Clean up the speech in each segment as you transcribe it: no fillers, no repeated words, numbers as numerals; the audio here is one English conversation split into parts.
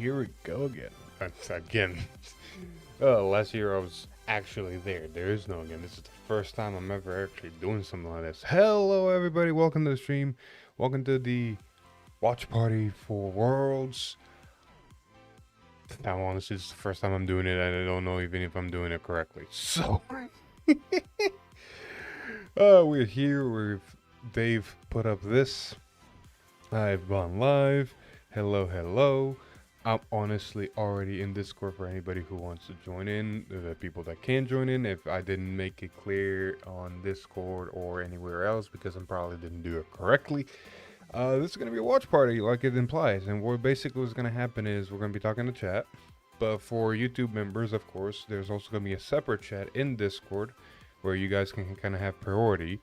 here we go again. Again. Last year I was actually there. There is no again. This is the first time I'm ever actually doing something like this. Hello, everybody. Welcome to the stream. Welcome to the watch party for Worlds. Now, honestly, it's the first time I'm doing it, and I don't know even if I'm doing it correctly. So, we're here. They've put up this. I've gone live. Hello. I'm honestly already in Discord for anybody who wants to join in. The people that can join in. If I didn't make it clear on Discord or anywhere else because I probably didn't do it correctly. This is going to be a watch party like it implies. And what basically what's going to happen is we're going to be talking to chat. But for YouTube members, of course, there's also going to be a separate chat in Discord where you guys can kind of have priority.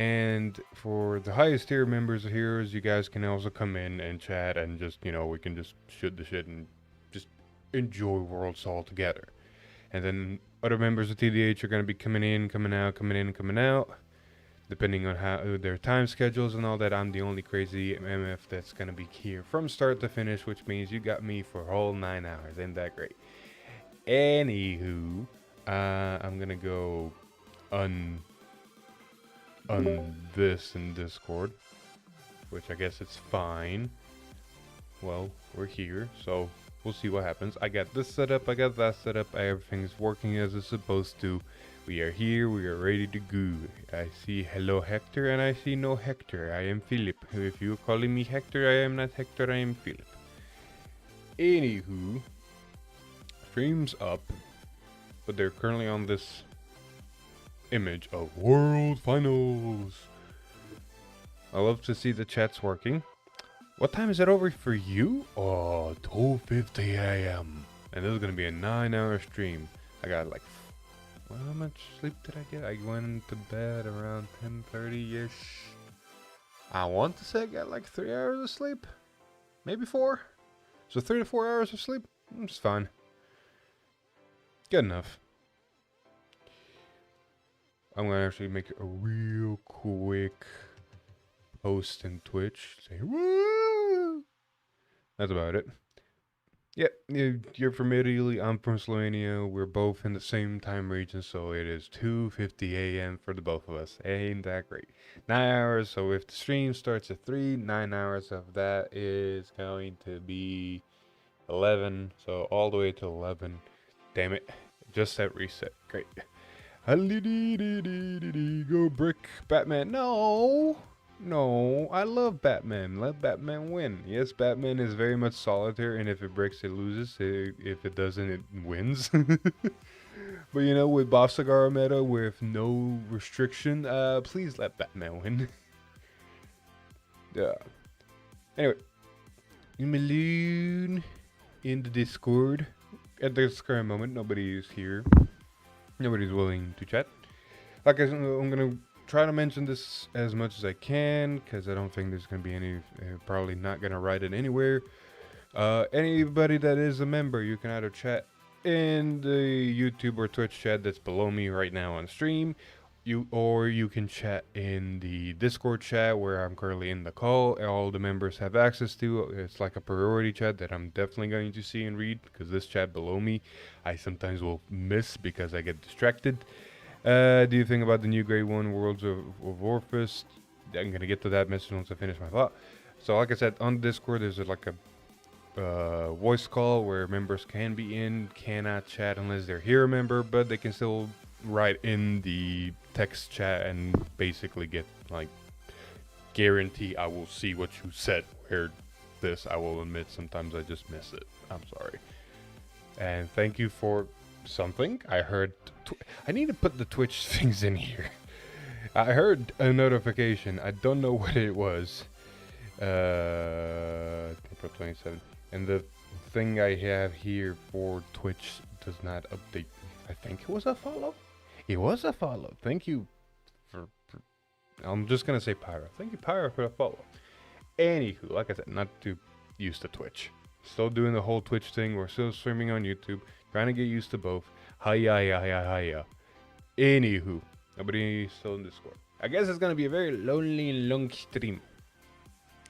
And for the highest tier members of heroes, you guys can also come in and chat and just, we can just shoot the shit and just enjoy Worlds all together. And then other members of TDH are going to be coming in, coming out. Depending on how their time schedules and all that. I'm the only crazy MF that's going to be here from start to finish, which means you got me for a whole 9 hours. Ain't that great? Anywho, I'm going to go on this in Discord, which I guess it's fine. Well, we're here, so we'll see what happens. I got this set up, I got that set up, everything's working as it's supposed to. We are here, we are ready to go. I see hello Hector and I see no Hector. I am Philip. If you're calling me Hector, I am not Hector, I am Philip. Anywho, stream's up, but they're currently on this image of World Finals. I love to see the chats working. What time is it over for you? Oh, 2:50 a.m. And this is gonna be a 9-hour stream. I got like, well, how much sleep did I get? I went to bed around 10:30-ish. I want to say I got like 3 hours of sleep. Maybe 4. So 3 to 4 hours of sleep? It's fine. Good enough. I'm going to actually make a real quick post in Twitch. Say, woo! That's about it. Yep, you're from Italy, I'm from Slovenia. We're both in the same time region, so it is 2:50 a.m. for the both of us. Ain't that great? 9 hours, so if the stream starts at 3, 9 hours of that is going to be 11. So all the way to 11. Damn it. Just set reset. Great. Go brick. Batman. No, I love Batman. Let Batman win. Yes, Batman is very much solitaire, and if it breaks, it loses. If it doesn't, it wins. But with Bavsargra meta, with no restriction, please let Batman win. Yeah. Anyway, Maloon in the Discord. At this current moment, nobody is here. Nobody's willing to chat. Like I'm gonna try to mention this as much as I can, because I don't think there's gonna be any, probably not gonna write it anywhere. Anybody that is a member, you can either chat in the YouTube or Twitch chat that's below me right now on stream, or you can chat in the Discord chat where I'm currently in the call. All the members have access to. It's like a priority chat that I'm definitely going to see and read, because this chat below me I sometimes will miss because I get distracted. Do you think about the new grade 1 Worlds of Warfist? I'm gonna get to that message once I finish my thought. So like I said, on Discord there's like a voice call where members can be in, cannot chat unless they're here a member, but they can still write in the text chat and basically get like guarantee I will see what you said. Where this, I will admit, sometimes I just miss it. I'm sorry. And thank you for something. I heard I need to put the Twitch things in here. I heard a notification. I don't know what it was. April 27. And the thing I have here for Twitch does not update. I think it was a follow. It was a follow. Thank you for I'm just gonna say Pyro. Thank you, Pyro, for the follow. Anywho, like I said, not too used to Twitch. Still doing the whole Twitch thing. We're still streaming on YouTube. Trying to get used to both. Hiya. Anywho, nobody still in Discord. I guess it's gonna be a very lonely and long stream.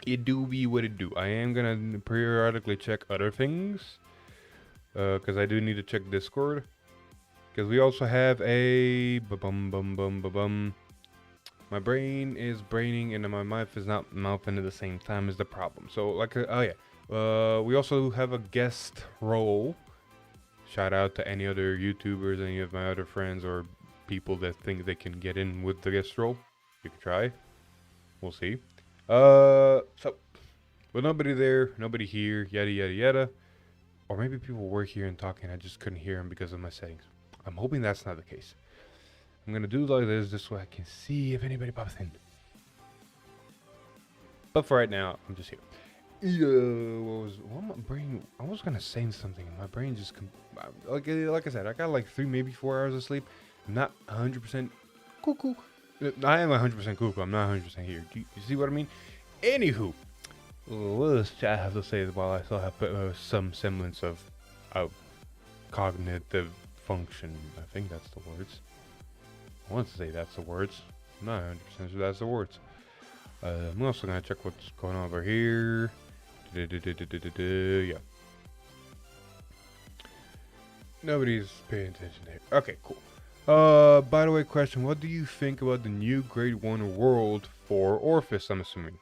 it do be what it do. I am gonna periodically check other things, because I do need to check Discord. Because we also have a ba-bum. My brain is braining and my mouth is not mouthing at the same time is the problem. So like, oh yeah, we also have a guest role. Shout out to any other YouTubers, any of my other friends or people that think they can get in with the guest role. You can try. We'll see. So, with nobody there, nobody here, yada yada yada. Or maybe people were here and talking, I just couldn't hear them because of my settings. I'm hoping that's not the case. I'm gonna do like this way I can see if anybody pops in. But for right now, I'm just here. What my brain? I was gonna say something, and my brain just like I said, I got like 3, maybe 4 hours of sleep. I'm not 100% cuckoo. I am 100% cuckoo. I'm not 100% here. Do you see what I mean? Anywho, what else I have to say while I still have some semblance of cognitive function? I think that's the words. I want to say that's the words. I'm not 100% sure that's the words. I'm also gonna check what's going on over here. Yeah. Nobody's paying attention there. Okay, cool. By the way, question: what do you think about the new Grade 1 world for Orphis? I'm assuming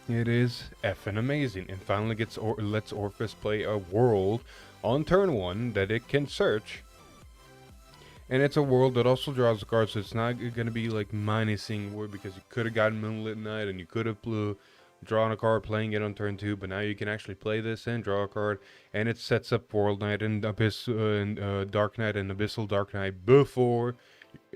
it is effing amazing, and finally lets Orphis play a world on turn 1 that it can search. And it's a world that also draws the cards, so it's not going to be like minusing word, because you could have gotten Moonlit Night and you could have drawn a card playing it on turn 2, but now you can actually play this and draw a card, and it sets up World Knight and Abyss and Dark Knight and Abyssal Dark Knight before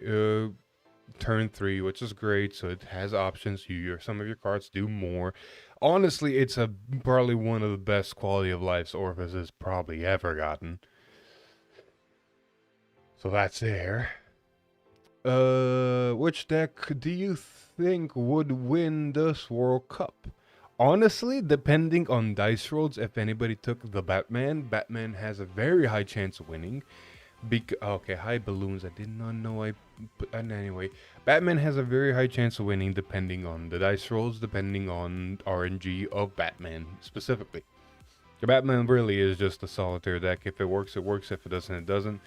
turn 3, which is great. So it has options. Some of your cards do more. Honestly, it's probably one of the best quality of lives Orphis has probably ever gotten. So that's there. Which deck do you think would win this World Cup? Honestly, depending on dice rolls, if anybody took the Batman has a very high chance of winning. Okay, high balloons. I did not know anyway, Batman has a very high chance of winning depending on the dice rolls, depending on RNG of Batman specifically. The Batman really is just a solitaire deck. If it works, it works. If it doesn't, it doesn't.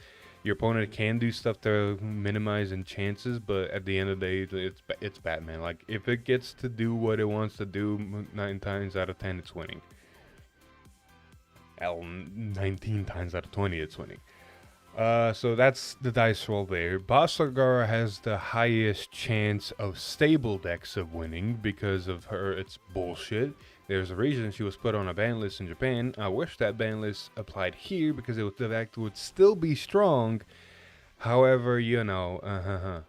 Your opponent can do stuff to minimize in chances, but at the end of the day, it's Batman. Like, if it gets to do what it wants to do 9 times out of 10, it's winning. 19 times out of 20, it's winning. So that's the dice roll there. Bavsargra has the highest chance of stable decks of winning because of its bullshit. There's a reason she was put on a ban list in Japan. I wish that ban list applied here because the deck would still be strong. However, you know,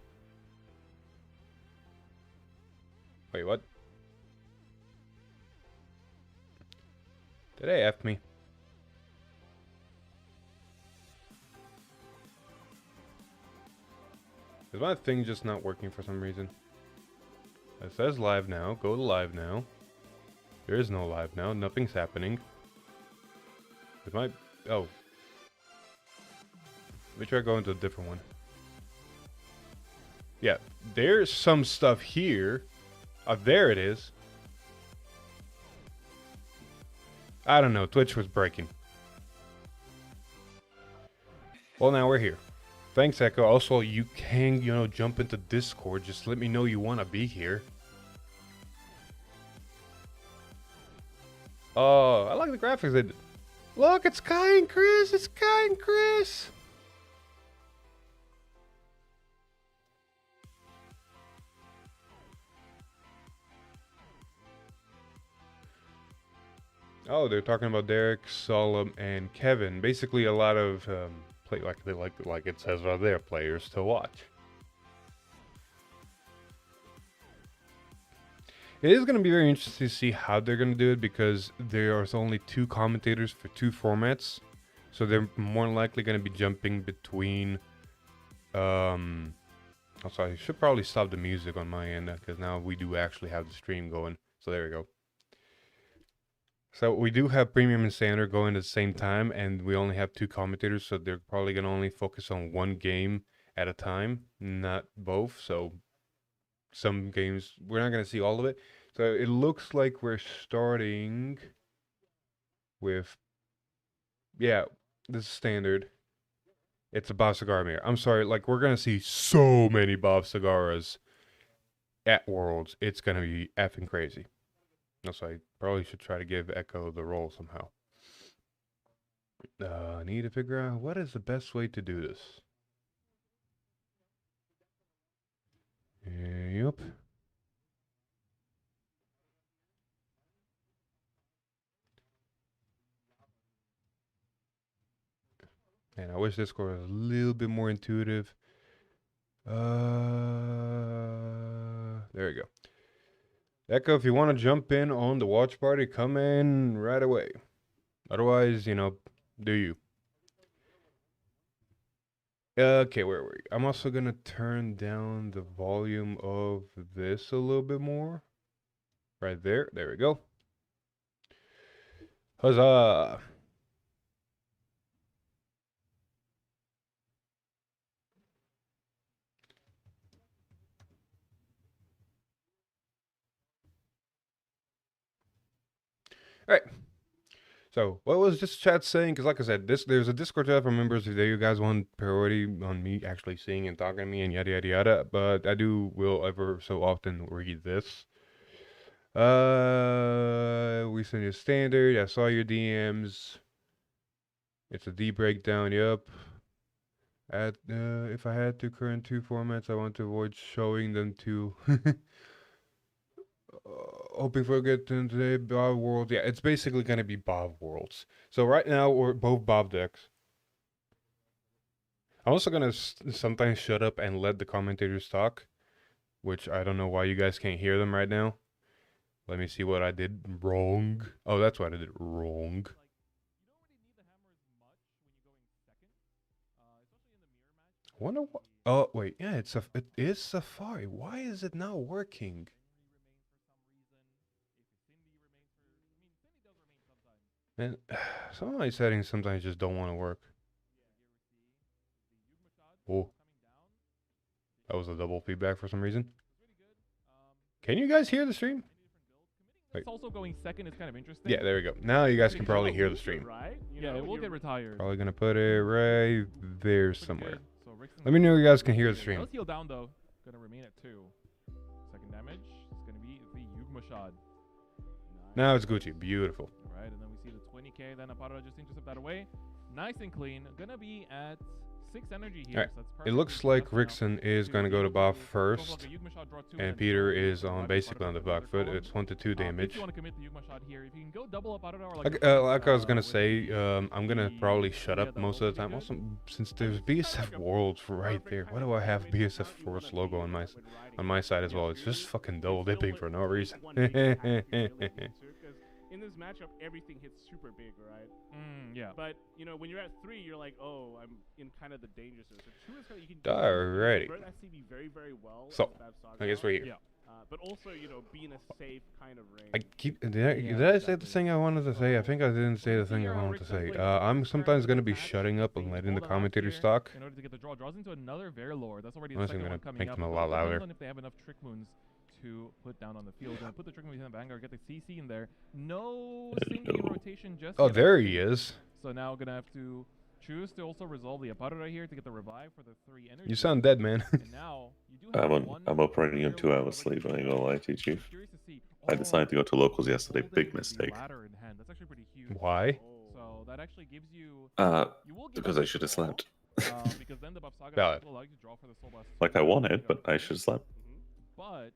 Wait, what? Did they F me? Is my thing just not working for some reason? It says live now. Go to live now. There is no live now. Nothing's happening. Is my... Oh. Let me try going to a different one. Yeah, there's some stuff here. There it is. I don't know. Twitch was breaking. Well, now we're here. Thanks, Echo. Also, you can, jump into Discord. Just let me know you want to be here. Oh, I like the graphics they did. Look, it's Kai and Chris. It's Kai and Chris. Oh, they're talking about Derek, Solemn, and Kevin. Basically, a lot of like it says right there, players to watch. It is going to be very interesting to see how they're going to do it, because there are only 2 commentators for 2 formats, so they're more likely going to be jumping between. Also, I should probably stop the music on my end because now we do actually have the stream going. So there we go. So we do have Premium and Standard going at the same time, and we only have 2 commentators, so they're probably going to only focus on one game at a time, not both. So some games, we're not going to see all of it. So it looks like we're starting with, yeah, this is standard. It's a Bavsargra mirror. I'm sorry, like, we're gonna see so many Bavsargras at Worlds. It's gonna be effing crazy. Also, I probably should try to give Echo the role somehow. I need to figure out what is the best way to do this. Yep. And I wish Discord was a little bit more intuitive. There we go. Echo, if you want to jump in on the watch party, come in right away. Otherwise, you know, do you. Okay, where were you? I'm also going to turn down the volume of this a little bit more. Right there. There we go. Huzzah! All right. So, what was this chat saying? Because, like I said, there's a Discord chat for members if you guys want priority on me actually seeing and talking to me and yada yada yada. But I will ever so often read this. We send you standard. I saw your DMs. It's a D breakdown. Yup. If I had to current 2 formats, I want to avoid showing them to. Hoping for a good turn today. Bob Worlds. Yeah, it's basically going to be Bob Worlds. So right now, we're both Bob decks. I'm also going to sometimes shut up and let the commentators talk, which I don't know why you guys can't hear them right now. Let me see what I did wrong. Oh, that's what I did wrong. I wonder what. Oh, wait. Yeah, it is Safari. Why is it not working? Man, some of my settings sometimes just don't want to work. Oh. That was a double feedback for some reason. Can you guys hear the stream? It's also going second. It's kind of interesting. Yeah, there we go. Now you guys can probably hear the stream. Right? Yeah, it will get retired. Probably gonna put it right there somewhere. So let me know you guys can hear the stream. Let's heal down though. Gonna remain at 2. Second damage. It's gonna be the Yugma shot. Now it's Gucci. Beautiful. Right, and then we see the 20k. Then Aparo just intercept that away. Nice and clean. Gonna be at 6 energy here. All right. So it looks like Rickson is going to go to Bob first, and Peter is on basically on the back foot. It's 1 to 2 damage. Like I was going to say, I'm going to probably shut up most of the time. Also, since there's BSF Worlds right there, why do I have BSF Worlds logo on my side as well? It's just fucking double dipping for no reason. In this matchup, everything hits super big, right? Yeah. But, you know, when you're at 3, you're like, oh, I'm in kind of the danger zone. So 2 is how you can Alrighty. burn SCB very, very well. So, I guess we're here. Yeah. But also, you know, be in a safe kind of range. Did I say the thing I wanted to say? I think I didn't say the thing I wanted to say. I'm sometimes going to be shutting up and letting the commentators talk. In order to get the draws into another Verilord. That's already I'm going to make them a lot louder. If they have enough trick moons to put down on the field. Gonna put the trick moves in the Vanguard, get the CC in there. No single rotation just Oh, yet. there he is. So now gonna have to choose to also resolve the Aparo right here to get the revive for the 3 energy. You sound dead, man. And now you do have I'm operating on 2 hours sleep, I ain't gonna lie to you, Chief. I decided to go to locals yesterday, big mistake. That's actually pretty huge. Why? So that actually gives you Because I should have slept. Because then the Bavsargra will allow you to draw for the Soul Blast. Like I wanted, but I should have slept. But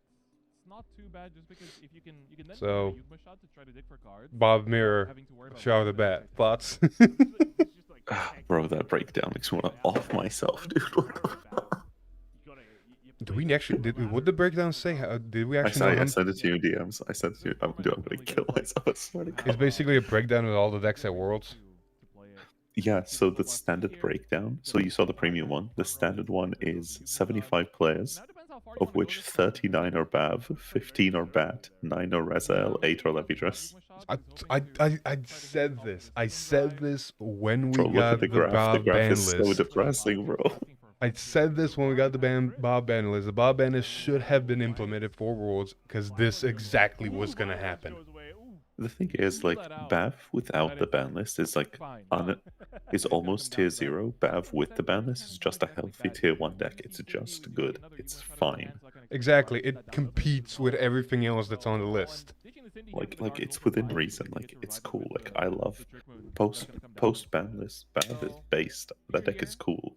not too bad, just because if you can then so use my shot to try to dig for cards. Bob Mirror, show the bat. Thoughts? Bro, that breakdown makes me want to off myself, dude. Do we actually? What did the breakdown say? Did we actually? I said it to you DMs. I said it to you. I'm gonna kill myself. I swear to God. It's basically a breakdown of all the decks at Worlds. Yeah, so the standard breakdown. So you saw the premium one. The standard one is 75 players, of which 39 are Bav, 15 are Bat, 9 are Razel, 8 are Levidress. I said this. I said this when we Bro, got look at the graph. The graph is so depressing, bro. I said this when we got the Bob ban list. The Bob ban list should have been implemented for Worlds because this exactly was gonna happen. The thing is, like, Bav without the ban list is like is almost tier 0. Bav with the ban list is just a healthy tier 1 deck. It's just good. It's fine. Exactly, it competes with everything else that's on the list. Like it's within reason. Like, it's cool. Like, I love post ban list. Bav is based. That deck is cool.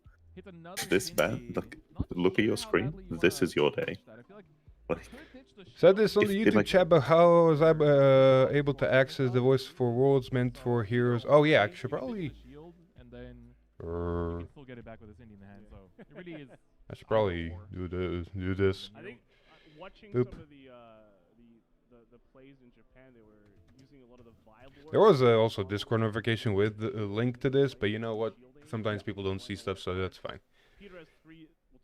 This ban, like, look at your screen. This is your day. Like, Said this on the if YouTube chat, but how was I able to access the voice for Worlds meant for heroes? Oh yeah, I should probably. I should probably do this. I think watching Boop. some of the plays in Japan, they were using a lot of the vibe. There was also Discord notification with the link to this, but you know what? Sometimes people don't see stuff, so that's fine.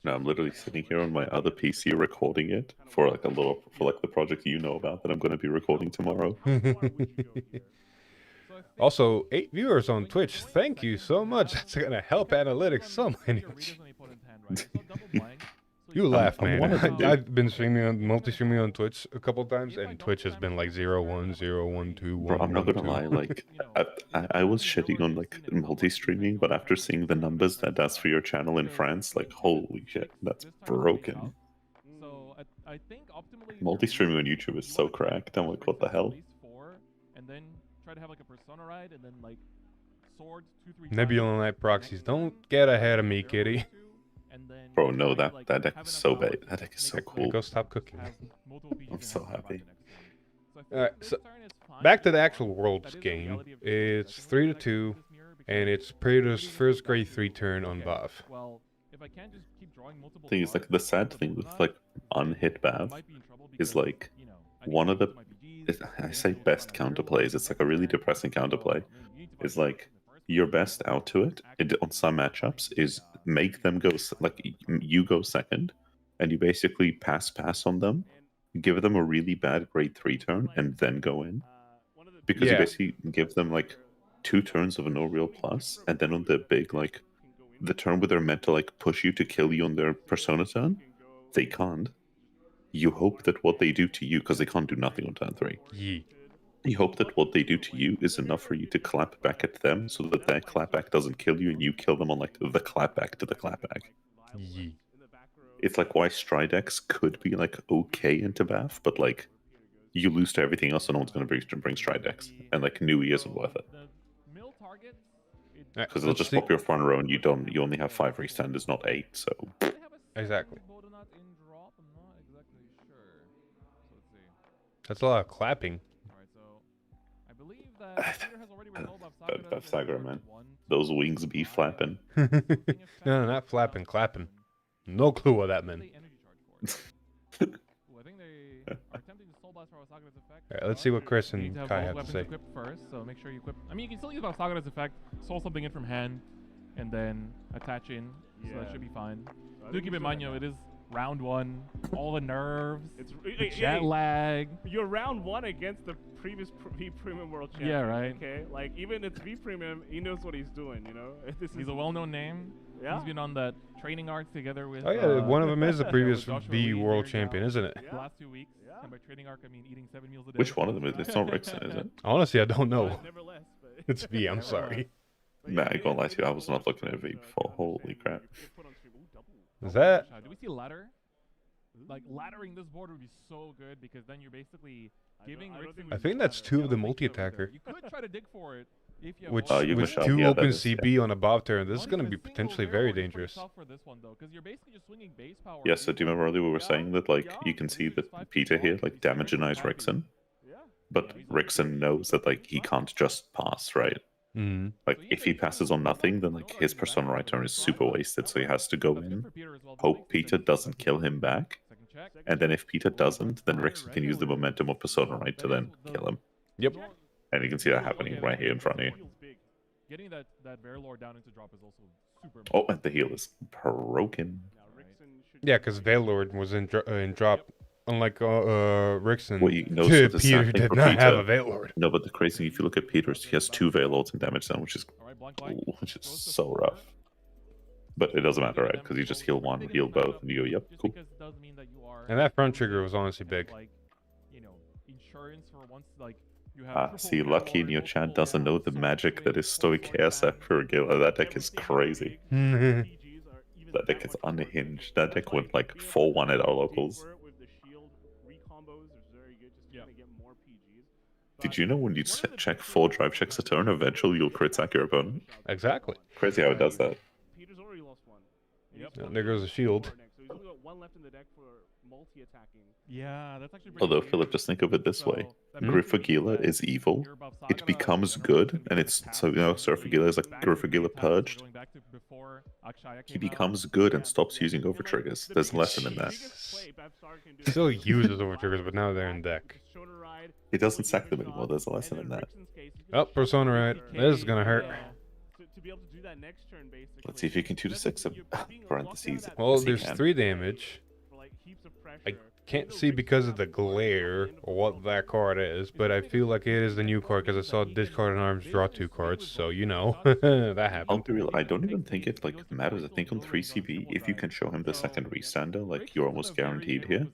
now I'm literally sitting here on my other PC recording it for like the project you know about that I'm going to be recording tomorrow. Also, 8 viewers on Twitch. Thank you so much. That's gonna help analytics so much. You laugh, I'm man. one of them, dude. I've been multi-streaming on Twitch a couple times, and Twitch has been like 0-1, 0-1, 2-1. Bro, I'm not gonna 1-2. lie, like, I was shitting on like multi-streaming, but after seeing the numbers that does for your channel in France, like, holy shit, that's broken. So I think optimally Multi-streaming on YouTube is so cracked. I'm like, what the hell? And then try to have like a persona ride and then like swords 2-3 Nebula Knight proxies. Don't get ahead of me, kitty. Bro, no, that deck is so bad. That deck is so cool. Go stop cooking. I'm so happy. Alright, so back to the actual Worlds game. It's 3-2, and it's Praetor's first grade 3 turn on Bav. Thing is, like, the sad thing with like unhit Bav is like one of the I say best counterplays. It's like a really depressing counterplay. Is like your best out to it on some matchups is make them go like you go second, and you basically pass on them, give them a really bad grade 3 turn, and then go in, because you basically give them like 2 turns of a no real plus, and then on the big like the turn where they're meant to like push you to kill you on their persona turn, they can't. You hope that what they do to you, because they can't do nothing on turn 3. Yee. You hope that what they do to you is enough for you to clap back at them, so that their clapback doesn't kill you, and you kill them on like the clapback to the clapback. Yee. It's like why Stridex could be like okay into Bath, but like you lose to everything else, so no one's gonna bring Stridex, and like Nui isn't worth it because they'll just pop your front row, and you only have 5 restanders, not 8. So Exactly. That's a lot of clapping. Bavsargra, man, those wings be flapping. No, not flapping, clapping. No clue what that meant. Alright, let's see what Chris and Kai have to say. First, so make sure you equip. I mean, you can still use Bavsargra's effect, soul something in from hand, and then attach in. So that should be fine. Do keep in mind, it is round 1, all the nerves, the jet lag. You're round 1 against the previous V Premium World Champion. Yeah, right. Okay, like even it's V Premium, he knows what he's doing. You know, He's a well-known name. Yeah. He's been on that training arcs together with. Oh yeah, one of them is the previous Joshua V Lee World there Champion, now. isn't it? The last 2 weeks. And by training arc, I mean eating 7 meals a day. Which one of them is? It's not Rixon, is it? Honestly, I don't know. Nevertheless, but It's V, I'm sorry. Man, I can't lie to you, I was not looking at V before. Holy crap. Is that? Do we see ladder? Like laddering this board would be so good, because then you're basically giving. I think that's 2 of the multi-attacker. You could try to dig for it if you have Which, all- you with can shove, 2 yeah, open that is, CP on a Bob turn, this is Not going to even be potentially single very barrel, it's pretty dangerous. tough for this one though, because you're basically just swinging base power. Yeah, so do you remember earlier we were saying that like you can see that Peter here like damage-anize Rixon, but Rixon knows that like he can't just pass, right? Mm. Like if he passes on nothing, then like his persona right turn is super wasted, so he has to go in, hope Peter doesn't kill him back, and then if Peter doesn't, then Rixon can use the momentum of persona right to then kill him. Yep. And you can see that happening right here in front of you. Getting that Verilord down into drop is also super important. Oh, and the heal is broken. Yeah, because Veilord was in drop, unlike Rixon. Well, you know, so the sad Peter thing did for not have Peter- a Veilord. No, but the crazy thing, if you look at Peter's, he has 2 Veilords and damage down, which is Alright, blank. so rough. But it doesn't matter, right? Because you just heal one, heal both, and you go, yep, cool. And that front trigger was honestly big. Insurance for once, like you have. See, Lucky in your chat doesn't know the magic that is Stoic KSF for Gila. That deck is crazy. That deck is unhinged. That deck went like 4-1 at our locals. Did you know when you check 4 drive checks a turn, eventually you'll crit sack your opponent? Exactly. Crazy how it does that. Peter's already lost one. And there goes a shield. So he's only got one left in the deck for multi-attacking. Yeah, that's actually. Although, Philip, just think of it this way. Griffagila is evil. It becomes good, and it's, so, you know, Surfagila is like Griffagila purged. He becomes good and stops using overtriggers. There's a lesson in that. Still uses overtriggers, but now they're in deck. He doesn't sack them anymore. There's a lesson in that. Oh, Persona right. This is gonna hurt. To be able to do that next turn, basically. Let's see if you can 2-6 parentheses. Well, Yes, he there's can. 3 damage. I can't see because of the glare what that card is, but I feel like it is the new card because I saw discard and arms draw 2 cards, so you know that I'll happened. be real, I don't even think it like matters. I think on 3CB, if you can show him the second restander, like you're almost guaranteed here.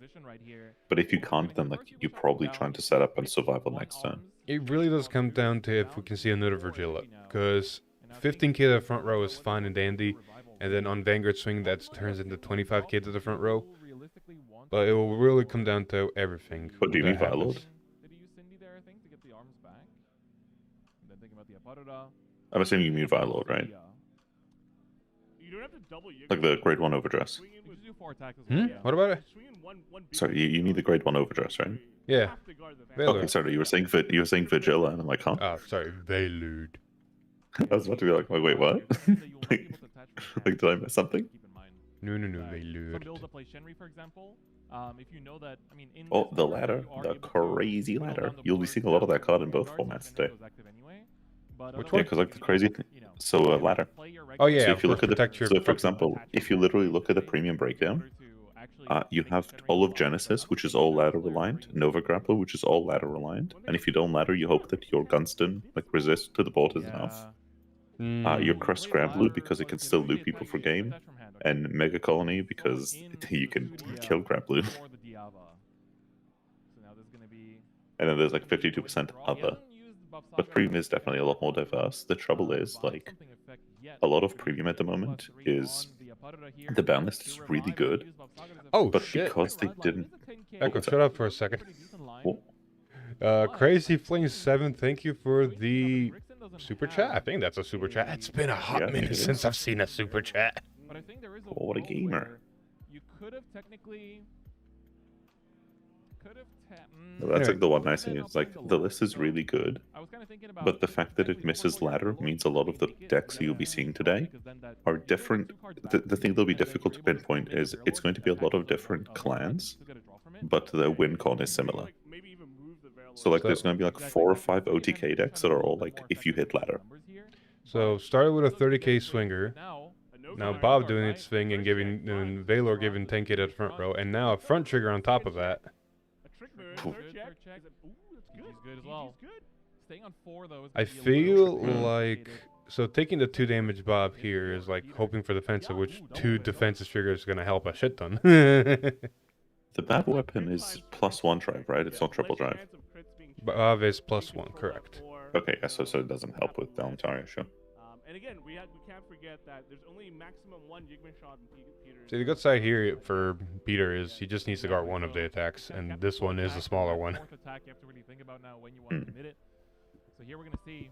But if you can't, then like you're probably trying to set up and survival next turn. It really does come down to if we can see another Virgila, because 15k to the front row is fine and dandy, and then on Vanguard swing that turns into 25k to the front row. But it will really come down to everything. What do you mean, that Vylord? happens. Did he use Cindy there, I think, to get the arms back? And then thinking about the Aparada. I'm assuming you mean Vylord, right? You don't have to double Like the grade 1 overdress. You just do 4 attacks as well, yeah. What about it? Sorry, you need the grade 1 overdress, right? Yeah. Valor. Okay, sorry, you were saying Vigila, and I'm like, huh? Oh, sorry, Valud. I was about to be like, wait, what? Like, did I miss something? No, Some Valud. builds that play Shenri, for example. If you know that, I mean, in Oh, this the format, ladder, you are the able to crazy whittle ladder. down the You'll be board seeing a lot of that down card to in both 4 cards, formats so today. Shenri goes active anyway. But Which Yeah, one? because like the crazy thing. you know, So ladder. play your Oh regular yeah, So of if you course, look at the, protect your so for fucking- example, if you literally look at the premium breakdown, you have all of Genesis, which is all ladder reliant, Nova Grappler, which is all ladder reliant, and if you don't ladder, you hope that your Gunston like resist to the board is enough. Your Crush Scrambler because it can still loot people for game, and Mega Colony because you can kill Grappler. And then there's like 52% other. But premium is definitely a lot more diverse. The trouble is, like, a lot of premium at the moment is the ban list is really good, Oh but shit! because they didn't. Echo, shut up for a second. Oh, Crazy Fling 7, thank you for the super chat. I think that's a super chat. It's been a hot Yeah, it minute is. since I've seen a super chat. But I think there is a Oh, what a world gamer. where you could have technically that's like the one nice thing is like the list is really good, I was kind of thinking about but the fact that it misses ladder means a lot of the decks you'll be seeing today are different. The thing that'll be difficult to pinpoint is it's going to be a lot of different clans, but the win con is similar. So like there's going to be like 4 or 5 OTK decks that are all like if you hit ladder. So started with a 30k swinger. Now Bob doing its thing and giving and Valor giving 10k to the front row, and now a front trigger on top of that. I feel like so taking the 2 damage Bob here is like hoping for defensive, which 2 defensive triggers is gonna help a shit ton. The bad weapon is +1 drive, right? It's not triple drive. Bob is +1, correct. Okay, yeah, so it doesn't help with the entire show. And again, we can't forget that there's only maximum 1 Jigman shot in Peter's. See, the good side here for Peter is he just needs to guard 1 of the attacks, and this one is the smaller one. So here we're gonna see.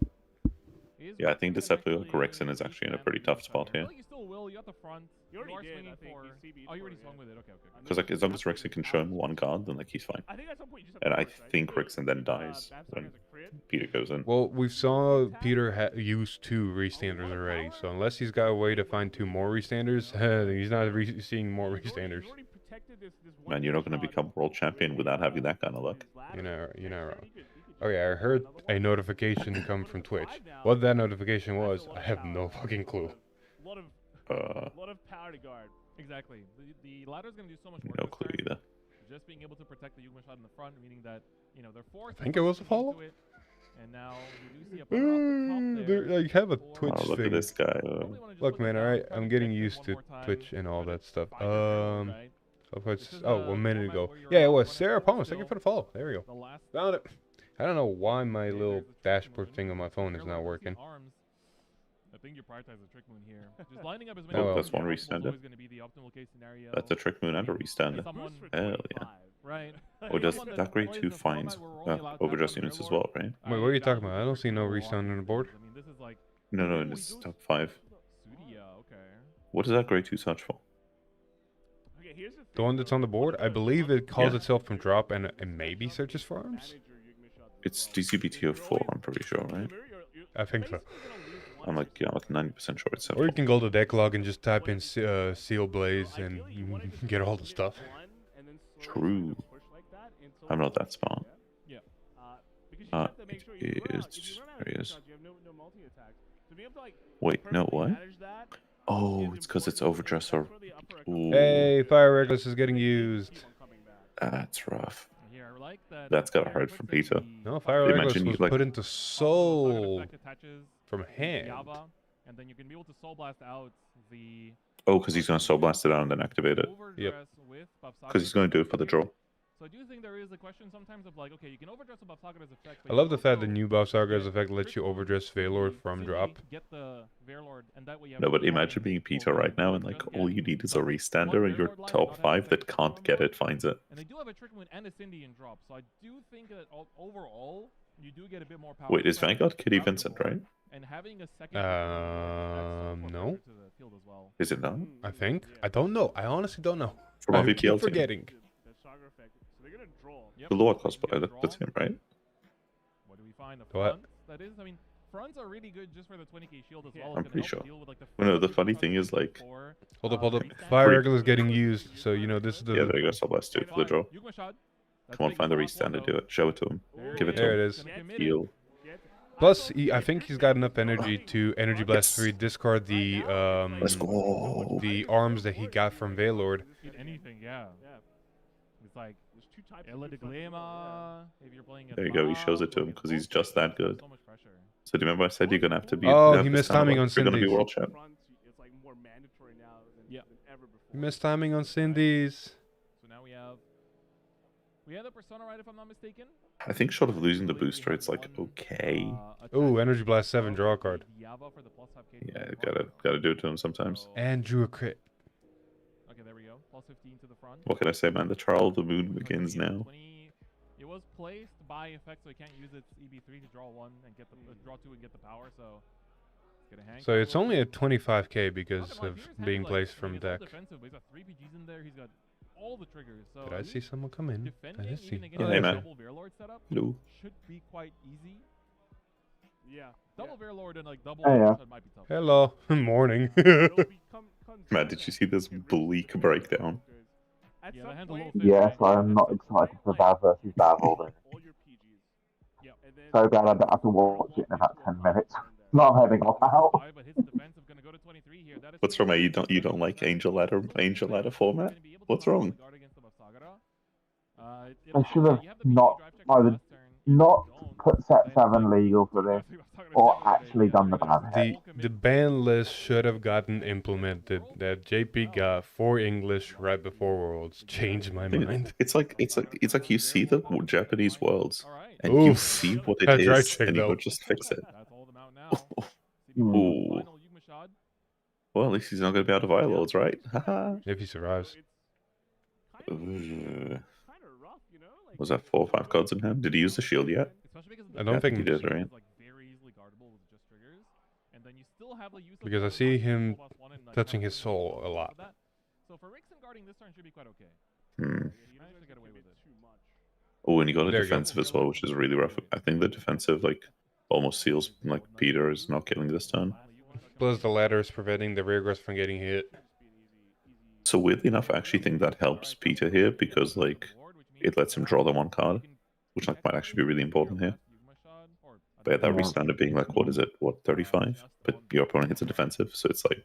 Yeah, I think this episode Rexen is actually in a pretty tough spot here. You still will. You got the front. You are already did, swinging I think. for. He CB'd Oh, you for already it, swung yeah. with it. Okay. Because like as long as Rexen can show him 1 guard, then like he's fine. I think at some point you just have And to I push, right? think Because, Rexen then dies Bavsargra when has a crit. Peter goes in. Well, we saw Peter use 2 restanders already, so unless he's got a way to find 2 more restanders, he's not seeing more restanders. You already protected this one Man, you're not going to shot. become world champion without having that kind of luck. You're not wrong. Oh yeah, I heard a notification come from Twitch. What that notification was, I have no fucking clue. A lot of power to guard. Exactly. The ladder's gonna do so much work. No this clue turn. either. Just being able to protect the Yugma shot in the front, meaning that they're forced. I think it was a follow? And now you do see a player off the top there. You have a Twitch Oh, look thing. at this guy. Probably wanna just Look, look man, down, alright, try I'm to getting check it used one to more time, Twitch and all try to that stuff. find your build, right? So it's, This is oh, a 1 minute format ago. where you're Yeah, it on was one Sarah episode Palmas. Thank you still. for the follow. There we go. The last Found it. I don't know why my okay, little there's the trick dashboard moon. thing on my phone is Fair not Lord working. versus Arms. I think you prioritize the trick moon here. Just lining up as Oh, many well. That's one options as possible restand is it. always going to be the optimal case scenario. That's a trick moon and a restand. Someone, Hell yeah. right? Or does Someone that grade plays 2 a format finds where we're only allowed to have overdress one units as Warlord. well, right? Wait, what are you Guys talking will about? I don't just see no go resound on on the board. I mean, this is like No, no, Ooh, in he this goes top 5. Sudia, okay. What is that grade 2 touch for? Okay, here's the The thing, one that's though. on the board, One I of the believe it calls Yeah. itself from drop and maybe searches for arms. manage your Yigma shots as It's well. DCBTO 4, I'm pretty sure, right? Remember, you're I think so. basically gonna lose one I'm like, yeah, I'm like 90% sure it's Or you 4. can go to deck log and just type in Seal Blaze So and ideally, you wanna just get all the get stuff. one and then slowly True. kind of push like that until I'm not you that smart. yeah? Yeah. Because you have to make sure it you run out, is- if you run out of there he Yigma is. shots, you have no multi-attacks. So being able to, like, Wait, no, perfectly what? manage that Oh, is it's because it's important, overdress because or. that's where the upper comes Ooh, Hey, Fire Reckless is getting used. keep on coming back. that's rough. Here, I like that. That's gotta player hurt puts from in Peter. the No, fire Fire Imagine Reckless you, was like- put into Soul effect attaches from the hand. Yava, and then you can be able to soul blast out the Oh, because he's going to soul blast it out and then activate it. overdress with Bavsargra Because he's going to do it for the draw. So I do think there is a question sometimes of like, okay, you can overdress with Bavsargra's effect. I love the fact that new Bavsargra's effect lets you overdress Veilord from drop. Get the Veilord, and that way you have No, but two imagine being Peter right now and like all you need is a restander and your top 5 that can't get it finds it. And they do have a Trick Moon and a Cindy in drop, so I do think that overall you do get a bit more power. Wait, is from Vanguard Kitty throughout the Vincent, board. right? And having a second adds No. more pressure to the field as well. Is it not? I think. I don't know. I honestly don't know. From I our keep VPL team. forgetting. The Saga effect. So they're gonna draw. Yep. The Lord You cosplayer, get a that's draw. him, right? What do we find? The What? fronts, that is, I mean, fronts are really good just for the 20k shield as Yeah. well. I'm It's gonna pretty help sure. deal with, like, the Well, no, the front funny two thing is, like- for, Hold up, hold up. restand. Fire Free. Regular is getting used, so you know this is Yeah, there the. you go, soul blast, do it for the draw. Yugma shot. That's Come on, big find the for last one, restander, do though. it. Show it to him. Give it to There him. it is. Gonna commit it. Heal. Plus, I think he's got enough energy to Energy Blast 3, discard the Let's go. the arms that he got from Veilord. Hit anything, yeah. It's like There's two types Ella of de defense. Glema, if you're playing a There you go, he Bob, shows it to him like, 'cause he's both just that good. So much pressure. So do you remember I said you're going to have to be... Oh, have he this missed kind of, timing like, on if you're gonna be Cindy's. world champ. Front, it's like more mandatory now than, Yeah. than ever before. You missed timing on Cindy's. So now we have the Persona, right, if I'm not mistaken? I think short of losing the booster, it's like okay. Ooh, Energy Blast 7, draw a card. Yeah, gotta do it to him sometimes. And drew a crit. Okay, there we go. Plus 15 to the front. What can I say, man? The trial of the moon begins Yeah, now. 20 It was placed by effect, so it can't use its EB3 to draw one and get the draw two and get the power. So it's gonna hang. So it's only at 25k Okay, because well, of here's heavy, being like, placed I from mean, it's all deck. defensive, but he's got 3 PGs in there. He's got all the triggers. So Did I see someone come in? I defending did see. even against Oh, Hey, a man. double Veilord setup Hello. should be quite easy. Yeah. Double Veilord and like double Hey, yeah. shot might be tough. Hello. Morning. Matt, did you see this bleak breakdown? Yeah, the handle will Yes, I'm not excited for Bav versus Bav all day. So glad I don't have to watch it in about 10 minutes. Not having off out. But his defensive gonna go to 23 here. That is What's wrong, mate? You don't like Angel Ladder format? What's wrong? I should have not put set 7 legal for this, or actually done the Bav head. The ban list should have gotten implemented. That JP got 4 English right before Worlds. Changed my mind. It's like you see the Japanese worlds and Oof. you see what it That's is right, check and you though. go just fix it. That's all them out now. Ooh. Well, at least he's not going to be out of Lords, right? Haha. If he survives. Was that 4 or 5 cards in hand? Did he use the shield yet? I don't think he did, right? Because I see him touching his soul a lot. So for Rixen guarding this turn should be quite okay. Hmm. He managed to get away with it. Oh, and he got a There you go. defensive as well, which is really rough. I think the defensive like almost seals like Peter is not killing this turn. Plus the ladder is preventing the rear from getting hit. So weirdly enough, I actually think that helps Peter here because like it lets him draw the 1 card, which like might actually be really important here. But yeah, that Yeah. restander being like, what is it? What, 35? But your opponent hits a defensive, so it's like,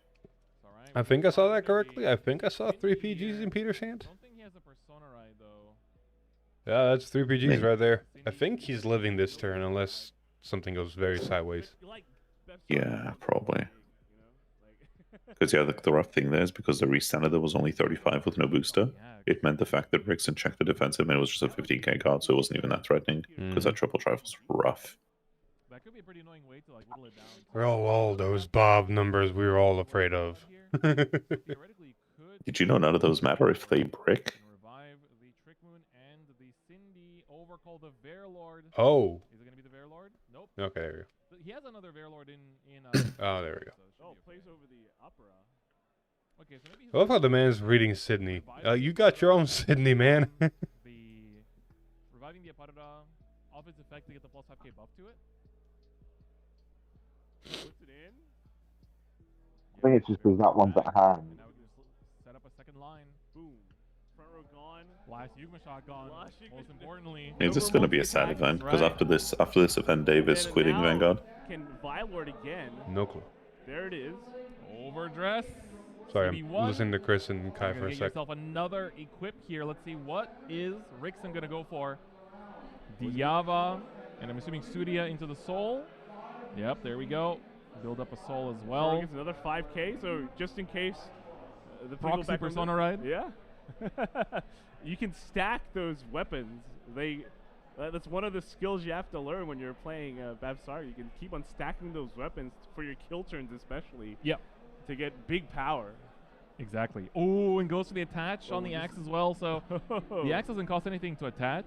I think I saw that correctly. I think I saw 3 PGs in Peter's hand. I don't think he has a persona right though. Yeah, that's 3 PGs Maybe. right there. I think he's living this turn unless something goes very sideways. Yeah, probably. Because yeah, the rough thing there is because the re-standard there was only 35 with no booster. It meant the fact that Rickson checked the defensive and it was just a 15k card, so it wasn't even that threatening. Because that triple drive was rough. That could be a pretty annoying way to like whittle it down. Well, all those Bob numbers we were all afraid of. Did you know none of those matter if they brick? Revive the Trick Moon and the Cindy overcall the Verlord. Oh. Is it gonna be the Verlord? Nope. Okay, there we go. He has another Verlord in oh, there we go. Oh, plays over the opera. Okay, so maybe I love how the man's reading Sydney. You got your own Sydney, man. the reviving the Aparada off its effect to get the plus 5k buff to it. Puts it in. I think it's just because that one's at hand. And now we can just set up a second line. Boom. Front row gone. Last Yugma shot gone. Most importantly. Is this going to be a sad event? Because after this event, Dave is quitting Vanguard. Can Vilord again? No clue. There it is. Overdress. Sorry, I'm CB1. listening to Chris and Kai for a Get sec. yourself another equip here. Let's see, what is Rickson gonna go for? Diava, and I'm assuming Surya into the soul. Yep, there we go. Build up a soul as well. Gets another 5k, so just in case the Proxy persona ride. Yeah. You can stack those weapons. That's one of the skills you have to learn when you're playing Bavsargra. You can keep on stacking those weapons for your kill turns, especially. Yep. To get big power. Exactly. Oh, and goes for the attach on the axe as well. So the axe doesn't cost anything to attach,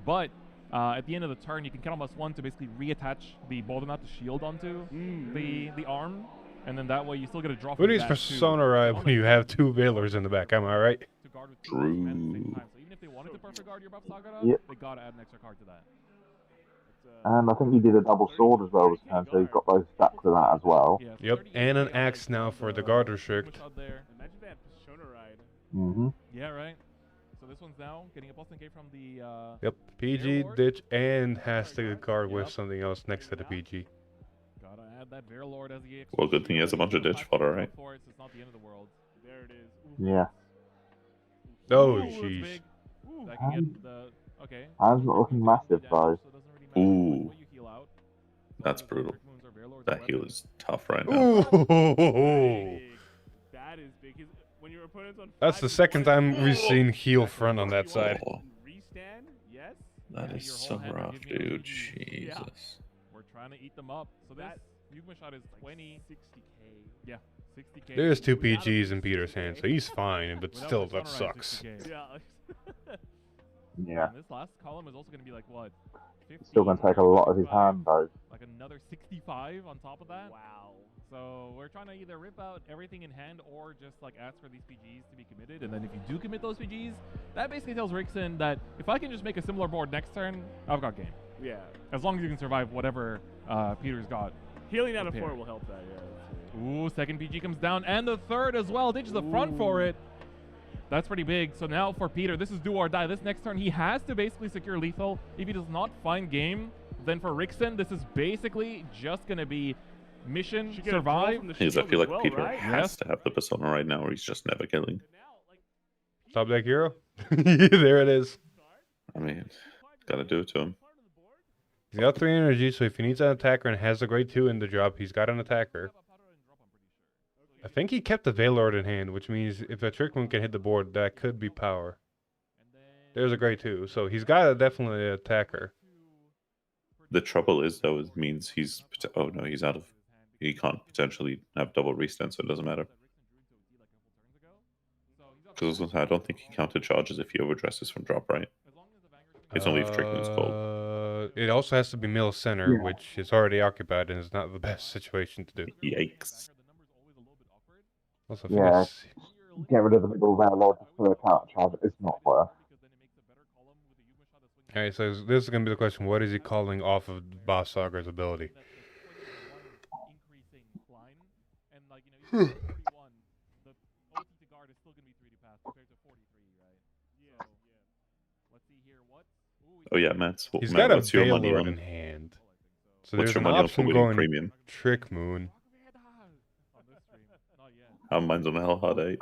but at the end of the turn, you can count on +1 to basically reattach the boulder knot, the shield onto the arm, and then that way you still get a draw. Who needs persona ride when you have two Veilers in the back? Am I right? To guard with True. at the same time. So even if they wanted to perfect guard your Bavsargra, Yep. they gotta add an extra card to that. And I think he did a double sword as well this turn, so he's got both stacks of that as well. Yeah, so Yep, 38 and an on axe now for the guard restrict. Yugma shot there. Imagine that persona ride. Mm-hmm. Yeah, right. So this one's now getting a +10k from the Yep, PG, ditch, and has to guard with something else next to the PG. Gotta add that Verlord as the Well, good thing he has a bunch of ditch fodder, right? For it, so it's not the end of the world. There it is. Yeah. Oh, Ooh, that's jeez. big. That can get the okay. Hands not looking massive, though. So it doesn't really matter Ooh. what you heal out. That's As long as the brutal. Trick Moons or Verlords That are heal weapons. is tough right now. Ooh. That is big. When your opponent's on That's 5, the you second want time we've seen heel front on that you side. want restand, yes. That Yeah, is your so whole hand will rough, give you no dude. GG. Yeah. Jesus. We're trying to eat them up. So this That- Yugma shot is 20, 60k. yeah, 60k. There's two Without a PGs in Peter's hand, so he's fine, but Without still, Persona that Ride, sucks. 60K. Yeah. Yeah. And this last column is also going to be like what? 50, Still going to take a lot of his 65, hand, though. Like another 65 on top of that. Wow. So we're trying to either rip out everything in hand or just like ask for these PGs to be committed. And then if you do commit those PGs, that basically tells Rickson that if I can just make a similar board next turn, I've got game. Yeah. As long as you can survive whatever Peter's got. Healing out of Prepare. 4 will help that, yeah. Ooh, second PG comes down, and the third as well. Ditches the front for it. That's pretty big. So now for Peter, this is do or die. This next turn, he has to basically secure lethal. If he does not find game, then for Rickson, this is basically just going to be mission, Should get a draw survive. from the Because I shield feel as like well, Peter right? has to have the persona right now, or he's just never killing. Top deck hero? There it is. I mean, gotta do it to him. He's got 3 energy, so if he needs an attacker and has a grade 2 in the drop, he's got an attacker. I think he kept the Veilord in hand, which means if a Trick Moon can hit the board, that could be power. There's a grade 2, so he's got definitely an attacker. The trouble is, though, it means he's... Oh, no, he's out of... He can't potentially have double restand, so it doesn't matter. Because I don't think he counted charges if he overdresses from drop, right? It's only if Trick Moon's cold. It also has to be middle center, Yeah. which is already occupied and is not the best situation to do. Yikes. Also, I think Yeah. it's- Get rid of the middle there, Lord, for a counter charge. It's not worth. Alright, so this is going to be the question. What is he calling off of Bavsargra's ability? Oh, yeah, Matt. He's Matt, got a what's your money Veilord in on? hand. So What's there's your an money on for option winning going premium? Trick Moon. Mine's on the hell hard 8.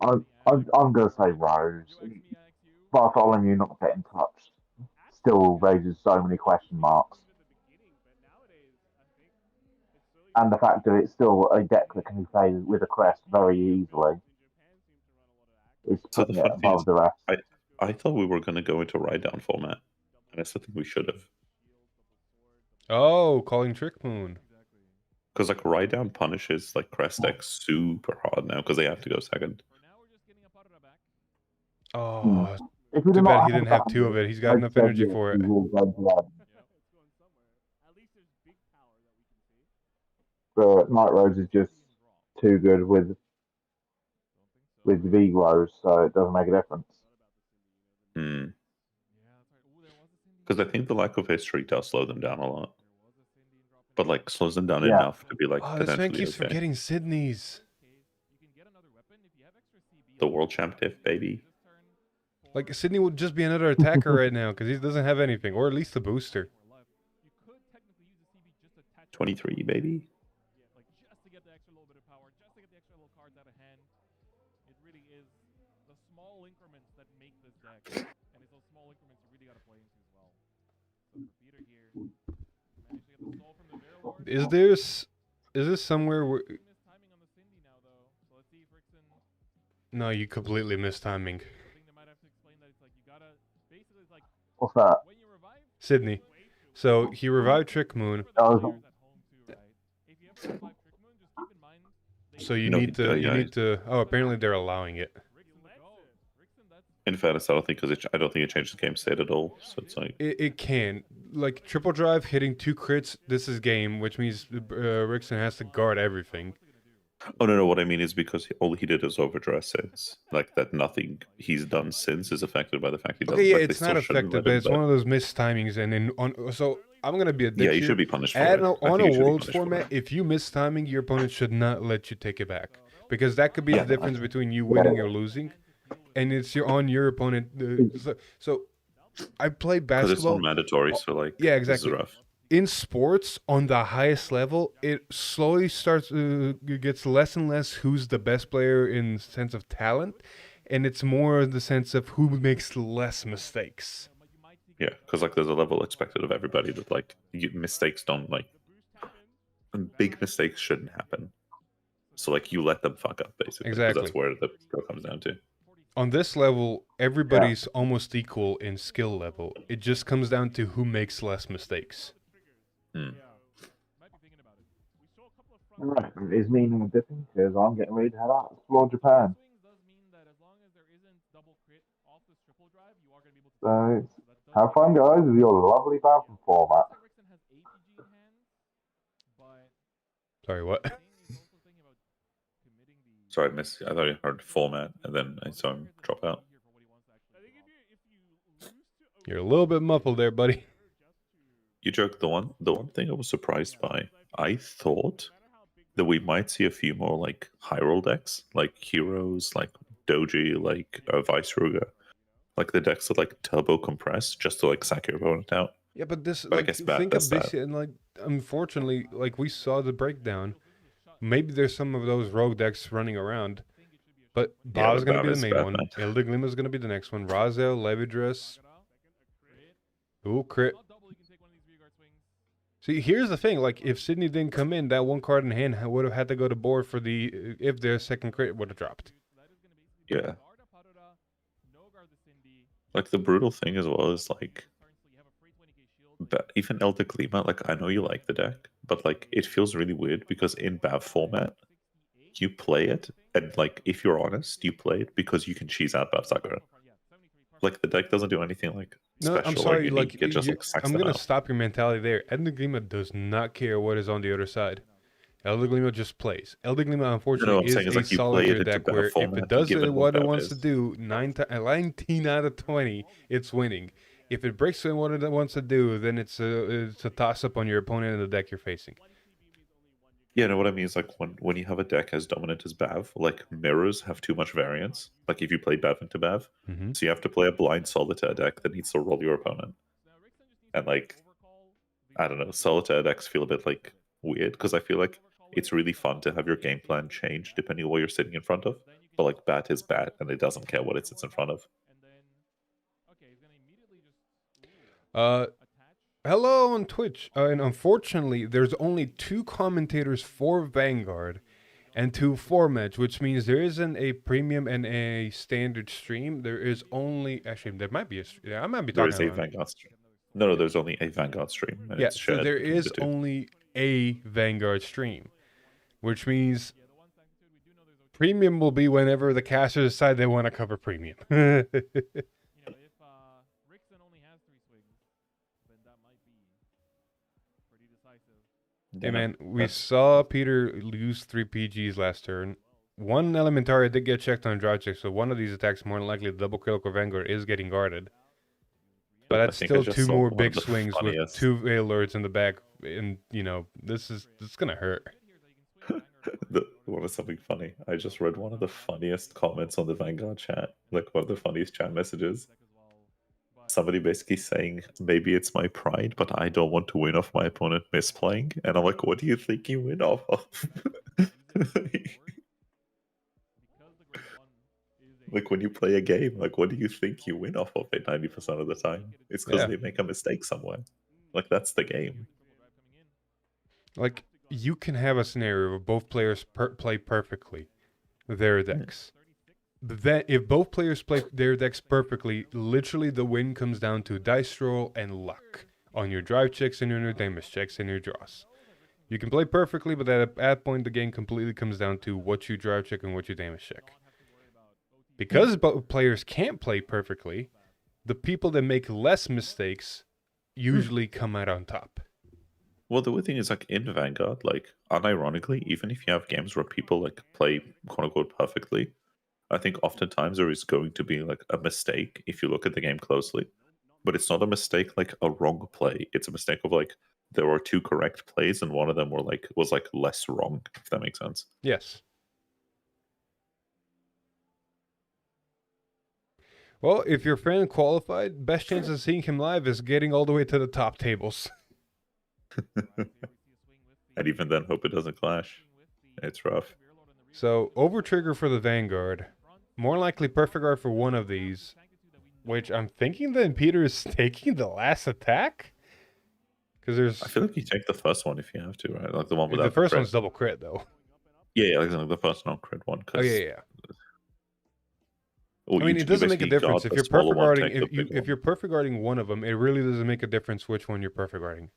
I'm going to say Rose. Bartholomew not getting touched. still raises so many question marks. And the fact that it's still a deck that can be played with a crest very easily is putting it above the rest. I thought we were going to go into ride down format, and I still think we should have. Oh, calling Trick Moon. Because like ride down punishes like crest decks super hard now because they have to go second. Oh, If we too do bad not he didn't have two of it. He's got I'd enough say energy yes, for he it. will go to that. But Night Rose is just too good with V-Glows, so it doesn't make a difference. Because I think the lack of history does slow them down a lot. But like slows them down enough to be like Oh, this man potentially keeps okay. forgetting Sydney's. The world champ diff, baby. Like, Sydney would just be another attacker right now because he doesn't have anything, or at least a booster. 23, baby. Just to get the extra little bit of power, just to get the extra little cards out of hand. It really is the small increments that make this deck, and it's those small increments you really got to play into as well. So for Peter here, managed to get the soul from the Vera Lord. Is this somewhere where? Missed timing on the Cindy now though, so let's see if Rickson. No, you completely missed timing. I think they might have to explain that it's like you gotta basically it's like What's that? when you revive Sydney. So he revived Trick Moon. Oh, So you need to. Oh, apparently they're allowing it. In fairness, I don't think it changes the game state at all. So it's like It can, like, triple drive hitting 2 crits. This is game, which means Rickson has to guard everything. oh no, what I mean is because all he did is overdress since, like that nothing he's done since is affected by the fact he doesn't. Okay, yeah, like, it's not affected, but it's one of those missed timings. And then so I'm gonna be a dick yeah, you here. should be punished for it. On a worlds format, if you miss timing, your opponent should not let you take it back, because that could be the difference between you winning or losing, and it's on your opponent. So I play basketball. Because it's all mandatory, so like yeah, exactly. This is rough. In sports, on the highest level, it slowly starts gets less and less who's the best player in the sense of talent, and it's more the sense of who makes less mistakes. Yeah, because like there's a level expected of everybody that like mistakes don't like big mistakes shouldn't happen. So like you let them fuck up basically. Exactly. That's where the skill comes down to. On this level, everybody's almost equal in skill level. It just comes down to who makes less mistakes. right. It's meaning of dipping because I'm getting ready to head out to explore Japan. So have fun, guys, with your lovely battle format. Sorry, what? Sorry, I missed. I thought I heard format, and then I saw him drop out. You're a little bit muffled there, buddy. You joke. The one thing I was surprised by, I thought that we might see a few more like high roll decks, like heroes, like Doji, like Bavsargra, like the decks that like turbo compress just to like sack your opponent out. Yeah, but this, But I like, guess think of that's BCS, and like, unfortunately, like we saw the breakdown. Maybe there's some of those rogue decks running around, but Yeah, Bav's gonna be Bav the is main bad, one. man. Eldeglima's gonna be the next one. Razel, Levidress. Ooh, crit. See, here's the thing. Like, if Sydney didn't come in, that one card in hand would have had to go to board for the if their second crit would have dropped. Yeah. Like the brutal thing as well is like, but even Eldeglima, like I know you like the deck, but like it feels really weird because in Bav format, you play it, and like if you're honest, you play it because you can cheese out Bavsargra. Like the deck doesn't do anything like No, special I'm sorry. or unique. Like, It just like sacks I'm them gonna out. stop your mentality there. Eldeglima does not care what is on the other side. Eldeglima just plays. Eldeglima, unfortunately, I'm is saying is, a like, you play it solitaire into deck Bav where if format, it does given what what it Bav wants to is. do, 19 out of 20, it's winning. If it breaks what it wants to do, then it's a toss-up on your opponent and the deck you're facing. Yeah, no, what I mean is like when you have a deck as dominant as Bav, like mirrors have too much variance. Like if you play Bav into Bav, Mm-hmm. so you have to play a blind solitaire deck that needs to roll your opponent. And like, I don't know, solitaire decks feel a bit like weird because I feel like it's really fun to have your game plan change depending on what you're sitting in front of. But like Bat is Bat and it doesn't care what it sits in front of. Hello on Twitch. And unfortunately, there's only 2 commentators for Vanguard and 2 formats, which means there isn't a premium and a standard stream. There is only actually there might be I might be There talking is a about Vanguard stream. No, there's only a Vanguard stream. And yeah, it's so shared there between is the two. only a Vanguard stream, which means premium will be whenever the casters decide they want to cover premium. Hey man, we saw Peter lose 3 PGs last turn. 1 Elementaria did get checked on drive check, so one of these attacks, more than likely the double critical Vanguard, is getting guarded. But that's still 2 more big swings with 2 Veil Lords in the back, and you know, this gonna hurt. What is something funny? I just read one of the funniest comments on the Vanguard chat, like one of the funniest chat messages. Somebody basically saying, maybe it's my pride, but I don't want to win off my opponent misplaying. And I'm like, what do you think you win off of? Like when you play a game, like what do you think you win off of it 90% of the time? It's because they make a mistake somewhere. Like that's the game. Like you can have a scenario where both players play perfectly their decks. That if both players play their decks perfectly, literally the win comes down to dice roll and luck on your drive checks and your damage checks and your draws. You can play perfectly, but at that point the game completely comes down to what you drive check and what you damage check. Because both players can't play perfectly, the people that make less mistakes usually come out on top. Well, the weird thing is, like in Vanguard, like unironically, even if you have games where people like play quote unquote perfectly, I think oftentimes there is going to be like a mistake if you look at the game closely. But it's not a mistake like a wrong play. It's a mistake of like there were 2 correct plays and one of them was less wrong, if that makes sense. Yes. Well, if your friend qualified, best chance of seeing him live is getting all the way to the top tables. And even then, hope it doesn't clash. It's rough. So, over trigger for the Vanguard. More likely perfect guard for one of these. Which I'm thinking that Peter is taking the last attack? Because there's... I feel like you take the first one if you have to, right? Like the one without the first crit. one's double crit, though. Yeah, like the first non-crit one. Oh, yeah. I mean, it doesn't make a difference. If you're perfect guarding, if you're perfect guarding one of them, it really doesn't make a difference which one you're perfect guarding.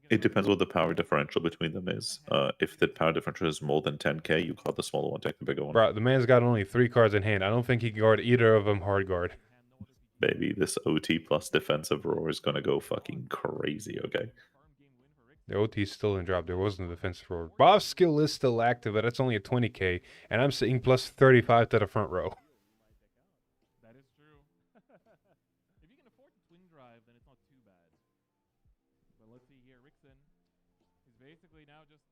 It depends what the power differential between them is. If the power differential is more than 10k, you guard the smaller one, take the bigger one. Bro, the man's got only 3 cards in hand. I don't think he can guard either of them hard guard. Baby, this OT plus defensive roar is gonna go fucking crazy, okay? The OT's still in drop. There wasn't a defensive roar. Bob's skill is still active, but it's only a 20k, and I'm sitting plus 35 to the front row. That is true. If you can afford the twin drive, then it's not too bad. But let's see here. Rickson is basically now just,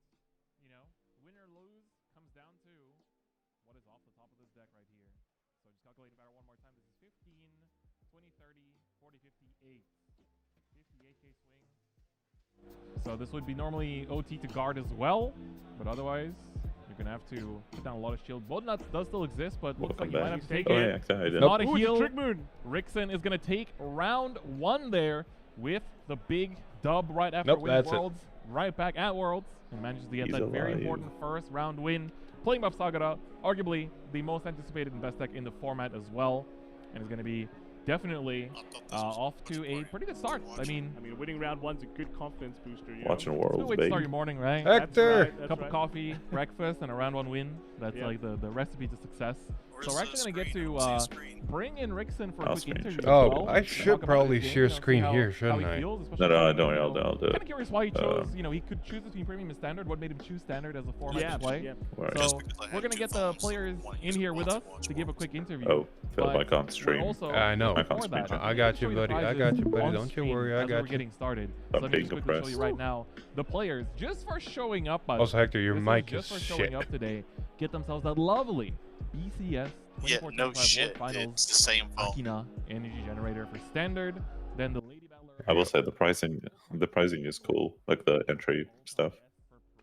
you know, win or lose comes down to what is off the top of this deck right here. So just calculating better one more time. This is 15, 20, 30, 40, 58. 58k swing. So this would be normally OT to guard as well, but otherwise you're gonna have to put down a lot of shield. Both nuts does still exist, but looks like you might have to take it. Yeah, Not a Ooh, heal. Trick Moon. Rickson is gonna take round 1 there with the big dub right after winning Worlds. Right back at Worlds and manages to get that very important first round win. Playing Bavsargra, arguably the most anticipated and best deck in the format as well, and is gonna be definitely off to a pretty good start. I mean, winning round 1's a good confidence booster. Watching Worlds, it's a way to start your morning, right? Hector! A cup of coffee, breakfast, and a round 1 win. That's like the recipe to success. So we're actually going to get to bring in Rickson for a quick interview as well. I should probably share screen here, shouldn't I? No, don't worry, I'll do it. I'm kind of curious why he chose, you know, he could choose between premium and standard. What made him choose standard as a format to play? So we're going to get the players in here with us to give a quick interview. Oh, Philip, I can't stream. I know. I got you, buddy. I got you, buddy. Don't you worry. I got you. We're getting started. So let me just quickly show you right now the players just for showing up. Also, Hector, your mic is just for showing up today. Get themselves that lovely BCS. Yeah, no shit. It's the same phone. Akina energy generator for standard. Then the Lady Battler. I will say the pricing is cool, like the entry stuff.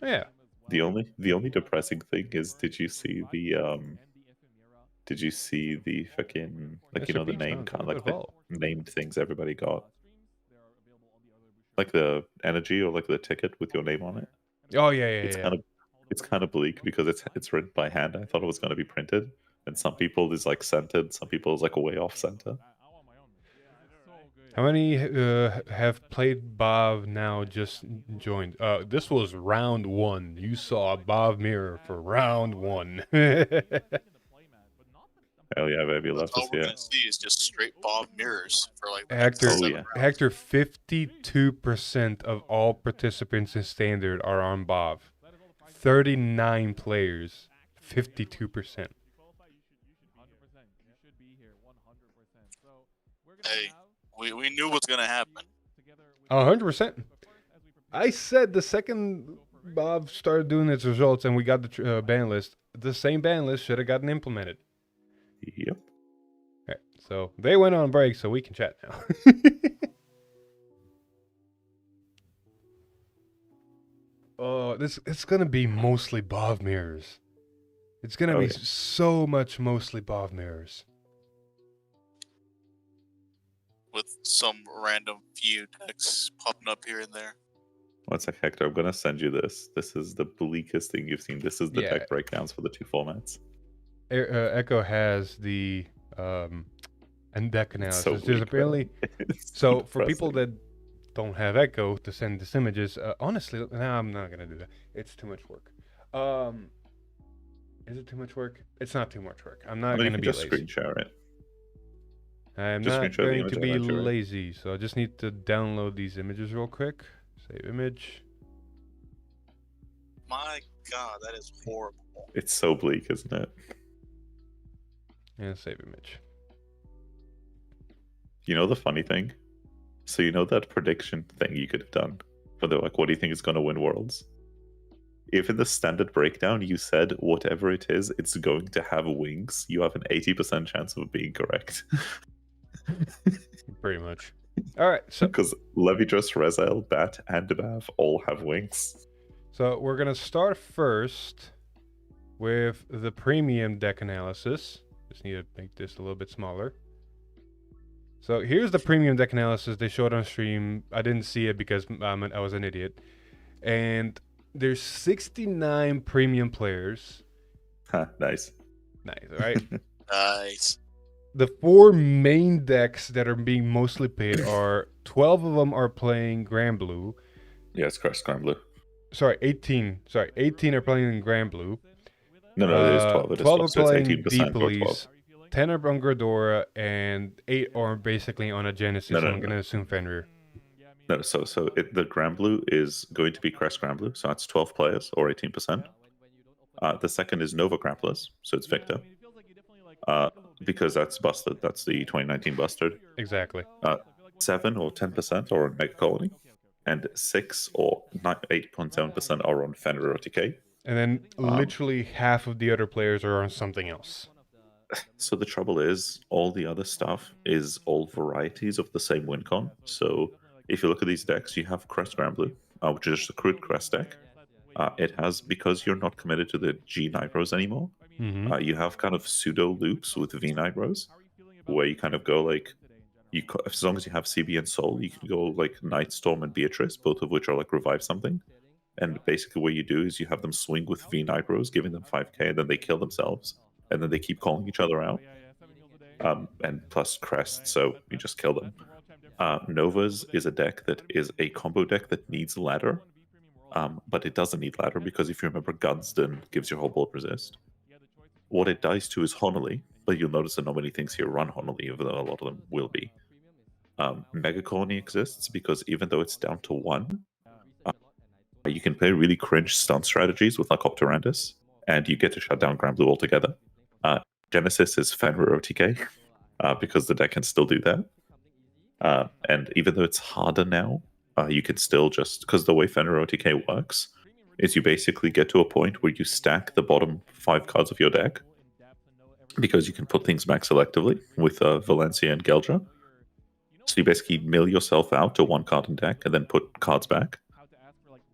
Yeah. The only depressing thing is, did you see the fucking, like, you know, the name kind, like the named things everybody got? like the energy or like the ticket with your name on it. Oh yeah, It's kind of bleak because it's written by hand. I thought it was going to be printed, and some people is like centered, some people is like way off center. How many have played Bav now just joined? This was round 1. You saw Bav mirror for round 1. Hell yeah, baby, love to All see we're it. gonna see is just straight Bob mirrors for like Hector, 7 yeah. rounds. Hector, 52% of all participants in Standard are on Bav. 39 players, 52%. Hey, we knew what's gonna happen. 100%. I said the second Bob started doing its results and we got the ban list, the same ban list should have gotten implemented. Yep. Okay, so they went on break, so we can chat now. Oh, it's gonna be mostly Bob mirrors. It's gonna be so much mostly Bob mirrors. With some random few decks popping up here and there. One sec, Hector, I'm gonna send you this. This is the bleakest thing you've seen. This is the deck breakdowns for the 2 formats. Echo has the and deck analysis. So There's bleak, apparently so for people that don't have Echo to send this images, honestly, I'm not gonna do that. It's too much work. Is it too much work? It's not too much work. I'm not gonna be just lazy. screen share it. I'm Just not screenshot the going image to I be sent you, right? lazy, so I just need to download these images real quick. Save image. My God, that is horrible. It's so bleak, isn't it? And save image. You know the funny thing? So you know that prediction thing you could have done? Where they're like, what do you think is going to win Worlds? If in the standard breakdown you said whatever it is, it's going to have wings, you have an 80% chance of being correct. Pretty much. All right, so Because Levidrus, Rezael, Bat, and Bav all have wings. So we're gonna start first with the premium deck analysis. Just need to make this a little bit smaller. So here's the premium deck analysis they showed on stream. I didn't see it because I was an idiot. And there's 69 premium players. Huh, nice. Nice, right? Nice. The 4 main decks that are being mostly played are 12 of them are playing Grand Blue. Yeah, it's Crash Grand Blue. Sorry, 18. Sorry, 18 are playing in Grand Blue. No, it is 12. It is 12 are so it's playing 18% Deep or 12. Elise, 10 are on Gradora, and 8 are basically on a Genesis. No, I'm going to assume Fenrir. No, so the Grand Blue is going to be Crest Grand Blue, so that's 12 players or 18%. The second is Nova Grapplers, so it's Victor. Because that's busted. That's the 2019 busted. Exactly. 7 or 10% are on Mega Colony, and 6 or 8.7% are on Fenrir OTK. And then literally half of the other players are on something else. So the trouble is, all the other stuff is all varieties of the same win con. So if you look at these decks, you have Crest Grand Blue, which is just a crude Crest deck. It has, because you're not committed to the G Nitros anymore, you have kind of pseudo loops with V Nitros, where you kind of go like, as long as you have CB and Soul, you can go like Nightstorm and Beatrice, both of which are like revive something. And basically what you do is you have them swing with V Nitros, giving them 5k, and then they kill themselves. And then they keep calling each other out. And plus Crest, so you just kill them. Nova's is a deck that is a combo deck that needs ladder. But it doesn't need ladder because if you remember, Gunston gives your whole bullet resist. What it dies to is Honolly, but you'll notice that nobody thinks here run Honolly, even though a lot of them will be. Mega Colony exists because even though it's down to 1, you can play really cringe stun strategies with like Optorandus, and you get to shut down Grand Blue altogether. Genesis is Fenrir OTK, because the deck can still do that. And even though it's harder now, you can still just, because the way Fenrir OTK works is you basically get to a point where you stack the bottom 5 cards of your deck, because you can put things back selectively with Valencia and Geldra. So you basically mill yourself out to 1 card in deck and then put cards back.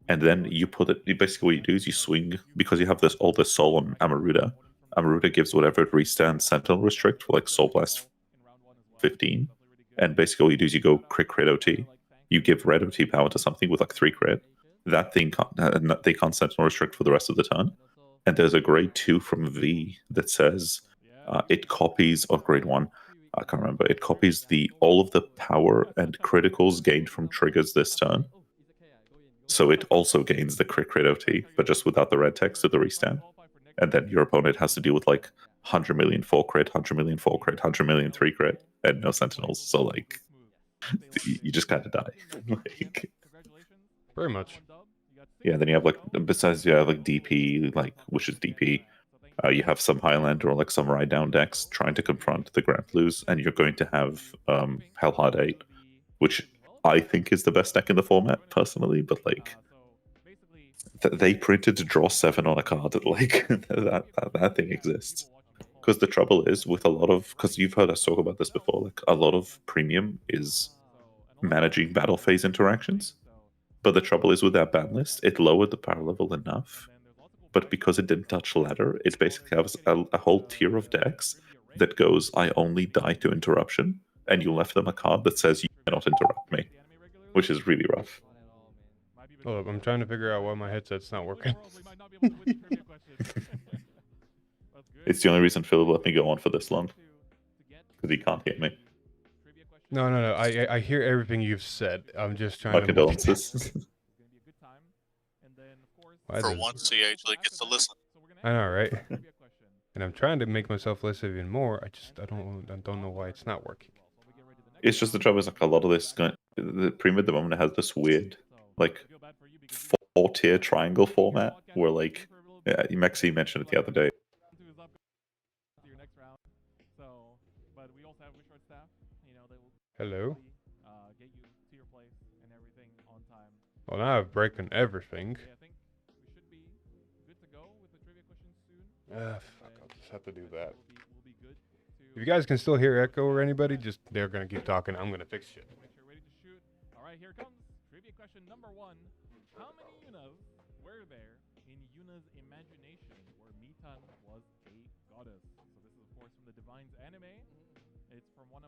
And then you put it, basically what you do is you swing, because you have all this soul on Amaruta. Amaruta gives whatever it restand Sentinel restrict for like Soul Blast 15. And basically what you do is you go crit OT. you give red OT power to something with like 3 crit, that thing they can't sentinel restrict for the rest of the turn. And there's a grade 2 from V that says it copies, or grade 1, I can't remember, it copies all of the power and criticals gained from triggers this turn. So it also gains the crit OT, but just without the red text of the restand. And then your opponent has to deal with like 100 million 4 crit, 100 million 4 crit, 100 million 3 crit, and no sentinels. So like, you just kind of die. Like, Very much. yeah, then you have like, besides you have like DP, like, which is DP, you have some Highlander or like some ride down decks trying to confront the Grand Blues, and you're going to have Hellhard 8, which I think is the best deck in the format personally, but like they printed to draw 7 on a card. Like that thing exists. Because the trouble is with a lot of, because you've heard us talk about this before, like a lot of premium is managing battle phase interactions. But the trouble is with that ban list, it lowered the power level enough. But because it didn't touch ladder, it basically has a whole tier of decks that goes, I only die to interruption, and you left them a card that says you cannot interrupt me, which is really rough. Hold up, I'm trying to figure out why my headset's not working. It's the only reason Philip let me go on for this long, because he can't hear me. No. I hear everything you've said. I'm just trying My to. condolences. For once, he actually gets to listen. I know, right? And I'm trying to make myself listen even more. I don't know why it's not working. It's just the trouble is like a lot of this the premium at the moment has this weird like 4-tier triangle format where like Maxi mentioned it the other day. Hello? Well, now I've broken everything. Fuck, I'll just have to do that. If you guys can still hear echo or anybody, just they're gonna keep talking. I'm gonna fix shit. Alright, here comes trivia question number 1. How many Yunas were there in Yuna's imagination where Mitan was a goddess? So this is of course from the Divines anime. It's from from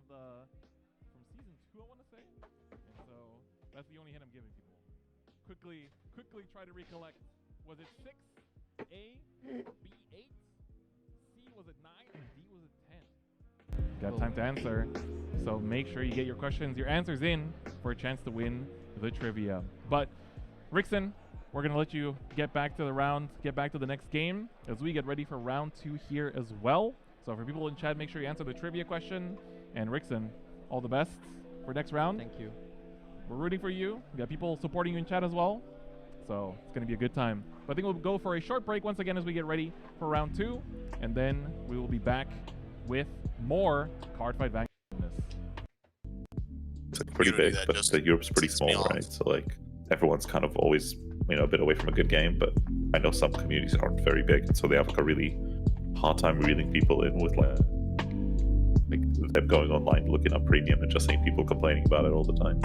season 2, I want to say. And so that's the only hint I'm giving people. Quickly try to recollect. Was it 6? A, B 8, C was it 9, and D was it 10? Got time to answer, so make sure you get your answers in for a chance to win the trivia. But Rickson, we're gonna let you get back to the next game as we get ready for round 2 here as well. So for people in chat, make sure you answer the trivia question. And Rickson, all the best for next round. Thank you. We're rooting for you. We got people supporting you in chat as well. So it's going to be a good time. But I think we'll go for a short break once again as we get ready for round 2. And then we will be back with more Cardfight Vanguard. It's like pretty big, but Europe's pretty small, right? So like everyone's kind of always, a bit away from a good game, but I know some communities aren't very big, and so they have like a really hard time reeling people in with like them going online, looking up premium, and just seeing people complaining about it all the time.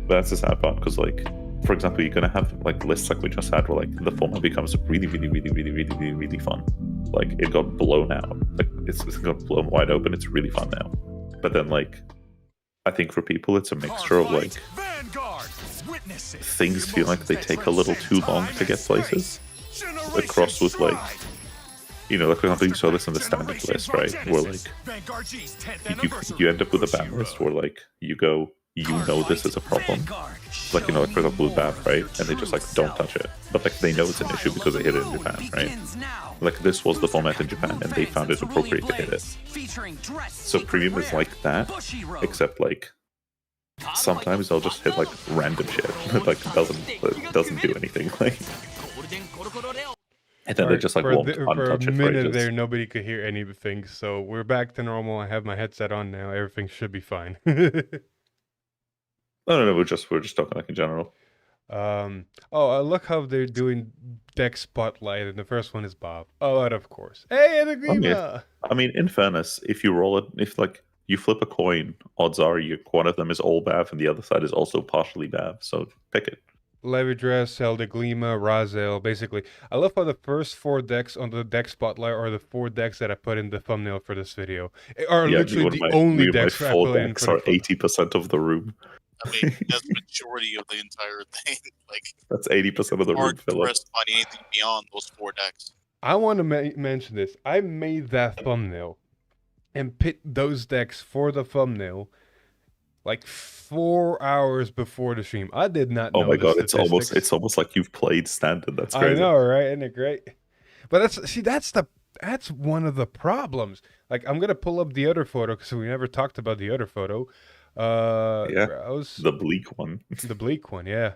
But that's the sad part, because like, for example, you're gonna have like lists like we just had, where like the format becomes really fun. Like it got blown out, like it's got blown wide open. It's really fun now. But then like, I think for people it's a mixture of like things feel like they take a little too long to get places, across with like, like for example, you saw this in the standard list, right? Where like you end up with a ban list where like you go, this is a problem. Like, like for example with Bav, right? And they just like don't touch it. But like they know it's an issue because they hit it in Japan, right? Like this was the format in Japan and they found it appropriate to hit it. So premium is like that, except like sometimes they'll just hit like random shit that like doesn't do anything. Like, and then they just like won't untouch it for a minute ages. there, nobody could hear anything. So we're back to normal. I have my headset on now. Everything should be fine. No, we're just talking like in general. I look how they're doing deck spotlight, and the first one is Bob. Oh, and of course. Hey, Anagrima! I mean, in fairness, if you roll it, if like you flip a coin, odds are one of them is all Bav and the other side is also partially Bav. So pick it. Levidress, Eldeglima, Razel, basically. I love how the first 4 decks on the deck spotlight are the 4 decks that I put in the thumbnail for this video. Are literally the only decks I put in for are 80% of the room. I mean, that's the majority of the entire thing. Like, that's 80% of the room. Hard to find anything beyond those 4 decks. I want to mention this. I made that thumbnail and picked those decks for the thumbnail like 4 hours before the stream. I did not know. Oh my god, it's almost like you've played Standard. That's crazy. I know, right? Isn't it great? But that's one of the problems. Like, I'm gonna pull up the other photo because we never talked about the other photo. The bleak one. The bleak one, yeah.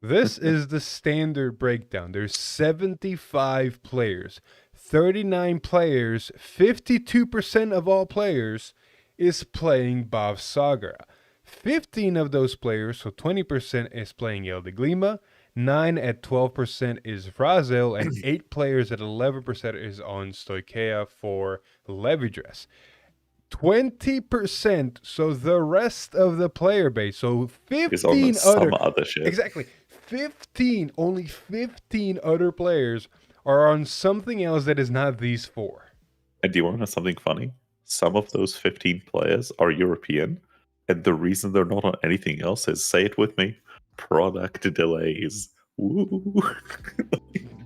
This is the standard breakdown. There's 75 players, 39 players, 52% of all players is playing Bavsargra. 15 of those players, so 20%, is playing Eldeglima, 9 at 12% is Razel, and 8 players at 11% is on Stoicheia for Levidress. 20%, so the rest of the player base, so 15 other shit. Exactly. Only 15 other players are on something else that is not these 4. And do you want to know something funny? Some of those 15 players are European, and the reason they're not on anything else is, say it with me, product delays. Woo.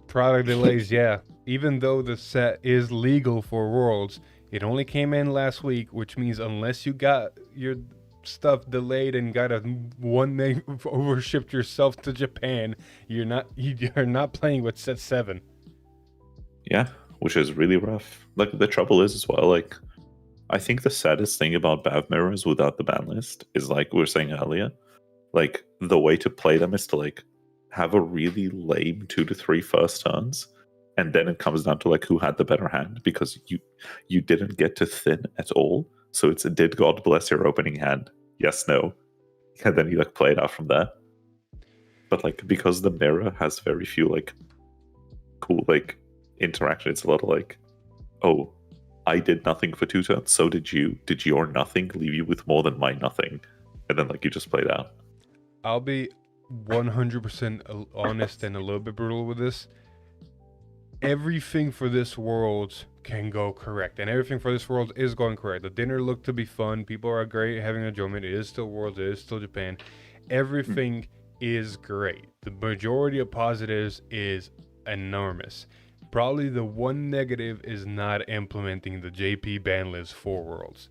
Product delays, yeah. Even though the set is legal for Worlds, it only came in last week, which means unless you got your stuff delayed and got a one day overshipped yourself to Japan, you're not playing with set 7. Yeah, which is really rough. Like, the trouble is as well, like, I think the saddest thing about Bav mirrors without the ban list is, like we were saying earlier, like, the way to play them is to, like, have a really lame 2 to 3 first turns, and then it comes down to, like, who had the better hand, because you didn't get to thin at all, so it's a did God bless your opening hand, yes, no, and then you, like, play it out from there. But, like, because the mirror has very few, like, cool, like, interaction, it's a lot of, like, oh, I did nothing for 2 turns, so did you. Did your nothing leave you with more than my nothing? And then, like, you just played out. I'll be 100% honest and a little bit brutal with this. Everything for this world can go correct, and everything for this world is going correct. The dinner looked to be fun. People are great, having enjoyment. It is still Worlds. It is still Japan. Everything is great. The majority of positives is enormous. Probably the one negative is not implementing the JP ban list for Worlds.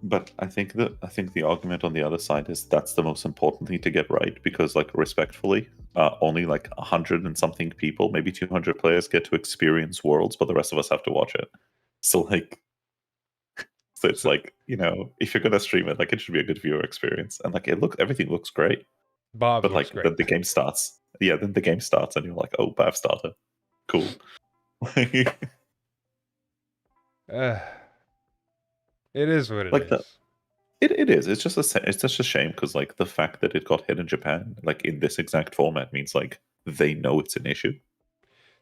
But I think the argument on the other side is that's the most important thing to get right, because, like, respectfully, only like 100 and something people, maybe 200 players, get to experience Worlds, but the rest of us have to watch it. So, like, it's like, you know, if you're gonna stream it, like, it should be a good viewer experience, and, like, everything looks great. But like, great. then the game starts. Yeah, then the game starts, and you're like, oh, Bav starter, cool. It is what it is. It is. It's just a shame, because, like, the fact that it got hit in Japan, like, in this exact format, means, like, they know it's an issue,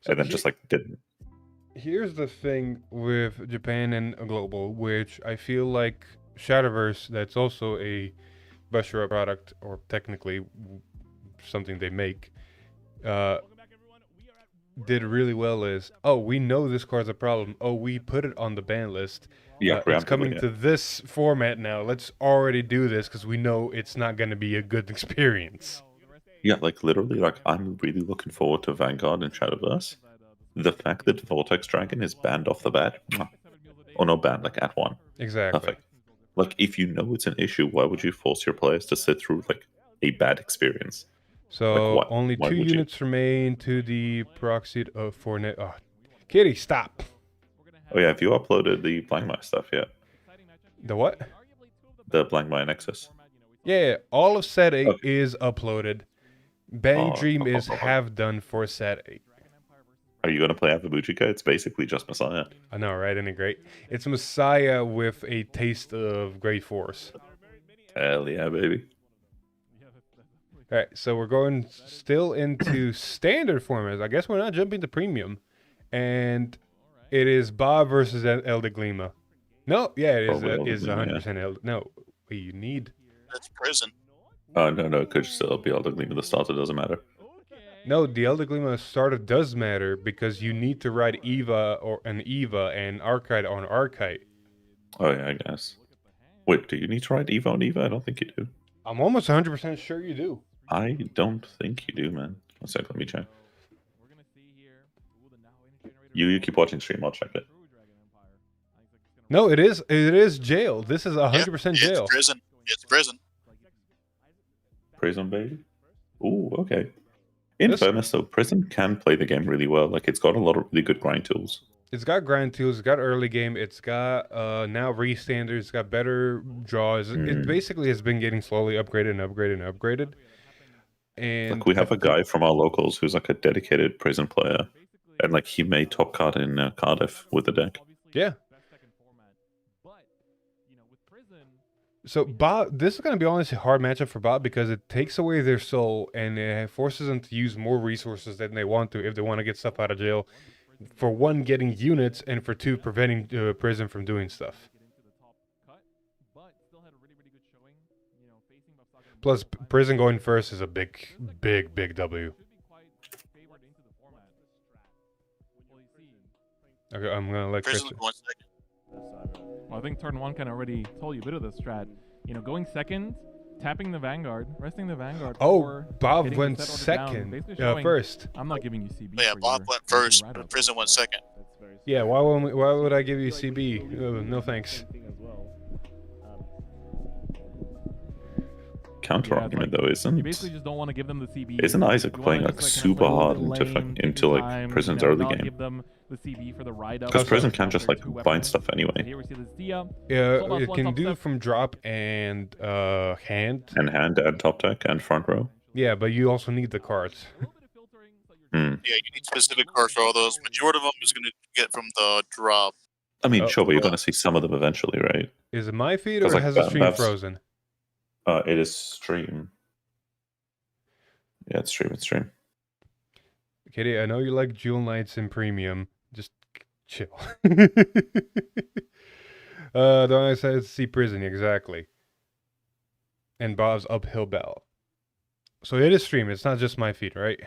and then just, like, didn't. Here's the thing with Japan and global, which I feel like Shadowvers, that's also a Bavsargra product, or technically something they make, did really well is, oh, we know this card's a problem. Oh, we put it on the ban list. Yeah, it's coming to this format now. Let's already do this because we know it's not going to be a good experience. Yeah, like, literally, like, I'm really looking forward to Vanguard and Shadowverse. The fact that Vortex Dragon is banned off the bat, or no, banned, like, at 1. Exactly. Perfect. Like, if you know it's an issue, why would you force your players to sit through, like, a bad experience? So, like, only 2 units remain to the Proxy for net. Oh, Kitty, stop. Oh yeah, have you uploaded the Blankmire stuff yet? The what? The Blankmire Nexus. Yeah, all of set 8 is uploaded. Bang Dream is half done for set 8. Are you going to play Avabuchika? It's basically just Messiah. I know, right? Isn't it great? It's Messiah with a taste of Great Force. Hell yeah, baby. Alright, so we're going still into standard formats. I guess we're not jumping to premium. And it is Bob versus Eldeglima. No, yeah, it is 100% No, you need... That's prison. No, it could still be Elder Gleam at the start, it doesn't matter. No, the Elder Gleam starter does matter because you need to ride Eva or an Eva and Archite on Archite. Oh yeah, I guess. Wait, do you need to ride Eva on Eva? I don't think you do. I'm almost 100% sure you do. I don't think you do, man. One sec, let me check. You keep watching stream, I'll check it. No, it is jail. This is 100% jail. It's prison. It's prison. Prison, baby? Ooh, okay. In fairness, though, Prison can play the game really well. Like, it's got a lot of really good grind tools. It's got grind tools, it's got early game, it's got now re-standards, it's got better draws. It basically has been getting slowly upgraded and upgraded and upgraded. And like, we have a guy from our locals who's like a dedicated Prison player. And like, he made top card in Cardiff with the deck. Yeah. So Bob, this is going to be honestly a hard matchup for Bob because it takes away their soul and it forces them to use more resources than they want to if they want to get stuff out of jail. For one, getting units, and for two, preventing Prison from doing stuff. Plus, Prison going first is a big W. Okay, I'm gonna let Prison Chris. 1 second. Well, I think turn one kind of already told you a bit of the strat. You know, going second, tapping the Vanguard, resting the Vanguard. Oh, Bob hitting went the set order down, second. basically showing, First. I'm not giving you CB. Yeah, for Bob your went first, right but up. Prison went second. Yeah, why would I give you CB? No thanks. Counter Yeah, argument like, though, You basically just don't want to give them the CB. Isn't Isaac You playing wanna like just, super kinda hard play into lane, into kill like time, Prison's you know, early not game? give them the CB for the ride up. Because Prison can Counter just like two bind weapons. stuff So anyway. here we see this Dia. Yeah, Sold off it one can top do step. from drop and hand. And hand and top deck and front row. Yeah, but you also need the cards. Hmm. Yeah, you need specific cards for all those. Majority of them is going to get from the drop. I mean, Oh, sure, but you're gonna see some of them eventually, right? Is it my feed or 'Cause, like, has the stream Bavs- frozen? It is stream. Yeah, it's stream. Kitty, I know you like Jewel Knights in premium. Just chill. Don't I say see Prison exactly? And Bob's uphill battle. So it is stream. It's not just my feed, right?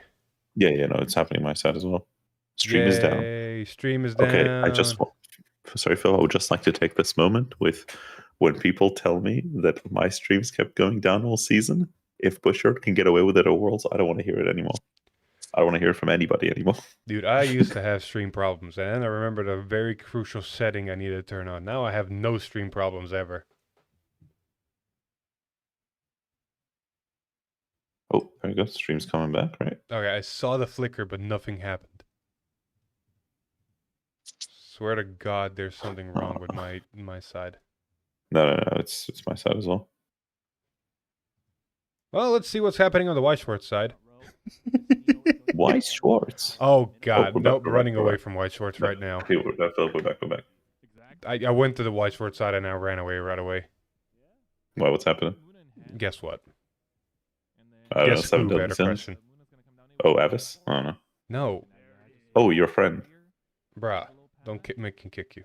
Yeah, no, it's happening on my side as well. Stream is down. Yay, stream is down. Okay, sorry, Phil. I would just like to take this moment with when people tell me that my streams kept going down all season. If Bushard can get away with it at Worlds, I don't want to hear it anymore. I don't want to hear it from anybody anymore. Dude, I used to have stream problems, and then I remembered a very crucial setting I needed to turn on. Now I have no stream problems ever. Oh, there we go. Stream's coming back, right? Okay, I saw the flicker, but nothing happened. Swear to God, there's something wrong with my side. No, it's my side as well. Well, let's see what's happening on the White Schwartz side. Why Schwartz? Oh God, we're nope, back, running we're away back. from White Schwartz right now. Okay, we're back. I went to the White Schwartz side and I ran away right away. Why? What's happening? Guess what? I don't know. Guess 7 who? dozen Better cents. question. Oh, Avis? I don't know. No, Oh, your friend. bruh, don't make him kick you.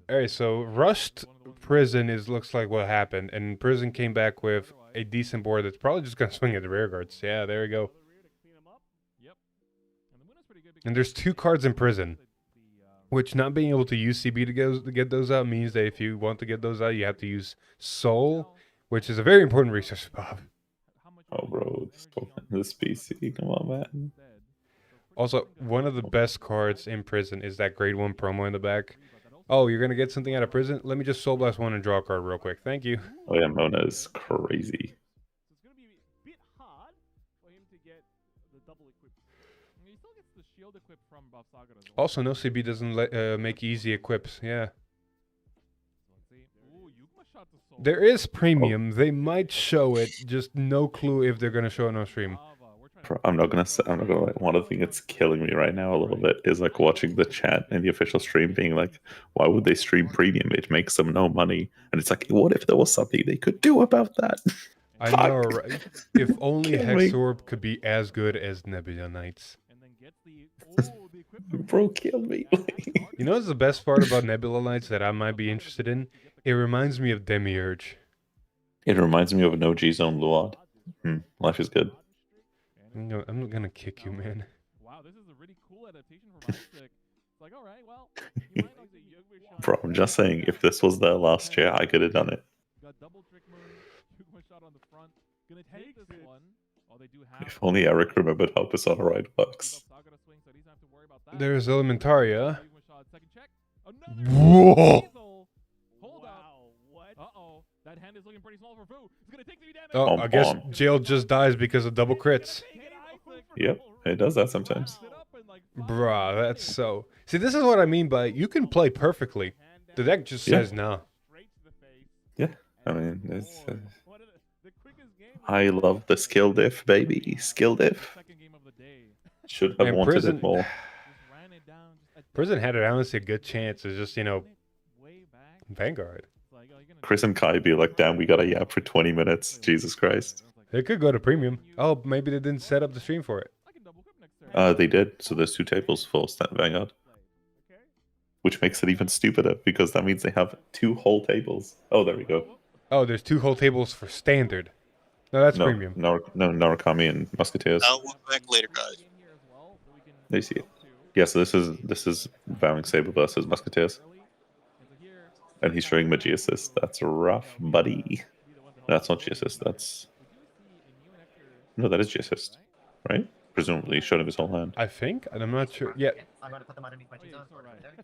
Alright, so rushed Prison looks like what happened, and Prison came back with a decent board that's probably just gonna swing at the rear guards. Yeah, there we go. And there's 2 cards in Prison, which not being able to use CB to get those out means that if you want to get those out, you have to use Soul, which is a very important resource, Bob. Oh, bro, this PC. Come on, man. Also, one of the best cards in Prison is that grade 1 promo in the back. Oh, you're going to get something out of Prison? Let me just Soul Blast 1 and draw a card real quick. Thank you. Oh yeah, Mona is crazy. It's going to be a bit hard for him to get the double equip. He still gets the shield equip from Bavsargra as well. Also, no CB doesn't make easy equips. Yeah. There is premium. They might show it. Just no clue if they're going to show it on stream. I'm not gonna lie. One of the things that's killing me right now a little bit is like watching the chat and the official stream being like, why would they stream premium? It makes them no money. And it's like, what if there was something they could do about that? I know, right? If only Kill me. Hexorb could be as good as Nebula Knights. Bro, kill me. You know what's the best part about Nebula Knights that I might be interested in? It reminds me of Demiurge. It reminds me of an OG Zone Luad. Life is good. I'm gonna kick you, man. Wow, this is a really cool adaptation from Isaac. It's like, all right, well, you might not say Yugma shot. Bro, I'm just saying, if this was there last year, I could have done it. Got double trick moon, Yugma shot on the front. Gonna take this one. Oh, they do have. If only Eric remembered how Persona Ride works. Bavsargra swing, so he doesn't have to worry about that. There's Elementaria. Yugma shot, second check. Another Whoa! diesel. Hold up. What? Uh-oh. That hand is looking pretty small for Fu. He's gonna take 3 damage. Oh, I guess Bomb. Cheel just dies because of double crits. Yep, it does that sometimes. Bruh, that's so... See, this is what I mean by you can play perfectly. The deck just Yeah. says no. Yeah, I mean, it's... I love the skill diff, baby. Skill diff. Should have Man, wanted Prison- it more. Prison had honestly a good chance. It's just, you know, Vanguard. Chris and Kai be like, damn, we got a yap for 20 minutes. Jesus Christ. They could go to premium. Oh, maybe they didn't set up the stream for it. They did. So there's 2 tables for Vanguard. Which makes it even stupider, because that means they have 2 whole tables. Oh, there we go. Oh, there's 2 whole tables for standard. No, that's premium. No, Narukami and Musketeers. I'll look back later, guys. They see it. Yeah, so this is Vowing Saber versus Musketeers. And he's showing Magia Assist. That's rough, buddy. That's not G Assist, that's... No, that is G Assist, right? Presumably he showed him his whole hand. I think, and I'm not sure. Yeah,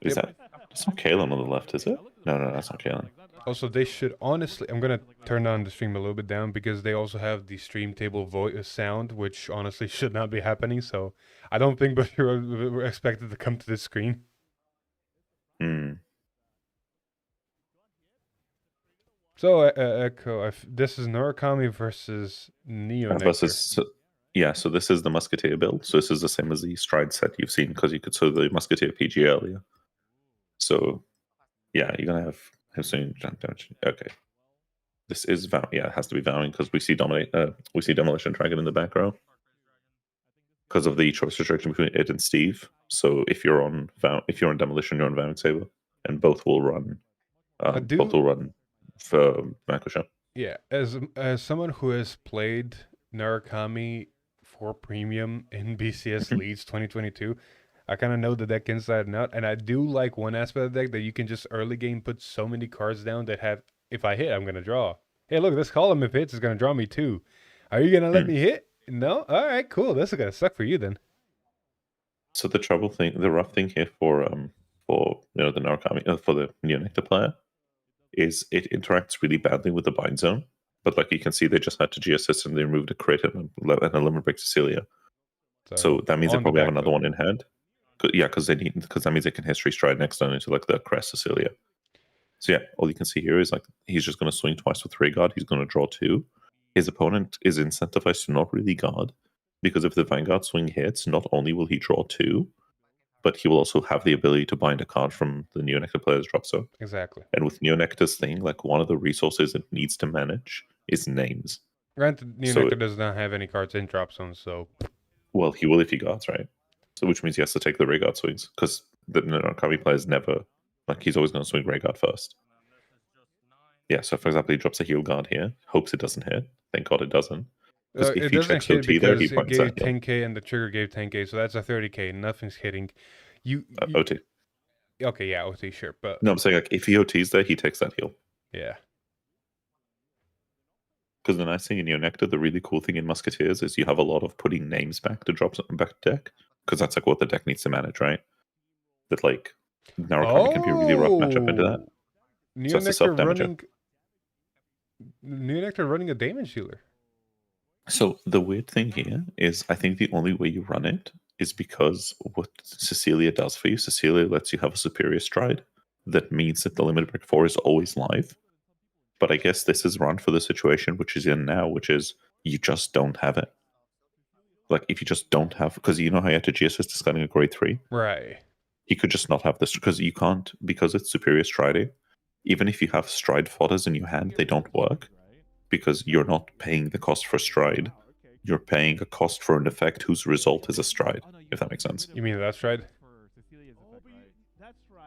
Is that... That's not Kalen on the left, is it? No, that's not Kalen. also they should honestly... I'm going to turn down the stream a little bit down because they also have the stream table voice sound, which honestly should not be happening, so I don't think we're expected to come to this screen. So, Echo, this is Narukami versus Neo. Yeah, so this is the Musketeer build. So this is the same as the Stride set you've seen, because you could saw the Musketeer PG earlier. So, yeah, you're going to have him swinging jump damage. Okay. This is it has to be Vowing, because we see Demolition Dragon in the back row. Because of the choice restriction between it and Steve. So if you're on Demolition, you're on Vowing Saber. And both will run. Both will run for Makusha. Yeah, as someone who has played Narukami for premium in BCS Leads 2022, I kind of know the deck inside and out, and I do like one aspect of the deck that you can just early game put so many cards down that have, if I hit, I'm gonna draw. Hey, look, this column if hits is gonna draw me 2. Are you gonna let me hit? No? All right, cool. This is gonna suck for you then. So the rough thing here for the Narukami, for the Neonectar player, is it interacts really badly with the bind zone. But like you can see, they just had to G-assist and they removed a crit and a limit break Cecilia. So that means they probably have another one in hand. Yeah, because that means they can history stride next turn into like the Crest Cecilia. So yeah, all you can see here is like he's just going to swing twice with 3 guard. He's going to draw 2. His opponent is incentivized to not really guard, because if the Vanguard swing hits, not only will he draw 2, but he will also have the ability to bind a card from the Neonectar player's drop zone. Exactly. And with Neonectar's thing, like one of the resources it needs to manage is names. Granted, Neonectar does not have any cards in drop zones, so... Well, he will if he guards, right? So which means he has to take the Ray Guard swings, because the Narukami player's never... Like, he's always going to swing Ray Guard first. Yeah, so for example, he drops a heal guard here, hopes it doesn't hit. Thank God it doesn't. It doesn't hit because it gave 10k and the trigger gave 10k, so that's a 30k. Nothing's hitting. OT. Okay, yeah, OT, sure, but... No, I'm saying, like, if he OTs there, he takes that heal. Yeah. Because the nice thing in Neonectar, the really cool thing in Musketeers is you have a lot of putting names back to drop something back to deck. Because that's like what the deck needs to manage, right? That like Narukami can be a really rough matchup into that. So that's a self-damager. Neonectar running a damage dealer. So the weird thing here is I think the only way you run it is because what Cecilia does for you, Cecilia lets you have a superior stride. That means that the limit break 4 is always live. But I guess this is run for the situation which is in now, which is you just don't have it. Like, if you just don't have... Because you know how you have to G-assist discarding a grade 3? Right. He could just not have this, because you can't... Because it's superior striding, even if you have stride fodders in your hand, they don't work. Because you're not paying the cost for stride. You're paying a cost for an effect whose result is a stride, if that makes sense. You mean that stride?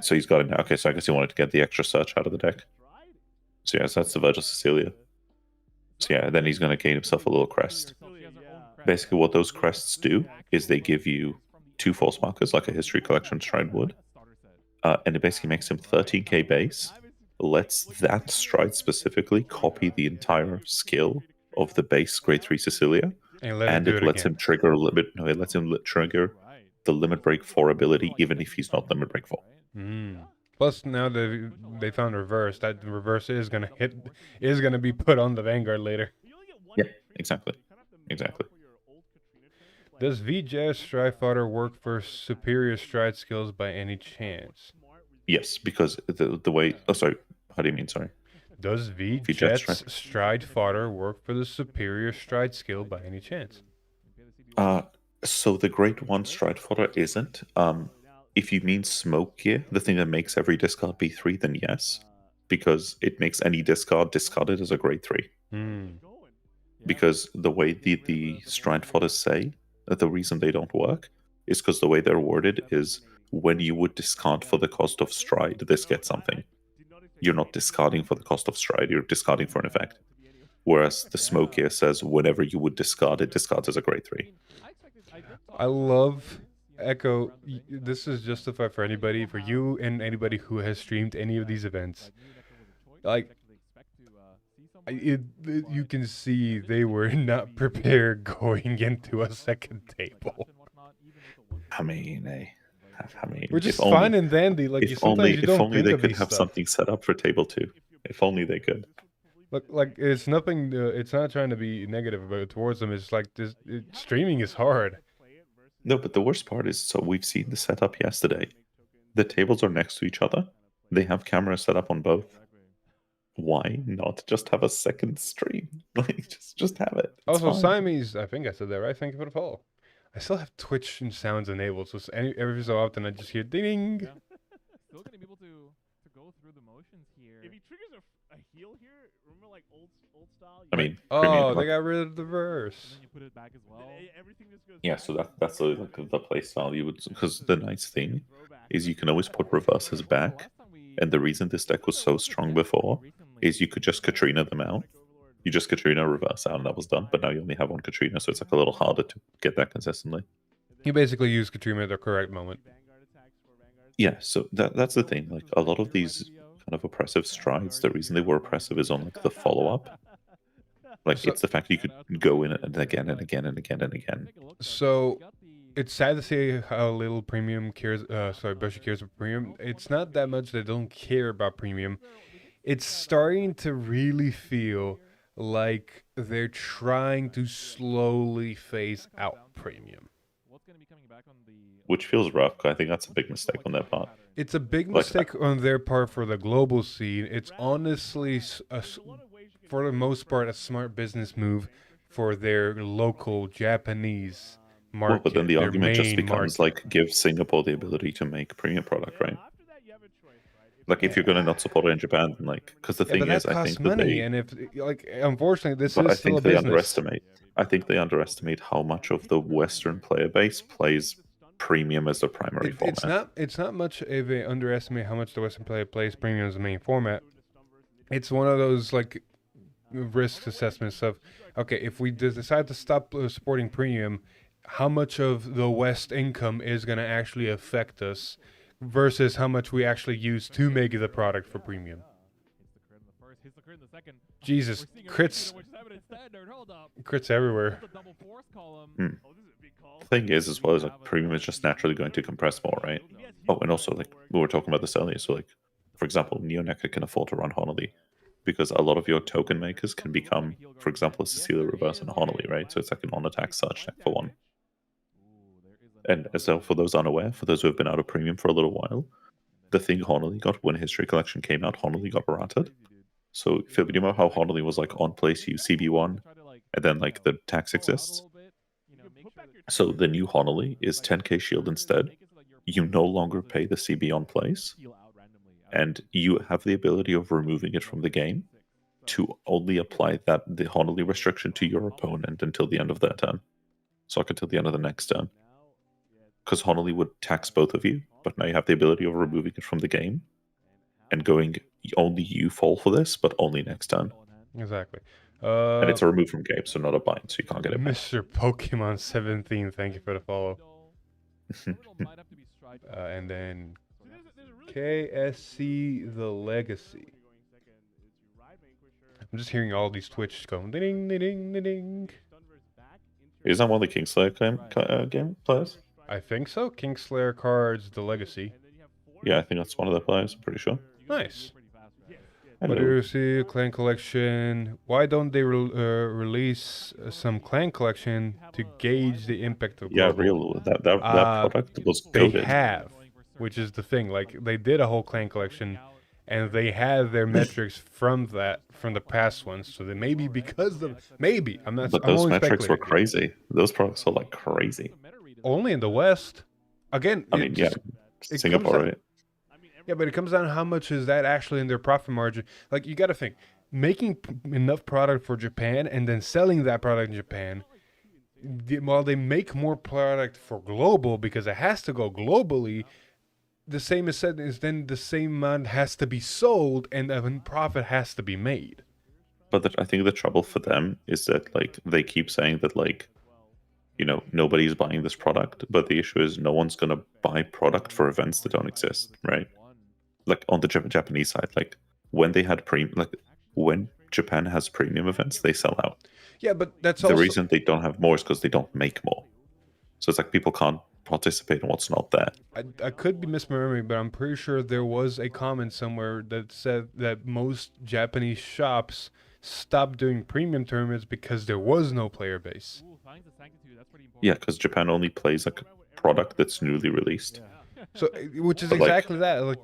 So he's got it now. Okay, so I guess he wanted to get the extra search out of the deck. So yes, that's the Virgil Cecilia. So yeah, then he's going to gain himself a little crest. Basically, what those crests do is they give you 2 force markers, like a history collection stride would, and it basically makes him 13k base, lets that stride specifically copy the entire skill of the base grade 3 Cecilia, and it lets him trigger trigger the limit break 4 ability even if he's not limit break 4. Plus, now they found reverse. That reverse is gonna be put on the Vanguard later. Yeah, exactly. Does VJS Stride Fodder work for superior stride skills by any chance? Yes, because the way. Oh, sorry. How do you mean? Sorry. Does VJS Stride Fodder work for the superior stride skill by any chance? So the grade 1 stride fodder isn't. If you mean smoke gear, the thing that makes every discard B3, then yes, because it makes any discard discarded as a grade 3. Because the way the stride fodders say that the reason they don't work is because the way they're worded is when you would discard for the cost of stride, this gets something. You're not discarding for the cost of stride, you're discarding for an effect. Whereas the smoke gear says whenever you would discard, it discards as a grade 3. I love Echo. This is justified for anybody, for you and anybody who has streamed any of these events. Like, you can see they were not prepared going into a second table. I mean, we're just fine and dandy. Like, if only they could have something set up for table 2. If only they could. Look, like, it's nothing. It's not trying to be negative about towards them. It's like streaming is hard. No, but the worst part is, so we've seen the setup yesterday. The tables are next to each other. They have cameras set up on both. Why not just have a second stream? Like, just have it. It's also, fine. Siamese, I think I said that right. Thank you for the follow. I still have Twitch and sounds enabled, so every so often I just hear ding. Still gonna be able to go through the motions here. If he triggers a heal here, remember like old style. I mean, oh, they got rid of the verse. And then you put it back as well. Everything just goes yeah, so that's the play style you would, because the nice thing is you can always put reverses back, and the reason this deck was so strong before is you could just Katrina them out. You just Katrina reverse out and that was done, but now you only have one Katrina, so it's like a little harder to get that consistently. You basically use Katrina at the correct moment. Yeah, so that's the thing. Like, a lot of these kind of oppressive strides, the reason they were oppressive is on like the follow-up. Like, it's the fact you could go in and again and again and again and again. So it's sad to see how little premium cares. Bushy cares about premium. It's not that much they don't care about premium. It's starting to really feel like they're trying to slowly phase out premium. Which feels rough, because I think that's a big mistake on their part. It's a big mistake on their part for the global scene. It's honestly, for the most part, a smart business move for their local Japanese market. Well, but then the argument just becomes, like, give Singapore the ability to make premium product, right? Like, if you're going to not support it in Japan, like, because the thing is, I think that they... and if, like, unfortunately, this but is still a business. I think they underestimate how much of the Western player base plays premium as the primary format. It's not much of a underestimate how much the Western player plays premium as the main format. It's one of those, like, risk assessments of, okay, if we decide to stop supporting premium, how much of the West income is going to actually affect us versus how much we actually use to make the product for premium. Jesus, crits everywhere. Thing is, as well as like, premium is just naturally going to compress more, right? Oh, and also, like, we were talking about this earlier, so, like, for example, Neoneca can afford to run Honolly because a lot of your token makers can become, for example, a Cecilia Reverse and a Honolly, right? So it's like an on-attack search deck for one. And so for those unaware, for those who have been out of premium for a little while, the thing Honolly got when History Collection came out, Honolly got ratted. So if you remember how Honolly was like on place, you CB1, and then like the tax exists. So the new Honolly is 10k shield instead. You no longer pay the CB on place, and you have the ability of removing it from the game to only apply the Honolly restriction to your opponent until the end of their turn. So like until the end of the next turn. Because Honolly would tax both of you, but now you have the ability of removing it from the game and going, only you fall for this, but only next turn. Exactly. And it's a remove from game, so not a bind, so you can't get it back. Mr. Pokemon 17, thank you for the follow. And then KSC The Legacy. I'm just hearing all these Twitch going ding ding ding ding ding. Is that one of the Kingslayer game players? I think so. Kingslayer cards The Legacy. Yeah, I think that's one of the players, I'm pretty sure. Nice. Hello. What do you see? Clan collection. Why don't they release some clan collection to gauge the impact of Yeah, global? real. That product was They coded. have, which is the thing. Like they did a whole clan collection, and they had their metrics from the past ones. So they maybe because of maybe I'm not. But I'm those only metrics were speculating. crazy. Those products are like crazy. Only in the West. Again, I mean, yeah, it Singapore, comes right? Yeah, but it comes down to how much is that actually in their profit margin. Like, you got to think, making enough product for Japan and then selling that product in Japan, while they make more product for global because it has to go globally, the same is said is then the same amount has to be sold and a profit has to be made. But I think the trouble for them is that like they keep saying that like, you know, nobody's buying this product, but the issue is no one's gonna buy product for events that don't exist, right? Like on the Japanese side, like when they had when Japan has premium events, they sell out. Yeah, but that's The also reason they don't have more is because they don't make more. So it's like people can't participate in what's not there. I could be misremembering, but I'm pretty sure there was a comment somewhere that said that most Japanese shops stopped doing premium tournaments because there was no player base. Yeah, because Japan only plays like a product that's newly released. So, which is But, like- exactly that. Like,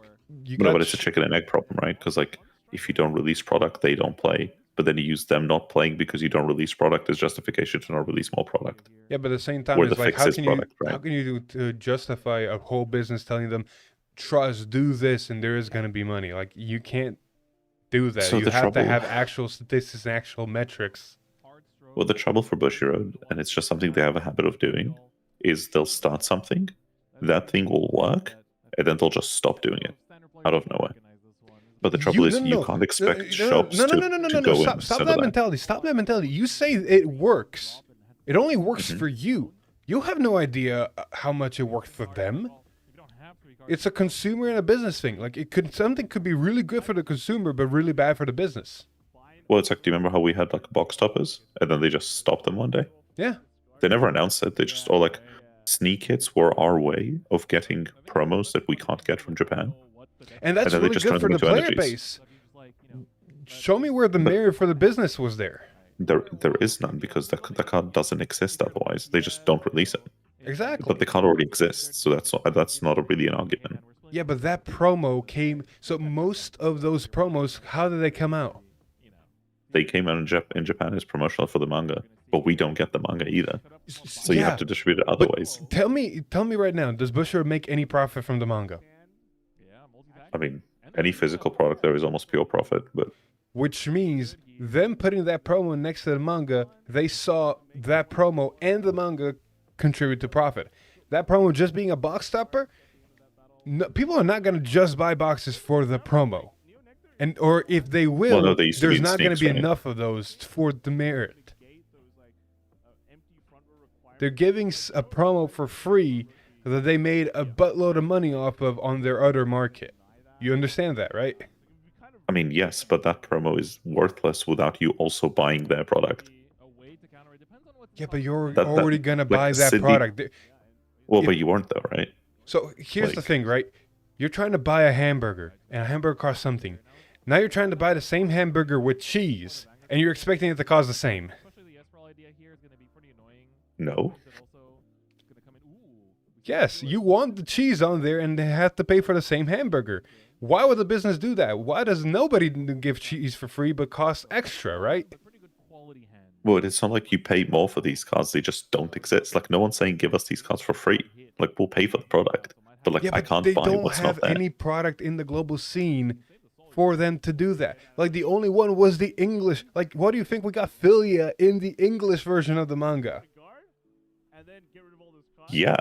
you No, got but it's a chicken and egg problem, right? Because like if you don't release product, they don't play. But then you use them not playing because you don't release product as justification to not release more product. Yeah, but at the same time, Where it's the like fix is product, how right? can you justify a whole business telling them, trust, do this, and there is going to be money? Like, you can't do that. So you the have to trouble- have actual statistics and actual metrics. Well, the trouble for Bushiroad, and it's just something they have a habit of doing, is they'll start something, that thing will work, and then they'll just stop doing it out of nowhere. But the trouble is, you can't expect shops to go Stop and that settle that. mentality. Stop that mentality. You say it works. It only works Mm-hmm. for you. You have no idea how much it works for them. It's a consumer and a business thing. Like something could be really good for the consumer, but really bad for the business. Well, it's like, do you remember how we had like box toppers, and then they just stopped them one day? Yeah. They never announced it. They just all like, sneak hits were our way of getting promos that we can't get from Japan. And that's then they really just good turn for them the into player energies. base. Show me where the merit for the business was there. There is none because the card doesn't exist otherwise. They just don't release it. Exactly. But the card already exists, so that's not really an argument. Yeah, but that promo came. So most of those promos, how did they come out? They came out in Japan as promotional for the manga, but we don't get the manga either. So you have to distribute it other but ways. Tell me right now, does Bushiroad make any profit from the manga? I mean, any physical product there is almost pure profit, but Which means them putting that promo next to the manga, they saw that promo and the manga contribute to profit. That promo just being a box stopper, no, people are not going to just buy boxes for the promo. And or if they will, Well, no, they used to be there's in not going to sneaks, be right? enough of those for the merit. They're giving a promo for free that they made a buttload of money off of on their other market. You understand that, right? I mean, yes, but that promo is worthless without you also buying their product. Yeah, but you're That- already going to like buy that Sydney- product. Well, If- but you weren't though, right? So here's the Like- thing, right? You're trying to buy a hamburger, and a hamburger costs something. Now you're trying to buy the same hamburger with cheese, and you're expecting it to cost the same. No. Yes, you want the cheese on there, and they have to pay for the same hamburger. Why would the business do that? Why does nobody give cheese for free but cost extra, right? Well, it's not like you pay more for these cards; they just don't exist. Like no one's saying give us these cards for free. Like we'll pay for the product, but like Yeah, I but can't they buy don't what's have not there. any product in the global scene for them to do that. Like the only one was the English. Like, what do you think we got Philia in the English version of the manga? Yeah.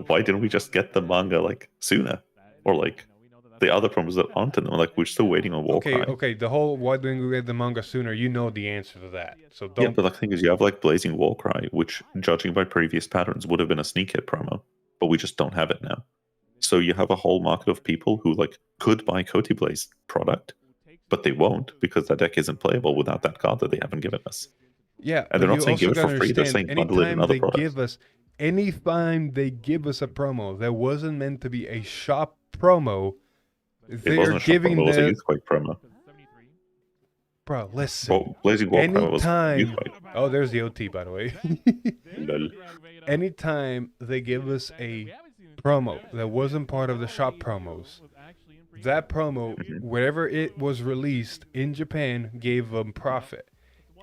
Why didn't we just get the manga like sooner? Or like the other promos that aren't in them. Like we're still waiting on Warcry. Okay. The whole why didn't we get the manga sooner? You know the answer to that. So don't. Yeah, but the thing is, you have like Blazing Warcry, which, judging by previous patterns, would have been a sneak hit promo, but we just don't have it now. So you have a whole market of people who like could buy Coty Blaze product, but they won't because that deck isn't playable without that card that they haven't given us. Yeah, and they're not saying give it for free. They're saying bundle it in other products. Anytime they give us a promo that wasn't meant to be a shop promo, It wasn't a shop promo, it was a Youthquake promo. Bro, listen. Well, Blazing Warcry was Youthquake. Oh, there's the OT, by the way. Anytime they give us a promo that wasn't part of the shop promos, that promo, wherever it was released in Japan, gave them profit.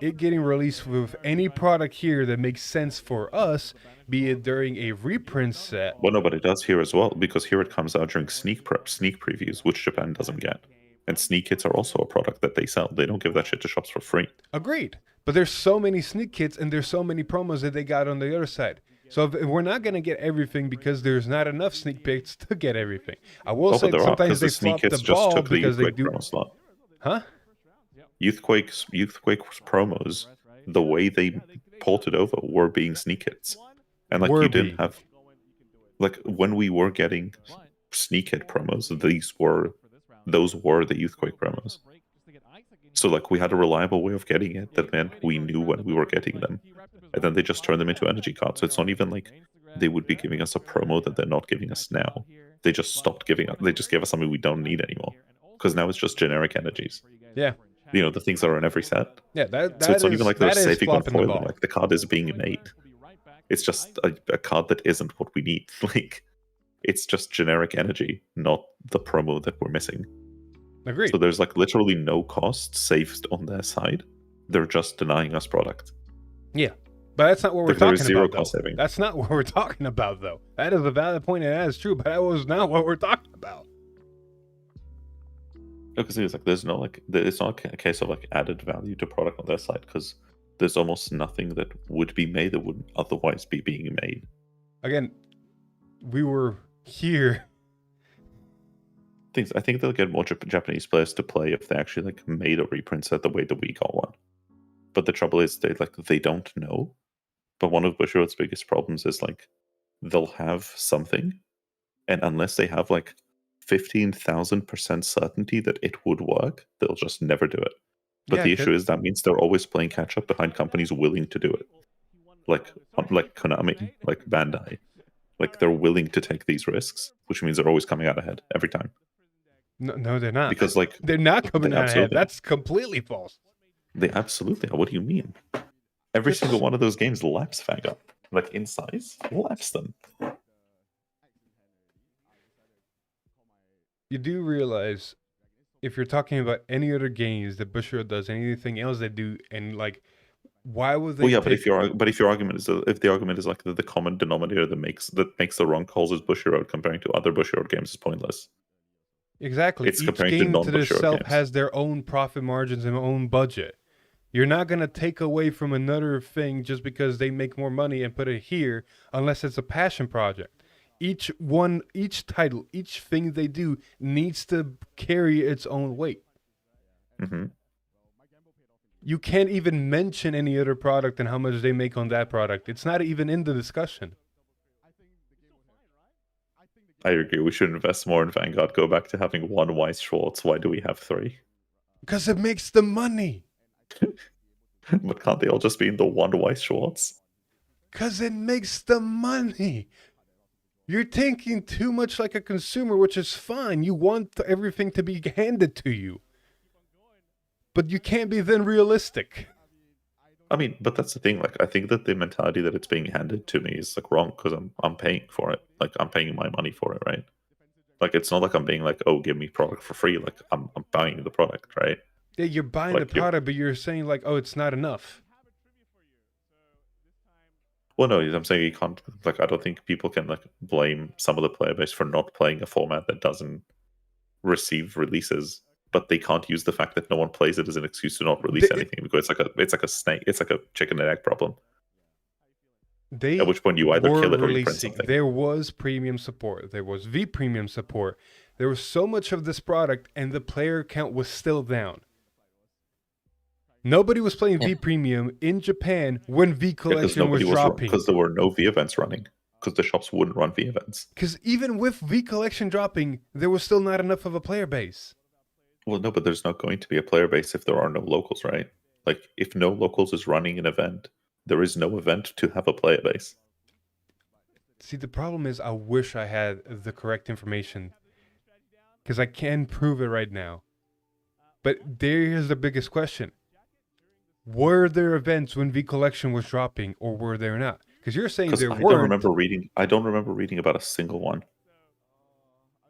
It getting released with any product here that makes sense for us, be it during a reprint set. Well, no, but it does here as well, because here it comes out during sneak previews, which Japan doesn't get. And sneak kits are also a product that they sell. They don't give that shit to shops for free. Agreed. But there's so many sneak kits and there's so many promos that they got on the other side. So if we're not going to get everything because there's not enough sneak peeks to get everything. I will say sometimes they flop the ball because they do. Huh? Youthquake's promos, the way they ported over were being sneak hits. And like you didn't have, like when we were getting sneak hit promos, those were the Youthquake promos. So like we had a reliable way of getting it that meant we knew when we were getting them. And then they just turned them into energy cards. So it's not even like they would be giving us a promo that they're not giving us now. They just stopped giving us, they just gave us something we don't need anymore. Because now it's just generic energies. Yeah. You know, the things that are in every set. Yeah, that so it's not is, even like they're saving on foil. The like the card is being made. It's just a card that isn't what we need. Like it's just generic energy, not the promo that we're missing. Agreed. So there's like literally no cost saved on their side. They're just denying us product. Yeah. But that's not what we're talking about, cost saving. That's not what we're talking about, though. That is a valid point, and that is true, but that was not what we're talking about. Because it's like there's no like it's not a case of like added value to product on their side because there's almost nothing that would be made that wouldn't otherwise be being made. Again, we were here. I think they'll get more Japanese players to play if they actually like made a reprint set the way that we got one. But the trouble is they don't know. But one of Bushiroad's biggest problems is like they'll have something, and unless they have like 15,000% certainty that it would work, they'll just never do it. But the issue is that means they're always playing catch up behind companies willing to do it, like Konami, like Bandai, like they're willing to take these risks, which means they're always coming out ahead every time. No, they're not. Because like they're not coming out ahead. That's completely false. They absolutely are. What do you mean? Every single one of those games laps Vanguard. Like in size, laps them. You do realize if you're talking about any other games that Bushiroad does, anything else they do, and like, why would they? Well, yeah, but if your argument is like the common denominator that makes the wrong calls is Bushiroad comparing to other Bushiroad games is pointless. Exactly. It's Each game to itself has their own profit margins and own budget. You're not going to take away from another thing just because they make more money and put it here unless it's a passion project. Each title, each thing they do needs to carry its own weight. Mm-hmm. You can't even mention any other product and how much they make on that product. It's not even in the discussion. I agree. We should invest more in Vanguard. Go back to having one Weiss Schwartz. Why do we have three? Because it makes the money. But can't they all just be in the one Weiss Schwartz? Because it makes the money. You're thinking too much like a consumer, which is fine. You want everything to be handed to you. But you can't be then realistic. I mean, but that's the thing. Like, I think that the mentality that it's being handed to me is like wrong because I'm paying for it. Like, I'm paying my money for it, right? Like, it's not like I'm being like, oh, give me product for free. Like, I'm buying the product, right? Yeah, you're buying the product, but you're saying like, oh, it's not enough. Well, no, I'm saying you can't. Like, I don't think people can like blame some of the player base for not playing a format that doesn't receive releases. But they can't use the fact that no one plays it as an excuse to not release anything because it's like a snake. It's like a chicken and egg problem. They At which point you either were kill it or you print releasing. something. There was premium support. There was V premium support. There was so much of this product, and the player count was still down. Nobody was playing V premium in Japan when V collection was dropping. Because there were no V events running. Because the shops wouldn't run V events. Because even with V collection dropping, there was still not enough of a player base. Well, no, but there's not going to be a player base if there are no locals, right? Like, if no locals is running an event, there is no event to have a player base. See, the problem is I wish I had the correct information. Because I can prove it right now. But there's the biggest question. Were there events when V collection was dropping, or were there not? Because you're saying there weren't. I don't remember reading about a single one.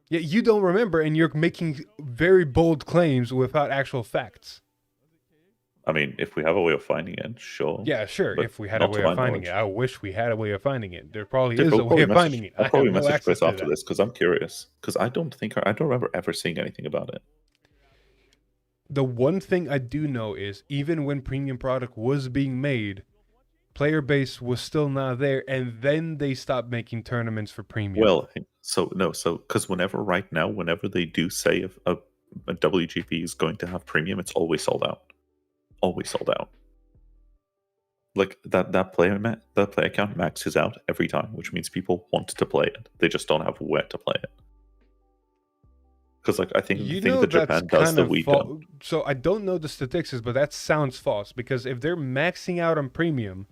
Yeah, you don't remember, and you're making very bold claims without actual facts. I mean, if we have a way of finding it, sure. Yeah, sure. But if we had a not to way my of finding knowledge. it, I wish we had a way of finding it. There probably Dude, is a way of finding it. I'll probably message Chris access to after that. this because I'm curious. Because I don't remember ever seeing anything about it. The one thing I do know is even when premium product was being made, player base was still not there, and then they stopped making tournaments for premium. Well, because whenever they do say a WGP is going to have premium, it's always sold out. Always sold out. Like that player account maxes out every time, which means people want to play it. They just don't have where to play it. Because I think the thing that Japan does that we don't. So I don't know the statistics, but that sounds false. Because if they're maxing out on premium,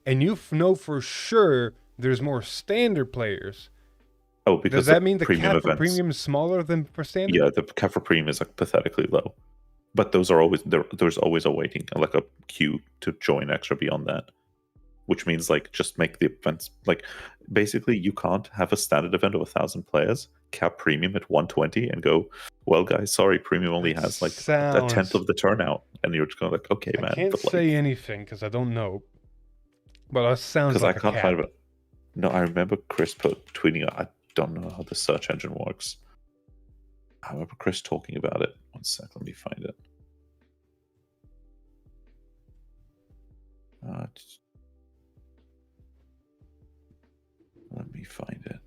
and you know for sure there's more standard players. Oh, because does that mean the cap for premium is smaller than for standard? Yeah, the cap for premium is like pathetically low. But those are always there's always a waiting, like a queue to join extra beyond that. Which means like just make the events like basically you can't have a standard event of 1,000 players, cap premium at 120 and go, well guys, sorry, premium only has like a tenth of the turnout. And you're just going like, okay, man. I can't say anything because I don't know. But it sounds like I can't find it. No, I remember Chris tweeting, I don't know how the search engine works. I remember Chris talking about it. One sec, let me find it. Let me find it.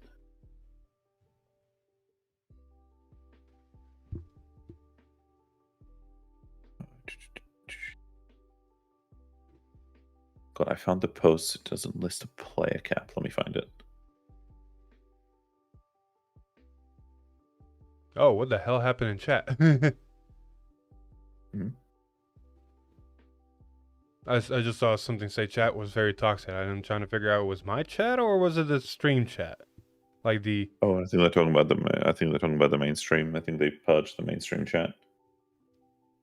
God, I found the post. It doesn't list a player cap. Let me find it. Oh, what the hell happened in chat? I just saw something say chat was very toxic. I'm trying to figure out, was my chat or was it the stream chat? Like the... Oh, I think they're talking about the mainstream. I think they purged the mainstream chat.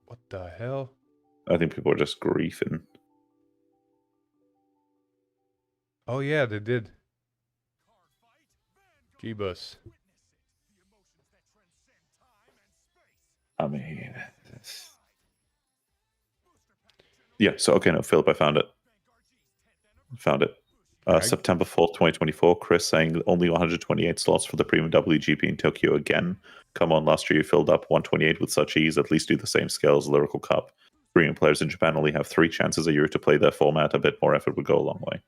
What the hell? I think people are just griefing. Oh yeah, they did. G-Bus. I mean, yeah. So okay, no, Philip, I found it. September 4th, 2024. Chris saying only 128 slots for the premium WGP in Tokyo again. Come on, last year you filled up 128 with such ease. At least do the same scale as Lyrical Cup. Premium players in Japan only have 3 chances a year to play their format. A bit more effort would go a long way.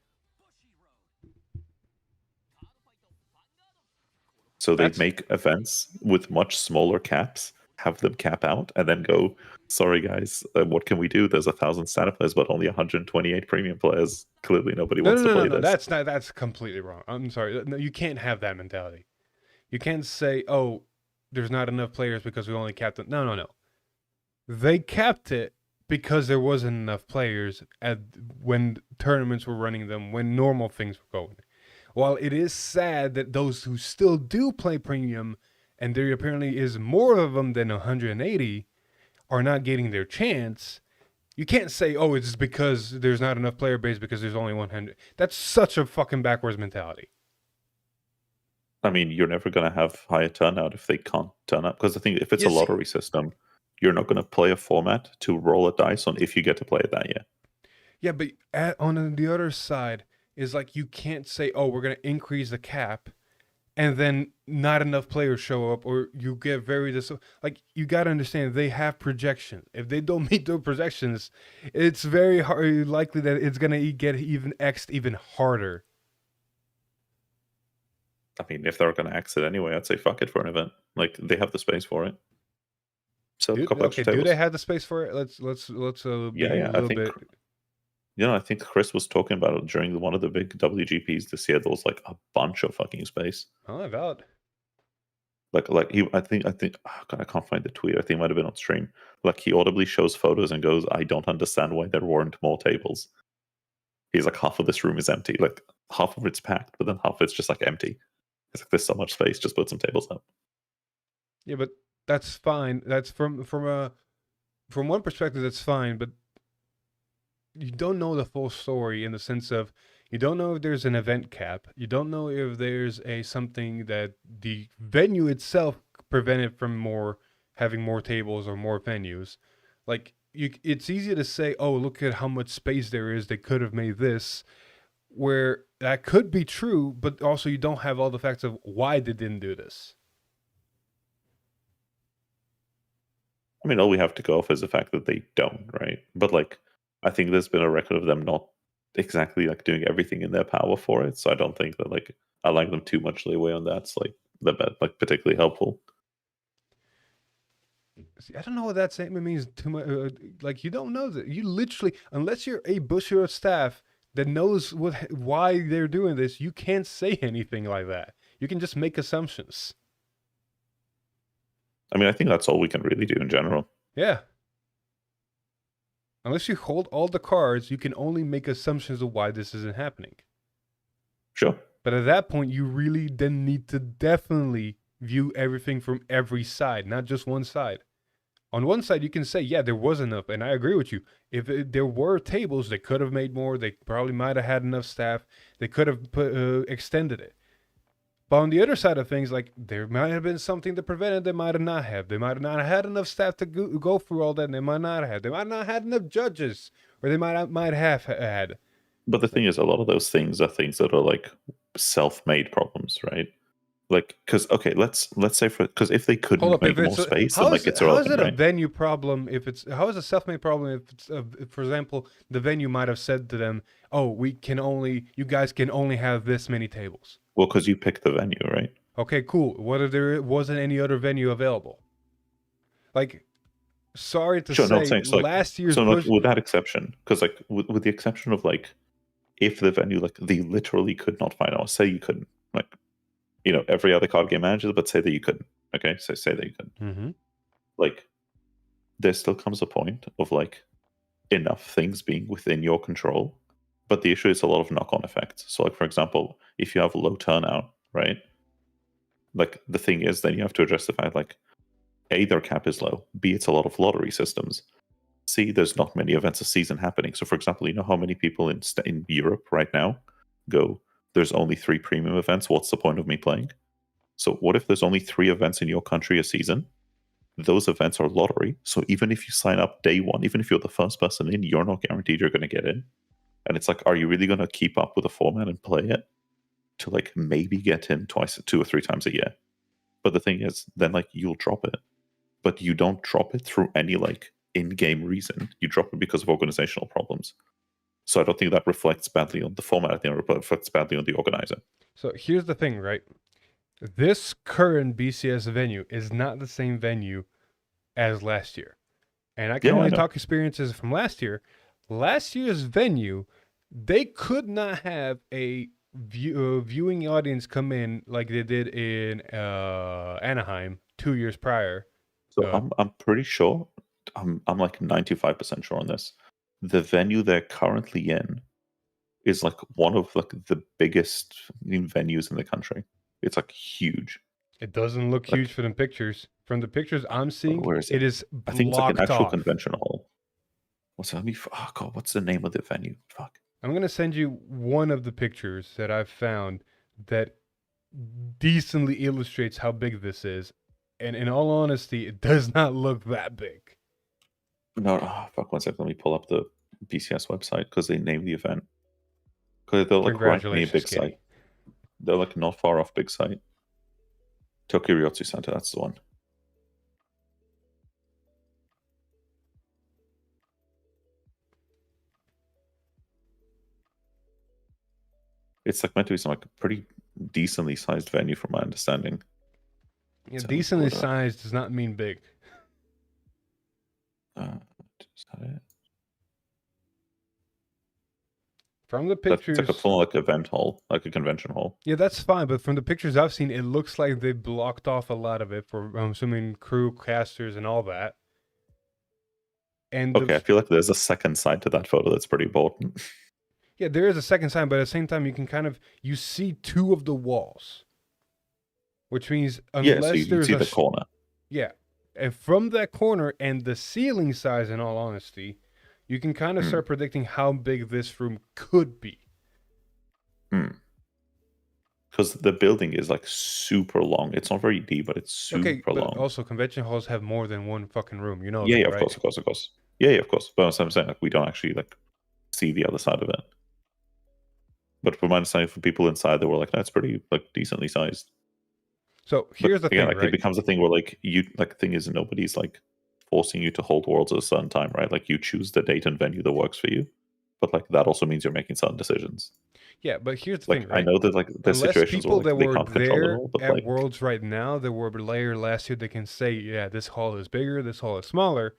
So they make events with much smaller caps, have them cap out, and then go, sorry guys, what can we do? There's 1,000 standard players, but only 128 premium players. Clearly nobody wants to play this. That's completely wrong. I'm sorry. No, you can't have that mentality. You can't say, oh, there's not enough players because we only capped it. No. They capped it because there wasn't enough players when tournaments were running them, when normal things were going. While it is sad that those who still do play premium, and there apparently is more of them than 180, are not getting their chance, you can't say, oh, it's because there's not enough player base because there's only 100. That's such a fucking backwards mentality. I mean, you're never going to have higher turnout if they can't turn up. Because I think if it's a lottery system, you're not going to play a format to roll a dice on if you get to play it that year. Yeah, but on the other side is like you can't say, oh, we're going to increase the cap and then not enough players show up, or you get very like, you got to understand they have projections. If they don't meet their projections, it's very likely that it's gonna get even even harder. I mean, if they're going to exit anyway, I'd say fuck it for an event. Like, they have the space for it. So a couple extra do tables. they have the space for it? Let's be a little bit. You know, I think Chris was talking about it during one of the big WGPs this year. There was like a bunch of fucking space. Oh, valid. Like he, I think. Oh God, I can't find the tweet. I think it might have been on stream. Like, he audibly shows photos and goes, "I don't understand why there weren't more tables." He's like, half of this room is empty. Like, half of it's packed, but then half of it's just like empty. It's like, there's so much space. Just put some tables up. Yeah, but that's fine. That's from one perspective, that's fine. But you don't know the full story, in the sense of, you don't know if there's an event cap. You don't know if there's something that the venue itself prevented from having more tables or more venues. Like, it's easy to say, oh, look at how much space there is. They could have made this, where that could be true, but also you don't have all the facts of why they didn't do this. I mean, all we have to go off is the fact that they don't, right? But like, I think there's been a record of them not exactly like doing everything in their power for it. So I don't think that like allowing them too much leeway on that's like particularly helpful. See, I don't know what that statement means too much. Like, you don't know that. You literally, unless you're a Bushiroad staff that knows why they're doing this, you can't say anything like that. You can just make assumptions. I mean, I think that's all we can really do in general. Yeah. Unless you hold all the cards, you can only make assumptions of why this isn't happening. Sure. But at that point, you really then need to definitely view everything from every side, not just one side. On one side, you can say, yeah, there was enough, and I agree with you. If there were tables, they could have made more. They probably might have had enough staff. They could have extended it. But on the other side of things, like, there might have been something that prevented. They might have not have. They might have not had enough staff to go through all that, and they might not have. They might not have had enough judges, or they might have had. But the thing is, a lot of those things are things that are like self-made problems, right? Like, because okay, let's say because if they couldn't make more space, then like it's irrelevant, how is it right? a venue problem if it's how is a self-made problem if it's for example, the venue might have said to them, oh, you guys can only have this many tables. Well, because you picked the venue, right? Okay, cool. What if there wasn't any other venue available? Like, sorry to say, last year's with that exception, because like with the exception of like, if the venue like they literally could not find out, say you couldn't, like, you know, every other card game manager, but say that you couldn't. Okay, so say that you couldn't. Mm-hmm. Like, there still comes a point of like enough things being within your control, but the issue is a lot of knock-on effects. So, like, for example, if you have low turnout, right? Like, the thing is, then you have to address the fact, like, A, their cap is low. B, it's a lot of lottery systems. C, there's not many events a season happening. So, for example, you know how many people in Europe right now go, there's only 3 premium events. What's the point of me playing? So what if there's only 3 events in your country a season? Those events are lottery. So even if you sign up day one, even if you're the first person in, you're not guaranteed you're going to get in. And it's like, are you really going to keep up with the format and play it to like maybe get in 2 or 3 times a year? But the thing is, then like you'll drop it. But you don't drop it through any like in-game reason. You drop it because of organizational problems. So I don't think that reflects badly on the format. I think it reflects badly on the organizer. So here's the thing, right? This current BCS venue is not the same venue as last year. And I can only talk experiences from last year. Last year's venue, they could not have a viewing audience come in like they did in Anaheim 2 years prior. So I'm pretty sure, I'm like 95% sure on this. The venue they're currently in is like one of like the biggest venues in the country. It's like huge. It doesn't look like, huge from the pictures. From the pictures I'm seeing, where is it? It is I think it's like an actual off. Convention hall. Oh God, what's the name of the venue? Fuck. I'm gonna send you one of the pictures that I've found that decently illustrates how big this is. And in all honesty, it does not look that big. No, fuck, 1 second. Let me pull up the BCS website because they named the event. Because they're like right near Big Site. They're like not far off Big Site. Tokyo Ryotsu Center, that's the one. It's like meant to be some like a pretty decently sized venue, from my understanding. Yeah, So, decently what, sized does not mean big. Is that it? From the It's pictures, like a full like event hall, like a convention hall. yeah, that's fine. But from the pictures I've seen, it looks like they blocked off a lot of it for, I'm assuming, crew, casters, and all that. And Okay, I feel like there's a second side to that photo that's pretty important. yeah, there is a second side, but at the same time, you can you see two of the walls, which means unless so you there's see a the corner. yeah, and from that corner and the ceiling size, in all honesty, you can kind of start predicting how big this room could be. Because the building is like super long. It's not very deep, but it's super Okay, but long. also convention halls have more than one fucking room. You know Yeah, that, yeah, of right? course. Yeah, of course. But I'm saying like we don't actually like see the other side of it. But from my understanding, for people inside, they were like, "That's pretty like decently sized." So here's the again, thing, like right? it becomes a thing where like you like the thing is nobody's like forcing you to hold worlds at a certain time, right? Like you choose the date and venue that works for you. But like that also means you're making certain decisions. Yeah, but here's the Like thing, right? I know that like there's Unless situations people where like, that they were can't control it there all, but at like Worlds right now, that were later last year, they can say, yeah, this hall is bigger, this hall is smaller.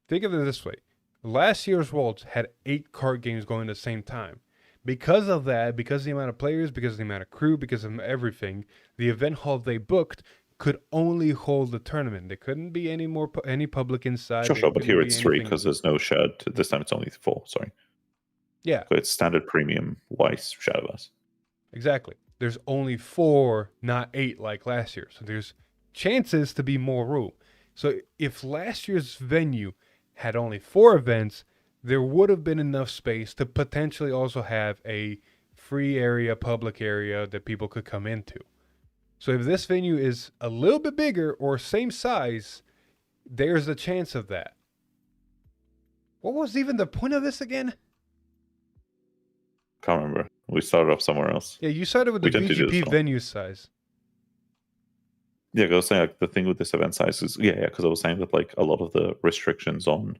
Think of it this way. Last year's Worlds had 8 card games going at the same time. Because of that, because of the amount of players, because of the amount of crew, because of everything, the event hall they booked could only hold the tournament. There couldn't be any public inside. sure, but here it's 3 because there's no shared. This time it's only 4. Sorry. Yeah. So it's standard premium Weiss Shadowvers. Exactly. There's only 4, not 8 like last year. So there's chances to be more room. So if last year's venue had only 4 events, there would have been enough space to potentially also have a free area, public area that people could come into. So if this venue is a little bit bigger or same size, there's a chance of that. What was even the point of this again? Can't remember. We started off somewhere else. Yeah, you started with the didn't do this BGP one. venue size. Yeah, I was saying like the thing with this event size is because I was saying that like a lot of the restrictions on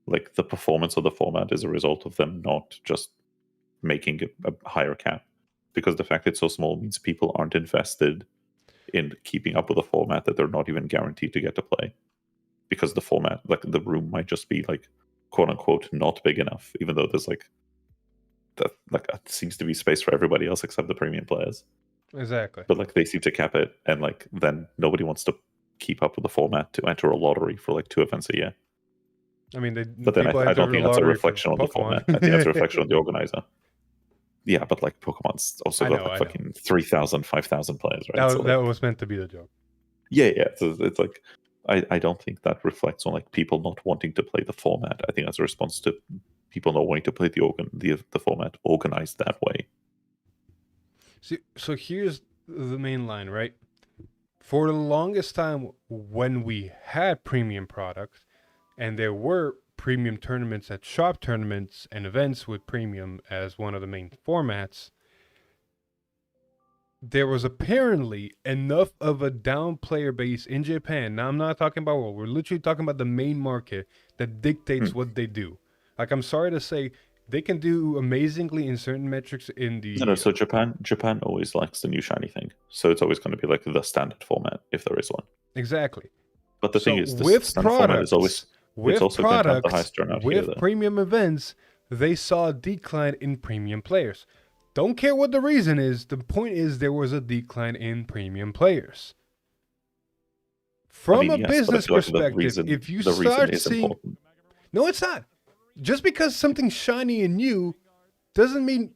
like the performance of the format is a result of them not just making a higher cap, because the fact it's so small means people aren't invested in keeping up with a format that they're not even guaranteed to get to play, because the format, like the room, might just be like quote unquote not big enough, even though there's like that like seems to be space for everybody else except the premium players. Exactly. But like they seem to cap it, and like then nobody wants to keep up with the format to enter a lottery for like 2 events a year. I mean, But then I don't think that's a reflection on the format. I think that's a reflection on the organizer. Yeah, but like Pokemon's also got like fucking 3,000, 5,000 players, right? That was meant to be the joke. Yeah. So it's like I don't think that reflects on like people not wanting to play the format. I think that's a response to people not wanting to play the format organized that way. See, so here's the main line, right? For the longest time, when we had premium products, and there were premium tournaments at shop tournaments and events with premium as one of the main formats, there was apparently enough of a down player base in Japan. Now, I'm not talking about world. We're literally talking about the main market that dictates what they do. Like, I'm sorry to say, they can do amazingly in certain metrics in the... No, so Japan always likes the new shiny thing. So it's always going to be like the standard format, if there is one. Exactly. But the thing is, the with standard format is always... With it's also going to have the products, highest turnout with here, premium events, they saw a decline in premium players. Don't care what the reason is. The point is there was a decline in premium players. From a business perspective, if you start seeing... Important. No, it's not. Just because something's shiny and new doesn't mean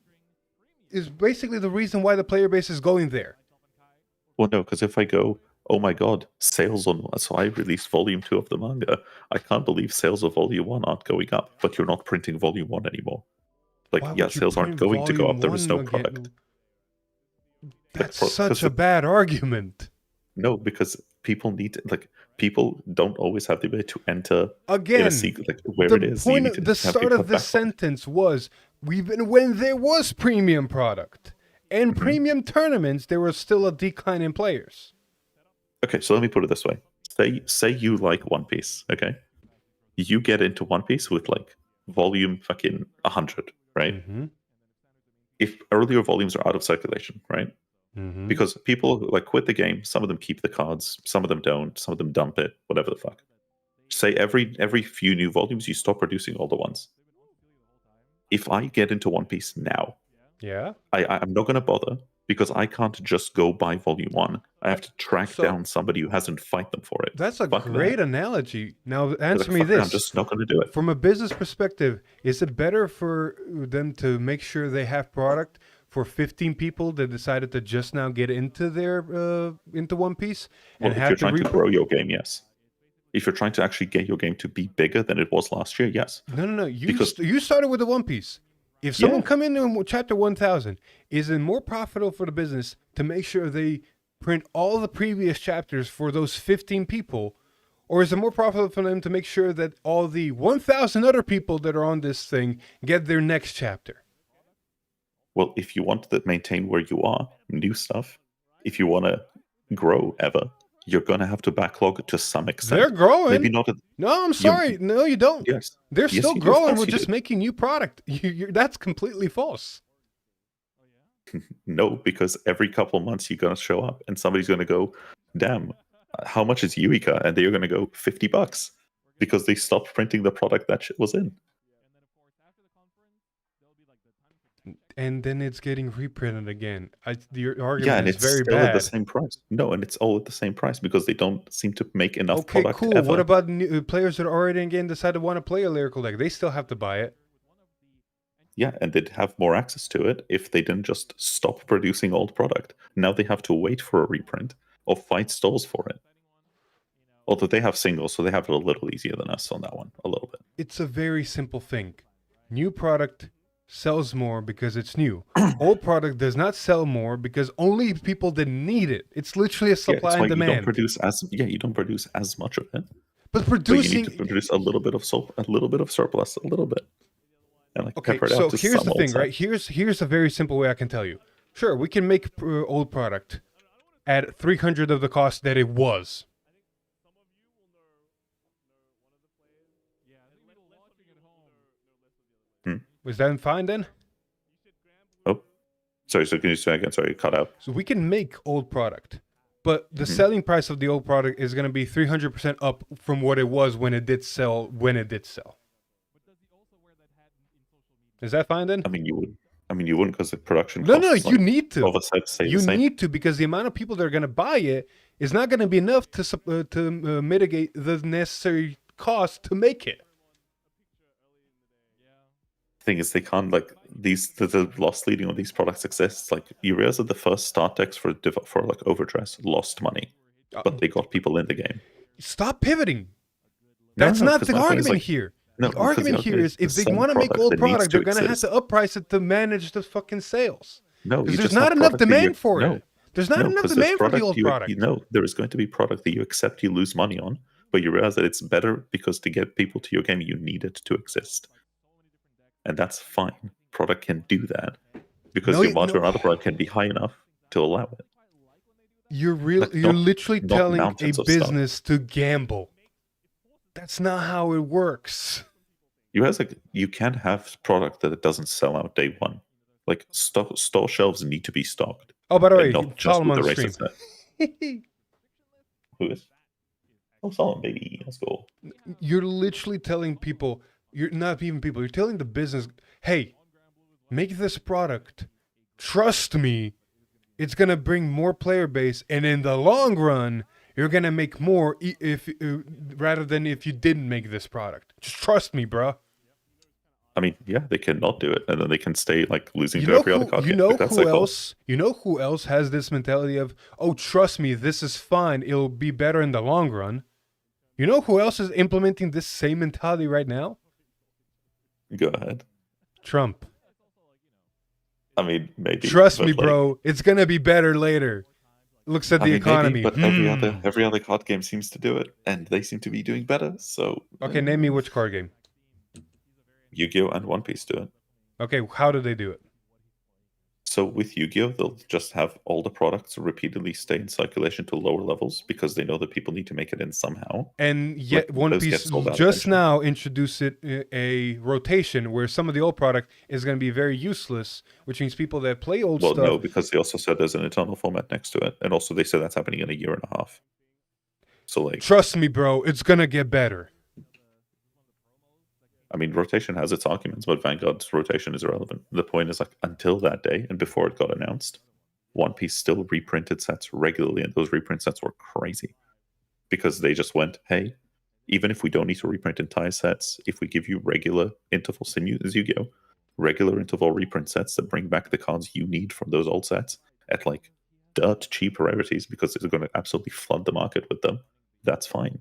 is basically the reason why the player base is going there. Well, no, because if I go, oh my god, sales on... So I released volume 2 of the manga. I can't believe sales of volume 1 aren't going up, but you're not printing volume 1 anymore. Like, sales aren't going to go up. There is no product. That's such a bad argument. No, because people people don't always have the ability to enter again in a sequence, like where it is. The start of this sentence was when there was premium product and premium tournaments, there was still a decline in players. Okay, so let me put it this way. Say you like One Piece, okay? You get into One Piece with like volume fucking 100, right? Mm-hmm. If earlier volumes are out of circulation, right? Mm-hmm. Because people like quit the game, some of them keep the cards, some of them don't, some of them dump it, whatever the fuck. Say every few new volumes you stop producing older ones. If I get into One Piece now, Yeah. I'm not going to bother because I can't just go buy volume 1. I have to track down somebody who hasn't fight them for it. That's a Fuck great that. analogy. Now answer Like, me fuck that, this. I'm just not going to do it. From a business perspective, is it better for them to make sure they have product for 15 people that decided to just now get into their into One Piece Well, and if have you're trying to reprint? grow your game, yes. If you're trying to actually get your game to be bigger than it was last year, yes. No. You Because- you started with the One Piece. If someone Yeah. come in chapter 1000, is it more profitable for the business to make sure they print all the previous chapters for those 15 people, or is it more profitable for them to make sure that all the 1,000 other people that are on this thing get their next chapter? Well, if you want to maintain where you are, new stuff, if you want to grow ever, you're going to have to backlog to some extent. They're growing. Maybe not. No, I'm sorry. No, you don't. Yes. They're Yes, still you do. Of growing. course We're you just do. making new product. That's completely false. No, because every couple months you're going to show up and somebody's going to go, damn, how much is Eureka? And they're going to go $50 because they stopped printing the product that shit was in. And then it's getting reprinted again. Your argument Yeah, and is it's very still at the bad. same price. No, and it's all at the same price because they don't seem to make enough Okay, product cool. ever. What about new players that are already in game decide to want to play a lyrical deck? They still have to buy it. Yeah, and they'd have more access to it if they didn't just stop producing old product. Now they have to wait for a reprint or fight stalls for it. Although they have singles, so they have it a little easier than us on that one, a little bit. It's a very simple thing. New product sells more because it's new. Old product does not sell more because only people that need it. It's literally a Yeah, supply it's why and you don't demand. you don't produce as much of it. But But you producing. need to produce a little bit of surplus, a little bit, and like Okay, pepper it so out to here's some the old thing, stuff. right? Here's a very simple way I can tell you. Sure, we can make old product at 300 of the cost that it was. Was that fine then? Oh, sorry. So can you say again? Sorry, cut out. So we can make old product, but the Mhm. selling price of the old product is going to be 300% up from what it was when it did sell. Is that fine then? I mean, you wouldn't because the production. No, costs, you like, need to. Overset stay You the same. need to, because the amount of people that are going to buy it is not going to be enough to mitigate the necessary cost to make it. Thing is, they can't like the loss leading of these products exists. Like you realize that the first start decks for like Overdress lost money, but they got people in the game. Stop pivoting. No, That's no, not 'cause the my point is, argument like, here. No, The because argument here is if they want to make old product, they're going to have to upprice it to manage the fucking sales. No, Because you there's just have not enough product that you- demand for no, it. There's not no, enough 'cause there's demand for the old product. there is going to be product that you accept you lose money on, but you realize that it's better because to get people to your game, you need it to exist. And that's fine. Product can do that because No, your margin on other product can be high enough to allow it. You're Like, you're not- literally not telling a mountains of stuff. business to gamble. That's not how it works. You can have product that it doesn't sell out day one. Like store shelves need to be stocked. Oh, by the way, And not just follow him with on the the racer stream. set. Who is? Oh, Solomon, baby. Let's go. You're literally telling people, you're not even people, you're telling the business, hey, make this product. Trust me, it's going to bring more player base, and in the long run, you're going to make more if rather than if you didn't make this product. Just trust me, bro. I mean, yeah, they cannot do it, and then they can stay like losing You to know every other card who, you game. know Like, that's who their call. else? You know who else has this mentality of, oh, trust me, this is fine. It'll be better in the long run. You know who else is implementing this same mentality right now? Go ahead. Trump. I mean, maybe. Trust but, me, like, bro. It's gonna be better later. Looks at I the mean, economy. maybe, but every other card game seems to do it, and they seem to be doing better. So Okay, name me which card game. Yu-Gi-Oh and One Piece do it. Okay, how do they do it? So with Yu-Gi-Oh, they'll just have all the products repeatedly stay in circulation to lower levels because they know that people need to make it in somehow. And yet, One those get Piece sold out just eventually. now introduced it a rotation where some of the old product is going to be very useless, which means people that play old Well, stuff. no, because they also said there's an eternal format next to it, and also they said that's happening in a year and a half. So like, Trust me, bro, it's gonna get better. I mean, rotation has its arguments, but Vanguard's rotation is irrelevant. The point is, like, until that day and before it got announced, One Piece still reprinted sets regularly, and those reprint sets were crazy because they just went, hey, even if we don't need to reprint entire sets, if we give you regular interval as Yu-Gi-Oh, regular interval reprint sets that bring back the cards you need from those old sets at like dirt cheap rarities because it's going to absolutely flood the market with them, that's fine.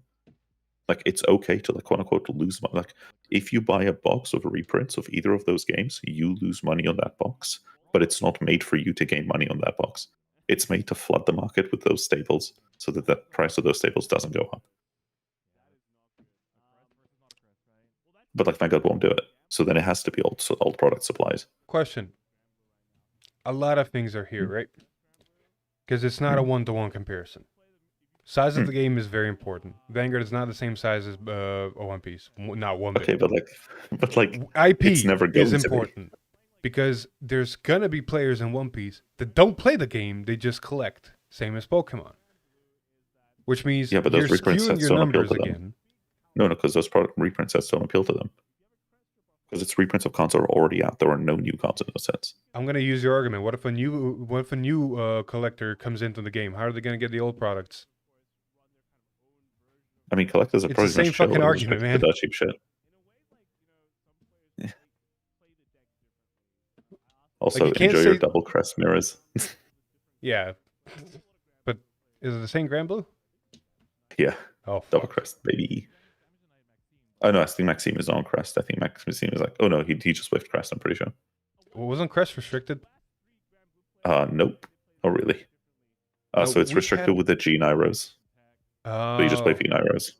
Like, it's okay to, like, quote unquote lose money. Like, if you buy a box of reprints of either of those games, you lose money on that box, but it's not made for you to gain money on that box. It's made to flood the market with those staples so that the price of those staples doesn't go up. But like, Vanguard won't do it. So then it has to be old product supplies. Question. A lot of things are here, right? Because it's not a one-to-one comparison. Size of the game is very important. Vanguard is not the same size as One Piece. Not one bit. Okay, but like IP it's never going is to be. important. Because there's gonna be players in One Piece that don't play the game, they just collect. Same as Pokemon. Which means Yeah, but those you're reprint skewing sets your don't appeal numbers to them. again. No, because those reprint sets don't appeal to them. Because it's reprints of cards that are already out. There are no new cards in those sets. I'm gonna use your argument. What if a new collector comes into the game? How are they gonna get the old products? I mean, collectors are It's probably the same gonna chill fucking with argument, respect to man. that cheap shit. Also, Like, you can't enjoy your say- double crest mirrors. Yeah. But is it the same Grand Blue? Yeah, Oh, double fuck. crest, baby. Oh no, I think Maxime is on crest. I think Maxime is like, oh no, he just whiffed crest. I'm pretty sure. Wasn't Crest restricted? Nope. Oh really? No, So it's we restricted had- with the G Nairos. So you just play V Nairos.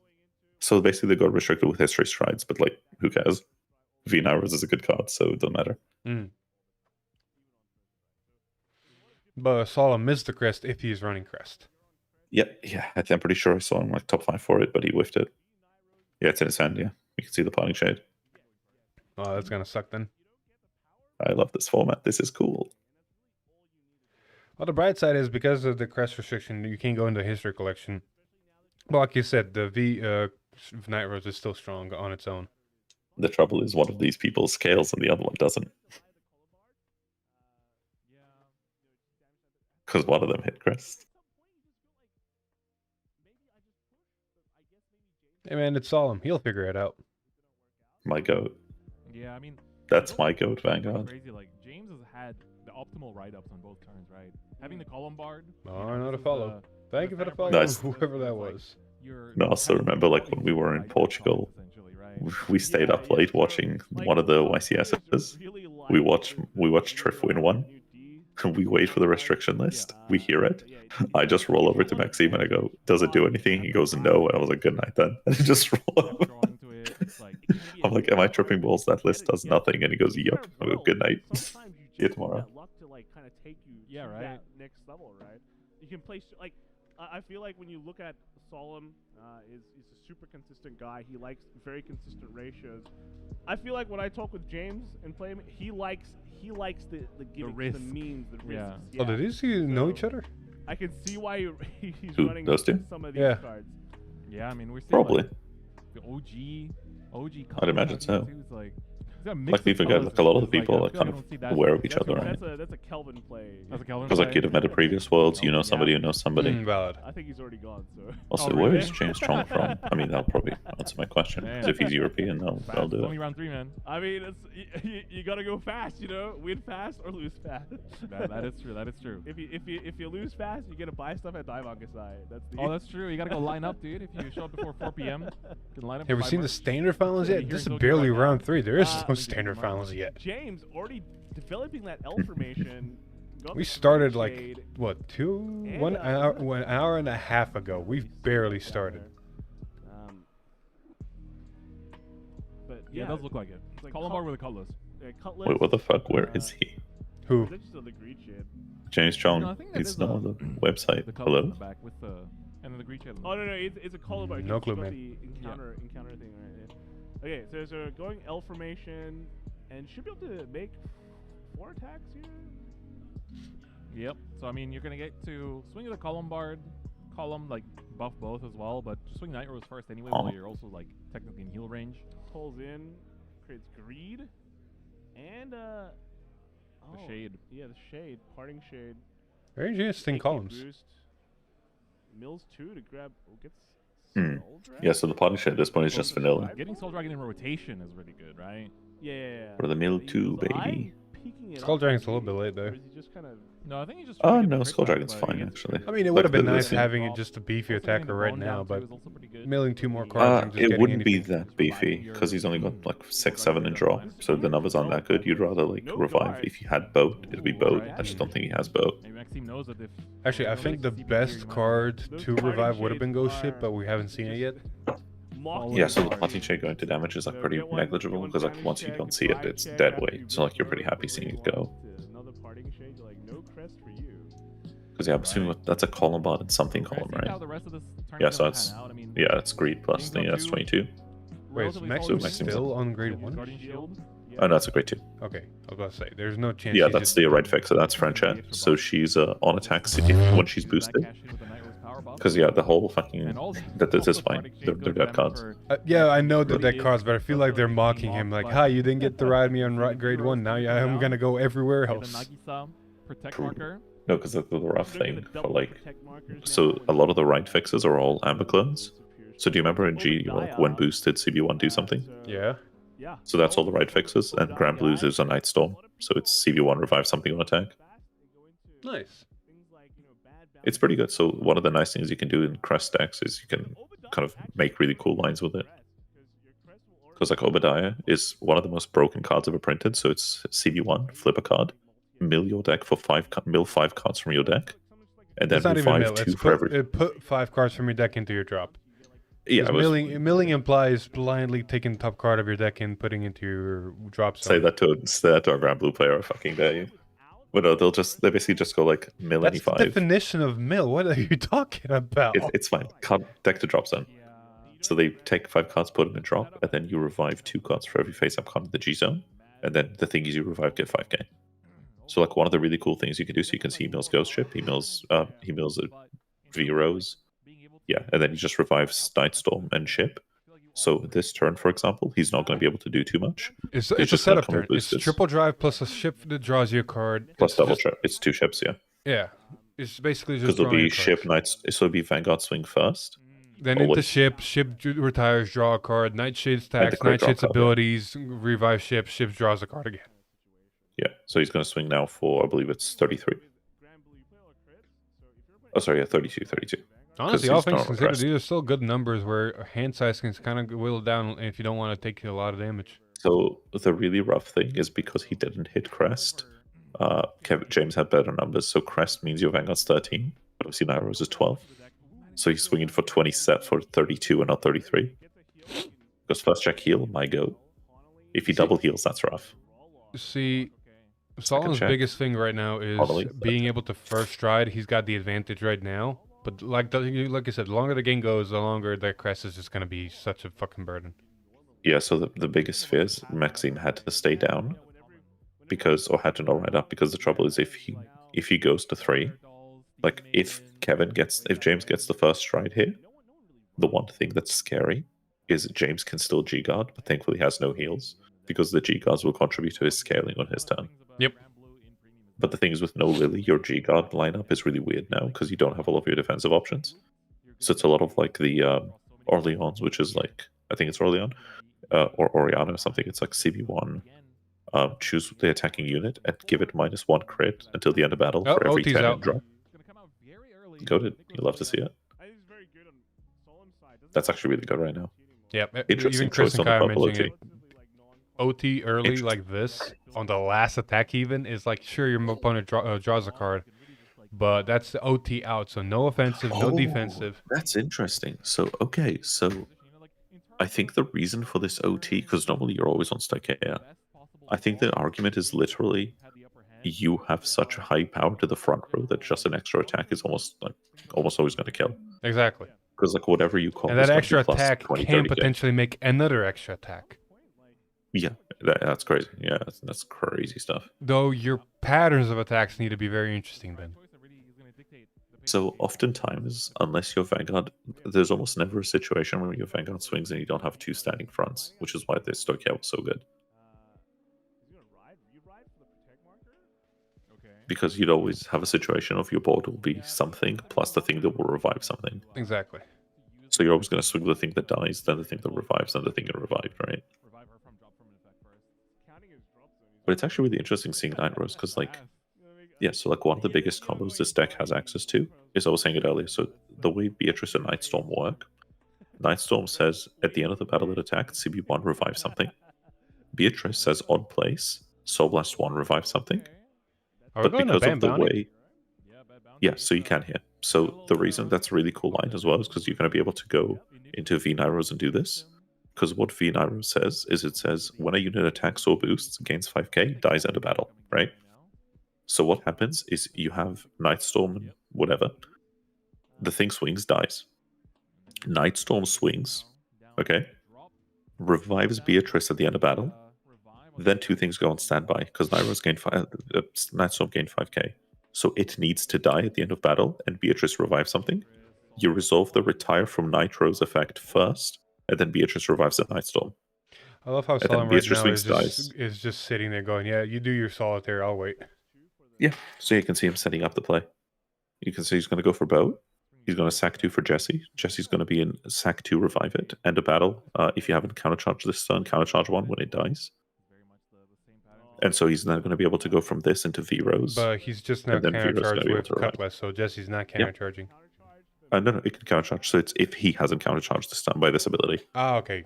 So basically, they got restricted with History Strides, but like, who cares? V Nairos is a good card, so it doesn't matter. But Solemn missed the Crest if he's running Crest. Yeah. I'm pretty sure I saw him like top 5 for it, but he whiffed it. Yeah, it's in his hand. Yeah, you can see the parting shade. Oh, that's gonna suck then. I love this format. This is cool. Well, the bright side is because of the Crest restriction, you can't go into History Collection. Well, like you said, the V Night Rose is still strong on its own. The trouble is one of these people scales and the other one doesn't. Because one of them hit crest. Hey man, it's Solemn. He'll figure it out. My goat. Yeah, I mean, That's my goat, it's pretty Vanguard. crazy. Like, James has had the optimal write-ups on both turns, right? Having the column bard. Oh, I know to follow. Thank you for the follow, Nice. whoever that was. No, I also remember, like, when we were in Portugal, we stayed up late watching one of the YCSs. We watch Triff win one. We wait for the restriction list. We hear it. I just roll over to Maxime and I go, "Does it do anything?" He goes, "No." And I was like, "Good night then." And I just roll over. I'm like, "Am I tripping balls? That list does nothing." And he goes, "Yep." I go, "Good night." See you tomorrow. Yeah, right. Next level, right? You can play like I feel like when you look at Solemn, he's a super consistent guy. He likes very consistent ratios. I feel like when I talk with James and play him, he likes the gimmicks, risk. the memes, the risks. Yeah. Yeah. Oh, did these two know each other? I can see why he's Who, running those two? some of these Yeah. cards. Yeah, I mean, we're seeing Probably. like, the OG. I'd imagine so. Too. It's like, he's got a Like, mix we of forget, colors. like, a lot of It's people I are feel kind I don't of see that aware of each That's other, a, right? that's a Kelvin play. That's a Kelvin Because like play. you'd have met a previous worlds, you know somebody who knows somebody. Valid. I think he's already gone. So. Also, Oh, where really? is James Strong from? I mean, that'll probably answer my question. 'Cause if he's European, no, Fast. they'll do Only it. round 3, man. I mean, you gotta go fast, you know, win fast or lose fast. That is true. That is true. If you lose fast, you get to buy stuff at Diamond-Gasai. That's the. Oh, that's true. You gotta go line up, dude. If you show up before 4 p.m., you can line up. Have we for seen the merch. standard finals yet? Here This is in Tokyo barely right now. round 3. There is no we standard can finals merge. yet. James already developing that L formation. got We the started green like shade, what, and, 1 hour and a half ago. We've barely started. But Yeah, it does look like it. it's like Column bar with the colors. Cutlass, Wait, what the fuck? Where is he? Who? Is that just on the greed shade? James No, I John. think that It's is, not on the website. The color in Hello? the back with the and then the green shade. Oh no, it's a color bar. No Keep clue, up man. The encounter thing right there. Okay, so going L formation, and should be able to make 4 attacks here. Yep. So I mean, you're gonna get to swing the column bard, column like buff both as well, but just swing Night Rose first anyway, while you're also like technically in heal range. Pulls in, creates greed, and The shade. Yeah, the shade, parting shade. Very interesting AK columns. Boost. Mills 2 to grab. Gets Hmm. Soul Dragon? Yeah, so the party shade at this point is just vanilla. Getting Soul Dragon in rotation is really good, right? Yeah. For the mill He 2, was baby. peeking it Skull up, Dragon's a maybe, little bit late, though. or is he just kind of No, I think he's just. Oh, trying to get no, the Skull crit Dragon's back, but he fine, gets actually. I mean, it Like would have been the nice thing- having it just a beefier Also getting attacker the right bone now, down too but is also pretty good. milling 2 more cards and just It getting wouldn't be anything. that beefy because he's only got like 6, 7 in draw, so the numbers aren't that good. You'd rather like revive. If you had boat, it'd be boat. I just don't think he has boat. Maybe Maxime knows that if Actually, I think the best card to revive would have been Ghost Ship, but we haven't seen it yet. Yeah, so the party shade going to damage is like pretty negligible because like once you don't see it, it's dead weight. So like you're pretty happy seeing it go. Another parting shade, you're like, no crest for you. Because yeah, I'm assuming that's a column bot and something column, right? Yeah, so it's it's greed plus the that's 22. Wait, is Max So Maxim's still on grade 1? Guardian Shield. Oh no, that's a grade 2. Okay, I was about to say, there's no chance. Yeah, she's that's just- the right fix. So that's Frenchette. So she's on attack when she's boosted. Because yeah, the whole fucking this is fine. They're dead cards. Yeah, I know that deck cards, but I feel like they're mocking him. Like, hi, you didn't get to ride me on grade 1. Now I'm gonna go everywhere else. Protect True. marker. No, because that's the rough thing for like. So a lot of the right fixes are all amber clones. So do you remember in G, like when boosted CB1 do something? Yeah. So that's all the right fixes, and Grand Blues is a Night Storm. So it's CB1 revive something on attack. Nice. It's pretty good. So one of the nice things you can do in Crest decks is you can kind of make really cool lines with it. Because like Obadiah is one of the most broken cards ever printed. So it's CB1, flip a card, mill your deck for 5 cards from your deck, and then It's not even revive mill. 2 It's for every. put 5 cards from your deck into your drop. Yeah, I 'Cause was, milling implies blindly taking the top card of your deck and putting into your drop say zone. that to our Grand Blue player. I fucking dare you. But no, they basically just go like mill any That's the 5. definition of mill. What are you talking about? It's fine. Card deck to drop zone. So they take 5 cards, put them in drop, and then you revive 2 cards for every face-up card in the G zone. And then the thing is you revive get 5k. So like one of the really cool things you can do, so you can see he mills Ghost Ship, he mills V-Rose. Yeah, and then he just revives Night Storm and Ship. So this turn, for example, he's not going to be able to do too much. It's It's a just gonna setup come turn. with It's boosters. triple drive plus a ship that draws you a card. Plus It's double just- trap. It's 2 ships, yeah. Yeah. It's basically Because just there'll drawing be a card. Ship, Knights. So it'll be Vanguard swing first. Then into always. ship retires, draw a card. Nightshade's tax, crit draw Nightshade's card, yeah. abilities, revive ship draws a card again. Yeah, so he's going to swing now for, I believe it's 33. Oh, sorry, yeah, 32. Honestly, he's all things not considered, repressed. these are still good numbers where hand size can kind of whittle down if you don't want to take a lot of damage. So the really rough thing is because he didn't hit Crest, James had better numbers. So Crest means your Vanguard's 13, but obviously Nairos is 12. So he's swinging for 20 set for 32 and not 33. Because first check heal, my go. If he double heals, that's rough. See, Solon's check. biggest thing right now is Totally. being able to first stride. He's got the advantage right now. But like I said, the longer the game goes, the longer that crest is just going to be such a fucking burden. Yeah, so the biggest fear is Maxime had to stay down or had to not ride up, because the trouble is if he goes to 3, like if James gets the first stride here, the one thing that's scary is James can still G-guard, but thankfully has no heals, because the G-guards will contribute to his scaling on his turn. Yep. But the thing is, with no Lily, your G-guard lineup is really weird now, because you don't have all of your defensive options. So it's a lot of like the Orleans, which is like, I think it's Orleans, or Oriana or something. It's like CB1. Choose the attacking unit and give it -1 crit until the end of battle for every OT's 10 out. in drop. Go to, you love to see it. That's actually really good right now. Yep. Interesting Even Chris choice and on the Kai are purple mentioning it. OT early Interesting. like this on the last attack even is like, sure, your opponent draws a card, but that's the OT out, so no offensive, no defensive. That's interesting. So I think the reason for this OT, because normally you're always on stack here, I think the argument is literally you have such high power to the front row that just an extra attack is almost always going to kill. Exactly. Because like whatever you call And is that gonna be extra plus attack 20, can 30K. potentially make another extra attack. Yeah, that's crazy. Yeah, that's crazy stuff. Though your patterns of attacks need to be very interesting then. So oftentimes, unless you're Vanguard, there's almost never a situation where your Vanguard swings and you don't have two standing fronts, which is why this Stokia was so good. Because you'd always have a situation of your board will be something plus the thing that will revive something. Exactly. So you're always going to swing the thing that dies, then the thing that revives, then the thing that revived, right? But it's actually really interesting seeing 9 rows because, like, yeah, so like one of the biggest combos this deck has access to is, I was saying it earlier, so the way Beatrice and Nightstorm work, Nightstorm says at the end of the battle it attacked, CB1 revive something. Beatrice says on place, Soul Blast 1 revive something. Are we But going to because ban of the bounty? way, yeah, so you can here. So the reason that's a really cool line as well is because you're going to be able to go into V Nairos and do this. Because what V Nairo says is it says when a unit attacks or boosts, gains 5k, dies end of battle, right? So what happens is you have Nightstorm and whatever. The thing swings, dies. Nightstorm swings, okay? Revives Beatrice at the end of battle. Then 2 things go on standby because Nairo's gained Nightstorm gained 5k. So it needs to die at the end of battle, and Beatrice revives something. You resolve the retire from Nitro's effect first, and then Beatrice revives at Nightstorm. I love how And then Solemn right Beatrice now swings is just sitting there going, yeah, you do your solitaire, I'll wait. Yeah, so you can see him setting up the play. You can see he's going to go for Boat. He's going to sack 2 for Jesse. Jesse's going to be in sack 2, revive it, end of battle. If you haven't countercharged this turn, countercharge 1 when it dies. And so he's now going to be able to go from this into V-Rose. But he's just now And then Vera's gonna countercharged be able with to revive. Cutlass, so Jesse's not Yep. countercharging. No, it can countercharge. So it's if he hasn't countercharged this time by this ability. Ah, okay.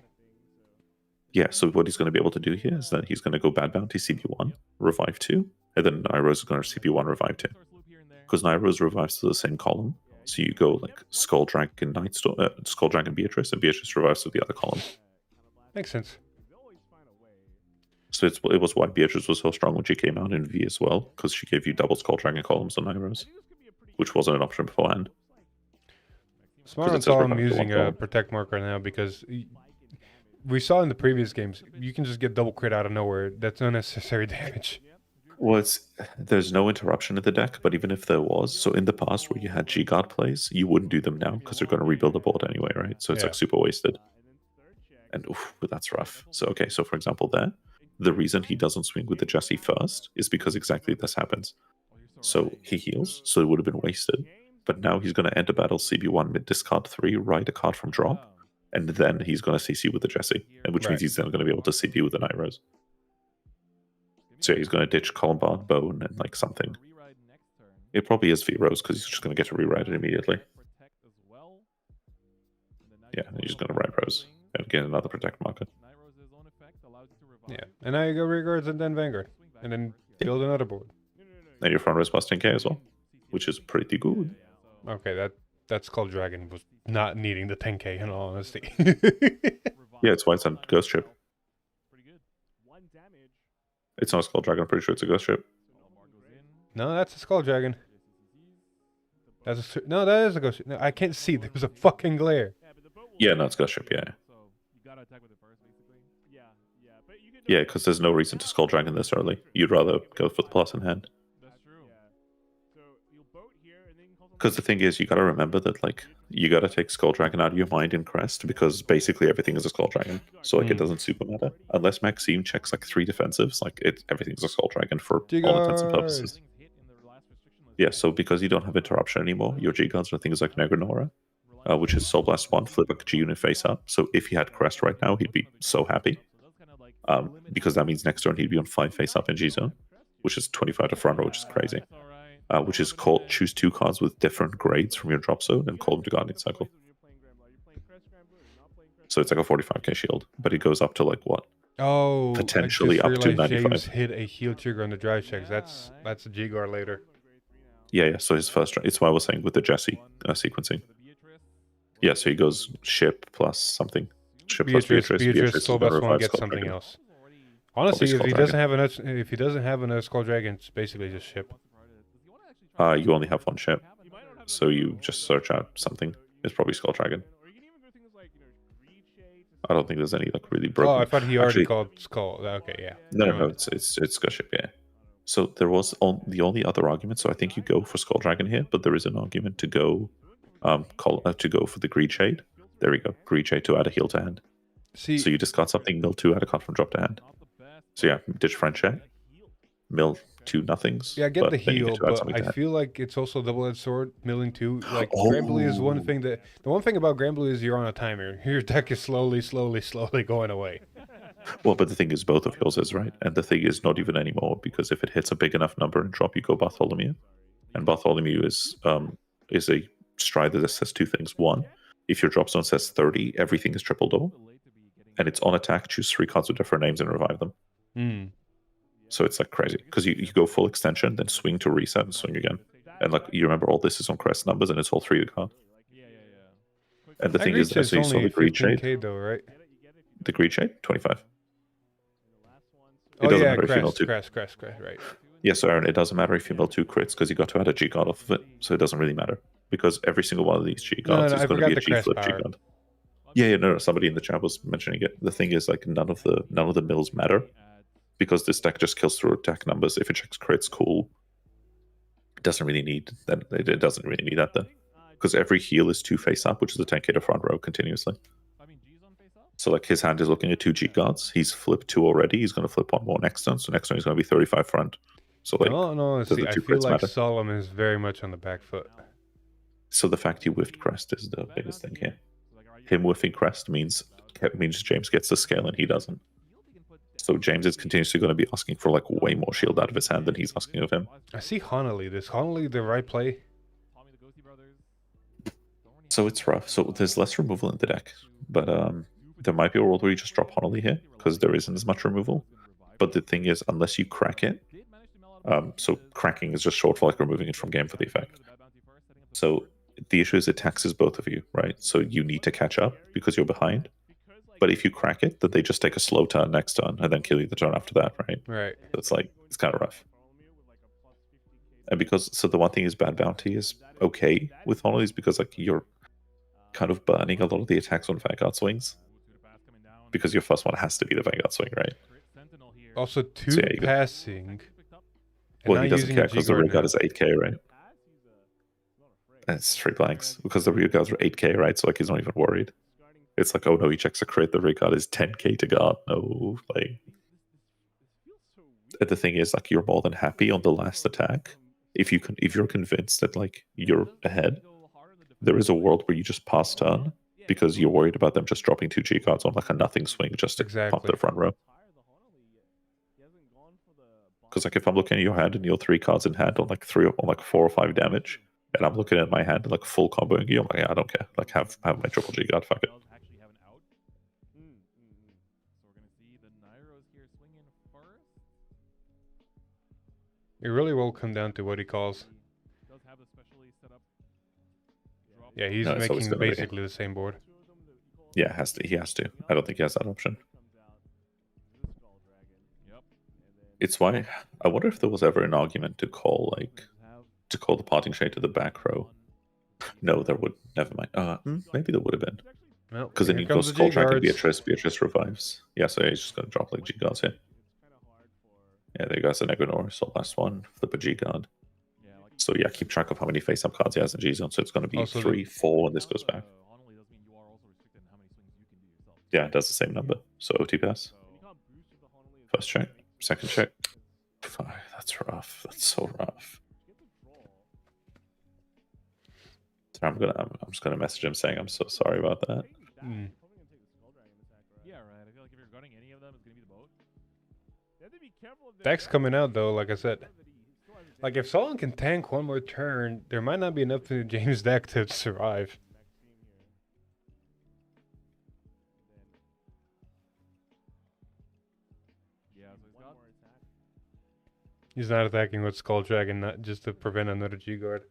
Yeah, so what he's going to be able to do here is that he's going to go Bad Bounty CB1, revive 2, and then Nairos is going to CB1, revive 2. Because Nairos revives to the same column. So you go like Skull Dragon, Skull Dragon Beatrice, and Beatrice revives to the other column. Makes sense. So it was why Beatrice was so strong when she came out in V as well, because she gave you double Skull Dragon columns on Nairos, which wasn't an option beforehand. Smart it on says Solemn revive to using one a column. protect marker now because we saw in the previous games, you can just get double crit out of nowhere. That's unnecessary damage. Well, there's no interruption in the deck, but even if there was, so in the past where you had G-Guard plays, you wouldn't do them now because they're going to rebuild the board anyway, right? So it's Yeah. like super wasted. And oof, but that's rough. So okay, so for example there, the reason he doesn't swing with the Jesse first is because exactly this happens. So he heals, so it would have been wasted. But now he's going to enter battle CB1 mid discard 3, write a card from drop, and then he's going to CC with the Jesse, and which Right. means he's then going to be able to CB with the Nairos. So he's going to ditch Columbard, Bone, and like something. It probably is V-Rose because he's just going to get to rewrite it immediately. Yeah, and he's just going to write Rose and get another protect marker. Yeah. And now you go Regards and then Vanguard. And then build another board. And your front row is plus 10k as well, which is pretty good. Okay, that Skull Dragon was not needing the 10k in all honesty. Yeah, it's why it's on Ghost Ship. It's not a Skull Dragon, I'm pretty sure it's a Ghost Ship. No, that's a Skull Dragon. No, that is a Ghost. No, I can't see. There's a fucking glare. Yeah, no, it's Ghost Ship, yeah. Yeah, because there's no reason to Skull Dragon this early. You'd rather go for the plus in hand. Because the thing is, you got to remember that, like, you got to take Skull Dragon out of your mind in Crest because basically everything is a Skull Dragon. So, like, it doesn't super matter. Unless Maxime checks, like, 3 defensives, like, everything's a Skull Dragon for all intents and purposes. Yeah, so because you don't have interruption anymore, your G-Guards are things like Negranora, which is Soul Blast 1, flip a G unit face up. So if he had Crest right now, he'd be so happy. Because that means next turn he'd be on 5 face up in G-Zone, which is 25 to front row, which is crazy. Which is called choose 2 cards with different grades from your drop zone and call them to Guardian Cycle. So it's like a 45k shield, but it goes up to like what? Oh, Potentially I up just to realized 95. James hit a heal trigger on the drive checks. That's a G-Guard later. Yeah. So his first, it's why I was saying with the Jesse sequencing. Yeah, so he goes ship plus something. Ship plus Beatrice. Beatrice, is Soul gonna Blast 1 revive gets Skull something Dragon. else. Honestly, Skull if he Dragon. doesn't have another Skull Dragon, it's basically just ship. You only have one ship, so you just search out something. It's probably Skull Dragon. I don't think there's any like really broken. Oh, I thought he already Actually, called Skull. Okay, yeah. no, it's Skull ship, yeah. So there was the only other argument. So I think you go for Skull Dragon here, but there is an argument to go, to go for the Greed Shade. There we go, Greed Shade to add a heal to hand. See, So you discard something, mill 2, add a card from drop to hand. So yeah, ditch French check, mill 2 nothings. yeah, I get the then you heal, to add but something I to hand. feel like it's also a double-edged sword, milling too. Like Granblue is one thing that the one thing about Granblue is you're on a timer. Your deck is slowly going away. Well, but the thing is, both of yours is right, and the thing is not even anymore because if it hits a big enough number and drop, you go Bartholomew, and Bartholomew is a stride that says 2 things. One, if your drop zone says 30, everything is triple double, and it's on attack. Choose 3 cards with different names and revive them. Hmm. So it's like crazy because you go full extension, then swing to reset and swing again, and like you remember all this is on crest numbers and it's all 3 card. And the thing is, It's so you saw only the Greed Shade. 15K though, right? The Greed Shade, 25. Oh doesn't yeah, matter if you mill 2. crest, right. Yeah, so Aaron, it doesn't matter if you mill 2 crits because you got to add a G card off of it, so it doesn't really matter because every single one of these G cards is I going to be forgot a the G crest flip G power. card. Yeah, no, somebody in the chat was mentioning it. The thing is, like, none of the mills matter because this deck just kills through attack numbers. If it checks crits, cool. It doesn't really need that. It doesn't really need that then, because every heal is 2 face up, which is a 10k to front row continuously. So like his hand is looking at 2 G guards. He's flipped 2 already. He's going to flip 1 more next turn. So next turn he's going to be 35 front. So like, No, does the see, I 2 feel crits like matter? Solemn is very much on the back foot. So the fact he whiffed crest is the biggest thing here. Him whiffing crest means James gets the scale and he doesn't. So James is continuously going to be asking for like way more shield out of his hand than he's asking of him. I see Honolly. Is Honolly the right play? So it's rough. So there's less removal in the deck, but there might be a world where you just drop Honolly here because there isn't as much removal. But the thing is, unless you crack it, so cracking is just short for like removing it from game for the effect. So the issue is it taxes both of you, right? So you need to catch up because you're behind. But if you crack it, then they just take a slow turn next turn and then kill you the turn after that, right? Right. So it's like, it's kind of rough. And because, so the one thing is bad bounty is okay with Honolly's because like you're kind of burning a lot of the attacks on Vanguard swings. Because your first one has to be the Vanguard swing, right? Also, 2 So, yeah, you got- passing. and Well, not he doesn't using care a because the G-guard rear guard now. is 8k, right? And it's 3 blanks because the rear guards are 8k, right? So like he's not even worried. It's like, oh no, he checks a crit, the rear guard is 10k to guard. No, like. And the thing is, like, you're more than happy on the last attack. If you're convinced that like you're ahead, there is a world where you just pass turn because you're worried about them just dropping 2 G cards on like a nothing swing just to pump Exactly. their front row. Because like if I'm looking at your hand and you're 3 cards in hand on like 4 or 5 damage, and I'm looking at my hand like full comboing you, I'm like, yeah, I don't care. Like have my triple G guard, fuck it. It really will come down to what he calls. Yeah, he's No, it's always making gonna be. basically the same board. Yeah, he has to. I don't think he has that option. It's why I wonder if there was ever an argument to call the parting shade to the back row. No, there would. Never mind. Maybe there would have been. Well, Because then here you go comes the Skull Dragon, G-guards. Beatrice revives. Yeah, so he's just going to drop like G guards here. Yeah, there goes the Negrinor. So last one, flip a G guard. So yeah, keep track of how many face-up cards he has in G zone. So it's going to be Also, 3, 4 when this goes back. Yeah, it does the same number. So OT pass. First check, second check. That's rough. That's so rough. So I'm just gonna message him saying I'm so sorry about that. Mm. Yeah, right. I feel like if you're gunning any of them, it's gonna be the boat. Deck's coming out though, like I said. Like if Solon can tank one more turn, there might not be enough in James' deck to survive. He's not attacking with Skull Dragon, not just to prevent another G guard.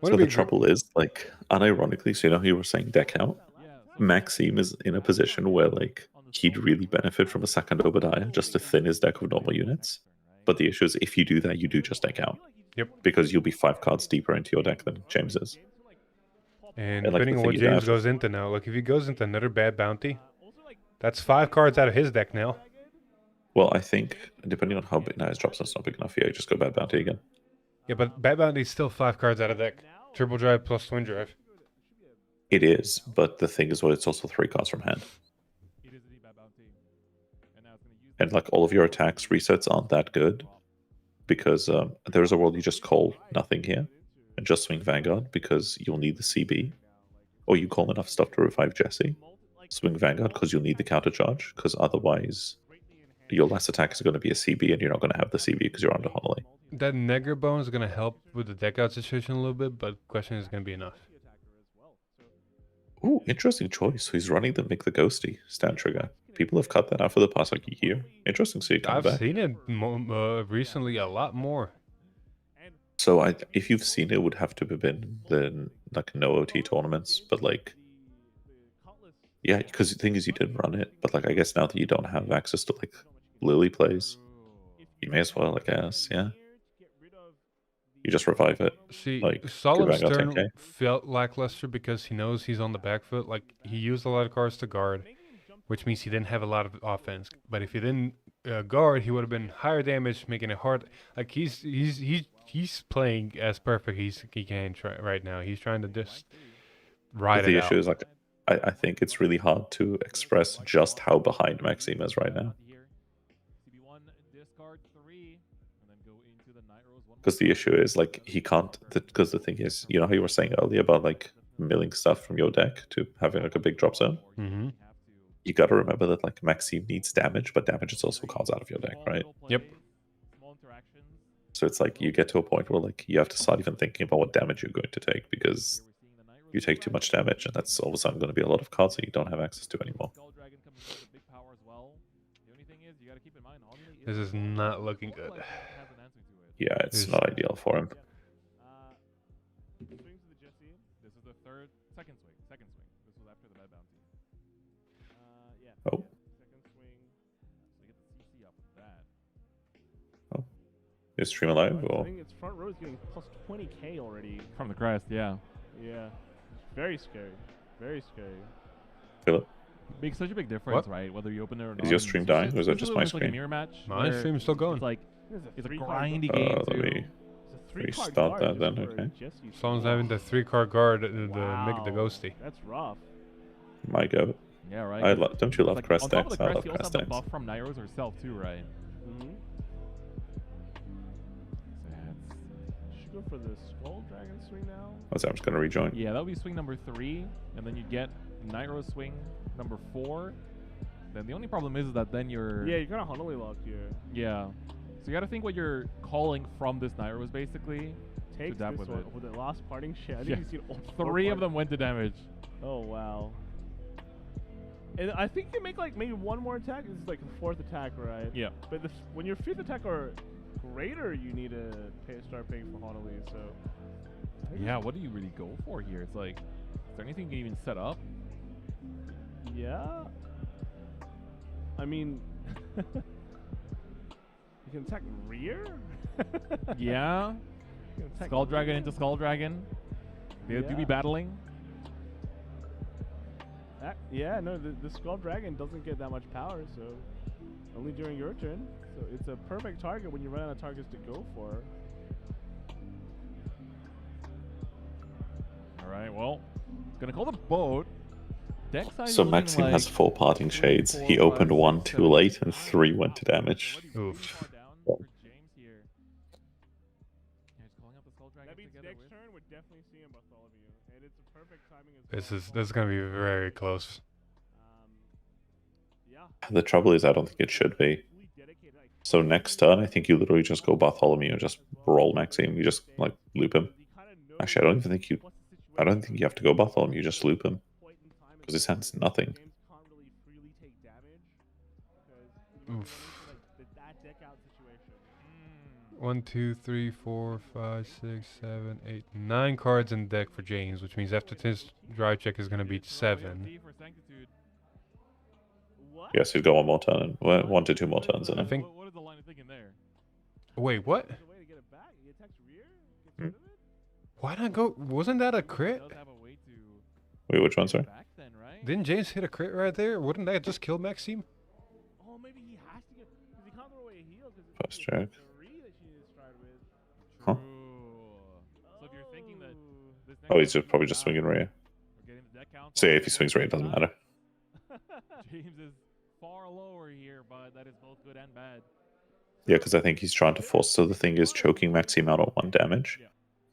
Would So it the be trouble is, like, unironically, so you know how you were saying deck out? Maxime is in a position where, like, he'd really benefit from a second Obadiah just to thin his deck of normal units. But the issue is, if you do that, you do just deck out. Yep. Because you'll be 5 cards deeper into your deck than James is. And And, like, depending the on thing what you don't James have to- goes into now, like if he goes into another bad bounty, that's 5 cards out of his deck now. Well, I think, depending on how big... Nah, his drop's not big enough. Yeah, you just go bad bounty again. Yeah, but bad bounty is still 5 cards out of deck. Triple drive plus twin drive. It is, but the thing is, well, it's also 3 cards from hand. And, like, all of your attacks resets aren't that good. Because there's a world you just call nothing here. And just swing Vanguard, because you'll need the CB. Or you call enough stuff to revive Jesse. Swing Vanguard, because you'll need the counter charge. Because otherwise, your last attack is going to be a CB, and you're not going to have the CB because you're under Honolly. That Negger bone is going to help with the deck out situation a little bit, but the question is going to be enough. Ooh, interesting choice. So he's running the Mick the Ghosty stand trigger. People have cut that out for the past, like, year. Interesting to see it come I've back. seen it recently a lot more. So if you've seen it, it would have to have been the, like, no OT tournaments. But, like, yeah, because the thing is, you didn't run it. But, like, I guess now that you don't have access to, like, Lily plays, you may as well, I guess, yeah. You just revive it. See, Like, Solemn's good turn 10K. felt lackluster because he knows he's on the back foot. Like, he used a lot of cards to guard, which means he didn't have a lot of offense. But if he didn't guard, he would have been higher damage, making it hard. Like, he's playing as perfect he can right now. He's trying to just ride But the it issue out. is, like, I think it's really hard to express just how behind Maxime is right now. Because the issue is, like, he can't. Because the thing is, you know how you were saying earlier about, like, milling stuff from your deck to having, like, a big drop zone? Mm-hmm. You got to remember that, like, Maxime needs damage, but damage is also cards out of your deck, right? Yep. So it's like you get to a point where, like, you have to start even thinking about what damage you're going to take, because you take too much damage, and that's all of a sudden going to be a lot of cards that you don't have access to anymore. This is not looking good. Yeah, it's not ideal for him. This is the second swing. This was after the bad bounty. Yeah. Oh. Second swing. So you get the CC up with that. Oh. Is stream alive? I Or? think its front row is getting plus 20k already. From the crest, yeah. Yeah. It's very scary. Very scary. Feel it? Makes such a big difference, What? right? Whether you open it or not. Is your stream dying, or is that just my Like a screen? mirror match. My where stream's still going. It's like it's a grindy Uh, game let too. me It's a 3-card restart guard that then, just for okay. Jesse. Someone's having the 3-card guard to make the Wow, ghosty. That's rough. My go. Yeah, right. Don't you love Like, crest on top of decks? the I crest, love you also crest have the decks. buff from Nairos herself too, right? Mm-hmm. So Should go for the Skull Dragon swing now. I'm just going to rejoin. yeah, that would be swing number 3, and then you get Nairos swing number 4. Then the only problem is that then you're Yeah, you're kind of Honolulu locked here. yeah. So you got to think what you're calling from this Nairos basically. Takes dab this with one it. with the last parting shit. I Yeah. think you've seen all 4 3 of parts. them went to damage. Oh wow. And I think you make like maybe one more attack. This is like the 4th attack, right? Yeah. But when your 5th attack or greater, you need to start paying for Honolulu. So. I think Yeah, what do you really go for here? It's like, is there anything you can even set up? Yeah. I mean, you can attack rear. Yeah. You can attack Skull Dragon rear. into Skull Dragon. They do Yeah. be battling. Yeah, no, the Skull Dragon doesn't get that much power, so only during your turn. So it's a perfect target when you run out of targets to go for. All right, well, gonna call the boat. Deck size So looking Maxime like has 4 parting 3, shades. 4, He opened 5, 1 6, too 7. late, and 3 went to damage. Oof. That means next turn we're definitely seeing Bartholomew, and it's a perfect timing as This is gonna be very close. Yeah. The trouble is, I don't think it should be. So next turn, I think you literally just go Bartholomew and just roll Maxime. You just, like, loop him. Actually, I don't even think you... I don't think you have to go Bartholomew. You just loop him. Because his hand's nothing. Oof. 1, 2, 3, 4, 5, 6, 7, 8, 9 cards in deck for James, which means after this drive check is going to be 7. What? Yes, he'd go one more turn. 1 to 2 more turns in I it. think. What is the line of thinking there? Wait, what? There's a way to get it back. He attacks rear, gets rid of it. Why not go? Wasn't that a crit? Does have a way to Wait, which one, get sorry? back then, right? Didn't James hit a crit right there? Wouldn't that just kill Maxime? Oh, maybe he has to get because he can't throw away a heal because Fast track. 3 that she needs to start with. Huh? So if you're thinking that this Oh, he's just probably just swinging rear. we're getting the deck count So yeah, on if he swings rear, it doesn't matter. James is far lower here, but that is both good and bad. Yeah, because I think he's trying to force. So the thing is, choking Maxime out on 1 damage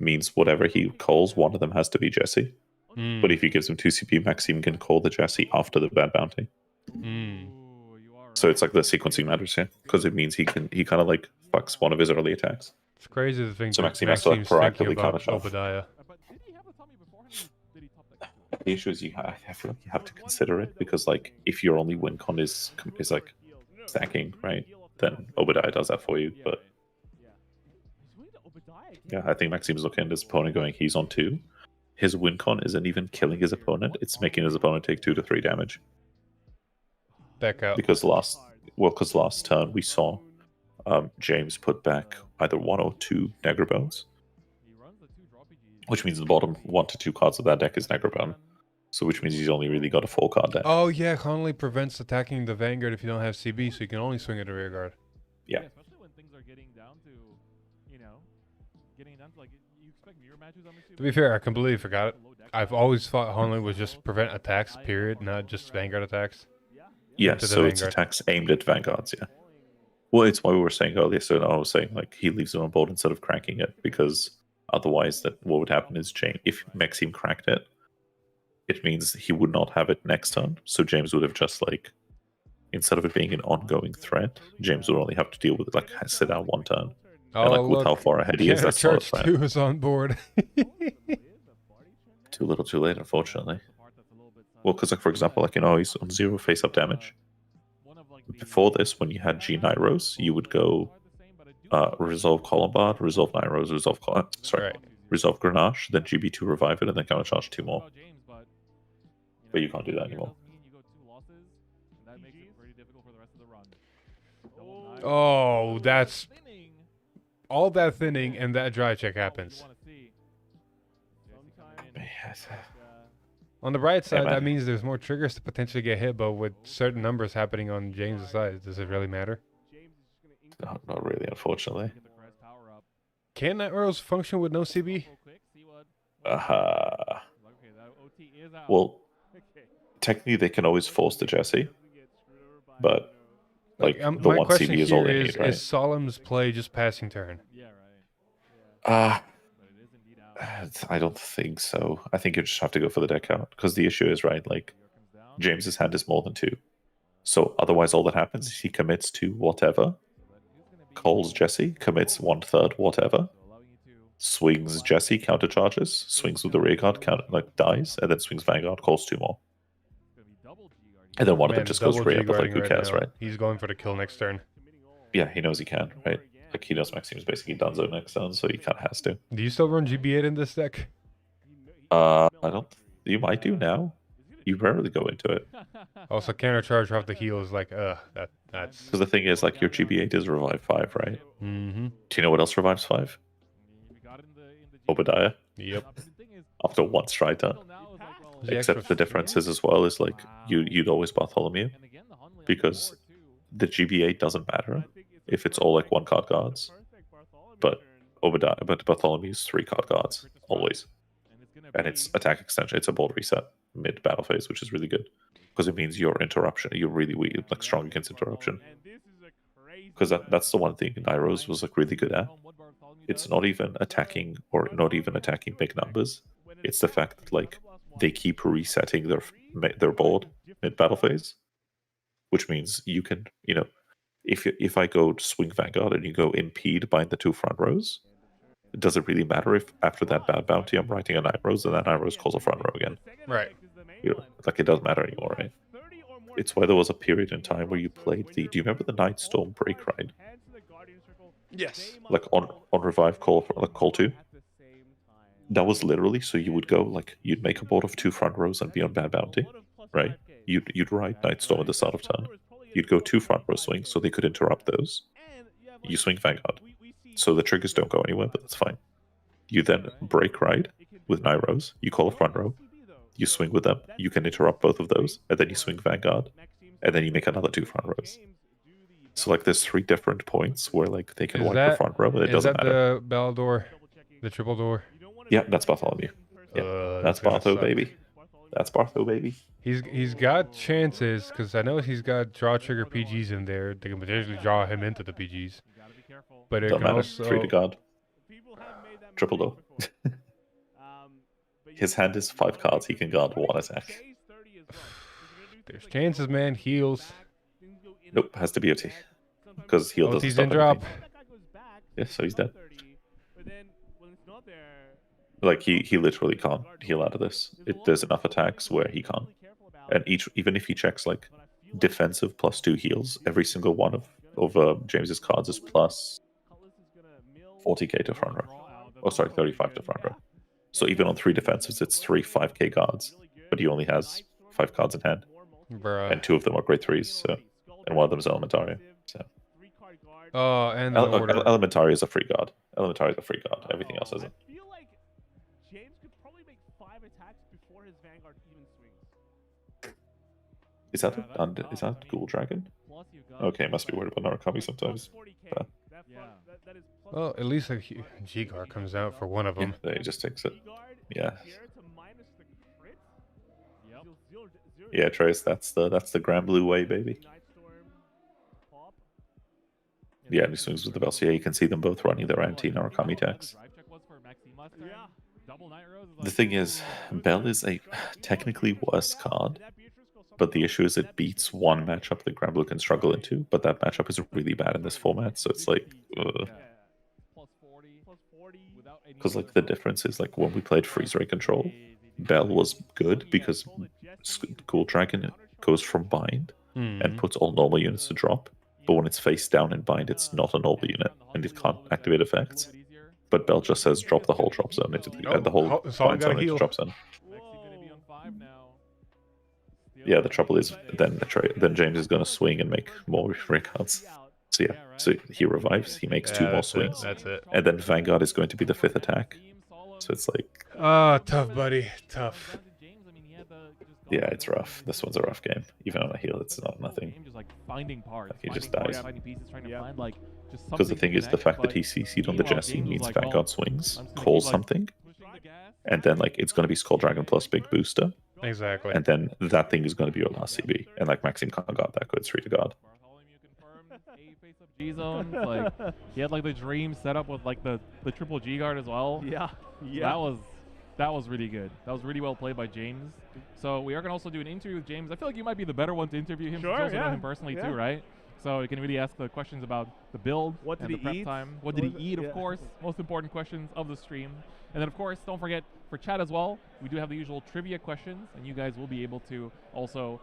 means whatever he calls, one of them has to be Jesse. Mm. But if he gives him 2 CP, Maxime can call the Jesse after the bad bounty. Mm. Ooh, you are So right. it's like the sequencing matters here, because it means he kind of like fucks one of his early attacks. It's crazy to think So that Maxime has to, like, Maxime's thinking proactively about counter shove. Obadiah. But did he have a tummy beforehand? Or did he top deck? The issue is I feel like you have to consider it, because like if your only win con is like stacking, right? Then Obadiah does that for you. But yeah, I think Maxime's looking at his opponent going, he's on 2. His win con isn't even killing his opponent; it's making his opponent take 2 to 3 damage. Deck out. Because last turn we saw James put back either 1 or 2 Negrobones, He runs the 2 draw PGs. which means the bottom 1 to 2 cards of that deck is Negrobone. So which means he's only really got a 4 card deck. Oh yeah, Conley prevents attacking the Vanguard if you don't have CB, so you can only swing at the rear guard. Yeah. Especially when things are getting down to, you know, like you expect mirror matches. I'm assuming. To be fair, I completely forgot. I've always thought Conley was just prevent attacks, period, not just Vanguard attacks. Yeah, To the so it's Vanguard. attacks aimed at Vanguards, yeah. Well, it's why we were saying earlier, so I was saying, like, he leaves it on board instead of cracking it, because otherwise what would happen is if Maxime cracked it, it means he would not have it next turn, so James would have just, like, instead of it being an ongoing threat, James would only have to deal with it, like, sit out 1 turn. Oh, And, like, look. with how far ahead he is, Counter that's not a Charge threat. 2 is on board. Too little too late, unfortunately. Well, because, like, for example, like, he's on 0 face-up damage. Before this, when you had G Nyros, you would go resolve Columbard, resolve Nyros, resolve Right. resolve Grenache, then GB2 revive it, and then counter charge 2 more. But you can't do that anymore. Oh, that's all that thinning, and that dry check happens. On the bright side, man. that means there's more triggers to potentially get hit, but with certain numbers happening on James' side, does it really matter? Not really, unfortunately. Can Night Rose function with no CB? Well, technically they can always force the Jesse, but like the my 1 question CB is all here they is, need, right? is Solemn's play just passing turn? I don't think so. I think you just have to go for the deck out, because the issue is, right, like, James's hand is more than 2. So otherwise all that happens is he commits to whatever, calls Jesse, commits 1/3 whatever, swings Jesse, countercharges, swings with the rear guard, dies, and then swings Vanguard, calls 2 more. And then one of them Man, just goes double rear, but like, G-guarding who cares, now. right? He's going for the kill next turn. Yeah, he knows he can, right? Like, he knows Maxime's basically donezo next turn, so he kind of has to. Do you still run GB8 in this deck? I don't. You might do now. You rarely go into it. Also, counter charge off the heal is like, that's. Because the thing is, like, your GB8 is revive 5, right? Mm-hmm. Do you know what else revives 5? Obadiah. Yep. After 1 stride turn. The Except extra- the difference is as well is, like, you'd always Bartholomew, because the GB8 doesn't matter if it's all like 1 card guards, but Bartholomew's 3 card guards always, and it's attack extension. It's a board reset mid battle phase, which is really good, because it means you're really weak, like, strong against interruption. Because that's the one thing Nyros was, like, really good at. It's not even attacking big numbers. It's the fact that, like, they keep resetting their board mid battle phase, which means you can, if I go to swing Vanguard and you go impede by the 2 front rows, does it really matter if after that bad bounty I'm writing a Night Rose and that Night Rose calls a front row again? Right. Like, it doesn't matter anymore, right? It's why there was a period in time where you played do you remember the Night Storm break ride? Yes. Like on revive call like call 2. That was literally so you would go like you'd make a board of 2 front rows and be on bad bounty, right? You'd ride Nightstorm at the start of turn. You'd go 2 front row swings so they could interrupt those. You swing Vanguard, so the triggers don't go anywhere, but that's fine. You then break ride with 9 rows. You call a front row. You swing with them. You can interrupt both of those, and then you swing Vanguard, and then you make another 2 front rows. So like there's 3 different points where like they can Is wipe that- the front row, and it Is doesn't that matter. the bell door? The triple door? Yeah, that's Bartholomew. Yeah, that's gonna Bartho, suck. baby. That's Bartho, baby. He's got chances, because I know he's got draw trigger PGs in there. They can potentially draw him into the PGs. But it Don't can matter. also... 3 to guard. Triple door. His hand is 5 cards. He can guard 1 attack. There's chances, man. Heals. Nope, has to be OT. Because heal doesn't OT's stop in drop. anything. Yeah, so he's dead. Like he literally can't heal out of this. There's enough attacks where he can't. And even if he checks like defensive plus 2 heals, every single one of James's cards is plus 40k to front row. Oh, sorry, 35 to front row. So even on 3 defensives, it's 3 5k guards, but he only has 5 cards in hand, Bruh. and 2 of them are grade 3s. So, and one of them is Elementaria. So Oh, and the order. Elementary is a free guard. Elementary is a free guard. Everything else isn't. I feel like James could probably make 5 attacks before his Vanguard even swings. Is that Ghoul Dragon? Okay, must be worried about Narukami sometimes. Well, at least a G-Guard comes out for one of Yeah, them. then he just takes it. Yeah. Yeah, Trace, that's the Grand Blue way, baby. Yeah, and he swings with the Bell. So yeah, you can see them both running their anti-Narukami attacks. The thing is, Bell is a technically worse card, but the issue is it beats one matchup that Grand Blue can struggle into, but that matchup is really bad in this format, so it's like... Because like the difference is like when we played Freeze Ray Control, Bell was good because Ghoul Dragon goes from bind and puts all normal units to drop, but when it's face down in bind, it's not a normal unit and it can't activate effects. But Bell just says drop the whole drop zone into the whole bind zone into drop zone. Yeah, the trouble is then James is gonna swing and make more ray cards. So yeah, so he revives, he makes 2 more swings. That's it. And then Vanguard is going to be the 5th attack. So it's like... Oh, tough, buddy. Tough. Yeah, it's rough. This one's a rough game. Even on a heal, it's not nothing. Just like finding parts. He just dies. Because Because the thing is, the fact that he CC'd on the Jesse means Vanguard swings, calls something, and then like it's going to be Skull Dragon plus big booster, Exactly. and then that thing is going to be your last CB. And like Maxime can't guard that good, 3 to guard. G zones, like he had like the dream set up with like the triple G guard as well. Yeah. That was really good. That was really well played by James. So we are gonna also do an interview with James. I feel like you might be the better one to interview him. Sure, since you also yeah. know him personally Yeah. too, right? So you can really ask the questions about the build What and did the he prep eat? time. What What did was he it? eat? Of Yeah. course, most important questions of the stream. And then of course, don't forget for chat as well. We do have the usual trivia questions, and you guys will be able to also,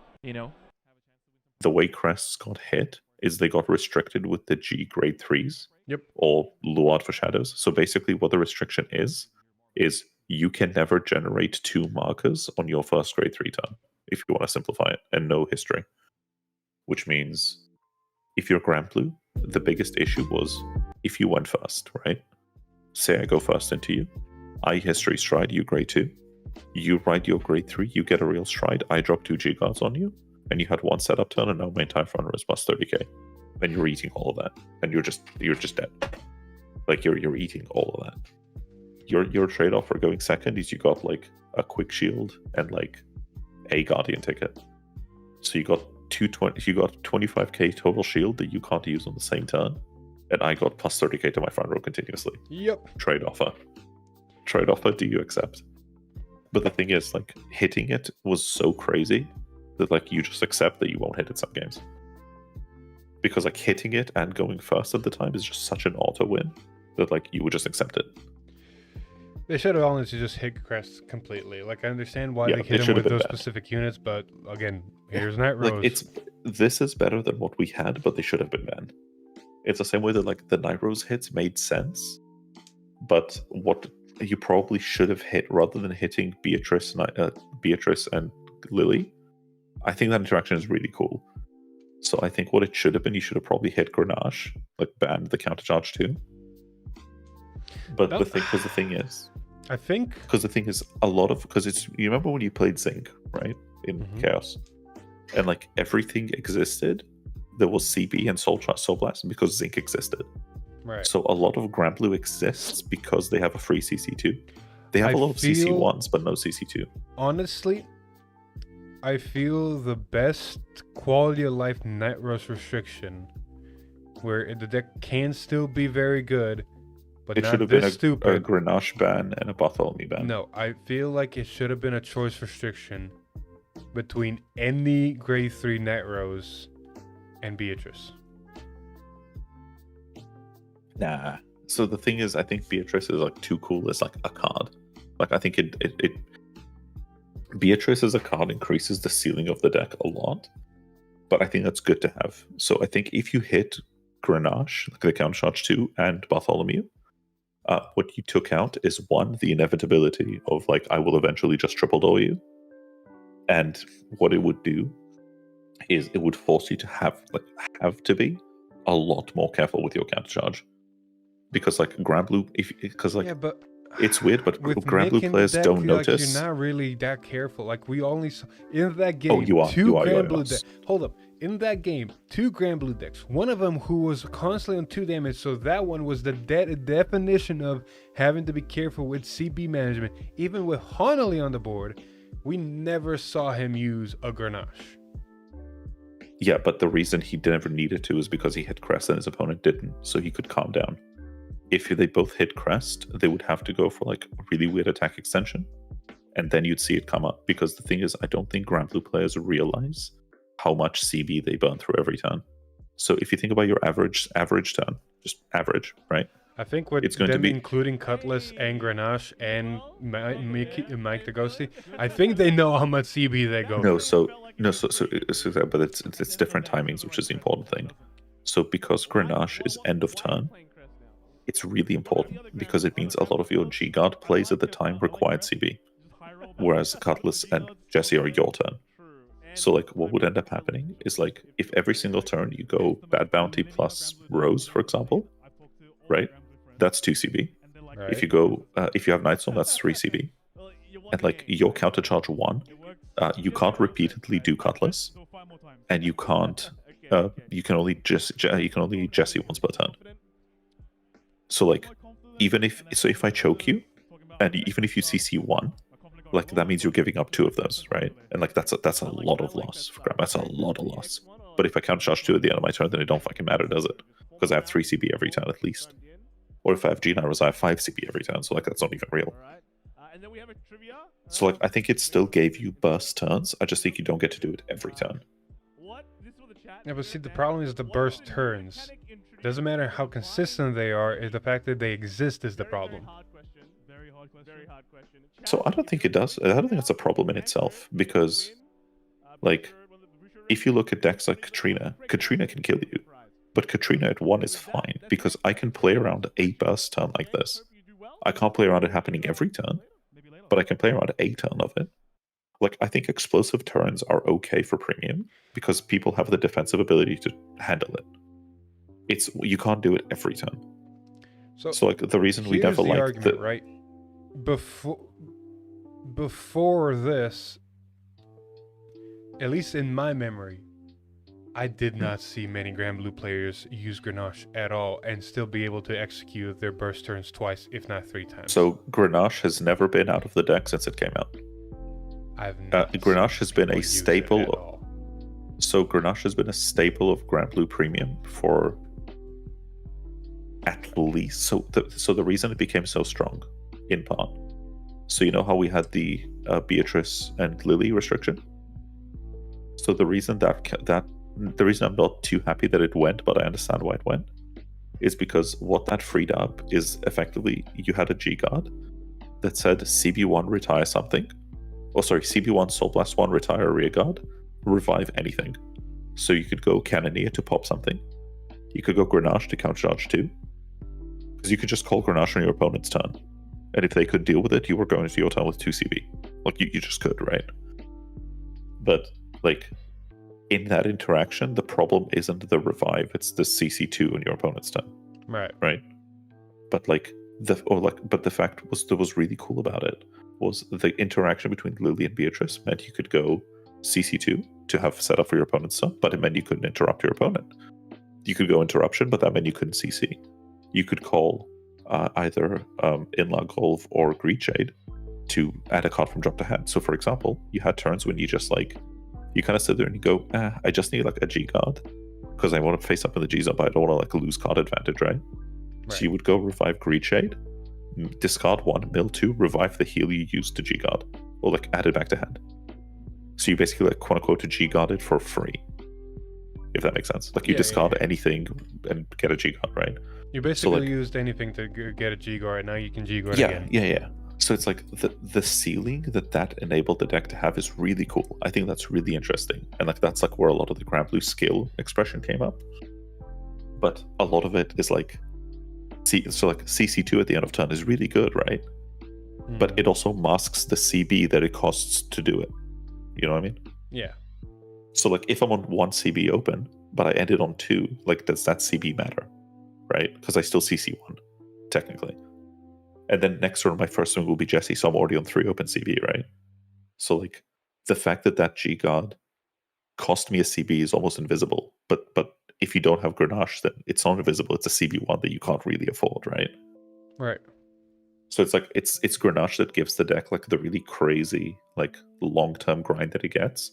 The way crests got hit is they got restricted with the G grade 3s. Yep. Or Luard for Shadows. So basically what the restriction is you can never generate 2 markers on your first grade 3 turn, if you want to simplify it, and no history. Which means if you're Grand Blue, the biggest issue was if you went first, right? Say I go first into you, I history stride, you grade 2. You ride your grade 3, you get a real stride, I drop 2 G guards on you, and you had 1 setup turn, and now my entire front row is plus 30k. And you're eating all of that, and you're just dead. Like you're eating all of that. Your trade-off for going second is you got like a quick shield and like a guardian ticket. So you got 25k total shield that you can't use on the same turn, and I got plus 30k to my front row continuously. Yep. Trade offer. Do you accept? But the thing is, like hitting it was so crazy that like you just accept that you won't hit it some games. Because like hitting it and going first at the time is just such an auto win that like you would just accept it. They should have honestly just hit Crest completely. Like I understand why Yeah, they it hit him should have with been those bad. specific units, but again, here's Night Rose. Like this is better than what we had, but they should have been banned. It's the same way that like the Nairos hits made sense, but what you probably should have hit rather than hitting Beatrice and Lily, I think that interaction is really cool. So I think what it should have been, you should have probably hit Grenache, like banned the countercharge too. But the thing is, I think because the thing is a lot of you remember when you played Zinc, right, in Chaos, and like everything existed. There was CB and Soul Blast because Zinc existed. Right. So a lot of Granblue exists because they have a free CC2. They have a lot of CC1s, but no CC2. Honestly, I feel the best quality of life net rush restriction, where the deck can still be very good, but it not should have this been a stupid. Grenache ban and a Bartholomew ban. No, I feel like it should have been a choice restriction between any grade 3 net rose and Beatrice. Nah. So the thing is, I think Beatrice is like too cool as like a card. Like I think it Beatrice as a card increases the ceiling of the deck a lot, but I think that's good to have. So I think if you hit Grenache, like the countercharge 2, and Bartholomew, what you took out is one, the inevitability of like I will eventually just triple door you, and what it would do is it would force you to have to be a lot more careful with your countercharge, because like Granblue, it's weird, but Granblue players don't notice. You're not really that careful. Like we only saw in that game. Oh, you are. Hold up. In that game, 2 Granblue decks. One of them who was constantly on 2 damage, so that one was the definition of having to be careful with CB management. Even with Honolly on the board, we never saw him use a Grenache. Yeah, but the reason he never needed to is because he hit Crest and his opponent didn't, so he could calm down. If they both hit Crest, they would have to go for like a really weird attack extension, and then you'd see it come up. Because the thing is, I don't think Granblue players realize how much CB they burn through every turn. So if you think about your average turn, just average, right? I think with it's going them to be including Cutlass and Grenache and Mike the Ghosty, I think they know how much CB they go. But it's different timings, which is the important thing. So because Grenache is end of turn, it's really important because it means a lot of your G-Guard plays at the time required CB, whereas Cutlass and Jesse are your turn. So like what would end up happening is like if every single turn you go Bad Bounty plus Rose, for example, right? That's 2 CB. Right. If you go if you have Nightstorm, that's 3 CB. And like your countercharge 1, you can't repeatedly do Cutlass, and you can't you can only Jesse once per turn. So like if I choke you, and even if you CC 1, like that means you're giving up 2 of those, right? And like that's a lot of loss for Grab. That's a lot of loss. But if I countercharge 2 at the end of my turn, then it don't fucking matter, does it? Because I have 3 CB every turn at least. Or if I have G-Nairos, I have 5 CB every turn, so like that's not even real. So like I think it still gave you burst turns. I just think you don't get to do it every turn. Yeah, but see, the problem is the burst turns. Doesn't matter how consistent they are, the fact that they exist is the problem. So I don't think it does. I don't think it's a problem in itself, because like if you look at decks like Katrina can kill you. But Katrina at 1 is fine, because I can play around a burst turn like this. I can't play around it happening every turn, but I can play around a turn of it. Like, I think explosive turns are okay for premium, because people have the defensive ability to handle it. You can't do it every turn. So like, the reason we never liked argument, right? Before this, at least in my memory, I did not see many Granblue players use Grenache at all and still be able to execute their burst turns twice, if not 3 times. So Grenache has never been out of the deck since it came out. Grenache has been a staple. So Grenache has been a staple of Granblue Premium for at least. So the reason it became so strong, in part. So you know how we had the Beatrice and Lily restriction. So the reason the reason I'm not too happy that it went, but I understand why it went, is because what that freed up is effectively you had a G-Guard that said CB1 retire something. Oh, sorry, CB1 Soul Blast 1 retire a rear guard, revive anything. So you could go Cannoneer to pop something, you could go Grenache to counter charge 2. Because you could just call Grenache on your opponent's turn. And if they could deal with it, you were going into your turn with 2 CB. Like, you just could, right? But, like, in that interaction, the problem isn't the revive, it's the CC2 on your opponent's turn. Right. Right? But, like, but the fact that was really cool about it was the interaction between Lily and Beatrice meant you could go CC2 to have set up for your opponent's turn, but it meant you couldn't interrupt your opponent. You could go interruption, but that meant you couldn't CC. You could call either Inla Golf or Greed Shade to add a card from drop to hand. So, for example, you had turns when you just like, you kind of sit there and you go, I just need like a G card because I want to face up in the G zone, but I don't want to like lose card advantage, right? So you would go revive Greed Shade, discard 1, mill 2, revive the heal you used to G guard, or like add it back to hand. So you basically like quote unquote to G guard it for free, if that makes sense. Like you discard anything and get a G guard, right? You basically used anything to get a G guard. Now you can G guard again. Yeah. So it's like the ceiling that enabled the deck to have is really cool. I think that's really interesting, and like that's like where a lot of the Grand Blue skill expression came up. But a lot of it is like, so like CC2 at the end of turn is really good, right? But it also masks the CB that it costs to do it. You know what I mean? Yeah. So like if I'm on 1 CB open, but I ended on 2, like does that CB matter? Right? Because I still CC 1, technically. And then next turn, my first one will be Jesse, so I'm already on 3 open CB, right? So like the fact that G guard cost me a CB is almost invisible. But if you don't have Grenache, then it's not invisible. It's a CB1 that you can't really afford, right? Right. So it's like it's Grenache that gives the deck like the really crazy like long-term grind that it gets.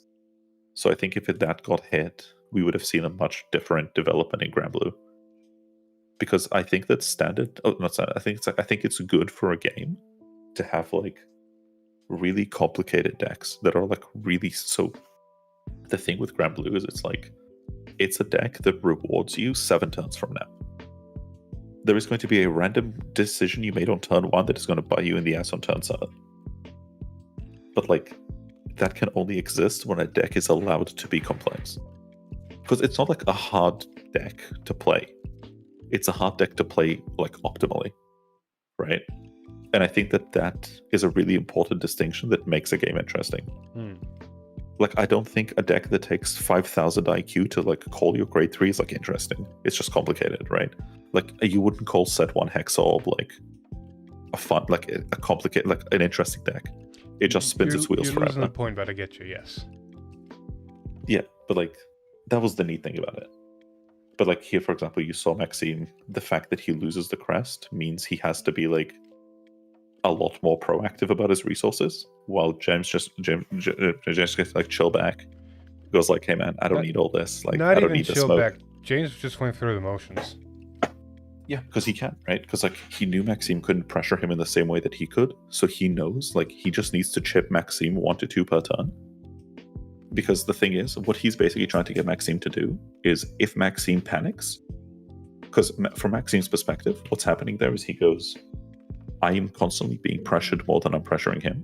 So I think if that got hit, we would have seen a much different development in Grand Blue. Because I think that standard, not standard, I think it's good for a game to have like really complicated decks that are like really so. The thing with Grand Blue is it's a deck that rewards you 7 turns from now. There is going to be a random decision you made on turn 1 that is going to bite you in the ass on turn 7. But like that can only exist when a deck is allowed to be complex. Because it's not like a hard deck to play. It's a hard deck to play like optimally, right? And I think that is a really important distinction that makes a game interesting. Like I don't think a deck that takes 5,000 IQ to like call your grade 3 is like interesting. It's just complicated, right? Like you wouldn't call set 1 Hexorb like a fun, like a complicated, like an interesting deck. It just spins its wheels forever. You're losing the point, but I get you. Yes. Yeah, but like that was the neat thing about it. But like here, for example, you saw Maxime. The fact that he loses the crest means he has to be like a lot more proactive about his resources. While James just gets like chill back, goes like, "Hey man, I don't need all this. Like, I don't need the smoke." Back. James just went through the motions. Yeah, because he can, right? Because like he knew Maxime couldn't pressure him in the same way that he could, so he knows like he just needs to chip Maxime 1 to 2 per turn. Because the thing is, what he's basically trying to get Maxime to do is if Maxime panics, because from Maxime's perspective, what's happening there is he goes, I am constantly being pressured more than I'm pressuring him.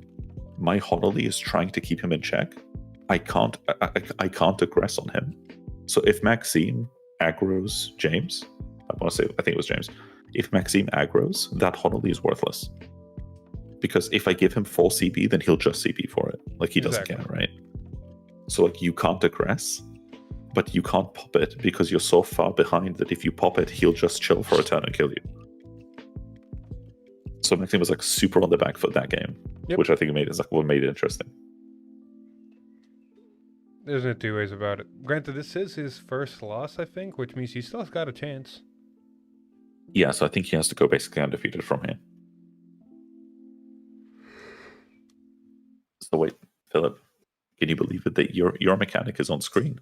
My Honolly is trying to keep him in check. I can't aggress on him. So if Maxime aggroes James, I think it was James, if Maxime aggroes, that Honolly is worthless. Because if I give him 4 CB, then he'll just CB for it. Like he doesn't care, right? So like you can't aggress, but you can't pop it because you're so far behind that if you pop it, he'll just chill for a turn and kill you. So Maxime was like super on the back foot that game, which I think made it interesting. There's no 2 ways about it. Granted, this is his first loss, I think, which means he still has got a chance. Yeah, so I think he has to go basically undefeated from here. So wait, Philip. Can you believe it that your mechanic is on screen?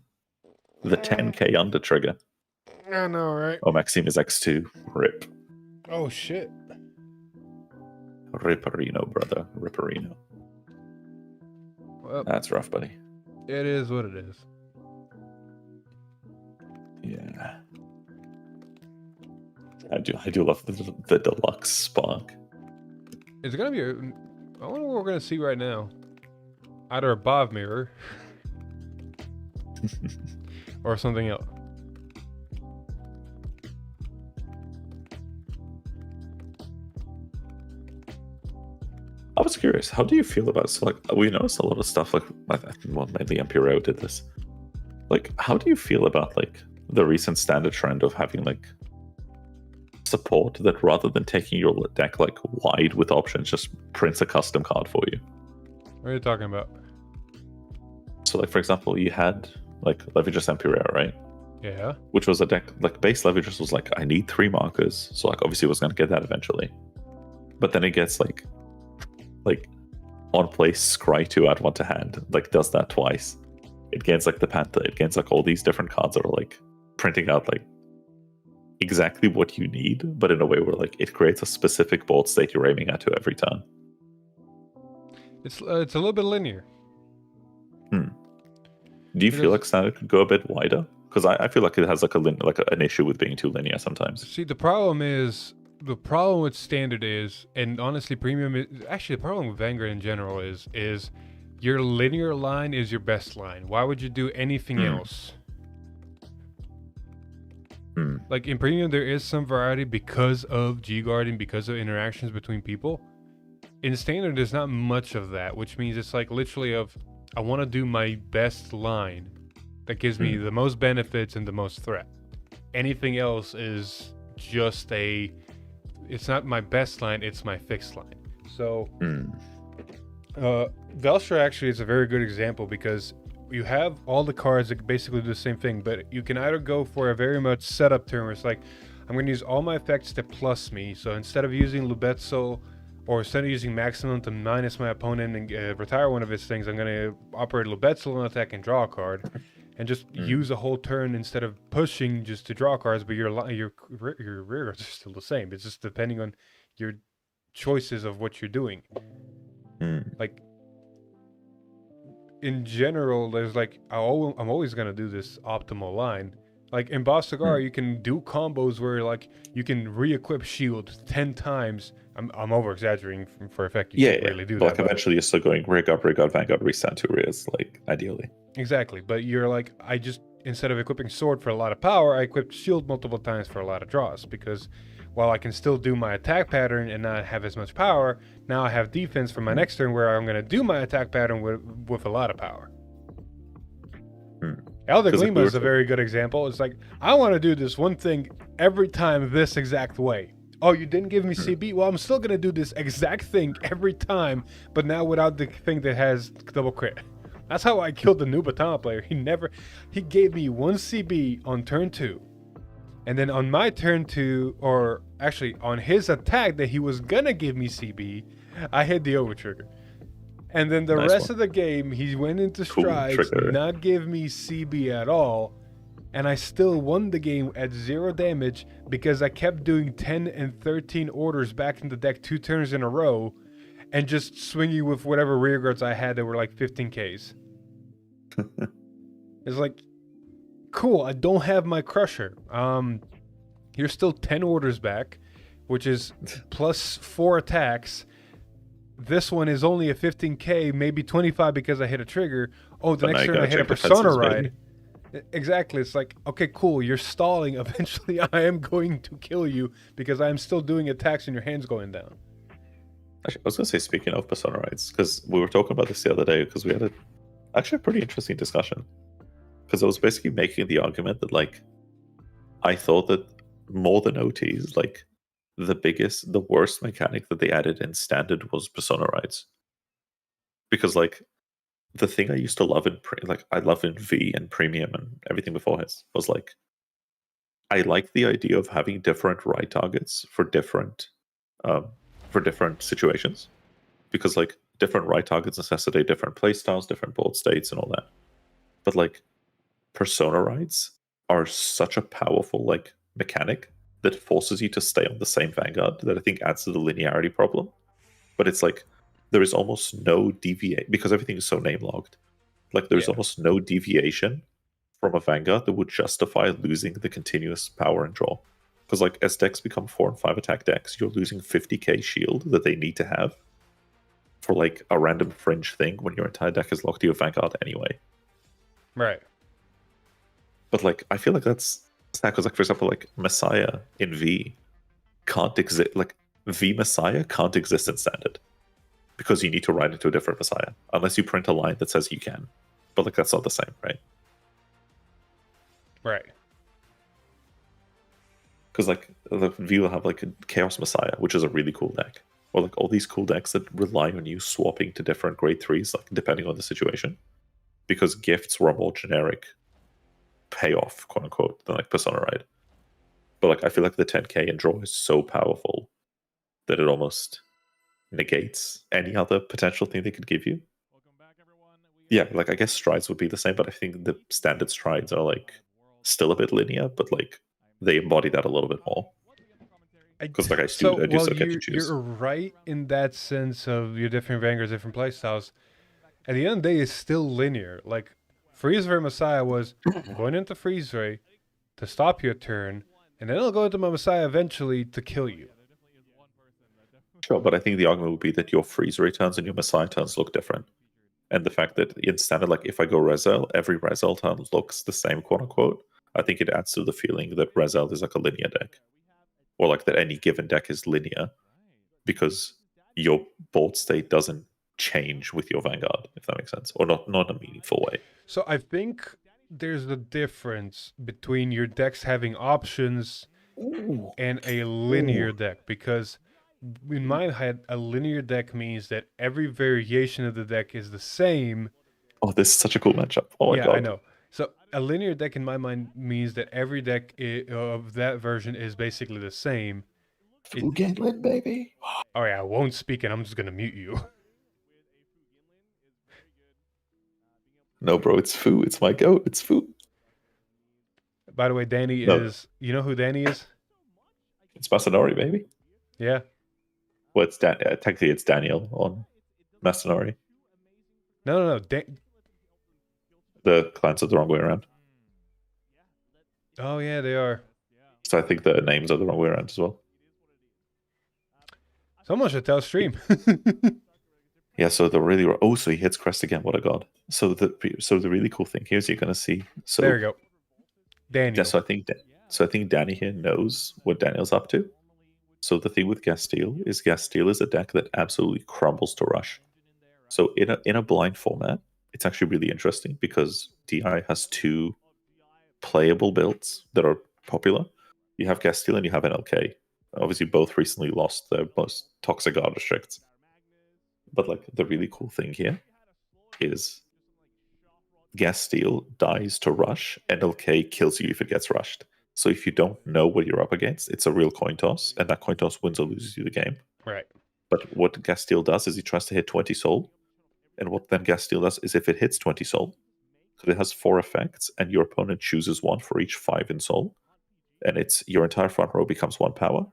The 10k under trigger. I know, right? Oh, Maxime is X2. Rip. Oh, shit. Ripperino, brother. Ripperino. Well, that's rough, buddy. It is what it is. Yeah. I do love the deluxe Spark. It's going to be I wonder what we're going to see right now. Either a Bob mirror or something else. I was curious, how do you feel about, so like, we noticed a lot of stuff, like, well, mainly MPRO did this. Like, how do you feel about, like, the recent standard trend of having, like, support that rather than taking your deck, like, wide with options, just prints a custom card for you? What are you talking about? So, like, for example, you had, like, Levigus Empyrea, right? Yeah. Which was a deck, like, base Levigus was like, I need 3 markers. So, like, obviously it was going to get that eventually. But then it gets, like on play, scry 2, add 1 to hand. Like, does that twice. It gains, like, the Panther. It gains, like, all these different cards that are, like, printing out, like, exactly what you need, but in a way where, like, it creates a specific board state you're aiming at to every turn. It's a little bit linear. Do you feel like standard could go a bit wider? Because I feel like it has like an issue with being too linear sometimes. See, the problem with standard is, and honestly, premium is actually the problem with Vanguard in general is your linear line is your best line. Why would you do anything else? Like in premium, there is some variety because of G-Guard and because of interactions between people. In standard, there's not much of that, which means it's like literally I want to do my best line that gives me the most benefits and the most threat. Anything else is just it's not my best line, it's my fixed line. So Bavsargra actually is a very good example because you have all the cards that basically do the same thing, but you can either go for a very much setup turn where it's like, I'm going to use all my effects to plus me. So instead of using Lubetzel, or instead of using maximum to minus my opponent and retire one of his things, I'm going to operate Lubetzel on attack and draw a card. And just use a whole turn instead of pushing just to draw cards, but your rear guards are still the same. It's just depending on your choices of what you're doing. Like, in general, there's like, I'm always going to do this optimal line. Like in Bavsargra, you can do combos where like you can re-equip shield 10 times. I'm over exaggerating for effect. You can't really do that. Like eventually you're still going rig up, Vanguard, restand 2 rears, like ideally. Exactly, but you're like, instead of equipping sword for a lot of power, I equipped shield multiple times for a lot of draws, because while I can still do my attack pattern and not have as much power, now I have defense for my next turn where I'm going to do my attack pattern with a lot of power. Elder Gleam is a very good example. It's like, I want to do this one thing every time this exact way. Oh, you didn't give me CB? Well, I'm still going to do this exact thing every time, but now without the thing that has double crit. That's how I killed the new Batama player. He gave me 1 CB on turn 2. And then on my turn 2, or actually on his attack that he was going to give me CB, I hit the over trigger. And then the rest of the game, he went into strides, not give me CB at all. And I still won the game at 0 damage because I kept doing 10 and 13 orders back in the deck 2 turns in a row and just swinging with whatever rearguards I had that were like 15Ks. It's like, cool, I don't have my Crusher. You're still 10 orders back, which is plus 4 attacks. This one is only a 15K, maybe 25 because I hit a trigger. Oh, the next turn I hit a Persona Ride. Exactly. It's like, okay, cool. You're stalling. Eventually, I am going to kill you because I am still doing attacks and your hand's going down. Actually, I was going to say, speaking of Persona Rides, because we were talking about this the other day, because we had actually a pretty interesting discussion. Because I was basically making the argument that, like, I thought that more than OTs, like, the worst mechanic that they added in Standard was Persona Rides. Because, like, the thing I used to love I love in V and Premium and everything before his was like, I like the idea of having different ride targets for different situations, because like different ride targets necessitate different playstyles, different board states, and all that. But like Persona rides are such a powerful like mechanic that forces you to stay on the same Vanguard that I think adds to the linearity problem. But it's like, there is almost no deviation because everything is so name logged. Like there's almost no deviation from a Vanguard that would justify losing the continuous power and draw. Because like as decks become 4 and 5 attack decks, you're losing 50k shield that they need to have for like a random fringe thing when your entire deck is locked to your Vanguard anyway. Right. But like I feel like that's sad because like for example like Messiah in V can't exist. Like V Messiah can't exist in Standard. because you need to write into a different Messiah, unless you print a line that says you can. But like that's not the same, right? Right. Because like the view will have like a Chaos Messiah, which is a really cool deck, or like all these cool decks that rely on you swapping to different grade 3s, like depending on the situation, because gifts were a more generic payoff, quote unquote, than like Persona Ride. But like I feel like the 10k and draw is so powerful that it almost negates any other potential thing they could give you. Yeah, like I guess strides would be the same, but I think the standard strides are like still a bit linear, but like they embody that a little bit more. Because like I do still get to choose. You're right in that sense of your different Vanguards, different playstyles. At the end of the day, it's still linear. Like Freeze Ray Messiah was going into Freeze Ray to stop your turn, and then it'll go into my Messiah eventually to kill you. Sure, but I think the argument would be that your Freeze Ray turns and your Messiah turns look different. And the fact that in standard, like if I go Rezel, every Rezel turn looks the same, quote unquote, I think it adds to the feeling that Rezel is like a linear deck. Or like that any given deck is linear because your board state doesn't change with your Vanguard, if that makes sense. Or not in a meaningful way. So I think there's the difference between your decks having options and a linear deck, because in my head, a linear deck means that every variation of the deck is the same. Oh, this is such a cool matchup. Oh my god. I know. So a linear deck in my mind means that every deck of that version is basically the same. Gatling, baby. Oh yeah, I won't speak and I'm just gonna mute you. No, bro, it's Fu. It's my goat. It's Fu. By the way, Danny is... You know who Danny is? It's Masanori, baby. Yeah. Well, it's technically it's Daniel on Masanori. No. The clans are the wrong way around. Oh yeah, they are. So I think the names are the wrong way around as well. Someone should tell stream. Yeah, so so he hits Crest again. What a god! So the really cool thing here is you're gonna see. So there you go, Daniel. Yeah, so I think Danny here knows what Daniel's up to. So the thing with Gasteel is a deck that absolutely crumbles to rush. So in a blind format, it's actually really interesting because DI has two playable builds that are popular. You have Gasteel and you have NLK. Obviously, both recently lost their most toxic guard restricts. But like the really cool thing here is Gasteel dies to rush, NLK kills you if it gets rushed. So if you don't know what you're up against, it's a real coin toss, and that coin toss wins or loses you the game. Right. But what Gasteel does is he tries to hit 20 soul, and what then Gasteel does is if it hits 20 soul, because it has 4 effects, and your opponent chooses 1 for each 5 in soul, and it's your entire front row becomes 1 power.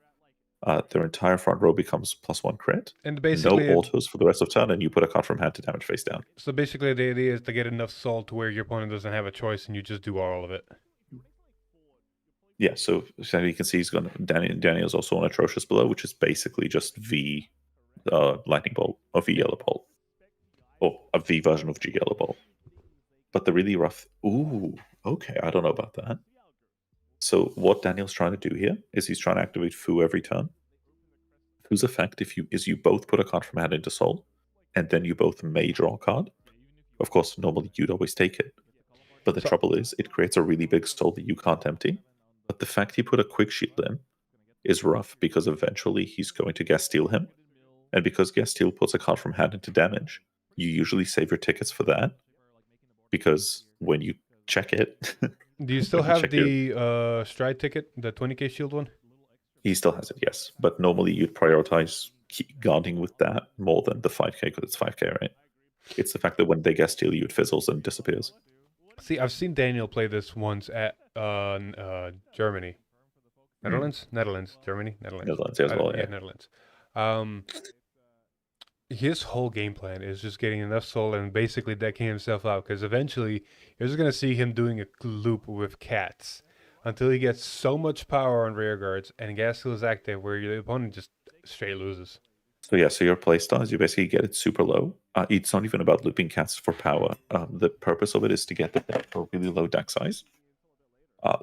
Their entire front row becomes +1 crit. And basically, no autos for the rest of turn, and you put a card from hand to damage face down. So basically, the idea is to get enough soul to where your opponent doesn't have a choice, and you just do all of it. Yeah, so you can see he's gone. Daniel's also on Atrocious below, which is basically just V Lightning Bolt or V Yellow Bolt, or a V version of G Yellow Bolt. But the really rough. Ooh, okay, I don't know about that. So what Daniel's trying to do here is he's trying to activate Fu every turn. Fu's effect is you both put a card from hand into soul, and then you both may draw a card. Of course, normally you'd always take it. But the trouble is, it creates a really big soul that you can't empty. But the fact he put a quick shield in is rough because eventually he's going to Gasteel him. And because Gasteel puts a card from hand into damage, you usually save your tickets for that. Because when you check it... Do you still have the stride ticket, the 20k shield one? He still has it, yes. But normally you'd prioritize guarding with that more than the 5k because it's 5k, right? It's the fact that when they Gasteel you, it fizzles and disappears. See, I've seen Daniel play this once at Germany. Netherlands? Netherlands. Germany? Netherlands. Netherlands as well, yeah. Netherlands. His whole game plan is just getting enough soul and basically decking himself out, because eventually you're just going to see him doing a loop with cats until he gets so much power on rear guards and Gasteel is active where your opponent just straight loses. So yeah, so your playstyle is you basically get it super low. It's not even about looping cats for power. The purpose of it is to get the deck for really low deck size,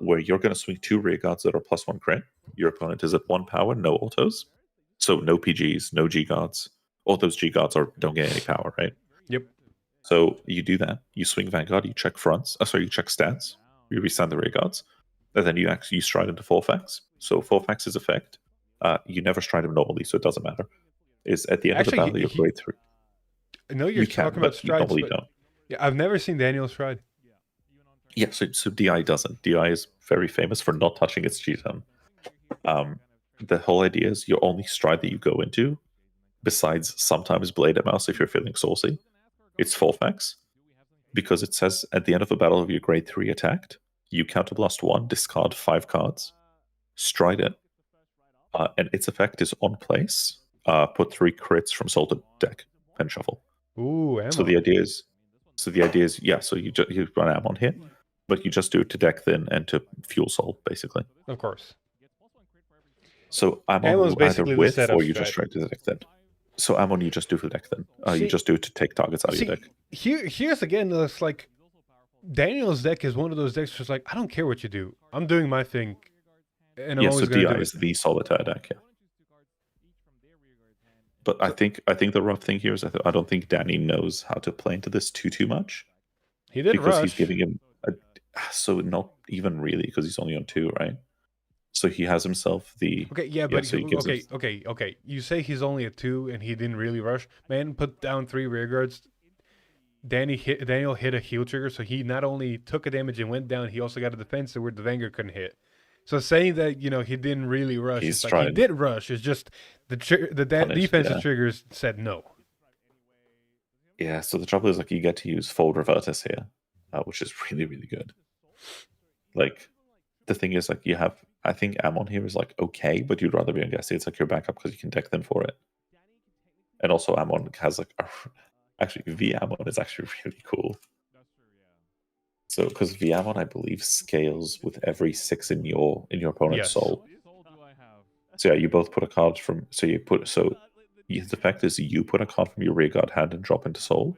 where you're going to swing 2 rear guards that are +1 crit. Your opponent is at 1 power, no autos. So no PGs, no G guards. all those G guards don't get any power, right? Yep. So you do that. You swing Vanguard. You check fronts. You check stats. You restand the rear guards, and then you stride into 4-fax. So 4-fax's effect, you never stride him normally, so it doesn't matter. Is at the end of the battle, you're grade 3. I know you're talking about strides, normally but don't. Yeah, I've never seen Daniel stride. Yeah, so DI doesn't. DI is very famous for not touching its G-Zone. The whole idea is your only stride that you go into, besides sometimes Blade at Mouse if you're feeling saucy, it's 4-fax. Because it says at the end of a battle of your grade 3 attacked, you counterblast 1, discard 5 cards, stride it, and its effect is on place. Put 3 crits from soul to deck and shuffle. Ooh, ammo. So the idea is, yeah. So you run Ammon here, but you just do it to deck thin and to fuel soul, basically. Of course. So Ammon will either with or you just try to deck thin. So Ammon you just do for deck thin. You just do it to take targets out of your deck. Here's again, it's like Daniel's deck is one of those decks just like, I don't care what you do. I'm doing my thing. And I'm always so DI is the solitaire deck, yeah. But I think the rough thing here is I don't think Danny knows how to play into this too much. He did because rush. He's giving him so not even really because he's only on 2, right? So he has himself the okay, yeah, but okay. You say he's only at 2 and he didn't really rush. Man, put down 3 rear guards. Daniel hit a heal trigger, so he not only took a damage and went down, he also got a defense where the Vanguard couldn't hit. So saying that he didn't really rush, it's like he did rush. It's just the defensive triggers said no. Yeah. So the trouble is you get to use fold revertus here, which is really really good. Like the thing is you have I think Ammon here is okay, but you'd rather be on Gassy. It's your backup because you can deck them for it. And also Ammon has actually V Ammon is actually really cool. So, because V-Ammon, I believe, scales with every 6 in your opponent's soul. So yeah, you both put a card from. The effect is you put a card from your rearguard hand and drop into soul.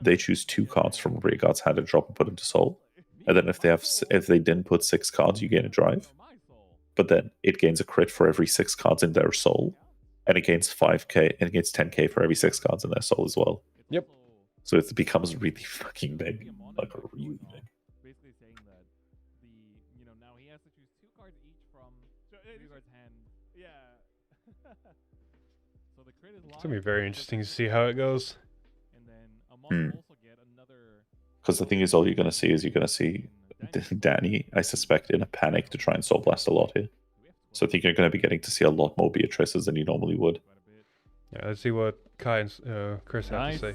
They choose 2 cards from rearguard's hand and drop and put into soul. And then if they didn't put 6 cards, you gain a drive. But then it gains a crit for every 6 cards in their soul, and it gains 5k and it gains 10k for every 6 cards in their soul as well. Yep. So it becomes really fucking big, really big. Basically saying that now he has to choose 2 cards each from rearguard's hand. Yeah. So the crit is It's gonna be very interesting to see how it goes. And then Amon also get another. Because the thing is, all you're gonna see Danny, I suspect, in a panic to try and soul blast a lot here. So I think you're gonna be getting to see a lot more Beatrices than you normally would. Yeah, let's see what Kai and Chris have to say.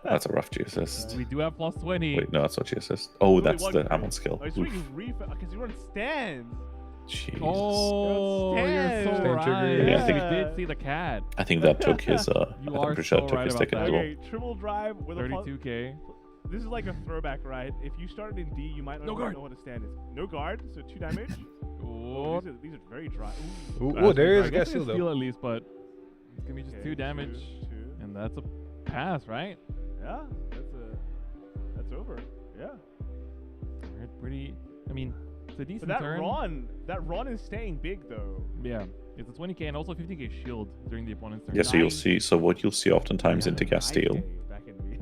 That's a rough G-assist. We do have plus 20. Wait, no, that's not G-assist. Oh, that's the Ammon skill. Because you run stands. Jeez. Oh, you're so Stand right. trigger. Yeah, I think- we did see the cat. I think that took his. You are I'm pretty sure so that took right his about ticket that. as well. Okay, triple drive with 32k. This is like a throwback, right? If you started in D, you might not know what a stand is. No guard, so 2 damage. Oh, These are very dry. Ooh, there is I guess Gassy it's though. steal at least, but it's gonna be just 2 damage, Two. and that's a pass, right? Yeah, that's over. Yeah. It's pretty. I mean, it's a decent But turn. that run is staying big though. Yeah, it's a 20k and also 15k shield during the opponent's turn. Yeah, so you'll see. So what you'll see oftentimes into Castile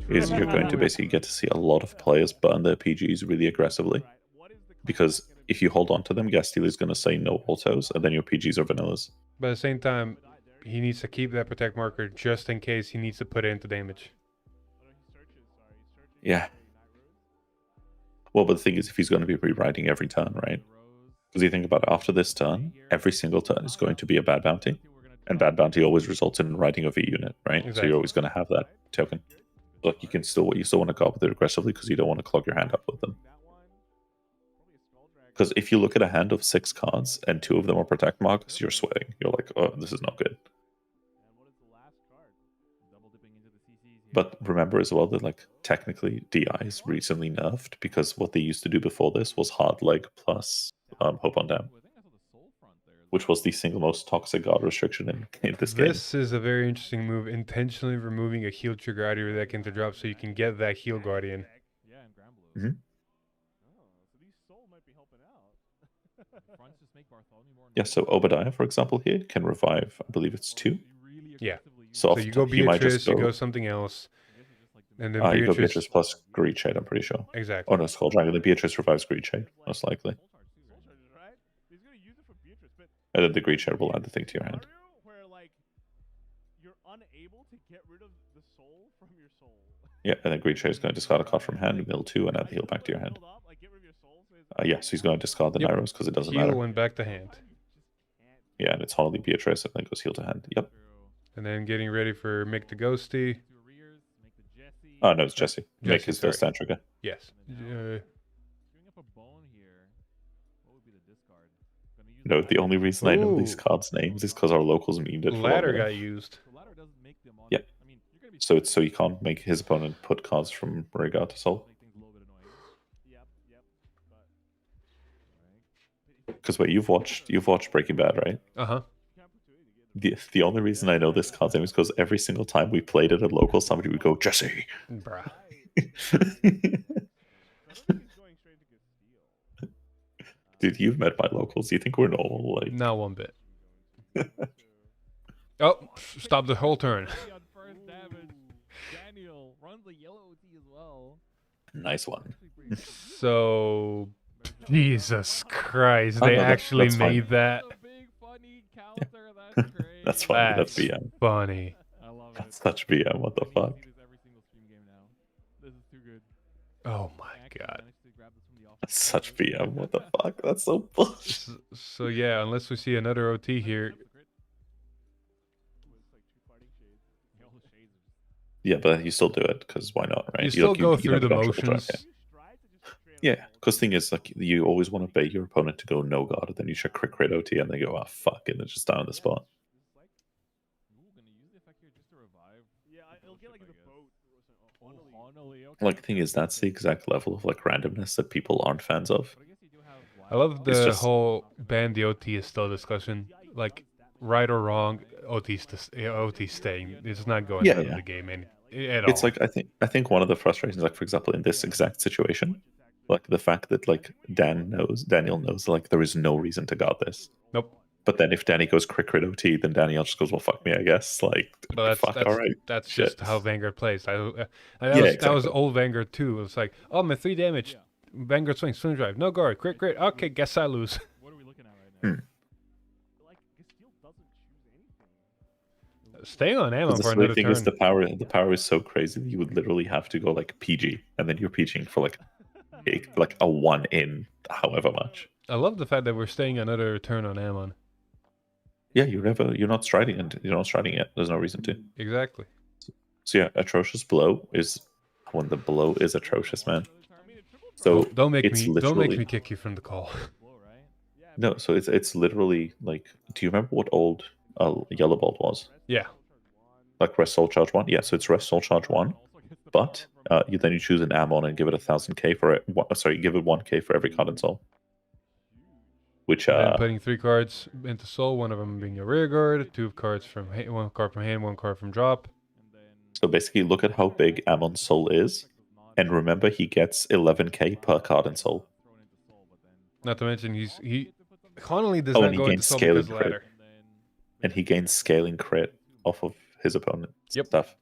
is you're going to basically get to see a lot of players burn their PGs really aggressively. Because if you hold on to them, Castile is going to say no autos, and then your PGs are vanillas. But at the same time, he needs to keep that protect marker just in case he needs to put it into damage. Yeah. Well, but the thing is, if he's going to be rewriting every turn, right? Because you think about it, after this turn, every single turn is going to be a bad bounty. And bad bounty always results in writing of a unit, right? Exactly. So you're always going to have that token. But you still want to go up with it aggressively because you don't want to clog your hand up with them. Because if you look at a hand of 6 cards and 2 of them are protect marks, you're sweating. You're like, oh, this is not good. But remember as well that technically DI is recently nerfed because what they used to do before this was hard leg plus hope on dam, which was the single most toxic guard restriction in this game. This is a very interesting move, intentionally removing a heal trigger out of your deck into drop so you can get that heal guardian. Mhm. Yeah, so Obadiah, for example, here can revive, I believe it's 2. Yeah. So off you the go top, he might Beatrice, just you go. go something else, and then You go Beatrice. Beatrice plus Greed Shade, I'm pretty sure. Exactly. Oh no, Skull Dragon. The Beatrice revives Greed Shade, most likely. And then the Greed Shade will add the thing to your hand. Where like you're unable to get rid of the soul from your soul. Yeah, and then Greed Shade is going to discard a card from hand, mill 2, and add the heal back to your hand. Yeah, so he's going to discard the Yep. Nyros because it doesn't Heal matter. went back to hand. Yeah, and it's Holiday Beatrice, and then goes heal to hand. Yep. And then getting ready for Mick the Ghosty. Oh, no, it's Jesse. Make Jesse, his first stand trigger. Yes. No, the only reason I know these Ooh. cards' names is because our locals memed it for Ladder longer. got used. Yeah. So it's so you can't make his opponent put cards from Rhaegar to Soul. Because wait, you've watched Breaking Bad, right? Uh-huh. The only reason I know this card's name is because every single time we played it at local, somebody would go, Jesse. Bruh. Dude, you've met my locals. You think we're normal? Like, Not one bit. Oh, stop the whole turn. nice one. So, Jesus Christ, Oh, they no, actually that's fine. made that. That's fine. That's That's BM. funny. That's such BM. What the fuck? Oh my god. That's such BM. What the fuck? That's so bullshit. So yeah, unless we see another OT here. Yeah, but you still do it because why not, right? You still go through never the got triple motions. trap, yeah, because thing is, like, you always want to bait your opponent to go no god, and then you check crit OT, and they go, oh fuck, and it's just down on the spot. Like, the thing is, that's the exact level of like randomness that people aren't fans of. I love It's the just- whole ban the OT is still discussion. Like, right or wrong, OT's staying. It's not going Yeah, out yeah. of the game at It's all. like I think one of the frustrations, like for example, in this exact situation, like the fact that like Daniel knows like there is no reason to guard this. Nope. But then if Danny goes crit OT, then Daniel just goes, well, fuck me, I guess. Like, But fuck, all right. that's shit. just how Vanguard plays. That Yeah, was exactly. old Vanguard too. It was like, oh, my 3 damage. Vanguard swing drive, no guard, crit. Okay, guess I lose. What are we looking at right now? Staying on ammo The for silly another thing turn. is the power is so crazy that you would literally have to go like PG, and then you're PGing for like a 1 in however much. I love the fact that we're staying another turn on Ammon. Yeah, you're not striding it. There's no reason to. Exactly. So yeah, atrocious blow is when the blow is atrocious, man. So don't make it's me literally kick you from the call. no. So it's literally like. Do you remember what old Yellow Bolt was? Yeah. Like Rest Soul Charge 1? Yeah, so it's Rest Soul Charge 1, but then you choose an Ammon and give it 1000k for it. Give it 1k for every card in Soul. Which And putting 3 cards into Soul, one of them being a rear guard, 2 cards from one card from hand, 1 card from drop. So basically, look at how big Ammon's Soul is, and remember he gets 11k per card in Soul. Not to mention he Connolly does Oh, not and he go into gains Soul scaling because crit. ladder. And he gains scaling crit off of his opponent's Yep. stuff.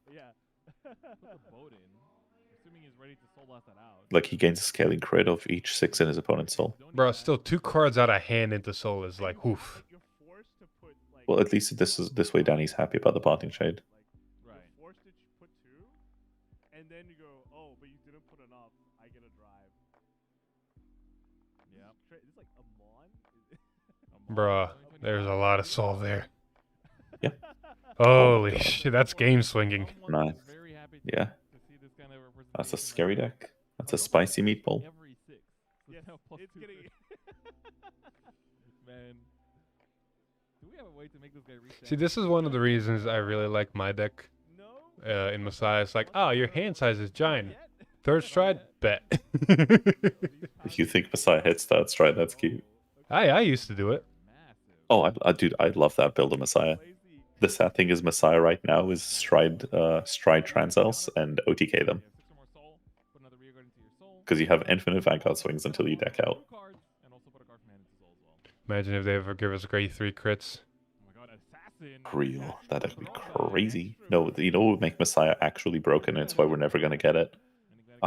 Assuming he's ready to soul blast that out. Like he gains a scaling crit of each 6 in his opponent's Soul. Bro, still 2 cards out of hand into Soul is like, woof. Well, at least this way Danny's happy about the parting shade. Right. Forced to put 2, and then you go, oh, but you didn't put enough. I get a drive. Yeah. This is like a mon. Bruh, there's a lot of Soul there. Yeah. Holy shit, that's game swinging. Nice. Yeah. That's a scary deck. That's a spicy meatball. Every 6. Yes, it's getting. Man. Do we have a way to make this guy reach? See, this is one of the reasons I really like my deck No. in Messiah. It's like, oh, your hand size is giant. 3rd stride, bet. If you think Messiah hits that stride, that's cute. I used to do it. Oh, dude, I love that build of Messiah. The sad thing is Messiah right now is stride Transels and OTK them. Because you have infinite Vanguard swings until you deck out. Imagine if they ever give us grade 3 crits. Oh my god, Real. That'd be crazy. No, you know what would make Messiah actually broken, and it's why we're never gonna get it.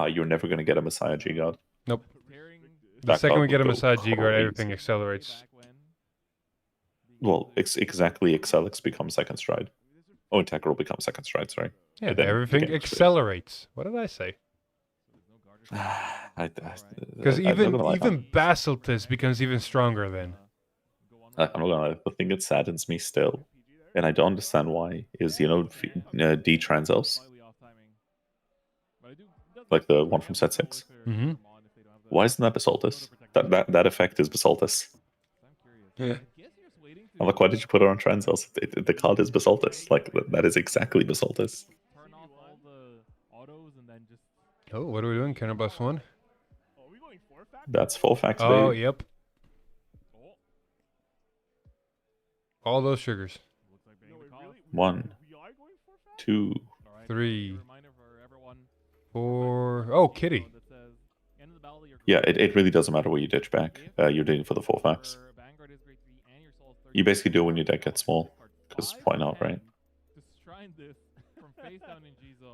You're never gonna get a Messiah G God. Nope. The That second card we get a would go Messiah G guard, crazy. everything accelerates. Well, exactly. Excelix becomes second stride. Oh, Integra will become second stride. Sorry. Yeah, And then the everything game accelerates. What did I say? Because even Basilisk becomes even stronger then. I'm not gonna lie. The thing that saddens me still, and I don't understand why, is D Transels, like the one from set 6. Mm-hmm. Why isn't that Basaltus? That effect is Basaltus. Yeah. I'm like, why did you put it on Transels? The card is Basaltus. Like that is exactly Basaltus. Oh, what are we doing? Counter plus 1? That's 4 facts, Oh, baby. yep. All those sugars. 1, 2. 3, 4. Oh, Kitty. Yeah, it really doesn't matter what you ditch back. You're doing for the 4 facts. You basically do it when your deck gets small. Because why not, right?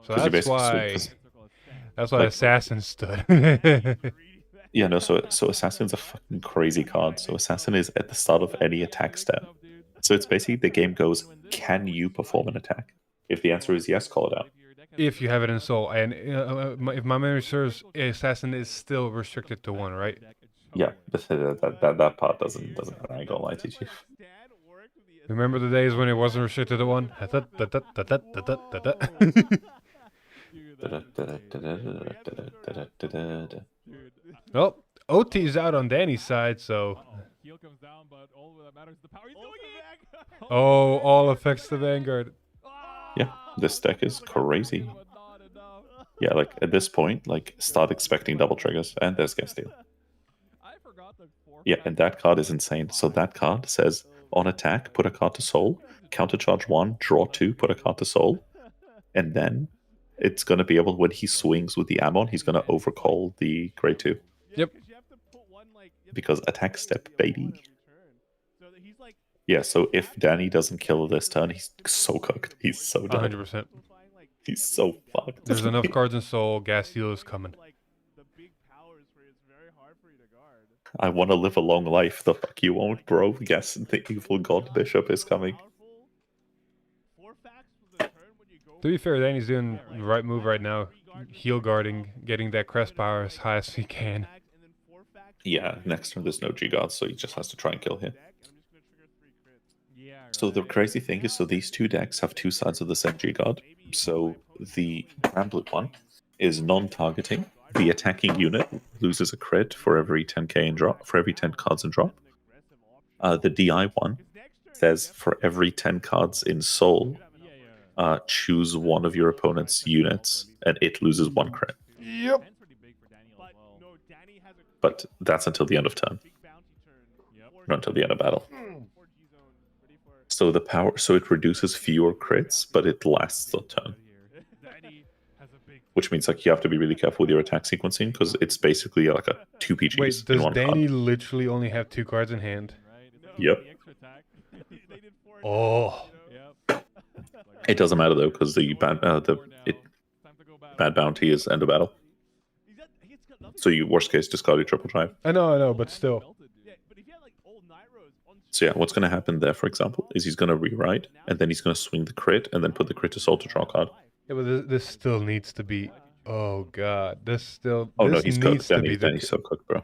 So you that's basically- why like- Assassin stood. Yeah, no, so Assassin's a fucking crazy card. So Assassin is at the start of any attack step. So it's basically the game goes, can you perform an attack? If the answer is yes, call it out. If you have it in Soul. And if my memory serves, Assassin is still restricted to 1, right? Yeah, that part doesn't matter. I ain't gonna lie to you. Remember the days when it wasn't restricted to 1? Well, OT is out on Danny's side, so... Oh, all affects the Vanguard. Yeah, this deck is crazy. Yeah, like at this point, like start expecting double triggers, and there's Guest Steal. Yeah, and that card is insane. So that card says on attack, put a card to soul, countercharge 1, draw 2, put a card to soul, and then it's gonna be able, when he swings with the Ammon, he's gonna overcall the grade 2. Yep. Because attack step, baby. Yeah, so if Danny doesn't kill this turn, he's so cooked. He's so dead. 100%. He's so fucked. There's enough cards in Soul. Gas Steal is coming. I want to live a long life. The fuck you won't, bro. Guess the evil god bishop is coming. To be fair, Danny's doing the right move right now. Heal guarding, getting that crest power as high as he can. Yeah, next turn there's no G-God, so he just has to try and kill him. So the crazy thing is, so these two decks have two sides of the same G-God. So the Ramblet one is non-targeting. The attacking unit loses a crit for every 10k in drop, for every 10 cards in drop. The DI one says for every 10 cards in Soul, choose one of your opponent's units, and it loses 1 crit. Yep. But that's until the end of turn, not until the end of battle. So the power, so it reduces fewer crits, but it lasts the turn. Which means like you have to be really careful with your attack sequencing because it's basically like a 2 PGs Wait, in does one Danny card. literally only have 2 cards in hand? Yep. Oh. It doesn't matter though because the bad bounty is end of battle. So you worst case discard your triple drive. I know, but still. So yeah, what's going to happen there, for example, is he's going to rewrite and then he's going to swing the crit and then put the crit to soul to draw a card. Yeah, but this still needs to be. Oh god, this still. Oh this no, he's needs cooked. to be Danny's so cooked, bro.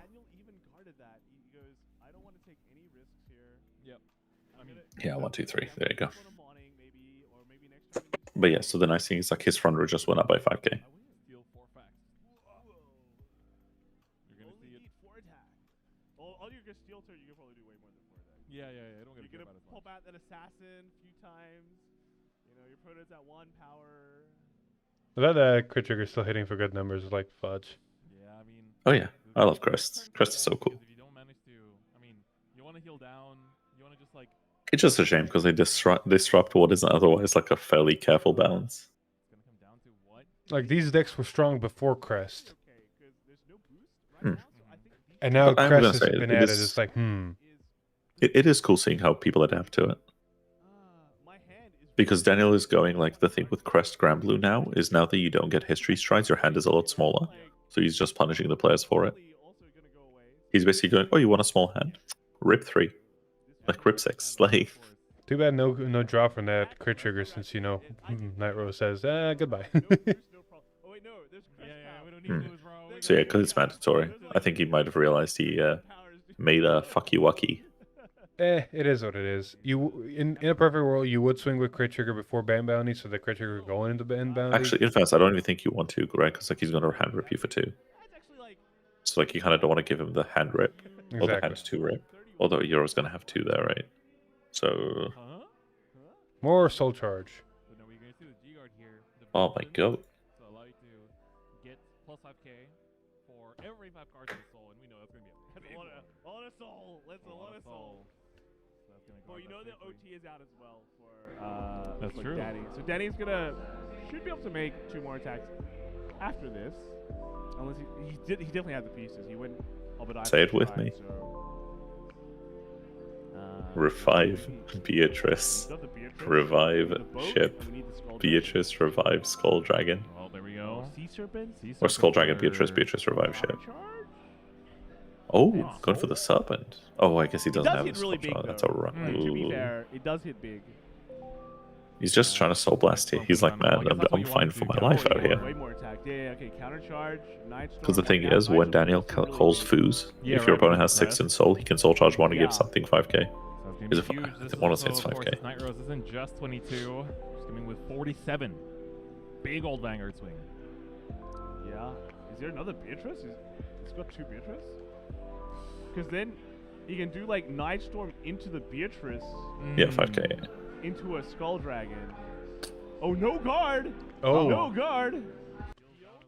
Yeah, 1, 2, 3. There you go. But yeah, so the nice thing is like his front row just went up by 5k. Yeah, I don't get You're gonna pull back that assassin a few times. You know, your opponent's at 1 power. That crit trigger still hitting for good numbers is like fudge. Yeah, I mean. Oh yeah, I love Crest. Crest is so cool. If you don't manage to, I mean, you want to heal down. You want to just like. It's just a shame because they disrupt what is otherwise like a fairly careful balance. It's gonna come down to what? Like these decks were strong before Crest, Hmm. and now But I'm gonna Crest has say been it added. is- It's like It is cool seeing how people adapt to it. Because Daniel is going like the thing with Crest Grand Blue now is now that you don't get history strides, your hand is a lot smaller. So he's just punishing the players for it. He's basically going, oh, you want a small hand? Rip 3. Like rip 6. Like Too bad no draw from that crit trigger since, you know, Night Rose says, goodbye. So yeah, because it's mandatory. I think he might have realized he made a fucky wucky. It is what it is. In a perfect world, you would swing with crit trigger before ban bounty, so the crit trigger would go into ban bounty. Actually, in fact, I don't even think you want to, right? Because like he's going to hand rip you for 2. So like you kind of don't want to give him the hand rip or the hand 2 rip. Although you're always going to have 2 there, right? So more soul charge. Oh my god. So allow you to get plus 5k for every 5 cards of the soul, and we know that's gonna be a lot of soul. That's a lot of soul. So that's gonna go Well, you know the OT is out as well for that's for true. Danny. So Danny's should be able to make 2 more attacks after this, unless he definitely has the pieces. He wouldn't. Say it with me. Revive Beatrice. Revive ship. Beatrice revive Skull Dragon. Oh, there we go. Sea Serpent? Or Skull Dragon Beatrice revive ship. Oh, going for the serpent. Oh, I guess he doesn't have a Skull Dragon. That's a run. To be fair, it does hit big. He's just trying to soul blast here. He's like, man, I'm fine for my life out here. Way more attack. Yeah, okay, counter charge. Because the thing is, when Daniel calls foos, if your opponent has 6 in soul, he can soul charge 1 to give something 5k. Is it huge. I want to say it's 5k. Night Rose isn't just 22. She's coming with 47. Big old Vanguard swing. Yeah. Is there another Beatrice? It's got 2 Beatrice? Because then he can do like Nightstorm into the Beatrice. Yeah, 5k. Into a Skull Dragon. Oh, no guard! Oh. No guard!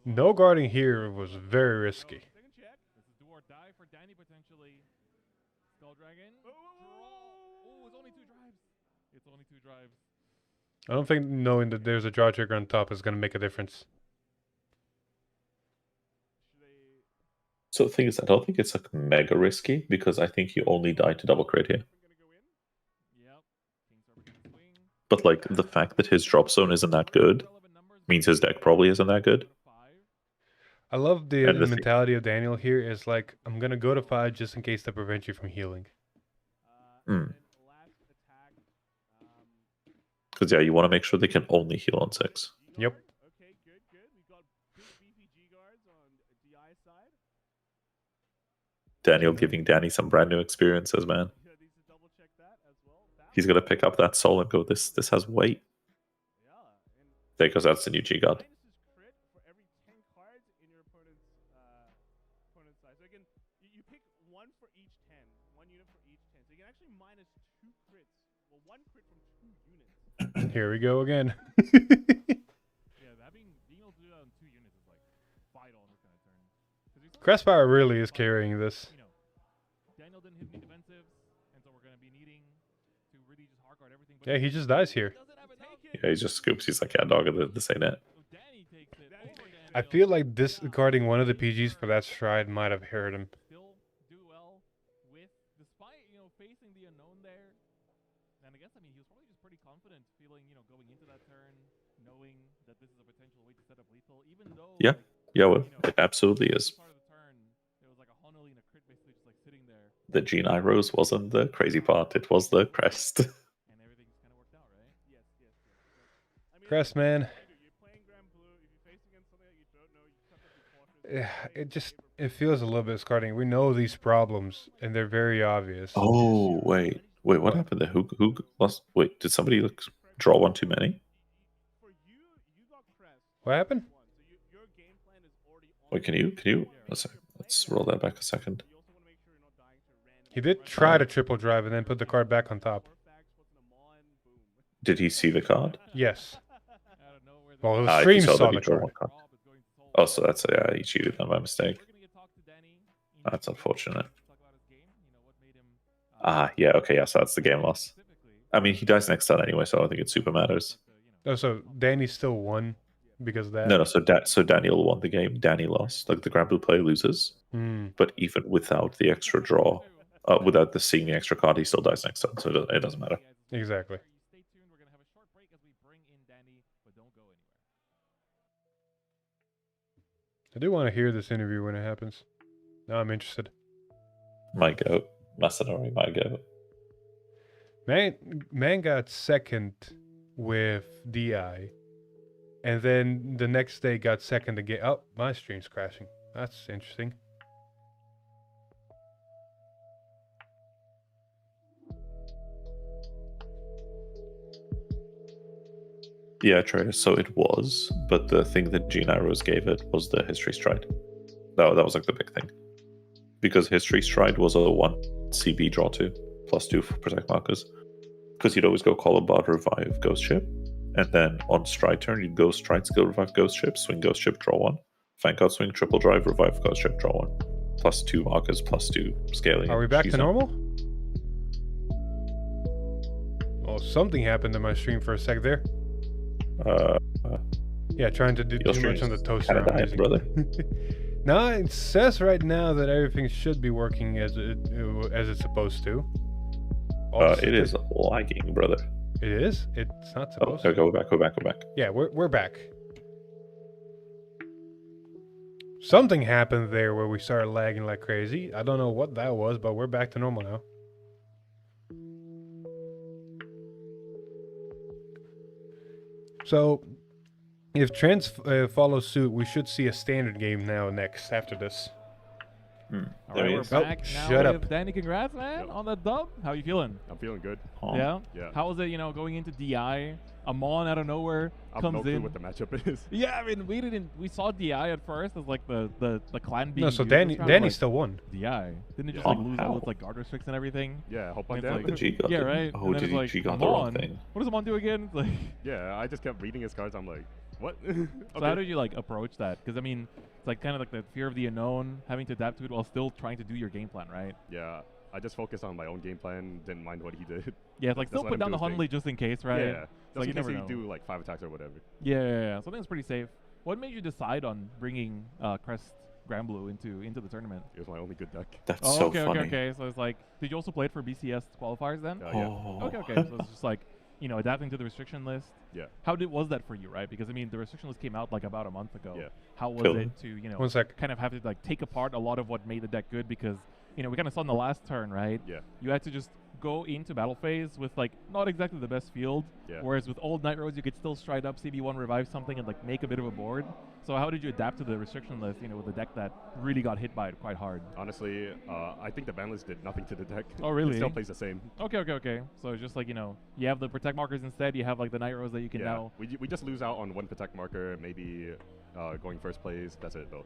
No guarding here was very risky. Second check. This is do or die for Danny potentially. Skull Dragon. Oh, it's only 2 drives. It's only 2 drives. I don't think knowing that there's a draw trigger on top is going to make a difference. So the thing is, I don't think it's like mega risky because I think you only die to double crit here. But like the fact that his drop zone isn't that good means his deck probably isn't that good. I love the mentality of Daniel here is like, I'm going to go to 5 just in case to prevent you from healing. Because yeah, you want to make sure they can only heal on 6. Yep. Okay, good. We got big BPG guards on DI side. Daniel giving Danny some brand new experiences, man. He's gonna pick up that soul and go, this has weight. There goes, that's the new G God. For every 10 cards in your opponent's side. So again, you pick 1 for each 10, 1 unit for each 10. So you can actually minus 2 crits. Well, 1 crit from 2 units. Here we go again. Yeah, being able to do that on 2 units is like vital on this kind of turn. Crestfire really is carrying this. You know, Daniel didn't hit any defensives, and so we're gonna be needing to really just hard guard everything. Yeah, he just dies here. Yeah, he just scoops. He's like, yeah, dog, this ain't it. I feel like discarding one of the PGs for that stride might have hurt him. Still do well with, despite, you know, facing the unknown there. And I guess, I mean, he was probably just pretty confident feeling, you know, going into that turn, knowing that this is a potential way to set up lethal, even though... Yeah, yeah, well, it absolutely is. Part of the turn, it was like a Honolulu and a crit basically just like sitting there. The Gene Rose wasn't the crazy part, it was the crest. And everything just kind of worked out, right? Yes. I mean, Crest, man. You're playing Grand Blue. If you face against something that you don't know, you just have to be cautious. It feels a little bit discarding. We know these problems, and they're very obvious. Oh, wait, what happened there? Who lost? Wait, did somebody draw 1 too many? For you got Crest. What happened? So your game plan is already on. Wait, can you? Let's roll that back a second. You also want to make sure you're not dying to random. He did try to triple drive and then put the card back on top. Did he see the card? Yes. Out of nowhere, Well, Ah, the he stream saw saw that he the drew card. 1 card. Oh, so that's he cheated on my mistake. That's unfortunate. Ah, yeah, okay, yeah, so that's the game loss. I mean, he dies next turn anyway, so I don't think it super matters. Oh, so Danny still won because of that? No, so Daniel won the game. Danny lost. Like the Grand Blue player loses, but even without the extra draw, without seeing the extra card, he still dies next turn. So it doesn't matter. Exactly. I do want to hear this interview when it happens. Now I'm interested. My goat. Masanori, my goat. Man got second with DI. And then the next day got second again. Oh, my stream's crashing. That's interesting. Yeah, Trey, so it was, but the thing that Gene Arrows gave it was the History Stride. That was like the big thing. Because History Stride was a 1 CB draw 2, +2 for protect markers. Because you'd always go Columbard, revive Ghost Ship, and then on stride turn, you'd go stride, skill, revive Ghost Ship, swing Ghost Ship, draw 1. Vanguard swing, triple drive, revive Ghost Ship, draw 1. +2 markers, +2 scaling. Are we back to She's normal? Oh, something happened to my stream for a sec there. Yeah, trying to do too much on the toaster. Kinda dying, brother. No, it says right now that everything should be working as it's supposed to. It is lagging, brother. It is? It's not supposed to. to. Go back. Yeah, we're back. Something happened there where we started lagging like crazy. I don't know what that was, but we're back to normal now. So, if trends follow suit, we should see a standard game now next after this. All right, we're back now shut with up. Danny. Congrats, man, on the dub. How you feeling? I'm feeling good. Yeah? Yeah. How was it, going into DI? Amon out of nowhere comes no clue in. what the matchup is. Yeah, I mean, we saw DI at first as like the clan being No, so used. Danny It's kinda like still won. DI. Didn't it just Yeah. like lose all How? its like guard restricts and everything? Yeah, hope on It's that. like- The G got Yeah, the- right. Oh, And then did it's he like, G got the wrong Amon, thing? what does Amon do again? It's like, Yeah, I just kept reading his cards. I'm like, what? so how did you like approach that? Because I mean, it's like kind of like the fear of the unknown, having to adapt to it while still trying to do your game plan, right? Yeah, I just focused on my own game plan. Didn't mind what he did. Yeah, it's like Just still let put him down do the his thing. Hunley just in case, right? Yeah, So just you in never case know. he do like 5 attacks or whatever. Yeah. So I think it's pretty safe. What made you decide on bringing Crest Granblue into the tournament? It was my only good deck. That's Oh, so okay, funny. okay. So it's like, did you also play it for BCS qualifiers then? Yeah. Oh. Okay. So it's just like, adapting to the restriction list. Yeah. How was that for you, right? Because I mean, the restriction list came out like about a month ago. Yeah. How was Cool. it to One sec. kind of have to like take apart a lot of what made the deck good? Because we kind of saw in the last turn, right? Yeah. You had to just go into battle phase with like not exactly the best field. Yeah. Whereas with old Night Roads, you could still stride up CB1, revive something, and like make a bit of a board. So how did you adapt to the restriction list? With a deck that really got hit by it quite hard. Honestly, I think the ban list did nothing to the deck. Oh, really? It still plays the same. Okay. So it's just like you have the protect markers instead. You have like the Night Roads that you can Yeah. now. We just lose out on one protect marker, maybe going first place. That's it though.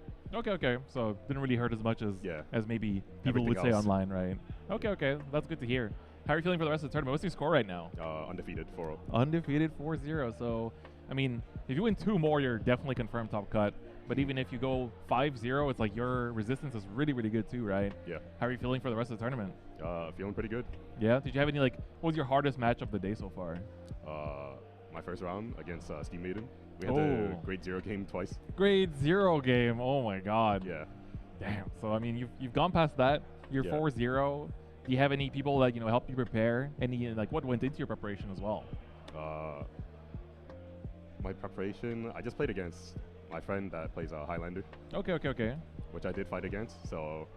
Okay. So didn't really hurt as much as Yeah. as maybe people Everything would say else. online, right? Okay. That's good to hear. How are you feeling for the rest of the tournament? What's your score right now? Undefeated 4-0. Undefeated 4-0. So, I mean, if you win 2 more, you're definitely confirmed top cut. But even if you go 5-0, it's like your resistance is really, really good too, right? Yeah. How are you feeling for the rest of the tournament? Feeling pretty good. Yeah? Did you have any, what was your hardest match of the day so far? My first round against Steam Maiden. We had Oh. the grade 0 game twice. Grade 0 game. Oh my god. Yeah. Damn. So, I mean, you've gone past that. You're Yeah. 4-0. Do you have any people that, helped you prepare? Any, what went into your preparation as well? My preparation, I just played against my friend that plays Highlander, Okay. which I did fight against, so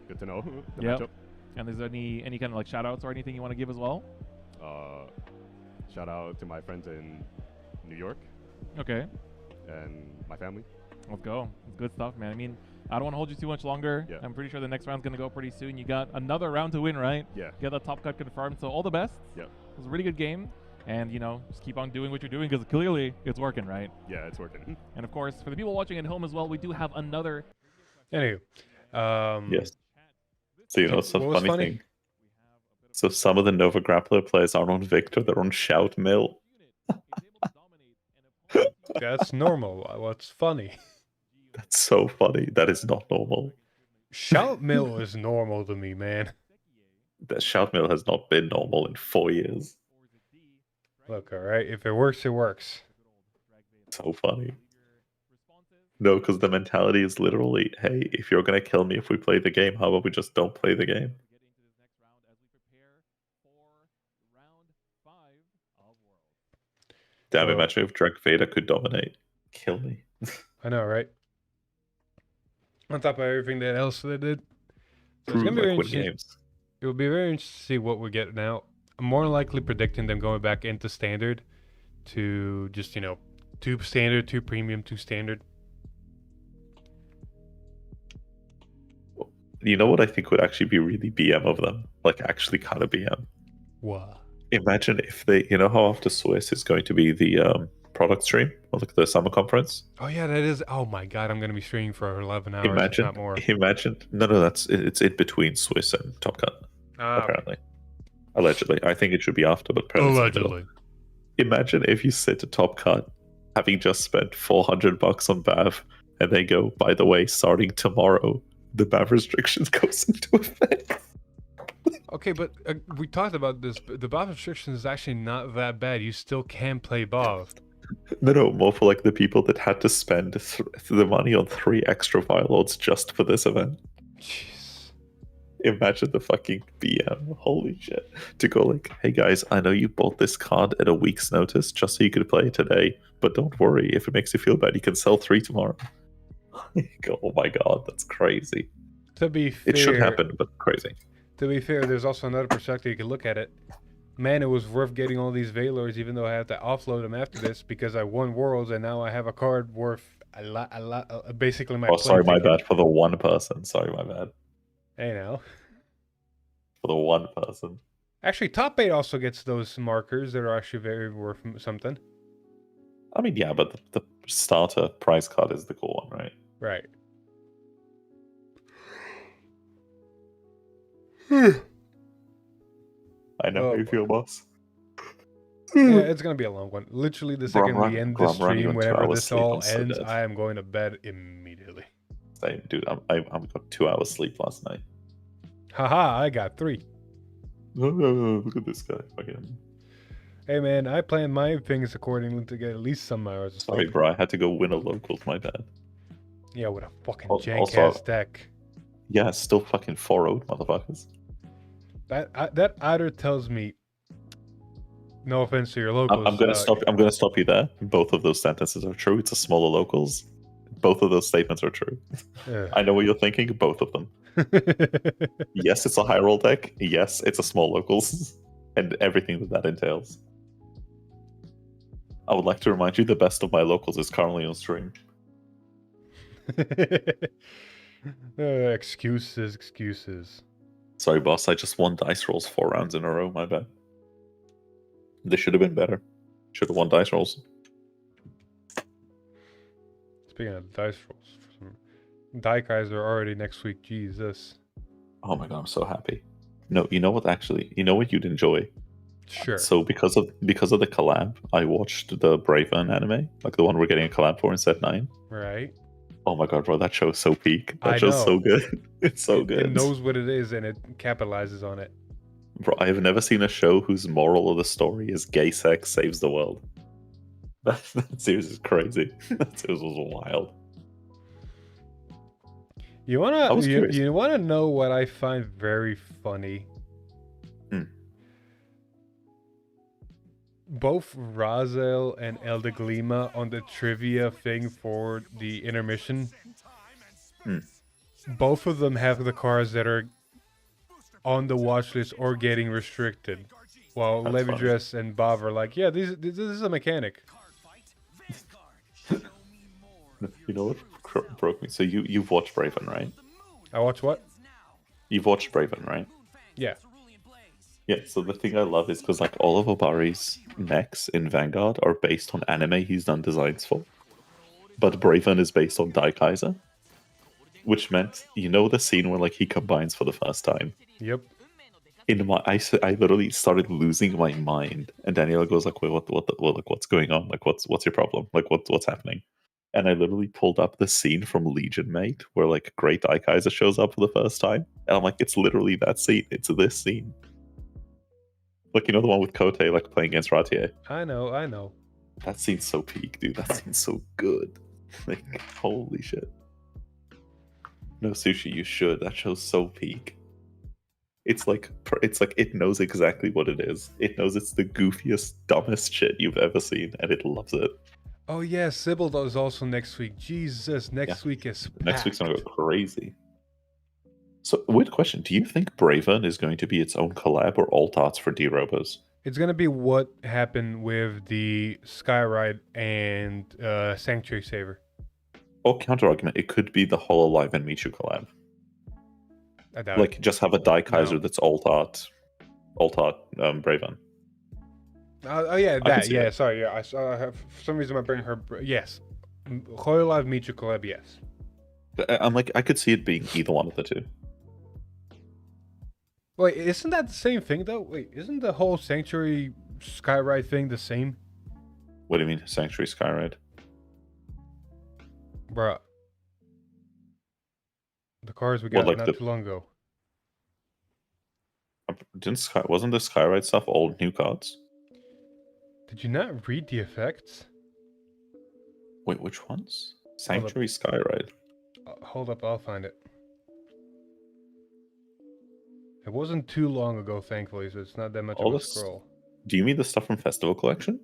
good to know the Yep. matchup. And is there any kind of, shout outs or anything you want to give as well? Shout out to my friends in New York Okay. and my family. Let's go. It's good stuff, man. I mean, I don't want to hold you too much longer. Yeah. I'm pretty sure the next round's going to go pretty soon. You got another round to win, right? Yeah. Get the top cut confirmed. So all the best. Yep. It was a really good game. And, just keep on doing what you're doing because clearly it's working, right? Yeah, it's working. And, of course, for the people watching at home as well, we do have another... Anywho. Yes. So some What was funny funny? thing. So some of the Nova Grappler players are on Victor. They're on Shout Mill. That's normal. What's funny? That's so funny. That is not normal. Shout Mill is normal to me, man. That Shout Mill has not been normal in 4 years. Look, alright, if it works, it works. So funny. No, because the mentality is literally, hey, if you're going to kill me if we play the game, how about we just don't play the game? Damn, Oh. imagine if Drake Vader could dominate. Kill me. I know, right? on top of everything that else they did. So it's True, gonna be very like win interesting. games. It will be very interesting to see what we get now. I'm more likely predicting them going back into standard to just, 2 standard, 2 premium, 2 standard. You know what I think would actually be really BM of them? Like actually kind of BM. What? Imagine if they, you know how after Swiss is going to be the product stream, or like the summer conference. Oh yeah, that is. Oh my god, I'm gonna be streaming for 11 hours, if not more. Imagine. No, it's in between Swiss and Top Cut. Apparently, allegedly. I think it should be after, but apparently it's in the middle. Imagine if you sit to Top Cut, having just spent $400 on Bav, and they go, by the way, starting tomorrow, the Bav restrictions goes into effect. Okay, but we talked about this. The BOV restriction is actually not that bad. You still can play BOV. No, more for like the people that had to spend the money on 3 extra violords just for this event. Jeez. Imagine the fucking BM. Holy shit. To go like, hey guys, I know you bought this card at a week's notice just so you could play it today, but don't worry, if it makes you feel bad, you can sell 3 tomorrow. Oh my god, that's crazy. To be fair, it should happen, but crazy. To be fair, there's also another perspective you can look at it. Man, it was worth getting all these Valors, even though I have to offload them after this because I won Worlds and now I have a card worth a lot. Basically, my. Oh, sorry, my bad. For the one person. Sorry, my bad. Hey, now. For the one person. Actually, Top 8 also gets those markers that are actually very worth something. I mean, yeah, but the starter prize card is the cool one, right? Right. I know how you feel, boss. Yeah, it's gonna be a long one. Literally, the second we end this stream, whenever this all ends, I am going to bed immediately. Same, dude. I got 2 hours sleep last night. Haha, I got 3. Look at this guy. Fucking. Hey man, I planned my things accordingly to get at least some hours of sleep. Sorry, bro. I had to go win a locals. My bad. Yeah, with a fucking jank-ass deck. Yeah, it's still fucking 4-0, motherfuckers. That either tells me, no offense to your locals. I'm gonna stop you there. Both of those sentences are true. It's a smaller locals. Both of those statements are true. I know what you're thinking. Both of them. Yes, it's a high roll deck. Yes, it's a small locals, and everything that entails. I would like to remind you the best of my locals is currently on stream. Excuses. Sorry, boss. I just won dice rolls 4 rounds in a row. My bad. They should have been better. Should have won dice rolls. Speaking of dice rolls, Daikais are already next week. Jesus. Oh my god, I'm so happy. No, you know what? Actually, you know what you'd enjoy. Sure. So because of the collab, I watched the Braven anime, like the one we're getting a collab for in Set 9. Right. Oh my god, bro, that show's so peak. That show's so good. It's so good. It knows what it is and it capitalizes on it. Bro, I have never seen a show whose moral of the story is gay sex saves the world. That series is crazy. That series was wild. You wanna know what I find very funny? Both Razel and Eldeglima on the trivia thing for the intermission. Both of them have the cards that are on the watch list or getting restricted. While Levidress and Bav are like, yeah, this is a mechanic. You know what broke me? So you've watched Braven, right? I watch what? You've watched Braven, right? Yeah. Yeah, so the thing I love is because like all of Obari's mechs in Vanguard are based on anime he's done designs for. But Braven is based on Daikaiser. Which meant, you know the scene where like he combines for the first time? Yep. I literally started losing my mind. And Daniela goes like, wait, what's going on? Like what's your problem? Like what's happening? And I literally pulled up the scene from Legion Mate where like Great Daikaiser shows up for the first time. And I'm like, it's literally that scene. It's this scene. Like, you know the one with Kote like playing against Ratier? I know. That scene's so peak, dude. That scene's so good. Like, holy shit. No, Sushi, you should. That show's so peak. It's like it knows exactly what it is. It knows it's the goofiest, dumbest shit you've ever seen, and it loves it. Oh yeah, Sybil is also next week. Jesus, next week is Next week's gonna go packed. crazy. So, weird question. Do you think Braven is going to be its own collab or alt arts for D-Robos? It's gonna be what happened with the Skyride and Sanctuary Saver. Or counter argument, it could be the Hololive and Michu collab. I doubt Like, it. just have a Daikaiser No. that's alt art Braven. Oh yeah, can that. see Yeah, that. sorry. Yeah, I saw. I have, for some reason, I bring her. Yes, Hololive Michu collab. Yes. I'm like, I could see it being either one of the two. Wait, isn't that the same thing though? Wait, isn't the whole Sanctuary Skyride thing the same? What do you mean, Sanctuary Skyride? Bruh. The cars we Well, got like not the- too long ago. Wasn't the Skyride stuff all new cards? Did you not read the effects? Wait, which ones? Sanctuary Skyride. Hold up, I'll find it. It wasn't too long ago, thankfully, so it's not that much All of a this- scroll. Do you mean the stuff from Festival Collection?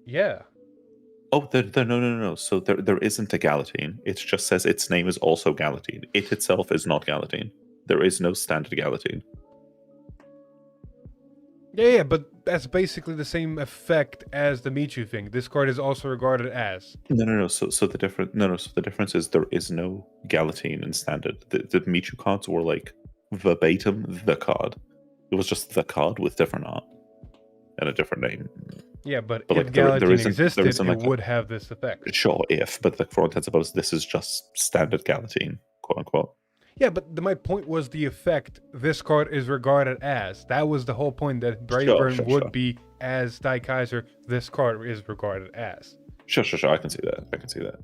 Yeah. Oh, no. So there isn't a Galatine. It just says its name is also Galatine. It itself is not Galatine. There is no standard Galatine. Yeah, but that's basically the same effect as the Michu thing. This card is also regarded as. No. So the difference is there is no Galatine in standard. The Michu cards were like verbatim the card. It was just the card with different art and a different name. Yeah, but But, if like, there Galatine isn't- existed, isn't, like, it would have this effect. Sure, but like, for all intents and purposes, this is just standard Galatine, quote unquote. Yeah, but my point was the effect this card is regarded as. That was the whole point, that Braveburn sure, would sure. be as Daikaiser, this card is regarded as. Sure. I can see that.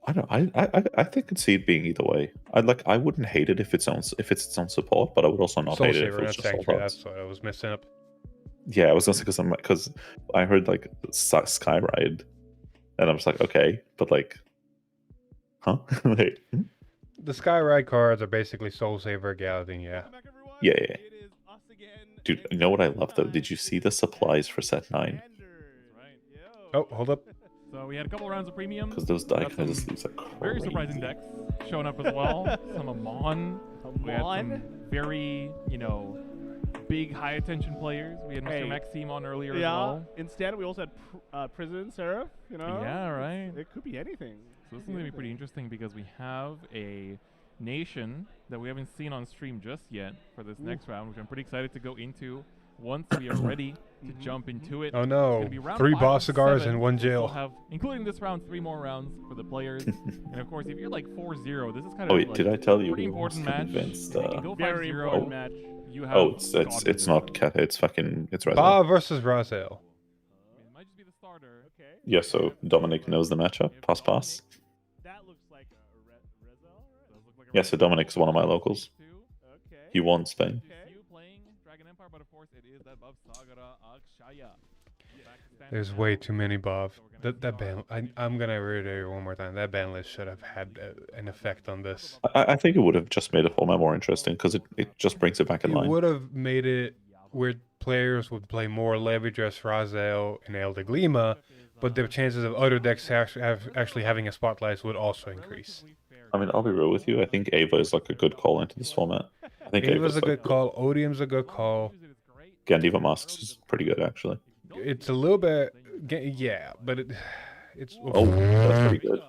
I don't. I think I could see it being either way. I wouldn't hate it if it's its own support, but I would also not Soul hate it if Saver, it not was just all Sanctuary, cards. that's what I was messing up. Yeah, I was gonna say because I heard like Skyride, and I'm just like, okay, but like, huh? Wait, The Skyride cards are basically Soul Saver, Galatine, yeah. yeah. Dude, you know what I love though? Did you see the supplies for set 9? Oh, hold up. So we had a couple rounds of premium. Because those Got Daikaiser some sleeves are crazy. Very surprising decks showing up as well. Some Amon. We had some very, big high attention players. We had Mr. Hey. Maxime on earlier as Yeah. well. Instead, we also had Prison Seraph. Yeah, right. It could be anything. So this is going to be pretty interesting because we have a nation that we haven't seen on stream just yet for this next round, which I'm pretty excited to go into once we are ready to jump into it. Oh It's no, gonna be round 3 5 boss and cigars 7. and 1 We'll jail. have, including this round, 3 more rounds for the players. And of course, if you're like 4-0, this is kind of Oh wait, did I tell you pretty we were important match. convinced? If you can go Very 5-0, important match. you have Oh, it's God not position. it's fucking it's Reza. Ba versus Razel. It might just be the starter. Okay. Yeah, so Dominic knows the matchup. Pass. That looks like a Rezel, Does look like a Yeah, so Dominic's one of my locals. Okay. He won Spain. Okay. You playing Dragon Empire, but of course it is that Bavsargra Akshaya. There's way too many Bav. That ban. I'm gonna reiterate it one more time. That ban list should have had an effect on this. I think it would have just made the format more interesting because it just brings it back in It line. would have made it where players would play more Levidress, Razel, and El de Glima, but the chances of other decks actually having a spotlight would also increase. I mean, I'll be real with you. I think Ava is like a good call into this format. I think Ava's Ava's a good call. Odium's a good call. Gandiva Masks is pretty good actually. It's a little bit, yeah, but it's. Oh, that's pretty good.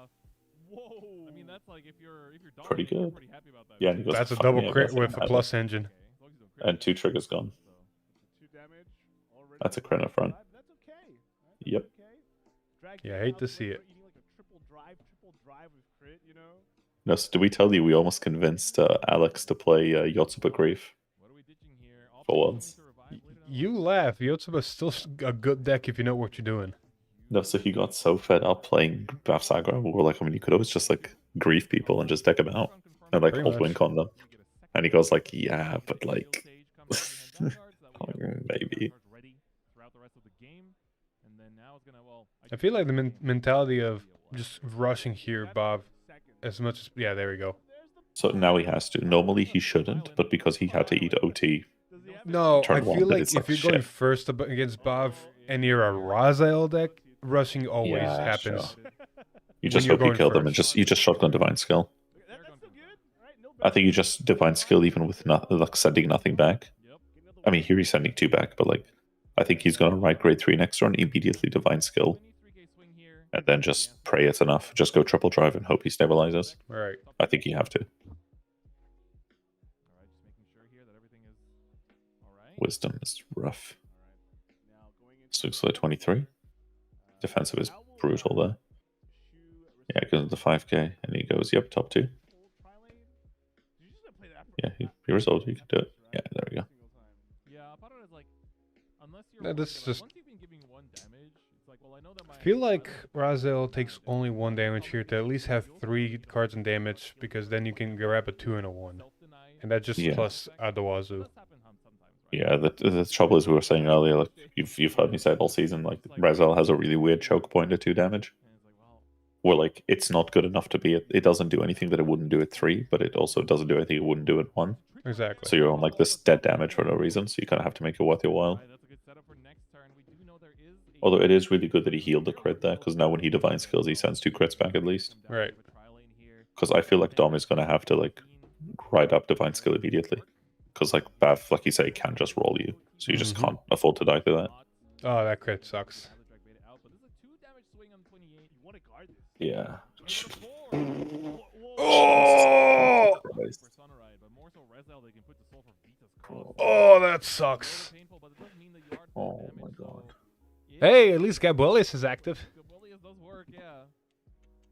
Whoa! I mean, that's like if you're Pretty dominating, you're good. pretty happy about that. Yeah, and he goes, That's a "Fuck double me, I crit guess I with can a have plus it." engine. As long as you don't crit. And 2 triggers gone. 2 damage already. That's a crit up front. That's okay. Yep. Drag Yeah, I it hate up to like see we're it. eating like a triple drive with crit, No, so did we tell you we almost convinced Alex to play Yotsuba Grief What are we ditching here? All for players once? need to revive later down the You road. laugh. Yotsuba's still a good deck if you know what you're doing. No, so he got so fed up playing Bavsargra. We were like, I mean, you could always just like grief people and just deck them out and like Pretty hold much. wink on them. And he goes like, yeah, but like, maybe. I feel like the mentality of just rushing here, Bob, as much as there we go. So now he has to. Normally he shouldn't, but because he had to eat OT, No, I Turn one, feel but like it's if like you're going shit. first against Bob, and you're a Raziel deck, rushing always Yeah, happens. sure. You just you're hope you going kill them and first. you just shotgun Divine Skill. I think you just Divine Skill even with like sending nothing back. I mean, here he's sending 2 back, but like, I think he's gonna write grade 3 next turn, immediately Divine Skill, and then just pray it's enough. Just go triple drive and hope he stabilizes. Right. I think you have to. Wisdom is rough. Looks like 23. Defensive is brutal there. Yeah, it goes into 5k, and he goes, yep, top 2. Yeah, he resolved. You can do it. Yeah, there we go. No, this is just. I feel like Raziel takes only 1 damage here to at least have 3 cards in damage, because then you can grab a 2 and a 1. And that just plus Adawazu. Yeah, the trouble is, we were saying earlier, like you've heard me say it all season, like Raziel has a really weird choke point at 2 damage. Where like it's not good enough to be it doesn't do anything that it wouldn't do at 3, but it also doesn't do anything it wouldn't do at 1. Exactly. So you're on like this dead damage for no reason, so you kind of have to make it worth your while. Although it is really good that he healed the crit there, because now when he Divine Skills, he sends 2 crits back at least. Right. Because I feel like Dom is going to have to like write up Divine Skill immediately. Because like Bav, like you say, can't just roll you, so you just can't afford to die to that. Oh, that crit sucks. Yeah. Oh! Oh, that sucks. Oh my god. Hey, at least Gabuelius is active. does work, yeah.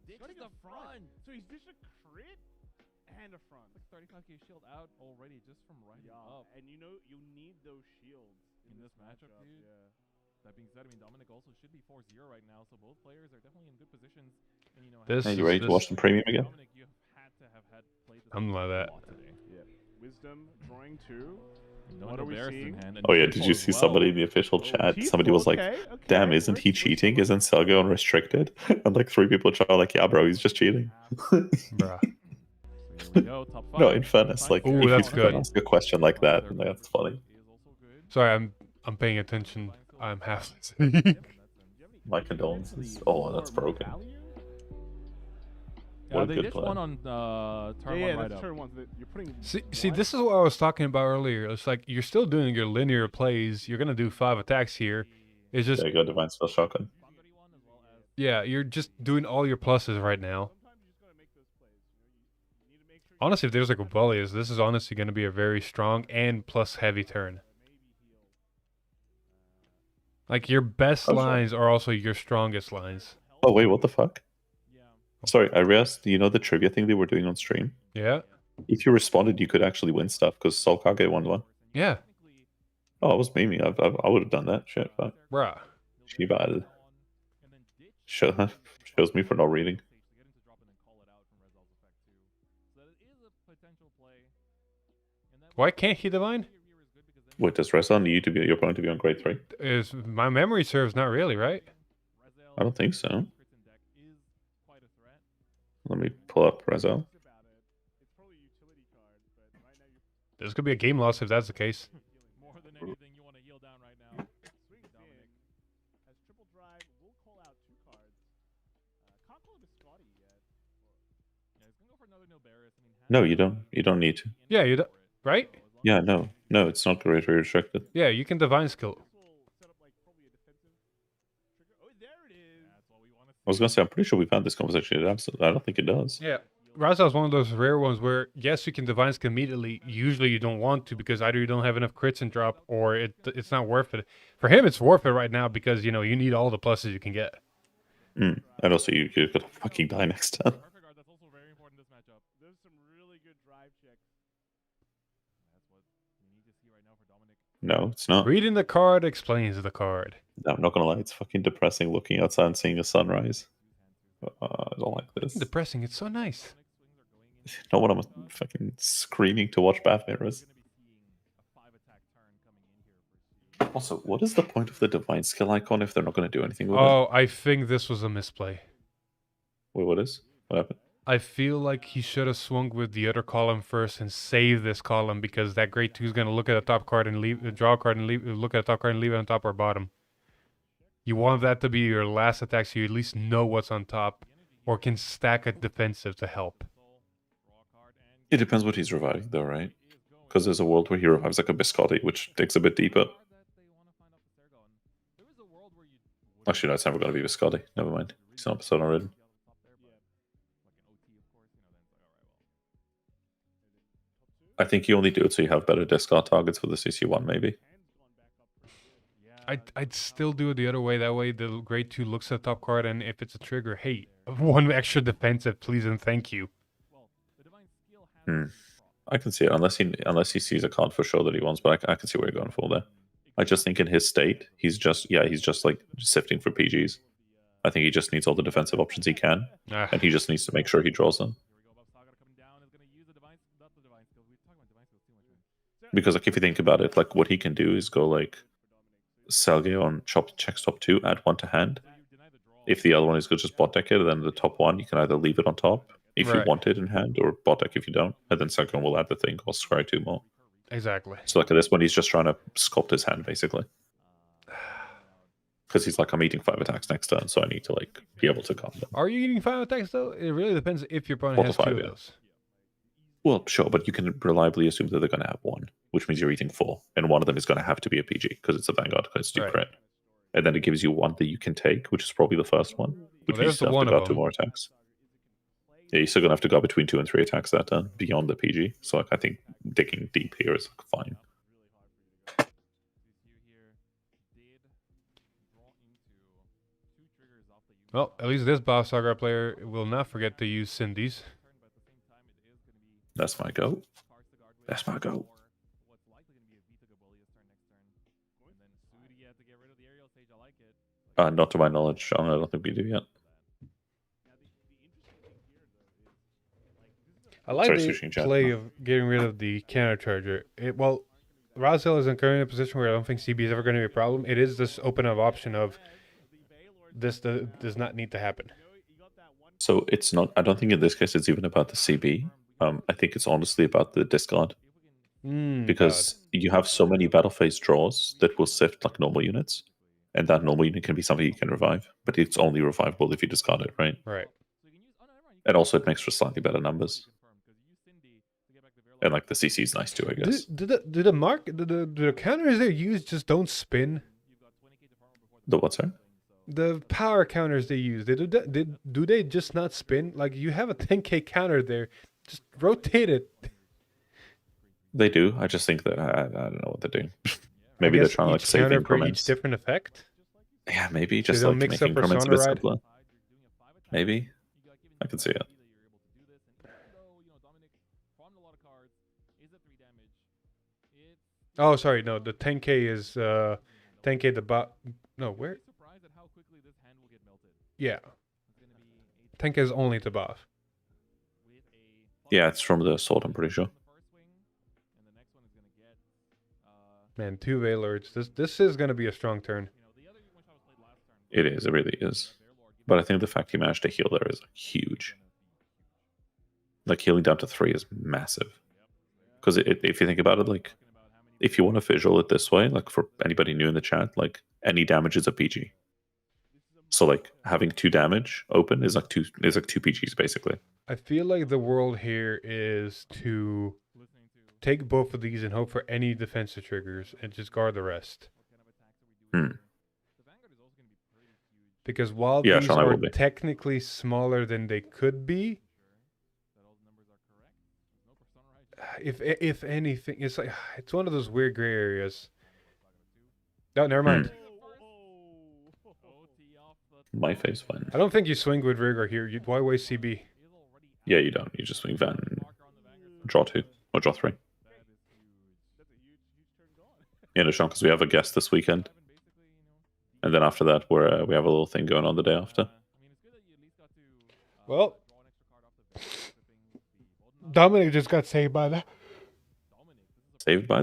Ditches the front. So he's ditched a crit and a front. Like 35k shield out already just from right up. And you know you need those shields in this matchup, dude. Yeah. That being said, I mean Dominic also should be 4-0 right now, so both players are definitely in good positions. And you know, This Hey, is you ready to watch the premium again? Dominic, you had to have had played this I'm like that. a lot today. Yeah. Wisdom drawing 2. No What are we seeing? Oh yeah, did you see somebody in the official chat? Somebody was like, "Damn, isn't he cheating? Isn't Selgo unrestricted?" And like 3 people are like, "Yeah, bro, he's just cheating." Bruh. No, in fairness, like Ooh, if that's you good. ask a question like that, that's funny. Sorry, I'm paying attention. I'm half listening. My condolences. Oh, that's broken. What a they good ditched play. one on turn one right that's up. turn 1. You're putting See, this is what I was talking about earlier. It's like you're still doing your linear plays. You're gonna do 5 attacks here. It's just There you go, Divine Spell Shotgun. yeah, you're just doing all your pluses right now. Honestly, if there's like a Gabuelius, this is honestly gonna be a very strong and plus heavy turn. Like your best Oh, sure. lines are also your strongest lines. Oh wait, what the fuck? Sorry, I realized. Do you know the trivia thing they were doing on stream? Yeah, If you responded, you could actually win stuff because Sol Kage won one. yeah, Oh, it was Mimi. I would have done that. Shit, fuck. bruh. She bad. Shows me for not reading. Why can't he divine? Wait, does Reza need you to be your opponent to be on grade 3? Is my memory serves not really, right? I don't think so. Let me pull up Reza. This could be a game loss if that's the case. More than anything, you want to heal down right now. Sweet Dominic has triple drive. We'll call out 2 cards. Can't call it a Scotty yet. Yeah, he's gonna go for another Nobaris. I mean, No, you don't. You don't need to. Yeah, you do, right? Yeah, no, it's not grade 3 restricted. Yeah, you can divine skill. Set up like probably a defensive trigger. Oh, there it is. that's what we want to I was gonna say, I'm pretty sure we've had this conversation. It absolutely, I don't think it does. Yeah. Raza is one of those rare ones where, yes, you can divine skill immediately. Usually you don't want to because either you don't have enough crits and drop or it's not worth it. For him, it's worth it right now because, you know, you need all the pluses you can get. And also, you could fucking die next turn. Perfect guard. That's also very important in this matchup. There's some really good drive checks. That's what we need to see right now for Dominic. No, it's not. Reading the card explains the card. No, I'm not gonna lie. It's fucking depressing looking outside and seeing the sunrise. I don't like this. Depressing. It's so nice. Not what I'm fucking screaming to watch Bath Mirrors. Also, what is the point of the divine skill icon if they're not going to do anything with it? Oh, I think this was a misplay. Wait, what is? What happened? I feel like he should have swung with the other column first and saved this column because that grade 2 is going to look at the top card and leave, draw a card and leave, look at the top card and leave it on top or bottom. You want that to be your last attack so you at least know what's on top or can stack a defensive to help. It depends what he's reviving, though, right? Because there's a world where he revives like a Biscotti, which digs a bit deeper. Actually, no, it's never going to be Biscotti. Never mind. He's not Persona ridden. I think you only do it so you have better discard targets for the CC1, maybe. I'd still do it the other way. That way the grade 2 looks at the top card, and if it's a trigger, hey, 1 extra defensive, please and thank you. I can see it, unless he sees a card for sure that he wants, but I can see where you're going for there. I just think in his state, he's just like sifting for PGs. I think he just needs all the defensive options he can, and he just needs to make sure he draws them. Because like if you think about it, like what he can do is go like Selge on checks top 2, add 1 to hand. If the other one is good, just bot deck it, and then the top 1 you can either leave it on top if you want it in hand, or bot deck if you don't, and then second will add the thing or scry 2 more. Exactly. So like at this point, he's just trying to sculpt his hand basically, because he's like, I'm eating 5 attacks next turn, so I need to like be able to combo them. Are you eating 5 attacks though? It really depends if your opponent has 2 of those. Well, sure, but you can reliably assume that they're going to have 1, which means you're eating 4, and one of them is going to have to be a PG because it's a Vanguard, because it's 2 crit. And then it gives you 1 that you can take, which is probably the first one, which means you have to go 2 more attacks. Yeah, you're still going to have to go between 2 and 3 attacks that turn beyond the PG. So like, I think digging deep here is like, fine. Well, at least this Bavsargra player will not forget to use Cindy's. That's my go. That's my go. Not to my knowledge, Sean. I don't think we do yet. I like the play of getting rid of the counter charger. Well, Razel is currently in a position where I don't think CB is ever going to be a problem. It is this open up option of this does not need to happen. So it's not. I don't think in this case it's even about the CB. I think it's honestly about the discard. Because you have so many battle phase draws that will sift like normal units, and that normal unit can be something you can revive, but it's only revivable if you discard it, right? Right. And also it makes for slightly better numbers. And like the CC is nice too, I guess. Do the counters they use just don't spin? The what, sorry? The power counters they use, do they just not spin? Like you have a 10k counter there, just rotate it. They do. I just think that I don't know what they're doing. Maybe they're trying to like save increments. Each different effect. Yeah, maybe just like make increments a bit simpler. Maybe I can see it. Oh, sorry, no. The 10k is 10k. The bot. No, where? Yeah. 10k is only to buff. Yeah, it's from the sword, I'm pretty sure. Man, 2 Veilords. This is going to be a strong turn. It is. It really is. But I think the fact he managed to heal there is huge. Like, healing down to 3 is massive. Because if you think about it, like, if you want to visual it this way, like, for anybody new in the chat, like, any damage is a PG. So, like, having 2 damage open is like 2 PGs, basically. I feel like the world here is to take both of these and hope for any defensive triggers and just guard the rest. Because while these are technically smaller than they could be, if anything, it's like it's one of those weird gray areas. No, never mind. My face fine. I don't think you swing with Rigor here. Why waste CB? Yeah, you don't. You just swing Van, draw 2 or draw 3. Yeah, no, Sean, because we have a guest this weekend, and then after that, we have a little thing going on the day after. Well, Dominic just got saved by the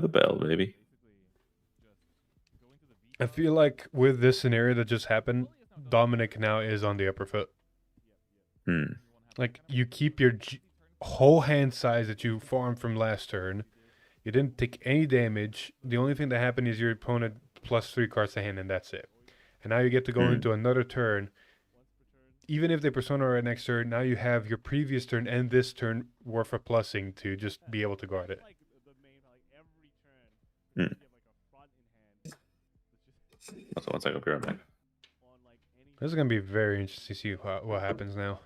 bell, baby. I feel like with this scenario that just happened, Dominic now is on the upper foot. Like, you keep your whole hand size that you farmed from last turn. You didn't take any damage. The only thing that happened is your opponent plus 3 cards to hand, and that's it. And now you get to go Hmm. into another turn. Even if they Persona right next turn, now you have your previous turn and this turn worth of plussing to just be able to guard it. Hmm. Also, one second, I'll be right back. This is going to be very interesting to see what happens now.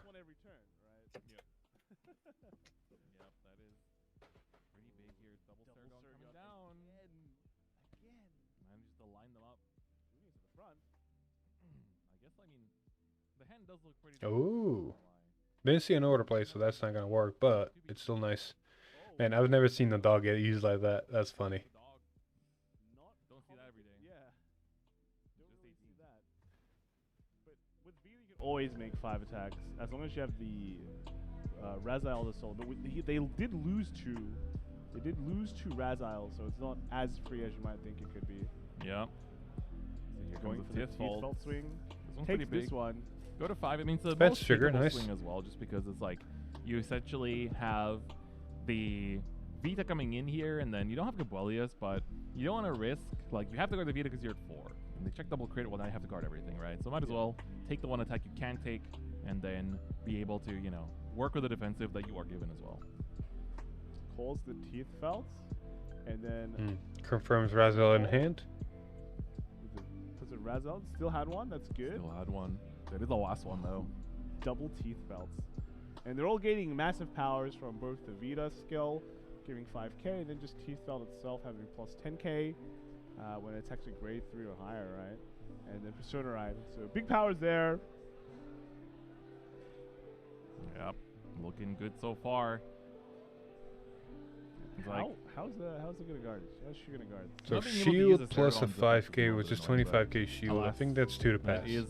Ooh. Didn't see an order play, so that's not going to work, but it's still nice. Man, I've never seen the dog get used like that. That's funny. Always make 5 attacks as long as you have the Razile the Soul. But they did lose 2. They did lose 2 Razile, so it's not as free as you might think it could be. Yeah. So here Going comes for the the Teeth Teeth Fault. Fault swing. This one's pretty Takes big. this one. Go to 5. It means the Fence most trigger, capable nice. swing as well, just because it's like you essentially have the Vita coming in here, and then you don't have Gabuelius, but you don't want to risk, like, you have to guard the Vita because you're at 4. And they check double crit, well, now you have to guard everything, right? So might as well take the one attack you can take, and then be able to, you know, work with the defensive that you are given as well. Calls the Teeth Felt, and then Confirms Razil in hand. puts a Razile. Still had one. That's good. Still had one. That is the last one, though. Double Teeth Belts. And they're all gaining massive powers from both the Vita skill, giving 5k, and then just Teeth Belt itself having plus 10k when it attacks a grade 3 or higher, right? And then Persona Ride. So big powers there. Yep. Looking good so far. It's like, How's it gonna guard? How's she gonna guard? So Not being able to use shield this plus a Aragon's defense 5k, is which is annoying, but 25k shield. I alas, think that's 2 to pass. that is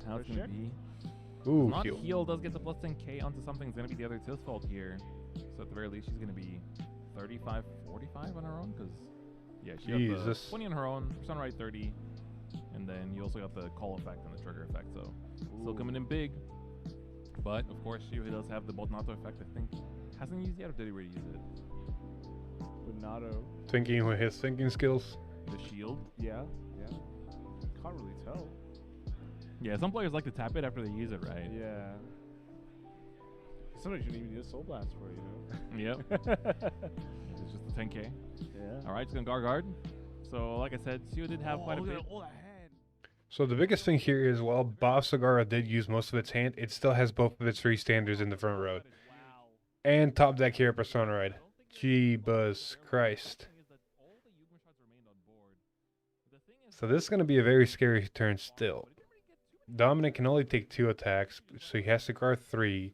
how it's First going to check? be. Ooh, Not heal. heal does get the plus 10k onto something. It's going to be the other Teeth Fault here. So at the very least, she's going to be 35, 45 on her own. Because, yeah, she got the Jesus. 20 on her own, Sunrise 30. And then you also got the call effect and the trigger effect. So still coming in big. But, of course, she does have the Boltnato effect, I think. Hasn't used yet, or did he already use it? With Nato. Thinking with his thinking skills. The shield? Yeah. Can't really tell. Yeah, some players like to tap it after they use it, right? Yeah. Sometimes you don't even need a Soul Blast for it, you know? Yep. It's just a 10k. Yeah. Alright, it's going to guard. So, like I said, Sio did have quite a bit. So the biggest thing here is, while Bavsargra did use most of its hand, it still has both of its 3 standards in the front row. And top deck here, Persona Ride. Jeebus Christ. So this is going to be a very scary turn still. Dominic can only take 2 attacks, so he has to guard 3.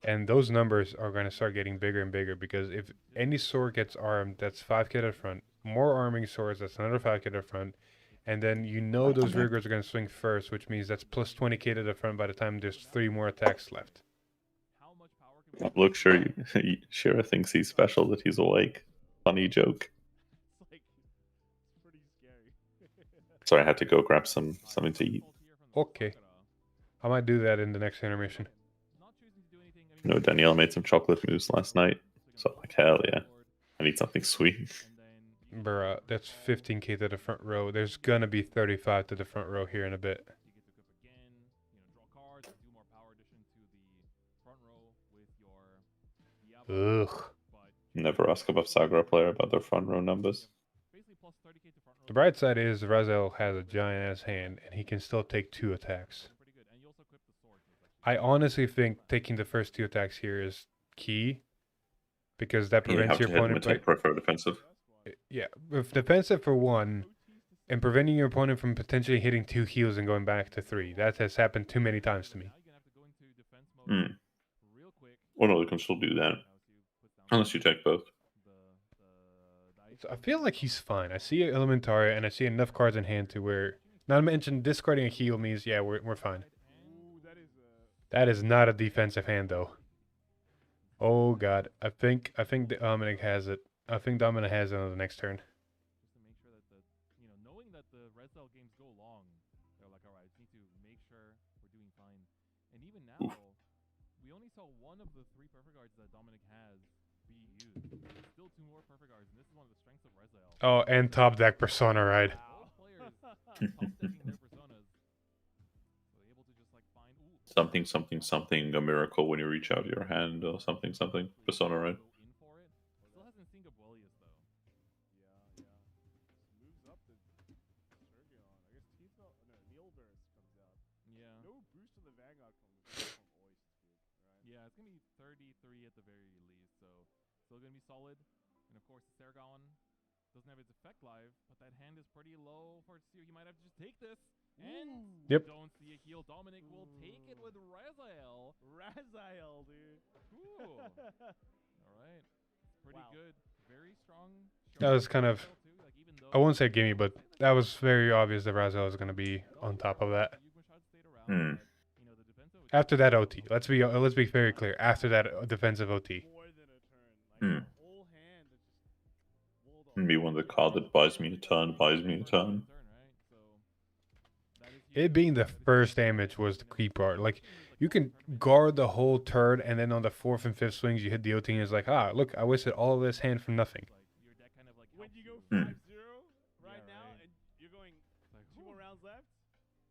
And those numbers are going to start getting bigger and bigger, because if any sword gets armed, that's 5k to the front. More arming swords, that's another 5k to the front. And then you know those riggers are going to swing first, which means that's plus 20k to the front by the time there's 3 more attacks left. Look, Shira thinks he's special, that he's awake. Funny joke. It's like, it's pretty scary. Sorry, I had to go grab something to eat. Okay. I might do that in the next intermission. You know, Danielle made some chocolate mousse last night, so I'm like, hell yeah. I need something sweet. Bruh, that's 15k to the front row. There's going to be 35 to the front row here in a bit. Ugh. Never ask a Bavsargra player about their front row numbers. The bright side is Razil has a giant ass hand, and he can still take 2 attacks. I honestly think taking the first 2 attacks here is key, because that You prevents have to your hit him opponent. and take prefer defensive. Yeah, with defensive for 1, and preventing your opponent from potentially hitting 2 heals and going back to 3. That has happened too many times to me. Well, no, they can still do that. Unless you take both. So I feel like he's fine. I see Elementaria, and I see enough cards in hand to where, not to mention discarding a heal means, yeah, we're fine. That is not a defensive hand, though. Oh god, I think Dominic has it. I think Dominic has it on the next turn. Just to make sure that knowing that the red cell games go long, they're like, all right, need to make sure we're doing fine. And even now, we only saw 1 of the 3 perfect guards that Dominic has be used. There's still 2 more perfect guards, and this is one of the strengths of Rezael. Oh, and top deck Persona Ride. All players top-decking their personas something, something, something, a miracle when you reach out your hand, or something, something. Persona, right? Still hasn't seen Gabuelius though. Moves up to Sergion. I guess Tifa, no, Neilverse comes out. Yeah. No boost to the Vanguard from Oyst, right? Yeah, it's gonna be 33 at the very least, so still gonna be solid. And of course, Sergon doesn't have its effect live, but that hand is pretty low for Seer. He might have to just take this. And Yep. don't see a heal. Dominic will take it with Raziel. Raziel, dude. Ooh. All right. Pretty Wow. good. Very strong. That was kind of, Too, like even though I won't say gimme, but that was very obvious that Raziel was going to be on top of that. Yugma stayed around, Hmm. but, you know, the defensive After that OT, let's be very clear. After that defensive OT, More than a turn. Like, Hmm. the whole hand is just walled off. Maybe when the card that buys me a turn buys me a turn. right? So that is it being the first damage was the key part. Like, you can guard the whole turn, and then on the 4th and 5th swings, you hit the OT, and it's like, ah, look, I wasted all of this hand for nothing. your deck kind of like When you go Hmm. 5-0 right Yeah, now, right. and you're going like, 2 more rounds left,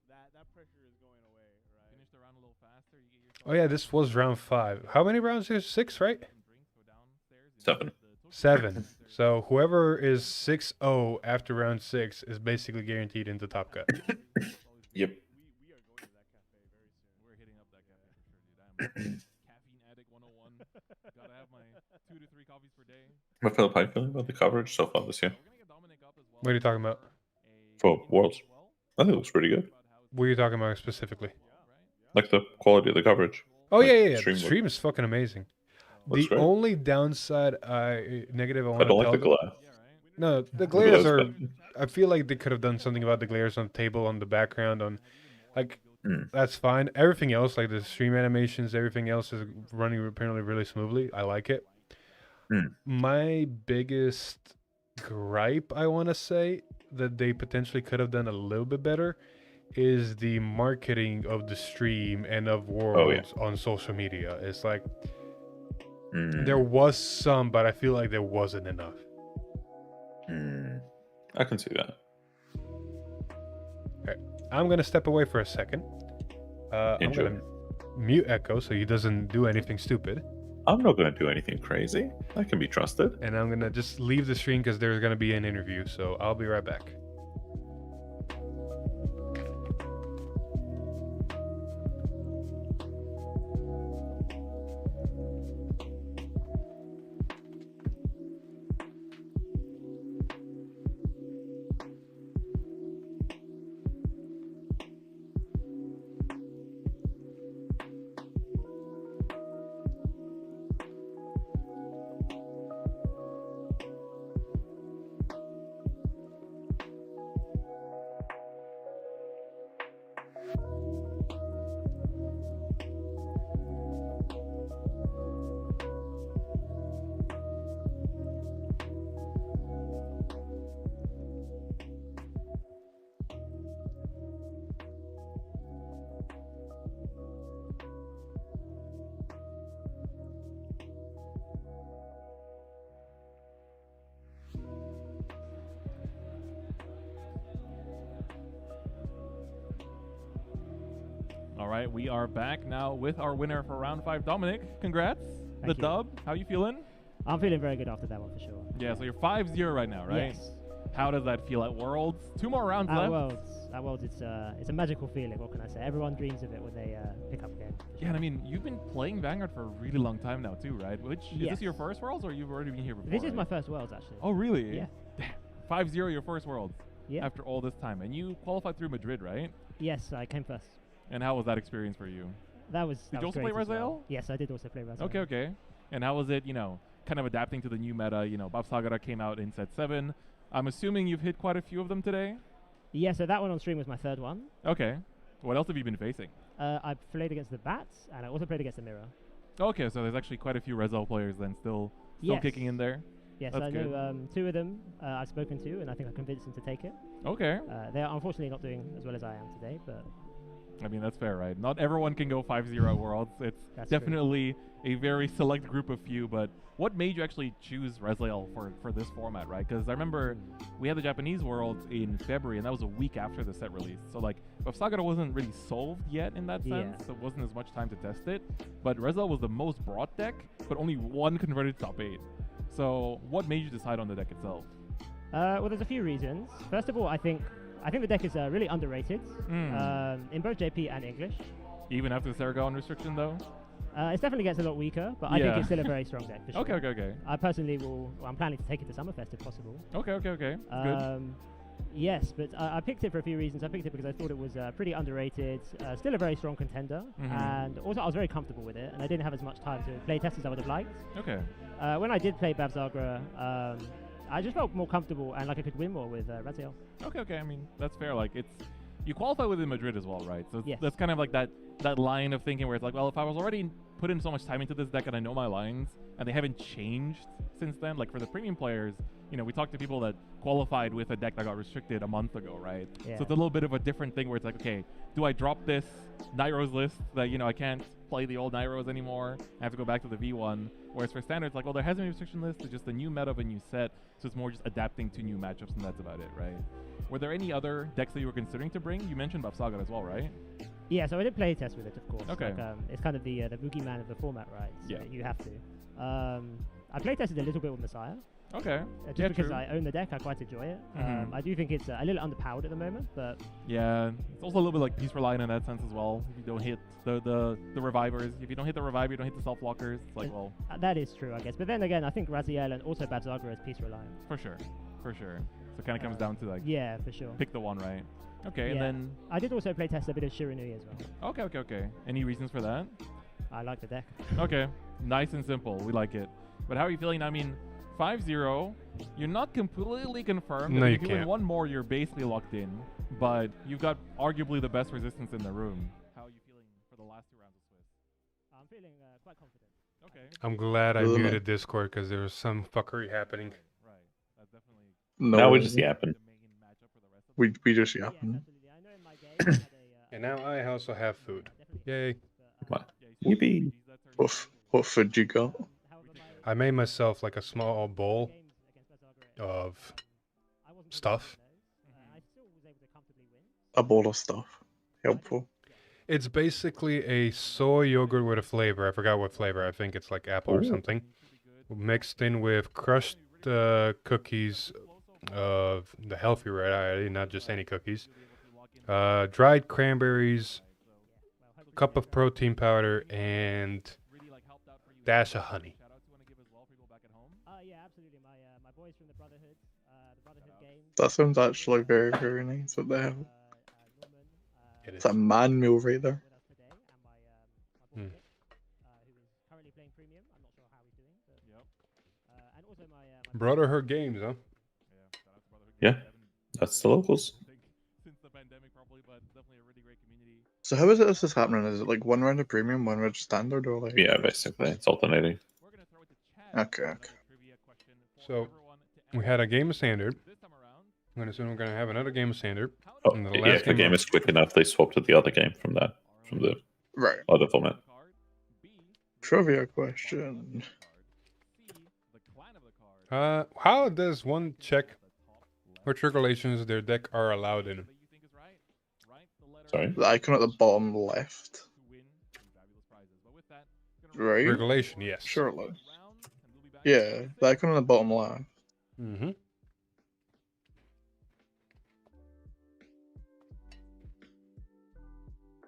that pressure is going away, right? finish the round a little faster. You get yourself Oh yeah, this was round 5. How many rounds is 6, right? some drinks, go downstairs, and 7. the 7. So whoever is 6-0 after round 6 is basically guaranteed into Top Cut. Yep. We are going to that cafe very soon. We're hitting up that cafe for sure, dude. I'm caffeine addict 101. Gotta have my 2 to 3 coffees per day. What Philip, how you feeling about the coverage so far this year? We're gonna get Dominic up as well. What are you talking about? For Worlds. I think it looks pretty good. What are you talking about specifically? Like the quality of the coverage. Oh Like, yeah, yeah, yeah. stream The look- stream is fucking amazing. Looks The great. only downside negative I I want to don't tell like the glare. No, the The glares glare's are. bad. I feel like they could have done something about the glares on the table, on the background, on, like, that's fine. Everything else, like the stream animations, everything else is running apparently really smoothly. I like it. My biggest gripe, I want to say, that they potentially could have done a little bit better, is the marketing of the stream and of Worlds on social media. It's like there was some, but I feel like there wasn't enough. I can see that. Okay. I'm gonna step away for a second. I'm Enjoy. gonna mute Echo so he doesn't do anything stupid, I'm not going to do anything crazy. I can be trusted. and I'm gonna just leave the stream because there's gonna be an interview. So I'll be right back. All right, we are back now with our winner for round 5, Dominic. Congrats. Thank The you. dub. How you feeling? I'm feeling very good after that one for sure. Yeah, so you're 5-0 right now, right? Yes. How does that feel at Worlds? 2 more rounds left. At Worlds, it's a magical feeling. What can I say? Everyone dreams of it when they pick up again. Yeah, and I mean, you've been playing Vanguard for a really long time now too, right? Which is Yes. this your first Worlds, or you've already been here before? This is right? my first Worlds actually. Oh, really? Yeah. Damn. 5-0 your first Worlds. Yeah. After all this time, and you qualified through Madrid, right? Yes, I came first. And how was that experience for you? That was. Did that you was also play great as well. Raziel? Yes, I did also play Raziel. Okay, okay. And how was it, you know, kind of adapting to the new meta? You know, Bavsargra came out in set 7. I'm assuming you've hit quite a few of them today? Yeah, so that one on stream was my third one. Okay. What else have you been facing? I played against the Bats, and I also played against the Mirror. Okay, so there's actually quite a few Raziel players then still Yes. kicking in there. Yes, That's I good. know 2 of them I've spoken to, and I think I convinced them to take it. Okay. They are unfortunately not doing as well as I am today, but I mean, that's fair, right? Not everyone can go 5-0 at Worlds. It's That's true. definitely a very select group of few. But what made you actually choose Reslael for this format, right? Because I remember we had the Japanese Worlds in February, and that was a week after the set release. So like, Bavsargra wasn't really solved yet in that sense, so it wasn't as much time to test it. But Reslael was the most broad deck, but only one converted to top 8. So what made you decide on the deck itself? Well, there's a few reasons. First of all, I think the deck is really underrated in both JP and English. Even after the Saragon restriction, though? It definitely gets a lot weaker, but I think it's still a very strong deck. For sure. Okay. I personally I'm planning to take it to Summerfest if possible. Okay. Good. Yes, but I picked it for a few reasons. I picked it because I thought it was pretty underrated, still a very strong contender, and also I was very comfortable with it, and I didn't have as much time to play test as I would have liked. Okay. When I did play Bavsargra, I just felt more comfortable and like I could win more with Reslael. Okay. I mean, that's fair. Like, you qualify within Madrid as well, right? So yes. That's kind of like that line of thinking where it's like, well, if I was already put in so much time into this deck and I know my lines, and they haven't changed since then, like for the premium players, we talked to people that qualified with a deck that got restricted a month ago, right? Yeah. So it's a little bit of a different thing where it's like, okay, do I drop this Nairos list that, I can't play the old Nairos anymore, I have to go back to the V1, whereas for standard, it's like, well, there hasn't been a restriction list, it's just a new meta of a new set, so it's more just adapting to new matchups, and that's about it, right? Were there any other decks that you were considering to bring? You mentioned Bavsargra as well, right? Yeah, so I did play test with it, of course. Okay. Like, it's kind of the boogeyman of the format, right? So Yeah. you have to. I play tested a little bit with Messiah. Okay. Just because I own the deck, I quite enjoy it. I do think it's a little underpowered at the moment, but yeah, it's also a little bit like piece reliant in that sense as well. If you don't hit the revivers, if you don't hit the reviver, you don't hit the self blockers. It's like, well, that is true, I guess. But then again, I think Reslael and also Bavsargra is piece reliant. For sure. So it kind of comes down to like, yeah, for sure. Pick the one, right? Okay, yeah. And then I did also play test a bit of Shiranui as well. Okay. Any reasons for that? I like the deck. Okay, nice and simple. We like it. But how are you feeling? I mean, 5-0. You're not completely confirmed. No, you if you can't. win one more, you're basically locked in. But you've got arguably the best resistance in the room. How are you feeling for the last 2 rounds of Swiss? I'm feeling quite confident. Okay. I'm glad I muted Discord because there was some fuckery happening. Right. That's definitely. No, now we just yapping. We just yapping. And now I also have food. Yay. What? Yippee. What food you got? I made myself like a small bowl of stuff. A bowl of stuff. Helpful. It's basically a soy yogurt with a flavor. I forgot what flavor. I think it's like apple or something. Mixed in with crushed cookies of the healthy variety, not just any cookies. Dried cranberries, cup of protein powder, and dash of honey. Yeah, absolutely. My boys from the Brotherhood game. That sounds actually very, very nice what they have. It's a man meal right there. Brotherhood games, huh? Yeah, that's the locals. So how is it this is happening? Is it like one round of premium, one round of standard, or like? Yeah, basically, it's alternating. Okay. So we had a game of standard. I'm gonna assume we're gonna have another game of standard. Oh, yeah, if the game is quick enough, they swap to the other game from the right other format. Trivia question. How does one check which regulations their deck are allowed in? Sorry? The icon at the bottom left. Right? Regulation, yes. Surely. Yeah, the icon on the bottom left. Mm-hmm.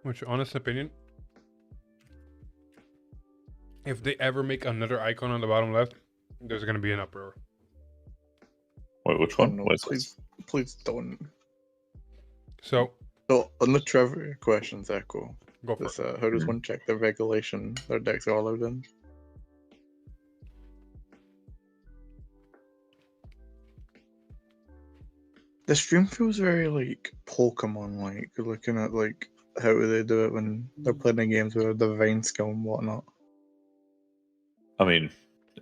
What's your honest opinion? If they ever make another icon on the bottom left, there's gonna be an uproar. Wait, which one? No, What is this? please don't. So on the trivia questions, Echo. Go for it. How does one check the regulation their decks are allowed in? The stream feels very like Pokemon like, looking at like how they do it when they're playing games with a divine skill and whatnot. I mean,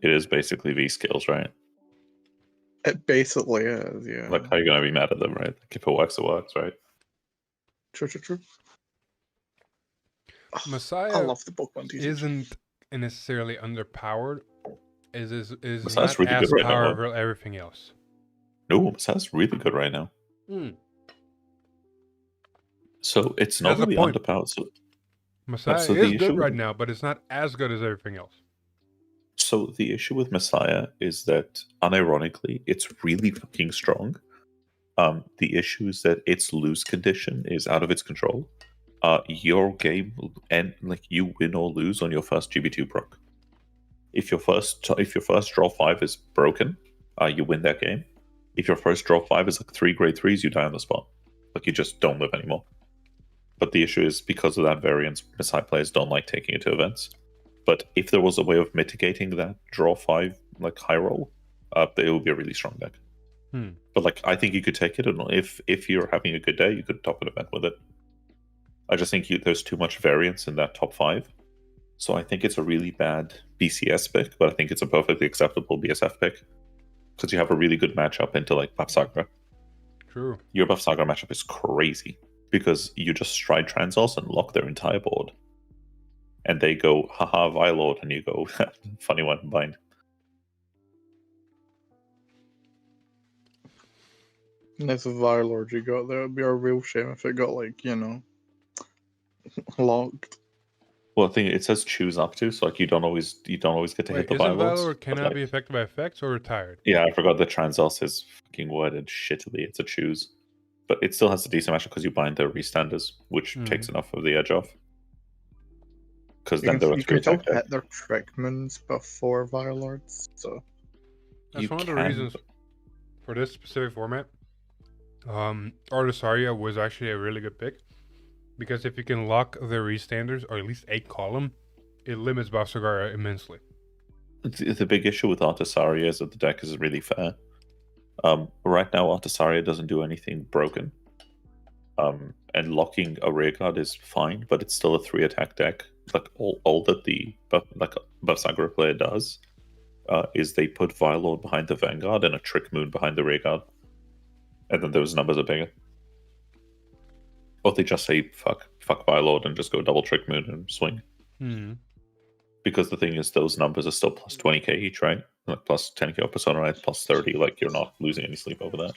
it is basically V skills, right? It basically is, yeah. Like, how are you going to be mad at them, right? Like, if it works, right? True. Messiah I love the Pokemon TCG. isn't necessarily underpowered. Is Messiah's not really as good right now, powerful as everything else. No, Messiah's really good right now. So it's not That's the really point. underpowered. So, Messiah so the is issue good with- right now, but it's not as good as everything else. So the issue with Messiah is that, unironically, it's really fucking strong. The issue is that its lose condition is out of its control. Your game and like you win or lose on your first GB2 proc. If your first draw 5 is broken, you win that game. If your first draw 5 is like 3 grade 3s, you die on the spot. Like you just don't live anymore. But the issue is because of that variance, Messiah players don't like taking it to events. But if there was a way of mitigating that draw 5 like high roll, it would be a really strong deck. But like I think you could take it, and if you're having a good day, you could top an event with it. I just think there's too much variance in that top 5. So I think it's a really bad BCS pick, but I think it's a perfectly acceptable BSF pick. Because you have a really good matchup into like Bavsargra. True. Your Bavsargra matchup is crazy. Because you just stride Transals and lock their entire board. And they go, haha, Vilord, and you go, funny one, bind. Nice Vilord you got there. It'd be a real shame if it got like, locked. Well, I think it says choose up to, so like you don't always get to hit the isn't Vilords. Valor but, cannot like, be affected by effects or retired? Yeah, I forgot the Transals is fucking worded shittily. It's a choose. But it still has a decent matchup because you bind the restanders, which takes enough of the edge off. Because then there are You 3 can still attack deck. hit their Trick Moons before Vilords, so... That's You one of the can, reasons for this specific format. Artisaria was actually a really good pick. Because if you can lock the restanders, or at least a column, it limits Bavsargra immensely. The big issue with Artisaria is that the deck is really fair. Right now, Artisaria doesn't do anything broken. And locking a rearguard is fine, but it's still a 3 attack deck. Like all that the Bavsargra player does is they put Vilord behind the Vanguard and a Trick Moon behind the rearguard. And then those numbers are bigger. Or they just say fuck Vilord and just go double Trick Moon and swing. Because the thing is, those numbers are still plus 20k each, right? Like plus 10k or persona, right? Plus 30, like you're not losing any sleep over that.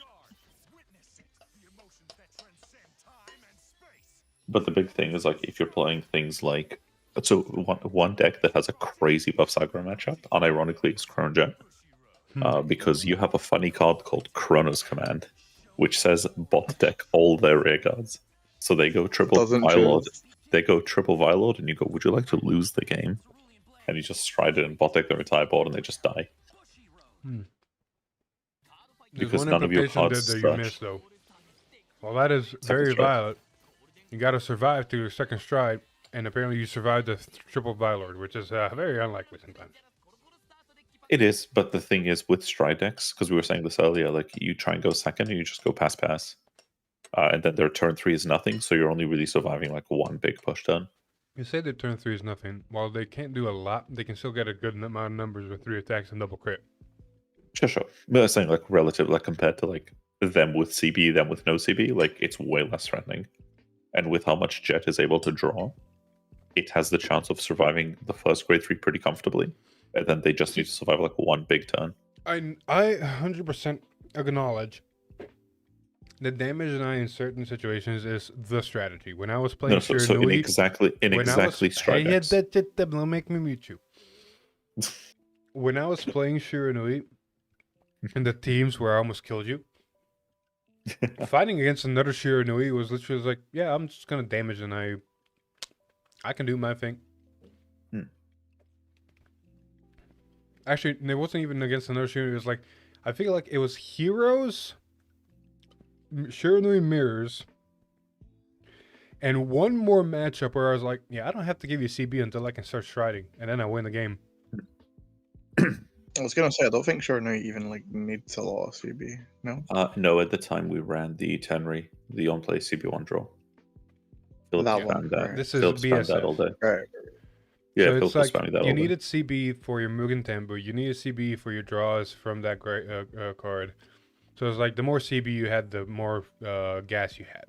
But the big thing is, like, if you're playing things like... So one deck that has a crazy Bavsargra matchup, unironically, is Chronjet. Because you have a funny card called Chronos Command, which says bot deck all their rearguards. So they go triple Vilord. They go triple Vilord, and you go, would you like to lose the game? And you just stride it and bot deck their entire board, and they just die. Because none of your cards that you missed, though. Well, that is very valid. You got to survive through your second stride, and apparently you survived the triple Vilord, which is very unlikely sometimes. It is, but the thing is with stride decks, because we were saying this earlier, like you try and go second, and you just go pass. And then their turn 3 is nothing, so you're only really surviving like one big push turn. You say that turn 3 is nothing. While they can't do a lot, they can still get a good amount of numbers with 3 attacks and double crit. Sure. But I'm saying like relative, like compared to like them with CB, them with no CB, like it's way less threatening. And with how much Jet is able to draw, it has the chance of surviving the first grade 3 pretty comfortably. And then they just need to survive like one big turn. I 100% acknowledge the damage deny in certain situations is the strategy. When I was playing so in exactly stride decks. Don't make me mute you. When I was playing Shiranui, and the teams where I almost killed you, fighting against another Shiranui was literally like, yeah, I'm just gonna damage and I can do my thing. Actually, it wasn't even against another Shiranui. It was like, I feel like it was Heroes, Shiranui Mirrors, and one more matchup where I was like, yeah, I don't have to give you CB until I can start striding, and then I win the game. I was gonna say, I don't think Shiranui even like needs a lot of CB. No. No, at the time we ran the Tenri, the on-play CB1 draw. That one. That. This is Philip spammed BSF. that all day. Right. Yeah, so Philip it's was like spamming that all you day. needed CB for your Mugen Tembu, you needed CB for your draws from that great card. So it's like the more CB you had, the more gas you had.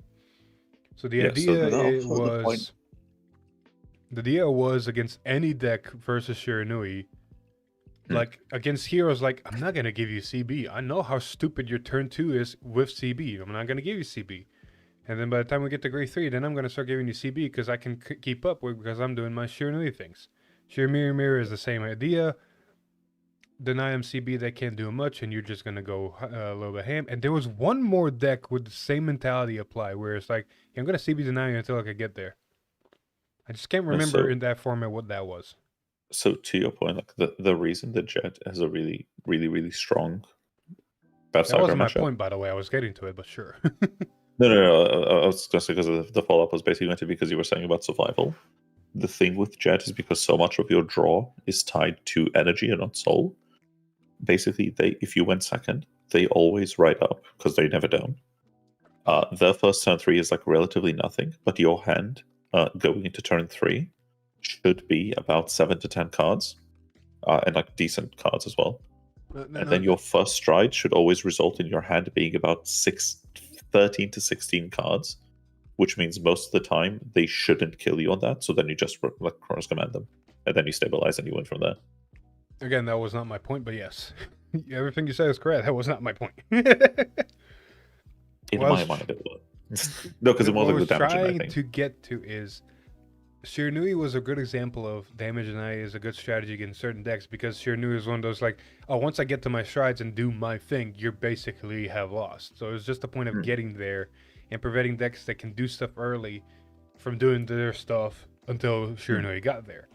So the idea was The idea was against any deck versus Shiranui. Like, against heroes, like, I'm not going to give you CB. I know how stupid your turn 2 is with CB. I'm not going to give you CB. And then by the time we get to grade 3, then I'm going to start giving you CB because I can keep up with, because I'm doing my Shiranui things. Mirror is the same idea. Deny them CB, they can't do much, and you're just going to go a little bit ham. And there was one more deck with the same mentality apply, where it's like, I'm going to CB deny you until I can get there. I just can't remember in that format what that was. So to your point, like the reason that Jet has a really, really, really strong Bavsargra That wasn't my matchup. point, by the way. I was getting to it, but sure. No. I was just because the follow-up was basically going to be because you were saying about survival. The thing with Jet is because so much of your draw is tied to energy and not soul. Basically, if you went second, they always ride up because they never down. Their first turn 3 is like relatively nothing, but your hand going into turn 3 should be about 7 to 10 cards, and like decent cards as well. Then your first stride should always result in your hand being about 13 to 16 cards, which means most of the time they shouldn't kill you on that. So then you just like cross command them, and then you stabilize and you win from there. Again, that was not my point, but yes, everything you said is correct. That was not my point. In my mind, it was. No, because it was like the damage. What I was trying to get to is Shiranui was a good example of damage deny is a good strategy against certain decks, because Shiranui is one of those like, oh, once I get to my strides and do my thing, you basically have lost. So it's just the point of getting there and preventing decks that can do stuff early from doing their stuff until Shiranui got there.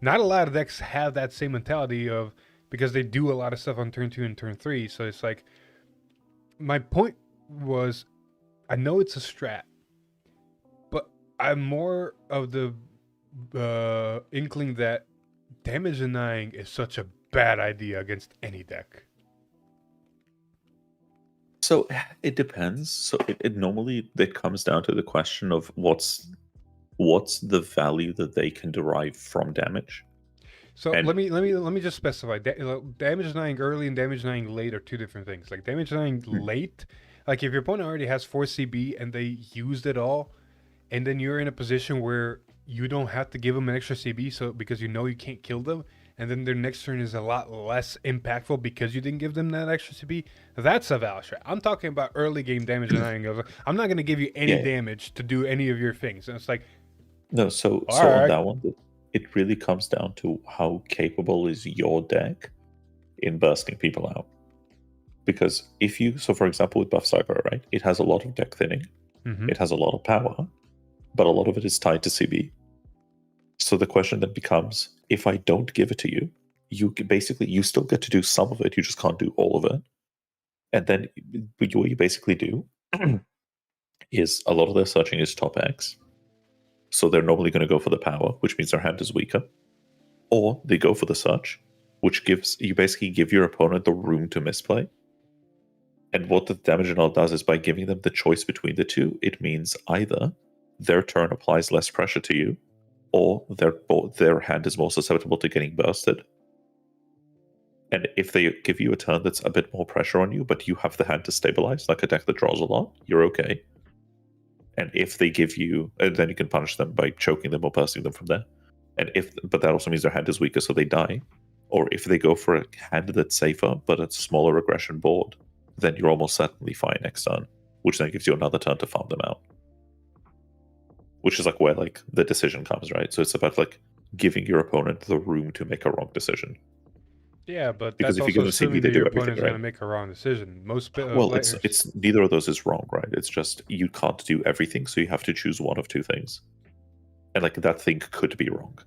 Not a lot of decks have that same mentality of, because they do a lot of stuff on turn 2 and turn 3. So it's like, my point was, I know it's a strat, but I'm more of the inkling that damage denying is such a bad idea against any deck. So it depends. So it normally comes down to the question of what's the value that they can derive from damage. So let me just specify. Damage denying early and damage denying late are two different things. Like damage denying late, like if your opponent already has 4 CB and they used it all, and then you're in a position where you don't have to give them an extra CB, so because you know you can't kill them, and then their next turn is a lot less impactful because you didn't give them that extra CB, that's a valid strat. I'm talking about early game damage denying. I'm not going to give you any damage to do any of your things. And it's like, no, so on that one, it really comes down to how capable is your deck in bursting people out. Because so for example with Bavsargra, right, it has a lot of deck thinning, it has a lot of power, but a lot of it is tied to CB. So the question then becomes, if I don't give it to you, you still get to do some of it, you just can't do all of it. And then what you basically do is a lot of their searching is top X. So they're normally going to go for the power, which means their hand is weaker. Or they go for the search, which you basically give your opponent the room to misplay. And what the damage denial does is by giving them the choice between the two, it means either their turn applies less pressure to you, or their hand is more susceptible to getting bursted. And if they give you a turn that's a bit more pressure on you, but you have the hand to stabilize, like a deck that draws a lot, you're okay. And if they give you, and then you can punish them by choking them or bursting them from there. But that also means their hand is weaker, so they die. Or if they go for a hand that's safer, but a smaller aggression board, then you're almost certainly fine next turn, which then gives you another turn to farm them out. Which is like where like the decision comes, right? So it's about like giving your opponent the room to make a wrong decision. Yeah, but because that's if you also give them assuming CB, they that do your everything, opponent's right? going to make a wrong decision. Most Well, players... it's neither of those is wrong, right? It's just you can't do everything, so you have to choose one of two things, and like that thing could be wrong.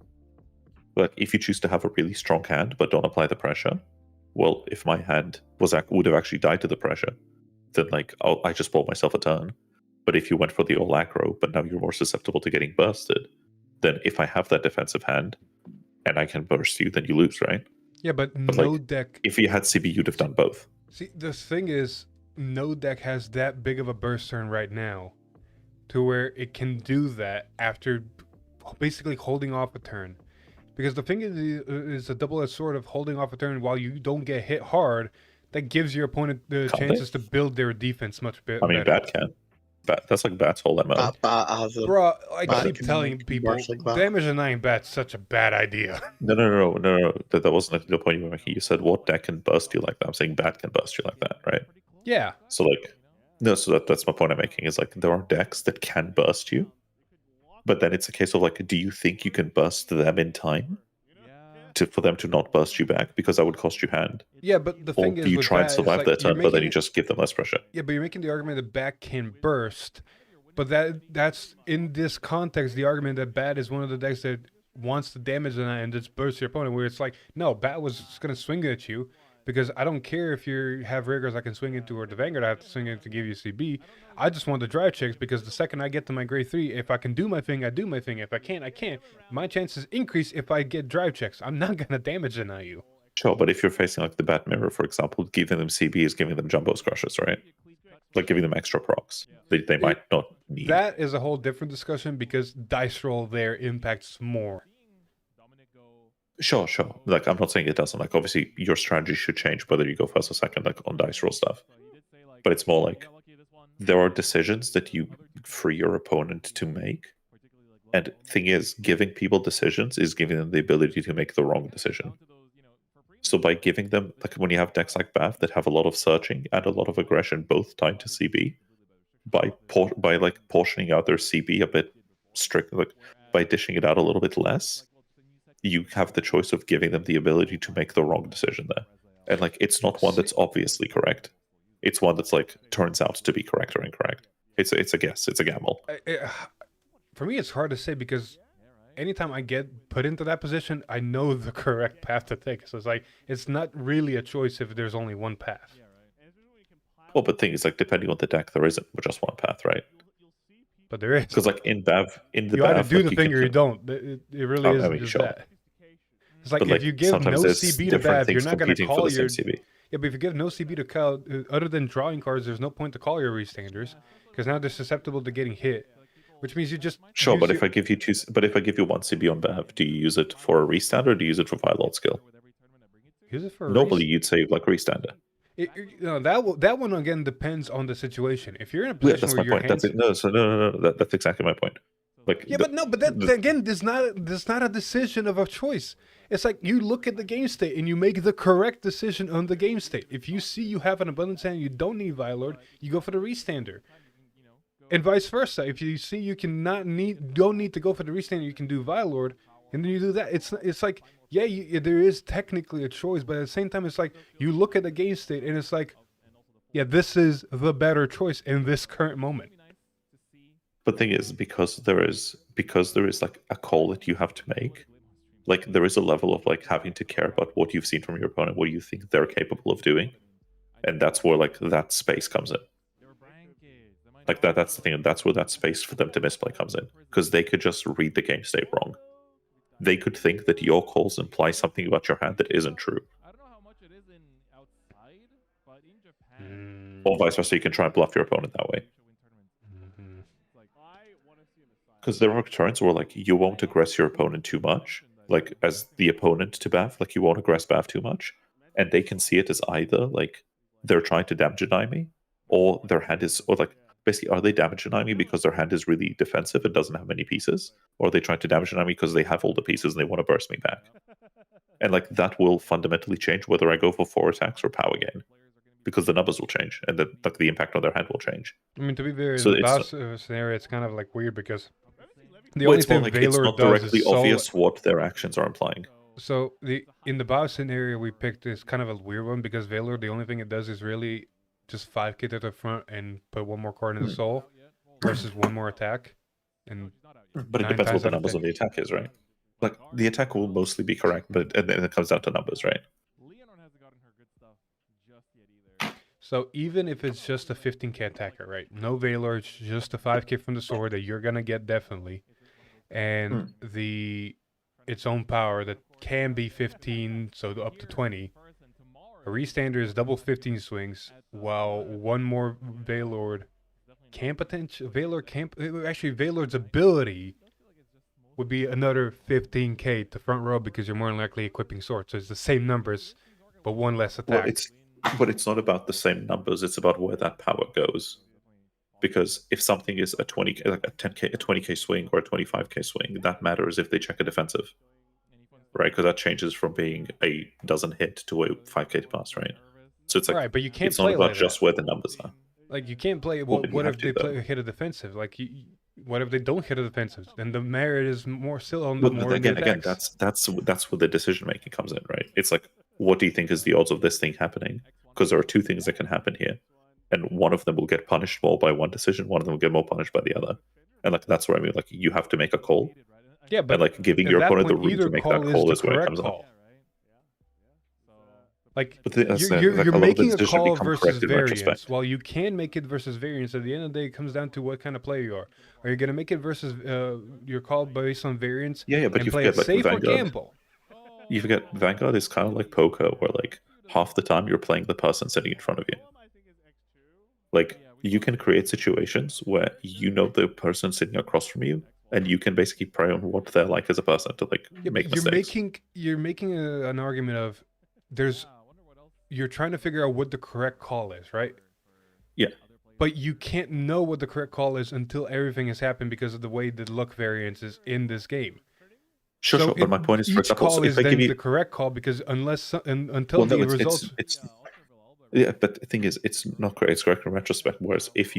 Like if you choose to have a really strong hand but don't apply the pressure, well, if my hand would have actually died to the pressure, then like I just bought myself a turn. But if you went for the all aggro, but now you're more susceptible to getting bursted, then if I have that defensive hand and I can burst you, then you lose, right? Yeah, but no like, deck... If you had CB, you'd have done both. See, the thing is, no deck has that big of a burst turn right now to where it can do that after basically holding off a turn. Because the thing is a double-edged sword of holding off a turn while you don't get hit hard. That gives your opponent the chances to build their defense much better. I mean, Bat can. That's like Bat's whole MO. Bro, I Bat keep can telling make people, burst like that. damage denying Bat's such a bad idea. No. That wasn't like the point you were making. You said what deck can burst you like that. I'm saying Bat can burst you like that, right? Yeah. So like, no. So that's my point I'm making. Is like there are decks that can burst you, but then it's a case of like, do you think you can burst them in time for them to not burst you back, because that would cost you hand? Yeah, but the Or thing do is, you with try and Bat, it's survive like their you're turn, but then making you just give them less pressure? Yeah, but you're making the argument that Bat can burst, but that's in this context the argument that Bat is one of the decks that wants to damage and just burst your opponent. Where it's like, no, Bat was just gonna swing at you because I don't care if you have Riggers I can swing into or the Vanguard I have to swing into to give you CB. I just want the drive checks because the second I get to my grade 3, if I can do my thing, I do my thing. If I can't, I can't. My chances increase if I get drive checks. I'm not gonna damage deny you. Sure, but if you're facing like the Bat Mirror, for example, giving them CB is giving them jumbo crushes, right? Like giving them extra procs. They might not need. That is a whole different discussion because dice roll there impacts more. Sure. Like, I'm not saying it doesn't. Like, obviously, your strategy should change whether you go first or second, like on dice roll stuff. But it's more like there are decisions that you free your opponent to make. And thing is, giving people decisions is giving them the ability to make the wrong decision. So by giving them, like when you have decks like Bath that have a lot of searching and a lot of aggression, both tied to CB, by like portioning out their CB a bit strict, like by dishing it out a little bit less, you have the choice of giving them the ability to make the wrong decision there. And like, it's not one that's obviously correct. It's one that's like turns out to be correct or incorrect. It's a guess. It's a gamble. For me, it's hard to say because anytime I get put into that position, I know the correct path to take. So it's like, it's not really a choice if there's only one path. Well, but thing is, like, depending on the deck, there isn't just one path, right? But there is. Because like in Bav, in the you Bav, either do like, the thing or you don't. It really is just sure. that. It's like, But, if you give no sometimes there's CB to different Bav, you're things not going to competing for call the same your... CB. Yeah, but if you give no CB to Cal, other than drawing cards, there's no point to call your restanders because now they're susceptible to getting hit, which means you just Sure, but if I give you one CB on Bav, do you use it for a restand or do you use it for Violet skill? Use it for Normally, you'd say like restander. That one again depends on the situation. If you're in a Yeah, position that's where my point. That's it. No. That's exactly my point. Like, yeah, but that again, there's not a decision of a choice. It's like you look at the game state and you make the correct decision on the game state. If you see you have an abundance hand, you don't need Vilord, you go for the restander, and vice versa. If you see you don't need to go for the restander, you can do Vilord, and then you do that. It's like, yeah, there is technically a choice, but at the same time, it's like you look at the game state and it's like, yeah, this is the better choice in this current moment. But thing is, because there is like a call that you have to make, like there is a level of like having to care about what you've seen from your opponent, what you think they're capable of doing, and that's where like that space comes in. Like that's the thing, and that's where that space for them to misplay comes in, because they could just read the game state wrong. They could think that your calls imply something about your hand that isn't true. Or vice versa, you can try and bluff your opponent that way. Because there are turns where like you won't aggress your opponent too much, like as the opponent to Bav, like you won't aggress Bav too much, and they can see it as either like they're trying to damage deny me, or their hand is, or like basically are they damage denying me because their hand is really defensive and doesn't have many pieces, or are they trying to damage deny me because they have all the pieces and they want to burst me back? And like that will fundamentally change whether I go for 4 attacks or power gain, because the numbers will change and like the impact on their hand will change. I mean, to be very so in the Bav scenario, it's kind of like weird because the well, only thing like, Valor it's not does directly is obvious what their actions are implying. So in the Bav scenario we picked is kind of a weird one because Valor, the only thing it does is really just 5k to the front and put 1 more card in the soul versus 1 more attack. But it depends what the numbers on the attack is, right? Like the attack will mostly be correct, but and then it comes down to numbers, right? So even if it's just a 15k attacker, right? No Valor, it's just a 5k from the sword that you're gonna get definitely, and its own power that can be 15, so up to 20. A restander is double 15 swings, while 1 more Valord can potential Valord's ability would be another 15k to front row because you're more than likely equipping swords. So it's the same numbers, but 1 less attack. Well, but it's not about the same numbers. It's about where that power goes. because if something is a 20, like a 10k, a 20k swing or a 25k swing, that matters if they check a defensive, right? Because that changes from being a doesn't hit to a 5k to pass, right? So it's like, right, but you can't it's play not about like just that. where the numbers are. Like you can't play. Well, What, you what have if to, they hit a defensive? Like what if they don't hit a defensive? Then the merit is more still on the Well, more again, attacks. that's where the decision making comes in, right? It's like, what do you think is the odds of this thing happening? Because there are two things that can happen here, and one of them will get punished more by one decision, one of them will get more punished by the other, and like that's what I mean. Like you have to make a call. Yeah, but and like giving at your that opponent the point, room to make that call is where it comes up. Like But that's you're like a lot of the making a decision call become versus correct in variance. retrospect. While you can make it versus variance, at the end of the day, it comes down to what kind of player you are. Are you gonna make it versus your call based on variance? Yeah, but and you play it forget, like, safe or Vanguard. gamble. You forget Vanguard is kind of like poker, where like half the time you're playing the person sitting in front of you. Like you can create situations where you know the person sitting across from you, and you can basically prey on what they're like as a person to like make mistakes. You're making an argument of you're trying to figure out what the correct call is, right? Yeah. But you can't know what the correct call is until everything has happened because of the way the luck variance is in this game. Sure. But my point is, for each example, call so is if I then give you the correct call because until well, no, the results. Yeah, but the thing is, it's not correct. It's correct in retrospect. Whereas if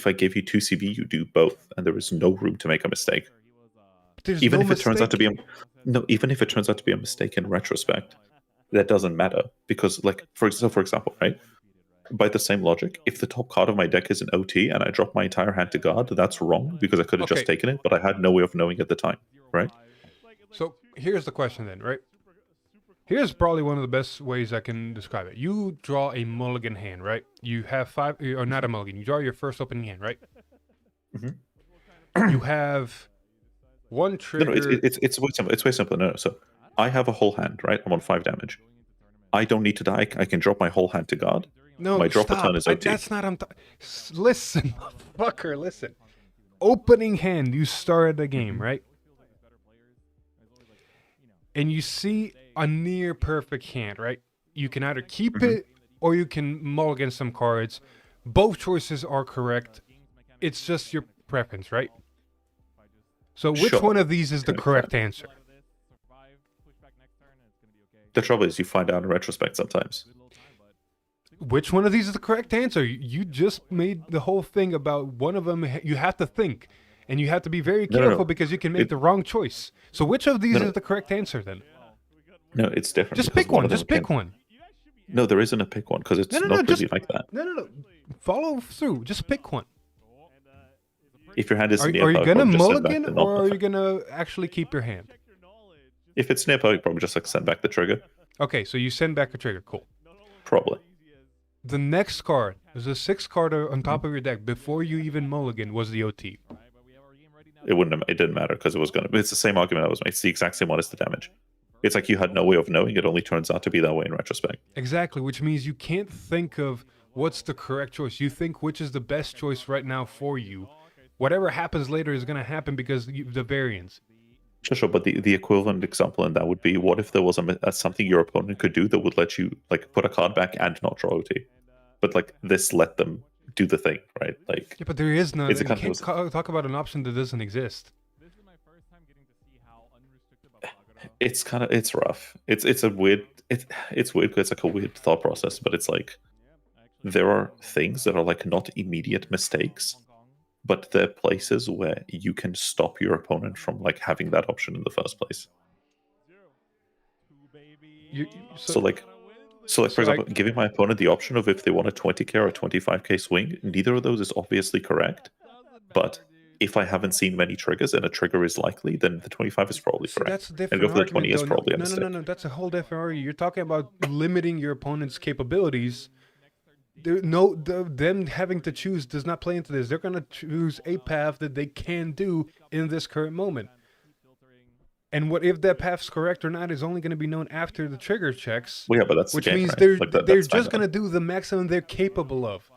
I gave you 2 CV, you do both, and there is no room to make a mistake. Even if it turns out to be a mistake in retrospect, that doesn't matter because, like, for example, right? By the same logic, if the top card of my deck is an OT and I drop my entire hand to guard, that's wrong because I could have just taken it, but I had no way of knowing at the time, right? So here's the question then, right? Here's probably one of the best ways I can describe it. You draw a mulligan hand, right? You have 5, or not a mulligan. You draw your first opening hand, right? Mm-hmm. You have one trigger. No, it's way simple. It's way simpler. No, so I have a whole hand, right? I'm on 5 damage. I don't need to die. I can drop my whole hand to guard. No, my drop stop. return is OT. That's not. Listen, fucker. Listen. Opening hand. You started the game, right? And you see a near perfect hand, right? You can either keep it or you can mulligan some cards. Both choices are correct. It's just your preference, right? So which one of these is the correct answer? The trouble is you find out in retrospect sometimes. Which one of these is the correct answer? You just made the whole thing about one of them. You have to think. And you have to be very careful because you can make the wrong choice. So which of these is the correct answer then? No, it's different. Just pick one. Just pick one. No, there isn't a pick one because it's not really like that. No. Follow through. Just pick one. If your hand is near, are you gonna mulligan or are you gonna actually keep your hand? If it's near, you probably just like send back the trigger. Okay, so you send back a trigger. Cool. Probably. The next card, there's a 6th card on top of your deck before you even mulligan was the OT. It didn't matter because it was gonna. It's the same argument I was making. It's the exact same one as the damage. It's like you had no way of knowing. It only turns out to be that way in retrospect. Exactly, which means you can't think of what's the correct choice. You think which is the best choice right now for you. Whatever happens later is going to happen because the variance. Sure. But the equivalent example in that would be, what if there was something your opponent could do that would let you like put a card back and not draw OT, but like this let them do the thing, right? Like yeah, but there is no. You can't of talk about an option that doesn't exist. It's rough. It's weird because it's like a weird thought process, but it's like there are things that are like not immediate mistakes, but they're places where you can stop your opponent from like having that option in the first place. So for example, giving my opponent the option of if they want a 20k or a 25k swing, neither of those is obviously correct, but if I haven't seen many triggers and a trigger is likely, then the 25 is probably correct. That's a different and go for the 20 is probably a mistake. No. That's a whole different argument. You're talking about limiting your opponent's capabilities. Them having to choose does not play into this. They're going to choose a path that they can do in this current moment. And what if that path's correct or not is only going to be known after the trigger checks. Well, yeah, but that's which the game, means right? they're just going to do the maximum they're capable of.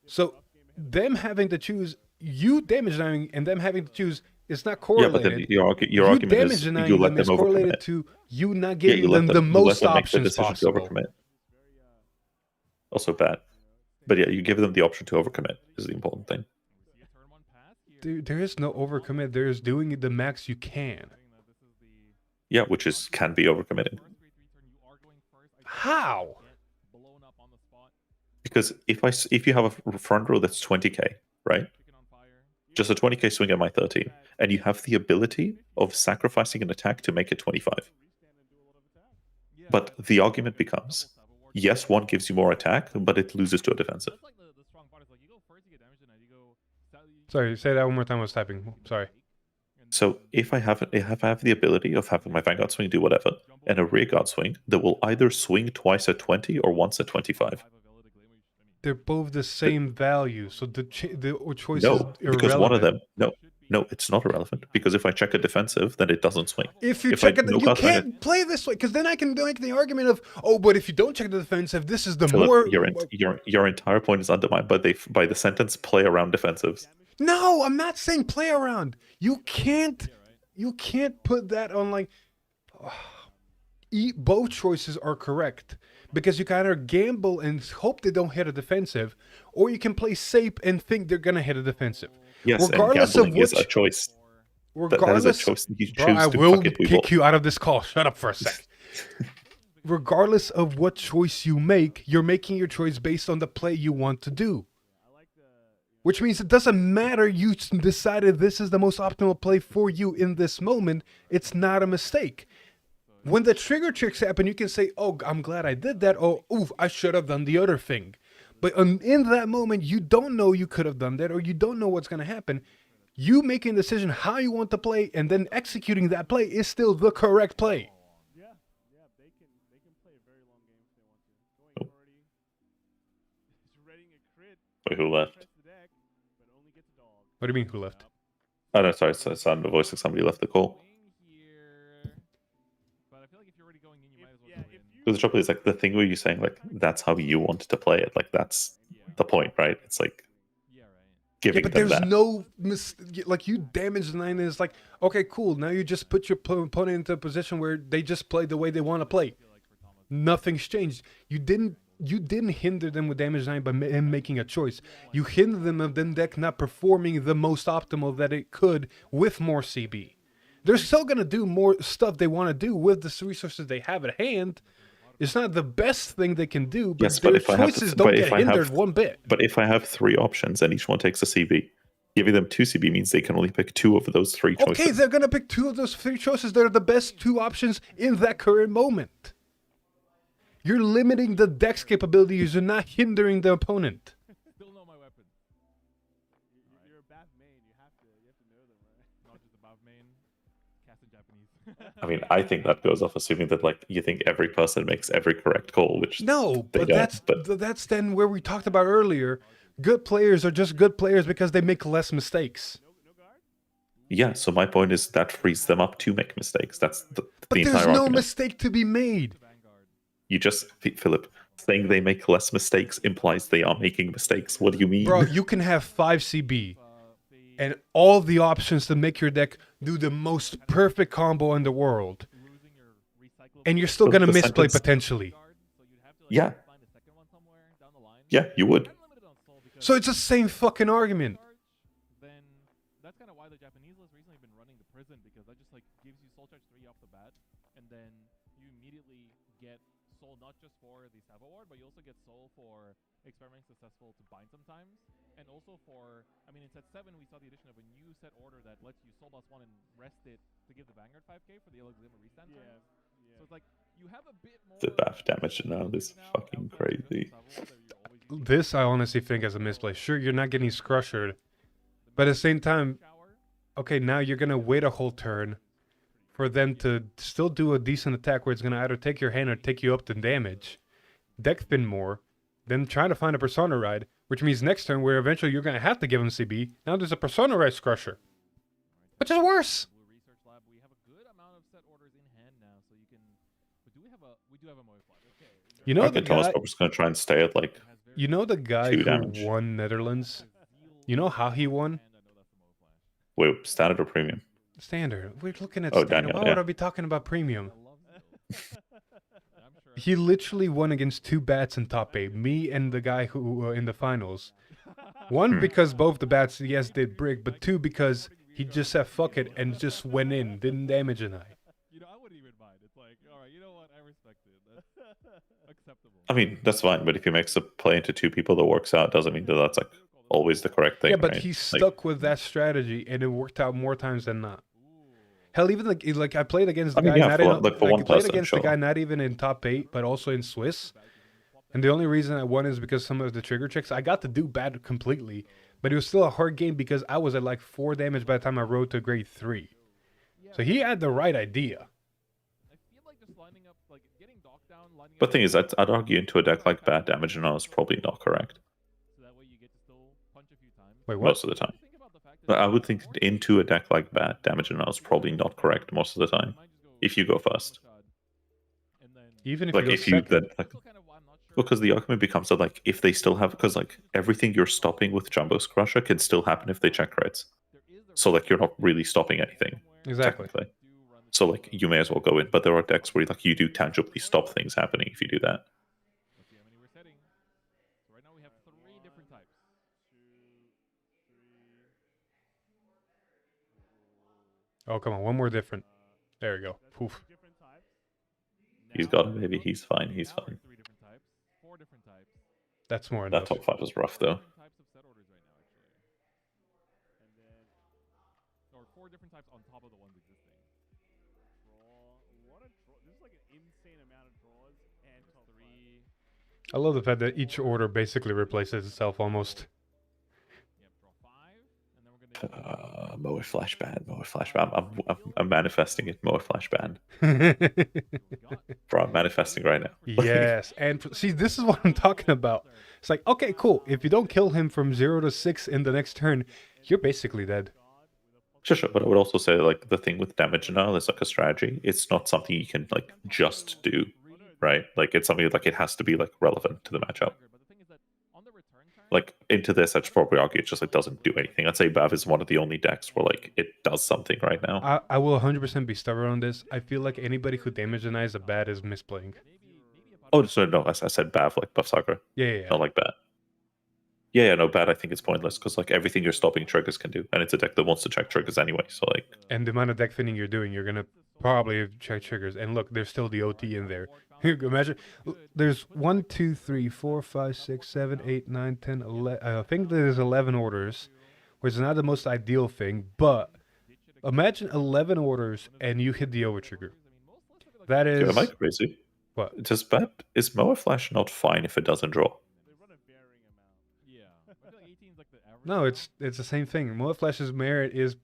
So them having to choose, you damage denying and them having to choose, it's not correlated. Yeah, but then your argument is you let them correlated overcommit. To you not giving them the most options possible. Also bad. But yeah, you give them the option to overcommit is the important thing. There is no overcommit. There is doing the max you can. Yeah, which can be overcommitting. How? Because if you have a front row that's 20k, right? Just a 20k swing at my 13, and you have the ability of sacrificing an attack to make it 25. But the argument becomes, yes, one gives you more attack, but it loses to a defensive. Sorry, say that one more time. I was typing. Sorry. So if I have the ability of having my Vanguard swing do whatever, and a rearguard swing that will either swing twice at 20 or once at 25. They're both the same value, so the choice is No, irrelevant. because one of them, no, it's not irrelevant. Because if I check a defensive, then it doesn't swing. If you check it, you can't play this way, because then I can make the argument of, oh, but if you don't check the defensive, this is the Philip, more... Your entire point is undermined by the sentence "play around defensives." No, I'm not saying play around. You can't put that on like... both choices are correct. Because you can either gamble and hope they don't hit a defensive, or you can play safe and think they're going to hit a defensive. Yes, regardless and gambling is a choice. That is a choice that you choose I to will fucking kick you out of this call. Shut up for a sec. Regardless of what choice you make, you're making your choice based on the play you want to do. Which means it doesn't matter you decided this is the most optimal play for you in this moment. It's not a mistake. When the trigger tricks happen, you can say, oh, I'm glad I did that. Oh, oof, I should have done the other thing. But in that moment, you don't know you could have done that, or you don't know what's going to happen. You making a decision how you want to play and then executing that play is still the correct play. Yeah, they can play a very long game if they want to. He's readying a crit. Wait, who left? What do you mean, who left? Oh, no, sorry. It sounded a voice like somebody left the call. Because the trouble is, like, the thing where you're saying, like, that's how you want to play it. Like, that's the point, right? It's like giving but them there's that. no like you damage the 9 is like, okay, cool. Now you just put your opponent into a position where they just play the way they want to play. Nothing's changed. You didn't hinder them with damage 9 by him making a choice. You hindered them of them deck not performing the most optimal that it could with more CB. They're still gonna do more stuff they want to do with the resources they have at hand. It's not the best thing they can do, but Yes, their but if choices don't get hindered one bit. But if I have 3 options and each one takes a CB, giving them 2 CB means they can only pick 2 of those 3 choices. Okay, they're gonna pick 2 of those 3 choices that are the best 2 options in that current moment. You're limiting the deck's capabilities. You're not hindering the opponent. Still know my weapon. You're a Bav main. You have to know them, right? Not just a Bav main. Cast in Japanese. I mean, I think that goes off assuming that, like, you think every person makes every correct call, which No, they but don't, that's then where we talked about earlier. Good players are just good players because they make less mistakes. Yeah, so my point is that frees them up to make mistakes. That's the But entire there's no argument. mistake to be made. You just, Philip, saying they make less mistakes implies they are making mistakes. What do you mean? Bro, you can have 5 CB and all the options to make your deck do the most perfect combo in the world. And you're still But going to the misplay sentence- potentially. Yeah. Yeah, you would. So it's the same fucking argument. Then that's kind of why the Japanese list recently been running the prison, because that just like gives you soul charge 3 off the bat, and then you immediately get soul not just for the Savo Ward, but you also get soul for experimenting successful to bind sometimes, and also for, I mean, in set 7 we saw the addition of a new set order that lets you soul +1 and rest it to give the Vanguard 5k for the Alexander restand turns. So it's like you have a bit more. The buff damage now is fucking crazy. This I honestly think is a misplay. Sure, you're not getting scrushered, but at the same time, okay, now you're going to wait a whole turn for them to still do a decent attack where it's going to either take your hand or take you up to damage, deck spin more, then try to find a Persona Ride, which means next turn where eventually you're going to have to give them CB, now there's a Persona Ride Scrusher, which is worse. We have a good amount of set orders in hand now, so you can. But we do have a Moe flag. Okay. You know Okay, the Thomas guy, Popper's going to try and stay at, like, you know the guy 2 who damage. won Netherlands? You know how he won? Wait, standard or premium? Standard. We're looking at Oh, standard. Daniel, Why would yeah. I be talking about premium? He literally won against 2 bats in top 8. Me and the guy who in the finals. One, because both the bats, yes, did brick, but two, because he just said fuck it and just went in, didn't damage an eye. You know, I wouldn't even mind. It's like, all right, you know what? I respect it. That's acceptable. I mean, that's fine, but if he makes a play into two people that works out, doesn't mean that that's like always the correct thing. Yeah, but right? he stuck with that strategy, and it worked out more times than not. Hell, even like I played against the guy not in, like for one played person, against sure. the guy not even in top 8, but also in Swiss. And the only reason I won is because some of the trigger checks I got to do bad completely, but it was still a hard game because I was at like 4 damage by the time I rode to grade 3. So he had the right idea. But the thing is, I'd argue into a deck like bad damage and all is probably not correct. Wait, what? Most of the time. I would think into a deck like bad damage and all is probably not correct most of the time. If you go first. Even if like you go if you second. then like because the argument becomes that like if they still have because like everything you're stopping with Jumbo's Crusher can still happen if they check crits. So like you're not really stopping anything. Exactly. Technically. So like you may as well go in, but there are decks where like you do tangibly stop things happening if you do that. Let's see how many we're setting. So right now we have 3 different types. Oh, come on, one more different. There we go. Poof. He's got it, maybe he's fine, he's fine. 3 different types. 4 different types. That's more That enough. top 5 was rough though. Types of set orders right now, actually. And then, or 4 different types on top of the ones existing. What a draw! This is like an insane amount of draws and 3. I love the fact that each order basically replaces itself almost. Yep, draw 5, and then we're gonna. Moe flash ban, Moe flash ban. I'm manifesting it, Moe flash ban. Bro, I'm manifesting right now. Yes, and see, this is what I'm talking about. It's like, okay, cool. If you don't kill him from 0 to 6 in the next turn, you're basically dead. Sure, but I would also say like the thing with damage now is like a strategy. It's not something you can like just do, right? Like it's something like it has to be like relevant to the matchup. Like into this, I'd probably argue it just like doesn't do anything. I'd say Bav is one of the only decks where like it does something right now. I will 100% be stubborn on this. I feel like anybody who damage denies a bad is misplaying. Oh, so no, I said Bav like Bavsargra. Yeah. Not like bad. Yeah, no, bad. I think it's pointless because like everything you're stopping triggers can do, and it's a deck that wants to check triggers anyway. So like, And the amount of deck thinning you're doing, you're gonna probably check triggers. And look, there's still the OT in there. Imagine, there's 1, 2, 3, 4, 5, 6, 7, 8, 9, 10, 11. I think there's 11 orders, which is not the most ideal thing. But imagine 11 orders and you hit the over trigger. That is. am I crazy? What? Does bad is Moa Flash not fine if it doesn't draw? No, it's the same thing. Moa Flash's merit is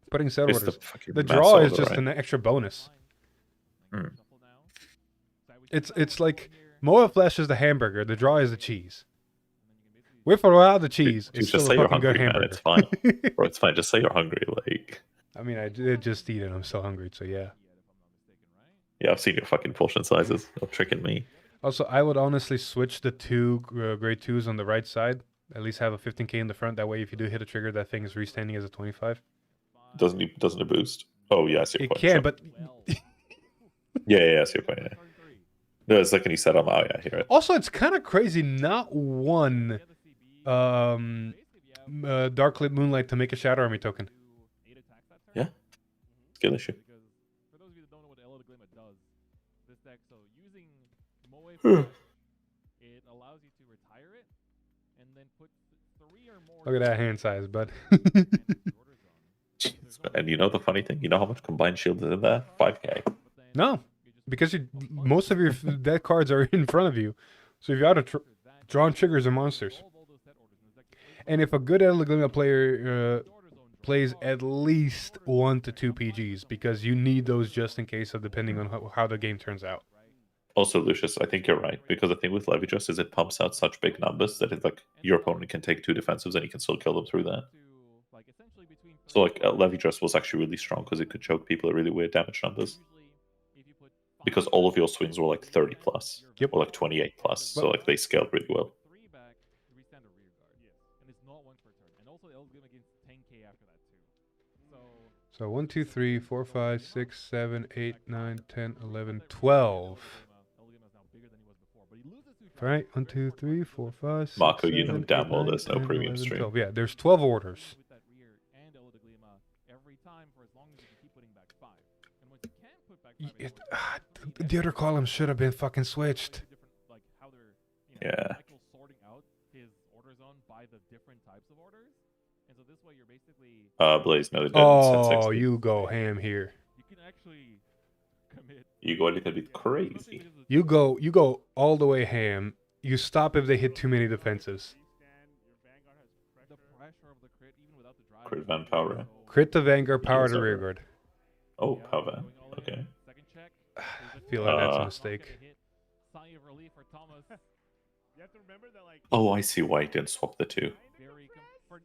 putting set It's orders. fucking The mass draw is order, just right? an extra bonus. Hmm. It's like Moa Flash is the hamburger. The draw is the cheese. With or without the cheese, Dude, it's still just a say you're fucking hungry, good man. hamburger. It's fine, bro. It's fine. Just say you're hungry. Like, I mean, I did just eat it. I'm so hungry. So yeah. yeah, I've seen your fucking portion sizes. Don't tricking me. Also, I would honestly switch the 2 grade 2s on the right side. At least have a 15k in the front. That way, if you do hit a trigger, that thing is restanding as a 25. Doesn't it boost? Oh, yeah, I see your It point. can, sure. but Yeah, I see your point. Yeah. No, it's like when you said, "Oh, yeah, I hear it." also it's kind of crazy. Not one Darklit Moonlight to make a Shadow Army token. Yeah, skill issue. For those of you that don't know what the Elder Glimmer does, this deck, so using Moe Flash, it allows you to retire it and then put 3 or more. Look at that hand size, bud. And you know the funny thing? You know how much combined shield is in there? 5k. No, because most of your deck cards are in front of you. So if you're out of drawn triggers are monsters. And if a good Elder Glimmer player plays at least 1 to 2 PGs, because you need those just in case of depending on how the game turns out. Also, Lucius, I think you're right, because the thing with Levy Dress is it pumps out such big numbers that it's like your opponent can take 2 defensives and you can still kill them through that. So like Levy Dress was actually really strong because it could choke people at really weird damage numbers. Because all of your swings were like 30 plus, Yep. or like 28 plus, so like they scaled really well. So 1, 2, 3, 4, 5, 6, 7, 8, 9, 10, 11, 12. right? 1, 2, 3, 4, 5, 6, Marco, you 7, know damn 8, well 9, there's no 10, premium 11, stream. 12. Yeah, there's 12 orders. With that rear and Eldeglima every time for as long as you can keep putting back 5. And once you can put back 5, The other column should have been fucking switched. like how they're, you know, Yeah. Michael's sorting out his order zone by the different types of orders. And so this way you're basically Blaze, no, they didn't. Oh, you go ham here. you can actually commit. You go a little bit crazy. You go all the way ham. You stop if they hit too many defenses. The pressure of the crit even without the drive. Crit Van Power. Crit the Vanguard, power Yes, to sir. rearguard. Oh, power. Okay. Second check. I feel like that's a mistake. Sigh of relief for Thomas. You have to remember that, like, Oh, I see why he didn't swap the 2.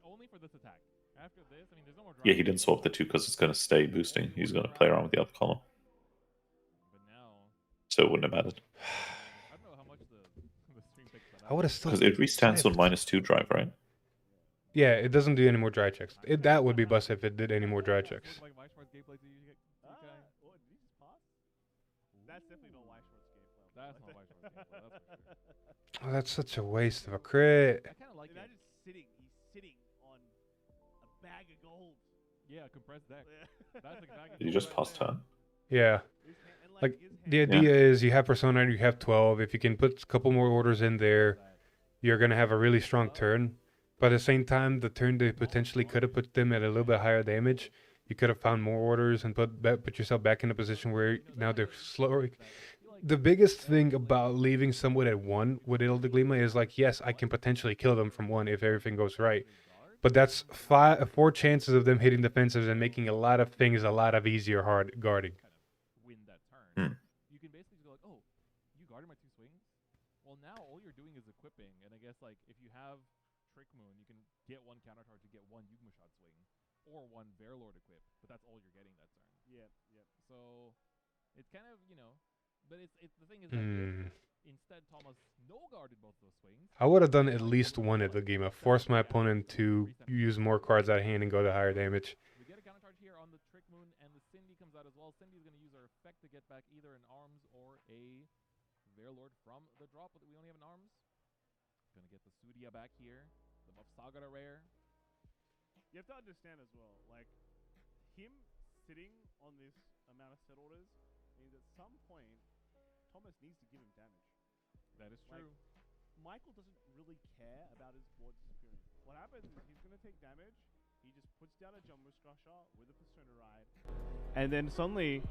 Only for this attack. After this, I mean, there's no more Yeah, he didn't swap the 2 because it's going to stay boosting. He's going to play around with the other column. But now, So it wouldn't have mattered. I don't know how much the stream picks that I would have still. Because it restands on -2 drive, right? Yeah, it doesn't do any more dry checks. That would be bust if it did any more dry checks. Like Weichmart's gameplay, do you get? what, did he just pass? That's definitely not Weichmart's gameplay. That's not Weichmart's gameplay. That's for sure. Oh, that's such a waste of a crit. I kind of like it. Imagine he's sitting on a bag of gold. Yeah, compressed deck. That's exactly. Did you just pass turn? Yeah. Like the idea is you have Persona, you have 12. If you can put a couple more orders in there, you're gonna have a really strong turn. But at the same time, the turn they potentially could have put them at a little bit higher damage. You could have found more orders and put yourself back in a position where now they're slower. The biggest thing about leaving someone at 1 with Eldeglima is like, yes, I can potentially kill them from 1 if everything goes right. But that's 4 chances of them hitting defensives and making a lot of things a lot of easier hard guarding. Win that turn. You can basically go like, oh, you guarded my 2 swings. Well, now all you're doing is equipping, and I guess like if you have Trick Moon, you can get 1 counter charge to get 1 Yugma shot swing, or 1 Bearlord equip, but that's all you're getting that turn. Yep. So it's kind of, you know, but it's the thing is that if instead Thomas no guarded both those swings. I would have done at least 1 at the game. I forced my opponent to use more cards out of hand and go to higher damage. We get a counter charge here on the Trick Moon, and the Cindy comes out as well. Cindy's going to use her effect to get back either an arms or a Bearlord from the drop, but we only have an arms. Gonna get the Sudia back here. The Bavsargra rare. You have to understand as well, like, him sitting on this amount of set orders means at some point, Thomas needs to give him damage. That is true. Like, Michael doesn't really care about his board disappearing. What happens is he's going to take damage, he just puts down a Jumbo Scrusher with a Persona Ride, and then suddenly,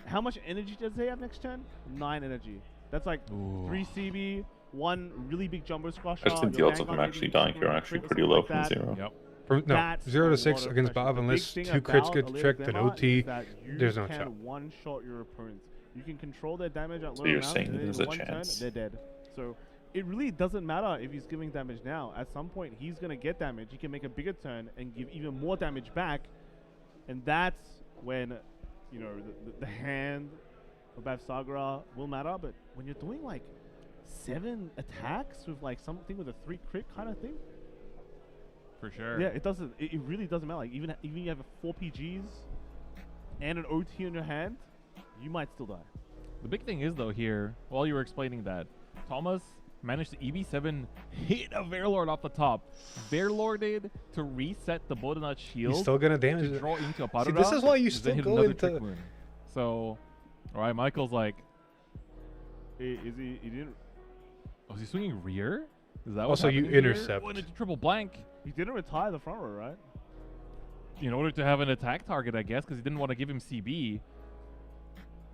how much energy does he have next turn? 9 energy. That's like 3 CB, 1 really big Jumbo Scrusher. I just think the odds of him actually dying here are actually pretty low from 0. Yep. No, That's 0 a to 6 lot of against pressure. Bob, The unless big 2 thing crits about get Elite checked, an Dilemma OT, is that you there's no can shot. one-shot your opponents. You can control their damage at low you're amounts, saying and then there's in a 1 chance. turn, they're dead. So it really doesn't matter if he's giving damage now. At some point, he's going to get damage. He can make a bigger turn and give even more damage back. And that's when, you know, the hand of Bavsargra will matter. But when you're doing like 7 attacks with like something with a 3 crit kind of thing, For sure. yeah, it doesn't. It really doesn't matter. Like even you have 4 PGs and an OT in your hand, you might still die. The big thing is though here, while you were explaining that, Thomas managed to EV7 hit a Bearlord off the top. Bearlorded to reset the Bodonut shield. He's still gonna damage to it. draw into a See, this is why you then still hit go another into. Trick Moon. So, alright, Michael's like, Is he didn't. oh, is he swinging rear? Is that Also, what's you happening here? intercept. Oh, and it's a triple blank. He didn't retire the front row, right? In order to have an attack target, I guess, because he didn't want to give him CB.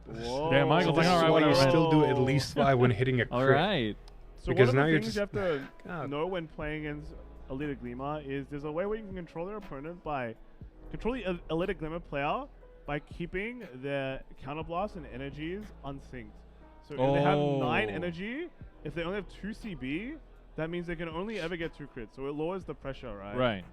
Whoa. Damn, Michael's This like, is alright, why you whatever. still do at least 5 when hitting a crit. Alright. So Because one now of the you're things just- you have to God. know when playing against Elite Glimmer is there's a way where you can control their opponent by controlling the Elite Glimmer player by keeping their counterblast and energies unsynced. So if they have 9 Oh. energy, if they only have 2 CB, that means they can only ever get 2 crits. So it lowers the pressure, right? Right.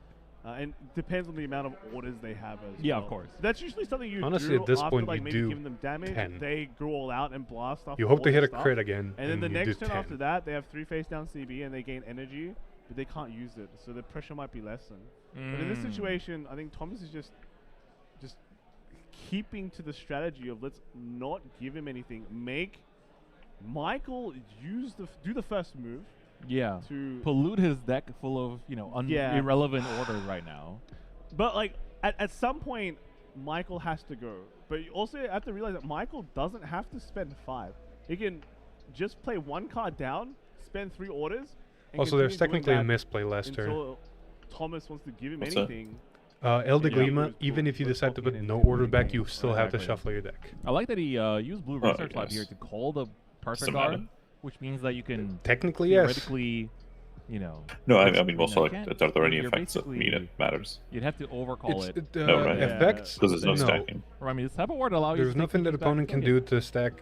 And depends on the amount of orders they have as Yeah, well. of course. That's usually something you Honestly, do at this after point, like you maybe do giving them damage. 10. They go all out and blast stuff. You hope to all hit the a stuff. crit again, And then the you next do turn 10. after that, they have 3 face down CB and they gain energy, but they can't use it. So the pressure might be lessened. But in this situation, I think Thomas is just keeping to the strategy of let's not give him anything. Make Michael do the first move. Yeah. To pollute his deck full of, you know, irrelevant orders right now. But like at some point, Michael has to go. But you also have to realize that Michael doesn't have to spend 5. He can just play 1 card down, spend 3 orders. And Also, there's continue technically a doing that misplay last turn. until Thomas wants to give him What's anything. El Glima, even if you decide to put no order back, you still have to shuffle your deck. I like that he used Blue Research Lab here to call the perfect card, which means that you can technically, yes. Theoretically, you know. No, I mean also like, are there any effects that mean it matters? You'd have to overcall it. No, right? Effects? Because there's no stacking. Or, I mean, this type of word allows you. There's nothing that opponent can do to stack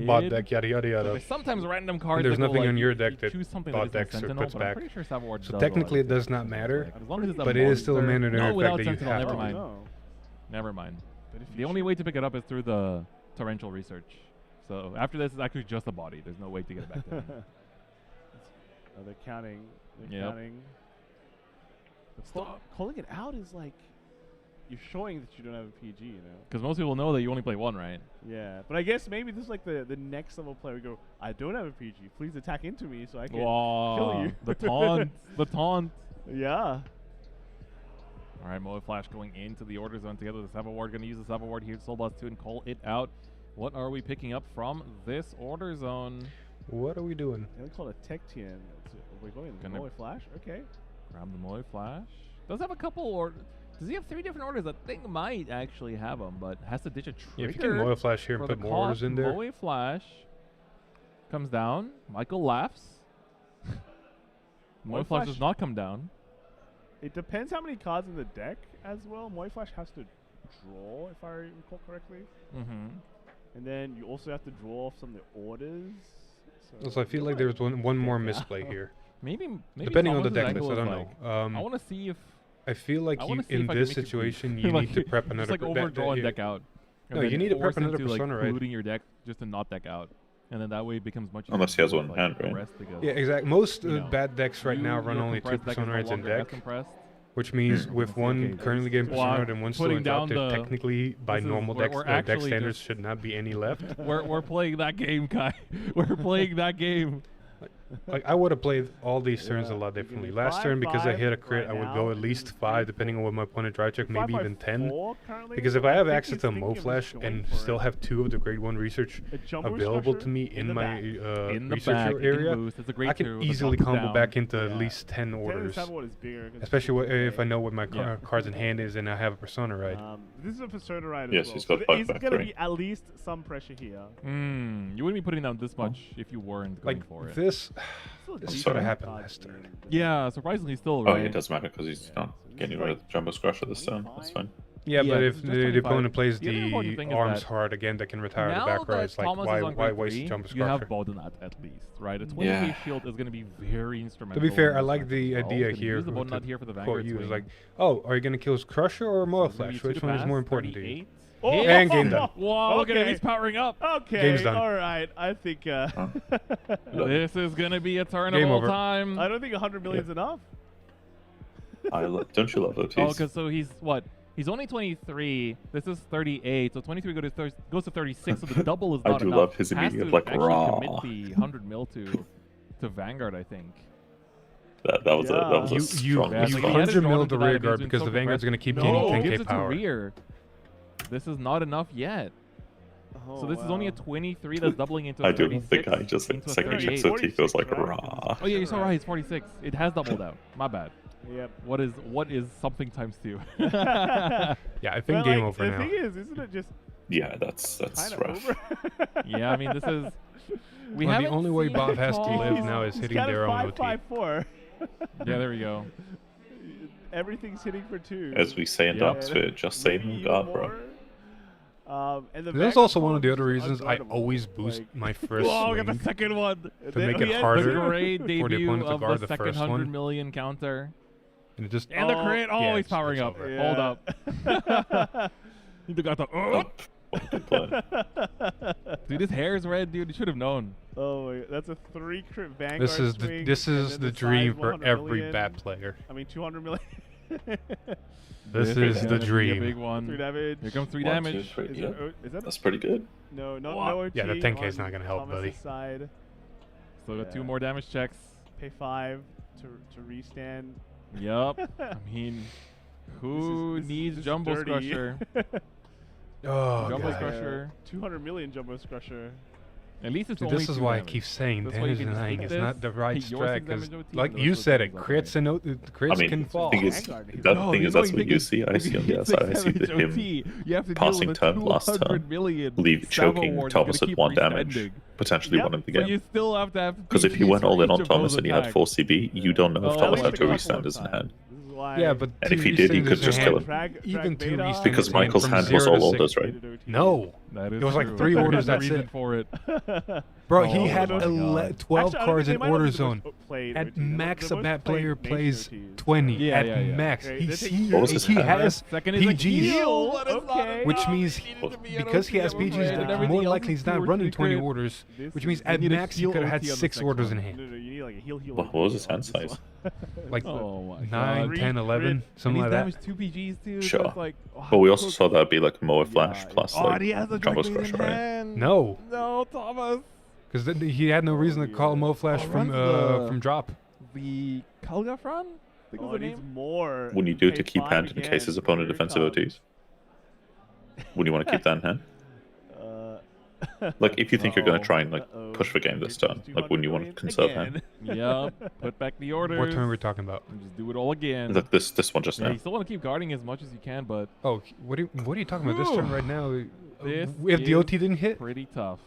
bot deck, yada yada yada. There's sometimes random cards. And there's that nothing like, on your deck that choose something bot that decks or Sentinel, puts but back. I'm pretty sure Savard So technically it does not matter, as long as it's a but it is still a monster. mandatory No, without effect that you Sentinel, have never to mind. do. Never mind. The only way to pick it up is through the torrential research. So after this, it's actually just a body. There's no way to get it back down. Oh, they're counting. They're counting. Calling it out is like you're showing that you don't have a PG, you know. Because most people know that you only play 1, right? Yeah, but I guess maybe this is like the next level player. We go, I don't have a PG. Please attack into me so I can kill you. The taunt. The taunt. Yeah. All right, Moe Flash going into the order zone together with the Sava Ward. Going to use the Sava Ward here, Soul Blast 2, and call it out. What are we picking up from this order zone? What are we doing? They call it Tech Tien. We're going Moe Flash? Okay. Grab the Moe Flash. Does have a couple orders. Does he have 3 different orders? I think might actually have them, but has to ditch a trigger. Yeah, if you can Moe Flash here and put more orders in there. Moe Flash comes down. Michael laughs. Moe Flash does not come down. It depends how many cards in the deck as well. Moe Flash has to draw, if I recall correctly. Mm-hmm. And then you also have to draw off some of the orders. So I feel like there's one more misplay here. Maybe depending on the Thomas's deck list, I angle don't is know. I want to see if I feel like in this situation you need to prep another. Just like overdraw and deck out. No, you need to prep another persona, right? Polluting your deck just to not deck out, and then that way it becomes much easier. Unless he has one in hand, right? Yeah, exactly. Most bad decks right now run only 2 persona rights in deck. Which means with one currently getting persona and one still in drop, there technically by normal deck standards should not be any left. We're playing that game, Kai. We're playing that game. Like I would have played all these turns a lot differently. Last turn, because I hit a crit, I would go at least 5, depending on what my opponent dry check, maybe even 10. Because if I have access to Moe Flash and still have 2 of the grade 1 research available to me in my research area, I can easily combo back into at least 10 orders. Especially if I know what my cards in hand is and I have a persona right. This is a persona right as well. He's got so he's going to be at least some pressure here. You wouldn't be putting down this much if you weren't going for it. This sort of happened last turn. Yeah, surprisingly still, right? Oh, it doesn't matter because he's not getting rid of the Jumbo Scrusher this turn. That's fine. Yeah, but if the opponent plays the arms hard again, that can retire the back row. It's like, why waste Jumbo Scrusher? You have Bowden at least, right? A 20 shield is going to be very instrumental. To be fair, I like the idea here. Use the Bowden here for the Vanguard swing. Like, oh, are you going to kill Crusher or Moe Flash? Which one is more important to you? Oh, and game done. Wow, look at him, he's powering up. Okay, game's done. All right, I think this is gonna be a turn game of all over. time. I don't think 100 million is enough. Don't you love OTs? Oh, because so he's what? He's only 23. This is 38. So 23 goes to 36. So the double is not enough. I do love his immediate like raw. Commit the 100 mil to Vanguard, I think. That was a strong 100 mil to rear guard because the Vanguard's gonna keep gaining 10k power. Rear. This is not enough yet. Oh, so this is only a 23 that's doubling into a I do 36. think I just second check so T feels like raw. Oh yeah, you're so right. It's 46. It has doubled out. My bad. Yep. What is something times 2? Yeah, I think game over now. The thing is, isn't it just? Yeah, that's rough. Yeah, I mean this is. The only way Bob has to live now is hitting their own OT. 5-5-4. Yeah, there we go. Everything's hitting for 2. As we say in Darksphere, just say God, bro. And that's also one of the other reasons I always boost my first Whoa, swing we got the second one. to make it harder the great for the debut opponent to of guard the the second first 100 one. million counter. And it just And the crit, yeah, he's powering up. over. Hold up. You got the Good play. Dude, his hair is red, dude. You should have known. Oh, my, that's a 3 crit Vanguard This is the dream for every million. bat player. I mean, 200 million. This is the gonna be a dream. big one. 3 damage. Here comes 3 1, 2, damage. 3, Is, yeah. is that That's pretty good. no What? OT Yeah, the 10K is on not gonna help, Thomas's buddy. Side. So got 2 Yeah. more damage checks. Pay 5 to restand. Yup. I mean, who This needs is Jumbo dirty. Crusher? Oh, Jumbo God. Crusher. 200 million Jumbo Crusher. At least it's Dude, only this is 2 why I damage. keep saying That's why you damage can just denying look is at not the right this, your strat, 6 because, damage OT, like and you the said, it rest of crits and crits I mean, can the fall. thing is, Vanguard, he's that No, thing the is that's annoying what thing you is, see. I if see you on the hit other side. I 6 see damage that him OT, you have to passing deal with turn a last 200 turn, million leave Salvo choking ward Thomas that's gonna at keep 1 damage, resending. potentially Yep. winning the So game. you still have to have Because if you PGs went all for in each on of Thomas those and you had attacks. 4 CB, you don't know if Oh, Thomas at had least to a couple restand of his times. hand. This is why Yeah, but And two if he did, he resends could his just hand, kill him. Drag even two beta. resends Because his hand Michael's from hand 0 was to all 60. orders, right? No. That is It was like true. 3 There's orders, no that's reason it. for it. Bro, Oh, he had my God. 12 cards in order zone. Played At OT. max, The a most bad played player nation plays OTs. 20 Yeah, at yeah, yeah. max. Okay, He, this is- he, What was his he hand? has Second is a PGs. heal, but it's not okay. Which enough. means because he has PGs, and more likely he's not running 20 orders, This which is- means you at need a max he heal could have had OT on this 6 next orders one. in No, hand. no, you need like a heal. What was his on hand this size? one. Like Oh my 9, God. 10, 11, And something he's like that. damaged 2 PGs too. So Sure. it's like, But we also saw that be like Moa Flash Yeah, plus oh, like and he has a Jumbo Drake Crush, in right? hand. No, No, Thomas. because he had no reason to call Mo Flash Oh, from runs the- from drop. The Kalgafran? I think Oh, was it the needs name. more. Wouldn't you do it Pay to keep 5 hand in again case his for opponent your defensive cards. OTs? Wouldn't you want to keep that in hand? Uh, Like, if you think you're going uh-oh, to try and like uh-oh. push the game this Here turn, comes like, wouldn't you want to 200 conserve million hand? Yep. Put back the orders. What turn are we talking about? And just do it all again. Like this one just Yeah, now. you still want to keep guarding as much as you can, but Oh, what are you talking about? This turn right now, This if the is OT didn't hit, pretty tough.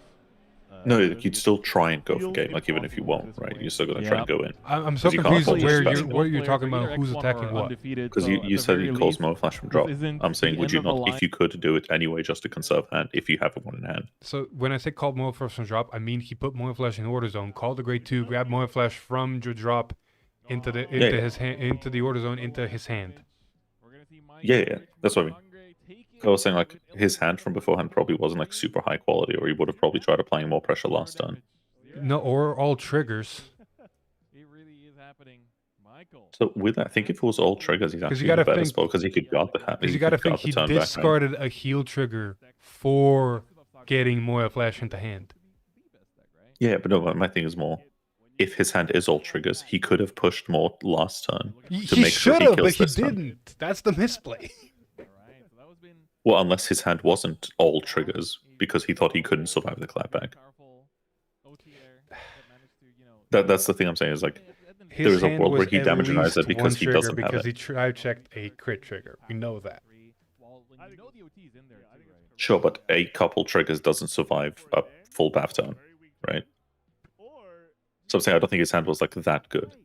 No, there's- like, you'd still try and go for feels game, like even if you impossible at won't, this right? point. You're still going to try and Yep. go in. I'm so Because you can't confused hold where just you're special. what you're Players talking are about. either Who's X1 attacking or what? undefeated, Because so at you the said very you calls least, Moa Flash from this drop. isn't I'm saying, the would you end of the not, if you could, do it anyway just to conserve hand if you have one in hand? So when I say called Moa Flash from drop, I mean he put Moa Flash in order zone, called the grade 2, grabbed Moa Flash from your drop into the yeah. his hand, into the order zone, into his hand. Yeah, that's what I mean. I was saying, like, his hand from beforehand probably wasn't like super high quality, or he would have probably tried applying more pressure last turn. No, or all triggers. It really is happening. Michael. So with that, I think if it was all triggers, he's 'Cause actually you in a gotta better think- spot because he could guard the hand. Because you got to think he discarded a heal trigger for getting Moa Flash into hand. Yeah, but no, my thing is more. If his hand is all triggers, he could have pushed more last turn to He make sure should he have, but kills he this turn. didn't. That's the misplay. Well, unless his hand wasn't all triggers because he thought he couldn't survive the clapback. That's the thing I'm saying is like His there is a hand world where was he at damage denies least it because one he trigger doesn't have because it. he try checked a crit trigger. We know that. Sure, but a couple triggers doesn't survive a full bath turn, right? So I'm saying I don't think his hand was like that good,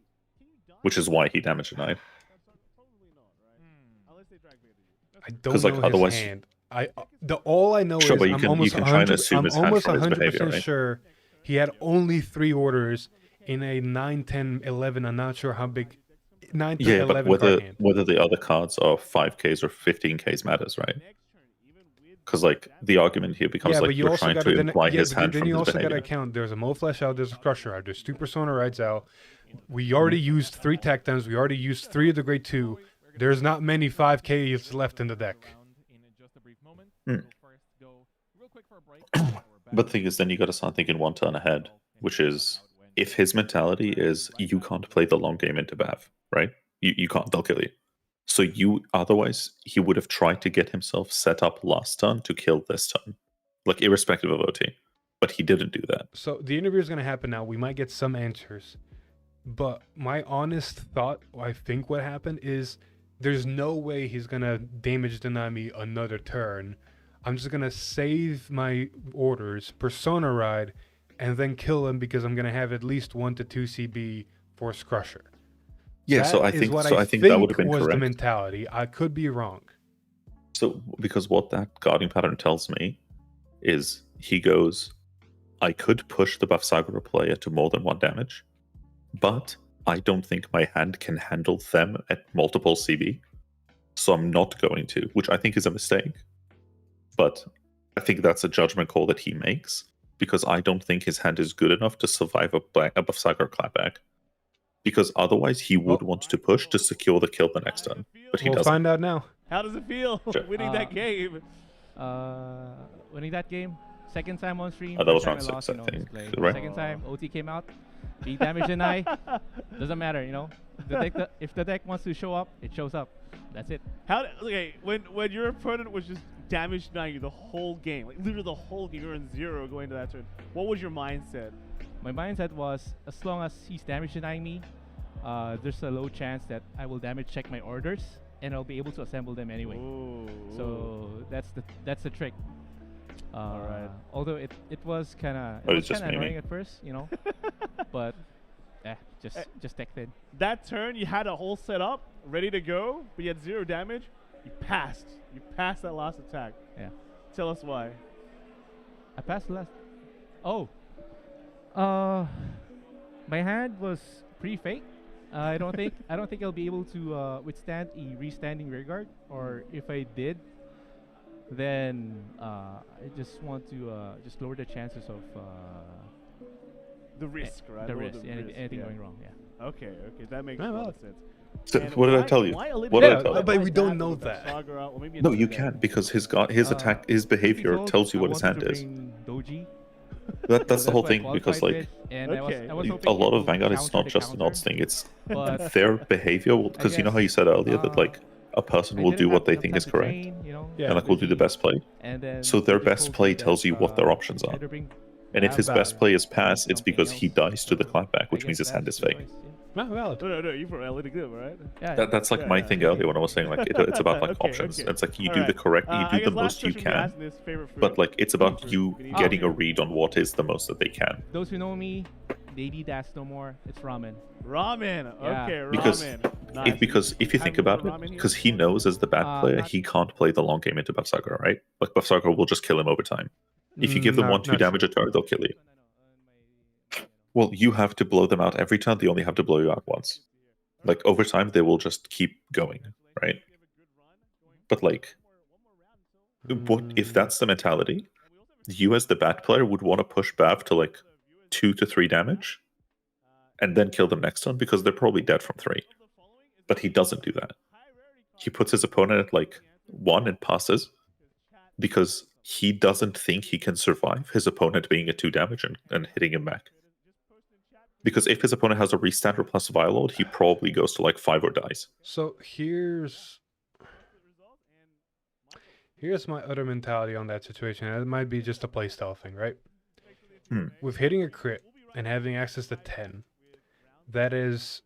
which is why he damage denied. I don't 'Cause, know like, his otherwise- hand. All I know Sure, is but you I'm can- almost you can try and 100 assume I'm his hand almost from his 100% behavior, right? sure he had only 3 orders in a 9, 10, 11. I'm not sure how big 9, 10, Yeah, but 11 card hand. whether the other cards are 5Ks or 15Ks matters, right? Because like the argument here becomes Yeah, like but you you're also trying got to to imply his hand then from you his also got to behavior. account. There's a Mo Flash out. There's a Crusher out. There's 2 Persona Rides out. We already used 3 Tech Times. We already used 3 of the grade 2. There's not many 5Ks left in the deck. But the thing is, then you got to start thinking one turn ahead, which is if his mentality is you can't play the long game into Bav, right? You can't, they'll kill you. So otherwise, he would have tried to get himself set up last turn to kill this turn, like irrespective of OT. But he didn't do that. So the interview is going to happen now. We might get some answers. But my honest thought, I think what happened is there's no way he's going to damage deny me another turn. I'm just going to save my orders, Persona Ride, and then kill him because I'm going to have at least 1 to 2 CB Force Crusher. Yeah, so I That is think what I think that would have been was correct. the mentality. I could be wrong. So, because what that guarding pattern tells me is he goes, I could push the Bavsargra player to more than 1 damage, but I don't think my hand can handle them at multiple CB, so I'm not going to, which I think is a mistake. But I think that's a judgment call that he makes, because I don't think his hand is good enough to survive a Bavsargra clapback. Because otherwise he would want to push to secure the kill the next turn, but he We'll doesn't. find out now. How does it feel winning that game? Winning that game. Second time on stream. That was first time round I lost, 6, I think. display. Right? Second time, OT came out. Beat damage deny. Doesn't matter, you know. If the deck wants to show up, it shows up. That's it. When your opponent was just damage denying you the whole game, like literally the whole game, you're in 0 going to that turn. What was your mindset? My mindset was, as long as he's damage denying me, there's a low chance that I will damage check my orders, and I'll be able to assemble them anyway. So that's the trick. All right. Although it was kind of annoying at first, you know, but just tech thin. That turn, you had a whole setup ready to go, but you had 0 damage. You passed. You passed that last attack. Yeah. Tell us why. I passed the last. Oh. My hand was pretty fake. I don't think I'll be able to withstand a restanding rearguard, or if I did, then I just want to just lower the chances of the risk, right? The risk, anything going wrong. Yeah. Okay, that makes a lot of sense. So what did I tell you? But we don't know that. No, you can't, because his attack, his behavior tells you what his hand is. Doji. That's the whole thing, because like I was a lot of Vanguard is not just an odds thing; it's their behavior. Because you know how you said earlier that like a person will do what they think is correct, and like will do the best play. So their best play tells you what their options are. And if his best play is pass, it's because he dies to the clapback, which means his hand is fake. Not valid. No, you probably good, right? That's like my thing earlier when I was saying like it's about like options. It's like you do the correct, you do the most you can, but like it's about you getting a read on what is the most that they can. Those who know me, they need ask no more. It's ramen. Okay, because ramen. Because if you think about it, because he knows as the bad player, he can't play the long game into Bavsargra, right? Like Bavsargra will just kill him over time. If you give them 1-2 damage a turn, they'll kill you. Well, you have to blow them out every turn. They only have to blow you out once. Like over time, they will just keep going, right? But like, what if that's the mentality? You as the bad player would want to push Bav to like 2 to 3 damage, and then kill them next turn because they're probably dead from 3. But he doesn't do that. He puts his opponent at like 1 and passes because he doesn't think he can survive his opponent being at 2 damage and hitting him back. Because if his opponent has a restander plus Viaload, he probably goes to like 5 or dies. So here's my other mentality on that situation. It might be just a playstyle thing, right? With hitting a crit and having access to 10, that is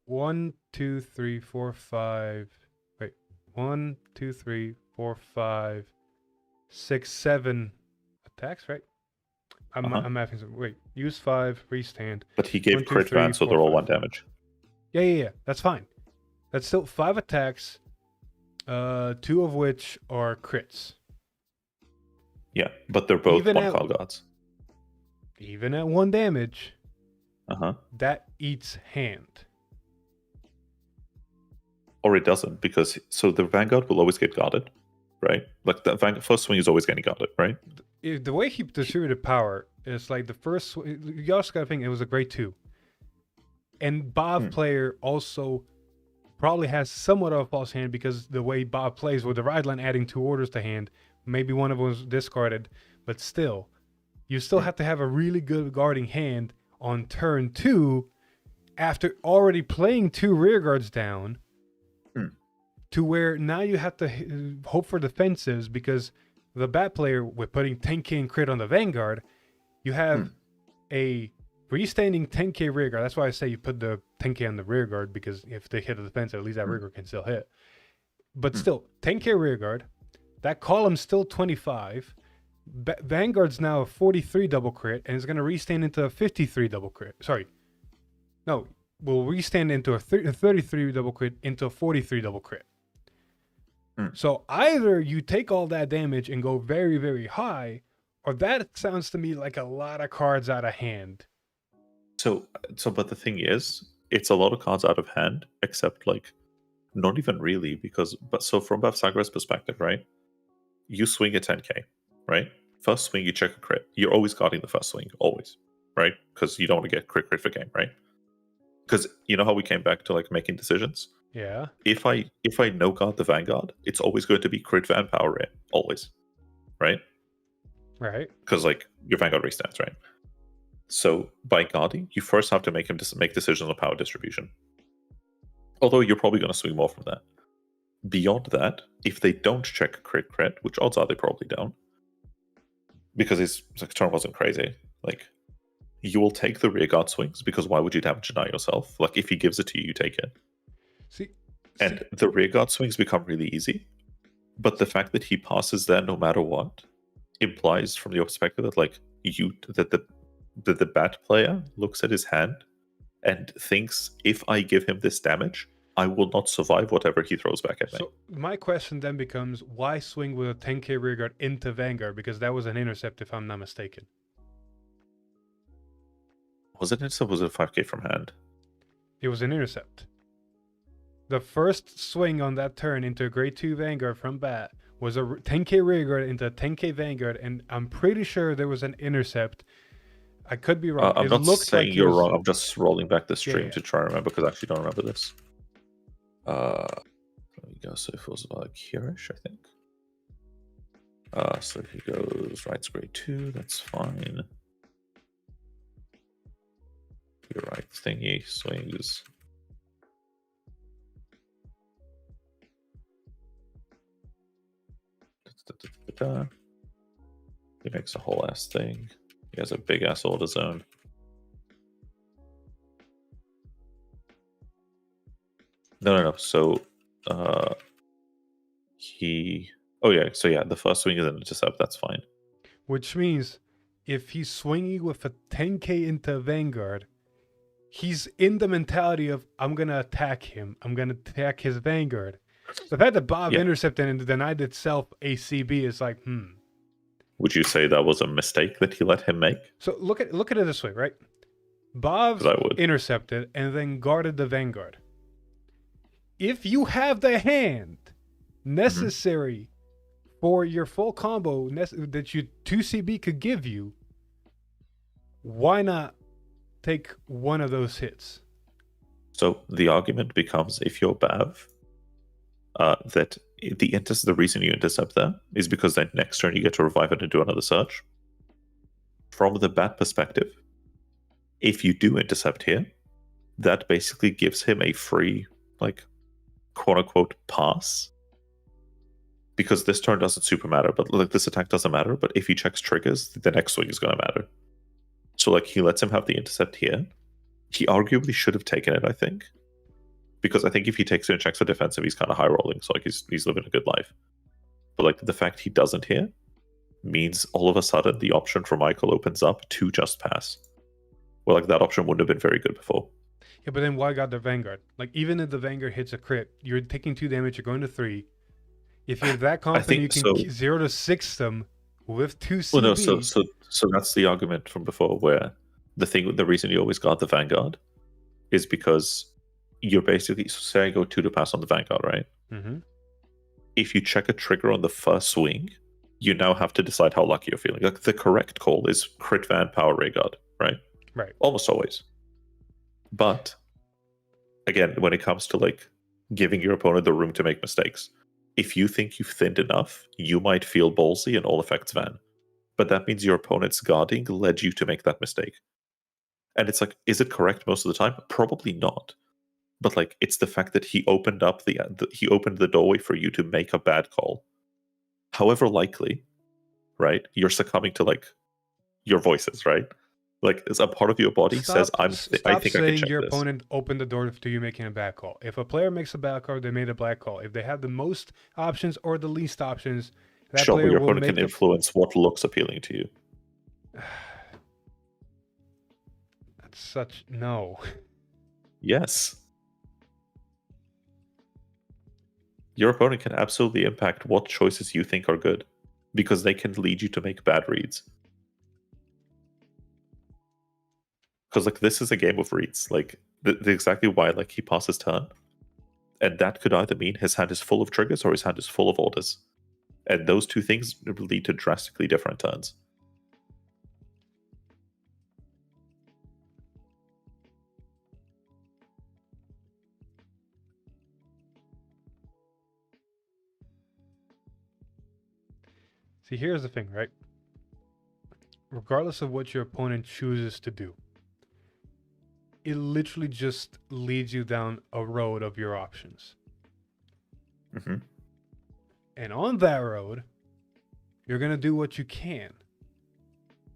1, 2, 3, 4, 5. Wait, 1, 2, 3, 4, 5, 6, 7 attacks, right? I'm mapping some. Wait, use 5, restand. But he gave 1, 2, crit ban, so they're all 1 damage. Yeah. That's fine. That's still 5 attacks, 2 of which are crits. Yeah, but they're both 1-call gods. Even at 1 damage, that eats hand. Or it doesn't, because so the Vanguard will always get guarded, right? Like the first swing is always getting guarded, right? The way he distributed power is like the first. You also got to think it was a grade 2, and Bob player also probably has somewhat of a false hand because the way Bob plays with the ride line adding 2 orders to hand, maybe one of them was discarded, but still, you still have to have a really good guarding hand on turn 2 after already playing 2 rear guards down, to where now you have to hope for defensives because the bat player with putting 10k in crit on the Vanguard, you have a restanding 10k rear guard. That's why I say you put the 10k on the rear guard, because if they hit a defense, at least that rear guard can still hit. But still, 10k rear guard, that column's still 25. Vanguard's now a 43 double crit, and it's going to restand into a 53 double crit. Sorry. No, we'll restand into a 33 double crit into a 43 double crit. So either you take all that damage and go very, very high, or that sounds to me like a lot of cards out of hand. So, but the thing is, it's a lot of cards out of hand, except like, not even really, so from Bavsargra's perspective, right? You swing a 10k, right? First swing, you check a crit. You're always guarding the first swing, always, right? Because you don't want to get crit for game, right? Because you know how we came back to like making decisions? Yeah. If I no guard the Vanguard, it's always going to be crit Van power rate, always, right? Right. Because like your Vanguard restats, right? So by guarding, you first have to make him make decisions on power distribution. Although you're probably going to swing more from that. Beyond that, if they don't check crit, which odds are they probably don't, because his turn wasn't crazy, like you will take the rear guard swings because why would you damage deny yourself? Like if he gives it to you, you take it. And the rear guard swings become really easy, but the fact that he passes there no matter what implies from your perspective that like that the bat player looks at his hand and thinks, if I give him this damage, I will not survive whatever he throws back at me. So my question then becomes, why swing with a 10k rearguard into Vanguard? Because that was an intercept, if I'm not mistaken. Was it intercept? Was it 5k from hand? It was an intercept. The first swing on that turn into a grade 2 Vanguard from bat was a 10k rearguard into a 10k Vanguard, and I'm pretty sure there was an intercept. I could be wrong. I'm It not looked saying like you're wrong. I'm just rolling back the stream Yeah. to try and remember because I actually don't remember this. Let me go. So if it was about like here-ish, I think. So if he goes right's grade 2, that's fine. Your right thingy swings. He makes a whole ass thing. He has a big ass order zone. No. So, he. Oh yeah. So yeah, the first swing is an intercept. That's fine. Which means if he's swinging with a 10k into Vanguard, he's in the mentality of, I'm going to attack him. I'm going to attack his Vanguard. The fact that Bob intercepted and denied itself ACB is like, Would you say that was a mistake that he let him make? So look at it this way, right? Bob intercepted and then guarded the Vanguard. If you have the hand necessary for your full combo that your 2CB could give you, why not take one of those hits? So the argument becomes, if you're Bav, that the reason you intercept there is because then next turn you get to revive it and do another search. From the bat perspective, if you do intercept here, that basically gives him a free, like, quote-unquote pass. Because this turn doesn't super matter, but like this attack doesn't matter, but if he checks triggers, the next swing is going to matter. So like he lets him have the intercept here. He arguably should have taken it, I think. Because I think if he takes it and checks for defensive, he's kind of high rolling, so like he's living a good life. But like the fact he doesn't here means all of a sudden the option for Michael opens up to just pass. Well, like that option wouldn't have been very good before. Yeah, but then why got the Vanguard? Like even if the Vanguard hits a crit, you're taking 2 damage, you're going to 3. If you're that confident, you can 0 to 6 them with 2 CB. Well, no, so that's the argument from before, where the reason you always got the Vanguard is because you're basically, so say I go 2 to pass on the Vanguard, right? Mm-hmm. If you check a trigger on the first swing, you now have to decide how lucky you're feeling. Like the correct call is crit Van power ray guard, right? Right. Almost always. But again, when it comes to like giving your opponent the room to make mistakes, if you think you've thinned enough, you might feel ballsy and all effects Van. But that means your opponent's guarding led you to make that mistake. And it's like, is it correct most of the time? Probably not. But like, it's the fact that he opened up he opened the doorway for you to make a bad call. However likely, right? You're succumbing to like your voices, right? Like, as a part of your body says, I think I can check your this. opponent opened the door to you making a bad call. If a player makes a bad call, they made a bad call. If they have the most options or the least options, that Sure, player but your will opponent make can influence what looks appealing to you. That's such no. Yes. Your opponent can absolutely impact what choices you think are good, because they can lead you to make bad reads. Because like this is a game of reads, like exactly why like he passes turn, and that could either mean his hand is full of triggers or his hand is full of orders, and those two things lead to drastically different turns. See, here's the thing, right? Regardless of what your opponent chooses to do, it literally just leads you down a road of your options. Mm-hmm. And on that road, you're going to do what you can.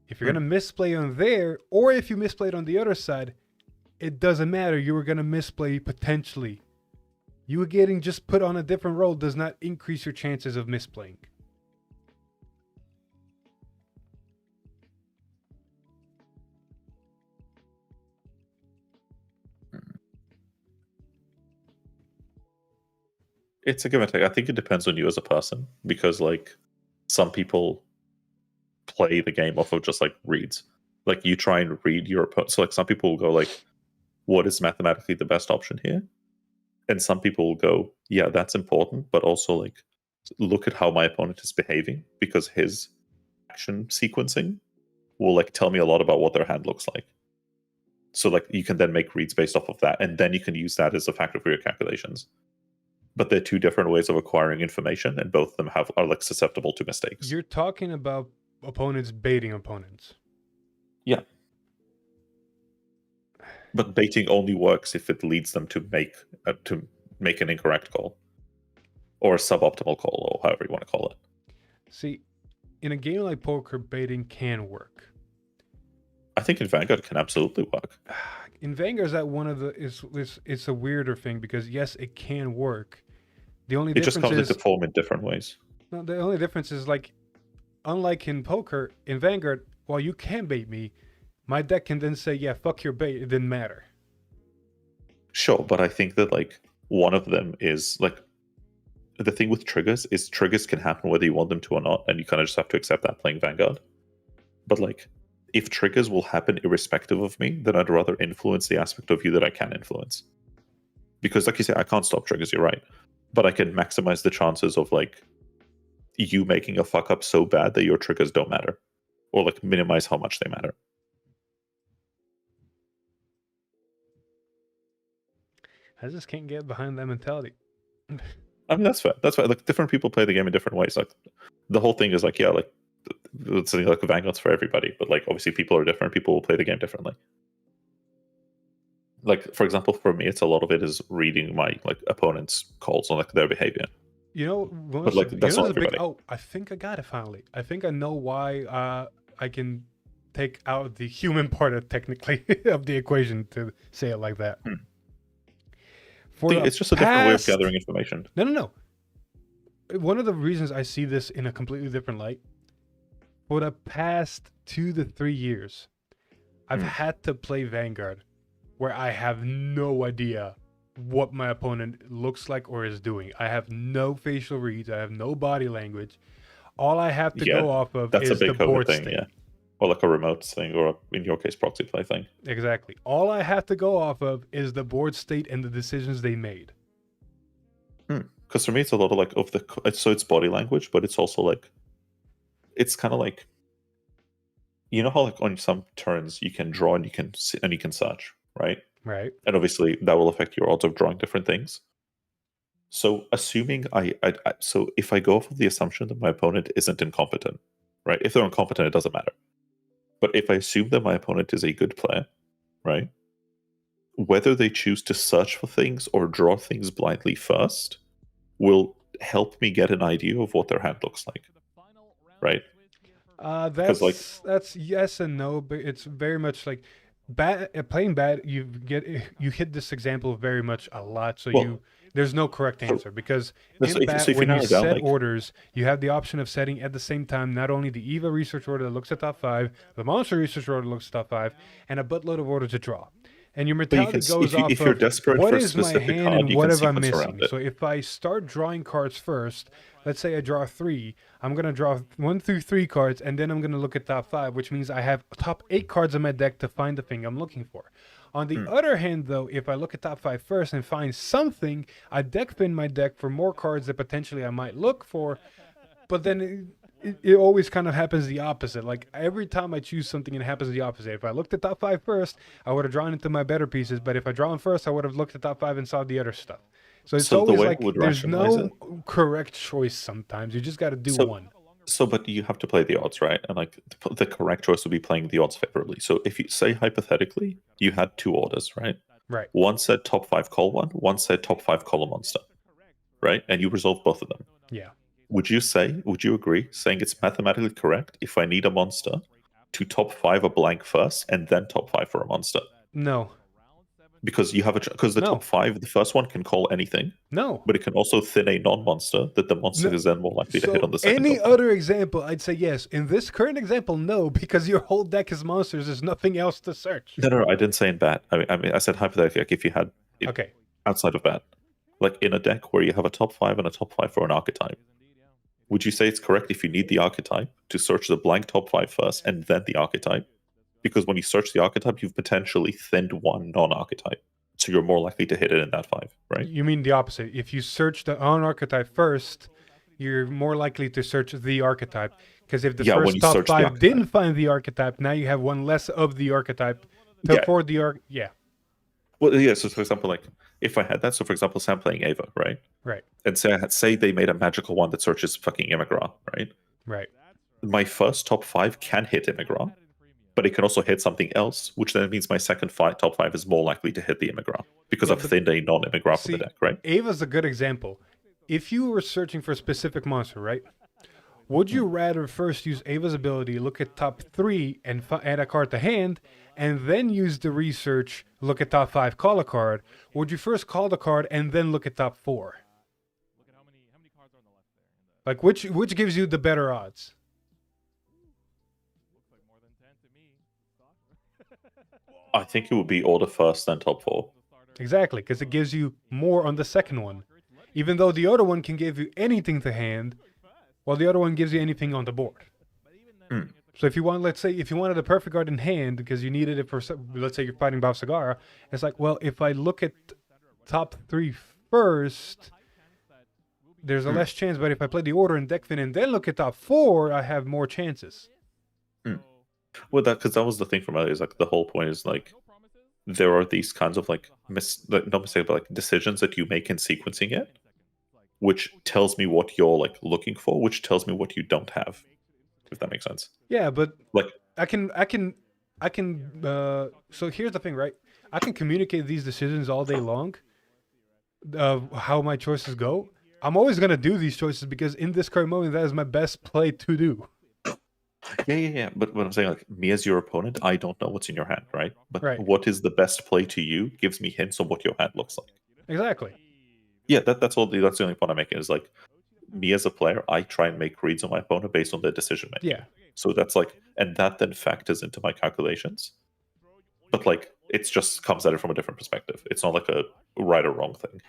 If you're going to misplay on there, or if you misplayed on the other side, it doesn't matter. You were going to misplay potentially. You getting just put on a different road does not increase your chances of misplaying. It's a give and take. I think it depends on you as a person, because like some people play the game off of just like reads. Like you try and read your opponent. So like some people will go like, what is mathematically the best option here? And some people will go, yeah, that's important, but also like look at how my opponent is behaving, because his action sequencing will like tell me a lot about what their hand looks like. So like you can then make reads based off of that, and then you can use that as a factor for your calculations. But they're two different ways of acquiring information, and both of them are like susceptible to mistakes. You're talking about opponents baiting opponents. Yeah. But baiting only works if it leads them to make an incorrect call, or a suboptimal call, or however you want to call it. See, in a game like poker, baiting can work. I think in Vanguard can absolutely work. In Vanguard, that one of the it's a weirder thing, because yes, it can work. The only difference just comes is, into form in different ways. No, the only difference is, like, unlike in poker, in Vanguard, while you can bait me, my deck can then say, yeah, fuck your bait, it didn't matter. Sure, but I think that like one of them is like, the thing with triggers is triggers can happen whether you want them to or not, and you kind of just have to accept that playing Vanguard. But like, if triggers will happen irrespective of me, then I'd rather influence the aspect of you that I can influence. Because like you say, I can't stop triggers, you're right. But I can maximize the chances of like you making a fuck up so bad that your triggers don't matter, or like minimize how much they matter. I just can't get behind that mentality. I mean, that's fair. That's fair. Like different people play the game in different ways. Like the whole thing is like, yeah, like it's something like Vanguard's for everybody, but like obviously people are different. People will play the game differently. Like for example, for me, it's a lot of it is reading my like opponent's calls on like their behavior. You know, but like that's not everybody. Oh, I think I got it finally. I think I know why I can take out the human part of technically of the equation, to say it like that. It's just a different way of gathering information. No. One of the reasons I see this in a completely different light, for the past 2 to 3 years, I've had to play Vanguard where I have no idea what my opponent looks like or is doing. I have no facial reads. I have no body language. All I have to go off of is the board thing, state. yeah. Or like a remote thing, or in your case, proxy play thing. Exactly. All I have to go off of is the board state and the decisions they made. Because for me, it's a lot of like so it's body language, but it's also like, it's kind of like, you know how like on some turns you can draw and you can search, right? Right. And obviously that will affect your odds of drawing different things. So assuming so if I go off of the assumption that my opponent isn't incompetent, right? If they're incompetent, it doesn't matter. But if I assume that my opponent is a good player, right? Whether they choose to search for things or draw things blindly first will help me get an idea of what their hand looks like, right? That's yes and no, but it's very much like playing bad. You hit this example very much a lot, so there's no correct answer, because in bat, when you set orders, you have the option of setting at the same time not only the EVA research order that looks at top 5, the monster research order that looks at top 5, and a buttload of orders to draw. And your mentality goes off of what is my hand and what am I missing. So if I start drawing cards first, let's say I draw 3, I'm going to draw 1 through 3 cards, and then I'm going to look at top 5, which means I have top 8 cards in my deck to find the thing I'm looking for. On the other hand, though, if I look at top 5 first and find something, I deck pin my deck for more cards that potentially I might look for, but then it always kind of happens the opposite. Like every time I choose something, it happens the opposite. If I looked at top 5 first, I would have drawn into my better pieces, but if I draw them first, I would have looked at top 5 and saw the other stuff. So it's always like there's no correct choice sometimes. You just got to do one. So, but you have to play the odds, right? And like the correct choice would be playing the odds favorably. So, if you say hypothetically you had two orders, right? Right. One said top 5 call one said top 5 call a monster, right? And you resolve both of them. Yeah. Would you agree, saying it's mathematically correct if I need a monster to top 5 a blank first and then top 5 for a monster? No. Because you have because the No. top 5, the first one can call anything. No. But it can also thin a non-monster that the monster No. is then more likely to So hit on the second. any top other example, I'd say yes. In this current example, no, because your whole deck is monsters. There's nothing else to search. No, I didn't say in bad. I mean, I said hypothetically, like if you had it Okay. outside of bad, like in a deck where you have a top 5 and a top 5 for an archetype. Would you say it's correct if you need the archetype to search the blank top 5 first and then the archetype? Because when you search the archetype, you've potentially thinned one non-archetype. So you're more likely to hit it in that 5, right? You mean the opposite. If you search the on-archetype first, you're more likely to search the archetype. Because if the Yeah, when first you top search the 5 archetype. didn't find the archetype, now you have one less of the archetype Yeah. for the yeah. Well, yeah. So, for example, like if I had that, so for example, say I'm playing Ava, right? Right. And say they made a magical one that searches fucking Immigra, right? Right. My first top 5 can hit Immigra, but it can also hit something else, which then means my second top 5 is more likely to hit the Immigra because Yeah, I've but thinned a non-Immigra from the deck, right? Ava's a good example. If you were searching for a specific monster, right? Would you rather first use Ava's ability, look at top 3, and add a card to hand, and then use the research, look at top 5, call a card? Or would you first call the card and then look at top 4? Like which gives you the better odds? I think it would be order first, then top 4. Exactly, because it gives you more on the second one. Even though the other one can give you anything to hand, while the other one gives you anything on the board. So if you want, let's say, if you wanted a perfect card in hand because you needed it for, let's say you're fighting Bavsargra, it's like, well, if I look at top 3 first, there's a less chance. But if I play the order in deck fin and then look at top 4, I have more chances. Well, because that was the thing from earlier. Is like the whole point is like there are these kinds of like not mistake, but like decisions that you make in sequencing it, which tells me what you're like looking for, which tells me what you don't have. If that makes sense. Yeah, but like I can. So here's the thing, right? I can communicate these decisions all day long of how my choices go. I'm always gonna do these choices because in this current moment, that is my best play to do. Yeah. But what I'm saying, like me as your opponent, I don't know what's in your hand, right? But Right. what is the best play to you gives me hints on what your hand looks like. Exactly. Yeah, that's all. That's the only point I'm making is like me as a player, I try and make reads on my opponent based on their decision making. Yeah. So that's like, and that then factors into my calculations. But like, it just comes at it from a different perspective. It's not like a right or wrong thing.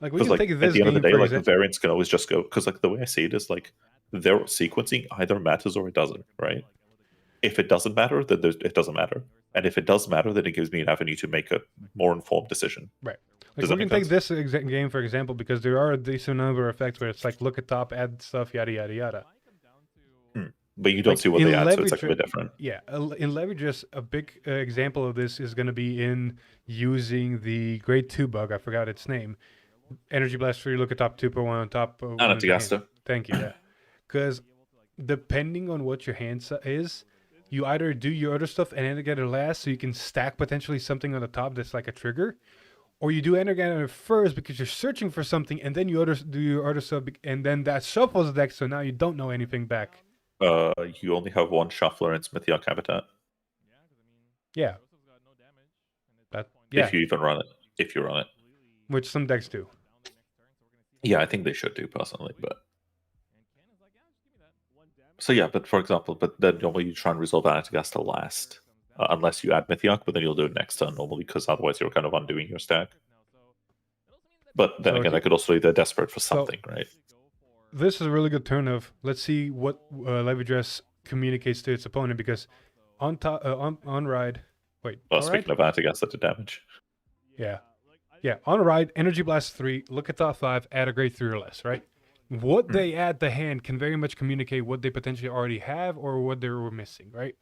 Like we Because can like take at this the end of the game, day, for like example. variants can always just go. Because like the way I see it is like their sequencing either matters or it doesn't, right? If it doesn't matter, then it doesn't matter. And if it does matter, then it gives me an avenue to make a more informed decision. Right. Does Like that we can make take this game for example because there are a decent number of effects where it's like look at top, add stuff, yada yada yada. But you don't Like, see what in they add, so it's like a Leverage- bit different. Yeah, in Leverages, a big example of this is going to be in using the grade 2 bug. I forgot its name. Energy Blast 3, look at top 2 per 1 on top. One in the Anatigaster. hand. Thank you. Yeah, because depending on what your hand is, you either do your other stuff and Energetter last, so you can stack potentially something on the top that's like a trigger, or you do Energetter first because you're searching for something, and then you do your other stuff, and then that shuffles the deck, so now you don't know anything back. You only have one shuffler in Smithiarch Habitat. Yeah. Yeah. If you even run it. If you run it. Which some decks do. Yeah, I think they should do personally, but so yeah, but for example, but then normally you try and resolve Anatigaster last. Unless you add Mythiarch, but then you'll do it next turn normally, because otherwise you're kind of undoing your stack. But then So again, I could also be they're desperate for something, right? This is a really good turn of let's see what Leverages communicates to its opponent, because on top on ride, wait. Well, on speaking ride? of Anatigaster to damage. Yeah, on ride, Energy Blast 3, look at top 5, add a grade 3 or less, right? What they add to hand can very much communicate what they potentially already have or what they were missing, right?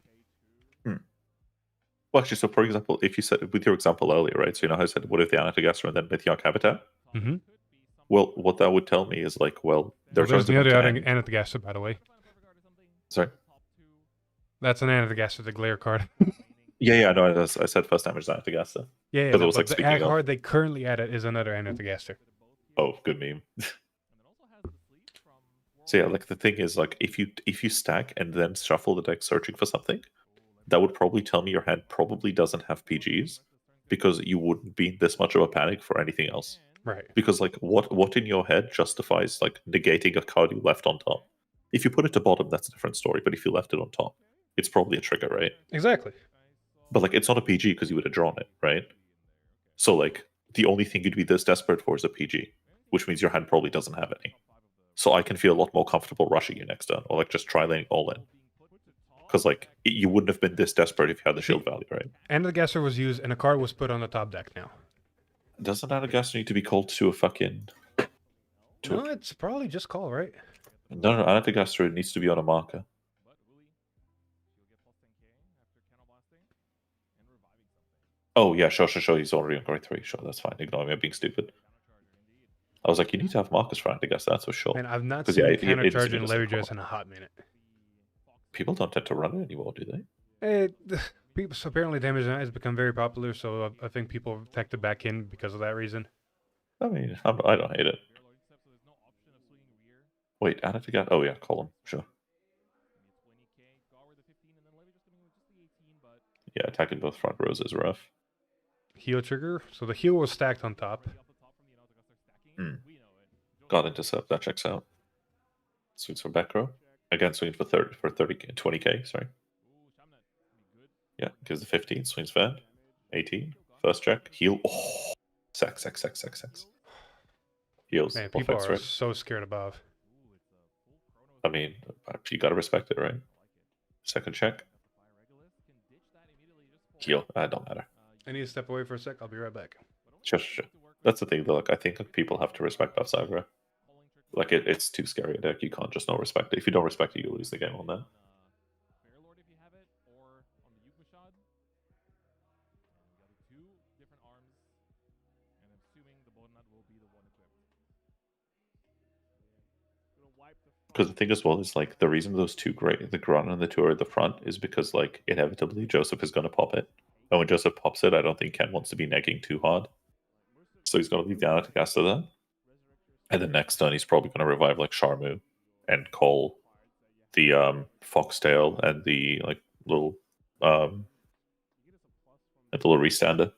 Well, actually, so for example, if you said with your example earlier, right? So you know how I said, what if the Anatigaster and then Mythiarch Habitat? Mm-hmm. Well, what that would tell me is like, well, There's turns the are other going to end. Anatagaster, by the way. Sorry. That's an Anatagaster, the glare card. Yeah, no, I said first damage Antagaster. Yeah, Because no, it was but like the speaking ag of. card they currently added is another Anatagaster. Oh, good meme. So yeah, like the thing is, like if you stack and then shuffle the deck searching for something, that would probably tell me your hand probably doesn't have PGs, because you wouldn't be in this much of a panic for anything else. Right. Because like what in your head justifies like negating a card you left on top? If you put it to bottom, that's a different story. But if you left it on top, it's probably a trigger, right? Exactly. But like it's not a PG because you would have drawn it, right? So like the only thing you'd be this desperate for is a PG, which means your hand probably doesn't have any. So I can feel a lot more comfortable rushing you next turn, or like just try laying all in. Because like you wouldn't have been this desperate if you had the shield value, right? Anatagaster was used and a card was put on the top deck now. Doesn't Anatagaster need to be called to a fucking... No, it's probably just call, right? No, Anatagaster needs to be on a marker. Oh, yeah, sure. He's already on grade 3. Sure, that's fine. Ignore me, I'm being stupid. I was like, you need to have markers for Anatagaster, that's for sure. And I've not 'Cause, seen yeah, counter charge in and Levy Dress in a hot minute. People don't tend to run it anymore, do they? People, so apparently damage has become very popular, so I think people have tacked it back in because of that reason. I mean, I don't hate it. Wait, Anatagaster... Oh, yeah, column, sure. Yeah, attacking both front rows is rough. Heal trigger. So the heal was stacked on top. God intercept, that checks out. Swings for back row. Again, swings for 20k, sorry. Yeah, gives the 15, swings fan. 18, first check, heal. Oh, sex. Heals. Man, people are so scared above. I mean, you gotta respect it, right? Second check. Heal. Don't matter. I need to step away for a sec. I'll be right back. Sure. That's the thing, though. Like, I think like, people have to respect Bavsargra. Like, it's too scary a deck. You can't just not respect it. If you don't respect it, you lose the game on that. Because the thing as well is like the reason those two the Grana and the two are at the front is because like inevitably Joseph is going to pop it, and when Joseph pops it, I don't think Ken wants to be negging too hard, so he's going to leave the Anatagaster there, and then next turn he's probably going to revive like Sharmu, and call the Foxtail and the like little restander,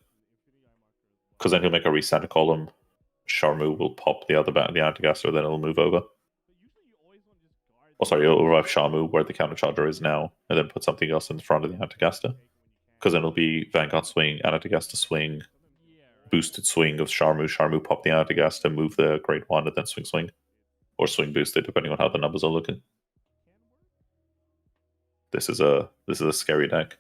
because then he'll make a restander column. Sharmu will pop the Anatagaster, then it'll move over. Oh, sorry, it'll revive Shamu where the countercharger is now, and then put something else in front of the Anatagaster. Because then it'll be Vanguard swing, Anatagaster swing, boosted swing of Sharmu. Sharmu pop the Anatagaster, move the grade 1, and then swing. Or swing boosted, depending on how the numbers are looking. This is a scary deck.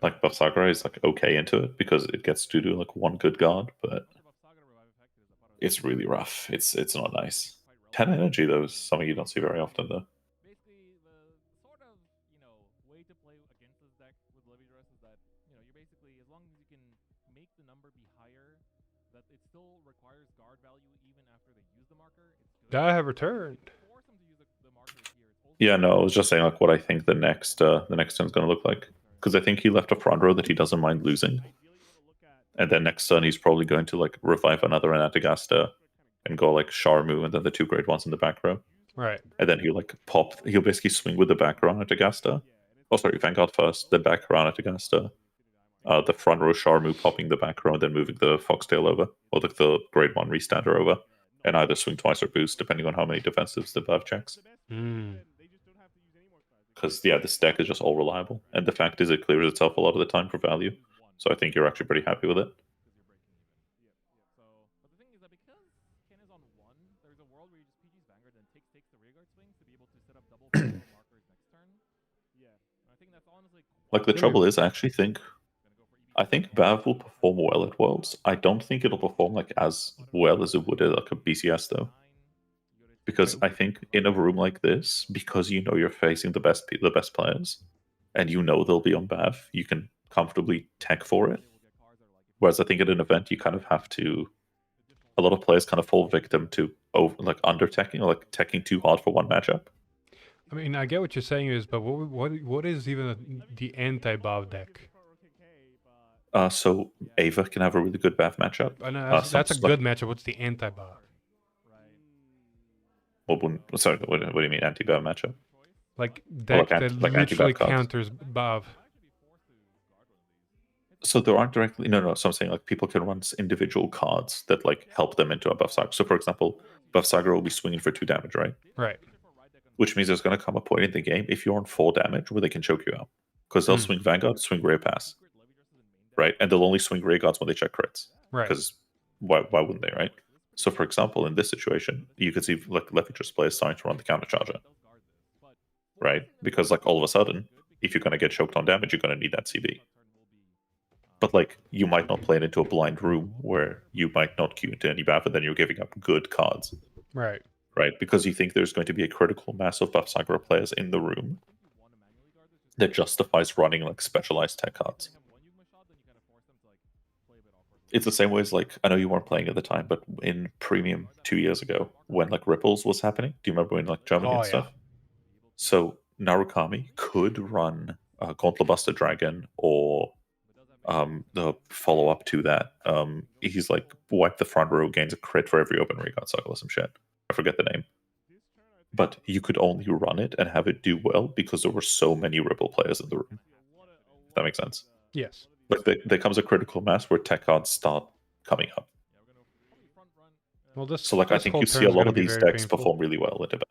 Like Bavsargra is like okay into it because it gets to do like one good guard, but it's really rough. It's not nice. 10 energy, though, is something you don't see very often, though. Basically, the sort of, way to play against this deck with Levy Dress is that, you're basically, as long as you can make the number be higher, that it still requires guard value even after they use the marker. I have returned. Yeah, no, I was just saying like what I think the next turn is going to look like. Because I think he left a front row that he doesn't mind losing. And then next turn he's probably going to like revive another Anatagaster and go like Sharmu and then the two grade 1s in the back row. Right. And then he'll like he'll basically swing with the back row Anatagaster. Oh, sorry, Vanguard first, then back row Anatagaster. The front row Sharmu popping the back row and then moving the Foxtail over, or the grade 1 restander over. And either swing twice or boost, depending on how many defensives the Bav checks. Because, yeah, this deck is just all reliable. And the fact is it clears itself a lot of the time for value. So I think you're actually pretty happy with it. Like, the trouble is, I think Bav will perform well at Worlds. I don't think it'll perform like as well as it would at like a BCS, though. Because I think in a room like this, because you know you're facing the best players, and you know they'll be on Bav, you can comfortably tech for it. Whereas I think at an event, you kind of have to a lot of players kind of fall victim to under-teching or like teching too hard for one matchup. I mean, I get what you're saying is, but what is even the anti-Bav deck? So Ava can have a really good Bav matchup. I know that's a good matchup. What's the anti-Bav? Sorry, what do you mean anti-Bav matchup? Like deck that literally counters Bav. So there aren't directly So I'm saying like people can run individual cards that like help them into a Bavsargra. So for example, Bavsargra will be swinging for 2 damage, right? Right. Which means there's going to come a point in the game if you're on 4 damage where they can choke you out because they'll swing Vanguard, swing Rear Pass, right? And they'll only swing Rear Guards when they check crits, right? Because why wouldn't they, right? So for example, in this situation, you could see like Levitrous players starting to run the counter charger, right? Because like all of a sudden, if you're going to get choked on damage, you're going to need that CB. But like you might not play it into a blind room where you might not queue into any Bav, and then you're giving up good cards, right? Right, because you think there's going to be a critical mass of Bavsargra players in the room that justifies running like specialized tech cards. It's the same way as like, I know you weren't playing at the time, but in Premium 2 years ago, when like Ripples was happening, do you remember in like Germany and stuff? So Narukami could run Gauntlet Buster Dragon or the follow-up to that. He's like, wipe the front row, gains a crit for every open recon cycle or some shit. I forget the name. But you could only run it and have it do well because there were so many Ripple players in the room. If that makes sense? Yes. Like there comes a critical mass where tech cards start coming up. Well, so like I think you see a lot of these decks perform really well into that.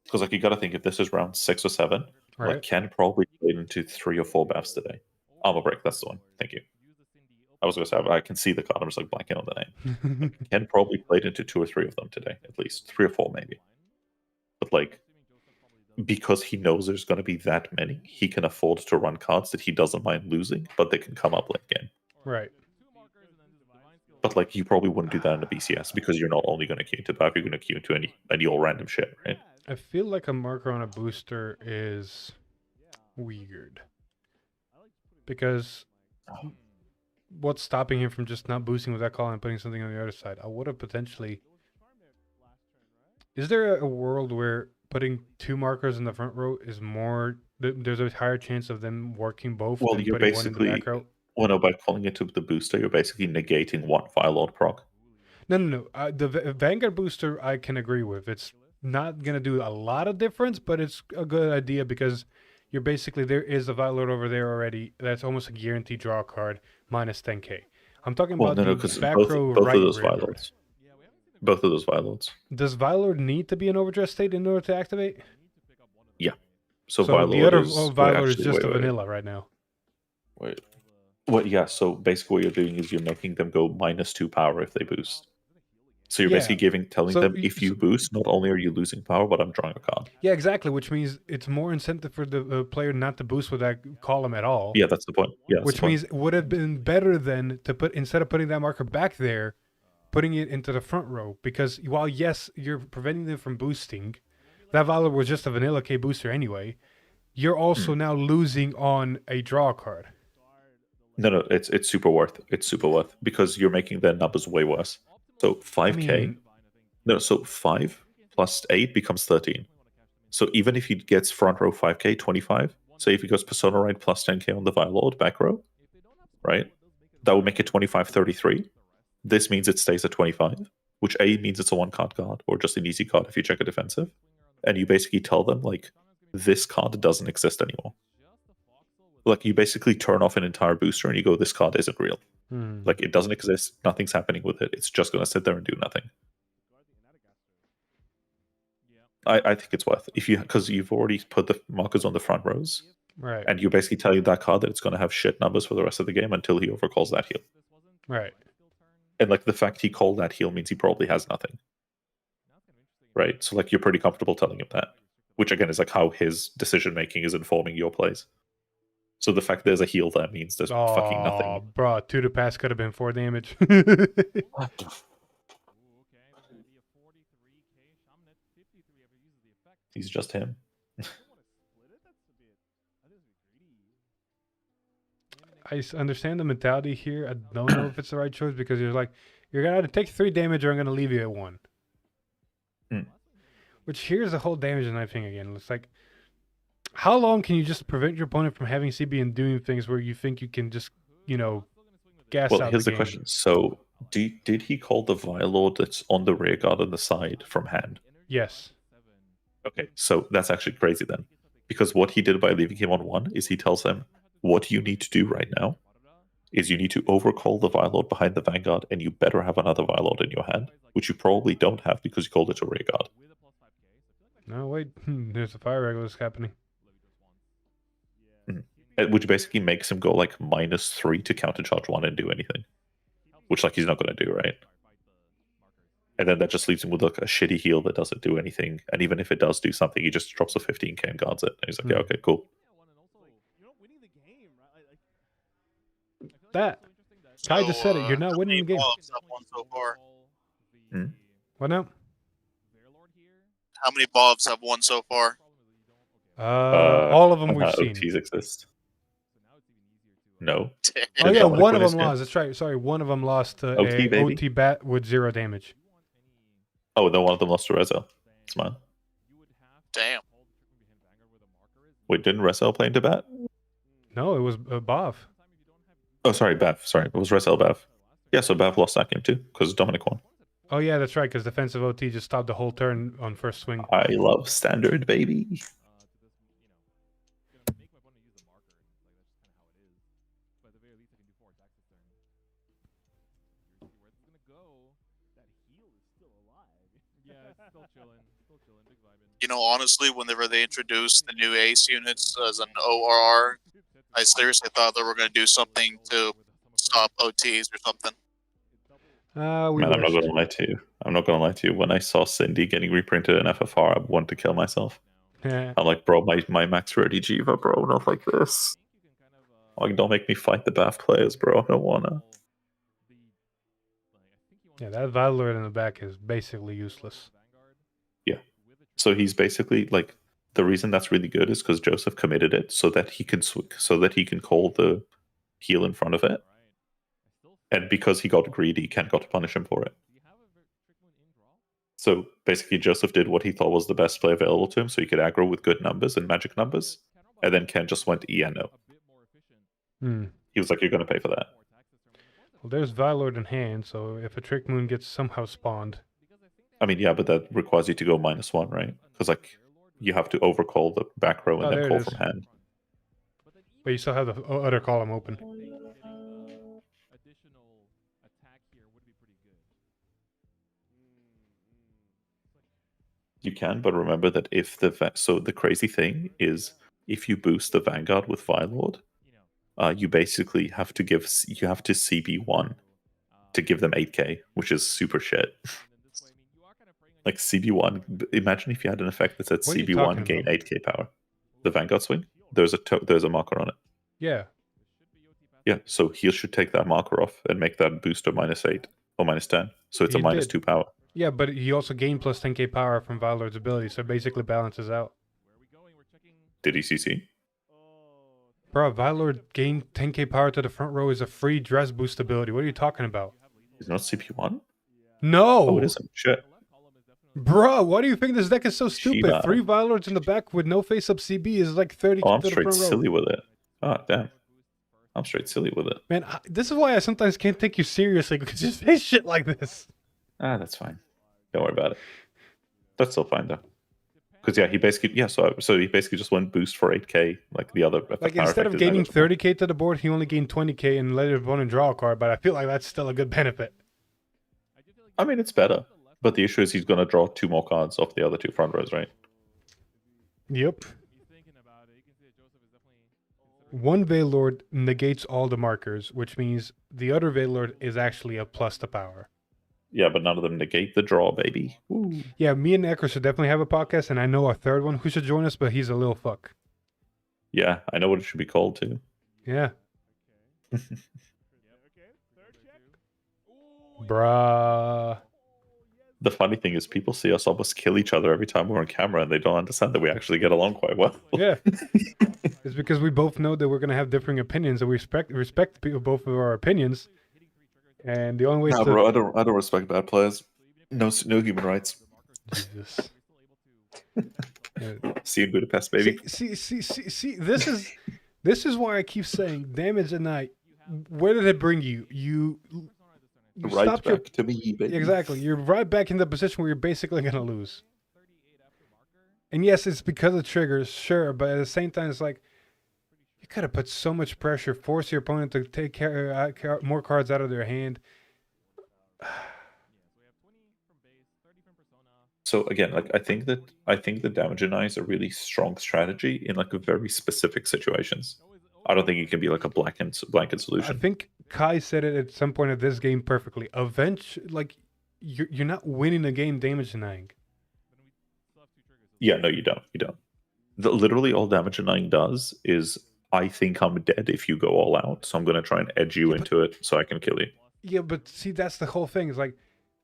Because like you got to think if this is round 6 or 7, right. Like Ken probably played into 3 or 4 Bavs today. Armor Break, that's the one. Thank you. I was going to say, I can see the card. I'm just like blanking on the name. Ken probably played into 2 or 3 of them today, at least 3 or 4 maybe. But like, because he knows there's going to be that many, he can afford to run cards that he doesn't mind losing, but they can come up late game. Right. But like, you probably wouldn't do that in a BCS because you're not only going to queue into Bav, you're going to queue into any all random shit, right? I feel like a marker on a booster is weird because what's stopping him from just not boosting with that call and putting something on the other side? I would have potentially. Is there a world where putting 2 markers in the front row is more? There's a higher chance of them working both. Well, you're basically. Well, no, by calling it to the booster, you're basically negating one Firelord proc. No. The Vanguard booster, I can agree with. It's not gonna do a lot of difference, but it's a good idea because you're basically there is a Firelord over there already. That's almost a guaranteed draw card minus 10k. I'm talking about the back row both right of those river. Firelords. Both of those Firelords. Does Firelord need to be in overdress state in order to activate? Yeah. So the other Firelord is actually, just a vanilla right now. Wait. Well, yeah. So basically, what you're doing is you're making them go -2 power if they boost. So you're basically telling them if you boost, not only are you losing power, but I'm drawing a card. Yeah, exactly. Which means it's more incentive for the player not to boost with that column at all. Yeah, that's the point. Yeah, which means it would have been better than to put instead of putting that marker back there, putting it into the front row. Because while yes, you're preventing them from boosting, that Valor was just a vanilla K booster anyway. You're also now losing on a draw card. No, it's super worth. It's super worth because you're making their numbers way worse. So 5k, so 5 plus 8 becomes 13. So even if he gets front row 5k, 25. So if he goes Persona Ride plus 10k on the Firelord back row, right? That would make it 25, 33. This means it stays at 25, which A means it's a 1-card card or just an easy card if you check a defensive. And you basically tell them like this card doesn't exist anymore. Like you basically turn off an entire booster and you go, this card isn't real. Like it doesn't exist. Nothing's happening with it. It's just going to sit there and do nothing. I think it's worth because you've already put the markers on the front rows, right? And you're basically telling that card that it's going to have shit numbers for the rest of the game until he overcalls that heal, right? And like the fact he called that heal means he probably has nothing, right? So like you're pretty comfortable telling him that, which again is like how his decision making is informing your plays. So the fact there's a heal there means there's fucking nothing. Oh, bro, 2 to pass could have been 4 damage. What the He's just him. understand the mentality here. I don't know if it's the right choice because you're like, you're gonna either take 3 damage or I'm gonna leave you at 1. Which here's the whole damage and thing again. It's like, how long can you just prevent your opponent from having CB and doing things where you think you can just, you know, gas out Well, here's the game? question. So, did he call the Vilelord that's on the rear guard on the side from hand? Yes. Okay, so that's actually crazy then. Because what he did by leaving him on 1 is he tells him, what you need to do right now is you need to overcall the Vilelord behind the Vanguard, and you better have another Vilelord in your hand, which you probably don't have because you called it a rear guard. No, wait. There's a fire regulars happening. Which basically makes him go like -3 to countercharge 1 and do anything. Which like he's not going to do, right? And then that just leaves him with like a shitty heal that doesn't do anything. And even if it does do something, he just drops a 15k and guards it. And he's like, yeah, okay, cool. That. Kai just said it. You're not winning the game. Have won so far? What now? How many Bobs have won so far? All of them we've seen. OTs exist. No. Oh yeah, one of them lost. That's right. Sorry, one of them lost to OT, a OT bat with 0 damage. Oh, then one of them lost to Rezo. Smile. Damn. Wait, didn't Rezo play into bat? No, it was Bav. Oh, sorry, Bav. Sorry, it was Rezo Bav. Yeah, so Bav lost that game too because Dominic won. Oh yeah, that's right. Because defensive OT just stopped the whole turn on first swing. I love standard, baby. You know, honestly, whenever they introduced the new ace units as an ORR, I seriously thought they were going to do something to stop OTs or something. Man, I'm not going to lie to you. I'm not going to lie to you. When I saw Cindy getting reprinted in FFR, I wanted to kill myself. Yeah. I'm like, bro, my max rarity Jiva, bro, not like this. Like, don't make me fight the BAF players, bro. I don't wanna. Yeah, that Vilelord in the back is basically useless. Yeah. So he's basically like, the reason that's really good is because Joseph committed it so that he can call the heal in front of it. And because he got greedy, Ken got to punish him for it. So basically, Joseph did what he thought was the best play available to him, so he could aggro with good numbers and magic numbers. And then Ken just went ENO. He was like, "You're going to pay for that." Well, there's Vilelord in hand, so if a Trick Moon gets somehow spawned. I mean, yeah, but that requires you to go -1, right? Because like, you have to overcall the back row and then call from hand. But you still have the other column open. You can, but remember that if so the crazy thing is if you boost the Vanguard with Vilelord, you basically have to CB1 to give them 8k, which is super shit. Like CB1, imagine if you had an effect that said CB1 gain 8k power. The Vanguard swing, there's a marker on it. Yeah. Yeah, so he should take that marker off and make that booster -8 or -10. So it's a -2 power. Yeah, but he also gained plus 10k power from Vilelord's ability, so it basically balances out. Did he CC? Bro, Vilelord gained 10k power to the front row is a free dress boost ability. What are you talking about? Is not CP1? No! Oh, it isn't. Shit. Bro, why do you think this deck is so stupid? Shiba. 3 Vilelords in the back with no face-up CB is like 30 Oh, I'm to the straight front row. silly with it. Oh, damn. I'm straight silly with it. Man, this is why I sometimes can't take you seriously, because you say shit like this. Ah, that's fine. Don't worry about it. That's still fine though. Because yeah, he basically so he basically just went boost for 8k like the other. Like instead of gaining 30k to the board, he only gained 20k and let his opponent draw a card. But I feel like that's still a good benefit. I mean, it's better, but the issue is he's gonna draw 2 more cards off the other 2 front rows, right? Yep. One Veilord negates all the markers, which means the other Veilord is actually a plus to power. Yeah, but none of them negate the draw, baby. Woo. Yeah, me and Ecker should definitely have a podcast, and I know a third one who should join us, but he's a little fuck. Yeah, I know what it should be called too. Yeah. Bruh. The funny thing is, people see us almost kill each other every time we're on camera, and they don't understand that we actually get along quite well. Yeah, it's because we both know that we're gonna have differing opinions, and we respect people, both of our opinions. And the only way Nah, to bro, I don't respect bad players. No human rights. Jesus. See you in Budapest, baby. See. This is why I keep saying damage at night. Where did it bring you? You Right stopped back to me, baby. Exactly. You're right back in the position where you're basically gonna lose. And yes, it's because of triggers, sure, but at the same time, it's like you could have put so much pressure, force your opponent to take more cards out of their hand. So again, like I think the damage and is a really strong strategy in like very specific situations. I don't think it can be like a blanket solution. I think Kai said it at some point of this game perfectly. Like you're not winning a game damage denying. Yeah, no, you don't. Literally all damage denying does is I think I'm dead if you go all out, so I'm gonna try and edge you into it so I can kill you. Yeah, but see, that's the whole thing. It's like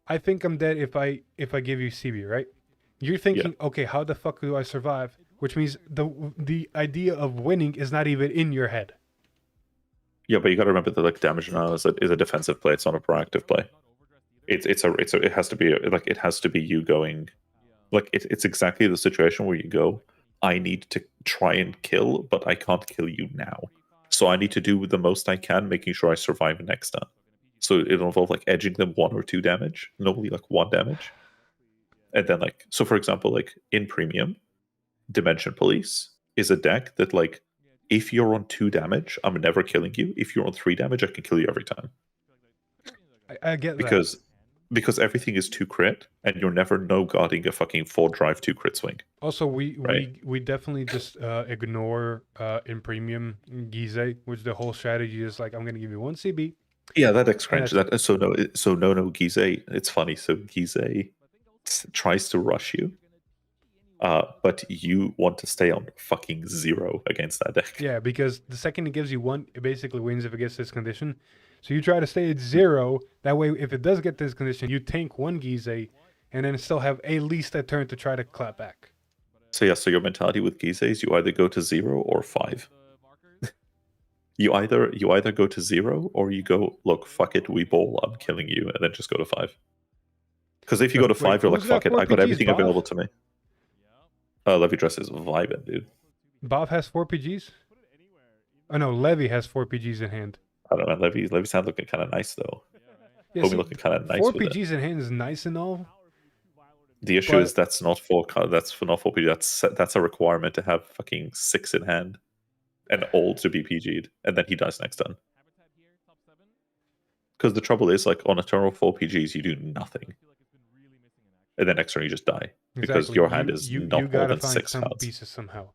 I think I'm dead if I give you CB, right? You're thinking, okay, how the fuck do I survive? Which means the idea of winning is not even in your head. Yeah, but you got to remember that like damage denial is a defensive play. It's not a proactive play. It has to be you going, like it's exactly the situation where you go, I need to try and kill, but I can't kill you now. So I need to do the most I can, making sure I survive next time. So it'll involve like edging them 1 or 2 damage, normally like 1 damage. And then like, so for example, like in Premium, Dimension Police is a deck that like, if you're on 2 damage, I'm never killing you. If you're on 3 damage, I can kill you every time. I get that. Because everything is 2 crit, and you're never no-guarding a fucking 4-drive 2 crit swing. Also, we definitely just ignore in Premium Gizeh, which the whole strategy is like, I'm going to give you 1 CB. Yeah, that deck's cringe. No, Gizeh, it's funny. So Gizeh tries to rush you, but you want to stay on fucking 0 against that deck. Yeah, because the second it gives you 1, it basically wins if it gets this condition. So you try to stay at 0. That way, if it does get this condition, you tank 1 Gizeh, and then still have at least a turn to try to clap back. So yeah, so your mentality with Gizeh is you either go to 0 or 5. You either go to 0 or you go, look, fuck it, we ball, I'm killing you, and then just go to 5. Because if you go to 5, you're like, fuck it, I got everything available to me. Levy Dress is vibing, dude. Bob has 4 PGs? Oh no, Levy has 4 PGs in hand. I don't know, Levy's hand looking kind of nice though. Yeah, Homie looking kind of nice. 4 PGs in hand is nice and all. The issue is that's not for not 4 PG. That's a requirement to have fucking 6 in hand and all to be PG'd, and then he dies next turn. Because the trouble is, like on a turn of 4 PGs, you do nothing, and then next turn you just die because your hand is not more than 6 cards. Pieces somehow.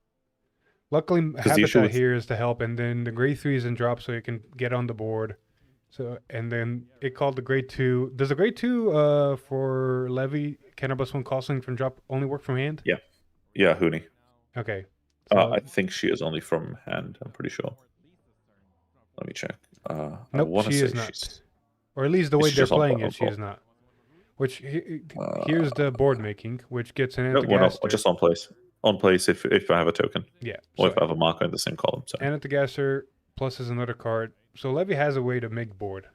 Luckily, Habitat here is to help, and then the grade 3 is in drop, so you can get on the board. So, and then it called the grade 2. Does the grade 2 for Levy, Cannon +1 costing from drop only work from hand? Yeah, Hooney. Okay. So, I think she is only from hand. I'm pretty sure. Let me check. Nope, she is not. Or at least the way they're playing it, she is not. Which here's the board making, which gets an Antigaster. Just on place. On place if I have a token. Yeah. Or if I have a marker in the same column. So. Antigaster plus is another card. So Levy has a way to make board.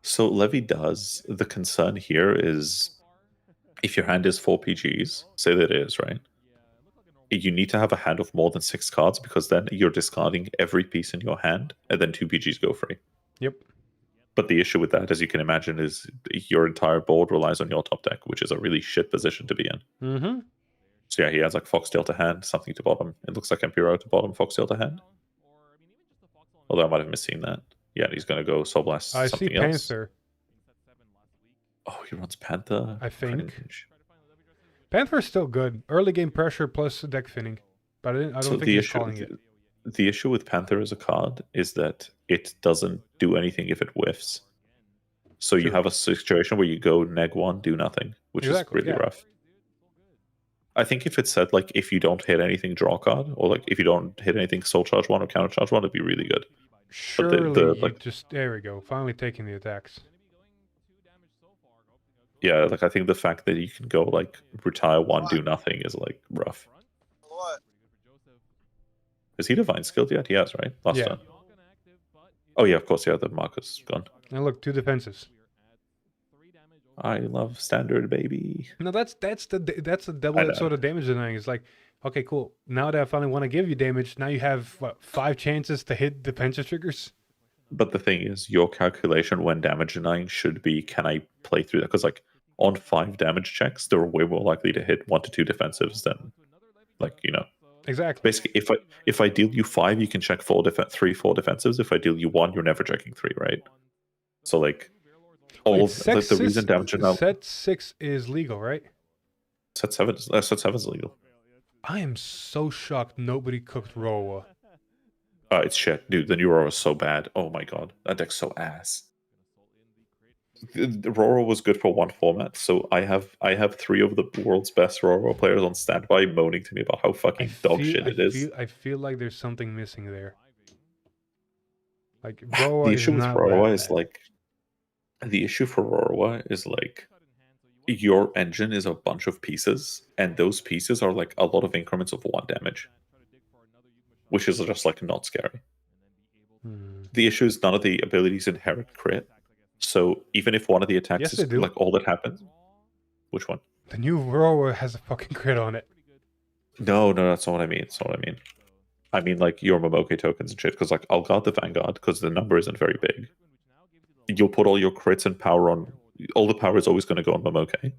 So Levy does. The concern here is if your hand is 4 PGs, say that it is, right? You need to have a hand of more than 6 cards because then you're discarding every piece in your hand and then 2 PGs go free. Yep. But the issue with that, as you can imagine, is your entire board relies on your top deck, which is a really shit position to be in. Mm-hmm. So yeah, he has like Foxtail to hand, something to bottom. It looks like Empiro to bottom, Foxtail to hand. Although I might have misseen that. Yeah, he's going to go Soul Blast. I something see else. Panther. Oh, he runs Panther. I think. Panther is still good. Early game pressure plus deck thinning. But I don't think he's calling it. The issue with Panther as a card is that it doesn't do anything if it whiffs. So you have a situation where you go neg 1, do nothing, which is really rough. I think if it said, like, if you don't hit anything, draw a card, or, like, if you don't hit anything, soul charge 1 or counter charge 1, it'd be really good. Surely, there we go. Finally taking the attacks. Yeah, like I think the fact that you can go like retire one, do nothing is like rough. What? Is he divine skilled yet? He has, right? Last Yeah. turn. Oh yeah, of course. Yeah, the marker's gone. And look, 2 defenses. I love standard, baby. No, that's the double-edged sort of damage denying. It's like, okay, cool. Now that I finally want to give you damage, now you have what 5 chances to hit defensive triggers. But the thing is, your calculation when damage denying should be, can I play through that? Because like on 5 damage checks, they're way more likely to hit 1 to 2 defensives than, like, you know. Exactly. Basically, if I deal you 5, you can check 4 defensives. If I deal you 1, you're never checking 3, right? So like, all Wait, like the reason damage denying. Set 6 is legal, right? Set 7 is legal. I am so shocked nobody cooked Roa. It's shit, dude. The new Roro is so bad. Oh my god, that deck's so ass. The Roro was good for one format, so I have 3 of the world's best Roro players on standby moaning to me about how fucking dog shit it is. I feel like there's something missing there. Like Roa The is issue with not Roroa that is bad. like, the issue for Roroa is like, your engine is a bunch of pieces, and those pieces are like a lot of increments of 1 damage, which is just like not scary. The issue is none of the abilities inherit crit, so even if one of the attacks Yes, is they do. like all that happens. Which one? The new Roa has a fucking crit on it. No, that's not what I mean. That's not what I mean. I mean like your Momoke tokens and shit, because like I'll guard the Vanguard because the number isn't very big. You'll put all your crits and power on. All the power is always going to go on Momoke,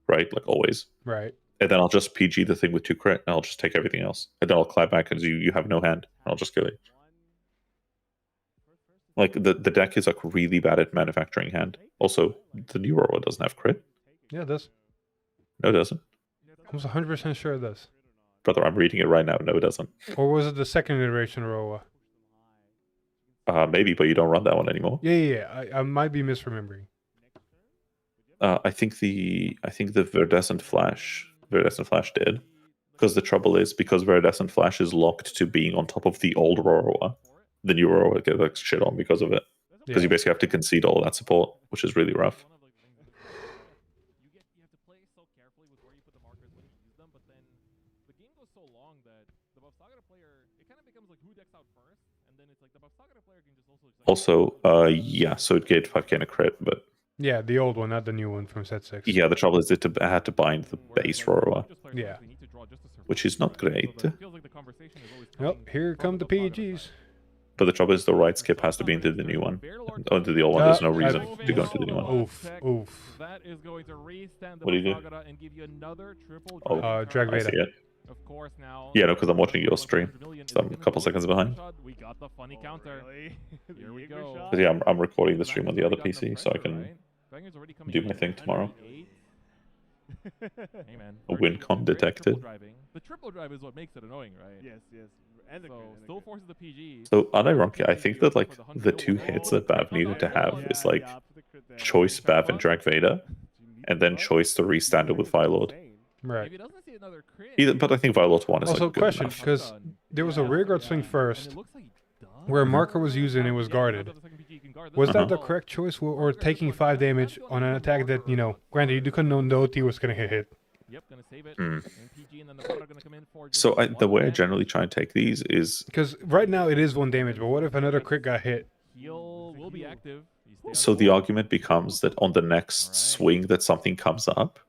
right? Like always. Right. And then I'll just PG the thing with 2 crit, and I'll just take everything else. And then I'll clap back because you have no hand, and I'll just kill you. Like, the deck is like really bad at manufacturing hand. Also, the new Roro doesn't have crit. Yeah, it does. No, it doesn't. I was 100% sure it does. Brother, I'm reading it right now. No, it doesn't. Or was it the second iteration Roa? Maybe, but you don't run that one anymore. Yeah. I might be misremembering. I think the Verdescent Flash did. Because the trouble is, because Verdescent Flash is locked to being on top of the old Roroa, the new Roroa gets like shit on because of it. Because you basically have to concede all of that support, which is really rough. Also, yeah, so it gave 5k and a crit, but Yeah, the old one, not the new one from set 6. yeah, the trouble is I had to bind the base Roroa, Yeah. which is not great. Well, here come the PGs. But the trouble is the right skip has to be into the new one. Into the old one, there's no reason to go into the new one. Oof. What do you do? Drag I see Veda. it. Yeah, no, because I'm watching your stream, so I'm a couple seconds behind. We got the funny counter. Here we go. 'Cause, yeah, I'm recording the stream on the other PC, so I can do my thing tomorrow. Hey man. A WinCon detected. The triple drive is what makes it annoying, right? Yes. And so still forces the PG. So unironically, I think that like the 2 hits that Bav needed to have is like choice Bav and Drag Veda, and then choice the restandard with Vilord. Right. But I think Vilord 1 is Also, like good question, enough. because there was a rearguard swing first, where Marker was using it was guarded. Was that the correct choice, or taking 5 damage on an attack that, you know, granted you couldn't know no OT was going to hit? So the way I generally try and take these is... Because right now it is 1 damage, but what if another crit got hit? Will be active. So the argument becomes that on the next swing that something comes up,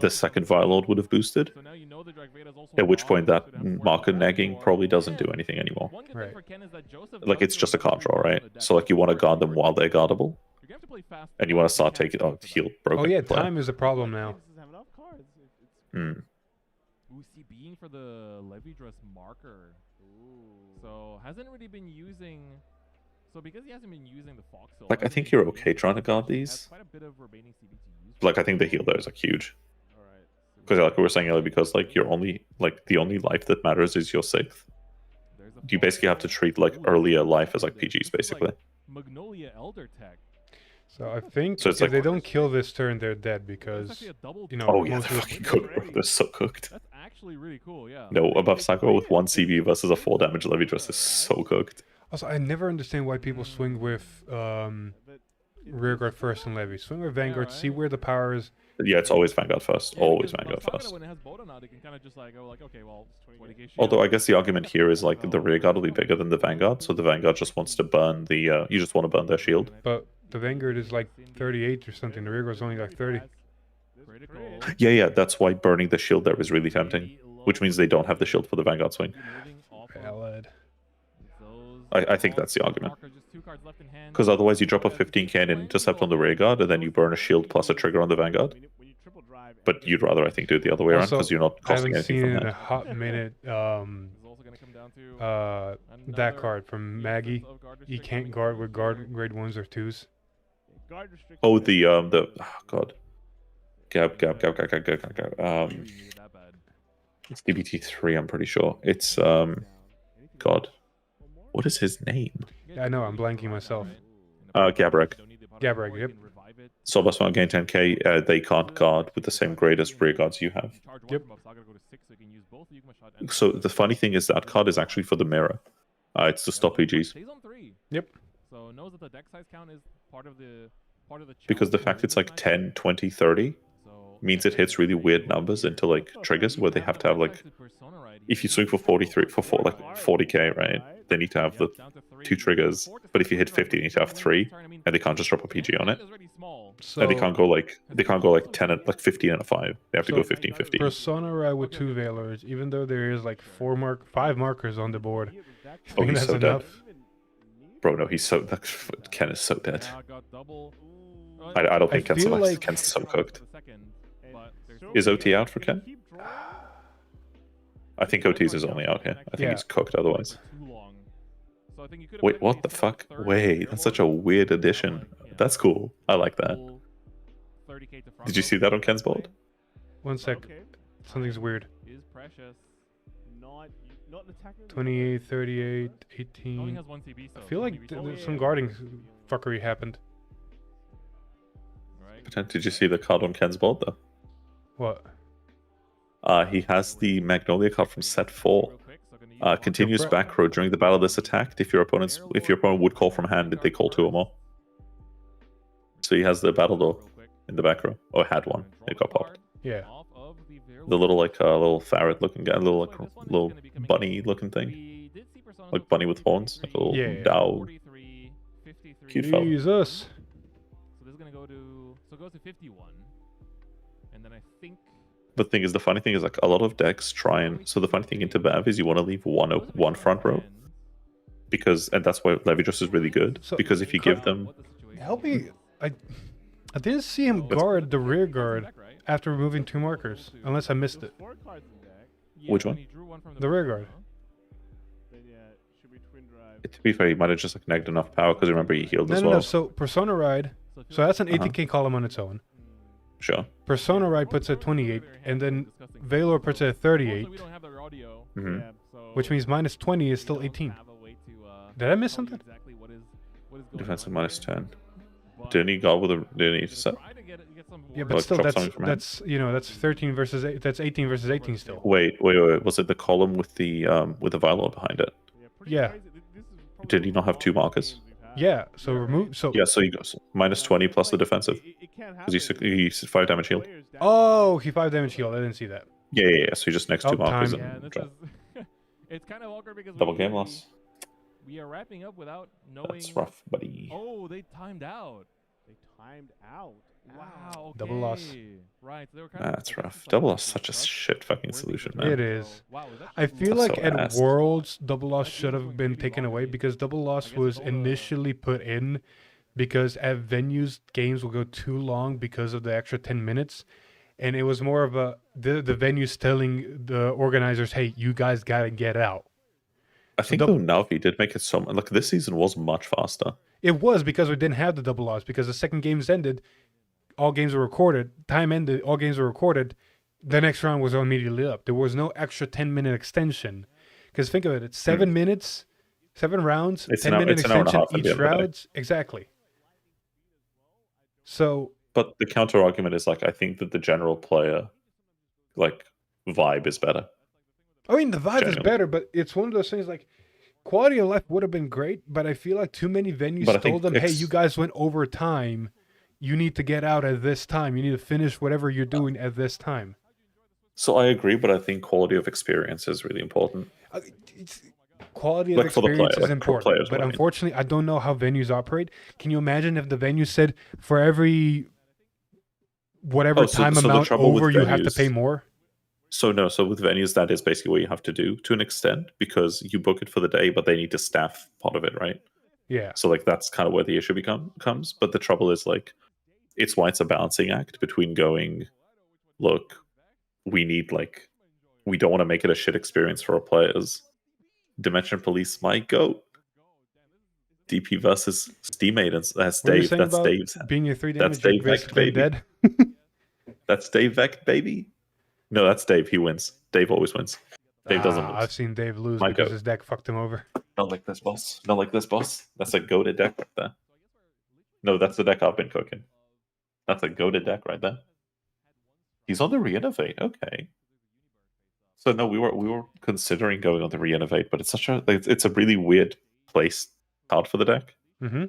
the second Vilord would have boosted. At which point that marker negging probably doesn't do anything anymore. Right. Like it's just a card draw, right? So like you want to guard them while they're guardable, and you want to start taking heal broken. Oh yeah, play. time is a problem now. Being for the Levy Dress marker. So hasn't really been using. So because he hasn't been using the Fox. Like I think you're okay trying to guard these. Like I think the heal there is like huge. Because like we were saying earlier, because like you're only like the only life that matters is your 6th. You basically have to treat like earlier life as like PGs basically. Magnolia Elder Tech. So I think So it's if like- they don't kill this turn, they're dead because, you know... Oh yeah, most they're of the- fucking cooked, bro. They're so cooked. That's actually really cool, yeah. No, above Bavsargra with 1 CB versus a 4 damage Levy Dress is so cooked. Also, I never understand why people swing with rearguard first and levy. Swing with Vanguard, see where the power is. Yeah, it's always Vanguard first. Always Vanguard first. When it has Boda now, they can kind of just like go like, okay, well, 20k shield. Although I guess the argument here is like the rearguard will be bigger than the Vanguard, so the Vanguard just wants to burn the. You just want to burn their shield. But the Vanguard is like 38 or something. The rearguard's only like 30. Yeah. That's why burning the shield there is really tempting, which means they don't have the shield for the Vanguard swing. Valid. I think that's the argument. Because otherwise you drop a 15k and intercept on the rearguard, and then you burn a shield plus a trigger on the Vanguard. But you'd rather, I think, do it the other way around because you're not costing anything from I haven't seen in a that. hot minute that card from Maggie. You can't guard with grade 1s or 2s. Oh, the God. Gab. It's DBT3, I'm pretty sure. It's God. What is his name? Yeah, I know, I'm blanking myself. Gabrek. Gabrek, yep. Soulblast will gain 10k. They can't guard with the same grade as rear guards you have. Yep. So the funny thing is that card is actually for the mirror. It's to stop PGs. Yep. So knows that the deck size count is part of the Because the fact it's like 10, 20, 30 means it hits really weird numbers into like triggers where they have to have like, if you swing for 40k, right? They need to have the 2 triggers, but if you hit 50, you need to have 3, and they can't just drop a PG on it. So And they can't go like 10 and like 15 and a 5. They have to go 15, 15. Persona Ride with 2 Veilers, even though there is like 5 markers on the board. Oh, Think he's that's so enough? dead. Bro, no, he's so... Ken is so dead. I don't think Ken's so cooked. Is OT out for Ken? I think OT's is only out here. I think he's cooked otherwise. Wait, what the fuck? Wait, that's such a weird addition. That's cool. I like that. Did you see that on Ken's board? 1 sec. Something's weird. 28, 38, 18. I feel like some guarding fuckery happened. Did you see the card on Ken's board though? What? He has the Magnolia card from set 4. Continuous back row during the battle is attacked. If your opponent would call from hand, they call 2 or more. So he has the battle door in the back row, or had one. It got popped. Yeah. The little little ferret looking guy, little bunny looking thing, like bunny with horns, like a little Dow. Cute fellow. Jesus. So this is gonna go to it goes to 51, and then I think. The funny thing is like a lot of decks try and so the funny thing into Bav is you want to leave one front row and that's why Levidrus is really good because if you give them. Help me! I didn't see him guard the rear guard after removing 2 markers, unless I missed it. Which one? The rear guard. To be fair, he might have just like negged enough power because remember he healed as well. No. So Persona Ride, so that's an 18k column on its own. Sure. Persona Ride puts at 28, and then Valor puts at 38, which means minus 20 is still 18. Did I miss something? Defensive minus 10. Didn't he go with a? Didn't he set? Yeah, but still, that's you know that's 13 versus 8. That's 18 versus 18 still. Wait. Was it the column with the Valor behind it? Yeah. Did he not have 2 markers? Yeah. So remove. So yeah. So he goes minus 20 plus the defensive because he's 5 damage healed. Oh, he 5 damage healed. I didn't see that. Yeah. So he just next 2 markers time. and drop. It's kind of awkward because Double game loss. We are wrapping up without knowing. That's rough, buddy. Oh, they timed out. Wow. Okay. Double loss. Right. So they were kind That's rough. Double loss is such a shit fucking solution, man. It is. I feel That's like so at ass. Worlds, double loss should have been taken away because double loss was initially put in because at venues games will go too long because of the extra 10 minutes, and it was more of the venues telling the organizers, "Hey, you guys gotta get out." I think though Navi did make it so like this season was much faster. It was because we didn't have the double loss because the second games ended, all games were recorded, time ended, all games were recorded, the next round was immediately up. There was no extra 10-minute extension. Because think of it, it's 7 minutes, 7 rounds, 10-minute extension each round. Exactly. So but the counter argument is like I think that the general player like vibe is better. I mean the vibe is better, but it's one of those things like quality of life would have been great, but I feel like too many venues But I told think them, "Hey, it's- you guys went over time. You need to get out at this time. You need to finish whatever you're doing at this time." So I agree, but I think quality of experience is really important. Quality of Like for the experience player, is like for important, players, but I mean. unfortunately, I don't know how venues operate. Can you imagine if the venue said for every whatever time so the amount trouble with over, you have to venues- pay more? So no, so with venues, that is basically what you have to do to an extent, because you book it for the day, but they need to staff part of it, right? Yeah. So like that's kind of where the issue comes. But the trouble is like, it's why it's a balancing act between going, look, we don't want to make it a shit experience for our players. Dimension Police might go. DP versus Steammate, and that's What are you Dave. saying That's about Dave's. being a 3 That's damage, you're Dave Vect, basically baby. dead? That's Dave Vect, baby. No, that's Dave. He wins. Dave always wins. Dave doesn't lose. I've seen Dave lose My because goat. his deck fucked him over. Not like this, boss. Not like this, boss. That's a goated deck right there. No, that's the deck I've been cooking. That's a goated deck right there. He's on the Reinnovate. Okay. So no, we were considering going on the Reinnovate, but it's a really weird place card for the deck. Mm-hmm.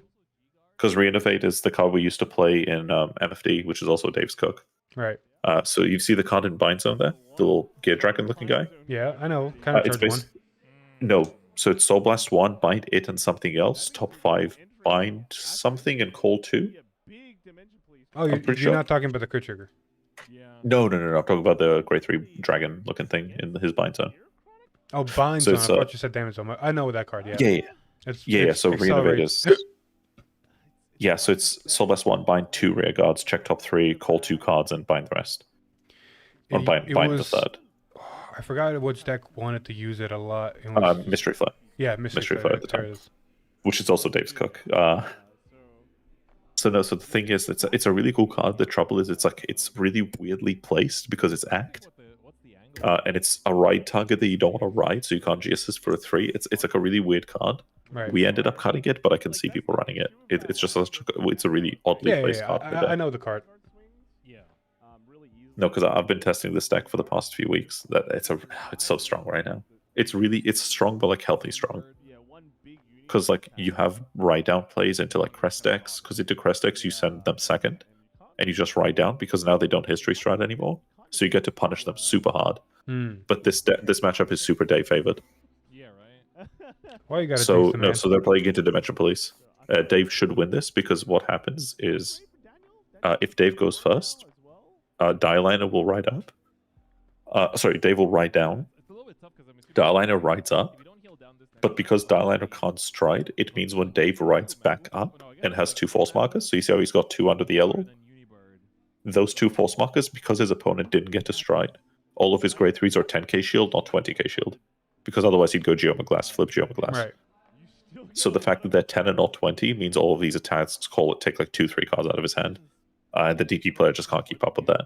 Because Reinnovate is the card we used to play in MFD, which is also Dave's cook. Right. So you see the card in Bind Zone there, the little Gear Dragon looking guy. Yeah, I know. Kind of charge one. No, so it's Soul Blast 1, Bind it and something else. Top 5, Bind something, and Call 2. Oh, you're not talking about the crit trigger. No. I'm talking about the Grade 3 Dragon looking thing in his Bind Zone. Oh, Bind So Zone. I it's, thought you said damage zone. I know that card, yeah. Yeah. It's So Renovate accelerates. is. Yeah, so it's Soul Blast 1, Bind 2 rear guards, check top 3, Call 2 cards, and Bind the rest. Or bind the was- third. I forgot which deck wanted to use it a lot. It was, Mystery Flare. yeah, Mystery Flare at the there time. it is. Which is also Dave's cook. So the thing is, it's a really cool card. The trouble is, it's really weirdly placed because it's act, and it's a ride target that you don't want to ride, so you can't G-assist for a 3. It's like a really weird card. Right. We ended up cutting it, but I can see people running it. It's just it's a really oddly placed card. for the I deck. know the card. No, because I've been testing this deck for the past few weeks. That it's so strong right now. It's strong, but like healthy strong. Because like you have ride down plays into like crest decks. Because into crest decks you send them second, and you just ride down because now they don't history strat anymore. So you get to punish them super hard. But this matchup is super Dave favored. Why you gotta So jinx the man? so they're playing into Dimension Police. Dave should win this because what happens is, if Dave goes first, Dialiner will ride up. Dave will ride down. Dialiner rides up. But because Dialiner can't stride, it means when Dave rides back up and has 2 force markers, so you see how he's got 2 under the yellow? Those 2 force markers, because his opponent didn't get to stride, all of his grade 3s are 10k shield, not 20k shield. Because otherwise he'd go Geoma Glass, flip Geoma Glass. Right. So the fact that they're 10 and not 20 means all of these attacks take like 2-3 cards out of his hand. And the DP player just can't keep up with that.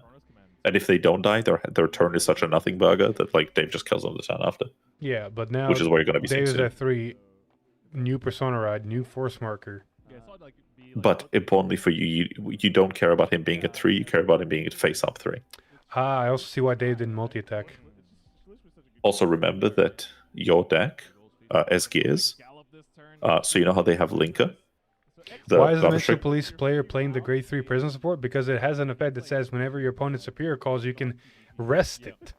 And if they don't die, their turn is such a nothing burger that like Dave just kills them the turn after. Yeah, but now Which is where you're going to be seeing Dave is soon. at 3, new persona ride, new force marker. But importantly for you, you don't care about him being at 3, you care about him being at face up 3. I also see why Dave didn't multi-attack. Also remember that your deck, as gears, so you know how they have Linker? Why is the Bavsargra- Metro Police player playing the grade 3 prison support? Because it has an effect that says whenever your opponent's superior calls, you can rest it.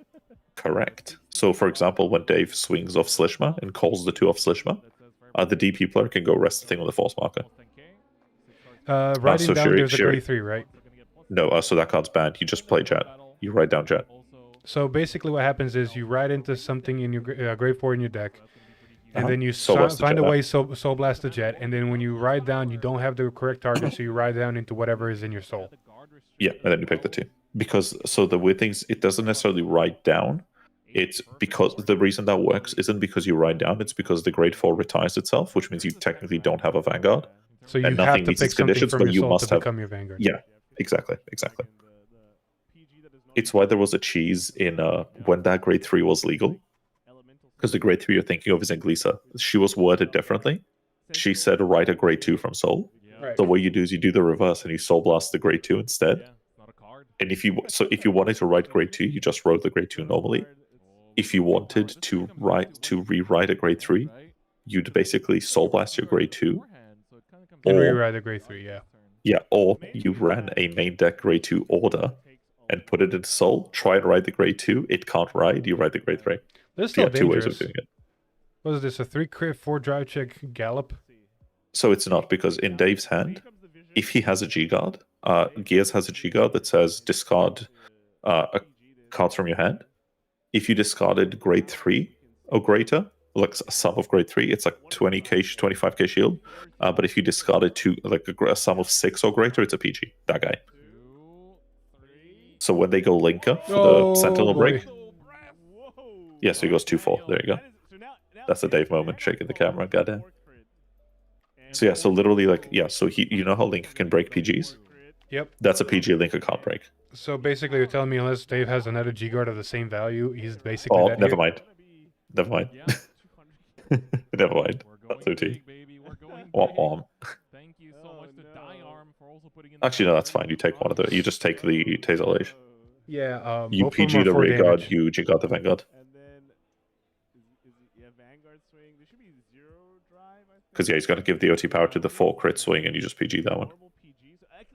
Correct. So, for example, when Dave swings off Slishma and calls the 2 off Slishma, the DP player can go rest the thing on the force marker. Writing so down Shiri- there's a Shiri- grade 3, right? No, so that card's banned. You just play Jet. You write down Jet. So basically what happens is you ride into something in your grade 4 in your deck, and then you Soul Blast the find a Jet. way Soul Blast the Jet, and then when you ride down, you don't have the correct target, so you ride down into whatever is in your soul. Yeah, and then you pick the 2. Because, so the weird thing is, it doesn't necessarily write down. It's because the reason that works isn't because you ride down, it's because the grade 4 retires itself, which means you technically don't have a Vanguard. So you and have nothing to meets pick its something conditions, from but your you soul must to have. become your Vanguard. Yeah, exactly. It's why there was a cheese in when that grade 3 was legal. Because the grade 3 you're thinking of is Inglisa. She was worded differently. She said write a grade 2 from soul. Right. So what you do is you do the reverse and you soul blast the grade 2 instead. And if you wanted to write grade 2, you just wrote the grade 2 normally. If you wanted to rewrite a grade 3, you'd basically Soul Blast your grade 2. And Or, rewrite the grade 3, yeah. yeah, or you ran a main deck grade 2 order and put it into Soul, try and ride the grade 2, it can't ride, you ride the grade 3. That's So still you have two ways dangerous. of doing it. What is this, a 3 crit, 4 drive check gallop? So it's not, because in Dave's hand, if he has a G-Guard, Gears has a G-Guard that says discard cards from your hand. If you discarded grade 3 or greater, like a sum of grade 3, it's like 20k, 25k shield. But if you discarded a sum of 6 or greater, it's a PG. That guy. So when they go linker for the Sentinel break, yeah, so he goes 2-4. There you go. That's a Dave moment, shaking the camera, goddamn. So yeah, so literally, like, yeah, so you know how Linker can break PGs? Yep. That's a PG Linker can't break. So basically you're telling me unless Dave has another G-Guard of the same value, he's basically Oh, dead never here? mind. Never mind. Never mind. That's OT. Actually, no, that's fine. You take one of the. You just take the Taser Age. Yeah, You both of them PG are the 4 rear guard, damage. you G-Guard the Vanguard. Vanguard swing. There should be 0 drive, I think. Because, yeah, he's got to give the OT power to the 4 crit swing, and you just PG that one.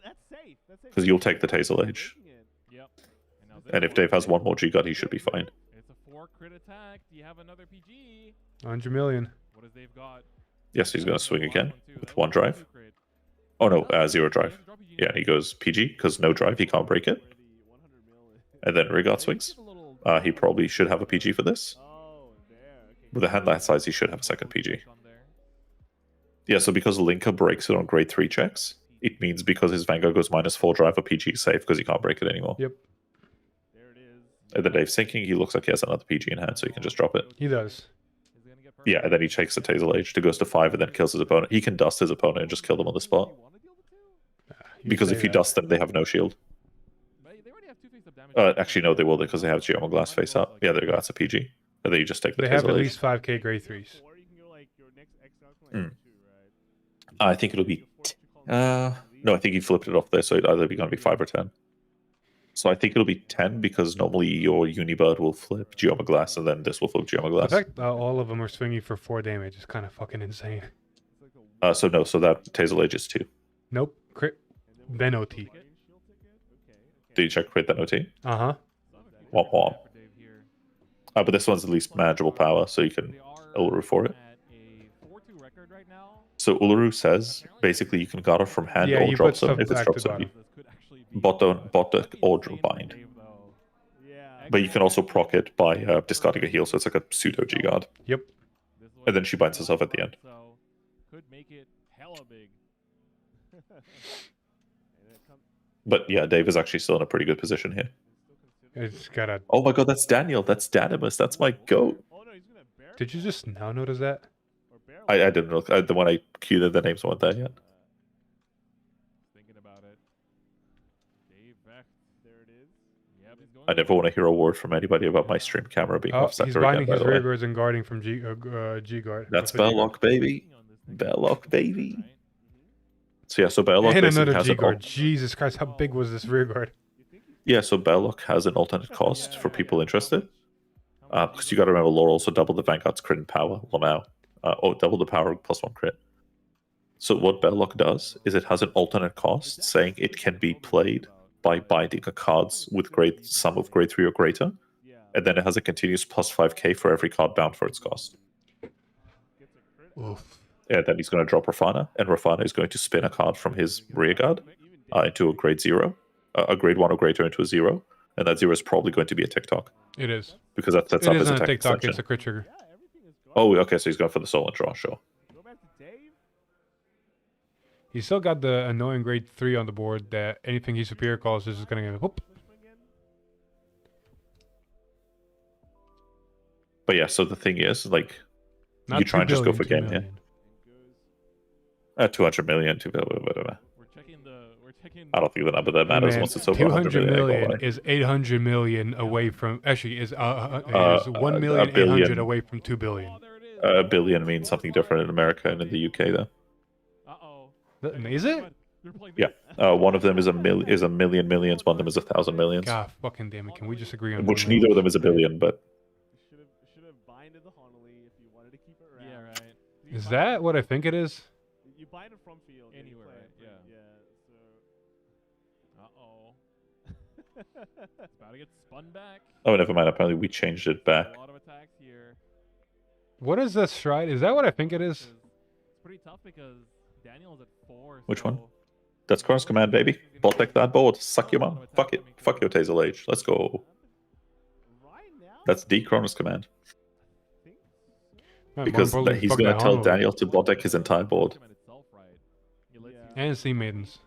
That's safe. Because you'll take the Taser Age. And if Dave has one more G-Guard, he should be fine. It's a 4 crit attack. Do you have another PG? 100 million. What does Dave got? Yes, he's going to swing again with 1 drive. Oh, no, 0 drive. Yeah, and he goes PG, because no drive, he can't break it. And then rear guard swings. He probably should have a PG for this. With a hand that size, he should have a second PG. Yeah, so because Linker breaks it on grade 3 checks, it means because his Vanguard goes -4 drive, a PG is safe because he can't break it anymore. Yep. And then Dave's sinking, he looks like he has another PG in hand, so he can just drop it. He does. Yeah, and then he takes the Taser Age to goes to 5 and then kills his opponent. He can dust his opponent and just kill them on the spot. Because if you dust them, they have no shield. Actually, no, they will because they have Geomo Glass face up. Yeah, there you go, that's a PG. And then you just take the They Taser have at Age. least 5k grade 3s. I think it'll be... no, I think he flipped it off there, so it'd either be going to be 5 or 10. So I think it'll be 10 because normally your Unibird will flip Geoma Glass and then this will flip Geoma The Glass. fact all of them are swinging for 4 damage is kind of fucking insane. So no, so that Taser Age is 2. Nope. Crit. Then OT. Did you check crit then OT? Uh-huh. Womp womp. But this one's at least manageable power, so you can Uluru for it. So Uluru says, basically you can guard it from hand or you drop put some stuff if it's back drop to some. bottom. Bot deck or bind. But you can also proc it by discarding a heal, so it's like a pseudo G-Guard. Yep. And then she binds herself at the end. Could make it hella big. But yeah, Dave is actually still in a pretty good position here. It's got a... Oh my god, that's Daniel. That's Danimus. That's my goat. Did you just now notice that? I didn't look. The one I queued it, the names weren't there yet. Thinking about it. Dave Beck. There it is. Yep, he's going I never want to hear a word from anybody about my stream camera being Oh, off center he's again, binding by his the way. rear guards and guarding from G-Guard. That's With a G-Guard. Belloc, baby. Belloc, baby. So yeah, so Belloc And basically another has an G-Guard. Jesus Christ, how big was this rear guard? Yeah, so Belloc has an alternate cost for people interested. Because you got to remember, Laurel also doubled the Vanguard's crit and power. Lamau. Double the power +1 crit. So what Belloc does is it has an alternate cost saying it can be played by binding a cards with sum of grade 3 or greater. And then it has a continuous +5k for every card bound for its cost. Oof. And then he's going to drop Rafana, and Rafana is going to spin a card from his rear guard into a grade 0, a grade 1 or greater into a 0, and that 0 is probably going to be a TikTok. It is. Because that sets It up as a isn't a tech TikTok, extension. it's a crit trigger. Oh, okay, so he's going for the soul and draw, sure. He's still got the annoying grade 3 on the board that anything he superior calls is just going to whoop. But yeah, so the thing is, like, Not you try 2 and just go billion, for 2 game, yeah. million. 200 million, 2 billion, whatever. We're checking I don't think the number that matters Man, once it's over 200 100 million million. is 800 million away from... Actually, is a 1,800,000 billion. away from 2 billion. A billion means something different in America and in the UK, though. Is it? Yeah. One of them is a million millions, one of them is 1,000 millions. God fucking damn it. Can we just agree on Which one neither name? of them is a billion, but... Should have binded the Honolulu if you wanted to keep it around. Yeah, right. Is that what I think it is? You bind it from field. Anywhere, right? Yeah. So. It's about to get spun back. Oh, never mind. Apparently we changed it back. A lot of attacks here. What is this stride? Is that what I think it is? It's pretty tough because Daniel's at 4. Which one? That's Chronos Command, baby. Bot deck that board. Suck your mom. Fuck it. Fuck your Taser Age. Let's go. That's D Chronos Command. Because he's going to tell Daniel to bot deck his entire board. And Sea Maidens.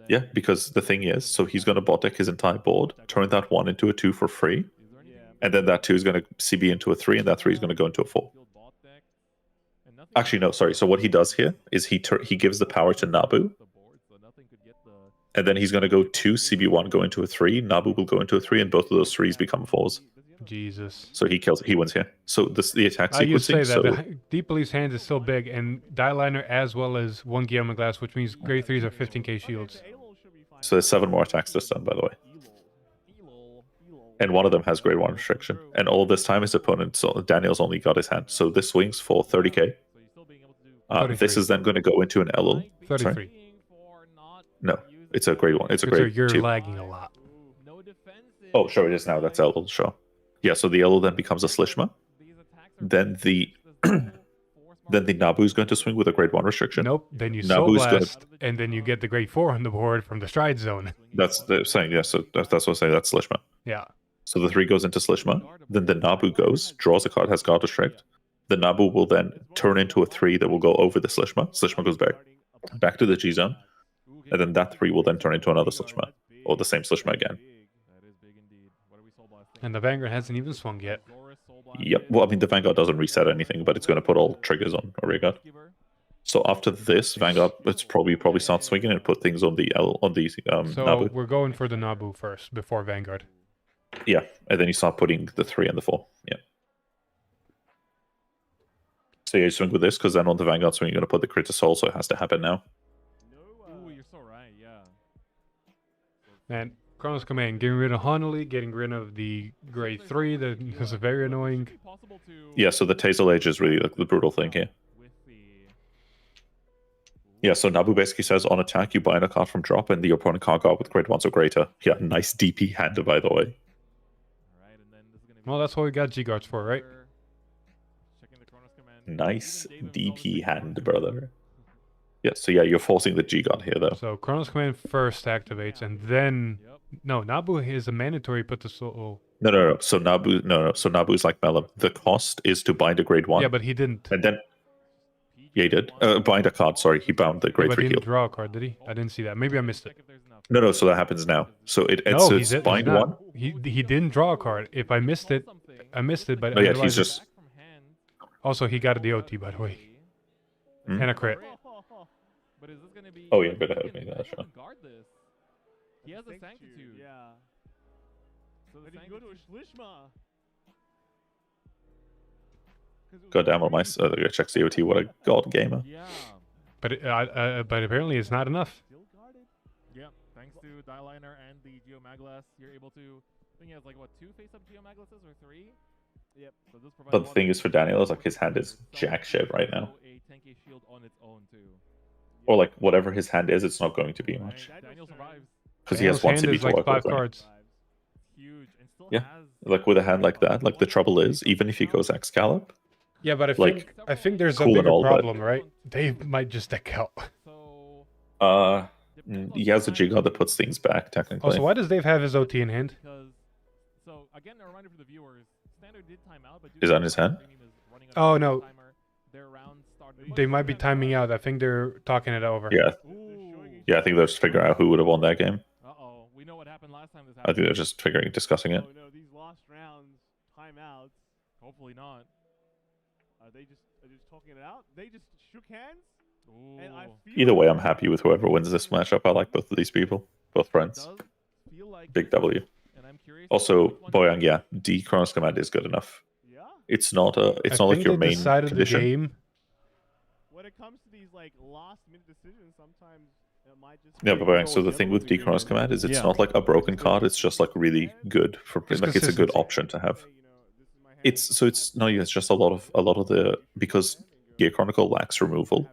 Yeah, because the thing is, so he's going to bot deck his entire board, turn that 1 into a 2 for free, and then that 2 is going to CB into a 3, and that 3 is going to go into a 4. Actually, no, sorry. So what he does here is he gives the power to Nabu, and then he's going to go 2 CB1 go into a 3, Nabu will go into a 3, and both of those 3s become 4s. Jesus. So he wins here. So the attack sequencing. You say that the Deep Police hand is still big, and Die Liner as well as 1 Guillermo Glass, which means grade 3s are 15k shields. So there's 7 more attacks this time, by the way. And one of them has grade 1 restriction. And all this time his opponent, so Daniel's only got his hand. So this swings for 30k. This is then going to go into an LL. 33. Sorry? No, it's a grade 1. It's a grade 2. You're lagging a lot. Oh, sure, it is now. That's LL, sure. Yeah, so the LL then becomes a Slishma. Then the Nabu is going to swing with a grade 1 restriction. Nope. Then you Soul Blast, and then you get the grade 4 on the board from the Stride Zone. That's the saying, yeah, so that's what I'm saying, that's Slishma. Yeah. So the 3 goes into Slishma. Then the Nabu goes, draws a card, has Guard Restrict. The Nabu will then turn into a 3 that will go over the Slishma. Slishma goes back to the G Zone. And then that 3 will then turn into another Slishma. Or the same Slishma again. And the Vanguard hasn't even swung yet. Yep. Well, I mean, the Vanguard doesn't reset anything, but it's going to put all triggers on a rear guard. So after this, Vanguard, let's probably start swinging and put things on the so Nabu. We're going for the Nabu first before Vanguard. Yeah, and then you start putting the 3 and the 4. Yeah. So yeah, you swing with this, because then on the Vanguard swing, you're going to put the crit to soul, so it has to happen now. Ooh, you're so right, yeah. And Chronos Command, getting rid of Honolly, getting rid of the grade 3, that is very annoying. Yeah, so the Taser Age is really the brutal thing here. Yeah, so Nabu basically says, on attack, you bind a card from drop, and the opponent can't guard with grade 1 or greater. Yeah, nice DP hand, by the way. Well, that's what we got G-Guards for, right? Nice DP hand, brother. Yeah, so yeah, you're forcing the G-Guard here, though. So Chronos Command first activates, and then... No, Nabu is a mandatory put the soul... No. So Nabu, So Nabu is like Melum. The cost is to bind a grade 1. Yeah, but he didn't. And then... Yeah, he did. Bind a card, sorry. He bound the grade 3 But he heal. didn't draw a card, did he? I didn't see that. Maybe I missed it. No, so that happens now. So it's bind 1. He didn't draw a card. If I missed it, I missed it, but... Oh yeah, he's just... Also, he got a DOT, by the way. Hmm? And a crit. Oh yeah, better have me that, sure. He has a Sanctitude. Yeah. So did he go to a Shlishma? God damn, on my check COT, what a god gamer. Yeah. But apparently it's not enough. Yeah, thanks to Dieliner and the Geomaglas, you're able to... I think he has like, what, 2 face-up Geomaglases or 3? Yep. So this But the thing is for Daniel is like his hand is jack shit right now. A 10k shield on its own too. Or like whatever his hand is, it's not going to be much. Daniel survives. Because he has 1 CB is to like work 5 with. Right? cards. Huge. And still Yeah, has like with a hand like that, like the trouble is, even if he goes Excalibur, Yeah, but Like, I think there's cool a and bigger all, but- problem, right? They might just deck out. he has a G-God that puts things back, technically. Also, why does Dave have his OT in hand? So again, a reminder for the viewers, Standard did time out, but Is that in his hand? Oh, no. They might be timing out. I think they're talking it over. Yeah. Yeah, I think they're just figuring out who would have won that game. Uh-oh, we know what happened last time this I happened. think they're just discussing it. Oh no, these lost rounds, timeouts. Hopefully not. Are they just talking it out? They just shook hands? Ooh. And I feel Either way, I'm happy with whoever wins this matchup. I like both of these people, both friends. Big W. Also, Boyang, yeah, D Chronos Command is good enough. Yeah. It's not I like think your they main decided condition. the game. When it comes to these like last minute decisions, sometimes it might just Yeah, but Boyang, so the thing with D Chronos Command is it's not like a broken card. It's just like really good for It's like it's a good consistency. option to have. It's just a lot of the because Gear Chronicle lacks removal,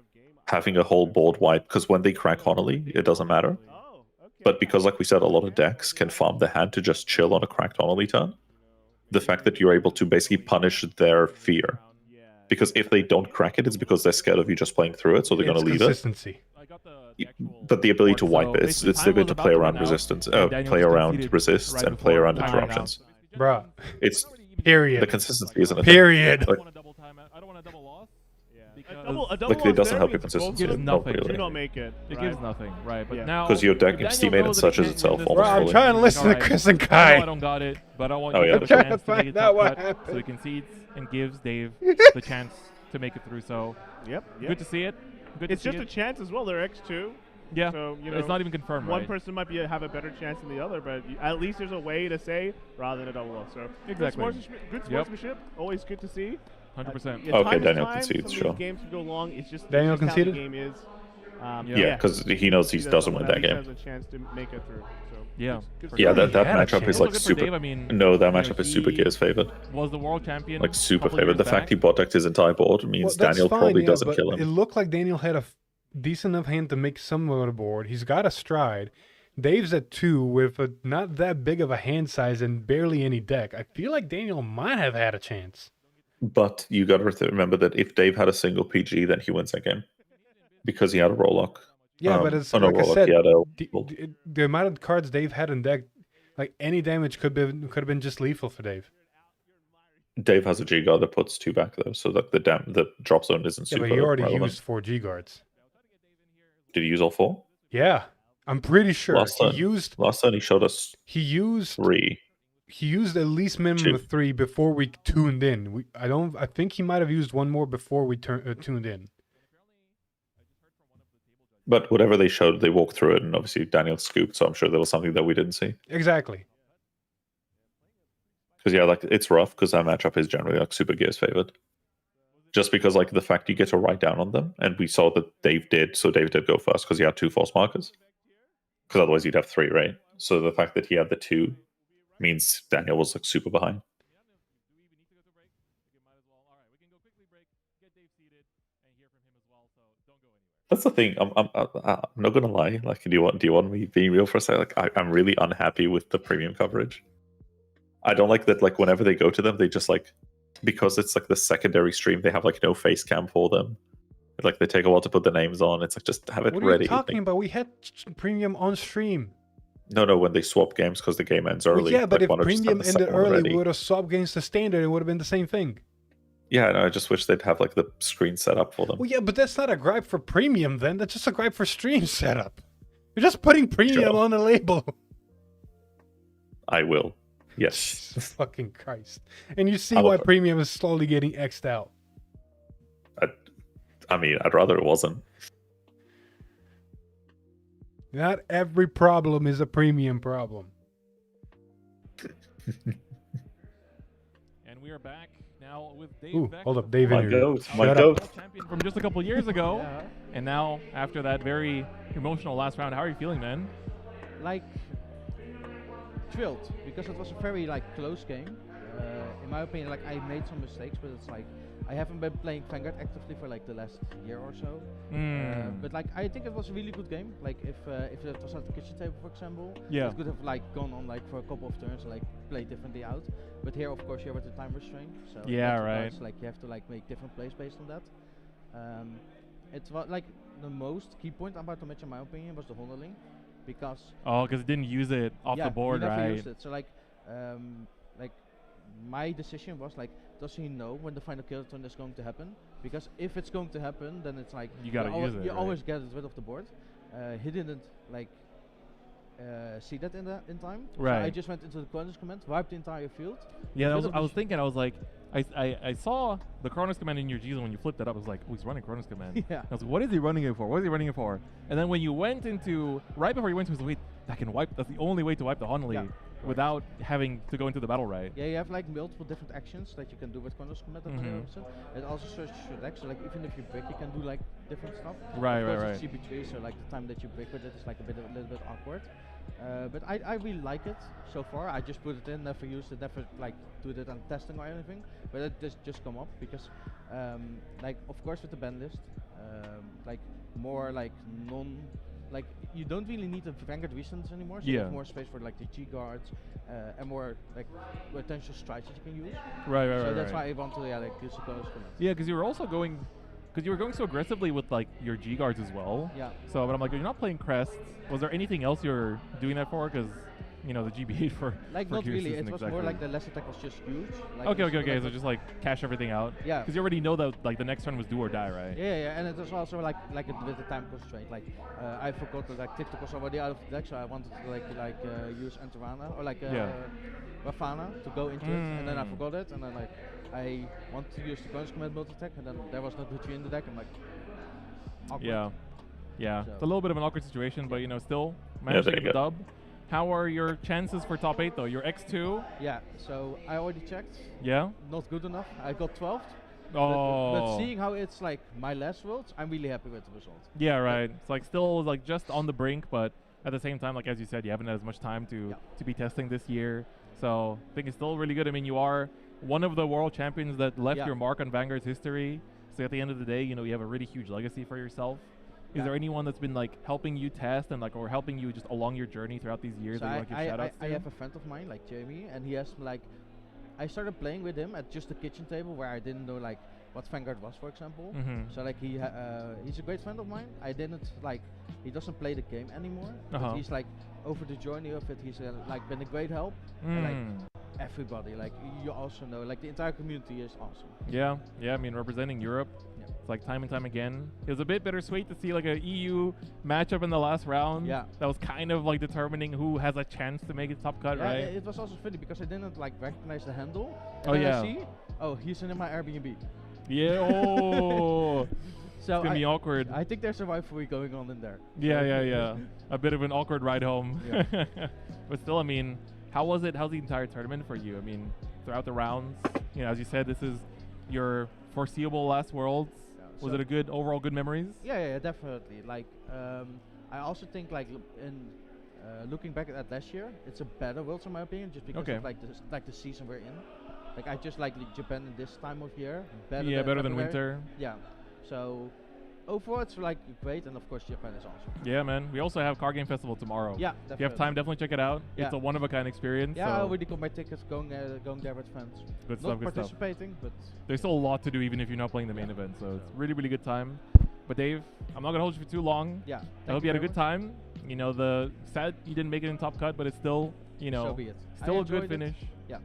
having a whole board wipe, because when they crack Honolly, it doesn't matter. But because, like we said, a lot of decks can farm the hand to just chill on a cracked Honolly turn, the fact that you're able to basically punish their fear. Because if they don't crack it, it's because they're scared of you just playing through it, so they're going to leave consistency. But the ability to wipe it, it's the ability to play around resistance, play around resists, and play around interruptions. Bruh. It's period. The consistency isn't a period. Thing. Like, it doesn't help your consistency. Gives nothing. Really. Do not make it. It gives nothing, right? But now because your deck teammate and such as itself almost Bro, I'm fully. trying to listen to Chris and Kai. I don't got it, but I want Oh, you yeah. to have a chance to Find make it out what cut, happened. so he concedes and gives Dave the chance to make it through. So, good to see it. Good It's to see just a it. chance as well. They're X2. Yeah, so, you know, it's not even confirmed. One right? person might have a better chance than the other, but at least there's a way to say rather than a double loss. So Exactly. Good sportsmanship. Always good to see. 100%. Okay, Daniel concedes, sure. Games can go long. It's just Daniel how the conceded? game is. Yeah, because he knows he doesn't win that game. Has a chance to make it through. So Yeah. Yeah, that He had a matchup is chance. like Also good for super. Dave, I mean, No, that you know, matchup is super he Gears favored. Was the world champion? Like super couple favored. years The fact back. he bot decked his entire board means Well, that's Daniel fine, probably yeah, doesn't but kill him. It looked like Daniel had a decent enough hand to make some of the board. He's got a stride. Dave's at 2 with a not that big of a hand size and barely any deck. I feel like Daniel might have had a chance. But you got to remember that if Dave had a single PG, then he wins that game because he had a Rollock. Yeah, but it's no, like I Rollock, said, he had a- the amount of cards Dave had in deck, like any damage could have been just lethal for Dave. Dave has a G guard that puts 2 back though, so like the drop zone isn't Yeah, super. but he already relevant. used 4 G guards. Did he use all 4? Yeah, I'm pretty sure Last turn. Last turn he showed us he used 3. He used at least minimum of 3 before we tuned in. I think he might have used 1 more before we tuned in. But whatever they showed, they walked through it, and obviously Daniel scooped. So I'm sure there was something that we didn't see. Exactly. Because yeah, like it's rough because that matchup is generally like super Gears favored. Just because like the fact you get to write down on them, and we saw that Dave did, so Dave did go first because he had 2 false markers. Because otherwise you'd have 3, right? So the fact that he had the 2 means Daniel was like super behind. That's the thing. I'm not gonna lie. Like, do you want me being real for a second? Like, I'm really unhappy with the premium coverage. I don't like that. Like, whenever they go to them, they just like, because it's like the secondary stream, they have like no face cam for them. Like, they take a while to put the names on. It's like, just have it What are ready. you talking Like, about? We had premium on stream. no, when they swap games because the game ends Well, early. yeah, but like, if why not just have premium the ended second one early, ready? we would have swapped against the standard. It would have been the same thing. Yeah, no, I just wish they'd have like the screen set up for them. Well, yeah, but that's not a gripe for premium then. That's just a gripe for stream setup. You're just putting premium Sure. on the label. I will. Yes. Jesus fucking Christ. And you see I'm why a- premium is slowly getting X'd out. I mean, I'd rather it wasn't. Not every problem is a premium problem. And we are back now with Dave. Ooh, back hold with up, Dave My in here. goat, Shut my up. goat. champion from just a couple years ago, and now after that very emotional last round, how are you feeling, man? Like thrilled because it was a very like close game. In my opinion, like I made some mistakes, but it's like I haven't been playing Vanguard actively for like the last year or so. But like I think it was a really good game. Like if it was at the kitchen table, for example, Yeah. it could have like gone on like for a couple of turns and like played differently out. But here, of course, you're with the time restraint, so Yeah, that's right. nice. Like you have to like make different plays based on that. It was like the most key point about the match, in my opinion, was the Honderling, because Oh, because it didn't use it off yeah, the board, he never right? used it. So like my decision was like, does he know when the final kill turn is going to happen? Because if it's going to happen, then it's like You gotta use it, You right? always get it rid of the board. He didn't like see that in time. So I Right. just went into the Chronos command, wiped the entire field. Yeah, rid of I the was thinking, I was like, I saw the Chronos command in your G's, and when you flipped it up, I was like, oh, he's running Chronos command. Yeah. I was like, what is he running it for? What is he running it for? And then when you went into, right before you went to, I was like, wait, that can wipe, that's the only way to wipe the Honolly without having to go into the battle, right? Yeah, you have like multiple different actions that you can do with Chronos command. It also searches your deck, so like even if you brick, you can do like different stuff. Right, Of course right, it's CP3, so like the time that you brick with it is like a little bit awkward. But I really like it so far. I just put it in, never used it, never like did it on testing or anything. But it just come up because, like of course with the ban list, like more like like you don't really need the Vanguard recents anymore. So you have more space for like the G guards and more like potential strikes that you can use. Right. So that's why I want to like use the close for that. Yeah, because you were also going. Because you were going so aggressively with like your G guards as well. Yeah. So, but I'm like, you're not playing crests. Was there anything else you're doing that for? Because, you know, the GB8 for like for not Gears really. It isn't was exactly. more like the less attack was just huge. Like Okay. So just like cash everything out. Yeah. Because you already know that like the next turn was do or die, right? Yeah, and it was also like with the time constraint. Like I forgot that like Tic-Tac was already out of the deck, so I wanted to like use Antarana or like Rafana to go into it, and then I forgot it, and then like I wanted to use the bonus command multi-attack, and then there was no Butcher in the deck. I'm like, awkward. Yeah. So. It's a little bit of an awkward situation, but you know, still managed to get the dub. How are your chances for top 8 though? You're X2. Yeah, so I already checked. Yeah. Not good enough. I got 12th. Oh. But seeing how it's like my last worlds, I'm really happy with the result. Yeah, right. It's like still like just on the brink, but at the same time, like as you said, you haven't had as much time to be testing this year. So I think it's still really good. I mean, you are one of the world champions that left your mark on Vanguard's history. So at the end of the day, you know, you have a really huge legacy for yourself. Is there anyone that's been like helping you test and like or helping you just along your journey throughout these years So that you want to give shout outs to? I have a friend of mine, like Jamie, and he has like, I started playing with him at just the kitchen table where I didn't know like what Vanguard was, for example. So like he's a great friend of mine. I didn't like, he doesn't play the game anymore, but he's like over the journey of it. He's like been a great help. And, like everybody, like you also know, like the entire community is awesome. Yeah. I mean, representing Europe. It's like time and time again. It was a bit bittersweet to see like a EU matchup in the last round. Yeah. That was kind of like determining who has a chance to make it top cut, right? It was also funny because I didn't like recognize the handle. And then I see, he's in my Airbnb. Yeah. Oh. So it's gonna be awkward. I think there's a rivalry going on in there. Yeah. A bit of an awkward ride home. Yeah. But still, I mean, how was it? How's the entire tournament for you? I mean, throughout the rounds, you know, as you said, this is your foreseeable last Worlds. Was it a good overall good memories? Yeah, definitely. Like, I also think like in looking back at last year, it's a better Worlds in my opinion, just because of like the season we're in. Like I just like Japan in this time of year better than winter. Yeah, so overall it's like great, and of course Japan is awesome. Yeah, man. We also have Card Game Festival tomorrow. Yeah, if you have time, definitely check it out. Yeah. It's a one-of-a-kind experience. Yeah, so I already got my tickets, going there with friends. Good Not stuff, good participating, stuff. but there's still a lot to do even if you're not playing the main event. So it's really, really good time. But Dave, I'm not gonna hold you for too long. Yeah. I hope you had a good time. You know, the sad you didn't make it in top cut, but it's still, you know, so be it. still a good finish. Yeah.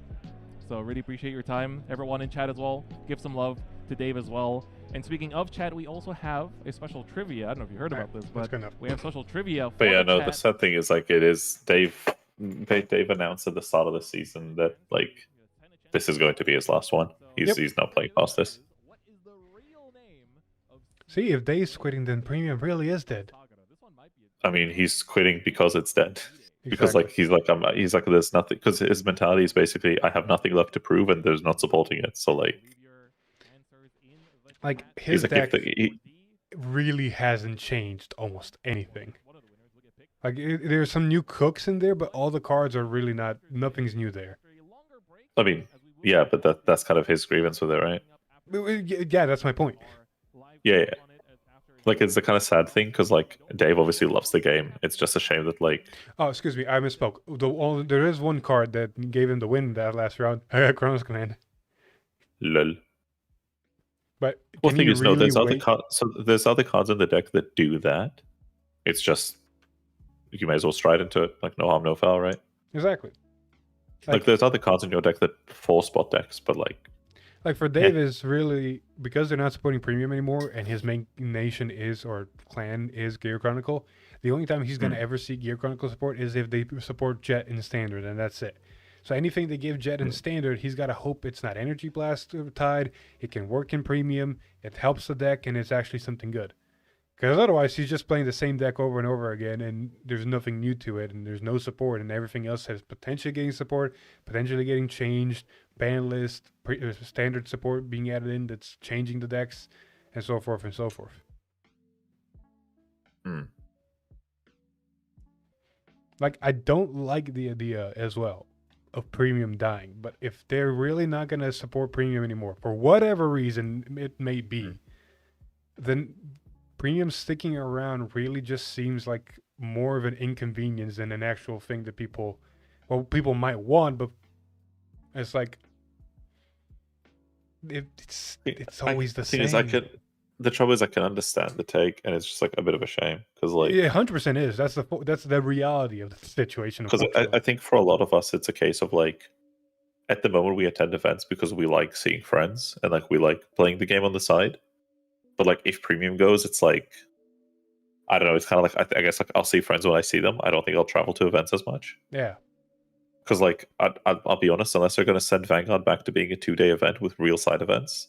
So really appreciate your time. Everyone in chat as well, give some love to Dave as well. And speaking of chat, we also have a special trivia. I don't know if you heard about this, but we have special trivia. But yeah, no, chat. the sad thing is like it is Dave announced at the start of the season that like this is going to be his last one. He's not playing past this. See, if Dave's quitting, then Premium really is dead. I mean, he's quitting because it's dead. Because like he's like there's nothing, because his mentality is basically I have nothing left to prove and there's not supporting it. So like his deck really hasn't changed almost anything. Like there's some new cooks in there, but all the cards are really nothing's new there. I mean, yeah, but that's kind of his grievance with it, right? Yeah, that's my point. Yeah. Like it's the kind of sad thing because like Dave obviously loves the game. It's just a shame that like. Oh, excuse me, I misspoke. There is one card that gave him the win that last round. Chronos Command. Lol. But well, the thing is, no, there's other cards in the deck that do that. It's just you may as well stride into it, like no harm, no foul, right? Exactly. Like there's other cards in your deck that 4-spot decks, but like for Dave is really because they're not supporting Premium anymore, and his main nation is or clan is Gear Chronicle. The only time he's gonna ever see Gear Chronicle support is if they support Jet in Standard, and that's it. So anything they give Jet in Standard, he's got to hope it's not Energy Blast tied. It can work in Premium. It helps the deck, and it's actually something good. Because otherwise, he's just playing the same deck over and over again, and there's nothing new to it, and there's no support, and everything else has potentially getting support, potentially getting changed, ban list, standard support being added in that's changing the decks, and so forth and so forth. Like, I don't like the idea as well of premium dying, but if they're really not going to support premium anymore, for whatever reason it may be, then premium sticking around really just seems like more of an inconvenience than an actual thing that people might want, but it's like, it's always the same. The trouble is I can understand the take, and it's just like a bit of a shame because like yeah, 100% is. That's the reality of the situation. Because I think for a lot of us, it's a case of like, at the moment we attend events because we like seeing friends and like we like playing the game on the side. But like if premium goes, it's like, I don't know. It's kind of like I guess like I'll see friends when I see them. I don't think I'll travel to events as much. Yeah. Because like I'll be honest, unless they're going to send Vanguard back to being a 2-day event with real side events,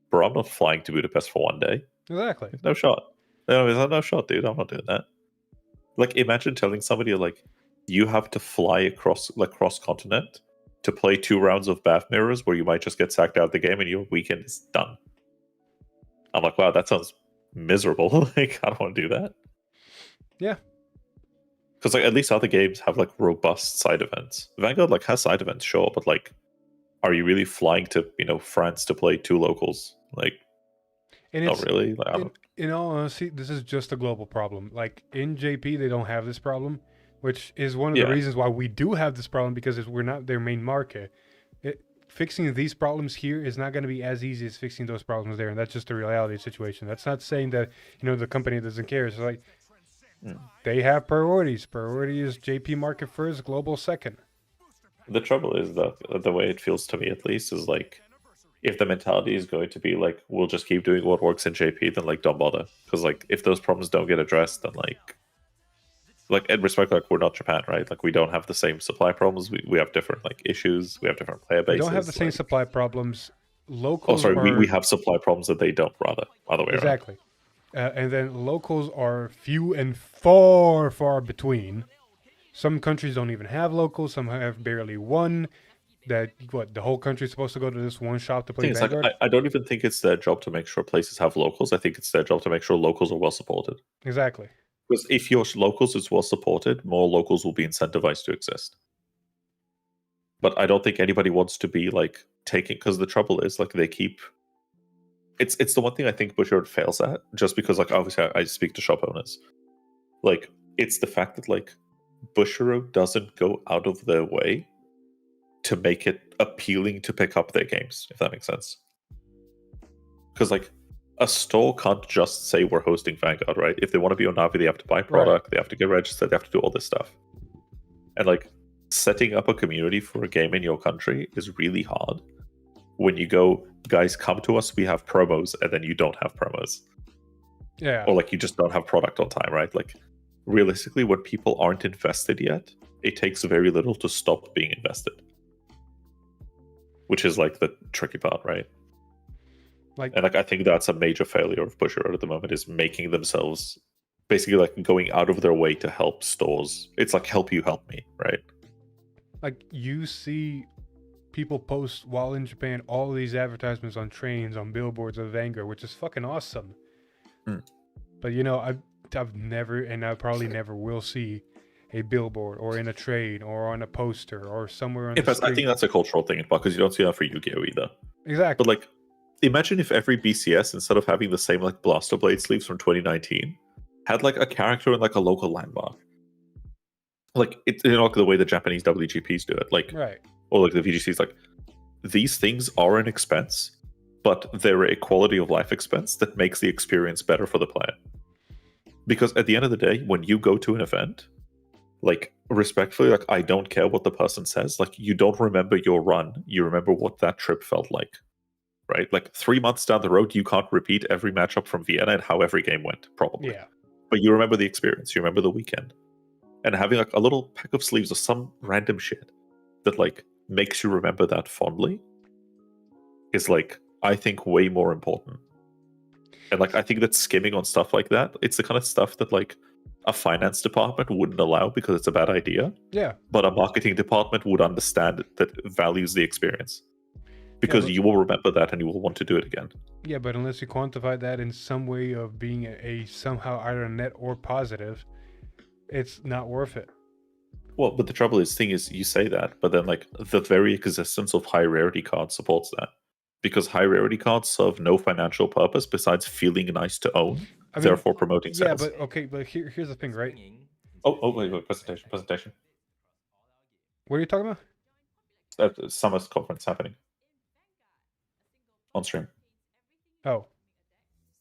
bro, I'm not flying to Budapest for 1 day. Exactly. No shot. No shot, dude. I'm not doing that. Like, imagine telling somebody like you have to fly across like cross continent to play 2 rounds of Bath Mirrors where you might just get sacked out of the game and your weekend is done. I'm like, wow, that sounds miserable. Like, I don't want to do that. Yeah. Because like at least other games have like robust side events. Vanguard like has side events, sure, but like, are you really flying to France to play 2 locals? Like, and not really. Like, in all honesty, this is just a global problem. Like in JP, they don't have this problem, which is one of the reasons why we do have this problem, because we're not their main market. Fixing these problems here is not going to be as easy as fixing those problems there, and that's just the reality situation. That's not saying that the company doesn't care. It's like they have priorities. Priority is JP market first, global second. The trouble is that the way it feels to me, at least, is like, if the mentality is going to be like, we'll just keep doing what works in JP, then like don't bother. Because like if those problems don't get addressed, then like in respect, like we're not Japan, right? Like we don't have the same supply problems. We have different like issues. We have different player bases. We don't have the same supply problems. Locals. We have supply problems that they don't. Rather, other way around. Exactly. And then locals are few and far between. Some countries don't even have locals. Some have barely one. The whole country is supposed to go to this one shop to play Vanguard? Like, I don't even think it's their job to make sure places have locals. I think it's their job to make sure locals are well supported. Exactly. Because if your locals is well supported, more locals will be incentivized to exist. But I don't think anybody wants to be like taking, because the trouble is like they keep. It's the one thing I think Bushiroad fails at, just because like obviously I speak to shop owners. Like it's the fact that like Bushiroad doesn't go out of their way to make it appealing to pick up their games, if that makes sense. Because like a store can't just say we're hosting Vanguard, right? If they want to be on Navi, they have to buy product, They have to get registered, they have to do all this stuff. And like setting up a community for a game in your country is really hard. When you go, guys, come to us, we have promos, and then you don't have promos. Yeah. Or like you just don't have product on time, right? Like realistically, when people aren't invested yet, it takes very little to stop being invested. Which is like the tricky part, right? And like I think that's a major failure of Bushiroad at the moment, is making themselves basically like going out of their way to help stores. It's like help you, help me, right? Like you see people post while in Japan all of these advertisements on trains, on billboards of Vanguard, which is fucking awesome. But I've never, and I probably never will see a billboard or in a train or on a poster or somewhere on the street. I think that's a cultural thing, because you don't see that for Yu-Gi-Oh either. Exactly. But like, imagine if every BCS, instead of having the same like Blaster Blade sleeves from 2019, had like a character in like a local landmark. Like it's like the way the Japanese WGPs do it, like or like the VGCs. Like these things are an expense, but they're a quality of life expense that makes the experience better for the player. Because at the end of the day, when you go to an event, like respectfully, like I don't care what the person says. Like you don't remember your run, you remember what that trip felt like, right? Like 3 months down the road, you can't repeat every matchup from Vienna and how every game went, probably. Yeah. But you remember the experience, you remember the weekend. And having like a little pack of sleeves or some random shit that like makes you remember that fondly is like, I think, way more important. And like I think that skimming on stuff like that, it's the kind of stuff that like a finance department wouldn't allow because it's a bad idea. Yeah. But a marketing department would understand that values the experience. Because you will remember that and you will want to do it again. Yeah, but unless you quantify that in some way of being a somehow either net or positive, it's not worth it. Well, but the trouble is, you say that, but then like the very existence of high rarity cards supports that, because high rarity cards serve no financial purpose besides feeling nice to own, therefore promoting sales. Yeah, but okay, but here's the thing, right? Wait, presentation. What are you talking about? Summer's conference happening on stream. Oh.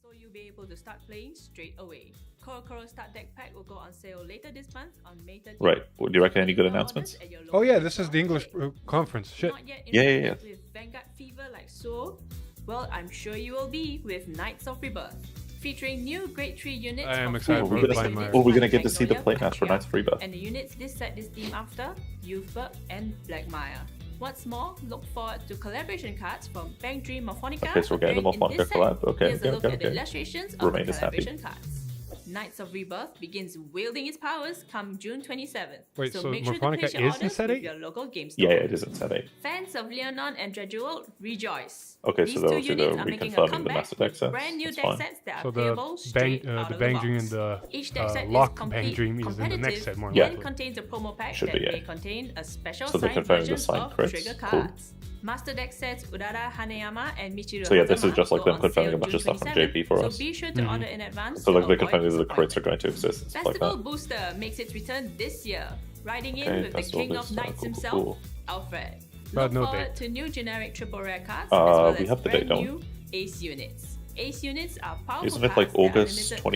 So you'll be able to start playing straight away. Core Start Deck Pack will go on sale later this month on May 13th. Right. Well, do you reckon any good announcements? Oh yeah, this is the English conference. Shit. Yeah. With Vanguard fever like so, well, I'm sure you will be with Knights of Rebirth, featuring new Grade 3 units. I am excited for playing my. We're gonna get to see the playmatch for Knights of Rebirth. And the units this set this theme after: Youthberg and Blackmire. What's more, look forward to collaboration cards from Bang Dream Morphonica. Okay, so we're getting the Morphonica collab. Okay. Here's a look at the illustrations of Remain the is happy. collaboration cards. Knights of Rebirth begins wielding its powers come June 27th. Wait, so make sure Morphonica to place your is in orders set with 8? your local game store. Yeah, it is in set 8. Fans of Leonon and Dredgewell, rejoice. Okay, These so they're two obviously units are making a reconfirming the comeback master deck with sets. brand new That's deck fine. sets that are So playable the straight out the of Bang the Dream box. and the Each deck set Lock is Bang complete, Dream is in the next competitive, set more and likely. contains a promo pack Should that be, yeah. may contain a special So they're signed confirming the versions signed of crits? trigger Cool. cards. Master deck sets Urara Hanayama and Michiru So yeah, this is Hazama just like go them on confirming sale a bunch of June stuff from 27th, JP for so us. be sure to order in advance. So like to they're avoid confirming that the crits disappointment. are going to exist and stuff like Festival that. Booster makes its return this year, riding in Okay, with the Festival king of Booster, knights cool. himself, Alfred. But Look no forward date. to new generic triple rare cards as well We as have the brand date, don't we? new Ace units. Ace units are powerful Isn't it like cards that are August limited to one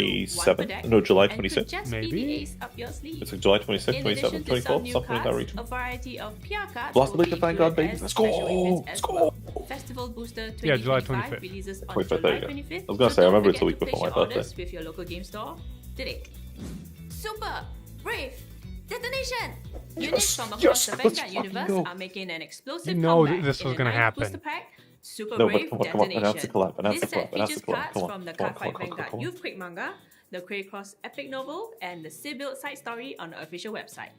per 27th? deck No, July and could 26th? just be the Maybe? ace up your sleeve. It's like July 26th, In addition 27th, to some 24th, new something in that cards, region. a variety of PR cards Blast will the be League of Vanguard, included baby. as Let's special go! events Let's as well. go! Festival Booster 2025 Yeah, July 25th. releases on 25th, there July you go. 25th. I was gonna so say, I don't remember it's a forget week to before place my your orders birthday. with your local game store today. Super Brave Detonation! Units from across the Vanguard universe are making an explosive You know comeback this in was a gonna ninth happen. Booster pack, Super No, Brave but come on, announce the Detonation. collab, announce This the collab, set announce features the collab. cards Come on, from the come on, Cardfight come on, Vanguard come on. Youth Quick manga, the Craycross Epic Novel, and the Sea-Built side story on the official website.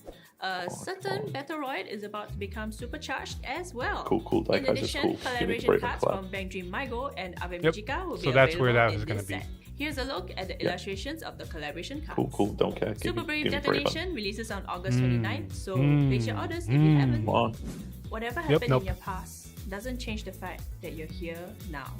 A certain Battleroid is about to become supercharged as well. Cool. That In guy's just addition, cool. Give me the collaboration Brave cards collab. from Bang Dream Maigo and Ave Yep. Magica will be So that's where available that is in gonna this be. set. Here's a look at the illustrations of the collaboration cards. Cool. Don't care. Give Super me Brave Brave on. Detonation releases on August 29th, so place your orders if you haven't. Come on. Whatever Yep, happened nope. in your past doesn't change the fact that you're here now.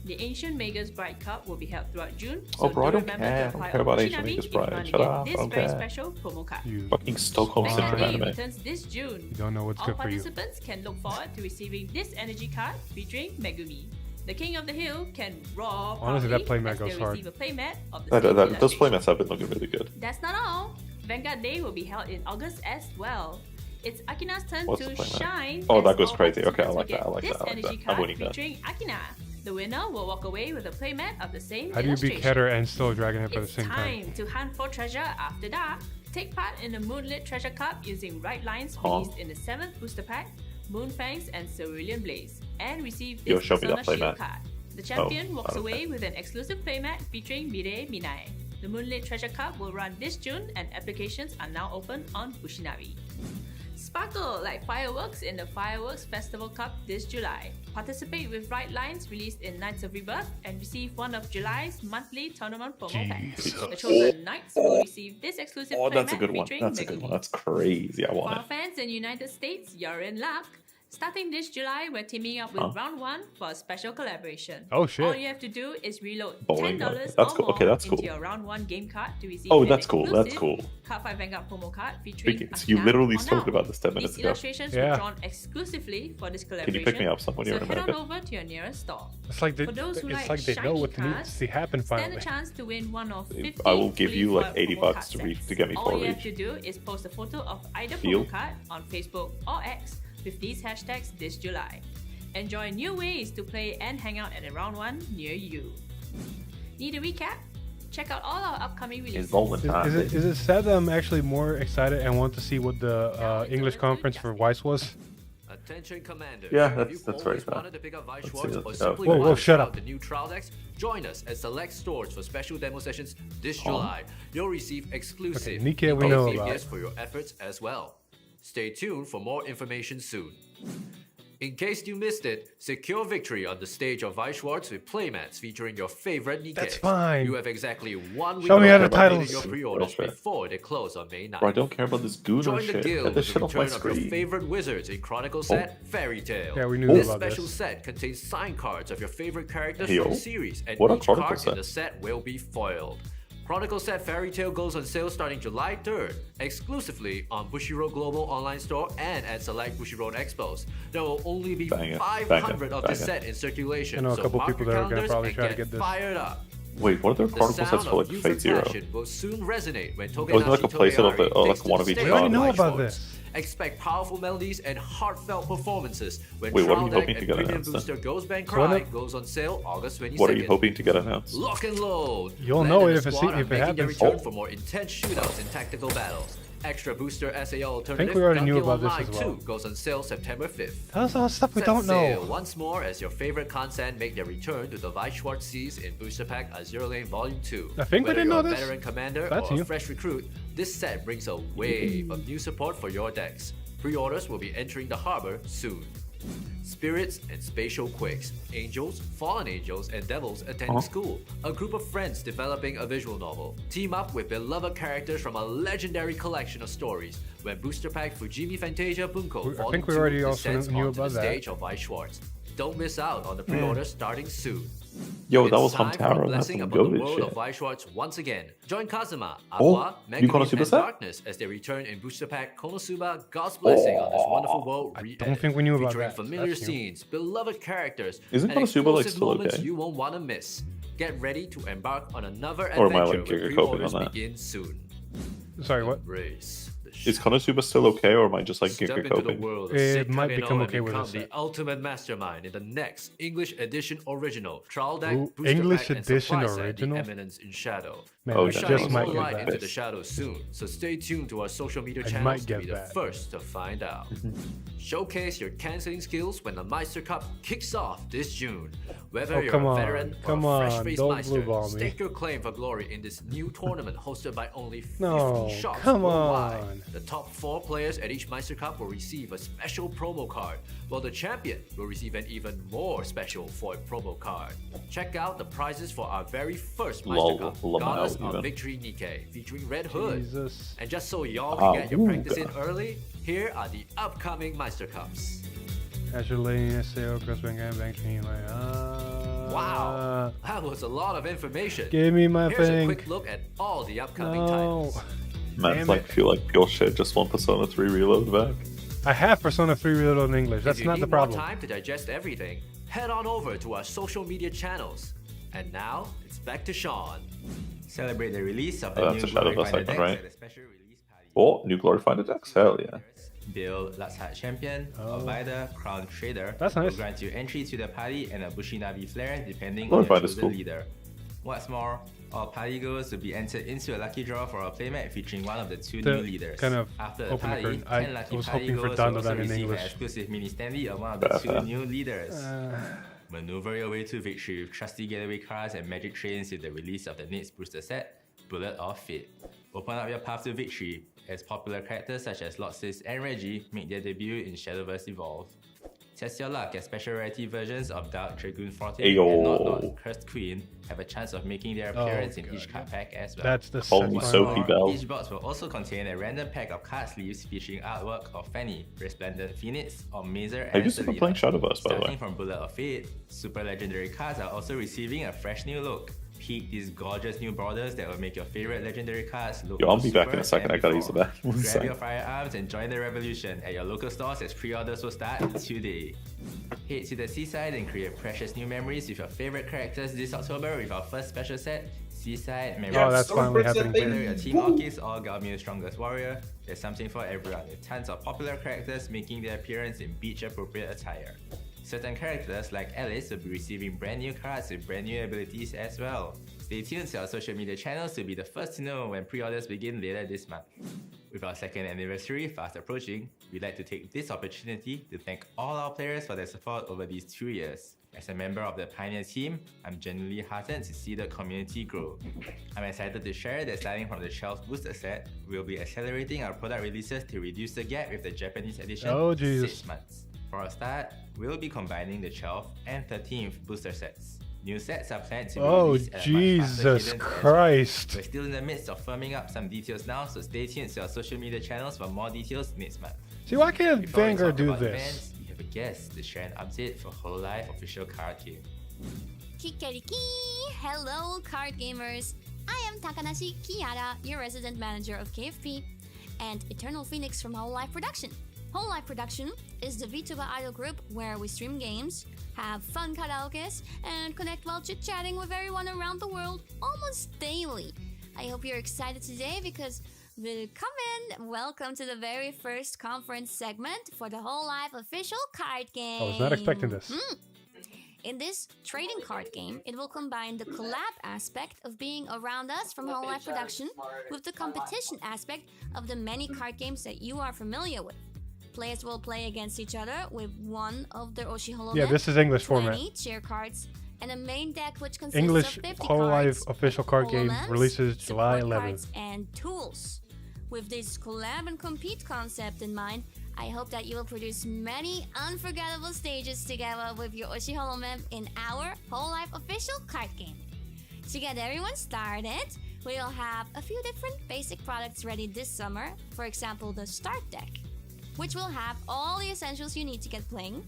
The Ancient Magus Bride Cup will be held throughout June, so Oh, bro, I do don't remember care. I to don't apply care on about Ancient Shinabi Magus if you Bride. want to Shut get up, I this don't very care. special promo card. You Fucking Stockholm Vanguard Syndrome Day anime. returns this June. don't know what's All good for you. participants can look forward to receiving this energy card featuring Megumi. The King of the Hill can roar Honestly, that proudly playmat as goes they hard. receive a playmat of the Those same illustration. playmats have been looking really good. That's not all. Vanguard Day will be held in August as well. It's Akina's turn What's to the playmat? shine. Oh, as that goes all crazy. Okay, I participants like will that, I like get that, I like this energy that. I'm card winning that. featuring Akina. The winner will walk away with a playmat of the same How do you beat illustration. Keter and still a Dragonhead at the It's same time? time to hunt for treasure after dark. Take part in the Moonlit Treasure Cup using Right Lines Huh? released in the 7th booster pack, Moonfangs and Cerulean Blaze, and receive Yo, this show me that Persona Shield playmat. card. The champion Oh, walks okay. away with an exclusive playmat featuring Mirei Minai. The Moonlit Treasure Cup will run this June and applications are now open on Bushinabi. Sparkle like fireworks in the Fireworks Festival Cup this July. Participate with Right Lines released in Knights of Rebirth and receive one of July's monthly tournament promo packs. The chosen Knights will receive this exclusive Oh, that's a playmat good one. featuring That's a good Megumi. one. That's crazy. I For want our it. fans in United States, you're in luck. Starting this July, we're teaming up with Huh? Round 1 for a special collaboration. Oh, shit. All you have to do is reload Bowling, $10 that's or cool. more Okay, that's into cool. your Round 1 game card to receive Oh, an that's cool. That's exclusive cool. Cardfight Vanguard promo card featuring Speaking, so you Akina literally on spoke out. about this 10 minutes These ago. illustrations Yeah. were drawn exclusively for this Can collaboration. you pick me up some when you're so in head on America? over to your nearest store. It's like they, For those who it's like like they know shiny what needs cards, to happen stand finally. a chance to win one of 50 I will give free you like foil $80 promo bucks card to sets. get me All 4 you have each. to do is post a photo of either Deal? promo card on Facebook or X with these hashtags this July. Enjoy new ways to play and hang out at a Round 1 near you. Need a recap? Check out all our upcoming releases. Involvement time. Is it sad that I'm actually more excited and want to see what the English conference for Weiss was? Attention Commander. Yeah, If you've that's very always fair. wanted to pick up Weiss Let's Schwartz see, or let's go. simply Whoa, want to shut try out up. the new trial decks, join us at select stores for special demo sessions this July. You'll receive exclusive Okay, Nikkei we know exclusive about. gifts for your efforts as well. Stay tuned for more information soon. In case you missed it, secure victory on the stage of Weishwartz with playmats featuring your favorite Nikkei. That's fine. You have exactly 1 week Show me how the to titles. your pre-orders before they close on May 9th. Bro, I don't care about this Gooner Join the shit. guild Get this with shit the off my return of your screen. favorite wizards in Chronicle set Fairy Tail. Yeah, we knew this about special this. set contains signed cards of your favorite characters Yo, from the series, and what a each Chronicle card set? in the set will be foiled. Chronicle set Fairy Tail goes on sale starting July 3rd, exclusively on Bushiroad Global Online Store and at select Bushiroad Expos. There will only be 500 of this set in circulation, I know a so couple mark people your that are gonna calendars probably and try to get get this. fired up. Wait, what are their The Chronicle sets sound for of like youth Fate and Zero? passion will soon resonate when It was like a Togenashi playset of Toyari it, like takes one the of each stage We already on know about Weishwartz. this. Expect powerful melodies and heartfelt performances when Wait, what are Trial you Deck hoping to and get Premium announced then? Booster Ghost Band So what Cry if- goes on sale August 22nd. What are you hoping to get announced? Lock and load. You'll Land know and it the if it squad se- are if it making their happens. return for more intense shootouts and tactical battles. Extra booster SAO alternative we already knew Gun Guild about this Online as well. 2 goes on sale September 5th. Tell us all the stuff we Set don't sail know. once more as your favorite content make their return to the Weishwartz Seas in Booster Pack Azure Lane Volume 2. I think we Whether didn't know you're a this. veteran commander That's or new. a fresh recruit, this set brings a wave of new support for your decks. Pre-orders will be entering the harbor soon. Spirits and spatial quakes, angels, fallen angels, and devils attending school. A group of friends developing a visual novel. Team up with beloved characters from a legendary collection of stories. When Booster Pack Fujimi Fantasia Bunko I Volume think we 2 already also descends knew onto about the that. stage of Weishwartz. Don't miss out on the pre-orders starting soon. Yo, that It's was time for a Hamtaro. That's blessing some upon the goated world shit. of Weishwartz once again. Join Kazuma, Oh, Aqua, new Megami, Konosuba and set? Darkness as they return in Booster Pack Konosuba God's Blessing on this wonderful world I don't think we knew about featuring that. familiar That's new. scenes, beloved characters, Isn't and Konosuba, like, exclusive still moments okay? you won't want to miss. Get ready to embark on another Or am I, adventure like, when giga-coping pre-orders on that? begin soon. Sorry, what? Embrace the Is Konosuba still okay, or am I just like Step giga into the coping? world of It Sick might Kageno become and okay with become this the set. ultimate mastermind in the next English edition original trial deck, Ooh, booster English pack, and edition supply set, original? The Eminence in Shadow. Man, Oh, I yeah, just Shining might more get light into that. the shadows soon, so stay tuned to our social media I channels might to get be the that. first to find out. Showcase your canceling skills when the Meister Cup kicks off this June. Whether Oh, you're come a on. veteran Come or a on, fresh-faced don't Meister, blue ball me. stake your claim for glory in this new tournament hosted by only 50 No, shops come worldwide. on. The top 4 players at each Meister Cup will receive a special promo card, while the champion will receive an even more special foil promo card. Check out the prizes for our very first Meister Lol, Cup, Lamau Goddess even. of Victory Nikkei, featuring Red Hood. Jesus. And just so y'all can get your practice in Auga. early, here are the upcoming Meister Cups. Azure Lane, SAO, Cross Vanguard, Bank Training, Wow, that was a lot of information. Give me my Here's thing. a quick look at all the upcoming No. titles. Man, Damn like it. feel like pure shit. Just want Persona 3 Reload back. I have Persona 3 Reload in English. That's if you not need the problem. more time to digest everything, head on over to our social media channels. And now, it's back to Sean. Celebrate the release of the Oh, that's new a Shadowvers Glory Finder icon, decks right? at a special release party. Oh, new Glory Finder decks? Hell yeah. Build Lux Heart Champion, Oh. Abida, Crown Trader. That's nice. Will grant you entry to the party and a Bushinavi flare depending Glory on your Finder's chosen cool. leader. What's more, all party goers will be entered into a lucky draw for a playmat featuring one of the 2 To new leaders. kind of After the open the party, curtain, 10 I lucky was party hoping for goers Dano will also that in receive English. an exclusive mini standee of one of the Fair, 2 fair. new leaders. Maneuver your way to victory with trusty getaway cards and magic trains with the release of the next booster set, Bullet or Fit. Open up your path to victory as popular characters such as Loxis and Reggie make their debut in Shadowvers Evolve. Test your luck as special rarity versions of Dark Dragoon 14 Ayo. and Not Cursed Queen have a chance of making their appearance in God. each card pack as well. That's the Call me set Sophie final. Bell. Each box will also contain a random pack of card sleeves featuring artwork of Fanny, Resplendent Phoenix, or Mazer Have and you still been Selena. playing Shadowverse, by the way? Starting from Bullet of Fate, super legendary cards are also receiving a fresh new look. Peek these gorgeous new borders that will make your favorite legendary cards look Yo, I'll more be back in super a second. than I gotta use the before. bathroom. One Grab sec. your firearms and join the revolution at your local stores as pre-orders will start today. Head to the seaside and create precious new memories with your favorite characters this October with our first special set, Seaside Memories. Oh, that's finally happening. Whether you're Team Orchis or Galmio's Strongest Warrior, there's something for everyone with tons of popular characters making their appearance in beach-appropriate attire. Certain characters like Alice will be receiving brand new cards with brand new abilities as well. Stay tuned to our social media channels to be the first to know when pre-orders begin later this month. With our second anniversary fast approaching, we'd like to take this opportunity to thank all our players for their support over these 2 years. As a member of the Pioneer team, I'm genuinely heartened to see the community grow. I'm excited to share that starting from the 12th booster set, we'll be accelerating our product releases to reduce the gap with the Japanese edition Oh, to Jesus. 6 months. For a start, we'll be combining the 12th and 13th booster sets. New sets are planned to be released at a much faster Jesus cadence as Christ. well. We're still in the midst of firming up some details now, so stay tuned to our social media channels for more details next month. See, why can't Before we Vanguard talk do about this? events, we have a guest to share an update for Hololive official card game. Kikeriki! Hello, card gamers! I am Takanashi Kiyara, your resident manager of KFP, and Eternal Phoenix from Hololive Production. Hololive Production is the VTuber idol group where we stream games, have fun karaokes, and connect while chit-chatting with everyone around the world almost daily. I hope you're excited today because welcome to the very first conference segment for the Hololive official card game. I was not expecting this. In this trading card game, it will combine the collab aspect of being around us from Hololive Production with the competition aspect of the many card games that you are familiar with. Players will play against each other with one of their Oshi Hololive. Yeah, this is English 20 format. cheer cards, and a main deck which consists English of 50 Hololive cards, official card game hololems, releases July support 11th. cards, and tools. With this collab and compete concept in mind, I hope that you will produce many unforgettable stages together with your Oshi Holomem in our Hololive official card game. To get everyone started, we will have a few different basic products ready this summer. For example, the Start Deck, which will have all the essentials you need to get playing.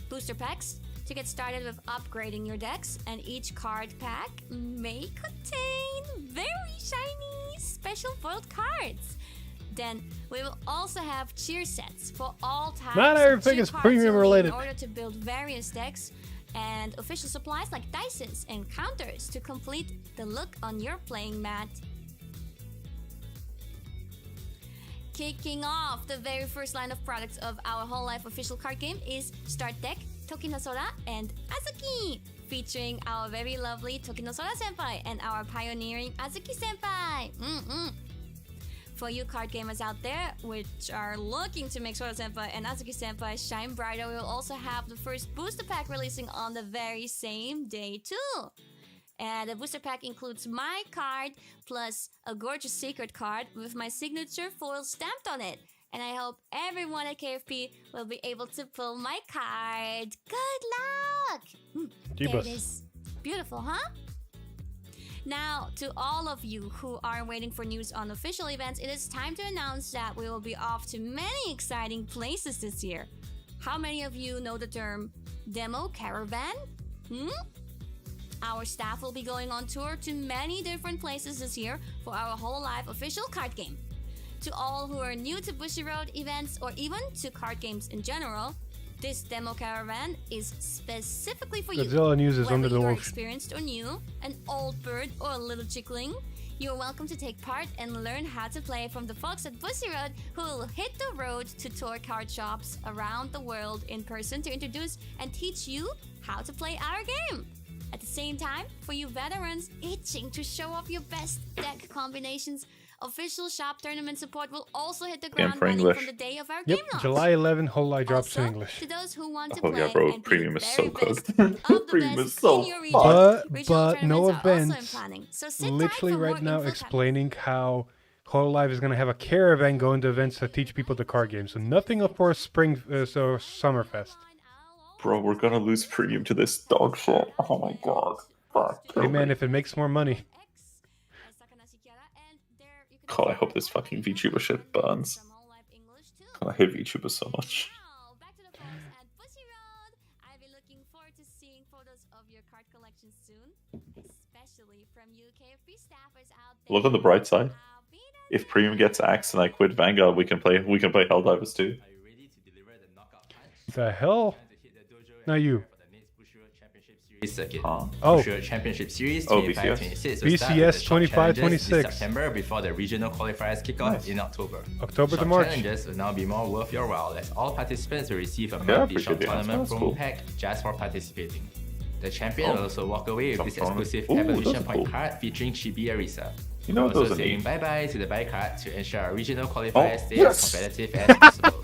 Booster packs to get started with upgrading your decks, and each card pack may contain very shiny special foiled cards. Then we will also have cheer sets for all types Not of everything cheer is cards premium you'll need related. in order to build various decks, and official supplies like dices and counters to complete the look on your playing mat. Kicking off the very first line of products of our Hololive official card game is Start Deck, Tokinosora, and Azuki, featuring our very lovely Tokinosora Senpai and our pioneering Azuki Senpai. For you card gamers out there which are looking to make Sora Senpai and Azuki Senpai shine brighter, we will also have the first booster pack releasing on the very same day too. And the booster pack includes my card plus a gorgeous secret card with my signature foil stamped on it. And I hope everyone at KFP will be able to pull my card. Good luck! There it is. Beautiful, huh? Now, to all of you who are waiting for news on official events, it is time to announce that we will be off to many exciting places this year. How many of you know the term Demo Caravan? Our staff will be going on tour to many different places this year for our Hololive official card game. To all who are new to Bushiroad events or even to card games in general, this demo caravan is specifically for you. Godzilla news is Whether under the you're ocean. experienced or new, an old bird or a little chickling, you're welcome to take part and learn how to play from the folks at Bushiroad who will hit the road to tour card shops around the world in person to introduce and teach you how to play our game. At the same time, for you veterans itching to show off your best deck combinations, official shop tournament support will also hit the ground running from the day of our game launch. July 11, Hololive drops in English. To those who want to Oh play yeah, bro, and be premium the is so very good. best Premium is so in your region, But no regional tournaments are also in events. planning. So sit tight Literally for more right now info explaining how Hololive is going to have a caravan going to events to teach people the card game. So nothing for spring, so Summerfest. Bro, we're gonna lose premium to this dog shit. Oh my god. Fuck. Hey man, if it makes more money. God, I hope this fucking VTuber shit burns. God, I hate VTubers so much. Look on the bright side. If premium gets axed and I quit Vanguard, we can play Helldivers too. The hell? Not you. Circuit. Oh. Bushiroad Championship Series 25-26 will start with the shop 25-26 challenges this September before the regional qualifiers kick off in October. October to Shop March. challenges will now be more worth your while as all participants will receive a Okay, I monthly shop appreciate the tournament answer, that's promo cool. pack just for participating. The champion will also walk away with Shop this tournament. exclusive Ooh, Evolution that's Point cool. card featuring Chibi Arisa. You know what also those are saying neat? bye-bye to the buy card to ensure our regional qualifiers stay yes! as competitive as possible.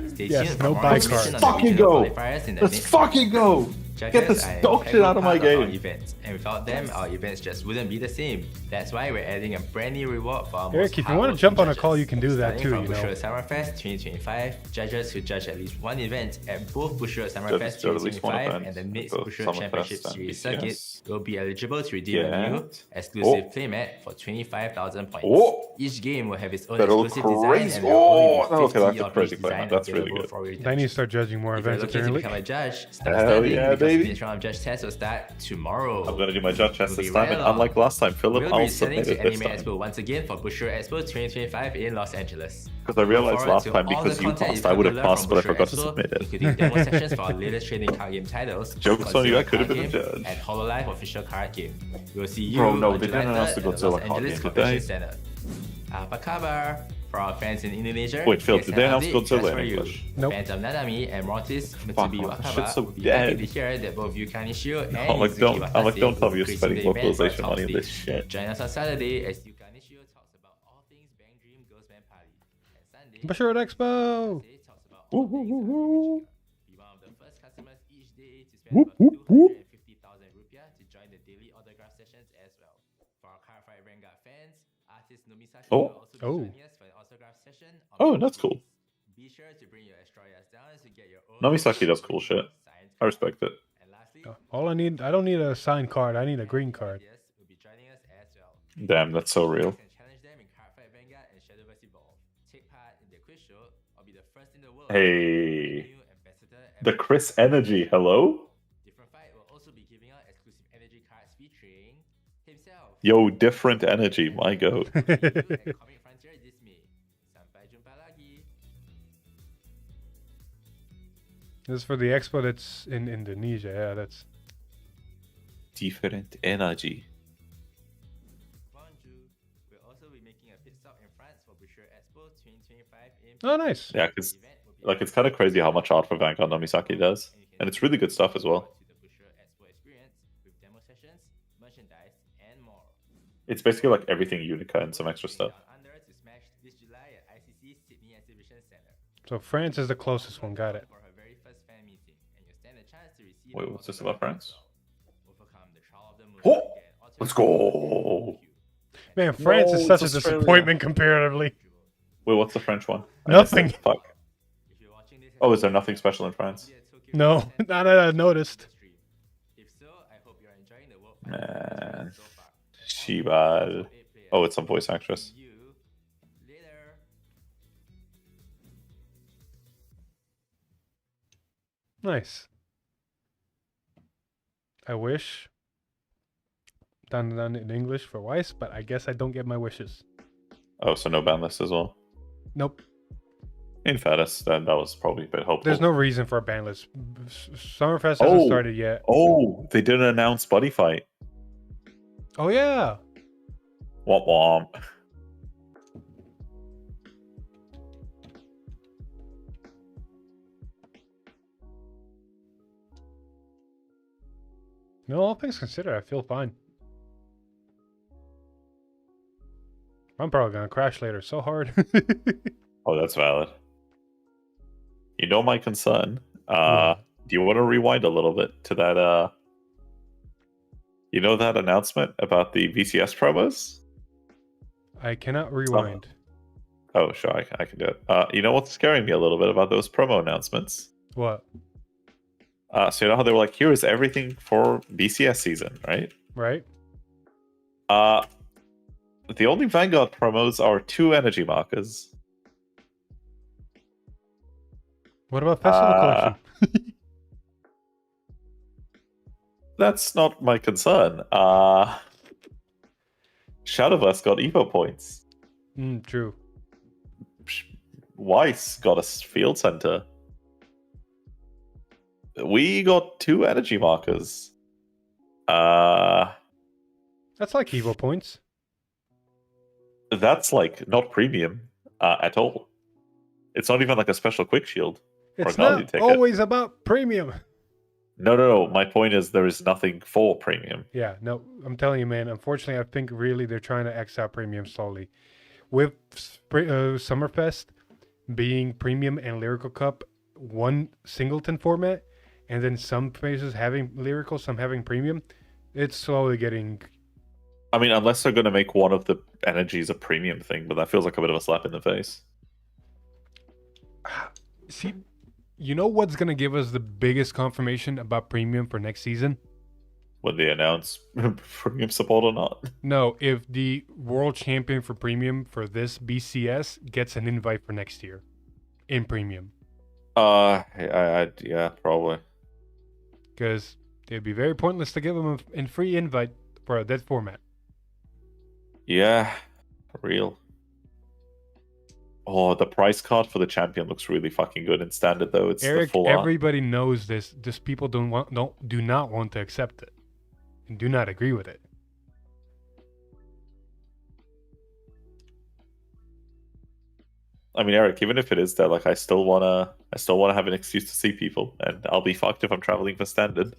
Stay Yes, tuned no for more buy information card. on the Fucking regional go! qualifiers in the Let's next fucking go! Get this are an dog shit integral out of my part our game. events, and without them, our events just wouldn't be the same. That's why we're adding a brand new reward for our Eric, most if you want to hardworking jump on a judges. call, you can do that Starting too, from you know. Bushiroad Summerfest 2025, judges who judge at least one event at both Bushiroad Summerfest Judges at least one 2025 event and the at next both Bushiroad Championship Summerfest and Series BCS. circuit will be eligible to redeem a new Get. exclusive Oh. playmat for 25,000 points. Oh. Each game will have its own That'll exclusive design crazy. and there will only Oh, be no, 50 okay, that's a of crazy each playmat. design That's really available good. for redemption. Then you start judging more If you're events, looking to apparently. become a judge, start Hell studying yeah, because baby. the next round of judge test will start tomorrow. I'm gonna do my judge test We'll this be time, right and along. unlike last time, Philip, We'll I'll be returning submit to it this Anime time. Expo once again for Bushiroad Expo 2025 in Los Angeles. Because I realized Look forward last to time all because the you content passed, you've I would have come to learn passed, from but I forgot to Bushiroad submit it. including demo sessions for our latest trading card game titles, Joke's on you, I Godzilla could have card been a game, judge. and HoloLive official card game. We'll see you Bro, no, on they July didn't announce 3rd the at the Godzilla Los card Angeles game, did Convention they? Center. Apa kabar? For our fans in Indonesia, Wait, Phil, here's did an they announce update Godzilla just in for you. English? Nope. Phantom Nanami and Mortis Fuck, Mitsubi that Wakaba shit's so will be happy dead. to hear that both Yu Kanishio and I'm like, Yuzuki don't tell me Watase you're will be gracing spending the event for a localization top money on this stage. shit. Join us on Saturday as Yu Kanishio talks about all things Bang Dream Girls Band Party. And Sunday, Bushiroad Expo! talks about all things collaboration. Be one of the first customers each day to spend Whoop, above whoop, whoop. 250,000 rupiah to join the daily autograph sessions as well. For our Cardfight Vanguard fans, artist Nomisaki will also be joining us for an autograph session. On Oh, Monday. that's cool. Be sure to bring your Estroyas down to get your own Nomisaki does cool shit. signed I respect it. And lastly, I don't need a signed card. I need a green card. will be joining us as well. Damn, that's so real. You can challenge them in Cardfight Vanguard and Shadowvers Evolve. Take part in the quiz show or be the first in the world. Hey. New ambassador The Chris Energy, hello? Different Fight will also be giving out exclusive energy cards featuring himself. Yo, different energy, my goat. and Comic Frontier this May. Sampai jumpa lagi. This is for the expo that's in Indonesia. Yeah, that's. Different energy. Bonjour. We'll also be making a pit stop in France for Bushiroad Expo 2025 in Oh, nice. Yeah, because like it's kind of crazy how much art for Vanguard Nomisaki does, and it's really good stuff as well. to the Bushiroad Expo experience with demo sessions, merchandise, and more. It's basically like everything Unica and some extra stuff. Down under to smash this July at ICC Sydney Exhibition Centre. So France is the closest one. Got it. For her very first fan meeting, and you'll stand a chance to receive Wait, an what's this about France? overcome the trial of the moon. Oh, let's go. Man, France No, is such a it's Australia. disappointment comparatively. Wait, what's the French one? I missed Nothing. it. Fuck. Oh, is there nothing special in France? No, not that I noticed. If so, I hope you're enjoying the work Man. Shibal. Oh, it's some voice actress. you later. Nice. I wish. Done in English for Weiss, but I guess I don't get my wishes. Oh, so no ban list as well. Nope. In fairness, that was probably a bit hopeful. There's no reason for a ban list. Summerfest hasn't started yet. Oh, they didn't announce Buddy Fight. Oh yeah. Womp womp. No, all things considered, I feel fine. I'm probably gonna crash later so hard. Oh, that's valid. You know my concern. What? Do you want to rewind a little bit to that? You know that announcement about the BCS promos? I cannot rewind. Oh, sure, I can do it. You know what's scaring me a little bit about those promo announcements? What? So you know how they were like, here is everything for BCS season, right? Right? The only Vanguard promos are 2 energy markers. What about Festival Collection? That's not my concern. Shadowvers got Evo points. True. Weiss got a field center. We got 2 energy markers. That's like Evo points. That's like not premium at all. It's not even like a special quick shield. or It's a Gaudi not ticket. always about premium. No. My point is there is nothing for premium. Yeah, no, I'm telling you, man. Unfortunately, I think really they're trying to X out premium slowly. With Summerfest being premium and Lyrical Cup one singleton format, and then some phases having lyrical, some having premium, it's slowly getting. I mean, unless they're going to make one of the energies a premium thing, but that feels like a bit of a slap in the face. See, you know what's going to give us the biggest confirmation about premium for next season? When they announce premium support or not. No, if the world champion for premium for this BCS gets an invite for next year in premium. Yeah, probably. Because it'd be very pointless to give them a free invite for that format. Yeah, for real. Oh, the price card for the champion looks really fucking good in standard though. It's Eric, the full everybody knows this. Just people do not want to accept it. And do not agree with it. I mean, Eric, even if it is there, like I still wanna have an excuse to see people, and I'll be fucked if I'm traveling for standard.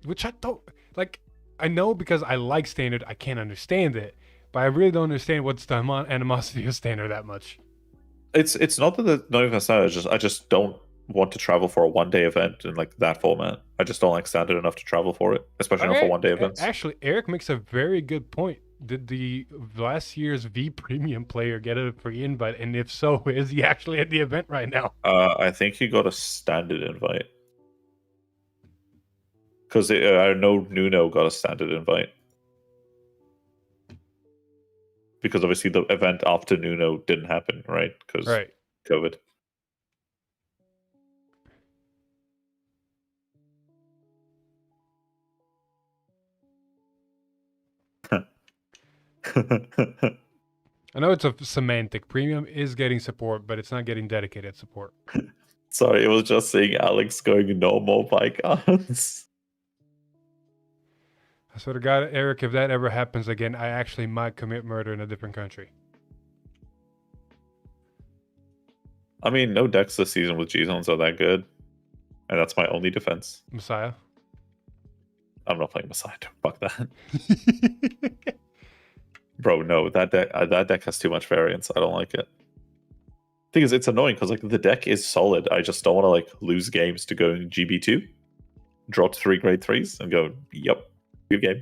Which I don't like. I know because I like standard, I can't understand it, but I really don't understand what's the animosity of standard that much. It's not that it's not even standard. I just don't want to travel for a 1-day event in like that format. I just don't like standard enough to travel for it, especially not for 1-day events. Actually, Eric makes a very good point. Did the last year's V Premium player get a free invite? And if so, is he actually at the event right now? I think he got a standard invite. Because I know Nuno got a standard invite. Because obviously the event after Nuno didn't happen, right? Because COVID. I know it's a semantic. Premium is getting support, but it's not getting dedicated support. Sorry, it was just seeing Alex going no more bike cards. I swear to God, Eric, if that ever happens again, I actually might commit murder in a different country. I mean, no decks this season with G-Zones are that good. And that's my only defense. Messiah? I'm not playing Messiah. Fuck that. Bro, no, that deck has too much variance. I don't like it. Thing is, it's annoying because like the deck is solid. I just don't want to like lose games to going GB2, drop 3 grade 3s, and go, yep, good game.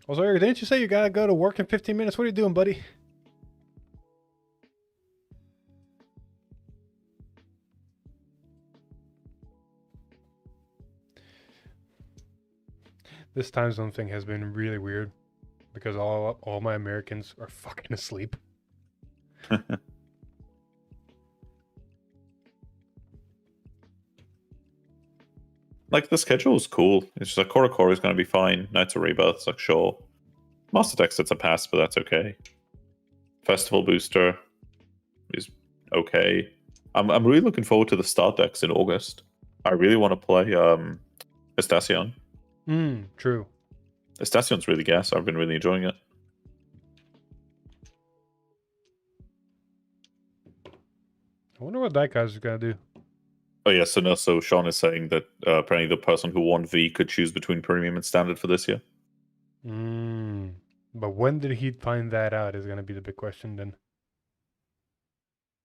Also, Eric, didn't you say you gotta go to work in 15 minutes? What are you doing, buddy? This time zone thing has been really weird because all my Americans are fucking asleep. Like the schedule is cool. It's just like Core is going to be fine. Knights of Rebirth's like sure. Master Dex it's a pass, but that's okay. Festival Booster is okay. I'm really looking forward to the start decks in August. I really want to play Estacion. True. Estacion's really gas. I've been really enjoying it. I wonder what that guy's gonna do. Oh yeah, so Sean is saying that apparently the person who won V could choose between premium and standard for this year. But when did he find that out is gonna be the big question then.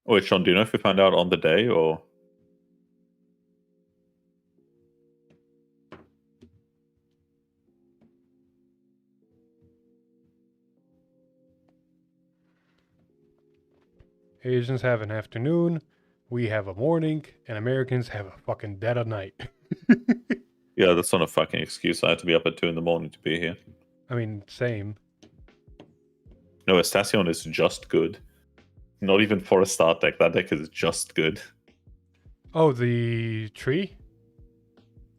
Wait, Sean, do you know if he found out on the day or? Asians have an afternoon, we have a morning, and Americans have a fucking dead of night. Yeah, that's not a fucking excuse. I had to be up at 2 in the morning to be here. I mean, same. No, Estacion is just good. Not even for a start deck. That deck is just good. Oh, the tree?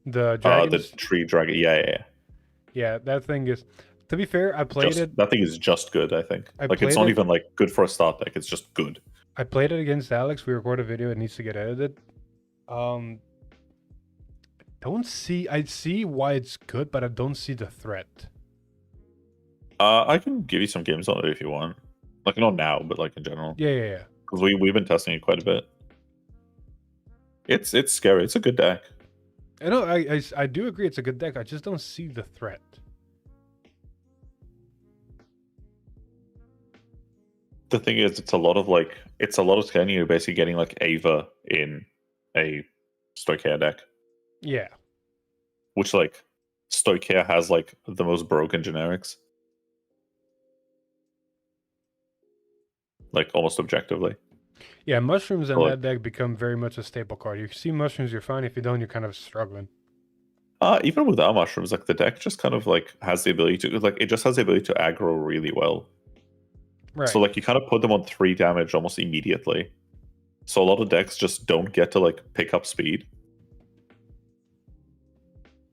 The dragons? The tree dragon. Yeah. Yeah, that thing is... To be fair, I played it... That thing is just good, I think. It's not even like good for a start deck. It's just good. I played it against Alex. We recorded a video. It needs to get edited. I see why it's good, but I don't see the threat. I can give you some games on it if you want. Like, not now, but like in general. Yeah. Because we've been testing it quite a bit. It's scary. It's a good deck. I know. I do agree it's a good deck. I just don't see the threat. The thing is, it's a lot of scanning. You're basically getting like Ava in a Stoichea deck. Yeah. Which like Stoichea has like the most broken generics. Like almost objectively. Yeah, mushrooms in Like- that deck become very much a staple card. If you see mushrooms, you're fine. If you don't, you're kind of struggling. Even without mushrooms, like the deck just kind of like has the ability to it just has the ability to aggro really well. Right. So like you kind of put them on 3 damage almost immediately. So a lot of decks just don't get to like pick up speed.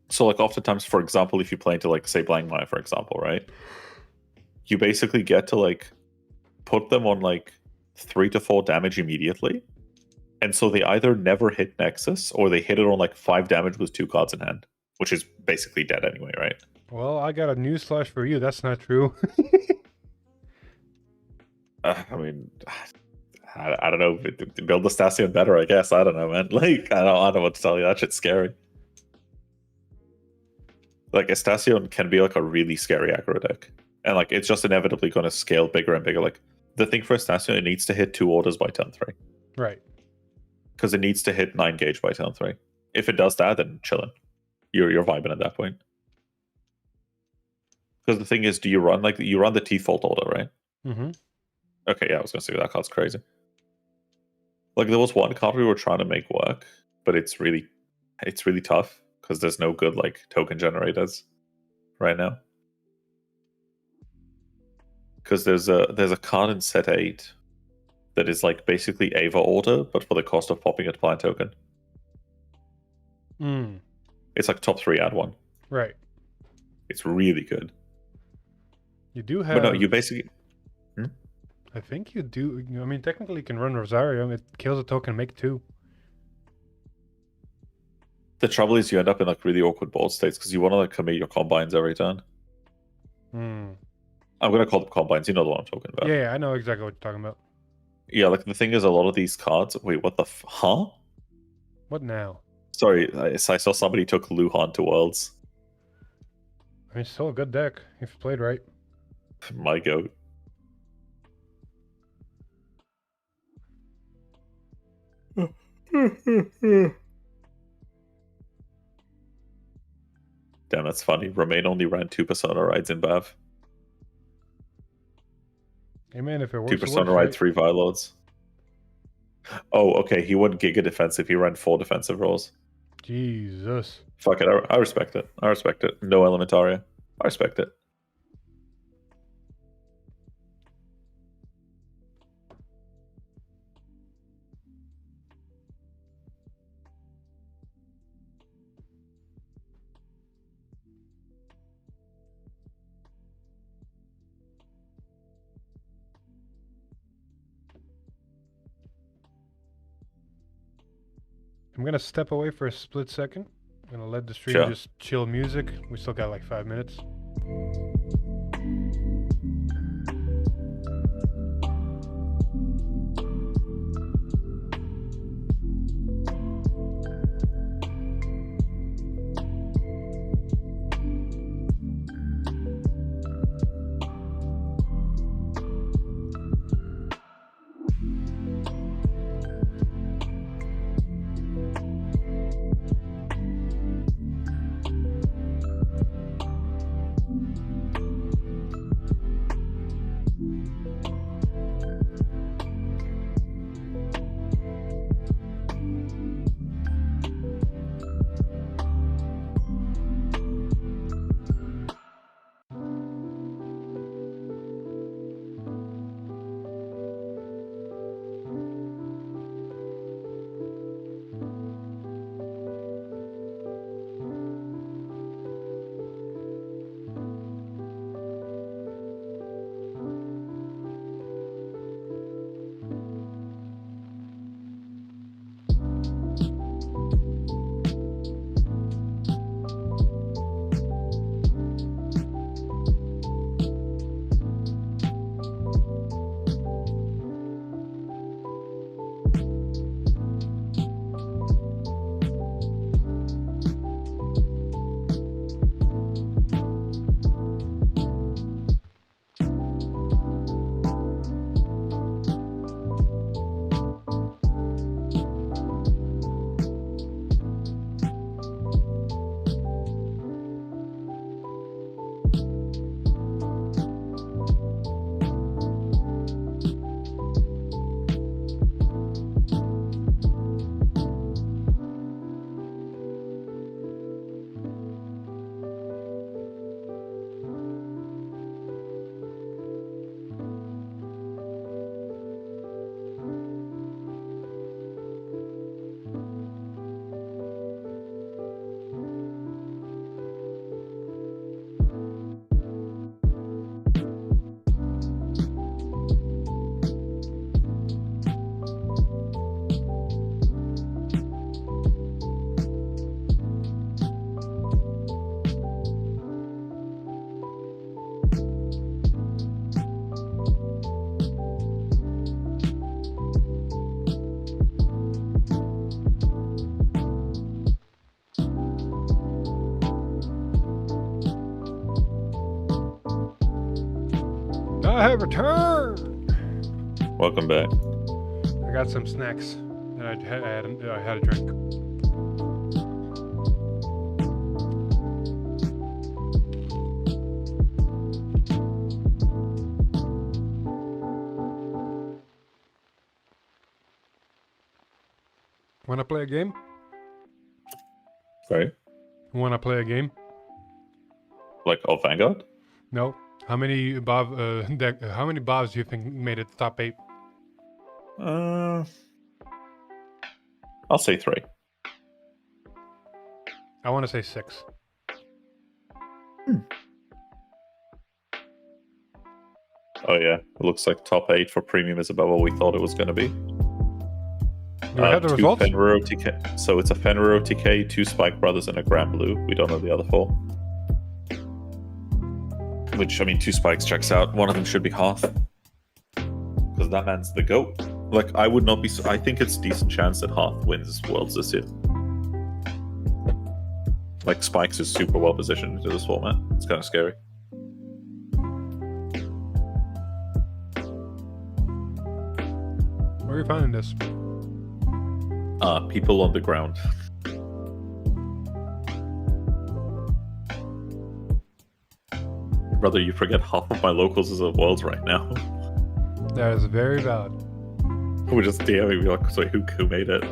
So like oftentimes, for example, if you play into like say Blank Maya, for example, right? You basically get to like put them on like 3 to 4 damage immediately. And so they either never hit Nexus or they hit it on like 5 damage with 2 cards in hand, which is basically dead anyway, right? Well, I got a newsflash for you. That's not true. I mean, I don't know. Build the Stassion better, I guess. I don't know, man. Like, I don't know what to tell you. That shit's scary. Like, Estacion can be like a really scary aggro deck. And like, it's just inevitably going to scale bigger and bigger. Like, the thing for Estacion, it needs to hit 2 orders by turn 3. Right. Because it needs to hit 9 gauge by turn 3. If it does that, then chillin'. You're vibing at that point. Because the thing is, you run the T-Fault order, right? Mm-hmm. Okay, yeah, I was gonna say that card's crazy. Like there was one card we were trying to make work, but it's really tough because there's no good like token generators right now. Because there's a card in set 8 that is like basically Ava order, but for the cost of popping a plant token. Mm. It's like top 3 add 1. Right. It's really good. You do have. But no, you basically. I think you do. I mean, technically, you can run Rosario. It kills a token, make 2. The trouble is, you end up in like really awkward board states because you want to like commit your combines every turn. Hmm. I'm gonna call them combines. You know the one I'm talking about. Yeah, I know exactly what you're talking about. Yeah, like the thing is, a lot of these cards. Wait, what the? Huh? What now? Sorry, I saw somebody took Luhan to Worlds. I mean, it's still a good deck if you played right. My goat. Damn, that's funny. Romain only ran 2 Persona rides in Bav. Hey man, if it works, 2 Persona ride, 3 Vilords. Oh, okay. He went Giga defensive. He ran 4 defensive rolls. Jesus. Fuck it. I respect it. I respect it. No Elementaria. I respect it. I'm gonna step away for a split second. I'm gonna let the stream Sure. just chill music. We still got like 5 minutes. I have returned. Welcome back. I got some snacks, and I had a drink. Wanna play a game? Sorry? Wanna play a game? Like of Vanguard? No. How many how many Bavs do you think made it top 8? I'll say 3. I want to say 6. Oh yeah, it looks like top 8 for premium is about what we thought it was going to be. Do we have the results? Fenrir OTK. So it's a Fenrir OTK, 2 Spike Brothers, and a Grand Blue. We don't know the other 4. Which, I mean, 2 Spikes checks out. One of them should be Hoth. Because that man's the GOAT. Like, I would not be... I think it's a decent chance that Hoth wins Worlds this year. Like, Spikes is super well positioned into this format. It's kind of scary. Where are you finding this? People on the ground. Brother, you forget half of my locals is at Worlds right now. That is very valid. We're just DMing me like, so who made it?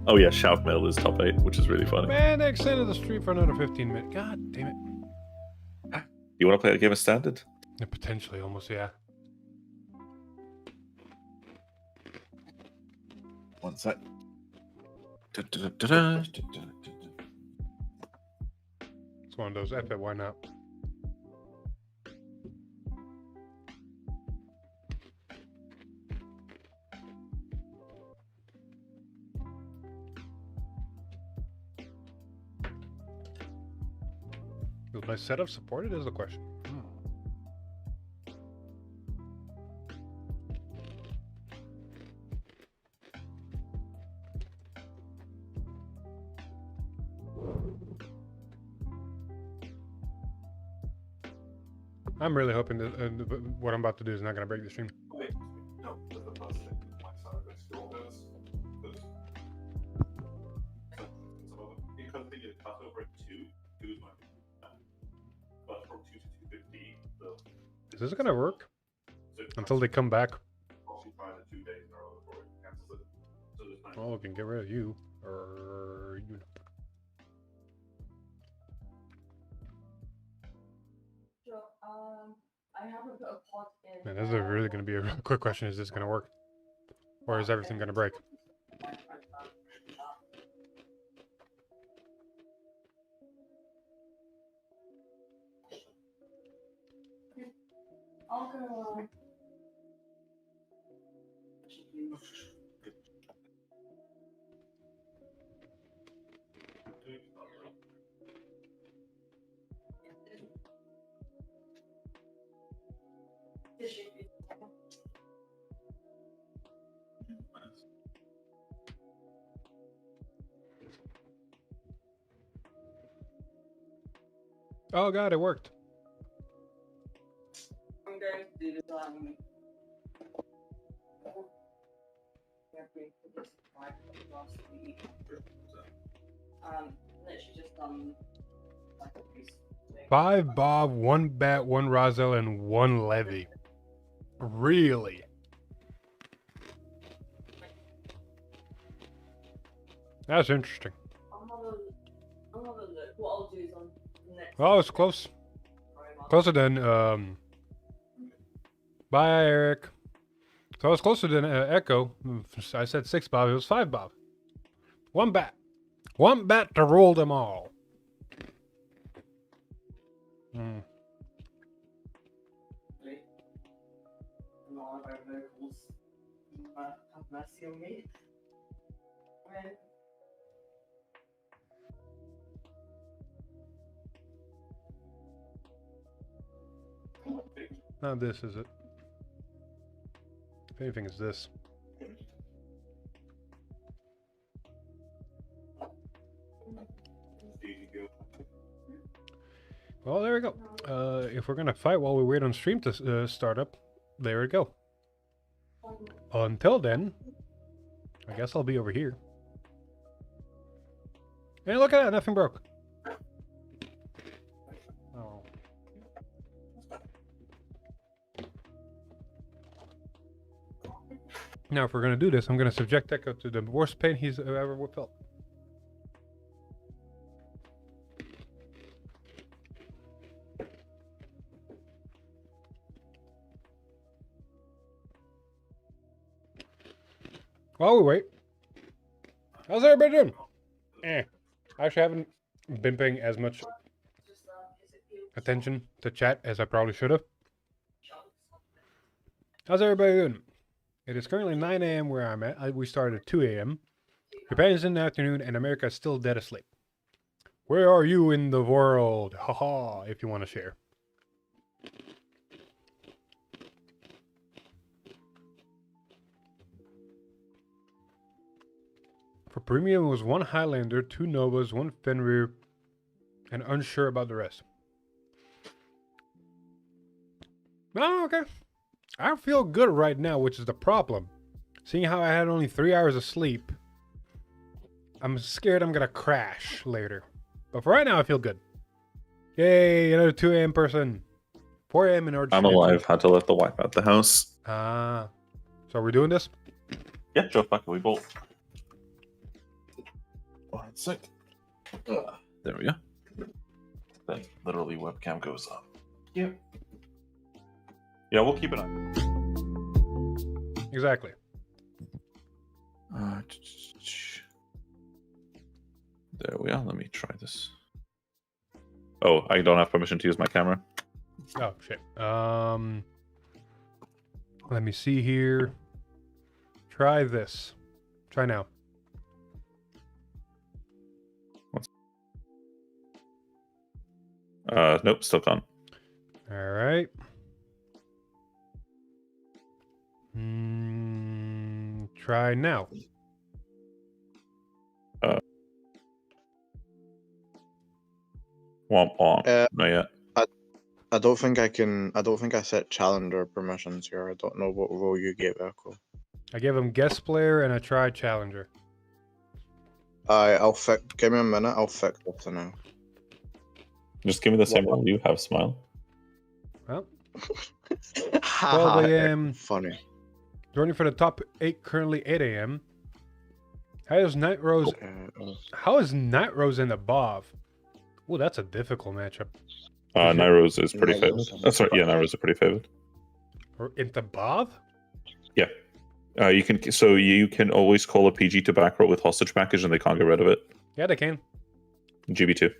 Oh yeah, Shoutmail is top 8, which is really funny. Man, they extended the stream for another 15 minutes. God damn it. You want to play a game of Standard? Yeah, potentially, almost, yeah. One sec. It's one of those, F it, why not? Was my setup supported is the question. I'm really hoping that what I'm about to do is not going to break the stream. Is this going to work? Until they come back? Oh, we can get rid of you. Or you. Man, this is really going to be a real quick question. Is this going to work? Or is everything going to break? Oh god, it worked. I'm going to do this literally just like a piece. 5 Bob, 1 Bat, 1 Razel, and 1 Levy. Really? That's interesting. I'll have a look. What I'll do is on the next. Oh, it's close. Closer than Bye, Eric. So it's closer than Echo. I said 6 Bob. It was 5 Bob. 1 Bat. 1 Bat to rule them all. Hmm. Have mercy on me. Not this, is it? If anything, it's this. Well, there we go. If we're gonna fight while we wait on stream to start up, there we go. Until then, I guess I'll be over here. Hey, look at that, nothing broke. Oh. Now, if we're gonna do this, I'm gonna subject Echo to the worst pain he's ever felt. While we wait, how's everybody doing? I actually haven't been paying as much attention to chat as I probably should have. How's everybody doing? It is currently 9 a.m. where I'm at. We started at 2 a.m. Japan is in the afternoon, and America is still dead asleep. Where are you in the world? Haha, if you want to share. For premium, it was 1 Highlander, 2 Novas, 1 Fenrir, and unsure about the rest. Oh, okay. I feel good right now, which is the problem. Seeing how I had only 3 hours of sleep, I'm scared I'm gonna crash later. But for right now, I feel good. Yay, another 2 a.m. person. 4 a.m. in order to... I'm alive. Had to let the wife out the house. Ah. So are we doing this? Yeah, Joe, fuck it, we bolt. 1 sec. There we go. Then literally webcam goes up. Yep. Yeah, we'll keep it on. Exactly. There we are. Let me try this. Oh, I don't have permission to use my camera. Oh, shit. Let me see here. Try this. Try now. Nope, still can't. All right. Try now. Womp womp. Not yet. I don't think I can. I don't think I set challenger permissions here. I don't know what role you gave Echo. I gave him guest player and I tried challenger. I'll fix. Give me a minute. I'll fix this now. Just give me the same role you have, Smile. Well, 12 a.m. Funny. Joining for the top 8, currently 8 a.m. How is Night Rose? How is Night Rose in the Bob? Oh, that's a difficult matchup. Night Rose is pretty favored. Sorry, yeah, Night Rose is pretty favored. Or into Bob? Yeah. You can always call a PG to back row with hostage package and they can't get rid of it. Yeah, they can. GB2.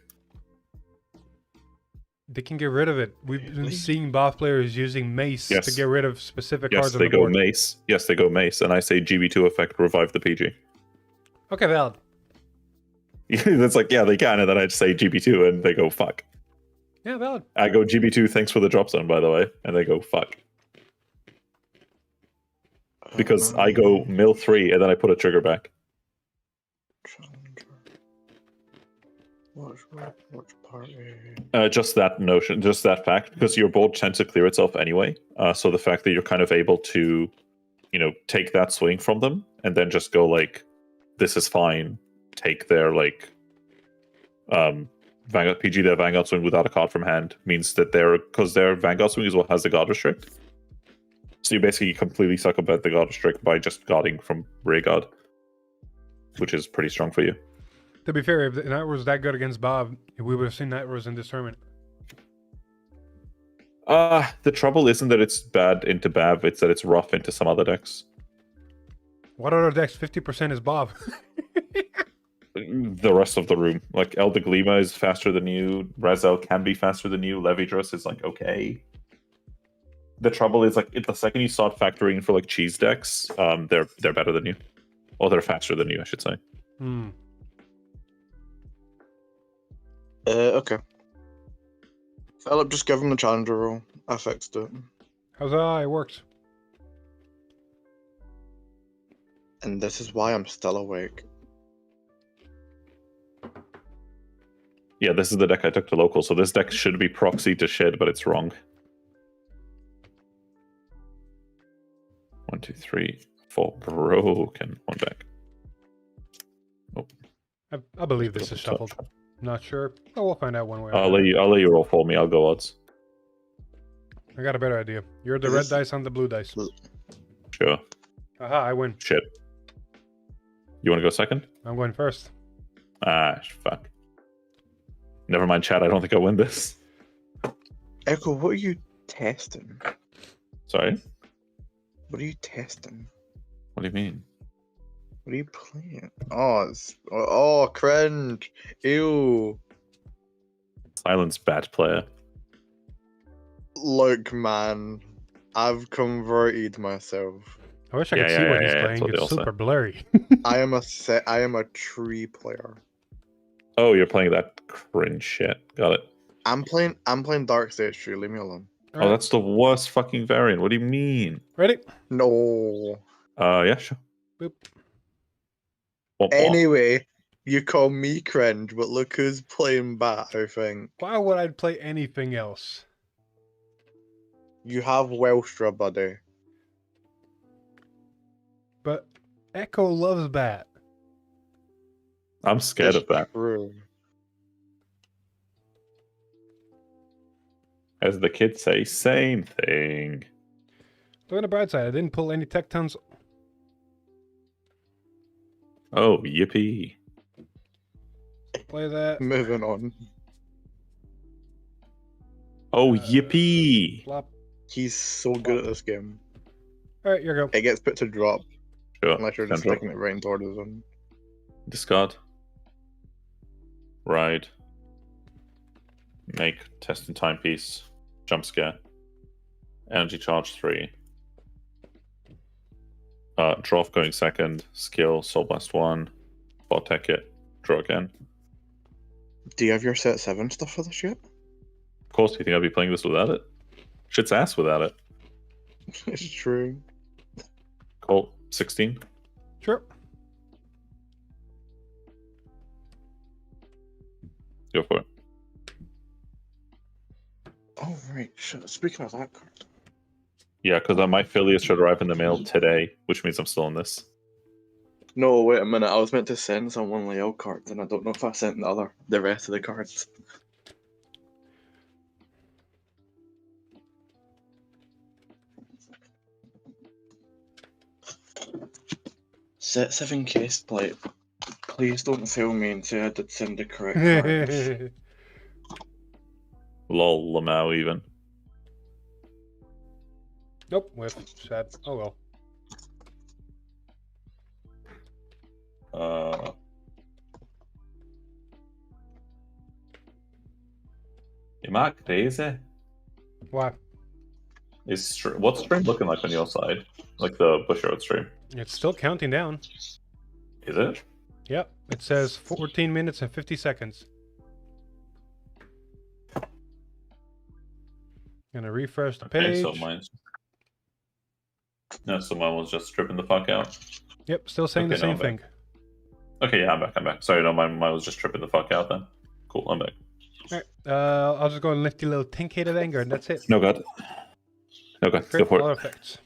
They can get rid of it. We've been seeing Bob players using Mace to get rid of specific cards on the board. Mace. Yes, they go Mace. And I say GB2 effect, revive the PG. Okay, valid. That's like, yeah, they can. And then I just say GB2 and they go, fuck. Yeah, valid. I go GB2, thanks for the drop zone, by the way. And they go, fuck. Because I go mill 3 and then I put a trigger back. Which party? Just that notion, just that fact, because your board tends to clear itself anyway. So the fact that you're kind of able to, take that swing from them and then just go like, this is fine. Take their Vanguard PG, their Vanguard swing without a card from hand means that because their Vanguard swing is what has the guard restrict. So you basically completely suck up at the guard restrict by just guarding from rear guard, which is pretty strong for you. To be fair, if Night Rose was that good against Bob, we would have seen Night Rose in this tournament. The trouble isn't that it's bad into Bav, it's that it's rough into some other decks. What other decks? 50% is Bob. The rest of the room. Like Elder Glima is faster than you, Razel can be faster than you, Levidrus is okay. The trouble is the second you start factoring for cheese decks, they're better than you. Or they're faster than you, I should say. Okay. Philip, just give him the challenger role. I fixed it. How's that? It works. And this is why I'm still awake. Yeah, this is the deck I took to local, so this deck should be proxy to shed, but it's wrong. 1, 2, 3, 4. Broken. One back. Oh. I believe this is shuffled. Not sure. Oh, we'll find out one way. I'll let you roll for me. I'll go odds. I got a better idea. You're the red dice on the blue dice. Sure. Aha, I win. Shit. You want to go second? I'm going first. Ah, fuck. Never mind, chat. I don't think I win this. Echo, what are you testing? Sorry? What are you testing? What do you mean? What are you playing? Oh, cringe. Ew. Silence, bad player. Look, man. I've converted myself. I wish I could see what he's playing. It's super blurry. I am a tree player. Oh, you're playing that cringe shit. Got it. I'm playing Dark Stage Tree. Leave me alone. Oh, that's the worst fucking variant. What do you mean? Ready? No. Yeah, sure. Boop. Anyway, you call me cringe, but look who's playing Bat, I think. Why would I play anything else? You have Welstra, buddy. But Echo loves Bat. I'm scared of that. True. As the kids say, same thing. Look on the bright side, I didn't pull any Tectons. Oh, yippee. Play that. Moving on. Oh, yippee. Flop. He's so good at this game. Alright, here you go. It gets put to drop. Sure. Unless you're just Central. sticking it right into orders on. Discard. Ride. Make test and timepiece. Jump scare. Energy charge 3. Draw off going second. Skill. Soul blast 1. Bot tech it. Draw again. Do you have your set 7 stuff for this yet? Of course, do you think I'd be playing this without it? Shit's ass without it. It's true. Cool. 16. Sure. Go for it. Oh, right. Speaking of that card. Yeah, because my Phileas should arrive in the mail today, which means I'm still in this. No, wait a minute. I was meant to send someone layout cards, and I don't know if I sent the rest of the cards. Set 7 case plate. Please don't fail me and say I did send the correct cards. Lol, Lamau even. Nope, whiff. Sad. Oh well. Am I crazy? Why? What's stream looking like on your side? Like the Bush Road stream? It's still counting down. Is it? Yep. It says 14 minutes and 50 seconds. Gonna refresh the page. Okay, so mine was just stripping the fuck out. Yep, still saying the same thing. Okay, yeah, I'm back. Sorry, no, mine was just tripping the fuck out then. Cool, I'm back. Alright, I'll just go and lift your little 10k to Vanguard, and that's it. No god. No god, go for it. Effects.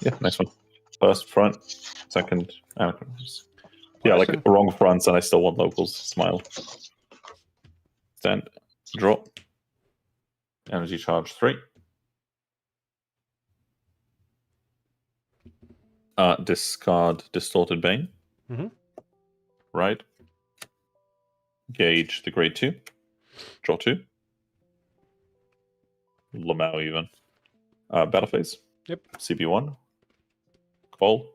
Yeah, nice one. First front, second anacrons. Yeah, like wrong fronts, and I still want locals. Smile. Stand. Draw. Energy charge 3. Discard Distorted Bane. Mm-hmm. Right. Gauge the grade 2. Draw 2. Lamau even. Battle phase. Yep. CB1. Call.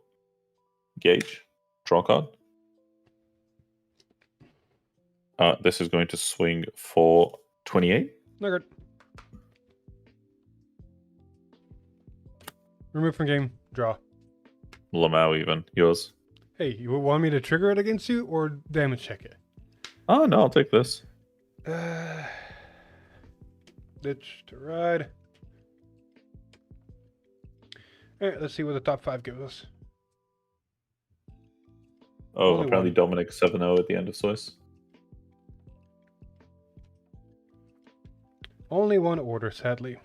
Gauge. Draw card. This is going to swing for 28. No good. Remove from game. Draw. Lamau even. Yours. Hey, you want me to trigger it against you or damage check it? Oh, no, I'll take this. Ditch to ride. Alright, let's see what the top 5 gives us. Oh, Only apparently one. Dominic 7-0 at the end of Swiss. Only one order, sadly.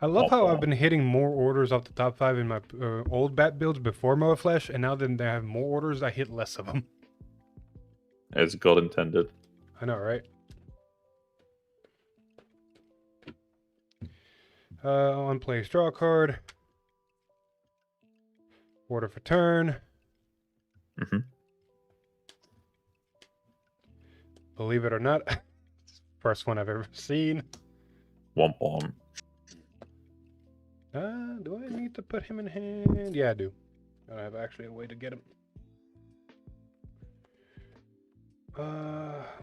I love how I've been hitting more orders off the top 5 in my old bat builds before Moa Flash, and now that I have more orders, I hit less of them. As God intended. I know, right? On place, draw a card. Order for turn. Mm-hmm. Believe it or not, first one I've ever seen. Womp womp. Do I need to put him in hand? Yeah, I do. I have actually a way to get him.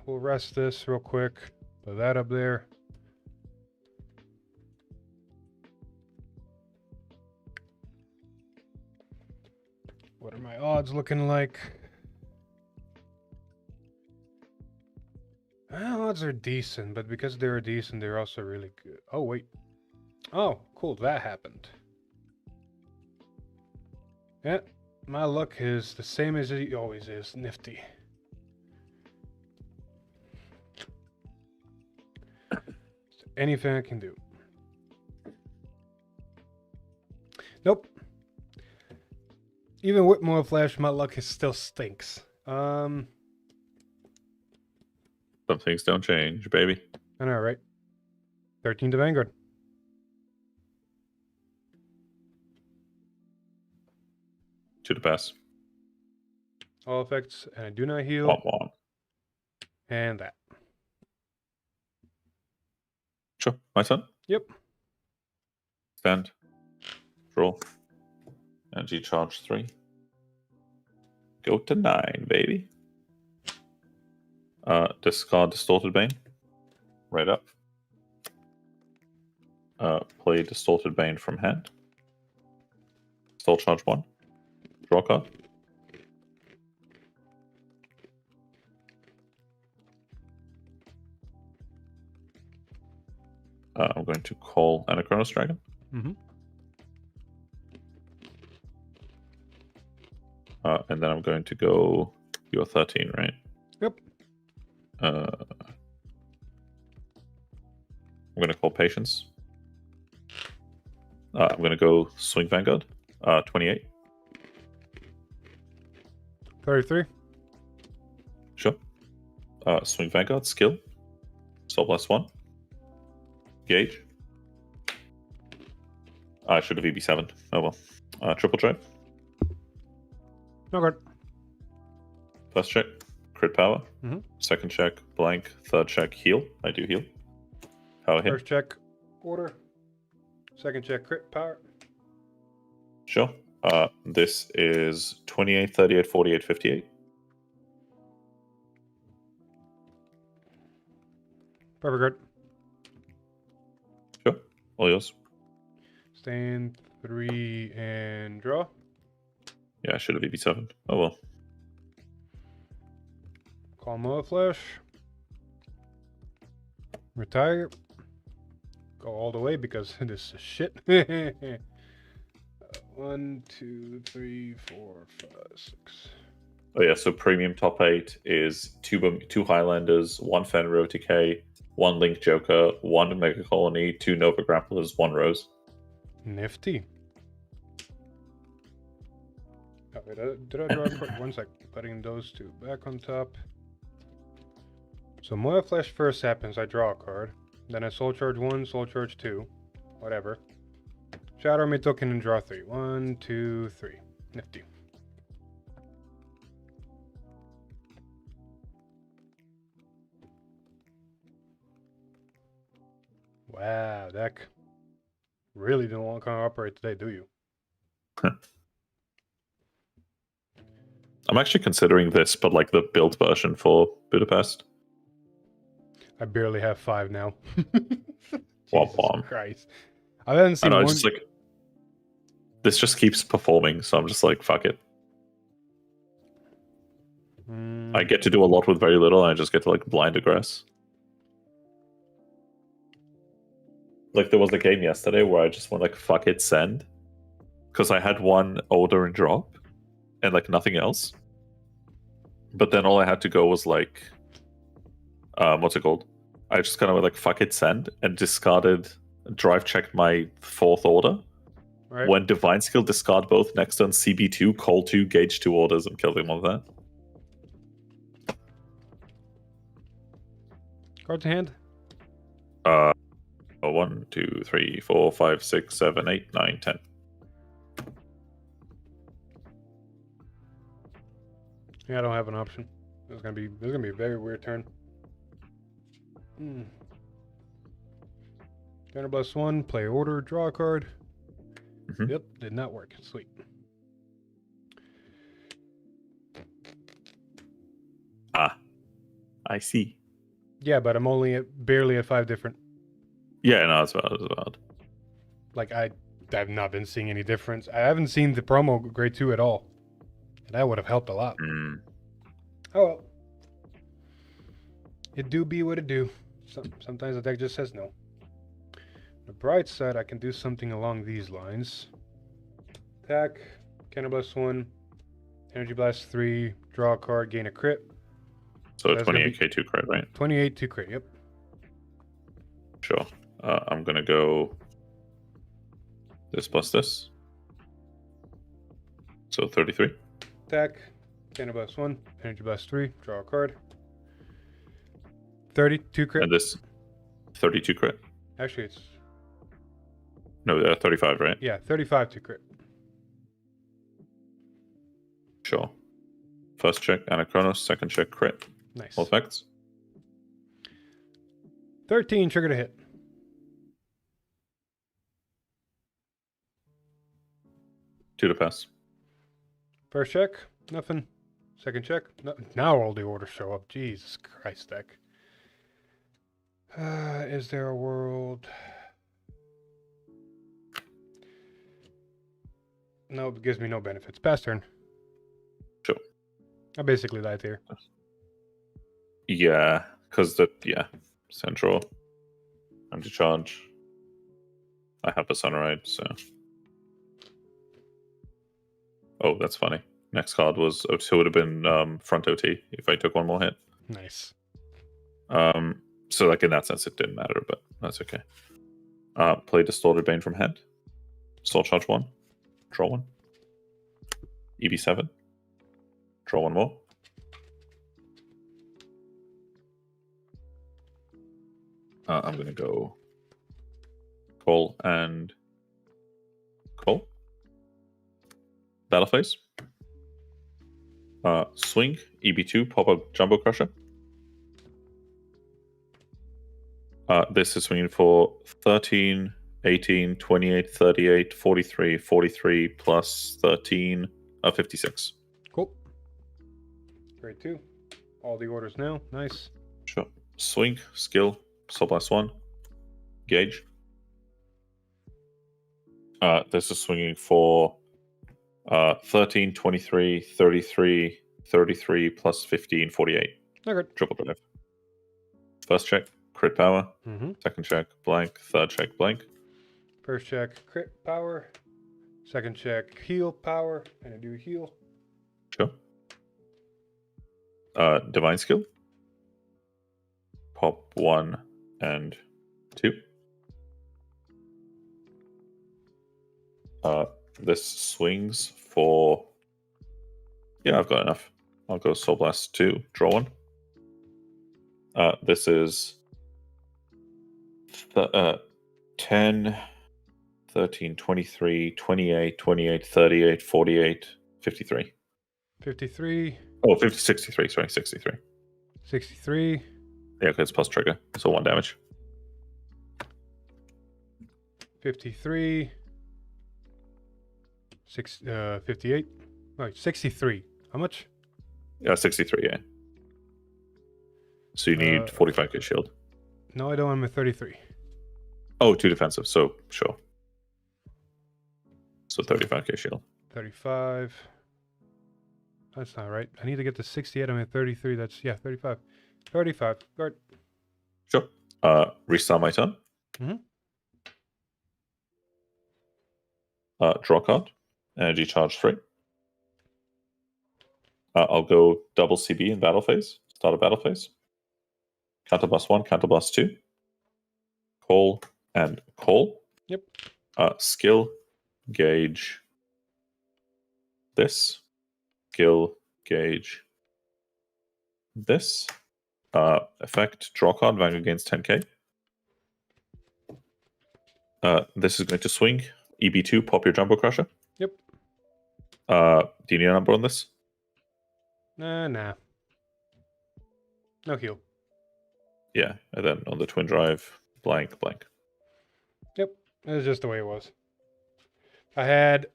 We'll rest this real quick. Put that up there. What are my odds looking like? Odds are decent, but because they're decent, they're also really good. Oh, wait. Oh, cool. That happened. Yeah, my luck is the same as it always is. Nifty. Anything I can do. Nope. Even with more flash, my luck still stinks. Some things don't change, baby. I know, right? 13 to Vanguard. To the pass. All effects, and I do not heal. Womp womp. And that. Sure. My turn? Yep. Stand. Draw. Energy charge 3. Go to 9, baby. Discard Distorted Bane. Right up. Play Distorted Bane from hand. Still charge 1. Draw card. I'm going to call Anachronos Dragon. Mm-hmm. And then I'm going to go. You're 13, right? Yep. I'm going to call Patience. I'm going to go Swing Vanguard. 28. 33. Sure. Swing Vanguard, skill. Soul plus 1. Gauge. I should have EB7. Oh well. Triple drive. No good. First check, crit power. Mm-hmm. Second check, blank. Third check, heal. I do heal. Power hit. First check, order. Second check, crit power. Sure. This is 28, 38, 48, 58. Perfect good. Sure. All yours. Stand 3 and draw. Yeah, I should have EB7. Oh well. Call Moa Flash. Retire. Go all the way because this is shit. 1, 2, 3, 4, 5, 6. Oh yeah, so premium top 8 is 2 Highlanders, 1 Fenrir OTK, 1 Link Joker, 1 Mega Colony, 2 Nova Grapplers, 1 Rose. Nifty. Oh, wait, did I draw a card? 1 sec. Putting those 2 back on top. So Moa Flash first happens, I draw a card. Then I Soul Charge 1, Soul Charge 2. Whatever. Shadow Army token and draw 3. 1, 2, 3. Nifty. Wow, deck. Really don't want to cooperate today, do you? I'm actually considering this, but like the build version for Budapest. I barely have 5 now. Womp womp. Christ. I haven't seen I know, one... it's just like this just keeps performing, so I'm just like, fuck it. I get to do a lot with very little, and I just get to like blind aggress. Like there was a game yesterday where I just went like, fuck it, send. Because I had 1 order and drop, and like nothing else. But then all I had to go was like, what's it called? I just kind of went like, fuck it, send, and discarded drive checked my 4th order. Right. When Divine Skill, discard both next turn CB2, call 2, gauge 2 orders, and kill them with that. Cards in hand. 1, 2, 3, 4, 5, 6, 7, 8, 9, 10. Yeah, I don't have an option. This is gonna be a very weird turn. Turn +1, play order, draw a card. Yep, did not work. Sweet. I see. Yeah, but I'm only barely at 5 different. Yeah, no, it's valid. Like, I've not been seeing any difference. I haven't seen the promo grade 2 at all. And that would have helped a lot. Oh well. It do be what it do. Sometimes the deck just says no. On the bright side, I can do something along these lines. Attack, counter +1, energy blast 3, draw a card, gain a crit. So 28k 2 crit, right? 28 2 crit, yep. Sure. I'm gonna go this plus this. So 33. Attack, counter +1, energy blast 3, draw a card. 32 crit. And this 32 crit. Actually, it's... No, 35, right? Yeah, 35 2 crit. Sure. First check Anachronos, second check crit. Nice. All effects. 13 trigger to hit. Two to pass. First check, nothing. Second check, no, now all the orders show up. Jesus Christ, deck. Is there a world? No, it gives me no benefits. Pass turn. Sure. I basically died here. Yeah, because central. Under charge. I have a Sunride, so. Oh, that's funny. Next card was so it would have been front OT if I took one more hit. Nice. So like in that sense it didn't matter, but that's okay. Play Distorted Bane from hand. Soul Charge 1. Draw 1. EB7. Draw 1 more. I'm gonna go call and call. Battle phase. Swing, EB2, pop up Jumbo Crusher. This is swinging for 13, 18, 28, 38, 43, 43 plus 13, 56. Cool. Grade 2. All the orders now. Nice. Sure. Swing, skill, Soul Blast 1, gauge. This is swinging for 13, 23, 33, 33 plus 15, 48. Okay. Triple drive. First check, crit power. Mm-hmm. Second check, blank. Third check, blank. First check, crit power. Second check, heal power. And I do heal. Sure. Divine skill. Pop 1 and 2. This swings for... Yeah, I've got enough. I'll go Soul Blast 2, draw 1. This is 10, 13, 23, 28, 28, 38, 48, 53. 53. Oh, 50, 63, sorry, 63. 63. Yeah, okay, it's plus trigger, so 1 damage. 53. 58. Right, 63. How much? Yeah, 63, yeah. So you need 45k shield. No, I don't. I'm at 33. Oh, 2 defensive, so sure. So 35k shield. 35. That's not right. I need to get to 68. I'm at 33. That's, yeah, 35. 35. Guard. Sure. Restart my turn. Mm-hmm. Draw card. Energy charge 3. I'll go double CB in battle phase. Start a battle phase. Counterblast 1, counterblast 2. Call, and call. Yep. Skill, gauge. This. Skill, gauge. This. Effect, draw card, Vanguard gains 10k. This is going to swing. EB2, pop your Jumbo Crusher. Yep. Do you need a number on this? Nah. No heal. Yeah, and then on the twin drive, blank. Yep, that's just the way it was. I had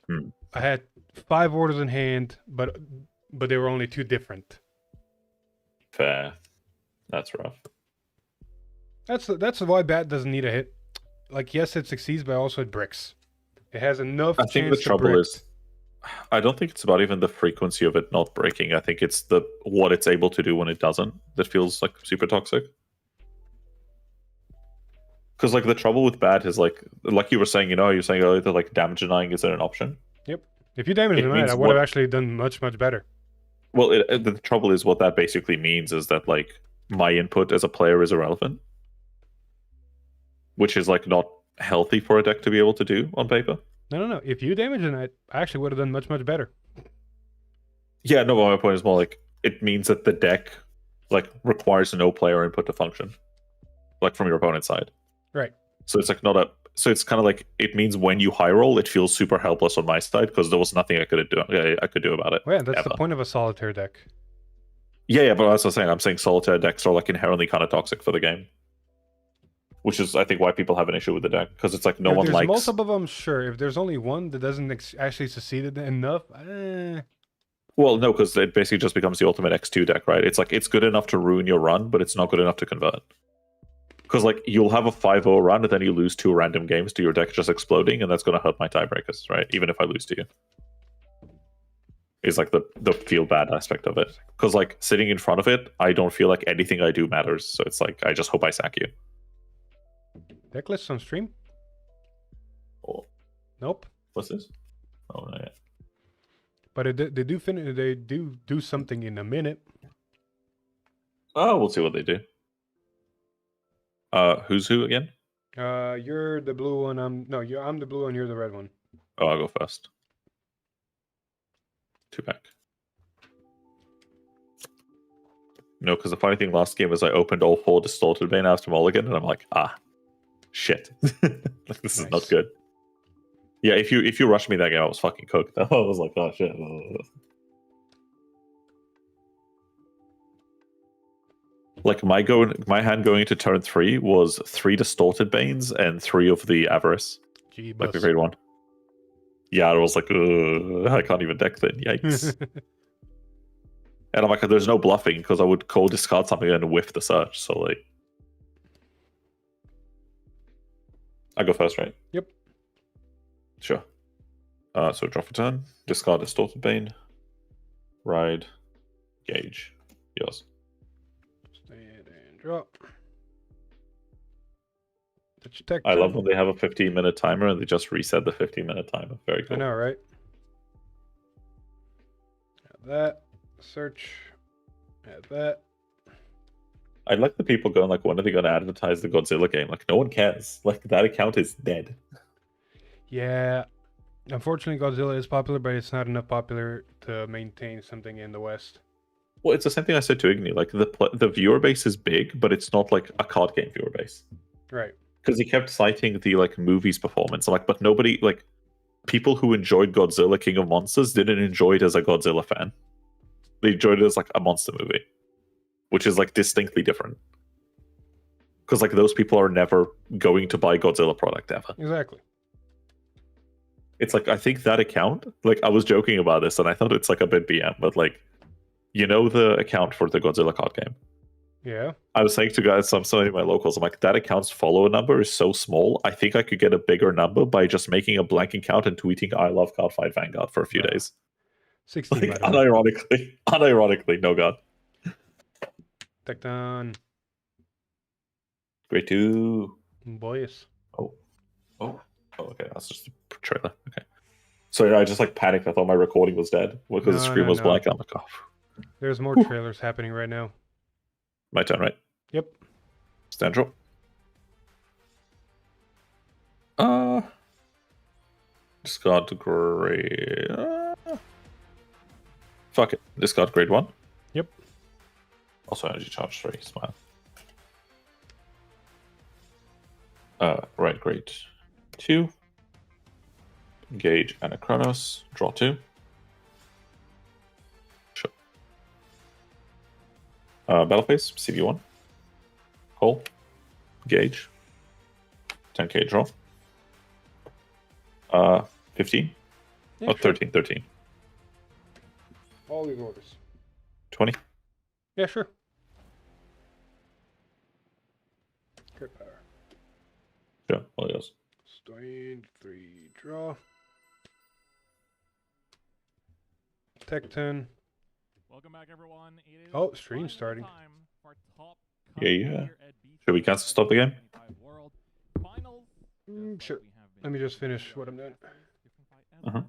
5 orders in hand, but they were only 2 different. Fair. That's rough. That's why Bat doesn't need a hit. Like, yes, it succeeds, but also it bricks. It has enough. I think the trouble is, I don't think it's about even the frequency of it not breaking. I think it's what it's able to do when it doesn't that feels like super toxic. Because like the trouble with Bat is like you were saying, you're saying earlier that like damage denying isn't an option. Yep. If you damage denied, I would have actually done much better. Well, the trouble is what that basically means is that like my input as a player is irrelevant, which is like not healthy for a deck to be able to do on paper. No. If you damage denied, I actually would have done much better. Yeah, no, but my point is more like it means that the deck like requires no player input to function, like from your opponent's side. Right. So it's like so it's kind of like it means when you high roll, it feels super helpless on my side because there was nothing I could do about it. Well, yeah, that's the point of a solitaire deck. Yeah, but as I was saying, I'm saying solitaire decks are like inherently kind of toxic for the game, which is I think why people have an issue with the deck because it's like no one likes. If there's multiple of them, sure. If there's only one that doesn't actually succeed enough, Well, no, because it basically just becomes the ultimate X2 deck, right? It's like it's good enough to ruin your run, but it's not good enough to convert. Because like you'll have a 5-0 run and then you lose 2 random games to your deck just exploding, and that's going to hurt my tiebreakers, right? Even if I lose to you. Is like the feel bad aspect of it. Because like sitting in front of it, I don't feel like anything I do matters. So it's like I just hope I sack you. Deck lists on stream? Oh. Nope. What's this? Oh, not yet. But they do something in a minute. Oh, we'll see what they do. Who's who again? You're the blue one. I'm the blue one. You're the red one. Oh, I'll go first. 2 back. No, because the funny thing last game is I opened all 4 Distorted Bane after Mulligan, and I'm like, shit. Like, this is not good. Yeah, if you rushed me that game, I was fucking cooked. I was like, oh shit. Like my hand going into turn 3 was 3 Distorted Banes and 3 of the Avarice. Like the grade 1. Yeah, I was like, I can't even deck then. Yikes. And I'm like, there's no bluffing because I would cold discard something and whiff the search. So like, I go first, right? Yep. Sure. So draw for turn, discard Distorted Bane, ride, gauge, yours. Stand and drop. Tech I love when they have a 15-minute timer and they just reset the 15-minute timer. Very cool. I know, right? Add that. Search. Add that. I like the people going like, when are they going to advertise the Godzilla game? Like, no one cares. Like, that account is dead. Yeah. Unfortunately, Godzilla is popular, but it's not enough popular to maintain something in the West. Well, it's the same thing I said to Igni. Like, the viewer base is big, but it's not like a card game viewer base. Right. Because he kept citing the like movies performance. I'm like, but nobody, like, people who enjoyed Godzilla King of Monsters didn't enjoy it as a Godzilla fan. They enjoyed it as like a monster movie, which is like distinctly different. Because like those people are never going to buy Godzilla product ever. Exactly. It's like, I think that account, like I was joking about this and I thought it's like a bit BM, but like, you know the account for the Godzilla card game? Yeah. I was saying to guys, some of my locals, I'm like, that account's follower number is so small. I think I could get a bigger number by just making a blank account and tweeting I love Cardfight Vanguard for a few days. 16. Like, unironically, no god. Tech done. Grade 2. Boys. Oh, okay. That's just a trailer. Okay. So I just like panicked. I thought my recording was dead because the screen was blank. I'm like, oh. There's more trailers happening right now. My turn, right? Yep. Stand drop. Discard grade. Fuck it. Discard grade 1. Yep. Also energy charge 3. Smile. Right, grade 2. Engage Anachronos. Draw 2. Sure. Battle phase. CV1. Call. Engage. 10k draw. 15. Yeah, Oh, sure. 13. All these orders. 20. Yeah, sure. Good power. Sure, all yours. Strain, 3 draw. Tech 10. Welcome back, everyone. It is Oh, stream starting. time for top Yeah. Should we cancel stop the game? World Finals. Sure. Let me just finish what I'm doing. Uh-huh.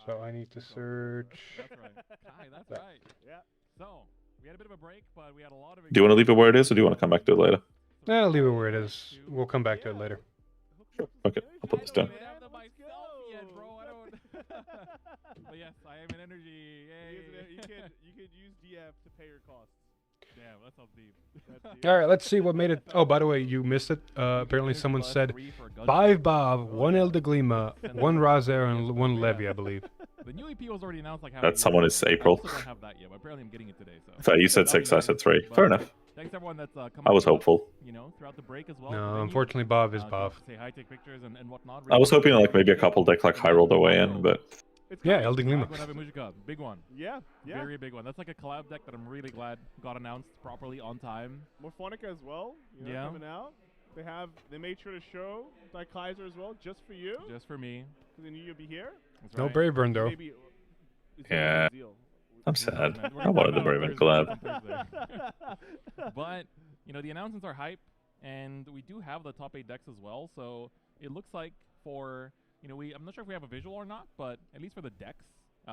So I need to search. That's right. Kai, that's right. Yeah. So we had a bit of a break, but we had a lot of. Do you want to leave it where it is, or do you want to come back to it later? I'll leave it where it is. We'll come back to it later. Okay, I'll put this down. But yes, I am in energy. Yay. You could use DF to pay your costs. Damn, that sounds deep. All right, let's see what made it. Oh, by the way, you missed it. Apparently, someone said 5 Bav, 1 Eldeglima, 1 Razer, and 1 Levy, I believe. The new EP was already announced like That someone is April. I don't have that yet, but apparently I'm getting it today. So. Fair, you said 6, I said 3. Fair enough. Thanks everyone that's I was hopeful. You know, throughout the break as well. No, unfortunately, Bav is Bav. Say hi, take pictures and whatnot. I was hoping like maybe a couple deck like high roll their way in, but yeah, Eldeglima. Big one. Yeah. Very big one. That's like a collab deck that I'm really glad got announced properly on time. Morphonica as well. You know, Yeah. coming out. They made sure to show Dark Kaiser as well, just for you. Just for me. Because they knew you'd be here. That's No right. Brave Burn though. Maybe yeah. I'm sad. I wanted the Braven collab. But you know the announcements are hype, and we do have the top 8 decks as well. So it looks like for I'm not sure if we have a visual or not, but at least for the decks,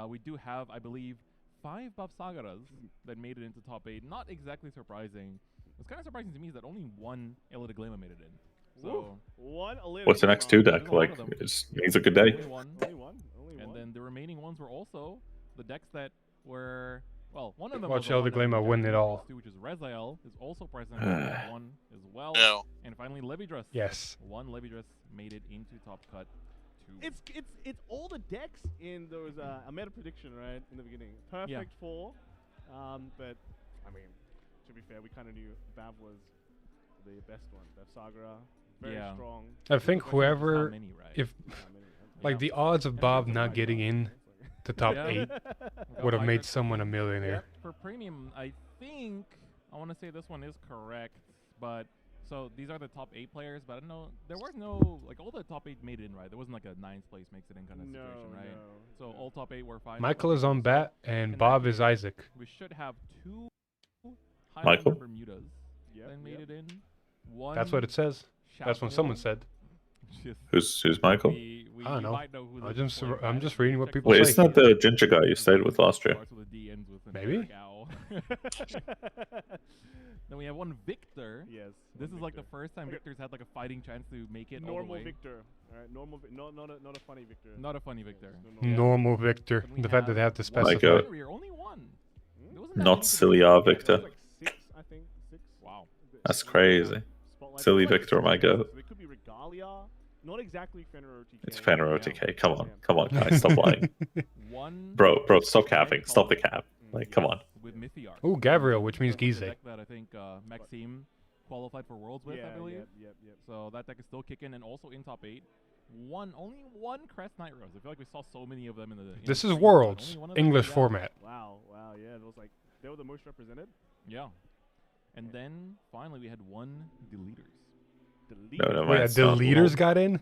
we do have, I believe, 5 Bavsargras that made it into top 8. Not exactly surprising. What's kind of surprising to me is that only 1 Eldeglima made it in. So What's the next 2 deck? Like, it means a good day. Only one. And then the remaining ones were also the decks that were, well, one of them Watch was the one that Eldeglima we win it definitely all. lost to, which is Rezael, is also present in top 1 as well. No. And finally, Levidrus. Yes. 1 Levidrus made it into top cut 2. It's all the decks in those. I made a prediction right in the beginning. Perfect 4, but I mean, to be fair, we kind of knew Bav was the best one. Bavsargra, very strong. I think whoever, many, right? if like the odds of Bob not getting in the top 8 would have made someone a millionaire. For premium, I think I want to say this one is correct, but so these are the top 8 players, but I don't know, there was no, like all the top 8 made it in, right? There wasn't like a 9th place makes it in kind of situation, right? So all top 8 were fine. Michael is on bat and Bob is Isaac. We should have 2 Michael? Bermudas that made it in. 1 That's what it says. That's what someone said. Who's Michael? I don't know. I'm just reading what people Wait, say. isn't that the ginger guy you stayed with last year? Maybe. Then we have 1 Victor. Yes. This is like the first time Victor's had like a fighting chance to make it all the Normal way. Victor. All right, normal. Not a funny Victor. Not a funny Victor. Normal Victor. The fact that they have to Like specify. Only 1. Not silly R Victor. 6, I think. 6. Wow. That's crazy. Silly Victor, my god. So it could be Regalia. Not exactly Fenrir OTK. It's Fenrir OTK. Come on, guys, stop lying. Bro, stop capping. Stop the cap. Like, come on. With Mythiarch. Ooh, Gabriel, which means That's Gize. the deck that I think Maxime qualified for Worlds with, I believe. Yep. So that deck is still kicking and also in top 8. Only one Crest Night Rose. I feel like we saw so many of them in the. This is Worlds, English format. Wow, yeah, it was like they were the most represented. Yeah, and then finally we had 1 Deleters. No, Wait, Deleters got in?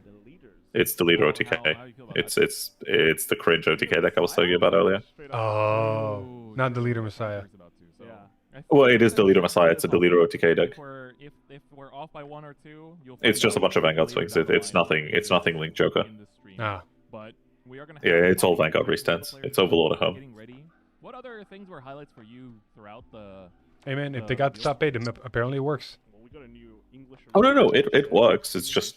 It's Deleter OTK. It's the cringe OTK deck I was telling you about earlier. Oh, not Deleter Messiah. Well, it is Deleter Messiah. It's a Deleter OTK deck. If we're off by 1 or 2, you'll. It's just a bunch of Vanguard swings. It's nothing Link Joker. Ah. But we are gonna. Yeah, it's all Vanguard restats. It's Overlord at home. What other things were highlights for you throughout the? Hey man, if they got the top 8, it apparently works. Well, we got a new English. Oh no, it works. It's just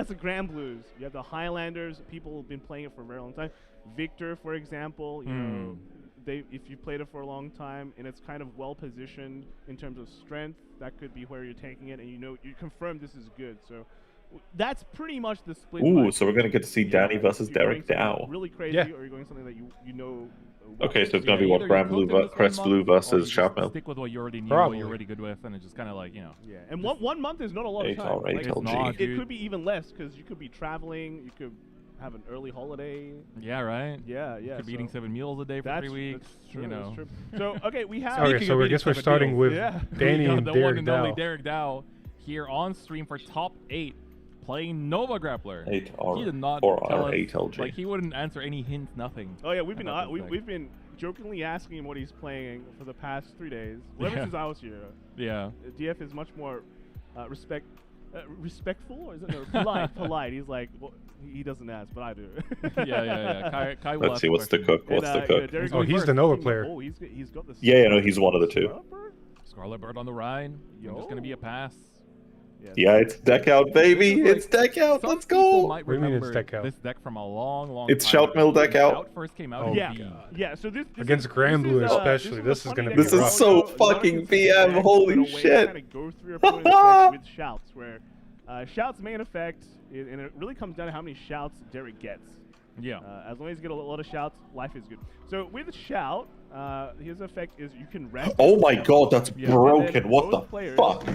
that's the Grand Blues. You have the Highlanders. People have been playing it for a very long time. Victor, for example, you know, if you played it for a long time and it's kind of well positioned in terms of strength, that could be where you're taking it, and you know you confirm this is good. So that's pretty much the split. Ooh, like, so we're gonna get to see Danny versus if you're Derek going something Dow. Really crazy, Yeah. or you're going something that you know. Okay, so it's gonna be what Crest Blue versus Sharpmill. Stick with what you already knew, Probably. what you're already good with, and it's just kind of like, you know. Yeah, and one month is not a lot of time. Alright, Like, LG. it could be even less because you could be traveling, you could have an early holiday. Yeah, right. Yeah. Could be eating 7 meals a day for 3 weeks. That's true, you know. that's true. So okay, we have. Okay, so I guess we're starting with Danny and the one Derek and only Dow. Derek Dow here on stream for top 8, playing Nova Grappler. 8R, He did not 4R, tell us, 8LG. Like he wouldn't answer any hints, nothing. Oh yeah, we've been about this we've been jokingly asking him what he's playing for the past 3 days. Well, ever Yeah. since I was here. Yeah. DF is much more respectful, or is it no, polite? He's like, well, he doesn't ask, but I do. yeah. Kai will Let's ask see, a what's the question. cook? What's the cook? Derek's Oh, going he's first. the Nova player. Oh, he's got the. Yeah, no, he's one of the two. Scarlet Bird on the ride. Just gonna be a pass. Yeah, it's deck out, baby. It's deck out. Let's go. Might What do you mean it's remember deck out? this deck from a long It's time ago. Shoutmill deck out. Shout first came out. Oh, in Yeah, B. yeah. So this Against is, Grand this Blue is, especially, this is funny gonna deck be This is rough. so Not a fucking consistent BM, deck, holy but a way to shit. kinda go through your opponent's deck with shouts, where shouts main effect, and it really comes down to how many shouts Derek gets. Yeah. As long as you get a lot of shouts, life is good. So with shout, his effect is you can rest. Oh my god, that's Yeah, and broken. then What both the players, fuck?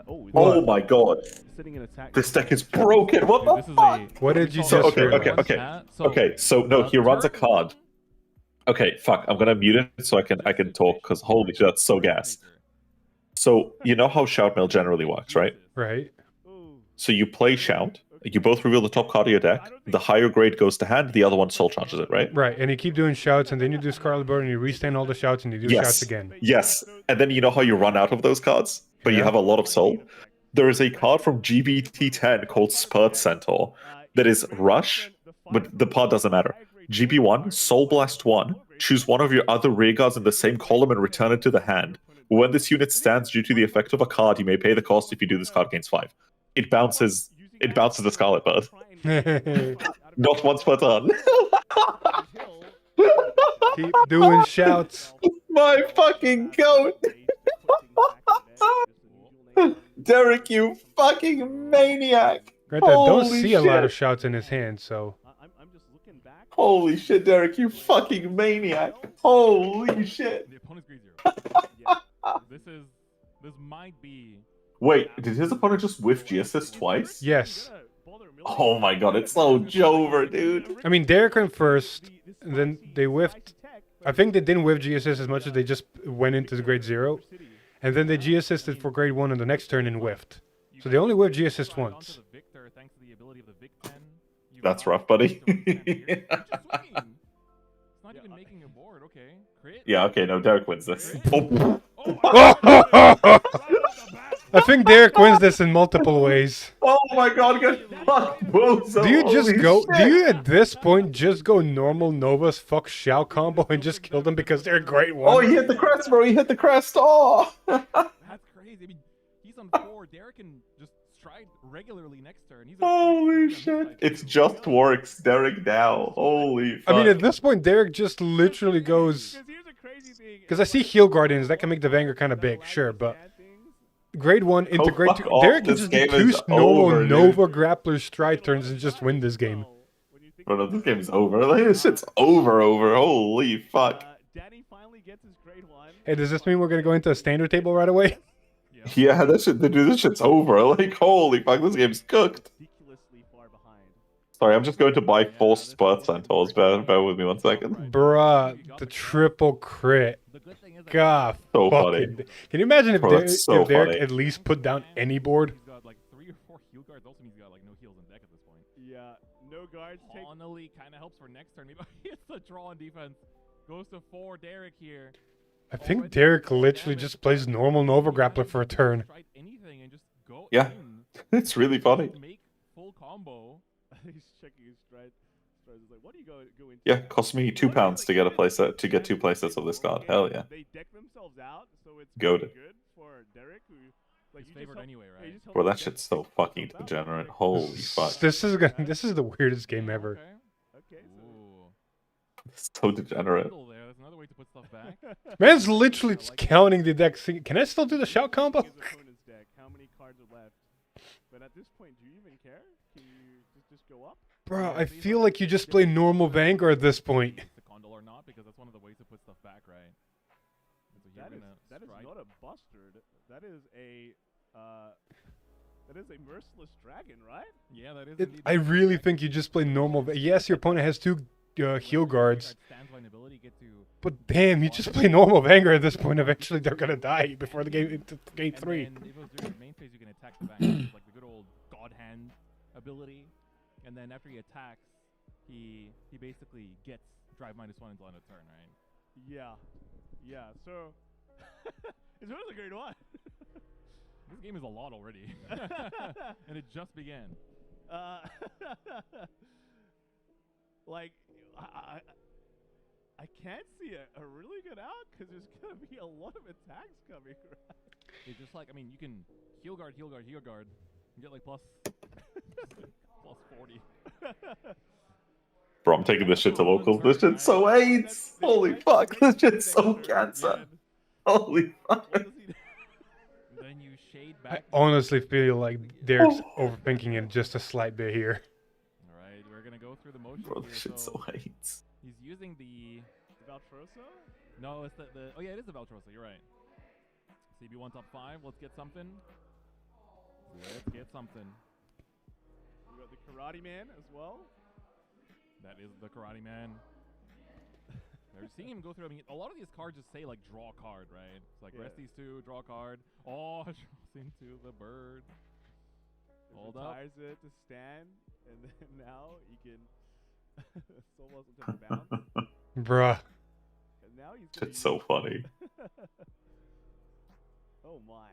Oh, my god. sitting in attack. This deck is broken. What the This is fuck? What did you So, just okay, realize? okay. So no, he runs a card. Okay, fuck. I'm gonna mute it so I can talk because holy shit, that's so gas. So you know how Shoutmill generally works, right? Right. So you play Shout. You both reveal the top card of your deck. The higher grade goes to hand. The other one soul charges it, right? Right, and you keep doing shouts, and then you do Scarlet Bird, and you restand all the shouts, and you do shouts again. Yes. And then you know how you run out of those cards, but you Yeah. have a lot of soul. There is a card from GBT10 called Spurt Centaur that is Rush, but the part doesn't matter. GB1, Soul Blast 1, choose one of your other rear guards in the same column and return it to the hand. When this unit stands due to the effect of a card, you may pay the cost if you do this card gains 5. It bounces the Scarlet Bird. Not once per turn. Keep doing shouts. My fucking goat! Derek, you fucking maniac! Granted, I don't Holy see a lot shit. of shouts in his hand, so. Holy shit, Derek, you fucking maniac! Holy shit! The opponent's grade 0. This might be. Wait, did his opponent just whiff GSS twice? Yes. Oh my god, it's so Jover, dude. I mean, Derek went first, and then they whiffed. I think they didn't whiff GSS as much as they just went into the grade 0. And then they GSS'd for grade 1 on the next turn and whiffed. So they only whiffed GSS once. That's rough, buddy. Not even making a board, okay. Crit. Yeah, okay, no, Derek wins this. I think Derek wins this in multiple ways. Oh my god, get fucked, Bozo. Do you just Holy go? shit. Do you at this point just go normal Nova's fuck Shao combo and just kill them because they're great one? Oh, he hit the crest, bro. He hit the crest. Oh. That's crazy. I mean, he's on 4. Derek can just stride regularly next turn. He's Holy shit. It's just works, Derek Dow. Holy fuck. I mean, at this point, Derek just literally goes. Because I see heal guardians that can make the Vanguard kind of big, sure, but grade 1 into grade 2, fuck off. Derek can This just do game 2 is normal over, dude. Nova grappler stride turns and just win this game. Bro, no, this game's over. Like, this shit's over. Holy fuck. Hey, does this mean we're gonna go into a standard table right away? Yeah, this shit's over. Like, holy fuck, this game's cooked. Sorry, I'm just going to buy 4 Spurt Centaurs. Bear with me 1 second. Bruh, the triple crit. God, So fucking. funny. Can you imagine if, Bro, Derek, that's so if Derek funny. at least put down any board? He's got like 3 or 4 heal guards. Also means he's got like no heals in deck at this point. Yeah, no guards. Connolly kind of helps for next turn. Maybe it's the draw on defense. Goes to 4. Derek here. I think Derek literally just plays normal Nova grappler for a turn. Anything and just go Yeah, it's really funny. make full combo. He's checking his stride. He's like, what do you go into? Yeah, cost me £2 to get a playset to get 2 playsets of this card. Hell yeah. They deck themselves out, so it's Goated. good for Derek, who like He's favored anyway, right? Bro, that shit's so fucking degenerate. Holy fuck. This is the weirdest game ever. It's so degenerate. There's another way to put stuff back. Man's literally just counting the deck. Can I still do the shout combo? How many cards are left? But at this point, do you even care? Can you just go up? Bro, I feel like you just play normal Vanguard at this point. The condole or not, because that's one of the ways to put stuff back, right? So That is not a bustard. That is a merciless dragon, right? Yeah, that is. I really think you just play normal. Yes, your opponent has 2 heal guards. But damn, you just play normal Vanguard at this point. Eventually, they're gonna die before the game into game 3. And if it was during the main phase, you can attack the Vanguard, like the good old God Hand ability. And then after he attacks, he basically gets drive -1 until end of turn, right? Yeah. So it's really a great one. This game is a lot already, and it just began. Like I can't see a really good out because there's gonna be a lot of attacks coming. Right? It's just like, I mean, you can heal guard, and get like plus 40. Bro, I'm taking this shit to locals. This shit's so AIDS. Holy fuck, this shit's so cancer. Holy fuck. Then you shade I back. honestly feel like Derek's overthinking it just a slight bit here. All right, we're gonna go through the motions. Bro, here, this shit's so AIDS. He's using the Valtrosa? No, it's the oh yeah, it is the Valtrosa. You're right. CB1 top 5. Let's get something. Let's get something. We got the Karate Man as well. That is the Karate Man. They're seeing him go through. I mean, a lot of these cards just say like draw card, right? It's like rest these 2, draw card. Oh, draws into the bird. Hold up. Retires it to stand, and then now he can solo into the bounce. Bruh. And now he's It's so funny. Oh my.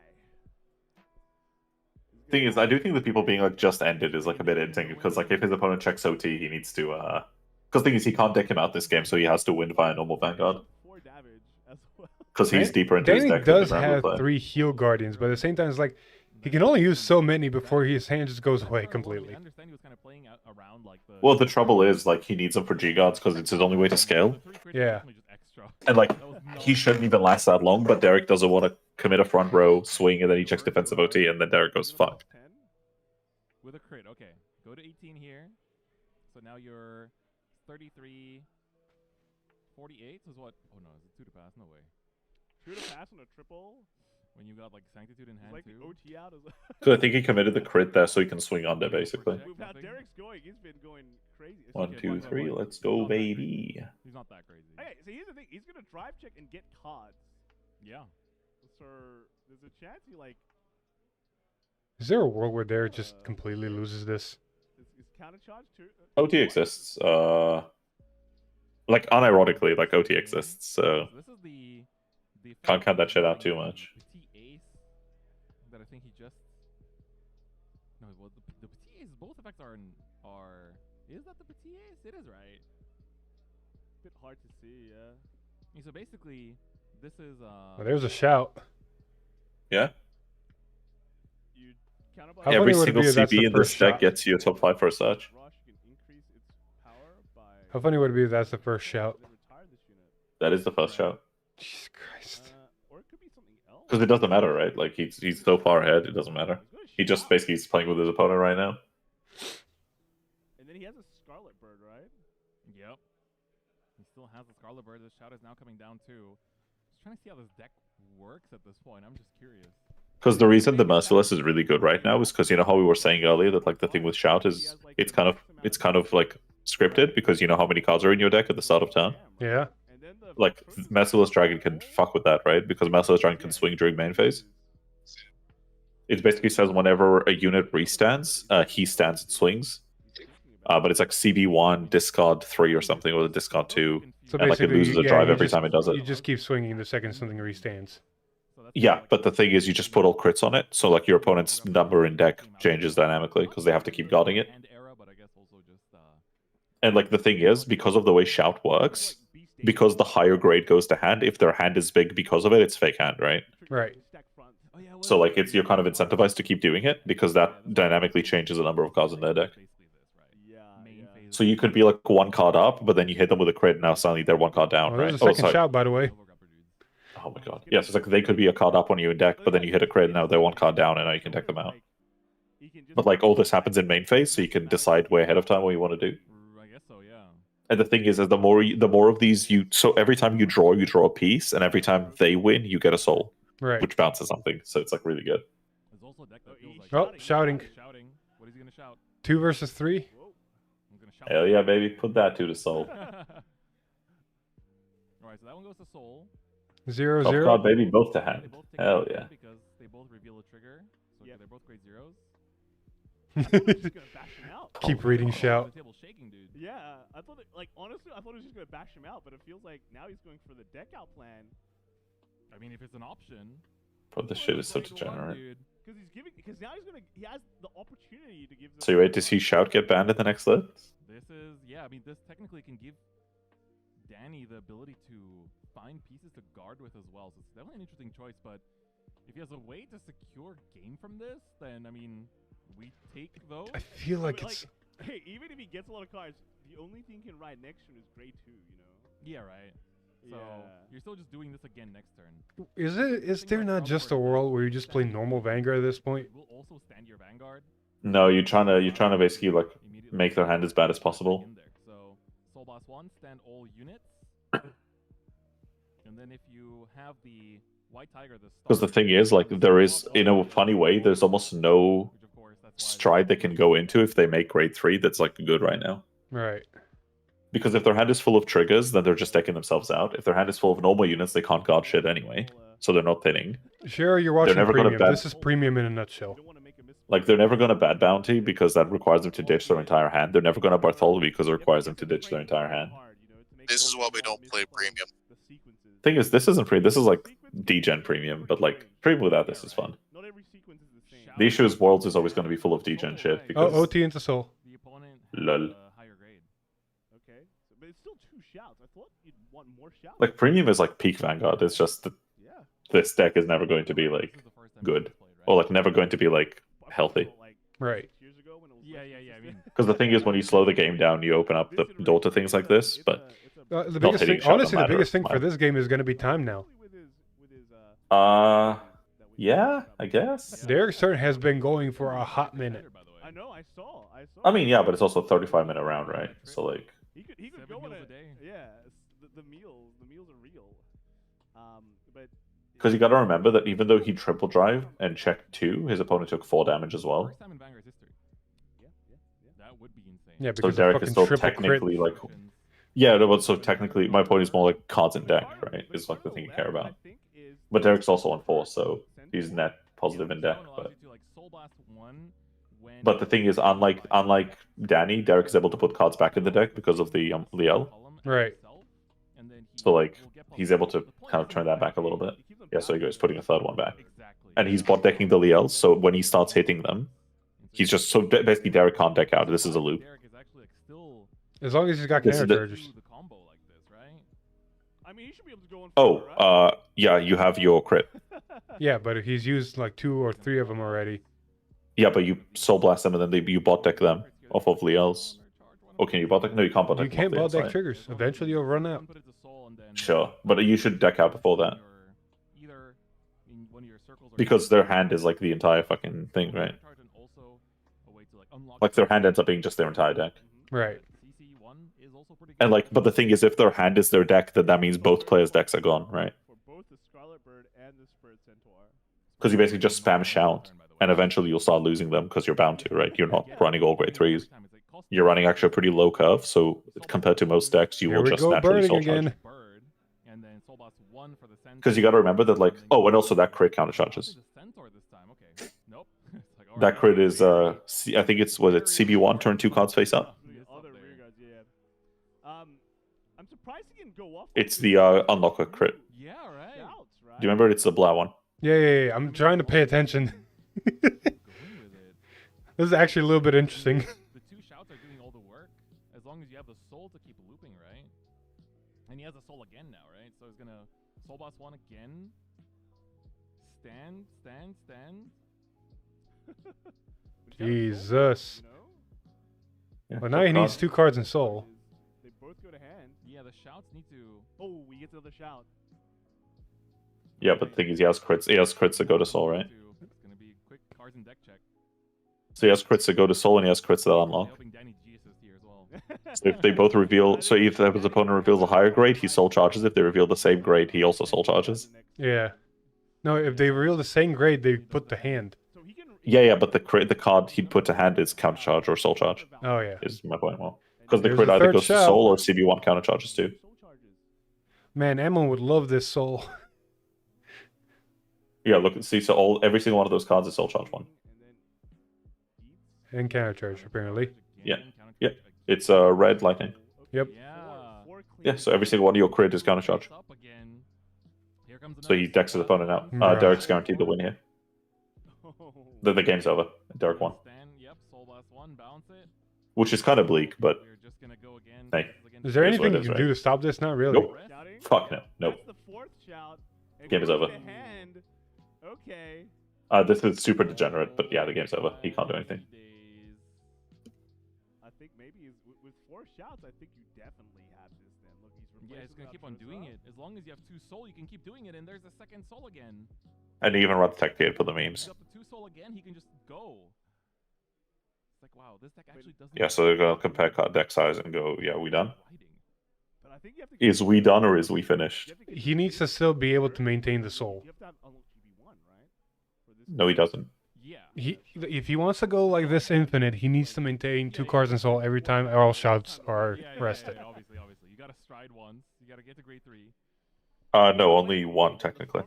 Thing is, I do think the people being like just ended is like a bit hinting because like if his opponent checks OT, he needs to because thing is he can't deck him out this game, so he has to win via normal Vanguard. Because he's deeper into his Danny deck. than the does Rambo have player. 3 heal guardians, but at the same time, it's like he can only use so many before his hand just goes away completely. I understand he was kind of playing around like the. Well, the trouble is like he needs them for G guards because it's his only way to scale. Yeah. And like he shouldn't even last that long, but Derek doesn't want to commit a front row swing, and then he checks defensive OT, and then Derek goes fuck. With a crit, okay. Go to 18 here. So now you're 33, 48 is what? Oh no, is it 2 to pass? No way. 2 to pass on a triple. When you got like Sanctitude in hand Like too. the OT out as well. So I think he committed the crit there so he can swing under basically. With how Derek's going, he's been going crazy. 1, 2, 3, let's go, baby. He's not that crazy. Okay, so here's the thing. He's gonna drive check and get cards. Yeah. So there's a chance he like. Is there a world where Derek just completely loses this? Is counter charge too? OT exists. Like unironically, like OT exists. So This is the can't count that shit out too much. Petit Ace that I think he just. No, well, the Petit Ace, both effects are. Is that the Petit Ace? It is, right? Bit hard to see, yeah. I mean, so basically, this is. Well, there's a shout. Yeah. You counter How Every funny would it single be if that's the CB in this first deck shot? gets you a top 5 for a search. How funny would it be if that's the first shout? That is the first shout. Jesus Christ. Or it could be something else. Because it doesn't matter, right? Like he's so far ahead, it doesn't matter. He just basically is playing with his opponent right now. And then he has a Scarlet Bird, right? Yep. He still has the Scarlet Bird. This shout is now coming down too. Just trying to see how this deck works at this point. I'm just curious. Because the reason the Merciless is really good right now is because you know how we were saying earlier that like the thing with shout is it's kind of like scripted because you know how many cards are in your deck at the start of turn. Yeah. Like Merciless Dragon can fuck with that, right? Because Merciless Dragon can swing during main phase. It basically says whenever a unit restands, he stands and swings. But it's like CB1, discard 3 or something, or discard 2, So and like it loses a drive every time it does it. You just keep swinging the second something restands. Yeah, but the thing is, you just put all crits on it, so like your opponent's number in deck changes dynamically because they have to keep guarding it. And like the thing is, because of the way shout works, because the higher grade goes to hand, if their hand is big because of it, it's fake hand, right? Right. So like you're kind of incentivized to keep doing it because that dynamically changes the number of cards in their deck. So you could be like 1 card up, but then you hit them with a crit, and now suddenly they're 1 card down, Well, right? there's a second shout, by the way. Oh my god. Yes, it's like they could be a card up on you in deck, but then you hit a crit, and now they're 1 card down, and now you can deck them out. But like all this happens in main phase, so you can decide way ahead of time what you want to do. I guess so, yeah. And the thing is the more of these so every time you draw a piece, and every time they win, you get a soul, right? Which bounces something. So it's like really good. Oh, shouting. What is he gonna shout? 2 versus 3. Hell yeah, baby! Put that to the soul. Alright, so that one goes to soul. 0-0. Top card, baby, both to hand. Hell yeah. Because they both reveal a trigger, so they're both grade zeros. Keep reading shout. Yeah, I thought honestly, I thought he was just gonna bash him out, but it feels like now he's going for the deck out plan. I mean, if it's an option. Bro, this shit is so degenerate. Because now he has the opportunity to give. So wait, does he shout get banned at the next list? This is I mean, this technically can give Danny the ability to find pieces to guard with as well. So it's definitely an interesting choice. But if he has a way to secure game from this, then I mean, we take those. I feel like it's. Hey, even if he gets a lot of cards, the only thing he can ride next turn is grade 2. You know. Yeah. Right. So you're still just doing this again next turn. Is there not just a world where you just play normal Vanguard at this point? Will also stand your Vanguard. No, you're trying to basically like make their hand as bad as possible. So Soul Boss 1, stand all units. And then if you have the White Tiger, because the thing is, like, there is, in a funny way, there's almost no stride they can go into if they make grade 3 that's like good right now. Right. Because if their hand is full of triggers, then they're just taking themselves out. If their hand is full of normal units, they can't guard shit anyway. So they're not thinning. Sure, you're watching premium. This is premium in a nutshell. Like, they're never going to bad bounty because that requires them to ditch their entire hand. They're never going to Bartholomew because it requires them to ditch their entire hand. This is why we don't play premium. Thing is, this isn't premium. This is like degen premium, but like premium without this is fun. The issue is Worlds is always going to be full of degen shit. Because... Oh, OT into Soul. Lol. Okay, but it's still 2 shouts. I thought you'd want more shouts. Like, premium is like peak Vanguard. It's just that this deck is never going to be like good, or like never going to be like healthy. Right. Yeah. I mean, because the thing is, when you slow the game down, you open up the door to things like this. But the biggest thing, honestly, the biggest thing for this game is going to be time now. Yeah, I guess. Their turn has been going for a hot minute. I know. I saw. I mean, yeah, but it's also a 35-minute round, right? So like. He could go in a day. Yeah, the meals are real. But. Because you got to remember that even though he triple drive and checked 2, his opponent took 4 damage as well. First time in Vanguard's history. That would be insane. Yeah, so Derek is still technically like. Yeah, no, but so technically, my point is more like cards in deck, right? Is like the thing you care about. But Derek's also on 4, so he's net positive in deck. But the thing is, unlike Danny, Derek is able to put cards back in the deck because of the L. Right. So like he's able to kind of turn that back a little bit. Yeah, so he goes putting a 3rd one back, and he's bot decking the Liels. So when he starts hitting them, he's just so basically Derek can't deck out. This is a loop. As long as he's got counter charges. I mean, he should be able to go on. Oh, yeah, you have your crit. Yeah, but he's used like 2 or 3 of them already. Yeah, but you soul blast them and then you bot deck them off of Liels. Or can you bot deck? No, you can't bot deck. You can't bot deck triggers. Eventually, you'll run out. Sure, but you should deck out before that. Because their hand is like the entire fucking thing, right? Like their hand ends up being just their entire deck. Right. And like, but the thing is, if their hand is their deck, then that means both players' decks are gone, right? Because you basically just spam shout, and eventually you'll start losing them because you're bound to, right? You're not running all grade 3s. You're running actually a pretty low curve, so compared to most decks, you will just naturally soul charge. Because you got to remember that, like, oh, and also that crit counter charges. That crit is, I think it's, was it CB1, turn 2 cards face up? I'm surprised he can go off. It's the unlocker crit. Yeah, right. Do you remember? It's the black one. Yeah. I'm trying to pay attention. This is actually a little bit interesting. The 2 shouts are doing all the work, as long as you have the soul to keep looping, right? And he has a soul again now, right? So he's gonna soul boss 1 again. Stand. Jesus. Yeah, Well, now he needs 2 cards in soul. They both go to hand. Yeah, the shouts need to. Oh, we get another shout. Yeah, but the thing is, he has crits. He has crits that go to soul, right? It's gonna be quick cards and deck check. So he has crits that go to soul and he has crits that unlock. So if they both reveal, so if his opponent reveals a higher grade, he soul charges. If they reveal the same grade, he also soul charges. Yeah. No, if they reveal the same grade, they put the hand. Yeah, but the card he'd put to hand is counter charge or soul charge. Oh yeah. Is my point well. Because the There's crit the either third goes to shell. soul or CB1 counter charges too. Man, Emma would love this soul. Yeah, look, see, so every single one of those cards is soul charge 1. And counter charge, apparently. Yeah. It's red lightning. Yep. Yeah, so every single one of your crit is counter charge. So he decks his opponent out. Bruh. Derek's guaranteed to win here. The game's over. Derek won. Which is kind of bleak, but hey. Is there Here's what anything it you is, can right? do to stop this? Not really. Nope. Fuck no. Nope. Game is over. Okay. This is super degenerate, but yeah, the game's over. He can't do anything. I think maybe with 4 shouts, I think you definitely have this then. Look, he's Yeah, he's gonna keep on doing it. As long as you have 2 soul, you can keep doing it, and there's a second soul again. And he even runs tech gate for the memes. Up to 2 soul again, he can just go. It's like, wow, this deck actually doesn't. Yeah, so they're gonna compare card deck size and go, yeah, we done? Is we done or is we finished? He needs to still be able to maintain the soul. No, he doesn't. If he wants to go like this infinite, he needs to maintain 2 cards in soul every time all shouts are rested. Obviously. You gotta stride once. You gotta get to grade 3. No, only 1 technically.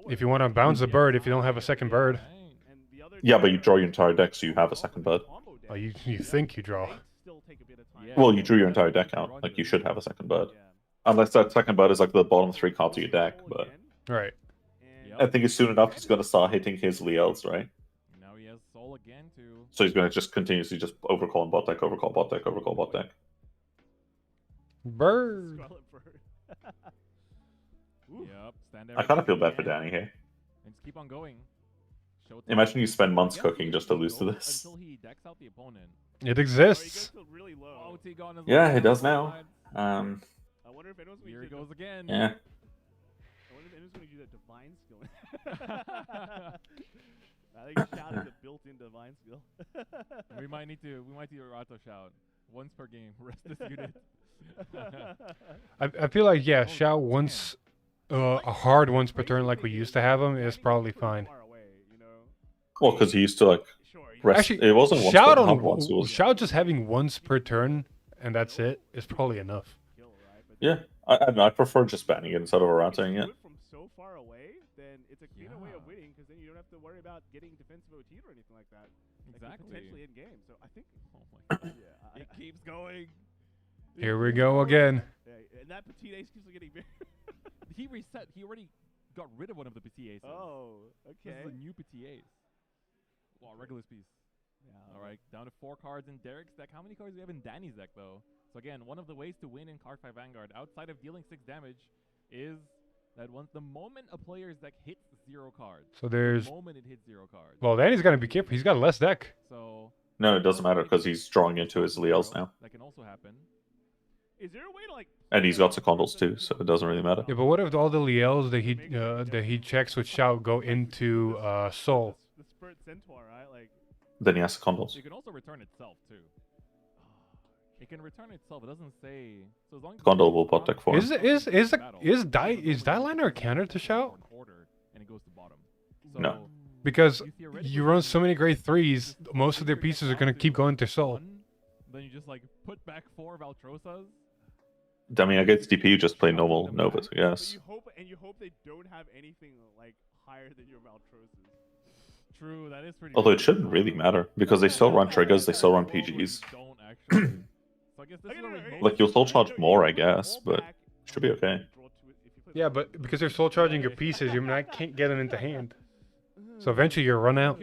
If you want to bounce a bird, if you don't have a second bird. Yeah, but you draw your entire deck, so you have a second bird. Oh, you think you draw. Well, you drew your entire deck out. Like, you should have a second bird. Unless that second bird is like the bottom 3 cards of your deck, but... Right. I think as soon enough he's going to start hitting his Liels, right? Now he has soul again too. So he's going to just continuously just overcall and bot deck, overcall bot deck, overcall bot deck. Bird. Yep. Stand there. I kind of feel bad for Danny here. And just keep on going. Imagine you spend months cooking just to lose to this. Until he decks out the opponent. It exists. Yeah, it does now. I wonder if anyone's Here he goes again. Yeah. I wonder if anyone's going to use that divine skill. I think shout is a built-in divine skill. we might need a Rato shout. Once per game. Rest this unit. I feel like, yeah, shout once, a hard once per turn like we used to have him is probably fine. Well, because he used to like rest. Actually, it wasn't once shout per on not once. It was... shout just having once per turn and that's it is probably enough. Yeah, I prefer just banning it instead of routing it. From so far away, then it's a cleaner way of winning because then you don't have to worry about getting defensive OT or anything like that. Exactly. Like potentially in game. So I think. Oh my god. Yeah, it keeps going. Here we go again. Yeah, and that petite ace keeps getting bigger. He reset. He already got rid of one of the petite aces. Oh, okay. This is a new petite ace. Wow, regular piece. Yeah. All right, down to 4 cards in Derek's deck. How many cards do we have in Danny's deck, though? So again, one of the ways to win in Cardfight Vanguard, outside of dealing 6 damage, is that the moment a player's deck hits 0 cards. So there's. The moment it hits 0 cards. Well, Danny's gonna be careful. He's got less deck. So. No, it doesn't matter because he's drawing into his Liels now. That can also happen. Is there a way to like? And he's got Secondals too, so it doesn't really matter. Yeah, but what if all the Liels that he checks with shout go into soul? The Spirit Centaur, right? Like. Then he has Secondals. It can also return itself too. It can return itself. It doesn't say. So as long as Gondol will bot deck for him. Is Dieliner a counter to shout? And it goes to bottom. So no. Because you run so many grade 3s, most of their pieces are gonna keep going to soul. Then you just like put back 4 Valtrosas. I mean, against DP, you just play normal Novas, I guess. You hope they don't have anything like higher than your Valtrosas. True, that is pretty. Although it shouldn't really matter because they still run triggers, they still run PGs. Don't actually. So I guess this is like you'll still charge more, I guess, but it should be okay. Yeah, but because they're soul charging your pieces, you can't get them into hand. So eventually you'll run out.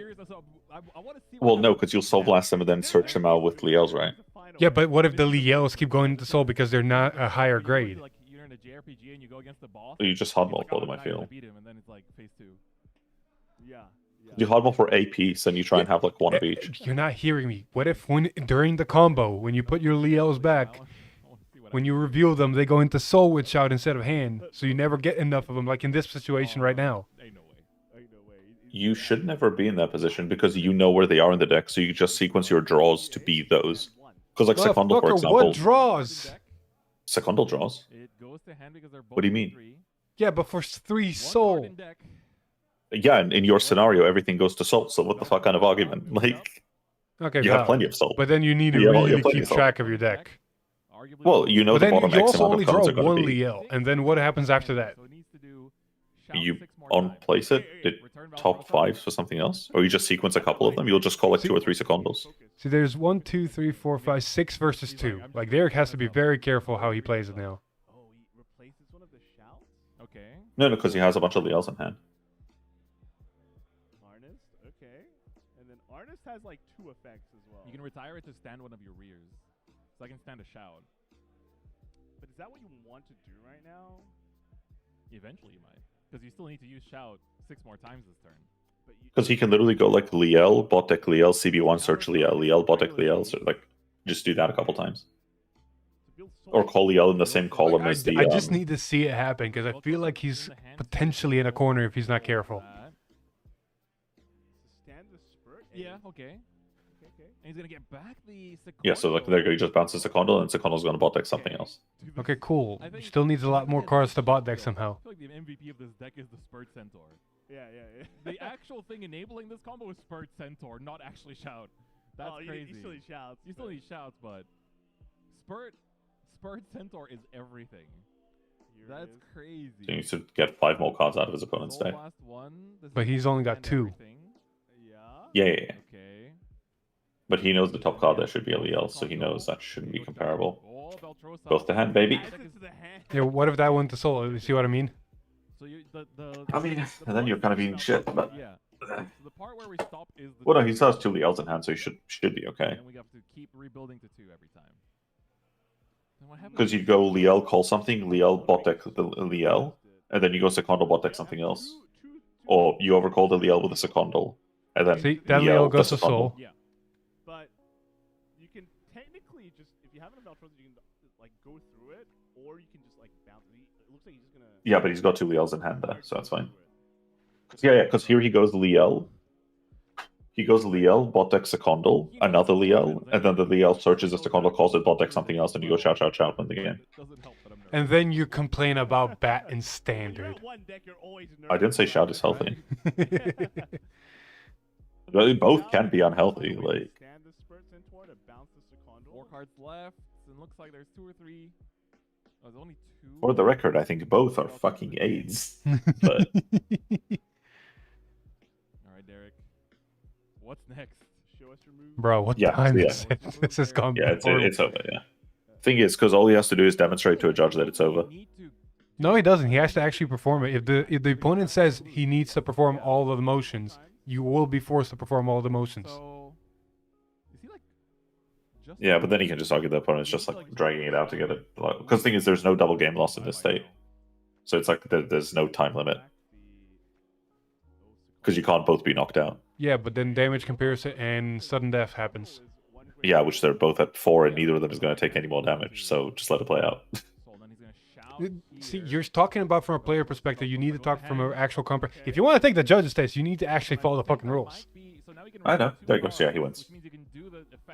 Well, no, because you'll soul blast them and then search them out with Liels, right? Yeah, but what if the Liels keep going into soul because they're not a higher grade? You're in a JRPG and you go against the boss. You just hardball for them, I feel. Beat him, and then it's like phase 2. Yeah. You hardball for a piece and you try and have like 1 of each. You're not hearing me. What if during the combo, when you put your Liels back, when you reveal them, they go into soul with shout instead of hand, so you never get enough of them, like in this situation right now. You should never be in that position because you know where they are in the deck, so you just sequence your draws to be those. Because like Secondal, for example. What draws? Secondal draws. What do you mean? Yeah, but for 3 soul. Yeah, in your scenario, everything goes to soul. So what the fuck kind of argument? Like, okay, you have plenty of soul. But then you need to really keep track of your deck. Well, you know the bottom you X also amount only of cards draw are going one to be. Liel, and then what happens after that? You on-place it, top 5s for something else, or you just sequence a couple of them. You'll just call like 2 or 3 Secondals. See, there's 1, 2, 3, 4, 5, 6 versus 2. Like, Derek has to be very careful how he plays it now. Okay. No, because he has a bunch of Liels in hand. Arnest, okay. And then Arnest has like 2 effects as well. You can retire it to stand one of your rears. So I can stand a shout. But is that what you want to do right now? Eventually you might. Because you still need to use shout 6 more times this turn. Because he can literally go like Liel, bot deck Liel, CB1 search Liel, Liel, bot deck Liel, so like just do that a couple times. Or call Liel in the same column as the. I just need to see it happen because I feel like he's potentially in a corner if he's not careful. Yeah, okay. And he's gonna get back the Yeah, so like there you go, he just bounces Secondal, and Secondal's gonna bot deck something else. Okay, cool. Still needs a lot more cards to bot deck somehow. I feel like the MVP of this deck is the Spurt Centaur. Yeah. The actual thing enabling this combo is Spurt Centaur, not actually shout. That's crazy. You still need shouts. You still need shouts, but Spurt Centaur is everything. That's crazy. So he needs to get 5 more cards out of his opponent's deck. But he's only got 2. Yeah. Okay. But he knows the top card there should be a Liel, so he knows that shouldn't be comparable. Both to hand, baby. Yeah, what if that went to soul? You see what I mean? I mean, and then you're kind of eating shit, but. The part where we stop is the Well, no, he still has 2 Liels in hand, so he should be okay. And we have to keep rebuilding to 2 every time. Because you go Liel, call something, Liel, bot deck the Liel, and then you go Secondal, bot deck something else. Or you overcall the Liel with a Secondal, and then see, that Liel goes to soul. Yeah. But you can technically just, if you have enough Valtros, you can like go through it, or you can just like bounce it. It looks like he's just gonna. Yeah, but he's got 2 Liels in hand there, so that's fine. Yeah, because here he goes Liel. He goes Liel, bot deck Secondal, another Liel, and then the Liel searches the Secondal, calls it bot deck something else, and you go shout, win the game. And then you complain about bat in standard. I didn't say shout is healthy. Both can be unhealthy, like. 4 cards left, and looks like there's 2 or 3. Oh, there's only 2. For the record, I think both are fucking AIDS. But Alright, Derek. What's next? Show us your move. Bro, what time is it? This is gone. Yeah, it's over, yeah. Thing is, because all he has to do is demonstrate to a judge that it's over. No, he doesn't. He has to actually perform it. If the opponent says he needs to perform all of the motions, you will be forced to perform all the motions. Yeah, but then he can just argue the opponent's just like dragging it out to get it. Because the thing is, there's no double game loss in this state. So it's like there's no time limit. Because you can't both be knocked out. Yeah, but then damage comparison and sudden death happens. Yeah, which they're both at 4, and neither of them is going to take any more damage. So just let it play out. See, you're talking about from a player perspective. You need to talk from an actual comp. If you want to take the judge's test, you need to actually follow the fucking rules. I know. There goes. Yeah, he wins.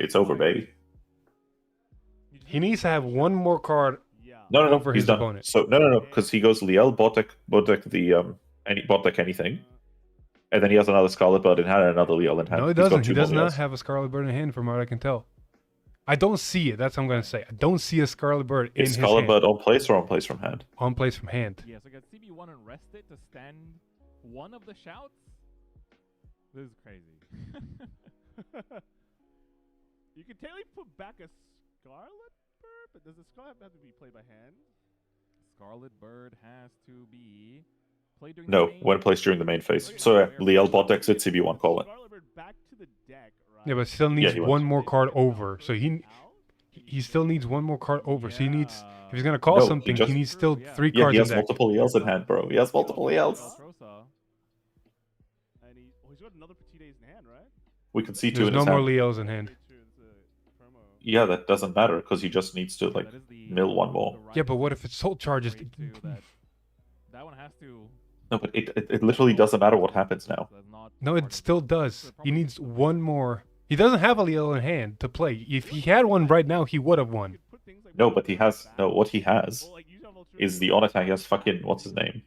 It's over, baby. He needs to have 1 more card. No, over he's his done. opponent. So no, because he goes Liel, bot deck anything, and then he has another Scarlet Bird in hand and another Liel in hand. No, he doesn't. He does not have a Scarlet Bird in hand, from what I can tell. I don't see it. That's what I'm gonna say. I don't see a Scarlet Bird in his hand. Is Scarlet Bird on place or on place from hand? On place from hand. Yeah, so I got CB1 and rest it to stand 1 of the shouts. This is crazy. You can technically put back a Scarlet Bird, but does the Scarlet have to be played by hand? Scarlet Bird has to be played during No, the main when placed during the main phase. So yeah, Liel bot decks it, CB1 call it. Scarlet Bird back to the deck, right? Yeah, but still needs he 1 more card over. So he still needs 1 more card over. So he needs, if he's gonna call something, he needs still 3 cards he in has deck. multiple Liels in hand, bro. He has multiple Liels. And he's got another Petite in hand, right? We can see 2 There's in no his more hand. Leos in hand. Yeah, that doesn't matter because he just needs to like mill 1 more. Yeah, but what if it soul charges? That one has to. No, but it literally doesn't matter what happens now. Does not No, it still does. He needs one more. He doesn't have a Leo in hand to play. If he had one right now, he would have won. No, but he has what he has is the on attack. He has fucking what's his name?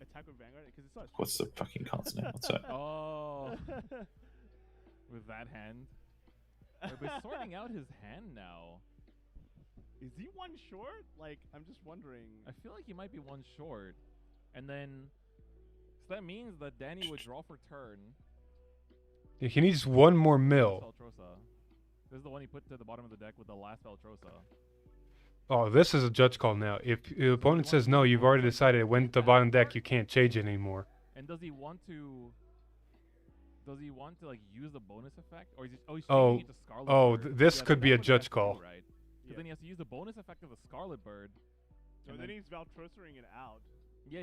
What's the fucking card's name? What's that? Oh, with that hand. We're sorting out his hand now. Is he one short? Like, I'm just wondering. I feel like he might be one short, and then so that means that Danny would draw for turn. Yeah, he needs one more mill. This is the one he put to the bottom of the deck with the last Valtrosa. Oh, this is a judge call now. If your opponent says no, you've already decided it went to the bottom deck. You can't change it anymore. And does he want to? Does he want to like use the bonus effect, or is he? Oh, he's Oh, changing it to Scarlet oh, Bird. this Yeah, could be a that's what he has judge to do, call. right? Because then he has to use the bonus effect of the Scarlet Bird. So then he's Valtrosering it out. Yeah.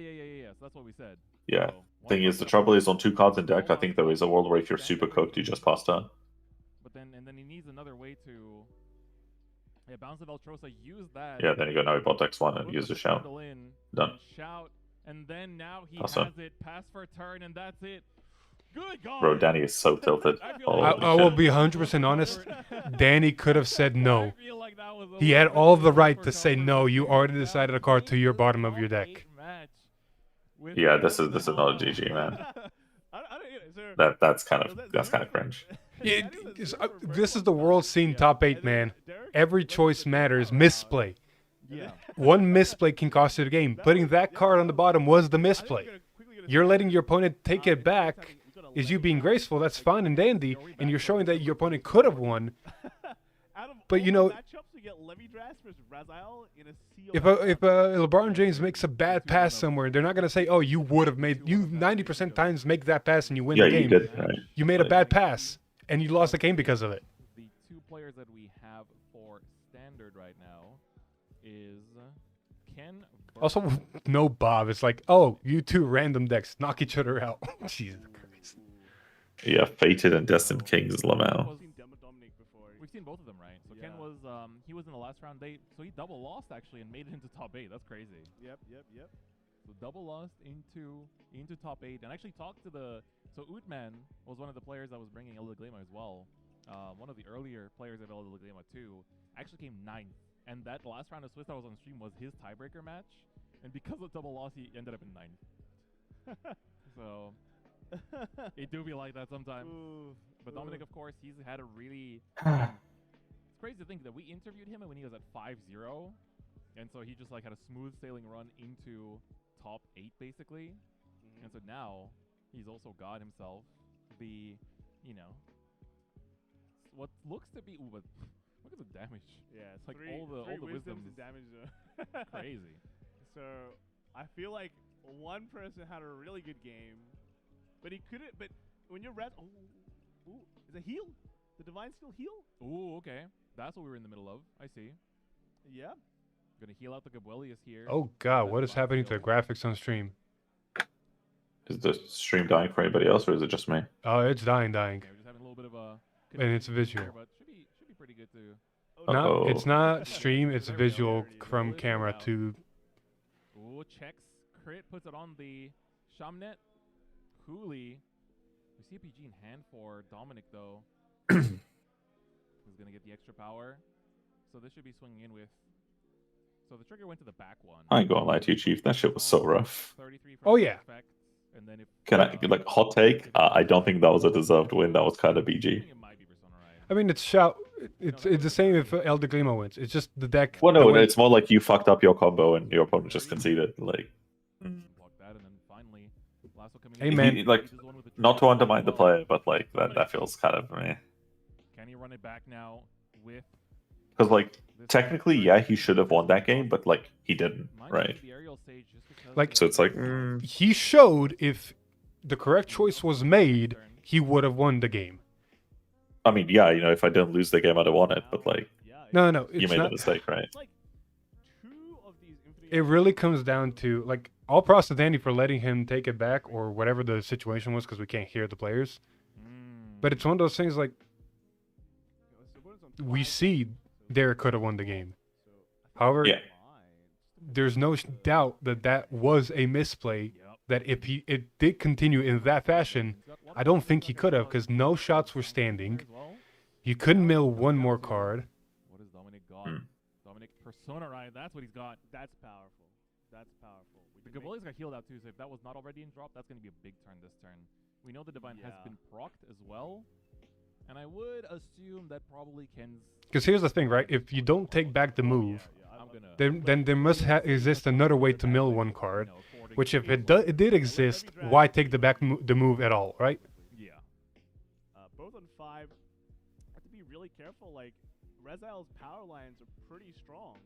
So that's what we said. Yeah. Thing is, the trouble is on 2 cards in deck. I think there is a world where if you're super cooked, you just pass turn. But then he needs another way to. Yeah, bounce the Valtrosa, use that. Yeah, then you go now. He bought Dex 1 and use the shout. Done. Shout, and then now he Pass has turn. it. Pass for turn, and that's it. Good God. Bro, Danny is so tilted. I will be 100% honest. Danny could have said no. He had all the right to say no. You already decided a card to your bottom of your deck. Yeah, this is not a GG, man. That's kind of cringe. This is the world scene top 8, man. Every choice matters. Misplay. Yeah. One misplay can cost you the game. Putting that card on the bottom was the misplay. You're letting your opponent take it back. Is you being graceful? That's fine and dandy, and you're showing that your opponent could have won. But you know, if LeBron James makes a bad pass somewhere, they're not gonna say, "Oh, you would have made." You 90% times make that pass and you win the game. You did. Right. You made a bad pass and you lost the game because of it. The 2 players that we have for standard right now is Ken. Also, no Bob. It's like, oh, you 2 random decks knock each other out. Jesus Christ. Yeah, Fated and Destined Kings is Lamau. We've seen both of them, right? So Ken was he was in the last round so he double lost actually and made it into top 8. That's crazy. Yep. So double lost into top 8 and actually talked to the Utman was one of the players that was bringing El Glema as well. One of the earlier players of El Glema too actually came 9th, and that last round of Swiss that was on stream was his tiebreaker match, and because of double loss he ended up in 9th. So it do be like that sometimes. But Dominic, of course, he's had a really. It's crazy to think that we interviewed him when he was at 5-0, and so he just like had a smooth sailing run into top 8 basically, and so now he's also got himself the, what looks to be. But look at the damage. Yeah, it's like three all the wisdoms and damage. Crazy. So I feel like one person had a really good game, but he couldn't. But when you're is a heal? The divine still heal? Ooh, okay. That's what we were in the middle of. I see. Yeah. Gonna heal out the Gabwelius here. Oh God, what is happening to the graphics on stream? Is the stream dying for anybody else, or is it just me? Oh, it's dying. Okay, we're just having a little bit of a. And it's visual. Here, but should be pretty good too. No, it's not stream. It's visual from camera to. Ooh, checks crit, puts it on the Shamnet. Cooley. We see a PG in hand for Dominic though. Who's gonna get the extra power? So this should be swinging in with. So the trigger went to the back one. I ain't gonna lie to you, Chief. That shit was so rough. Oh yeah. And then Can I like hot take? I don't think that was a deserved win. That was kind of BG. I mean, it's shout. It's the same if Elder Glima wins. It's just the deck. Well, no, it's more like you fucked up your combo and your opponent just conceded. Like, hey man, like not to undermine the player, but like that feels kind of meh. Can he run it back now with? Because like technically, yeah, he should have won that game, but like he didn't, right? Like, so it's like he showed if the correct choice was made, he would have won the game. I mean, yeah, if I didn't lose the game, I'd have won it. But like, no, you made a mistake, right? It really comes down to like all props to Danny for letting him take it back or whatever the situation was because we can't hear the players. But it's one of those things like we see Derek could have won the game. However, there's no doubt that was a misplay that if it did continue in that fashion, I don't think he could have, because no shots were standing. You couldn't mill one more card. What has Dominic got? Dominic Persona, right? That's what he's got. That's powerful. That's powerful. The Gaboli's got healed out too, so if that was not already in drop, that's going to be a big turn this turn. We know the Divine has been procced as well, and I would assume that probably Ken's... Because here's the thing, right? If you don't take back the move, then there must exist another way to mill one card, which if it did exist, why take the move at all, right? Yeah. Both on 5. Have to be really careful. Like, Rezile's power lines are pretty strong.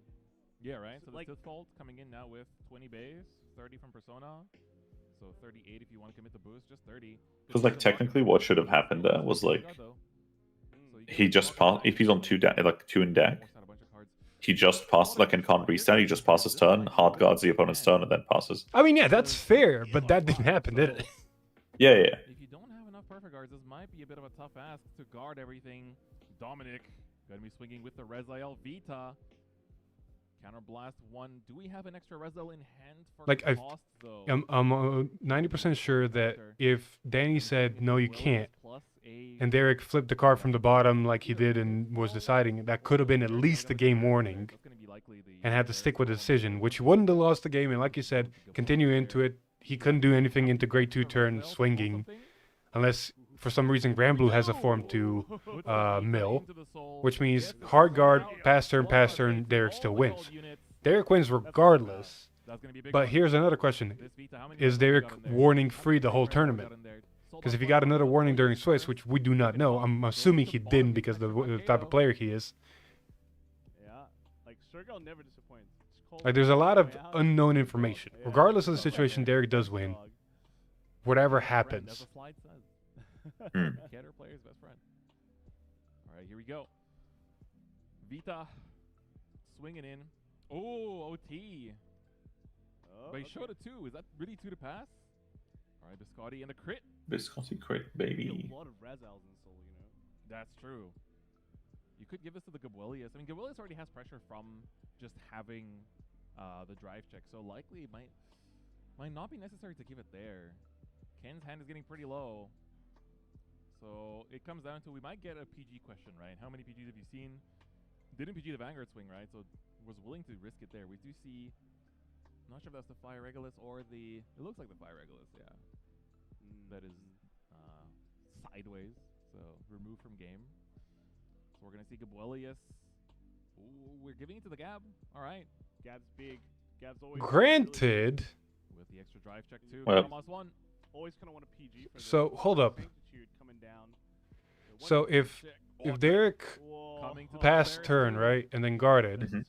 Yeah, right? So like, the Sith Vault coming in now with 20 base, 30 from Persona. So 38 if you want to commit the boost, just 30. Because like technically what should have happened there was like he just passed, if he's on 2 in deck, he just passed like and can't restand, he just passes turn, hard guards the opponent's turn and then passes. I mean, yeah, that's fair, but that didn't happen, did it? Yeah. If you don't have enough perfect guards, this might be a bit of a tough ask to guard everything. Dominic gonna be swinging with the Rezile Vita. Counterblast 1. Do we have an extra Rezile in hand for Like, cost, though? I'm 90% sure that if Danny said, no, you can't, and Derek flipped the card from the bottom like he did and was deciding, that could have been at least a game warning and had to stick with the decision, which wouldn't have lost the game. And like you said, continue into it. He couldn't do anything into grade 2 turn swinging unless for some reason Granblue has a form to mill, which means hard guard, pass turn, Derek still wins. Derek wins regardless, but here's another question. Is Derek warning free the whole tournament? Because if he got another warning during Swiss, which we do not know, I'm assuming he didn't because of the type of player he is. Yeah, like Sergal never disappoints. Like there's a lot of unknown information. Regardless of the situation, Derek does win. Whatever happens. Getter player's best friend. All right, here we go. Vita swinging in. Oh, OT. But he showed a 2. Is that really 2 to pass? All right, Biscotti and the crit. Biscotti crit, baby. A lot of Reziles in Soul, you know. That's true. You could give this to the Gabuelius. I mean, Gabuelius already has pressure from just having the drive check, so likely it might not be necessary to give it there. Ken's hand is getting pretty low. So it comes down to, we might get a PG question, right? How many PGs have you seen? Didn't PG the Vanguard swing, right? So was willing to risk it there. We do see, I'm not sure if that's the Fire Regulus or the, it looks like the Fire Regulus, yeah. That is sideways, so removed from game. So we're going to see Gabuelius. Ooh, we're giving it to the Gab. All right. Gab's big. Gab's always Granted. With the extra drive check too. Well, one. Always kind of want a PG for so hold up. coming down. So if Derek passed turn, right, and then guarded.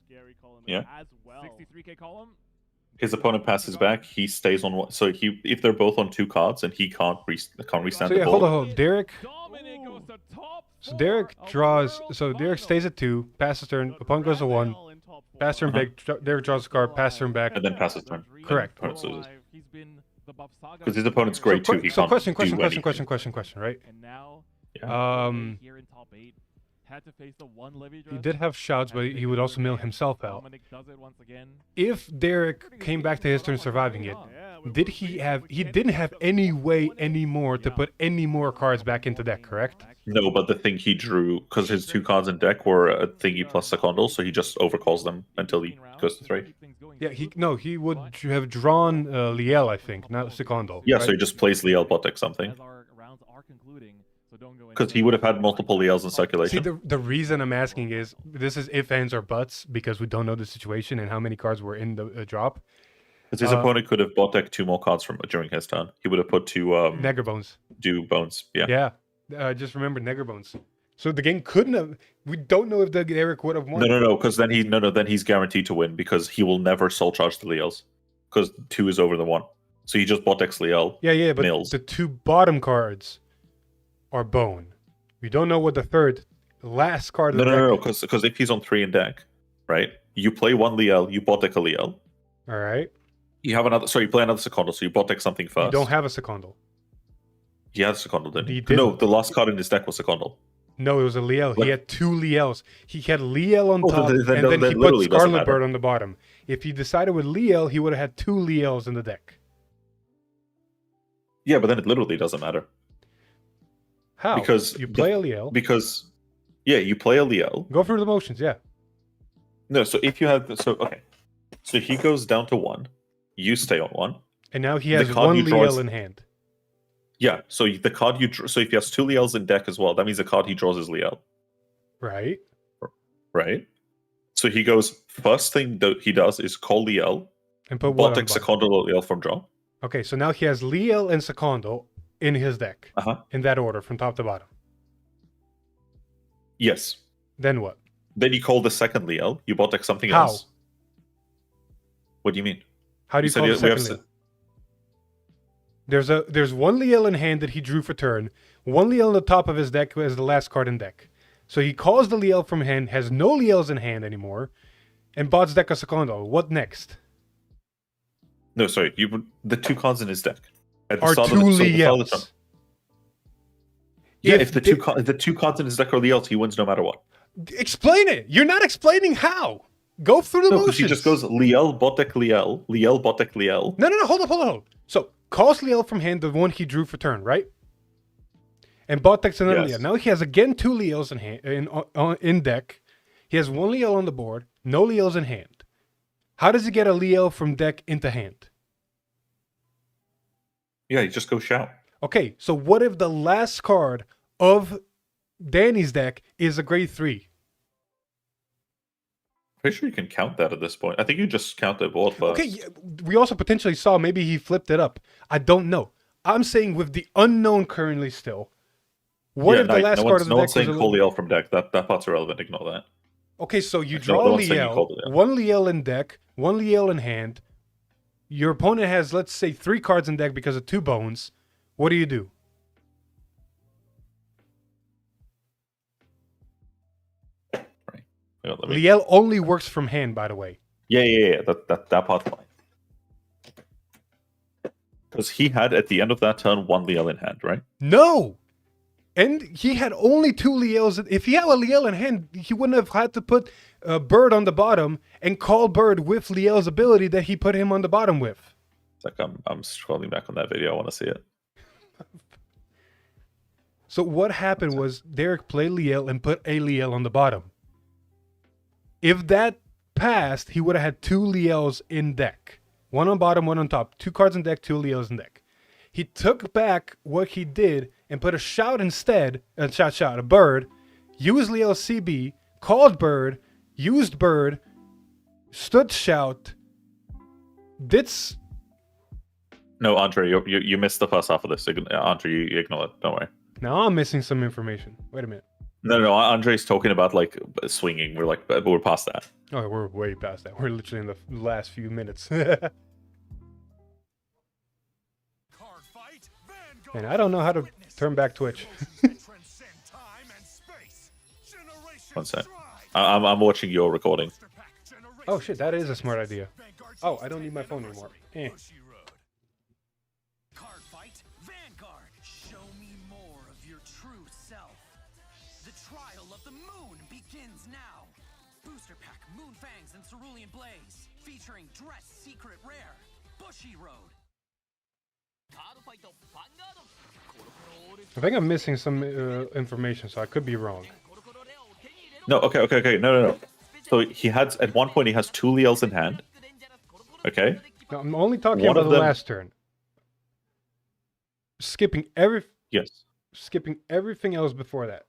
Yeah. 63k column. His opponent passes back. He stays on one. So if they're both on 2 cards and he can't restand So the yeah, ball. hold on. Derek. So Derek draws. So Derek stays at 2, passes turn. Opponent goes to 1. Pass turn back. Derek draws a card. Pass turn back. And then passes turn. Correct. Because his opponent's grade 2. He So can't question, right? And now Here in top 8. Had to face the 1 Levy He did have shouts, but he would also mill himself out. Dominic does it once again. If Derek came back to his turn surviving it, did he have? He didn't have any way anymore to put any more cards back into deck, correct? No, but the thing he drew, because his 2 cards in deck were a thingy plus secondal, so he just overcalls them until he goes to 3. Yeah, he would have drawn Liel, I think, not Secondal. Yeah, right? so he just plays Liel bot deck something. Because he would have had multiple Liels in circulation. See, the reason I'm asking is, this is if, ands, or buts, because we don't know the situation and how many cards were in the drop. Because his opponent could have bot decked 2 more cards during his turn. He would have put 2 Negger Bones. Do bones, yeah. Yeah, just remember Negger Bones. So the game couldn't have. We don't know if Derek would have won. No, because then then he's guaranteed to win because he will never soul charge the Liels because 2 is over the 1. So he just bot decks Liel. Yeah, but mills. The 2 bottom cards are bone. We don't know what the last card of the deck. No, because if he's on 3 in deck, right? You play 1 Liel, you bot deck a Liel. All right. You have another. So you play another Secondal, so you bot deck something first. You don't have a Secondal. He had a Secondal, didn't he? didn't. No, the last card in his deck was Secondal. No, it was a Liel. He had 2 Liels. He had Liel on top, then and then he put literally doesn't Scarlet matter. Bird on the bottom. If he decided with Liel, he would have had 2 Liels in the deck. Yeah, but then it literally doesn't matter. How? Because you play a Liel. Because you play a Liel. Go through the motions, yeah. No, so if you have okay. So he goes down to 1. You stay on 1. And now he has one Liel in hand. Yeah, so the card you so if he has 2 Liels in deck as well, that means the card he draws is Liel. Right. Right. So he goes, first thing that he does is call Liel. And put what Bot deck Secondo Liel from draw. Okay, so now he has Liel and Secondo in his deck. In that order, from top to bottom. Yes. Then what? Then you call the second Liel. You bot deck something How? else. What do you mean? How do you call the second Liel? There's one Liel in hand that he drew for turn. One Liel on the top of his deck who has the last card in deck. So he calls the Liel from hand, has no Liels in hand anymore, and bots deck a Secondo. What next? No, sorry. The 2 cards in his deck. At the Are start 2 of the Liels. turn. Yeah, if the two cards in his deck are Liels, he wins no matter what. Explain it. You're not explaining how. Go through the motions. Because he just goes Liel, bot deck Liel, Liel, bot deck Liel. No. Hold on. So calls Liel from hand, the one he drew for turn, right? And bot decks another Liel. Now he has again 2 Liels in hand in deck. He has 1 Liel on the board, no Liels in hand. How does he get a Liel from deck into hand? Yeah, you just go shout. Okay, so what if the last card of Danny's deck is a grade 3? Pretty sure you can count that at this point. I think you just count the board first. Okay, we also potentially saw maybe he flipped it up. I don't know. I'm saying with the unknown currently still. What if the last card of the deck was... No one's saying call Liel from deck. That part's irrelevant. Ignore that. Okay, so you draw Liel, 1 Liel in deck, 1 Liel in hand. Your opponent has, let's say, 3 cards in deck because of 2 bones. What do you do? Liel only works from hand, by the way. Yeah. That part's fine. Because he had, at the end of that turn, 1 Liel in hand, right? No! And he had only 2 Liels. If he had a Liel in hand, he wouldn't have had to put Bird on the bottom and call Bird with Liel's ability that he put him on the bottom with. It's like I'm scrolling back on that video. I want to see it. So what happened was Derek played Liel and put a Liel on the bottom. If that passed, he would have had 2 Liels in deck. 1 on bottom, 1 on top. 2 cards in deck, 2 Liels in deck. He took back what he did and put a shout instead, a bird, used Liel's CB, called bird, used bird, stood shout, did... No, Andre, you missed the first half of this. Andre, you ignore it. Don't worry. Now I'm missing some information. Wait a minute. No, Andre's talking about like swinging. We're past that. Oh, we're way past that. We're literally in the last few minutes. And I don't know how to turn back Twitch. One sec. I'm watching your recording. Oh shit, that is a smart idea. Oh, I don't need my phone anymore. Cardfight, Vanguard, show me more of your true self. The trial of the moon begins now. Booster pack, Moonfangs and Cerulean Blaze, featuring Dress Secret Rare, Bushy Road. I think I'm missing some information, so I could be wrong. No, okay. No. So he had, at one point, he has 2 Liels in hand. Okay? No, I'm only talking about the last turn. Skipping everything else before that.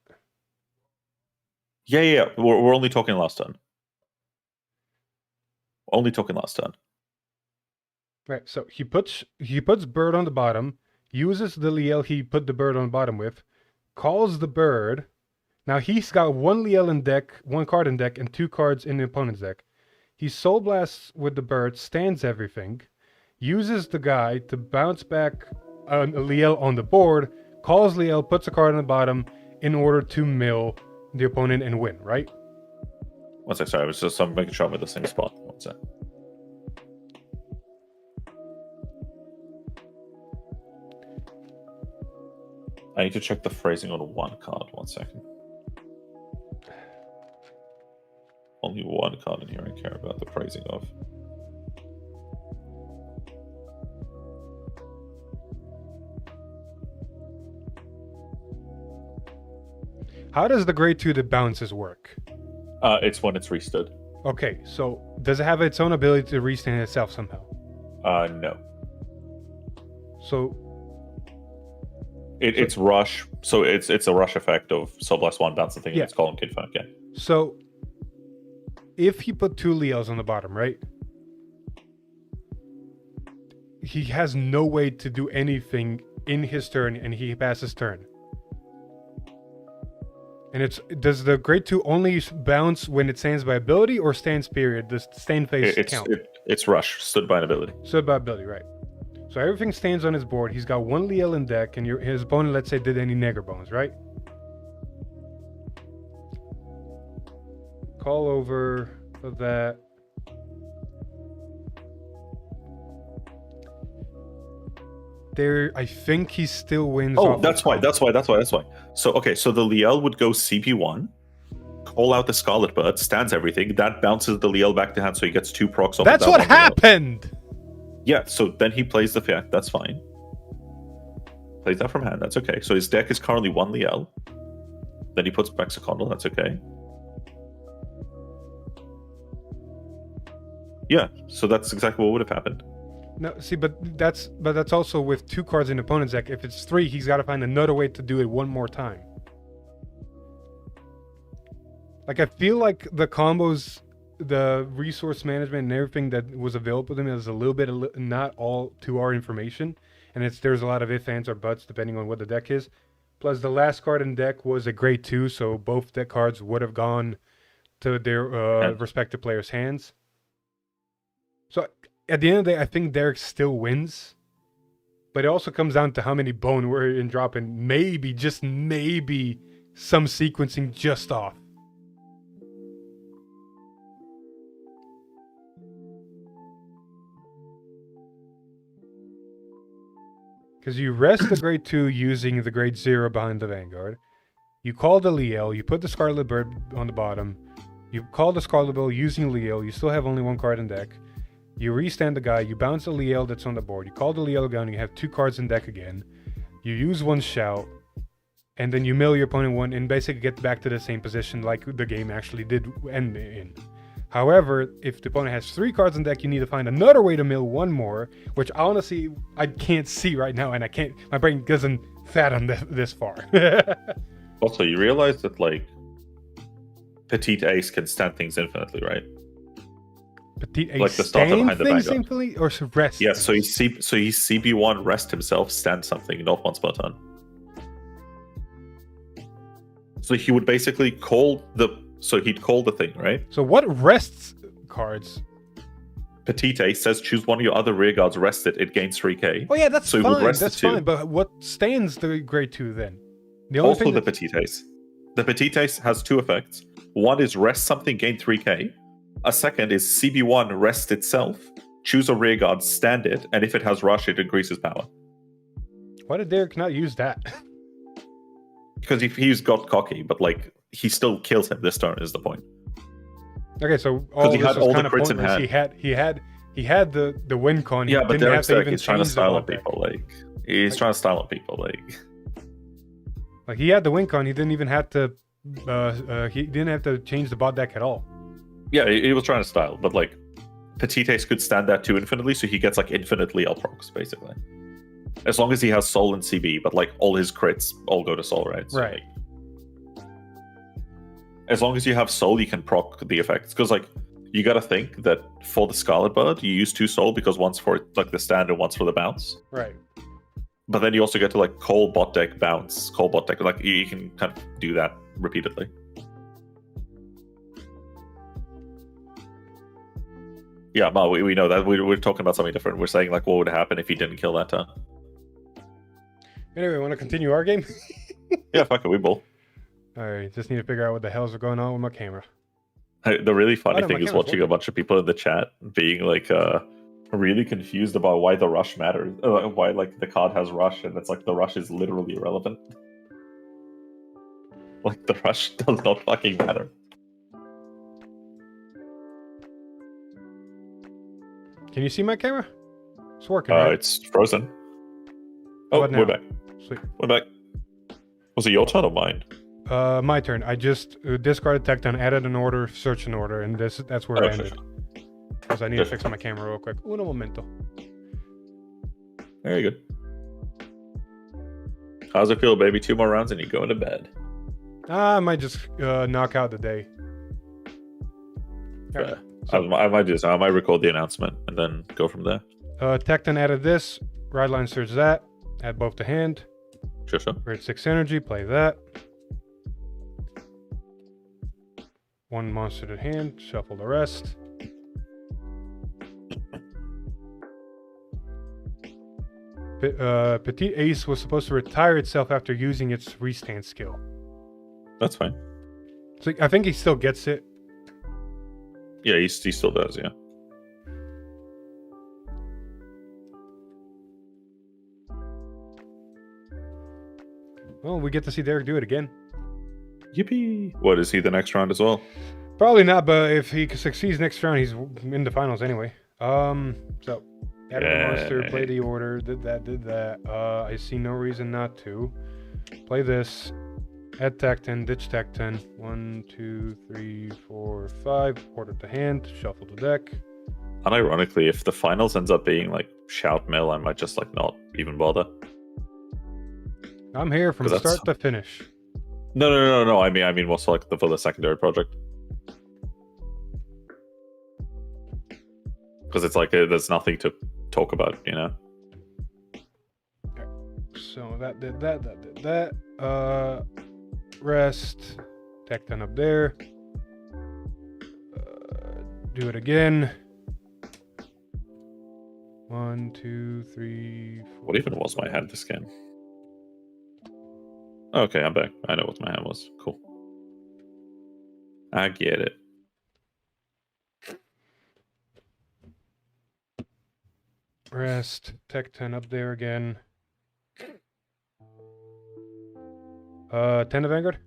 Yeah. We're only talking last turn. Only talking last turn. Right, so he puts bird on the bottom, uses the Liel he put the bird on the bottom with, calls the bird. Now he's got 1 Liel in deck, 1 card in deck, and 2 cards in the opponent's deck. He soul blasts with the bird, stands everything, uses the guy to bounce back a Liel on the board, calls Liel, puts a card on the bottom in order to mill the opponent and win, right? One sec, sorry, I'm making sure I'm at the same spot. One sec. I need to check the phrasing on 1 card. 1 second. Only 1 card in here I care about the phrasing of. How does the grade 2 that bounces work? It's when it's restood. Okay, so does it have its own ability to restand itself somehow? No. So it's rush. So it's a rush effect of Soul Blast 1 bounce the thing. Yeah. It's called Kid Funk. Yeah. So if you put 2 Leos on the bottom, right? He has no way to do anything in his turn, and he passes turn. And does the grade 2 only bounce when it stands by ability or stands period? Does stand phase count? It's rush, stood by an ability. Stood by ability, right. So everything stands on his board. He's got 1 Liel in deck, and his opponent, let's say, did any Negger Bones, right? Call over for that. I think he still wins. Oh, that's why. So okay, so the Liel would go CP1, call out the Scarlet Bird, stands everything. That bounces the Liel back to hand, so he gets 2 procs. That's what happened. Yeah, so then he plays the Fiat. That's fine. Plays that from hand. That's okay. So his deck is currently 1 Liel. Then he puts back Secondal. That's okay. Yeah, so that's exactly what would have happened. No, see, but that's also with 2 cards in the opponent's deck. If it's 3, he's got to find another way to do it one more time. Like, I feel like the combos, the resource management and everything that was available to him is a little bit, not all to our information. And there's a lot of ifs, ands, or buts depending on what the deck is. Plus, the last card in deck was a grade 2, so both deck cards would have gone to their respective players' hands. So, at the end of the day, I think Derek still wins. But it also comes down to how many bone we're in dropping. Maybe, just maybe, some sequencing just off. Because you rest the grade 2 using the grade 0 behind the Vanguard. You call the Liel, you put the Scarlet Bird on the bottom. You call the Scarlet Bird using Liel, you still have only 1 card in deck. You restand the guy, you bounce the Liel that's on the board, you call the Liel down, you have 2 cards in deck again. You use 1 shout, and then you mill your opponent 1 and basically get back to the same position like the game actually did end in. However, if the opponent has 3 cards in deck, you need to find another way to mill 1 more, which honestly, I can't see right now, and my brain doesn't fathom this far. Also, you realize that, like, Petite Ace can stand things infinitely, right? Petite Ace like the starter behind the Vanguard. Infinitely, or rest? Yeah, so he's CB1, rest himself, stand something, not once per turn. So he would basically he'd call the thing, right? So what rests cards? Petite Ace says choose one of your other rear guards, rest it gains 3k. Oh yeah, that's so fine. That's fine. But what stands the grade 2 then? The only also the Petite Ace. The Petite Ace has 2 effects. One is rest something, gain 3k. A second is CB1, rest itself. Choose a rear guard, stand it, and if it has rush, it increases power. Why did Derek not use that? Because he's got cocky, but like he still kills him this turn is the point. Okay, so all he this had was all kind the of crits in pointless. hand. He had the win con. Yeah, he but didn't Derek's have to deck even is trying to change the style on bot deck. people. He's trying to style on people. Like he had the win con. He didn't even have to. He didn't have to change the bot deck at all. Yeah, he was trying to style, but like Petite Ace could stand that too infinitely, so he gets like infinitely procs basically. As long as he has Soul and CB, but like all his crits all go to Soul, right? So, right. Like, as long as you have Soul, you can proc the effects. Because like you gotta think that for the Scarlet Bird, you use 2 Soul because one's for like the stand and one's for the bounce. Right. But then you also get to like call bot deck, bounce, call bot deck. Like you can kind of do that repeatedly. Yeah, Ma, we know that. We're talking about something different. We're saying like what would happen if he didn't kill that turn. Anyway, want to continue our game? Yeah, fuck it, we bowl. Alright, just need to figure out what the hell's going on with my camera. The really funny no, thing is camera's watching a bunch of people in the chat being like really confused about why the rush matters. Why like the card has rush and it's like the rush is literally irrelevant. Like the rush does not fucking matter. Can you see my camera? It's working, right? It's frozen. Oh, we're back. Sweet. We're back. Was it your turn or mine? My turn. I just discarded Tecton, added an order, searched an order, and that's where I ended. Because I need to fix my camera real quick. Uno momento. Very good. How's it feel, baby? 2 more rounds and you go to bed. I might just knock out the day. Yeah. I might record the announcement and then go from there. Tecton added this. Ride line search that. Add both to hand. Sure. We're at 6 energy. Play that. 1 monster to hand. Shuffle the rest. Petite Ace was supposed to retire itself after using its restand skill. That's fine. So I think he still gets it. Yeah, he still does, yeah. Well, we get to see Derek do it again. Yippee! What, is he the next round as well? Probably not, but if he succeeds next round, he's in the finals anyway. So, added a monster, play the order, did that. I see no reason not to. Play this. Add Tecton, ditch Tecton. 1, 2, 3, 4, 5. Order to hand, shuffle the deck. Unironically, if the finals ends up being like Shout Mill, I might just like not even bother. I'm here from start to finish. No. I mean, what's like for the secondary project? Because it's like there's nothing to talk about, you know. So that did that. Rest. Tecton up there. Do it again. 1, 2, 3, 4. What even was my hand this game? Okay, I'm back. I know what my hand was. Cool. I get it. Rest. Tecton up there again. 10 to Vanguard?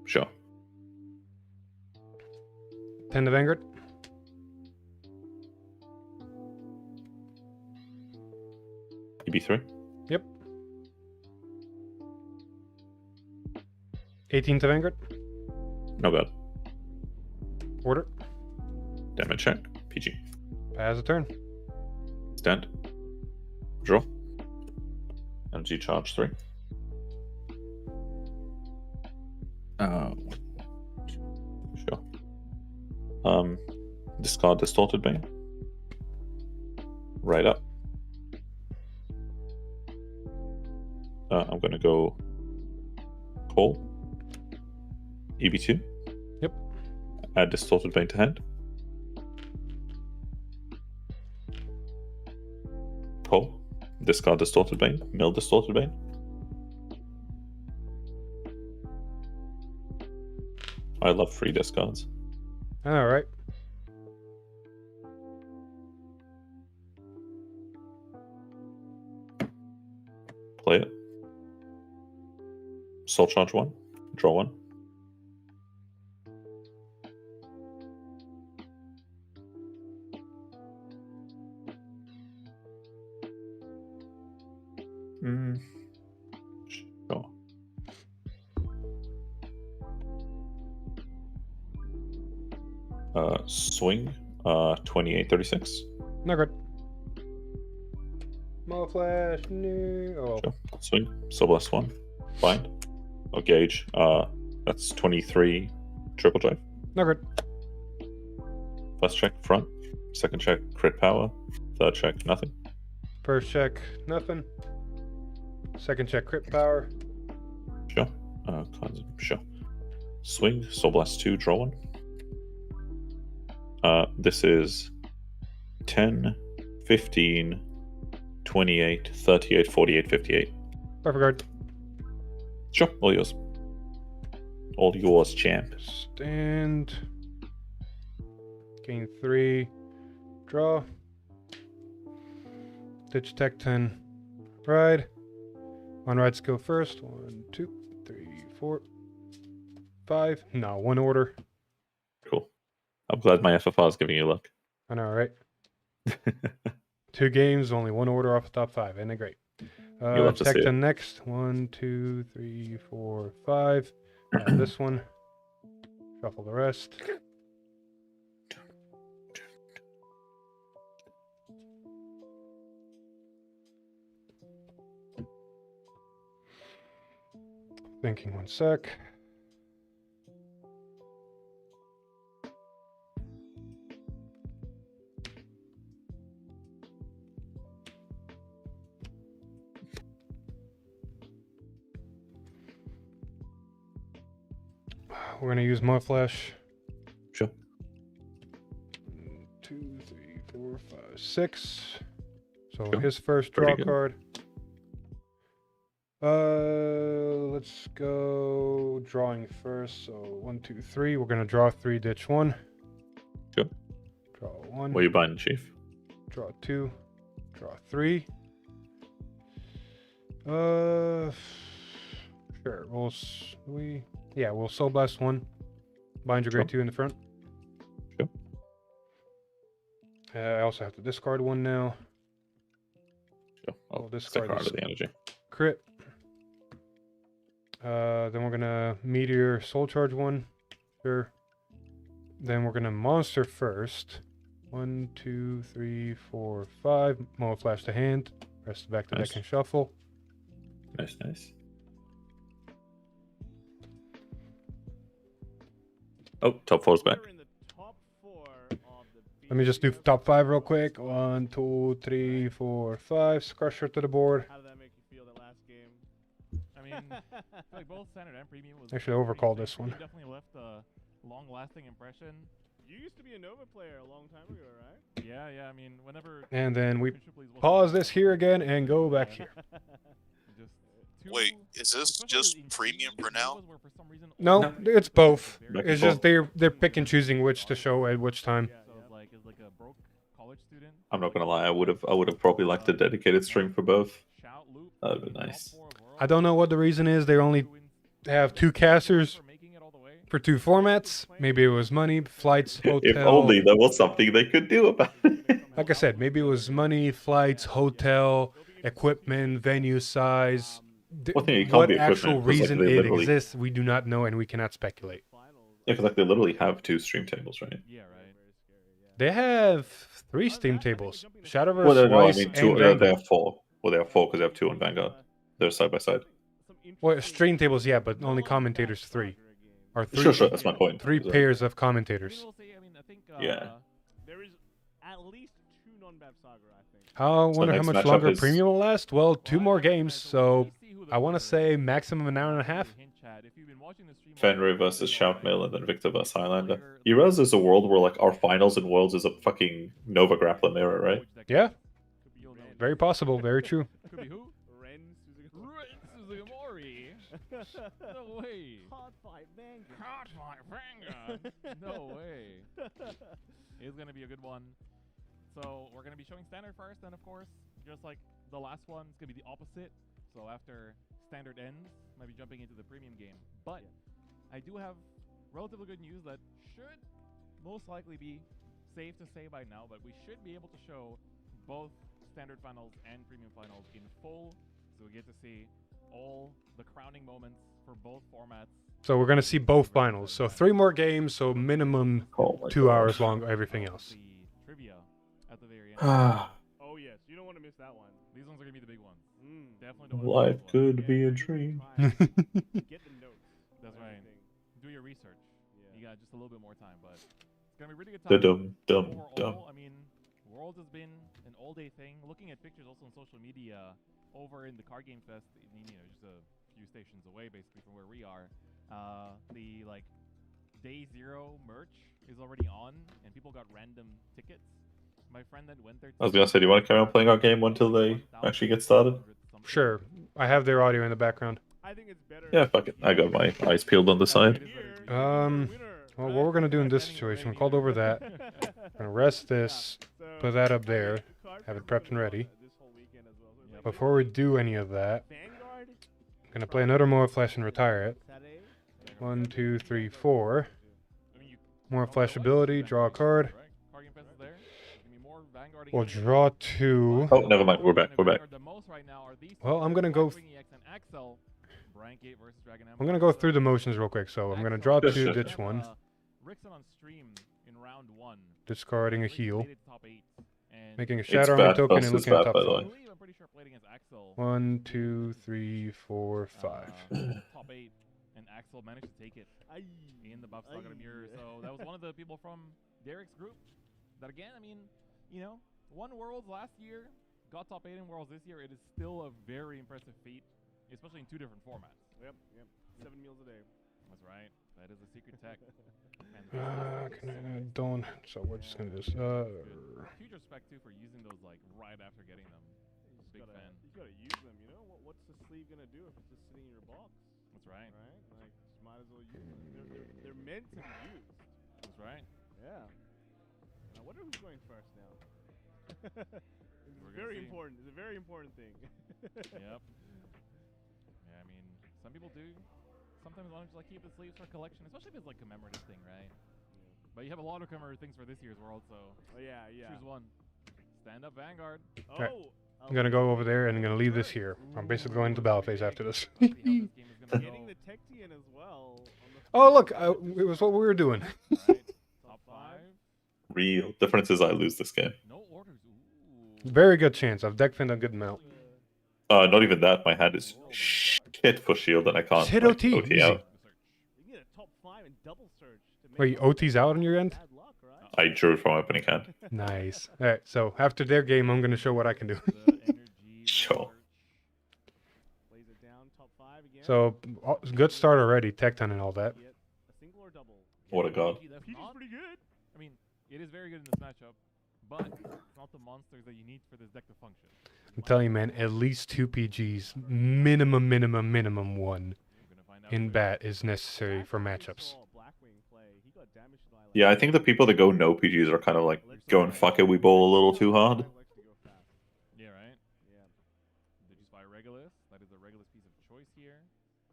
Sure. 10 to Vanguard? EB3? Yep. 18 to Vanguard? No bad. Order. Damage check. PG. Pass a turn. Stand. Draw. Energy charge 3. Sure. Discard Distorted Bane. Right up. I'm gonna go call. EB2. Yep. Add Distorted Bane to hand. Call. Discard Distorted Bane. Mill Distorted Bane. I love free discards. Alright. Play it. Soul Charge 1. Draw 1. Sure. Swing. 28-36. Not good. More flash. No. Oh. Sure. Swing. Subless 1. Bind. Or gauge. That's 23. Triple drive. Not good. First check, front. Second check, crit power. Third check, nothing. First check, nothing. Second check, crit power. Sure. Sure. Swing. Soul Blast 2. Draw 1. This is 10, 15, 28, 38, 48, 58. Perfect guard. Sure. All yours. All yours, champ. Stand. Gain 3. Draw. Ditch Tecton. Ride. On ride skill first. 1, 2, 3, 4, 5. No, 1 order. Cool. I'm glad my FFR is giving you luck. I know, right? 2 games, only 1 order off the top 5. Isn't it great? You'll have to Check see the it. next 1, 2, 3, 4, 5. This one. Shuffle the rest. Thinking 1 sec. We're gonna use more flash. Sure. 2, 3, 4, 5, 6. So Sure. his first draw Pretty good. card. Let's go drawing first. So 1, 2, 3. We're gonna draw 3, ditch 1. Sure. Draw 1. What are you buying, Chief? Draw 2. Draw 3. Sure. We'll Soul Blast 1. Bind your grade 2 in the front. Sure. I also have to discard 1 now. Sure. We'll I'll discard stick around this to the energy. crit. Then we're gonna Meteor Soul Charge 1. Sure. Then we're gonna Monster first. 1, 2, 3, 4, 5. Mono Flash to hand. Rest back to Nice. deck and shuffle. Nice, nice. Oh, top 4's back. Let me just do top 5 real quick. 1, 2, 3, 4, 5. Crusher to the board. How did that make you feel that last game? I mean, like both standard and premium was Actually, I overcalled this one. definitely left a long-lasting impression. You used to be a Nova player a long time ago, right? Yeah. I mean, whenever. And then we pause this here again and go back here. Wait, is this just premium for now? No, it's both. Back and It's just forth. they're pick and choosing which to show at which time. Is a broke college student. I'm not gonna lie, I would have probably liked a dedicated stream for both. That'd be nice. I don't know what the reason is. They only have 2 casters for 2 formats. Maybe it was money, flights, hotel. If only there was something they could do about it. Like I said, maybe it was money, flights, hotel, equipment, venue size. One thing, it can't What be equipment, actual 'cause, like, reason they it literally- exists, we do not know, and we cannot speculate. Yeah, 'cause, like, they literally have 2 stream tables, right? They have 3 Steam tables. Shadowverse, Well, no, I Weiss, mean and 2. Vanguard. They have 4. Well, they have 4 because they have 2 on Vanguard. They're side by side. Well, stream tables, yeah, but only commentators 3. Or 3. Sure, that's my point. 3 So- pairs of commentators. Yeah. There is at least 2 non-Bavsargra, I think. I wonder how next much matchup longer is- premium will last. Well, 2 more games, so I want to say maximum an hour and a half. Fenrir versus Shoutmail and then Victor versus Highlander. You realize there's a world where like our finals and worlds is a fucking Nova Grappler mirror, right? Yeah. Very possible. Very true. Could be who? Ren Suzugamori. No way. Cardfight Vanguard. Cardfight Vanguard. No way. It's gonna be a good one. So we're gonna be showing standard first, and of course, just like the last one, it's gonna be the opposite. So after standard ends, might be jumping into the premium game. But I do have relatively good news that should most likely be safe to say by now, but we should be able to show both standard finals and premium finals in full, so we get to see all the crowning moments for both formats. So we're going to see both finals. So 3 more games, so minimum 2 hours long, everything else. Trivia at the very end. Oh yes, you don't want to miss that one. These ones are gonna be the big ones. Definitely don't. Life could be a dream. Get the notes. That's right. Do your research. You got just a little bit more time, but it's gonna be a really good time. Dum-dum-dum-dum. I mean, Worlds has been an all-day thing. Looking at pictures also on social media over in the Card Game Fest, just a few stations away, basically from where we are. The like day 0 merch is already on, and people got random tickets. My friend that went there. I was gonna say, do you want to carry on playing our game until they actually get started? Sure. I have their audio in the background. I think it's better. Yeah, fuck it. I got my eyes peeled on the side. Well, what we're going to do in this situation, we called over that. We're going to rest this, put that up there, have it prepped and ready. Before we do any of that, I'm going to play another more flash and retire it. 1, 2, 3, 4. More flash ability, draw a card. there. There's gonna be more Vanguard. We'll draw 2. Oh, never mind. We're back. We're back. The most right now are these Well, I'm gonna go. I'm gonna go through the motions real quick. So I'm gonna draw 2, ditch 1. Rixon on stream in round 1. Discarding a heal. And Making a Shadow Armor token and looking at top 5. I'm pretty sure played against Axel. 1, 2, 3, 4, 5. Top 8, and Axel managed to take it in the Bavsargra mirror. So that was one of the people from Derek's group. That again, I mean, you know, won Worlds last year, got top 8 in Worlds this year. It is still a very impressive feat, especially in 2 different formats. Yep. 7 meals a day. That's right. That is a secret tech. Don't. So we're just gonna do this. Huge respect too for using those like right after getting them. Big fan. You gotta use them. You know what's the sleeve gonna do if it's just sitting in your box? That's right. Right. Like just might as well use them. They're meant to be used. That's right. Yeah. I wonder who's going first now. It's very important. It's a very important thing. Yep. Yeah, I mean, some people do. Sometimes want to like keep the sleeves for collection, especially if it's like commemorative thing, right? Yeah. But you have a lot of commemorative things for this year's World, so yeah. Choose one. Stand up, Vanguard. Oh, right. I'm gonna go over there and I'm gonna leave this here. I'm basically going to battle phase after this. Getting the tech T in as well. Oh look, it was what we were doing. Top 5. Real difference is I lose this game. No orders. Very good chance. I've deck finned a good amount. Not even that. My hand is shit for shield and I can't hit like, OT. OT Easy. out. You get a top 5 and double search. Wait, OT's out on your end? I drew from opening hand. Nice. Alright, so after their game, I'm gonna show what I can do. Sure. So, good start already. Tech 10 and all that. What a god. That's pretty good. I mean, it is very good in this matchup, but it's not the monsters that you need for this deck to function. I'm telling you, man, at least 2 PGs, minimum 1 in bat is necessary for matchups. Yeah, I think the people that go no PGs are kind of like going fuck it, we bowl a little too hard. Yeah, right? Yeah. Did you spy Regulus? That is a Regulus piece of choice here.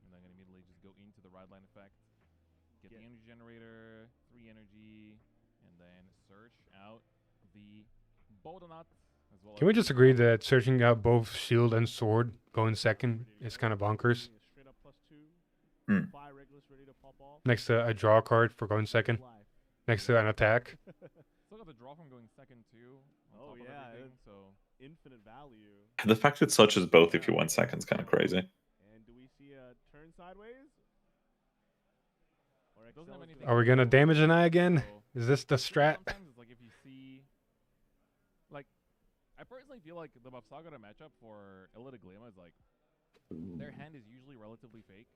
And I'm going to immediately just go into the ride line effect. Get the energy generator, 3 energy, and then search out the Boldonut. Can we just agree that searching out both shield and sword going second is kind of bonkers? Next to a draw card for going second. Next to an attack. Still got the draw from going second too. Oh yeah, so infinite value. The fact it such as both if you went second is kind of crazy. And do we see a turn sideways? Are we gonna damage an eye again? Is this the strat? Sometimes it's like if you see, like, I personally feel like the Bavsargra matchup for Elita Glema is like their hand is usually relatively fake.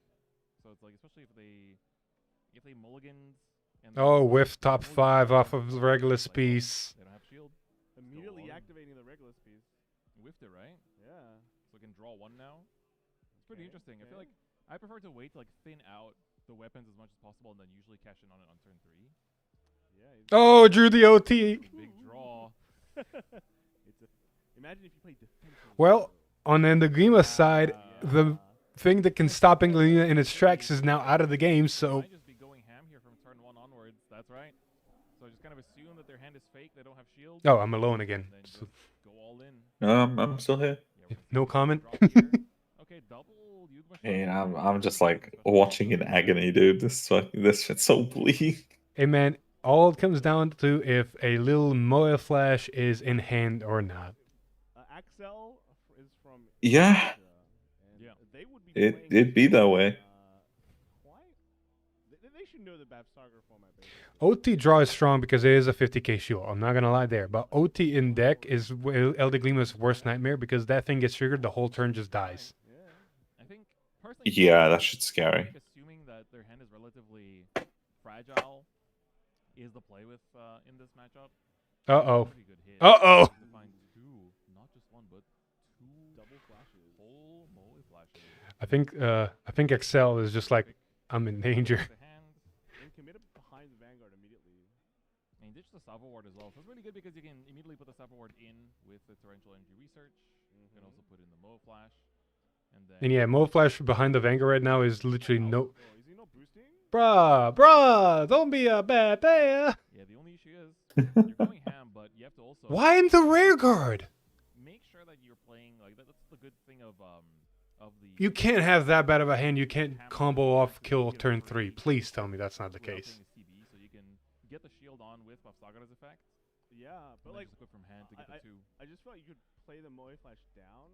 So it's like, especially if they mulligans. And Oh, whiff top 5 off of Regulus piece. They don't have shield. Immediately activating the Regulus piece. Whiffed it, right? Yeah. So we can draw 1 now. It's pretty interesting. I feel like I prefer to wait to like thin out the weapons as much as possible and then usually cash in on it on turn 3. Yeah. Oh, drew the OT. Big draw. Imagine if you played defense. Well, on the Endoglima side, the thing that can stop Endoglima in its tracks is now out of the game, so... That's right. So just kind of assume that their hand is fake. They don't have shield. Oh, I'm alone again. So go all in. I'm still here. No comment. Okay, double. And I'm just like watching in agony, dude. This shit's so bleak. Hey man, all it comes down to if a little Moya Flash is in hand or not. Axel is from Yeah. They would be It'd be that way. They should know the Bavsargra format. OT draw is strong because it is a 50k shield. I'm not gonna lie there, but OT in deck is Eldeglima's worst nightmare because that thing gets triggered, the whole turn just dies. I think personally. Yeah, that shit's scary. Assuming that their hand is relatively fragile is the play with in this matchup. Uh-oh. Uh-oh. Not just 1, but 2 double flashes. Whole moly flashes. I think Excel is just like, I'm in danger. And committed behind the Vanguard immediately. And ditch the Savo Ward as well. So it's really good because you can immediately put the Savo Ward in with the Torrential Energy Research. You can also put in the Mo Flash. And yeah, Mo Flash behind the Vanguard right now is literally no. Bruh, don't be a bad bear. Yeah, the only issue is you're going ham, but you have to also. Why in the rear guard? Make sure that you're playing like that's the good thing of the. You can't have that bad of a hand. You can't combo off kill turn 3. Please tell me that's not the case. So you can get the shield on with Bavsargra's effect. Yeah, but like just go from hand to get the 2. I just feel like you could play the Moe Flash down.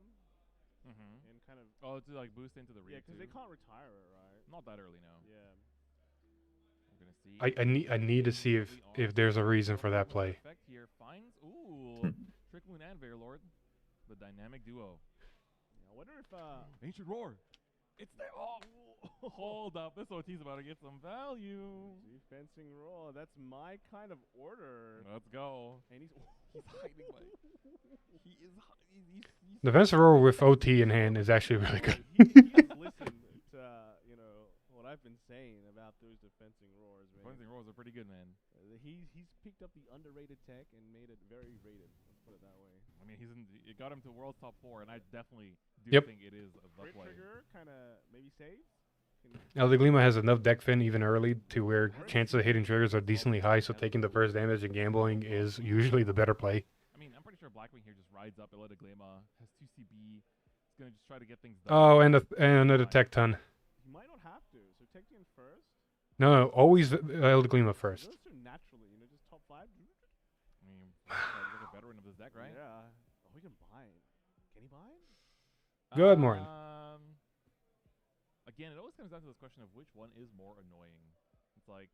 And kind of. Oh, to like boost into the rear. Yeah, because they can't retire it, right? Not that early now. Yeah. We're gonna see. I need to see if there's a reason for that play. Effect here finds Trick Moon and Veilord, the dynamic duo. I wonder if Ancient Roar. It's there. Oh, hold up. This OT's about to get some value. Defensing roll. That's my kind of order. Let's go. And he's hiding like he is. Defensive roll with OT in hand is actually really good. He has listened to what I've been saying about those defensing roars. Man. Defensing roars are pretty good, man. He's picked up the underrated tech and made it very rated. Let's put it that way. I mean, it got him to world's top 4, and I definitely do Yep. think it is a Crit play. trigger kind of maybe saves. El Glima has enough deck fin even early to where chances of hitting triggers are decently high, so taking the first damage and gambling is usually the better play. I mean, I'm pretty sure Blackwing here just rides up El Glima, has 2 CB. It's gonna just try to get things done. Oh, and another tech ton. You might not have to. So take in first. No, always El Glima first. Those are naturally, just top 5. I mean, he's like a veteran of this deck, right? Yeah. Oh, he can bind. Can he bind? Good morning. Again, it always comes down to this question of which one is more annoying. It's like,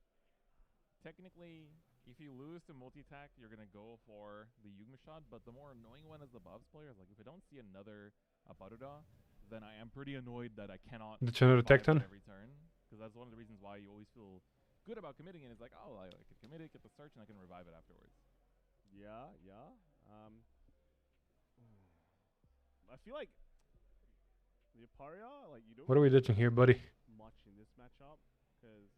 technically, if you lose to multi-attack, you're going to go for the Yugma shot, but the more annoying one as the Bavs player is like, if I don't see another Baruda, then I am pretty annoyed that I cannot Did you know the tech ton? every turn. Because that's one of the reasons why you always feel good about committing it. It's like, oh, I can commit it, get the search, and I can revive it afterwards. Yeah, yeah. I feel like the Aparia, like you don't. What are we ditching here, buddy? Much in this matchup, because.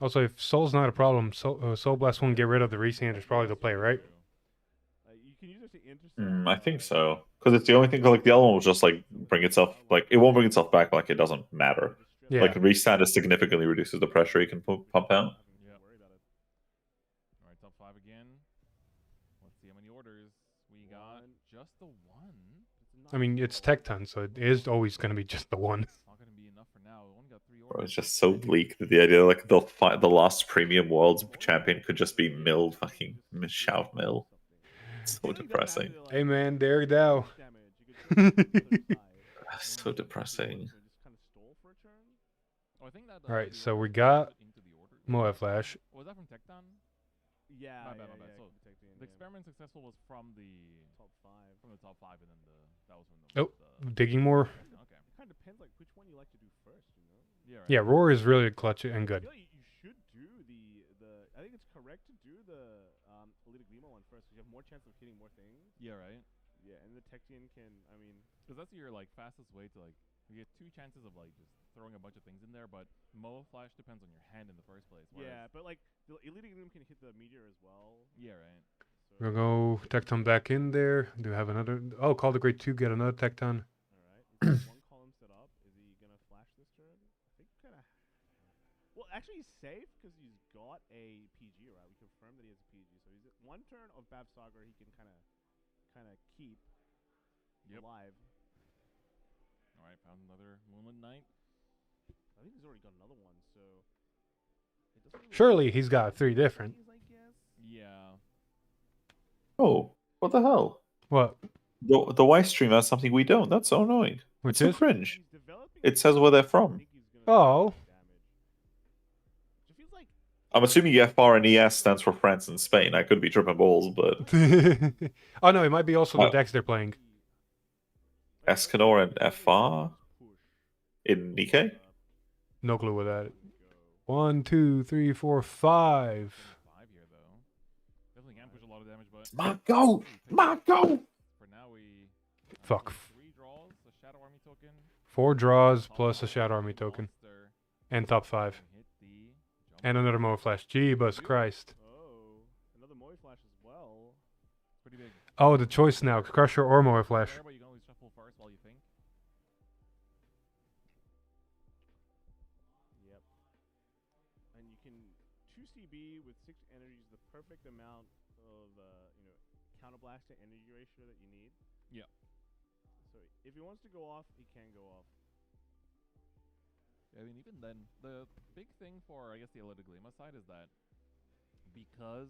Also, if Soul's not a problem, Soul Blast won't get rid of the Resand. It's probably the play, right? You can use it to intercept. I think so, because it's the only thing. Like the other one will just like bring itself, like it won't bring itself back. Like it doesn't matter. Yeah. Like restand significantly reduces the pressure you can pump out. Yeah. All right, top 5 again. Let's see how many orders we got. Just the 1. I mean, it's tech ton, so it is always going to be just the 1. Not going to be enough for now. We only got 3 Bro, orders. it's just so bleak that the idea like they'll fight the last premium world's champion could just be milled fucking shout mill. It's so depressing. Hey man, Derek Dow. So depressing. Oh, I think that, Alright, so we got Moe Flash. Was that from Tecton? Yeah, My bad. yeah, So the experiment successful was from the top 5. From the top 5, and then that was from the. Oh, digging more. Okay. It kind of depends like which one you like to do first, Yeah. Right. Yeah, Roar is really clutch and good. I feel like you should do the. I think it's correct to do the Elite Glima one first, because you have more chance of hitting more things. Yeah. Right. Yeah, and the Techian can, I mean, because that's your like fastest way to like. You get 2 chances of like just throwing a bunch of things in there, but Moe Flash depends on your hand in the first place. Yeah, but like the Elite Gloom can hit the meteor as well. Yeah, right. So We'll go Tecton back in there. Do we have another? Oh, Call the Great 2, get another Tecton. Alright, one column set up. Is he gonna flash this turn? I think kind of. Well, actually, he's safe because he's got a PG, right? We confirmed that he has a PG, so he's one turn of Bavsargra he can kind of keep alive. All right, found another Moonlit Knight. I think he's already got another one, so. It doesn't really Surely he's got 3 different. Yeah. Oh, what the hell? What? The Y stream has something we don't. That's so annoying. Which it's is? so cringe. It says where they're from. Oh. I'm assuming FR and ES stands for France and Spain. I could be tripping balls, but Oh no, it might be also the decks they're playing. Escanor and FR in Nikkei? No clue what that is. 1, 2, 3, 4, 5. 5 here though. Definitely can push a lot of damage, but. Marco! Marco! For now we. Fuck. 3 draws, a Shadow Army token. 4 draws plus a Shadow Army token. And top 5. And another Moe Flash. Jeebus Christ. Oh, another Moe Flash as well. Pretty big. Oh, the choice now. Crusher or Moe Flash. But you can always shuffle first while you think. amount of counterblast to energy ratio that you need. Yeah. So if he wants to go off, he can go off. I mean, even then, the big thing for, I guess, the Eliteglima side is that because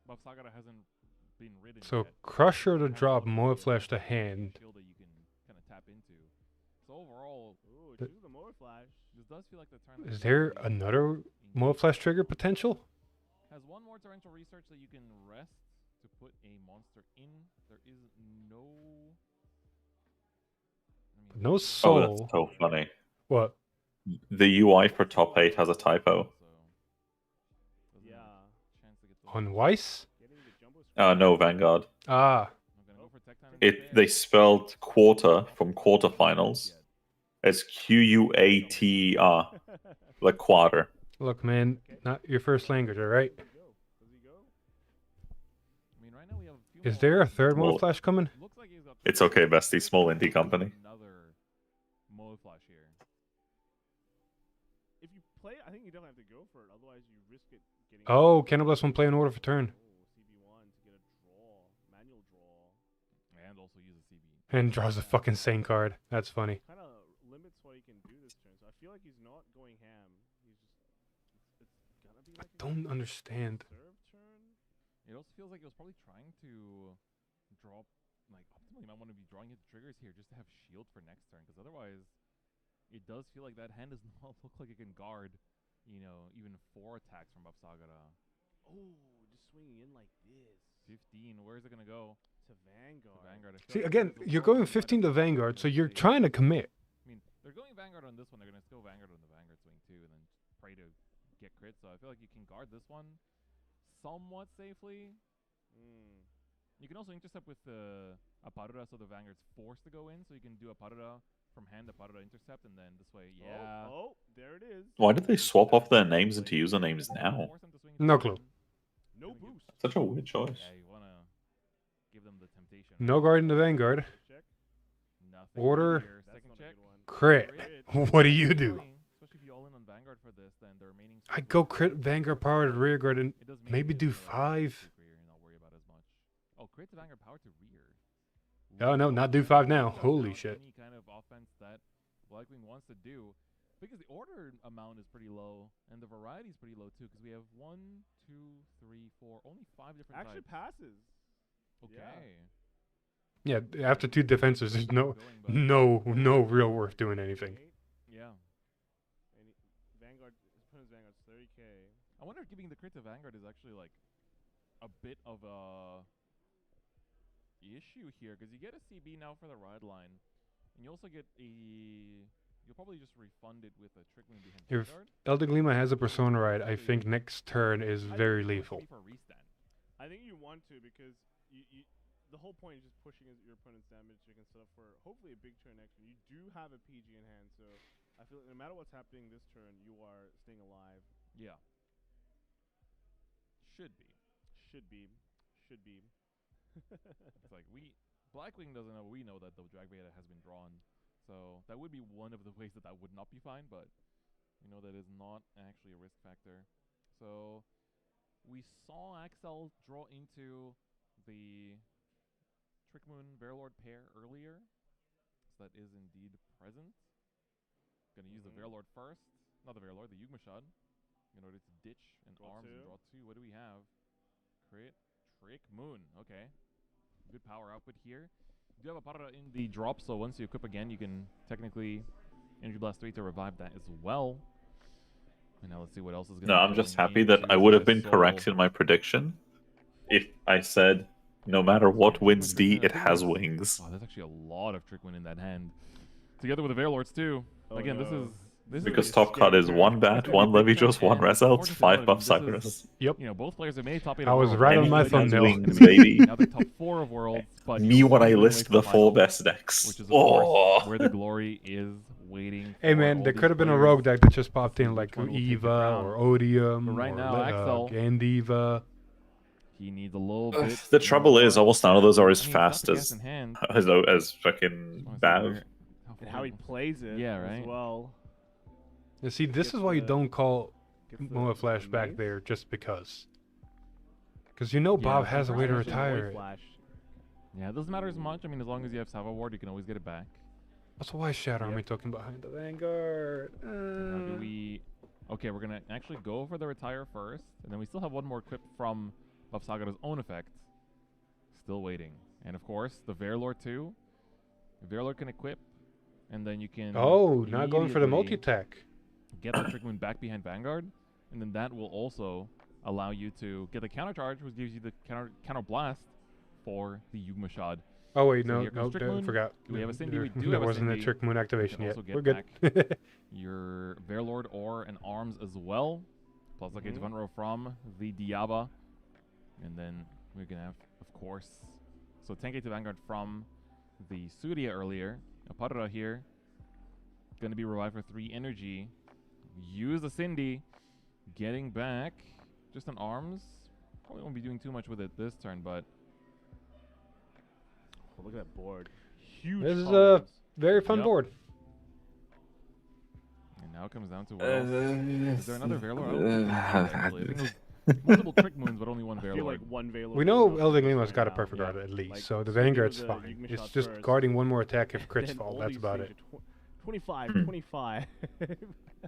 Bavsargra hasn't been ridden So yet, Crusher to drop, Moe Flash to hand. shield that you can kind of tap into. So overall, Ooh, The- choose the more flash. this does feel like the turn. Is there another Moe Flash trigger potential? Has one more torrential research that you can rest to put a monster in. There is no. No Oh, soul. that's so funny. What? The UI for top 8 has a typo. Yeah. On Weiss? No, Vanguard. Ah. They spelled quarter from quarterfinals as QUATER, like quarter. Look, man, not your first language, alright? Is there a third Moe Well, Flash coming? It's okay, bestie. Small indie company. Another Moe Flash here. If you play, I think you definitely have to go for it. Otherwise, you risk it getting. Oh, Cannibals won't play in order for turn. CB1 to get a draw, manual draw. And also use a CB. And draws a fucking Sane card. That's funny. Kind of limits what he can do this turn. So I feel like he's not going ham. He's just. It's gonna be like. Don't understand. It also feels like he was probably trying to draw, like, optimally, you might want to be drawing his triggers here just to have shield for next turn, because otherwise, it does feel like that hand does not look like it can guard, even 4 attacks from Bavsargra. Oh, just swinging in like this. 15, where is it going to go? To Vanguard. Vanguard. I feel See, like again, this is you're probably going 15 to Vanguard, so you're trying to commit. I mean, they're going Vanguard on this one, they're going to go Vanguard on the Vanguard swing too, and then pray to get crit, so I feel like you can guard this one somewhat safely. You can also intercept with the Aparura, so the Vanguard's forced to go in, so you can do Aparura from hand, Aparura intercept, and then this way, yeah. Oh, there it is. Why did they swap off their names into usernames now? No clue. No boost. Such a weird choice. Yeah, you want to give them the temptation. No guard in the Vanguard. Nothing Order. here. Second check. Crit. What do you do? Especially if you all in on Vanguard for this, then the remaining. I go crit Vanguard power to rear guard and maybe do 5. Oh, crit to Vanguard power to rear. Oh no, not do 5 now. Holy shit. Any kind of offense that Blackwing wants to do, because the order amount is pretty low and the variety is pretty low too, because we have 1, 2, 3, 4, only 5 different Actually types. passes. Okay. Yeah, after 2 defenses, there's no real worth doing anything. Yeah. And Vanguard, his opponent's Vanguard's 30k. I wonder if giving the crit to Vanguard is actually like a bit of a issue here, because you get a CB now for the ride line, and you also get a. You'll probably just refund it with a trickling behind If Vanguard. Eldeglima has a Persona ride, I think next turn is very lethal. I think you want to, because the whole point is just pushing your opponent's damage. You can set up for hopefully a big turn next turn. You do have a PG in hand, so I feel like no matter what's happening this turn, you are staying alive. Yeah. Should be. It's like Blackwing doesn't know. We know that the drag beta has been drawn, so that would be one of the ways that would not be fine. But that is not actually a risk factor. So we saw Axel draw into the Trickmoon Verlord pair earlier, so that is indeed present. Gonna use the Verlord first, not the Verlord, the Yugmashad, in order to ditch and arms and draw 2. What do we have? Crit, Trickmoon. Okay. Good power output here. You do have a Parra in the drop, so once you equip again, you can technically Energy Blast 3 to revive that as well. And now let's see what else is going to No, I'm just happy that I would have been correct in my prediction if I said no matter what wins D, it has wings. Wow, there's actually a lot of Trickmoon in that hand. Together with the Veilords too. Again, this is Because top card is 1 bat, 1 Leviatros, 1 Result, 5 Bavsargras. Yep. Both players have made top 8 I was of right Worlds. on my Anyone has thumbnail. wings, baby. Now they're top 4 of Worlds, but Me when I you're list away the from 4 finals, best decks. which is of Oh. course where the glory is waiting. Hey for man, all there these could have been a players. rogue deck that just popped in, like One will take the Eva crown. or Odium But right or now, Axel, Gandiva. he needs a little bit. The trouble is, almost none of those are as I mean, fast got the as gas in hand. as fucking Bav. And how he plays it Yeah, right. as well. You see, this is why you don't call gets the Moa Flash back mace. there just because. Because you know Bob Yeah, has a way to Flash. retire it. Flash. Yeah, it doesn't matter as much. I mean, as long as you have Salvo Ward, you can always get it back. Also, why is Shadow Army talking behind the Vanguard? Now do we... Okay, we're going to actually go for the retire first. And then we still have one more equipped from Bavsargra's own effect. Still waiting. And of course, the Verlord too. Verlord can equip. And then you can... Oh, not going for the immediately multi-attack. Get the Trick Moon back behind Vanguard. And then that will also allow you to get the counter charge, which gives you the counter blast for the Yugma Shad. Oh wait, So no, here comes no, Trick Moon. forgot. Do we have a Cindy? We do There have a wasn't a Cindy. Trick Moon You activation can yet. also get We're good. back your Verlord or an Arms as well. Plus like a front row from the Diaba. And then we're going to have, of course, so 10k to Vanguard from the Surya earlier. Aparra here. Going to be revived for 3 energy. Use the Cindy. Getting back. Just an Arms. Probably won't be doing too much with it this turn, but... Oh, look at that board. Huge. This is a very fun Yep. board. And now it comes down to what else? Is there another Veilor? I think it was multiple Trick Moons, but only one I feel Veilor. like one Veilor. We know Elden Lima's got a perfect guard at least, so the Vanguard's fine. It's just guarding one more attack if crits fall. That's about it. 25, 25.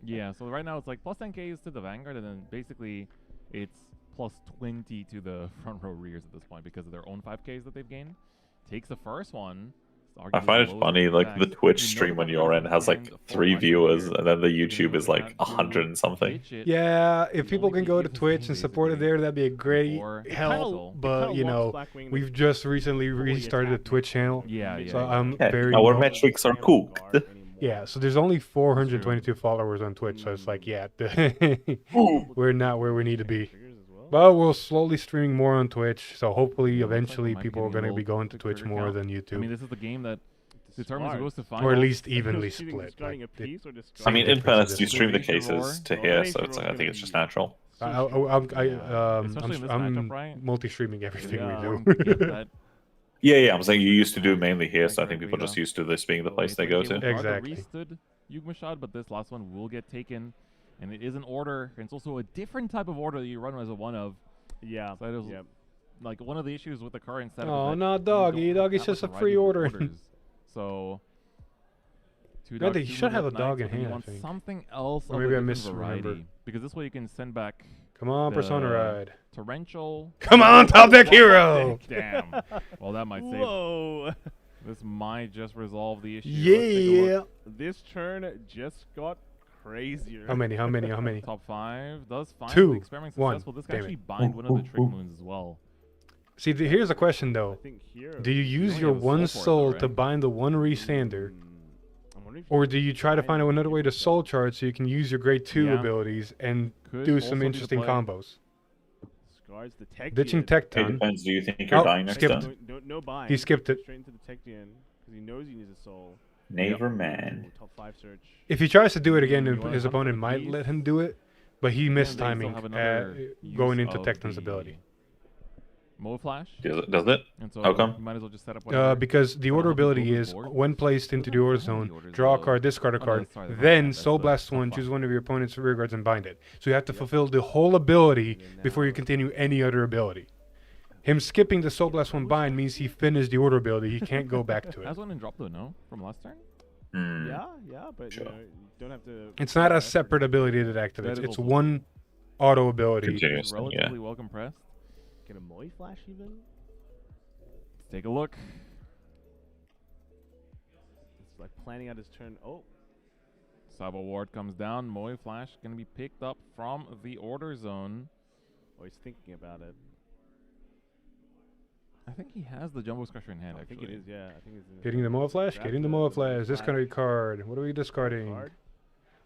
Yeah, so right now it's like plus 10k to the Vanguard, and then basically it's plus 20 to the front row rears at this point because of their own 5ks that they've gained. Takes the first one. I find it funny, like the Twitch stream on your end has like 3 viewers, and then the YouTube is like 100 and something. Yeah, if people can go to Twitch and support it there, that'd be a great help. But you know, we've just recently restarted a Twitch channel. So I'm very. Our metrics are cooked. Yeah, so there's only 422 followers on Twitch, so it's like, yeah, we're not where we need to be. But we're slowly streaming more on Twitch, so hopefully, eventually, people are going to be going to Twitch more than YouTube. I mean, this is the game that determines who goes to final. Or at least evenly split. I mean, in fairness, you stream the cases to here, so it's like, I think it's just natural. I'm multi-streaming everything we do. Yeah, I'm saying you used to do mainly here, so I think people are just used to this being the place they go to. Exactly. Restood Yugma Shad, but this last one will get taken. And it is an order, and it's also a different type of order that you run as a one of. Yeah. So it was like one of the issues with the current setup. Oh, is that no, you doggy. don't Doggy's have, just a like, free variety of order. orders. So, two No, dogs, they two should have a movement dog knights, in but you hand, I want think. something else Or of maybe a I different misremembered. variety. Because this way you can send back. Come on, Persona Ride. Torrential. Come on, Top Deck Hero! Damn. Well, that might save. Whoa. This might just resolve the issue. Yeah. This turn just got crazier. How many? Top 5 does find 2, the experiment 1. successful. This can Damn actually it. bind one of the Trick Moons as well. See, here's a question though. Do you use your one soul to bind the one Resander? Or do you try to find another way to soul charge so you can use your grade 2 abilities and do some also interesting be the play. combos? Scars the tech. Ditching Tech It Ton. depends. Do you think you're dying next skipped. time? No bind. He skipped it. Straight into the tech because he knows he needs a soul. Never man. Top 5 search. If he tries to do it again, You wanna his hunt for opponent the might keys? let him do it, but he missed they still timing have another going use into of Tecton's the ability. Mode Flash. Does it? And so How come? You might as well just set up whatever. Because the order ability is, when placed into the order zone, draw a card, discard a card, then Soul Blast one, choose one of your opponent's rear guards and bind it. So you have to fulfill the whole ability before you continue any other ability. Him skipping the Soul Blast one bind means he finished the order ability. He can't go back to it. That's one in drop though, no? From last turn? Yeah, but you know, you don't have to. It's not a separate ability that activates. It's one auto ability. Continuously, Relatively well compressed. Get a Moe Flash even? Let's take a look. It's like planning out his turn. Oh. Sabo Ward comes down. Moe Flash going to be picked up from the order zone. Oh, he's thinking about it. I think he has the Jumbo Crusher in hand, I actually. think it is, yeah. I think it's in Getting the Moa Flash, getting the Moa Flash, discarding a card. What are we discarding?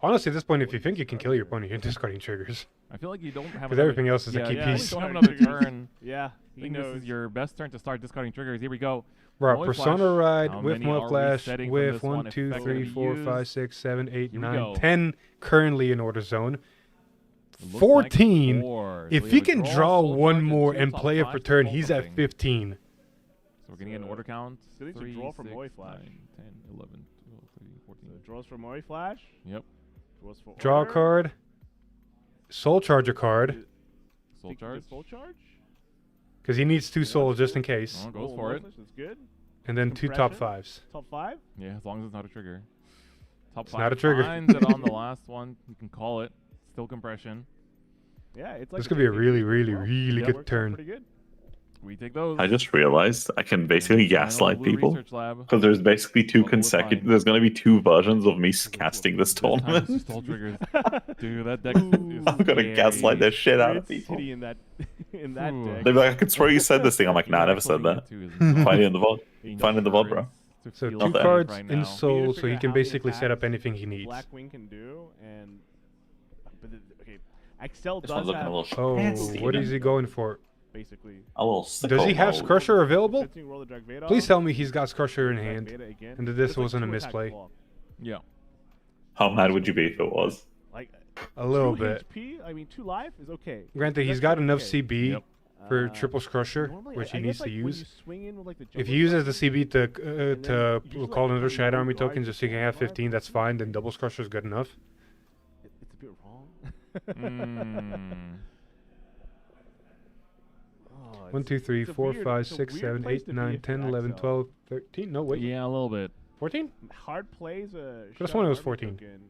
Honestly, at this point, if you think you can kill your opponent, you're discarding triggers. I feel like you don't have Because everything else is a key you piece. don't have another turn. Yeah, I think this is your best turn to start discarding triggers. Here we go. Right, Moe Persona Flash. Ride How with many Moa are we Flash setting from with this 1, one 2, 3, effectively 4, 5, used? 6, 7, 8, Here we 9, go. 10 currently in order zone. Looks 14. like 4. If So he we have a can draw, draw soul one charge, and more two and top play a 5 per turn, to he's pull at something. 15. So we're going to get an order count. So it's a 3, draw from 6, Moe Flash. 9, 10, 11, 12, 13, 14. So draws for Moe Flash. Yep. Draws for Draw a order. card. Soul Charge a card. Soul Think Charge. Soul Charge? Because he needs 2 souls just in case. Oh, goes for it. That's good. And then 2 top 5s. Top 5? Yeah, as long as it's not a trigger. Top 5 not a trigger. finds it on the last one. You can call it. Still compression. Yeah, it's like This could be a really, really, really good turn. Pretty good. We take those. I just realized I can basically gaslight people because there's basically 2 consecutive. There's gonna be 2 versions of me casting this tournament. Stall triggers. Dude, that deck is I'm gonna gaslight the shit out of people. In that deck. They're like, I could swear you said this thing. I'm like, nah, I never said that. Find it in the VOD. Find it in the VOD, bro. So Not 2 that. cards right in now. soul, so he Figure can out how many basically set up attacks anything he needs. Blackwing can do, and okay, Axel This does one's looking have a little Oh, fancy, what is he going for? basically. A little Does he have sicko Crusher available? 15 roll the Drag Vader. Please tell me he's got Crusher in Drag hand, Vader again. and that this It's like wasn't a 2 attack misplay. block. Yeah. How mad would you be if it was? Like A little 2 bit. HP, I mean 2 life is okay. Granted, he's That's got okay. enough CB Yep. for triple Crusher, Normally, which I he guess, needs like, to when use. you swing in with, like, the If jumbo he uses the strike, CB to you just, call like, another put Shadow Army guard token just so you can have 15, that's fine. Then double Crusher is good enough. It's a bit wrong. Oh, 1, 2, 3, it's a 4, weird- 5, it's a 6, weird 7, place 8, to be 9, if 10, you're 11, Axel. 12, 13. No, wait. Yeah, a little bit. 14? Hard plays a. Could've Shadow sworn it was Army 14. token,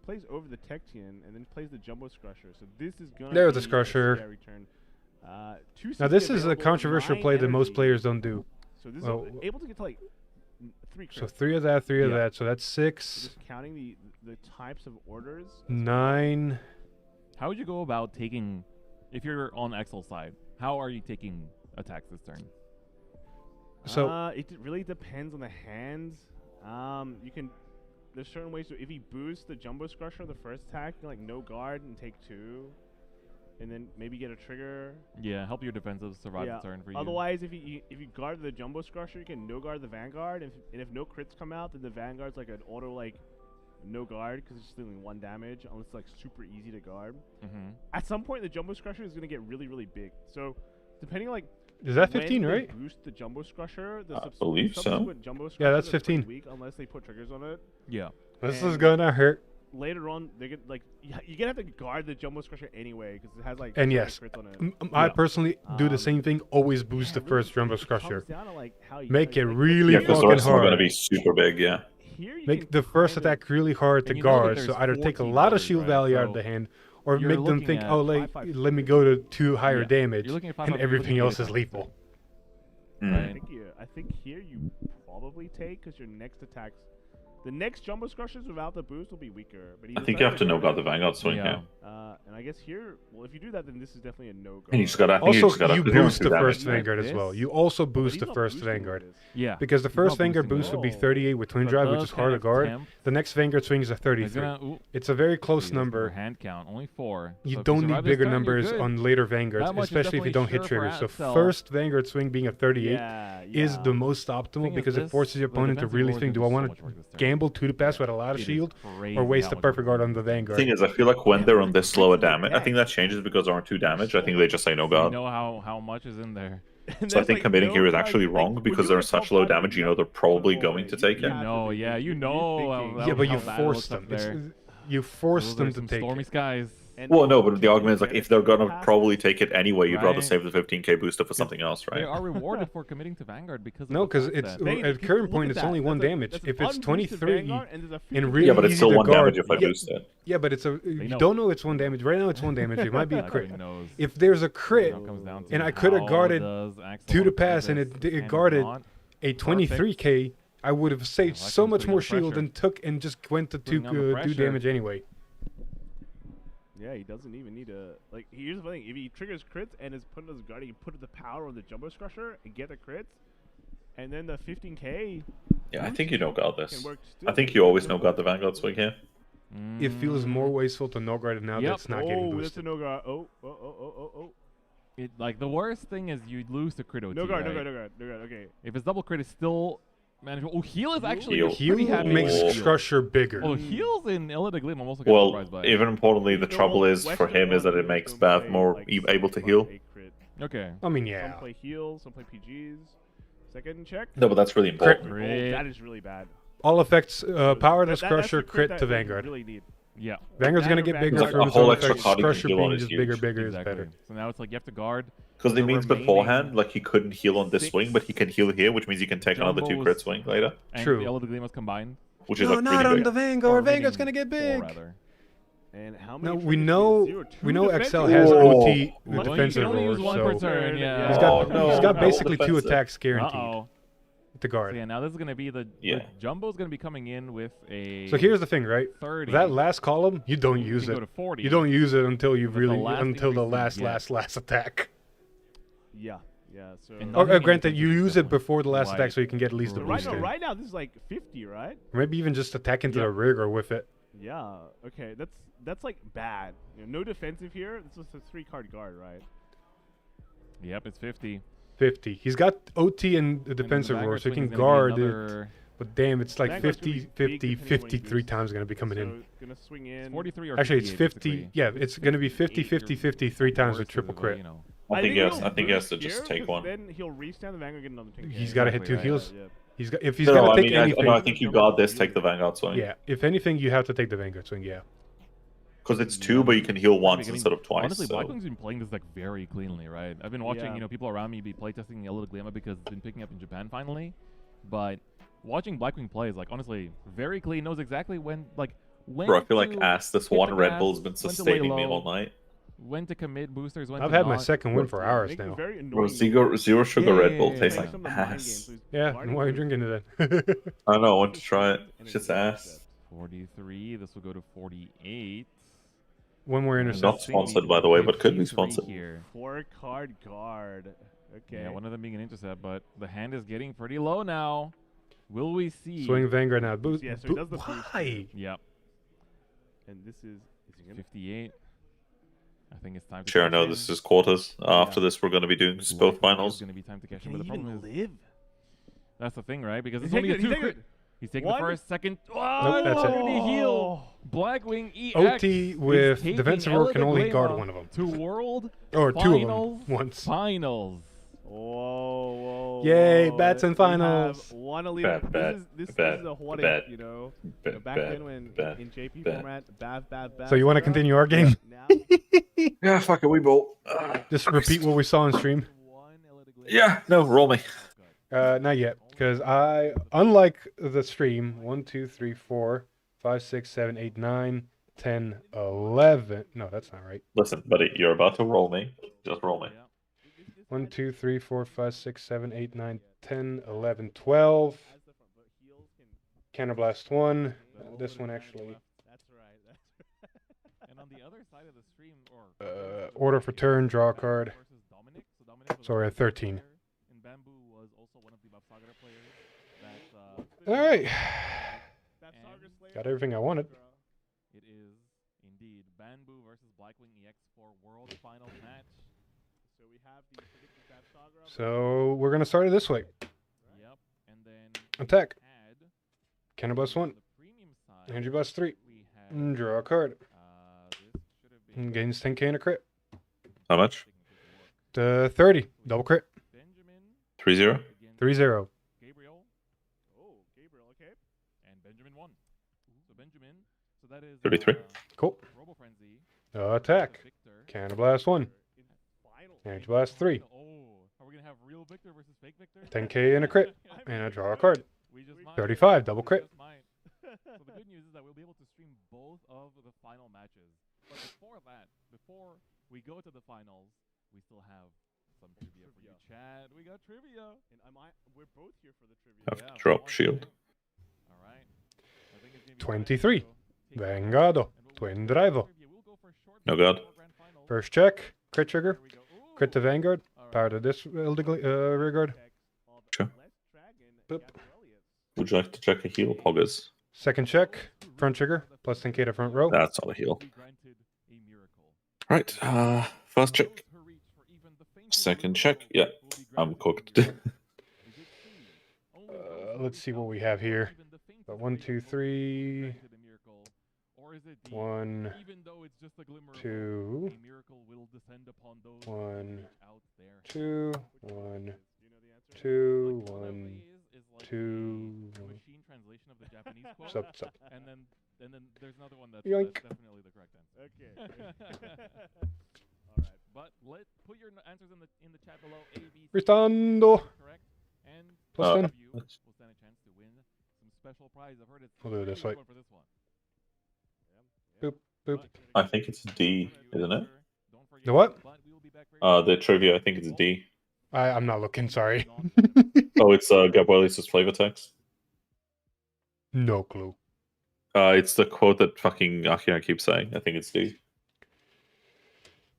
plays over the Techian and then plays the Jumbo Scrusher. So this is gonna. There's be the Scrusher. a scary turn. 2 Now, this CP is a available, controversial 9 play that most energy. players don't do. So this Well, is able to get to like 3 crits. So 3 of that, 3 of Yeah. that. So that's So 6, just counting the types of orders. 9. How would you go about taking, if you're on Excel's side, how are you taking attacks this turn? So It really depends on the hands. You can. There's certain ways. So if he boosts the Jumbo Scrusher the first attack, you can like no guard and take 2, and then maybe get a trigger. Yeah, help your defensives survive the turn for you. Otherwise, if you guard the Jumbo Scrusher, you can no guard the Vanguard. And if no crits come out, then the Vanguard's like an auto like no guard because it's just dealing 1 damage unless it's like super easy to guard. At some point, the Jumbo Scrusher is gonna get really really big. So depending on like. Is that when 15, they right? Boost the Jumbo Scrusher. The I believe so. subsequent Jumbo Yeah, that's Scrushers are pretty 15. Weak unless they put triggers on it. Yeah. This And is gonna hurt. Later on, they get like you're gonna have to guard the Jumbo Scrusher anyway because it has like And 30 yes, crits on it. I personally do the same thing. Always boost the first Jumbo Scrusher. Make it really Yeah, because the fucking rest of them are hard. gonna be super big. Yeah. Make the first attack really hard to And you know that guard. So there's either take a 14 lot of orders, shield right? value out of So the hand, or you're make them looking think, at oh, let me go to 2 higher Yeah. damage, You're looking at 5, and 5, you're everything looking at else is 85. lethal. Right. I think here you probably take because your next attacks, the next Jumbo Scrushers without the boost will be weaker. But he I think you have to decided no guard the go Vanguard swing Yeah. here. and I guess here, well, if you do that, then this is definitely a no go. And you just gotta. I think you Also, just gotta you do boost the 2 damage. first Vanguard as well. You also boost the first Vanguard. Yeah. Because the He's first not Vanguard boosting boost that. would be 38 with Twin But Drive, which does is hard to have guard. temp. The next Vanguard swing is a He's 33. gonna- ooh. It's a very close See, this is number. for hand count, only 4. You So if don't need survive this bigger turn, you're numbers good. on later Vanguards, That much is especially if you don't definitely hit sure for triggers. So Axel. first Vanguard swing being a 38 Yeah, is the most optimal Thing is because it this, forces your the opponent to defensive really lore think, is do I gonna do want so much to work this turn. gamble 2 to pass with a lot of It is shield, crazy or waste how the much perfect work guard on the The Vanguard? thing is, I feel like when they're on this lower damage, I think that changes because they're on 2 damage. I think they just say no You guard. know how much is in there. So I think committing here is actually wrong because they're such low damage. You know they're probably going to take You it. know, yeah, you know. Yeah, but how you bad it force looks them. up there. You force Those them are to some take stormy it. skies. Well, no, but the argument is like if they're gonna probably take it anyway, you'd rather Right. save the 15k booster for something else, They right? are rewarded for committing to Vanguard because No, of the because fact it's that- at current point it's only 1 damage. If it's 23 and really Yeah, but it's easy still to 1 guard, damage if I boost it. Yeah, but it's a you know. don't know it's 1 damage. Right now it's 1 damage. It might be a Everybody crit. knows. If there's a crit Now it comes down to and I could have how guarded does Axel 2 to want pass play and this, it and guarded not. a 23k, I would have saved Well, that so comes much with more the shield pressure. and took and just went to 2 Putting on the 2 pressure. damage anyway. Yeah, he doesn't even need a like. Here's the thing: if he triggers crits and is put as guard, he can put the power on the Jumbo Scrusher and get the crits, and then the 15k. Yeah, I think you no guard this. Can work I think you always no guard the Vanguard swing here. It feels more wasteful to no guard it now that Yep. it's not getting Oh, that's a boosted. no guard. Oh. It, like the worst thing is you lose the crit OT. No guard, no right? guard. Okay. If it's double crit, it's still manageable. Oh, heal is actually Heal. pretty Heal happy makes with heal. Crusher bigger. Oh, heals in Illa the Glim. I'm also kind of Well, surprised by. even importantly, the trouble is for him is that it makes Bav more able to heal. Okay. I mean, Some yeah. play heal, some play PGs. Second check. No, but that's really important. Oh, that is really bad. All effects, powerless That's Crusher, the crit crit to that you Vanguard. really need. Yeah. Vanguard's gonna That get or bigger Vanguard. for Like its a whole own extra effects. card you can Crusher heal on being is just huge. bigger is Exactly. better. So now it's like you have to guard Because the it means remaining beforehand, like he couldn't heal on this 6 swing, but he can heal here, which means he can take another 2 crit Jumbos swing later. and True. the Yellow Gleamos combined. Which is No, like not really on big. the Vanguard. Or Vanguard's gonna reading get 4, big. rather. And how No, many we triggers know zero? we Two know defensive. XL has Whoa. OT Well, defensive you can only roar, use one so per turn, yeah. he's got Oh, he's got no, basically 2 defensive. attacks guaranteed Uh-oh. to guard. So yeah, now this is gonna be the Jumbo's gonna be coming in with a. So here's the thing, right? 30. That last column, you don't You use can it. go to 40. You don't use it until you But the really last until the increase you last get. attack. Yeah, yeah. So And Or, nothing granted, you increases use the it before the last attack, Right. so you can get at least the so boost right, in. right now this is like 50, right? Maybe even just attack into the rigor with it. Yeah. Okay, that's like bad. You know, no defensive here. This is a 3-card guard, right? Yep, it's 50. 50. He's got OT and the defensive roar, Vanguard so he swing can is gonna be guard another- it. But damn, it's like Vanguard's gonna 50, be big 50, depending on when 50 he 3 boosts. times going to be coming So in. gonna swing in. 43 or Actually, it's 58, 50. basically. Yeah, it's going to be 50, 50, 50 3 times with Worst triple is, crit. you know. I think he has. he'll I think he has to boost just here, take 'cause one. Then he'll restand the Vanguard, get another 10. He's got to hit 2 Exactly, right. heals. Yeah. He's got if he's No, going I to take mean, anything. I think you guard this, take the Vanguard swing. Yeah, if anything, you have to take the Vanguard swing. Yeah. Because it's 2, but you can heal once I mean, instead of twice. Honestly, so. Blackwing's been playing this like very cleanly, right? I've been watching, Yeah. you know, people around me be playtesting Yellow Glama because it's been picking up in Japan finally. But watching Blackwing play is like honestly very clean. Knows exactly when Bro, I feel like ass. This hit one the Red gas, Bull's been when to lay sustaining me low, all night. When to commit boosters, when I've to had my not. second win for hours Makes me now. very annoying. Bro, zero sugar Red Bull tastes Playing like some of the mind games, ass. so he's Yeah, guarding why are you through- drinking it then? I don't know. I want to try it. Shit's ass. 43. This will go to 48. One more Not intercept. sponsored, by the way, but could be 53 sponsored. Here. 4-card guard. Okay. Yeah, one of them being an intercept, but the hand is getting pretty low now. Will we see? Swing Vanguard now. Boost. Yeah, so he does the boost. Why? Yep. And this is he gonna 58. I think it's time to Sure, cash no, in. this is quarters. After this, we're going to be doing both finals. It's going to be time to cash in, Can but he the problem even is live? that's the thing, right? Because He's it's only a taking it, 2 he's crit. taking it. He's taking One? the first, second. Nope, that's it. Opportunity heal. Blackwing EX. OT is with taking defensive roar can only guard Elegaglema one of them. To world Or 2 of finals. them once. Finals. Whoa. Yay, bats and finals. One elite. Bet, This is bet, a what bet, if, you know. bet, Back bet, then when bet, in JP bet. format, Bav. So you want to continue our game? Now, Yeah, fuck it, we bolt. Just repeat what we saw on stream. Yeah, no, roll me. Not yet, because unlike the stream, 1, 2, 3, 4, 5, 6, 7, 8, 9, 10, 11. No, that's not right. Listen, buddy, you're about to roll me. Just roll me. 1, 2, 3, 4, 5, 6, 7, 8, 9, 10, 11, 12. Counterblast 1. This one actually. That's right. And on the other side of the stream, or Order for turn, draw a card. versus Dominic. So Dominic was Sorry, a at 13. player, and Bamboo was also one of the Bavsargra players. That All right. and Got everything I wanted. it is indeed Bamboo versus Blackwing EX for World Final match. so we have the predicted Bavsargra. So we're gonna start it this way. Yep. And then Attack. add Counterblast 1. the premium side. Energy blast 3. We have Draw a card. this should have been Gains 10k and a crit. How much? 30. Double crit. Benjamin 3-0? against 3-0. Gabriel. Oh, Gabriel, okay. And Benjamin won. So Benjamin, so that is 33. Cool. Robo Frenzy. Attack. Victor. Counterblast 1. In final. Energy blast 3. Oh, are we gonna have real Victor versus fake Victor? 10k and a crit. And I draw a card. We just might. 35. Double crit. We just might. So the good news is that we'll be able to stream both of the final matches. But before that, before we go to the finals, we still have some trivia for you, Chad. We got trivia. And we're both here for the trivia. Have Yeah, to drop one shield. point. All right. I think it's gonna be 23. fun. So, take Vanguard. and we'll Twin go driver. trivia. We'll go for short No matches god. for grand finals. First check. Crit trigger. There we go. Ooh. Crit to Vanguard. All right. Power to this rear guard. Sure. Boop. Would you like to check a heal, Poggers? Second check. Front trigger. Plus 10k to front row. That's not a heal. Be granted a miracle. Right, first check. Those who reach for even the faintest Second glimmer check. of Yeah, hope will be I'm granted cooked. a miracle. Is it C? Only those who Let's reach see what out we for have here. even the faintest Got 1, ray 2, of hope will be 3. granted a miracle? Or is it D? 1, Even though it's just a glimmer of hope, 2, a miracle will descend upon those who 1, reach out there. 2, 1, Do you know the answer? 2, Like, what that 1, way is like 2. a machine translation of the Japanese quote. Sup, sup. And then there's another one that's Yoink. definitely the correct answer. Okay. All right. But put your answers in the chat below. A, B, C, Restando. correct. And Plus 10. you will stand a chance to win some special prize. I've heard it's We'll do it this way. for this one. Boop, boop. I think it's D, isn't it? The what? The trivia, I think it's D. I'm not looking, sorry. Oh, it's Gabriel's flavor text. No clue. It's the quote that fucking Akira keeps saying. I think it's D.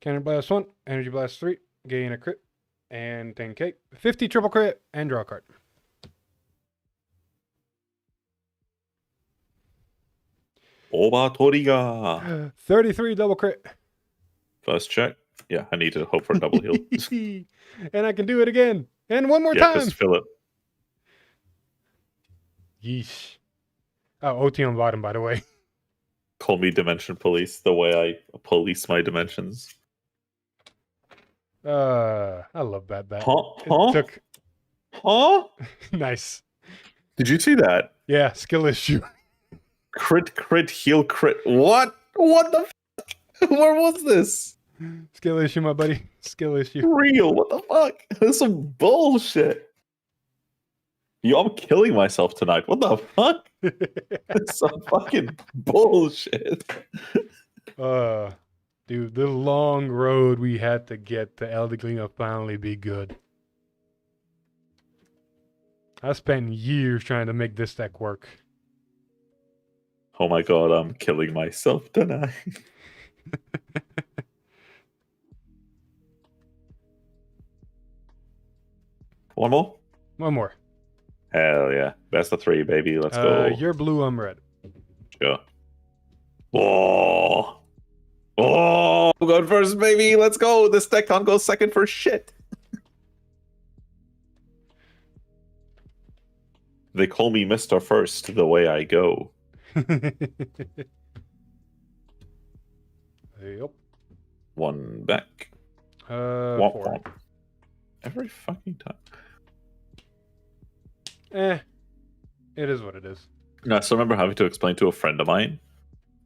Cannon Blast 1, Energy Blast 3, gain a crit, and 10k. 50 triple crit, and draw a card. Oba Toriga. 33 double crit. First check. Yeah, I need to hope for a double heal. And I can do it again. And one more Yeah, time. just fill it. Yeesh. Oh, OT on bottom, by the way. Call me Dimension Police, the way I police my dimensions. I love that bat. Huh? Nice. Did you see that? Yeah, skill issue. Crit, heal, crit. What? What the fuck? Where was this? Skill issue, my buddy. Skill issue. Real, what the fuck? This is some bullshit. Yo, I'm killing myself tonight. What the fuck? It's some fucking bullshit. Dude, the long road we had to get to Elder Gleam finally be good. I spent years trying to make this deck work. Oh my god, I'm killing myself tonight. One more? One more. Hell yeah. Best of 3, baby. Let's go. You're blue, I'm red. Sure. Oh. Oh, I'm going first, baby. Let's go. This deck can't go second for shit. They call me Mr. First the way I go. Yep. One back. 4. Every fucking time. It is what it is. No, I still remember having to explain to a friend of mine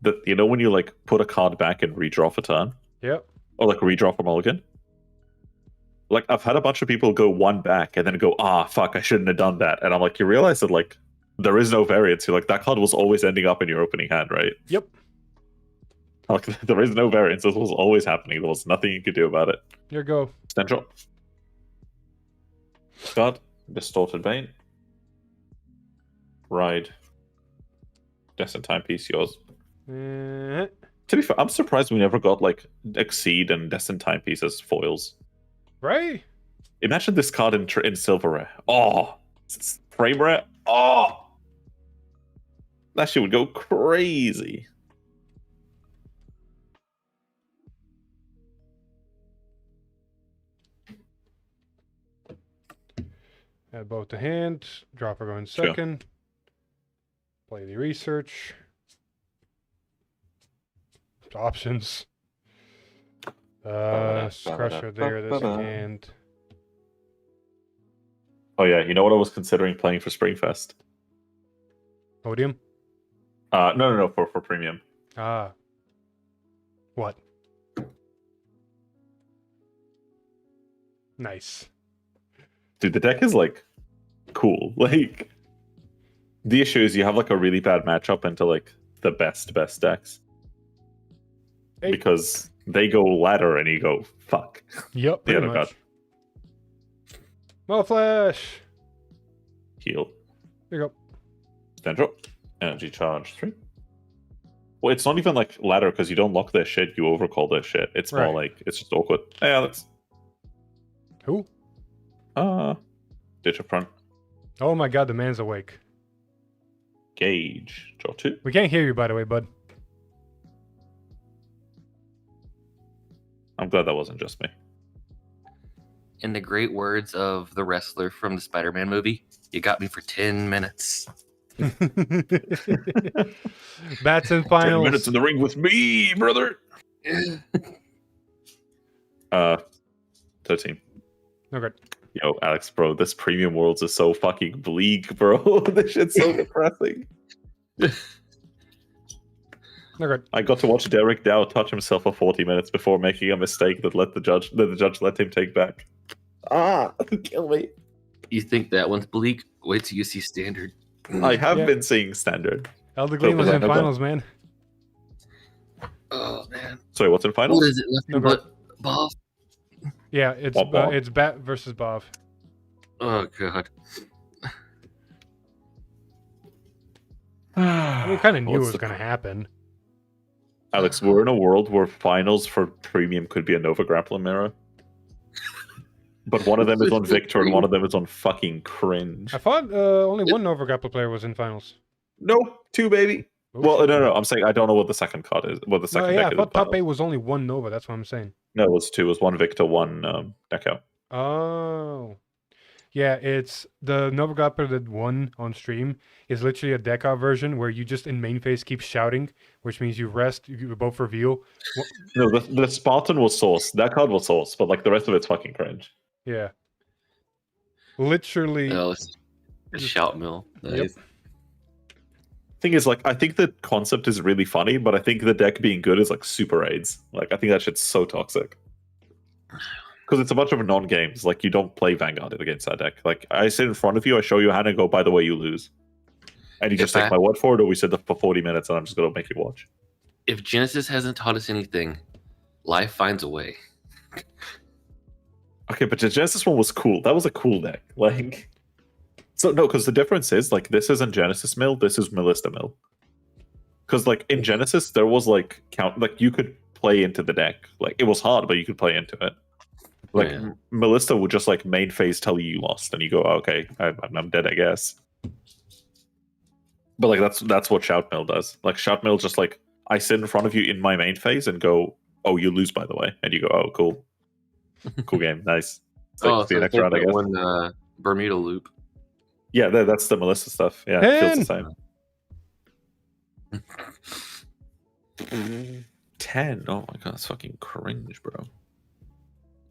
that, you know, when you like put a card back and redraw for turn? Yep. Or like redraw for mulligan? Like, I've had a bunch of people go one back and then go, fuck, I shouldn't have done that. And I'm like, you realize that, like, there is no variance. You're like, that card was always ending up in your opening hand, right? Yep. Like, there is no variance. This was always happening. There was nothing you could do about it. Here go. Stand drop. Guard. Distorted Bane. Ride. Destined Timepiece, yours. To be fair, I'm surprised we never got, like, Exceed and Destined Timepiece as foils. Right? Imagine this card in Silver Rare. Oh! It's Frame Rare. Oh! That shit would go crazy. Add both to hand. Dropper going second. Sure. Play the research. Options. Crusher there this hand. Oh yeah, you know what I was considering playing for Springfest? Odium? No, for premium. What? Nice. Dude, the deck is like cool. Like, the issue is you have like a really bad matchup into like the best decks. Hey. Because they go ladder and you go, fuck. Yep, pretty much. Well, flash. Heal. There you go. Stand drop. Energy charge 3. Well, it's not even like ladder because you don't lock their shit, you overcall their shit. It's more like, it's just awkward. Hey, Alex. Who? Ditch up front. Oh my god, the man's awake. Gauge. Draw 2. We can't hear you, by the way, bud. I'm glad that wasn't just me. In the great words of the wrestler from the Spider-Man movie, you got me for 10 minutes. Bats and finals. 10 minutes in the ring with me, brother. 13. Okay. Yo, Alex, bro, this Premium Worlds is so fucking bleak, bro. This shit's so depressing. Okay. I got to watch Derek Dow touch himself for 40 minutes before making a mistake that the judge let him take back. Ah, kill me. You think that one's bleak? Wait till you see standard. I have been seeing standard. Elder Gleam was in finals, man. Oh man. Sorry, what's in finals? What is it left but Bav? Yeah, it's Bat versus Bav. Oh god. We kind of knew it was going to happen. Alex, we're in a world where finals for premium could be a Nova Grappler mirror. But one of them is on Victor and one of them is on fucking cringe. I thought only one Nova Grapple player was in finals. No, 2, baby. Well, no. I'm saying I don't know what the second card is. What the second deck I is. thought top 8 was only one Nova. That's what I'm saying. No, it was 2. It was 1 Victor, 1 deck out. Oh. Yeah, it's the Nova Grappler that won on stream is literally a deck out version where you just in main phase keep shouting, which means you rest, you both reveal. No, the Spartan was source. That card was source, but like the rest of it's fucking cringe. Yeah. Literally. Oh, it's a shout mill. Yep. Thing is, like, I think the concept is really funny, but I think the deck being good is like super aids. Like, I think that shit's so toxic. Because it's a bunch of non-games. Like, you don't play Vanguard against that deck. Like, I sit in front of you, I show you a hand and go, by the way, you lose. And you just take my word for it, or we sit there for 40 minutes and I'm just going to make you watch. If Genesis hasn't taught us anything, life finds a way. Okay, but the Genesis one was cool. That was a cool deck. Like, so no, because the difference is, like, this isn't Genesis Mill, this is Melista Mill. Because, like, in Genesis, there was, like, you could play into the deck. Like, it was hard, but you could play into it. Like, Melista would just, like, main phase tell you lost, and you go, oh, okay, I'm dead, I guess. But, like, that's what Shout Mill does. Like, Shout Mill just, like, I sit in front of you in my main phase and go, oh, you lose, by the way. And you go, oh, cool. Cool game, nice. It's like the next round, I guess. One, Bermuda loop. Yeah, that's the Melissa stuff. Yeah, it feels the same. 10. Oh my god, that's fucking cringe, bro.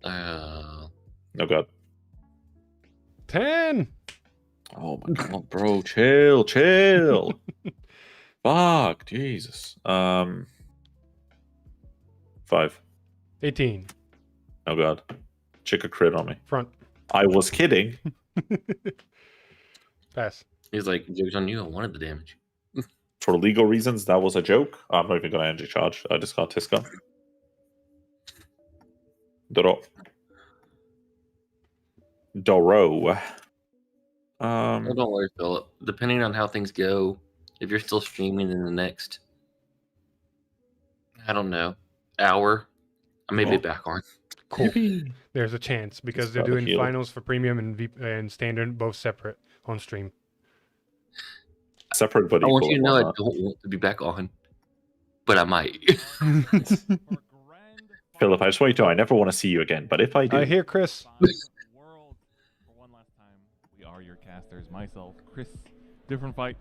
Oh god. 10. Oh my god, bro, chill. Fuck, Jesus. 5. 18. Oh god. Chick crit on me. Front. I was kidding. Pass. He's like, joke's on you, I wanted the damage. For legal reasons, that was a joke. I'm not even going to energy charge. I discard Tiska. Doro. Well, don't worry, Philip. Depending on how things go, if you're still streaming in the next, I don't know, hour, I may be back on. Cool. There's a chance because they're doing finals for premium and standard both separate on stream. Separate, but I want you to know I don't want to be back on, but I might. Philip, I just want you to know I never want to see you again, but if I do, I hear Chris. We are your casters. Myself, Chris. Different fight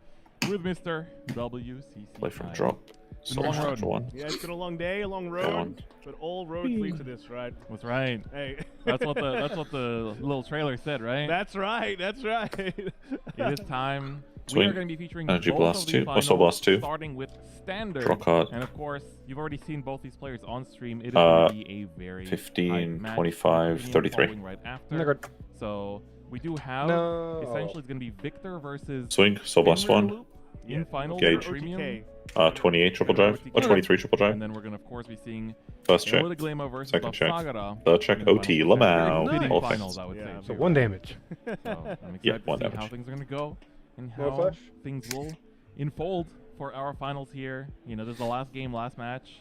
with Mr. WCC. Play from drop. It's been a long road. Yeah, it's been a long day, a long road, but all roads lead to this, right? That's right. Hey, that's what the little trailer said, right? That's right. That's right. It is time. Swing. We are going to be featuring Energy both Blast of the 2. finals, Also Blast 2. starting with standard. Draw card. And of course, you've already seen both these players on stream. It is going to be a very 15, 25, 33. Right after. So we do have essentially it's going to be Victor versus Swing. Soul Blast 1. in finals Gauge. for premium. 28 triple drive. Or 23 triple drive. And then we're going to, of course, be seeing First check. Metagame versus Second check. Bavsargra. Third check. OT. Lamau. All Finals, things. I would say. So 1 damage. So I'm Yeah, excited 1 to see damage. how things are going to go and No how flash? things will unfold for our finals here. You know, this is the last game, last match.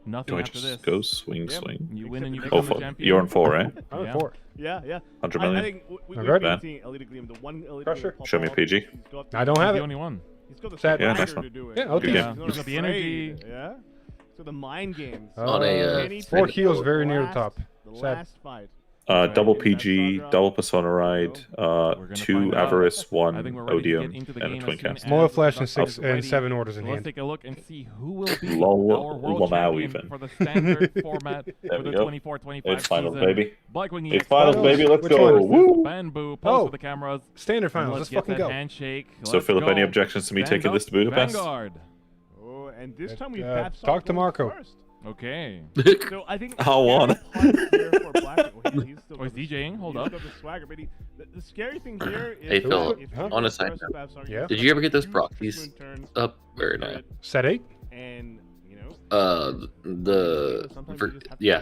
Nothing Do I after this. just go swing, Yep. swing? You win and you Oh, become the champion. you're on 4, right? I'm on 4. Yeah. 100 I million. think we've Alright. been seeing Elite Gleam, the one Elite Pressure. Gleam pop Show me out. PG. He's got I don't He's have the it. only one. He's got the Sad. Yeah, swagger nice one. to do it. Yeah, I'll do He's it. not He's got the energy. afraid, Yeah. So the mind games. On a, Any 4 type heals of very near the last- top. The Sad. last fight. Double PG, double Persona Ride, gonna 2 find out. Avarice, 1 I think we're ready to get Odium, into the and a game Twin as soon Cast. as Smaller flash and the 6 is and ready. 7 orders in So let's hand. take a look and see who will be Lol, our world Lamau champion even. for the standard format There for we the go. 24-25 It's finals, season. baby. Blackwing It's EX finals, baby. Let's Which go. one? Woo! Bamboo, pose Oh. for the cameras. Standard And finals. let's Let's get fucking that go. handshake. So, Let's Philip, any go. objections to me Stand taking up, this to Budapest? Vanguard. Oh, and this time we talk to Marco. First. Okay. So I think How on? Oh, he's DJing. Hold up. The swagger, but the scary thing here is Hey Phil, on a side note, did you ever get those proxies up or no? Set 8? And you know.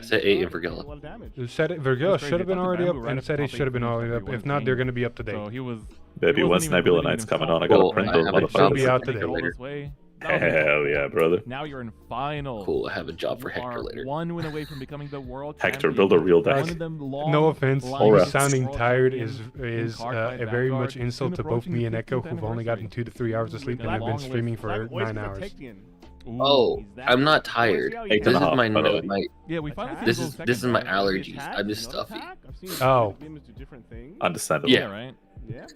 Set 8 and Vergilla. Set 8 Vergilla should have been already up, and set 8 should have been already up. If not, they're going to be up today. So he was. Baby, when's Nebula Night's coming on? I gotta print those It'll be motherfuckers. out today. Hell yeah, brother. Now you're in final. Cool, I have a job for You Hector are later. one win away from becoming the world Hector, champion. build a real deck. One of them No offense, long-lasting sounding world tired champion is in Cardfight a very Vanguard, much insult soon to both me and approaching Echo, the who've 15th only gotten 2 to 3 hours of sleep and have been streaming for 9 hours. Oh, I'm not tired. This is my note. Yeah, we finally This is my allergies. I'm just stuffy. Oh. Understandable. Yeah, right.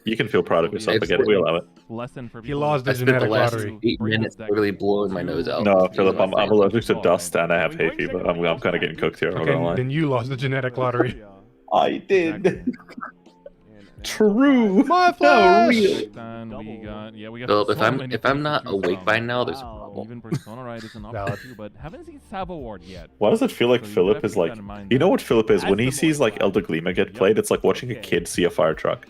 You can feel proud of yourself again. We allow it. Lesson for He lost the I spent the genetic last lottery. 8 minutes literally blowing my nose out. No, Philip, I'm allergic to dust and I have hay fever. I'm kind of getting cooked here. I'm not gonna Okay, lie. then you lost the genetic lottery. I did. True. My flash. Then we got Philip, so many if I'm things not to choose awake from. by now, there's a problem. Even Persona Ride is an option too, but haven't seen Savoard yet. Why does it feel like So you Philip gotta is keep like, that in mind. you know what Philip is? As When he the sees like Elder Glima get played, it's like watching a kid see a fire truck.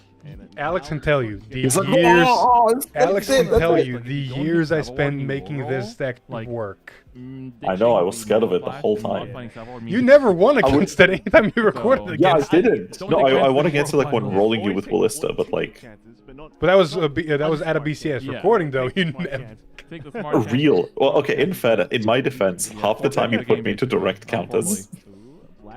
Alex can tell you the He's like, years. "Oh, it's Alex it, can that's tell it." you the years I spent making this deck work. I know, I was scared of it the whole time. You never won against it anytime you recorded Yeah, I against it. didn't. No, I won against it like when rolling you with Ballista, but like But that was at a BCS recording though. You never. real. Well, okay. In my defense, half the time you put me into direct counters,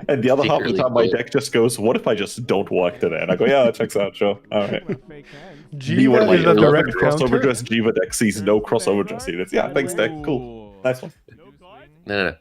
and the other half of the time my deck just goes, "What if I just don't work today?" And I go, "Yeah, that checks out. Sure, all right." Me when my is a direct crossover counter? dress Jiva deck sees no crossover dress units. Yeah, thanks, deck. Cool, nice one. No.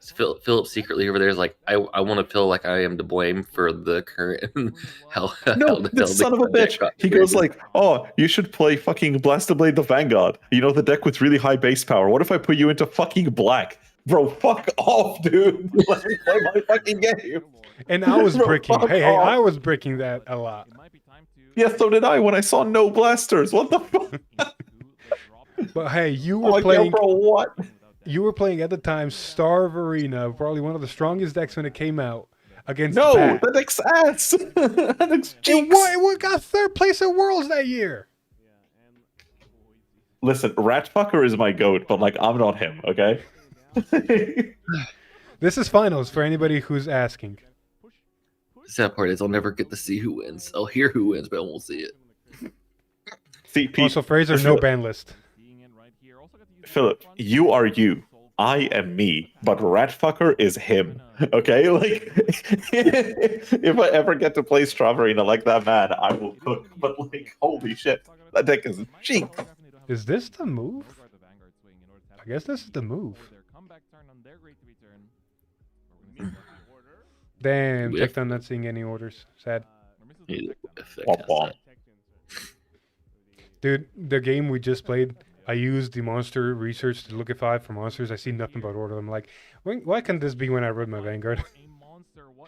Philip secretly over there is like, I want to feel like I am to blame for the current hell. No, this son of a bitch. He goes like, "Oh, you should play fucking Blaster Blade the Vanguard. You know, the deck with really high base power. What if I put you into fucking black?" Bro, fuck off, dude. Let me play my fucking game. And I was Bro, bricking. fuck Hey, off. I was bricking that a lot. Yeah, so did I when I saw no blasters. What the fuck? But hey, you I'm were like, playing. yo, bro, what? You were playing at the time Starve Arena, probably one of the strongest decks when it came out against. No, Pat. that deck's ass. That deck's It cheeks. what got third place at Worlds that year. Listen, Ratfucker is my goat, but like I'm not him, okay? This is finals for anybody who's asking. The sad part is I'll never get to see who wins. I'll hear who wins, but I won't see it. See, Pete, Also, Fraser, no ban list. Philip, you are you. I am me, but Ratfucker is him. Okay? Like, if I ever get to play Strawberryna like that man, I will cook. But like, holy shit, that deck is cheap. Is this the move? I guess this is the move. Damn, checked on not seeing any orders. Sad. Dude, the game we just played, I used the monster research to look at 5 for monsters. I see nothing but order. I'm like, why can't this be when I run my Vanguard?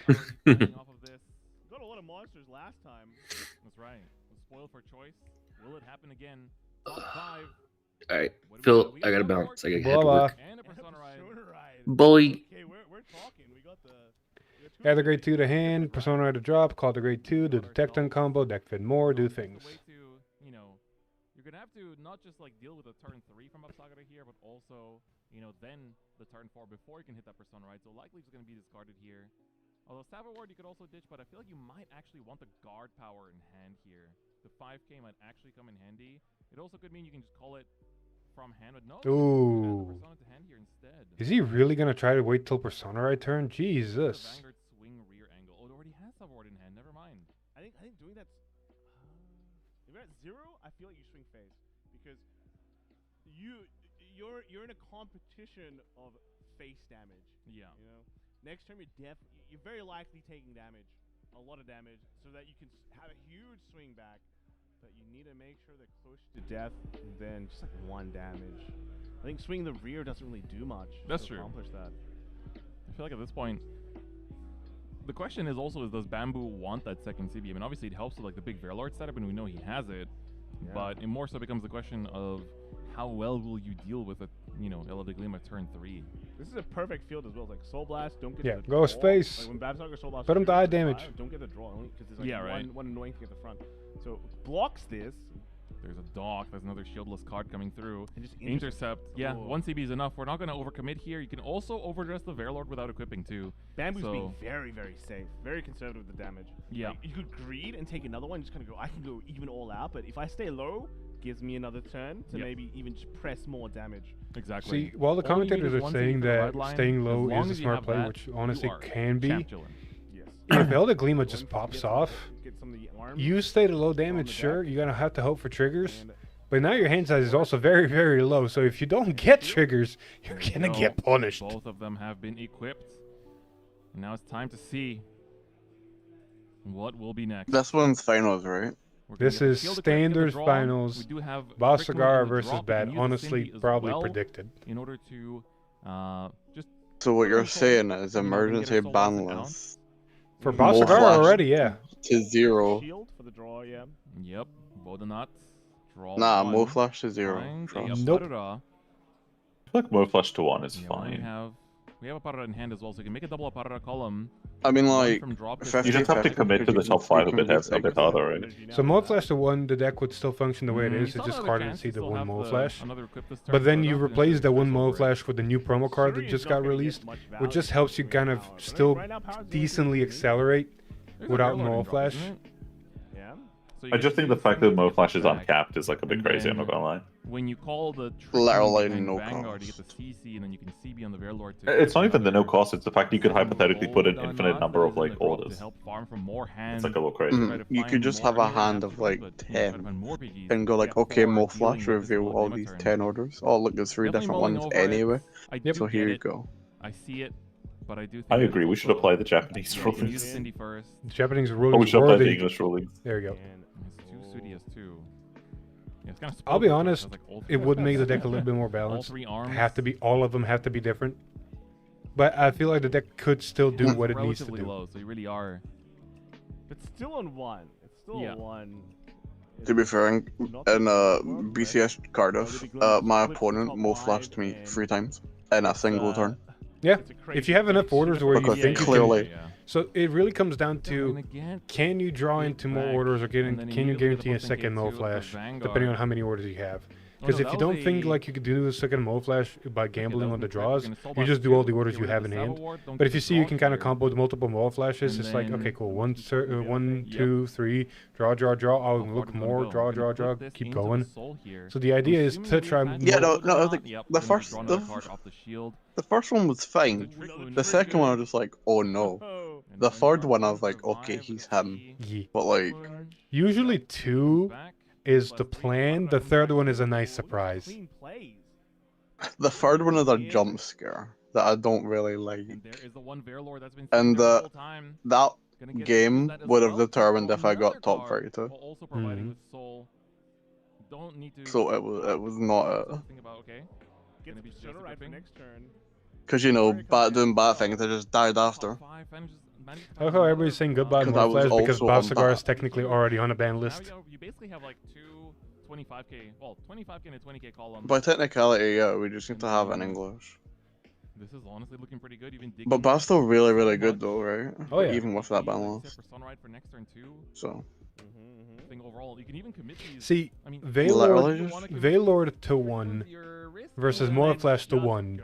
Got a lot of monsters last time. That's right. Spoiled for choice. Will it happen again? All right, Phil, I gotta bounce. I gotta head to Blah, work. Boy. Add the grade 2 to hand, Persona to drop, call the grade 2, do the Tecton combo, deck fit more, do things. You're gonna have to not just like deal with the turn 3 from Bavsargra here, but also, then the turn 4 before you can hit that Persona Ride. So likely it's gonna be discarded here. Although Savoard you could also ditch, but I feel like you might actually want the guard power in hand here. The 5k might actually come in handy. It also could mean you can just call it from hand, but no. Ooh. Persona to hand here instead. Is he really gonna try to wait till Persona Ride turn? Jesus. Vanguard swing rear angle. Oh, it already has Savoard in hand. Never mind. I think doing that. If you're at 0, I feel like you swing face because you're in a competition of face damage. Yeah. Next turn you're very likely taking damage, a lot of damage, so that you can have a huge swing back. But you need to make sure they're close to death than just like 1 damage. I think swinging the rear doesn't really do much. That's to true. Accomplish that. I feel like at this point, the question is also, does Bamboo want that second CB? I mean, obviously it helps with like the big Varelord setup, and we know he has it. Yeah. But it more so becomes the question of how well will you deal with a, you know, Ela de Glima turn 3? This is a perfect field as well. It's like Soul Blast, don't get Yeah, the go draw. space. Like when Bavsargra Soul Blast Let him triggers die the damage. 5, don't get the draw only because there's like Yeah, right. one annoying thing at the front. So blocks this. There's a dock. There's another shieldless card coming through. And just Intercept. Yeah, Cool. 1 CB is enough. We're not going to overcommit here. You can also overdress the Verlord without equipping too. Bamboo's So- being very, very safe, very conservative with the damage. Yeah. Like, you could greed and take another one, just kind of go. I can go even all out, but if I stay low, gives me another turn to Yep. maybe even just press more damage. Exactly. See, while the All you need commentators is are 1 saying CB for the that red line, staying as low long is a as you smart have play, that, which you honestly are can be, champ chillin'. Yes. if Elder Glima just pops off, Get some of the arms. you stay to low damage, sure, you're gonna have to hope for triggers. But now your hand size is also very, very low, so if you don't get triggers, you're gonna No, get punished. Both of them have been equipped. Now it's time to see what will be next. This one's finals, right? We're gonna This get the is shield equipped, get the standards draw. finals. We do have Bavsargra Brickman in the versus drop. Bad. We can use the Honestly, Cindy as probably well predicted. in order to just So what you're saying is you know, we can get emergency our soul ban blast down. list. For Mo Bavsargra Flash already, yeah. To 0. Shield for the draw, yeah. Yep. Bodonut. Draw Nah, 1. Mo Flash to 0. Find a Trust. Nope. Parura. I feel like Mo Flash to 1 is Yeah, fine. we have a Parura in hand as well, so you can make a double Parura column. I mean, Run like, from drop to 50, You just have to 50, commit to the because top 5 a you bit, can a bit harder, right? So Mo Flash to 1, the deck would still function the way it You is. still It's just have harder to chance, see you the still one have Mo the- Flash. another equip this turn, But then but you not replace necessarily that one special Mo for it. Flash with the new promo card that Shuri is just not got gonna get released, much which value just helps you between kind of now. But still right now, Power's doing decently good. accelerate There's a without Verlord in Mo drop, Flash. isn't it? Yeah. So you I get just think two the fact that Cindy Mo to Flash is get back. uncapped is like a bit And crazy, I'm then not gonna lie. When you call the trick Literally behind no Vanguard, you get cost. the CC, and then you can CB on the Verlord to It's not even the no cost, it's the fact you could hypothetically put an infinite number of like to orders. help farm from more hands. It's like a little crazy. Try to You find could just more have a earlier hand maps of to run, like but, you know, try to 10 find more PGs and go like, before okay, Mo dealing Flash with this reveal little all Glima these turn. 10 orders. Oh, look, there's 3 Definitely different mulling ones over it. anyway. I do So get here you it. go. I see it, but I do think I that agree, it's we should also- apply the Japanese yeah, you can use rulings. Cindy first. Japanese Oh, we rulings should apply the worthy. English rulings. There you go. It's 2 Sudi as 2. Yeah, it's kinda I'll be spoiled, honest, so it's like all it three would make the arms. deck a little bit more All balanced. 3 arms. All of them have to be different. But I feel like the deck could still do what it needs to relatively do. low, so you really are. It's still on 1. It's still Yeah. on 1. To be fair, in BCS Cardiff, my opponent Mo Flashed me 3 times in a single turn. Yeah, if you have enough orders where you Because think you clearly, can, so it really comes down to can you draw into more orders or can you guarantee a second Mo Flash, depending on how many orders you have. Because if you don't think like you could do a second Mo Flash by gambling on the draws, you just do all the orders you have in hand. But if you see you can kind of combo with multiple Mo Flashes, it's like, okay, cool, 1, 2, 3, draw, I'll look more, draw, keep going. So the idea is to try. yeah, no, the first one was fine. The second one I was just like, oh no. The third one I was like, okay, he's him. Yeah. But like, Usually 2 is the plan. The third one is a nice surprise. the third one is a jump scare that I don't really like. There is the one Verlord that's been And the whole time. that Gonna get game that as would have well. determined if I Another got top card 32. while also providing with soul. Don't need to. So it was not a. Think about okay. Get Gonna be the just Shadow Ride for equipping. next turn. Because, you know, doing bad things, I just died after. I like how everybody's saying goodbye to Because I Mo was Flash because also on Bavsargra that. is technically already on a ban list. You basically have like 2 25k, well 25k and a 20k column. By technicality, yeah, we just need to have it in English. This is honestly looking pretty good. Even But Bav's still really, really good though, right? Oh, yeah. Even with that ban Except loss. for Sunride for next turn too. So. I think overall you can even commit these. See, I mean, Veilord to 1 versus Mo Flash to 1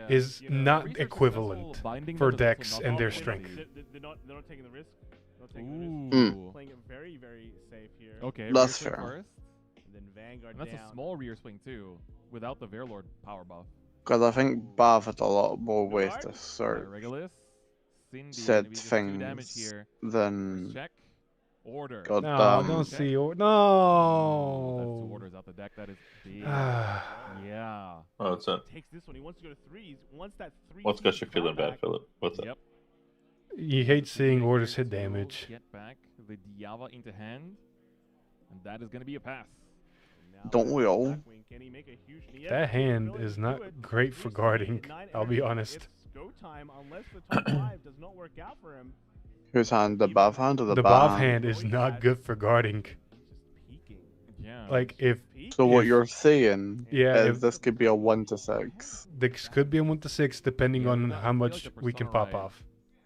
is not equivalent for decks and their strength. They're not taking the risk. Ooh. Playing it very, very safe here. Okay, That's rear swing fair. first. And then Vanguard And that's down. a small rear swing too, without the Verlord power buff. Because I think Bav had a lot more ways to search Regulus, Cindy, said gonna be just 2 damage things here. than. Check. Order. God No, damn. don't see. That's 2 No. orders out the deck. That is big. Yeah. Oh, that's it. Takes this one. He wants to go to 3s. Once that 3. What's got you feeling bad, Philip? What's Yep. up? You hate seeing orders hit damage. Get back the Diava into hand, and that is going to be a pass. Don't we all? That hand is not great for guarding, I'll be honest. It's go time unless the top 5 does not work out for him. Whose hand? The Bav hand or the The Bav Bav hand is not good for guarding. Yeah, like if. So what if- you're saying Yeah, is if- this could be a 1 to 6. This could be a 1 to 6 depending on how much we can pop off.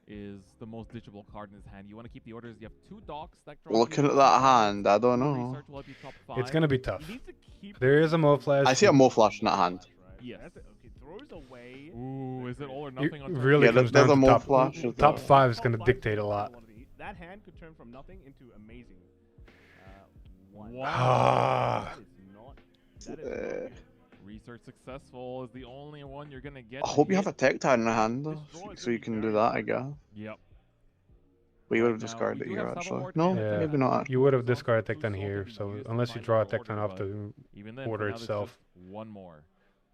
Is the most ditchable card in his hand. You want to keep the orders. You have 2 docks that draw. Looking at that hand, I don't know. Research will help you top It's 5. gonna be tough. There is a Mo Flash. I see a Mo Flash in that hand. Yes. Okay, throws away. Ooh, is it all or It nothing on turn really Yeah, comes there's down a to Mo top. Flash as Top well. 5 is gonna dictate a lot. That hand could turn from nothing into amazing. One. Ah. That is not. Research successful is the only one you're gonna get. I hope you have a Tech Tide in the hand, though, so you can do that, I guess. Yep. We would have discarded it here, actually. No, Yeah, maybe not. You would have discarded Tecton here, so unless you draw a Tecton off the Even then, order for now, there's itself. just one more.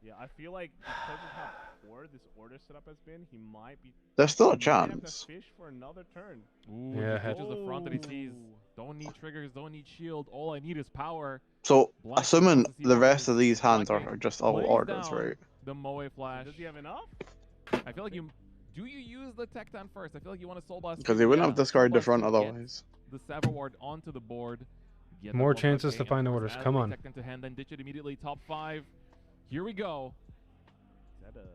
Yeah, I feel like because of how poor this order setup has been, he might be. There's still a he might have to chance. fish for another turn. Ooh, Yeah, he catches the front that he sees. Don't need triggers, don't need shield. All I need is power. So, Black assuming wants to see the what rest is of these hands blocking. are just all Lays orders, down right? The Moe Flash. Does he have enough? I feel like you. Do you use the Tecton first? I feel like you want to Soul Blast. Because they wouldn't have discarded the Soul front Blast to get otherwise. The Savaward onto the board. Get More the chances to Bokeh, find and orders. as Come they on. Tecton to hand, then ditch it immediately. Top 5. Here we go.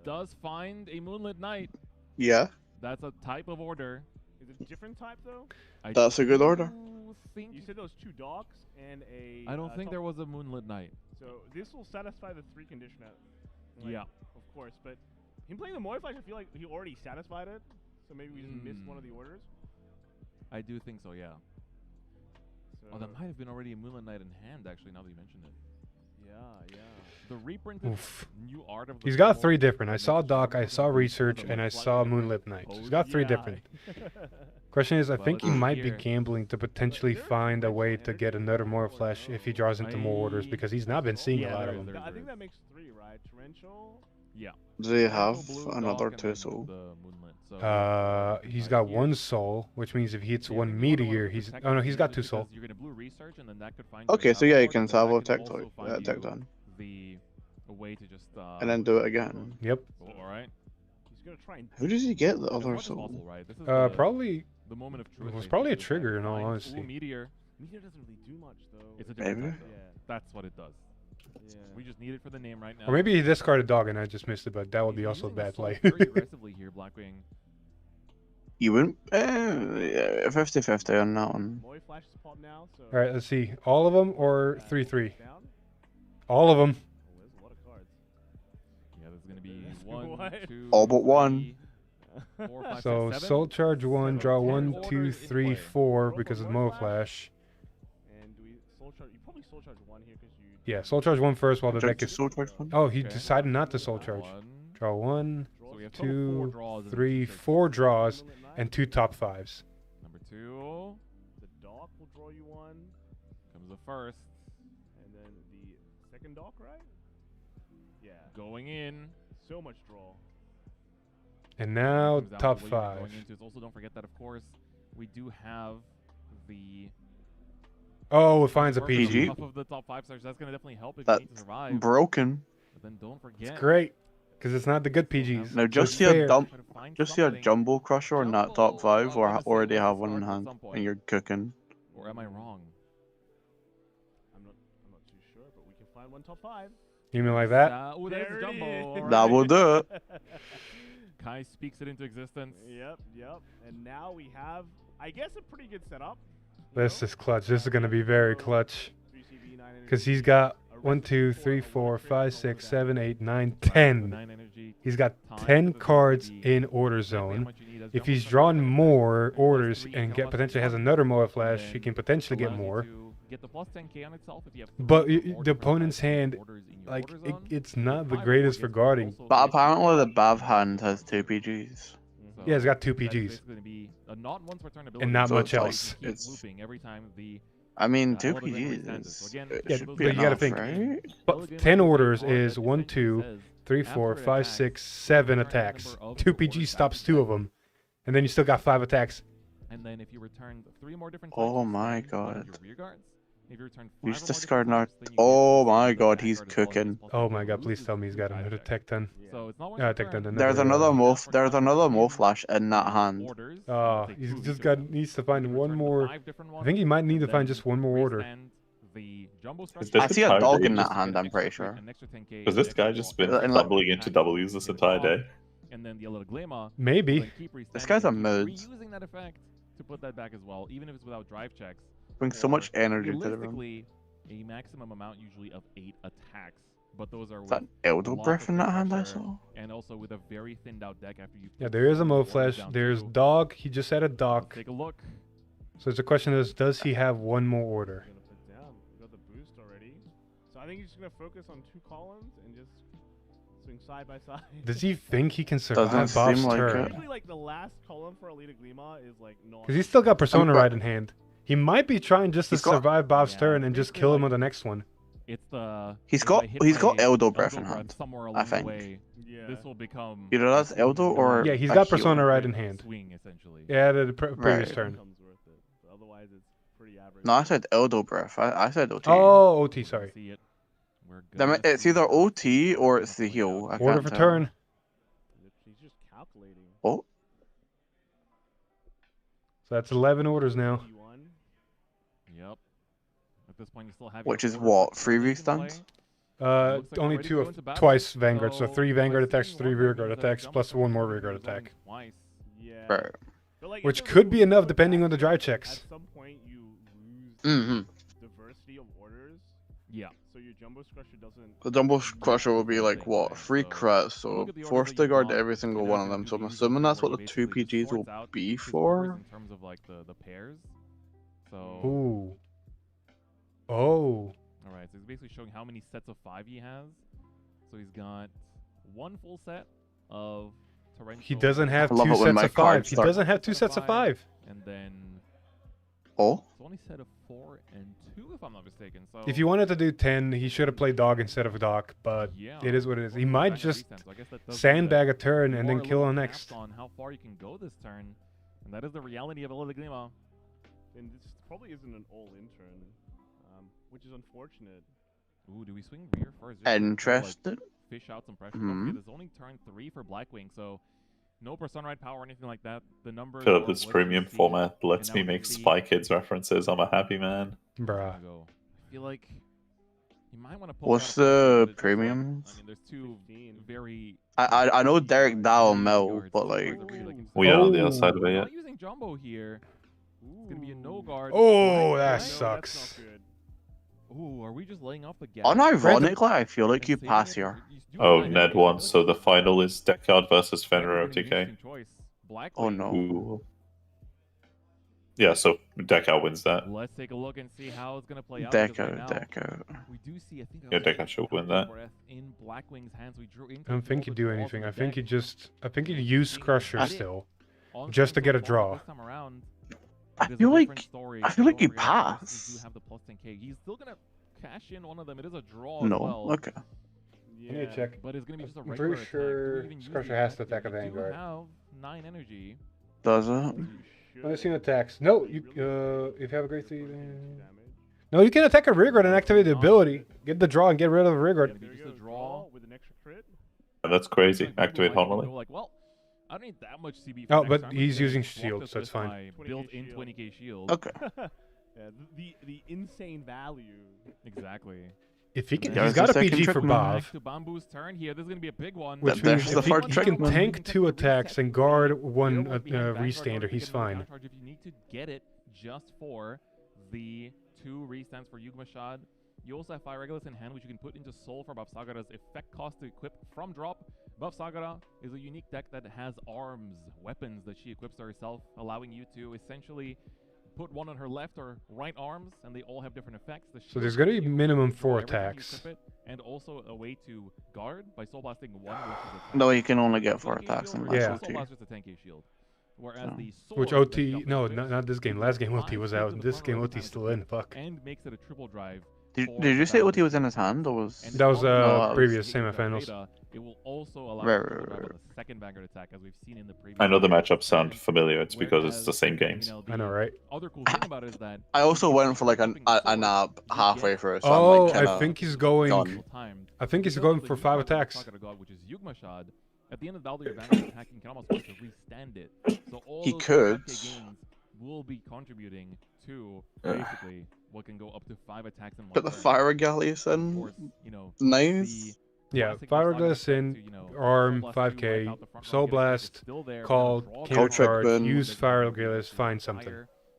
Does find a Moonlit Knight. Yeah, That's a type of order. Is it a different type though? that's a good order. You said those 2 docks and a. I don't think top- there was a Moonlit Knight. So this will satisfy the 3 condition. Yeah. Of course, but him playing the Moe Flash, I feel like he already satisfied it. So maybe we just missed one of the orders. I do think so, yeah. So Oh, that might have been already a Moonlit Knight in hand, actually, now that you mentioned it. Yeah. The reprinted Oof. new art of the He's got Soul 3 different. I makes saw sure Doc, I everything saw is Research, slightly and I different. saw Moonlit Knight. He's got 3 different. Question is, I Well, think he it's might be here. gambling to potentially find a way to get another More Flash if he draws into more orders because he's not been seeing a lot of them. I think that makes 3, right? Torrential. Yeah. They have Blue, another Doc, and 2 then soul. the Moonlit. So He's got 1 soul, which means if he hits 1 meteor, he's... Oh no, he's got 2 soul. You're gonna blue research, and then that could find you Okay, a so yeah, you Savaward, can and then salvo that could Tech also find Tech you done. a way to just And then do it again. Yep. All right. He's gonna try and. Who does he get the As other much as soul? possible, right? This is Probably... the moment of It truth. was probably a basically, is trigger, that in all find, honesty. Ooh, meteor. Meteor doesn't really do much though. It's a different Maybe. type, though. That's what it does. Yeah. We just need it for the name right now. Or maybe he discarded Dog and I just missed it, but that would be He's also a using the bad soul play. very aggressively here, Blackwing. You wouldn't. 50-50 on that one. Moe Flash is popped now, so. Alright, let's see. All of them or 3-3? Down. All of them. Oh, there's a lot of cards. Yeah, there's gonna be 1, What? 2, All but 1. 3, 4, 5, So 6, 7. Soul Charge 1, draw 10 1, 2, orders in 3, play. 4 because of Mo Flash. And do we soul charge? You probably soul charge 1 here because you. Yeah, Soul Charge 1 first while the Check deck the is... soul charge one. Oh, he Okay. decided not to Soul Charge. 1. Draw 1, So we have total 4 2, draws in 3, Research. 4 draws, Moonlit Knight. and 2 top 5s. Number 2 The dock will draw you 1, comes the first. and then the second dock, right? Yeah. Going in. So much draw. And now Comes down to top what you're 5. going into. Also, don't forget that, of course, we do have the Oh, it finds a first PG. half of the top 5 stars. That's gonna definitely help if you That's need to survive. broken. But then don't forget. It's great. Because it's not the good PGs. Now So just it's see a fair. dump. Try to find Just see a something. jumbo crusher in that top 5, or I'm gonna say already it have was one in started at hand, some point. and you're cooking. Or am I wrong? I'm not too sure, but we can find 1 top 5. You mean like that? Ooh, there's There the it jumbo. is. All That right. will do it. Kai speaks it into existence. Yep. And now we have, I guess, a pretty good setup. This is clutch. This is going to be very clutch. 3CB, 9 energy. Because he's got 1, 2, 3, 4, 5, 6, 7, 8, 9, 10. 9 energy. He's got 10 cards in order zone. If he's drawn more orders and potentially has another Moa Flash, he can potentially get more. Get the plus 10k on itself if you have But three or the four different opponent's types of hand, orders in your like, order zone. it's not the 5 greatest for gets guarding. also But basically apparently the double Bav the hand damage. has 2 PGs. So Yeah, it's got 2 that is PGs. basically gonna be a not once per turn ability, And not So much it's like- else. keep it's- looping every time the I mean, Uh, 2 all the Green Wave stands. PGs. So again, It Yeah, should but be you gotta enough, think. right? But 10 orders is 1, 2, 3, 4, 5, 6, 7 attacks. 2 PGs stops 2 of them. And then you still got 5 attacks. And then if you return 3 more different Oh types, my then one of god. your rear guards. If you return 5 He's or more different discarding our. types, then you Oh get my the god, he's Vanguard as well, cooking. plus Oh 10k. my god, please tell me he's got another Tech 10. So it's not once Yeah, per Tech 10. turn. There's another Mo Flash in that hand. Orders, Oh, take he's 2 just each got of them. needs to find You one return more. 5 different I ones, think he might need to and find then just one more order. restand the I see a dog in that hand, I'm pretty sure. Has this guy just been stumbling into W's this entire day? And then the yellow Glema. Maybe. This guy's a mood. Using that effect to put that back as well, even if it's without drive checks. Brings so much energy to the room. Realistically, a maximum amount usually of 8 attacks, but those are Is that Elder Breath in that hand I saw? And also with a very thinned out deck after you. Yeah, there is a Mo Flash. There's Dog. He just had a Dock. Take a look. So the question is, does he have one more order? Got the boost already. So I think he's just gonna focus on 2 columns and just swing side by side. Does he think he can survive Doesn't Bob's seem like turn? it. Usually, like the last column for Alita Glema is like no. Because he's still got Persona Ride in hand. He might be trying just to He's got- survive Bob's turn and just kill him on the next one. It's the. He's got Elder Breath in hand. Somewhere I along the think. way, this will become. Either that's Elder or Yeah, he's a got heal. Persona Ride in hand. Swing essentially. Yeah, the previous Right. turn. Otherwise, it's pretty average. No, I said Elder Breath. I said OT. Oh, OT, sorry. It's either OT or it's the heal. I Order can't for tell. turn. He's just calculating. Oh, So that's 11 orders now. Yep. At this point, you still have. which is what? 3 restuns? Only twice Vanguard, so 3 Vanguard attacks, 3 rearguard attacks, plus 1 more rearguard attack. Yeah. Right. But like, Which could be enough depending on the drive checks. At some point, you lose Mhm. diversity of orders. Yeah. So your Jumbo Crusher doesn't. The Jumbo Crusher will be like what? 3 crits, so force to guard every single one of them. So I'm assuming that's what the 2 PGs will be for. In terms of like the pairs. So. Ooh. Oh. All right. So he's basically showing how many sets of 5 he has. So he's got 1 full set of torrential. He doesn't have I love 2 it when sets my of 5. cards He start- doesn't have 2 sets of 5. And then. Oh. It's only set of 4 and 2, if I'm not mistaken. So. If you wanted to do 10, he should have played Dog instead of Doc, but Yeah. it is what it is. He might just So I guess that does sandbag a turn and You then are a kill little on capped next. on how far you can go this turn, and that is the reality of Alita Glema. And this probably isn't an all-in turn, which is unfortunate. Ooh, do we swing rear first? Just to, Interested. like, fish out some pressure. Mhm. Don't forget, there's only turn 3 for Blackwing, so no Persona Ride power or anything like that. The number. I feel like this premium format lets me make Spy Kids references. I'm a happy man. Bruh. I feel like you might want to pull. What's out a the bit. premium? I mean, there's 2 very. I know Derek Dow and Mel, but like. We are on the other side of it yet. Not using Jumbo here. It's gonna be a no guard. Oh, that Right? sucks. Ooh, are we just laying off the gas? Unironically, I feel like you pass here. Oh, Ned won, so the final is Deckard versus Fenrir OTK. Oh no. Ooh. Yeah, so Deckard wins that. Let's take a look and see how it's gonna play out. Deckard. We do see, I think. Yeah, Deckard should win that. In Blackwing's hands, we drew in. I don't think he'd do anything. I think he'd use Crusher still, just to get a draw. I feel like he passed. Do have the plus 10k. He's still gonna cash in one of them. It is a draw. No. As well. Okay. I need to check. But it's gonna be just a I'm regular pretty sure attack. Do we even use Crusher the has to effect? attack a You do Vanguard. have 9 energy. Does it? I've seen attacks. No, you if you have a great season. No, you can attack a rearguard and activate the ability. Get the draw and get rid of the rearguard. Just a draw with an extra crit. And that's crazy. Activate Homily. Like, well, I don't need that much CB. Oh, for but next turn. he's I'm using gonna shield, walk so this it's with fine. my Built-in 20k shield. Okay. Yeah, the insane value. Exactly. If he can, There's he's got a the second PG for trick, Bob, Back to Bamboo's turn here. This is gonna be a big one. which There's means the if he first can trick, man. tank 2 attacks and guard 1 restander, he's fine. If you need to get it just for the 2 restands for Yugmashad, you also have 5 Regulus in hand, which you can put into Soul for Bavsargra's effect cost to equip from drop. Bavsargra is a unique deck that has arms, weapons that she equips to herself, allowing you to essentially put one on her left or right arms, and they all have different effects. So there's gonna be minimum 4 every time you attacks. equip it, and also a way to guard by Soul Blasting 1, which is a No, you can only get 4 10k attacks shield, in or Yeah. last Soul OT. Blaster's a 10k shield. Whereas the Which sword OT? that No, jumps not this game. Last game OT was out. This game OT's still in. Fuck. and makes it a triple drive. Did you say OT was in his hand or was? That was No, that was- previous semifinals. It will also allow Right, you to right, drive right. on the second Vanguard attack, as we've seen in the previous. I know the matchups sound familiar. It's because it's the same games. I know, right? Other cool thing about it is that I also went for like a nap halfway through. So Oh, I'm like, I kinda think he's going. done. I think he's going for 5 attacks. Which is Yugmashad. At the end of the battle, your Vanguard attack can almost force to restand it. So all He those could. 5k gains will be contributing to basically what can go up to 5 attacks in one Put the turn. fire regalius in. Course, you know, Nice. Yeah, Fireglass in, arm, 5k, Soul Blast, call, counter charge, use Fireglass, find something.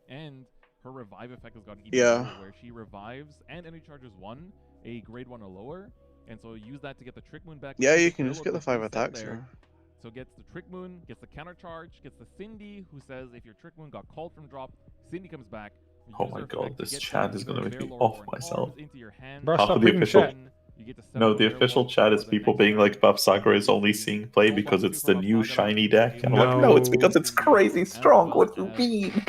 And her revive effect has gotten even Yeah. better, where she revives and energy charges 1, a grade 1 or lower, and so use that to get the Trick Moon back. Yeah, into you the can just payload get the with 5 set attacks there. there. So gets the Trick Moon, gets the counter charge, gets the Cindy, who says if your Trick Moon got called from drop, Cindy comes back. Oh my god, this chat is gonna make me off myself. Bro, Half stop of the reading official, chat. no, the official chat is people being like, Bavsargra is only seeing play because it's the new shiny deck. And I'm like, no, it's because it's crazy strong. What do you mean?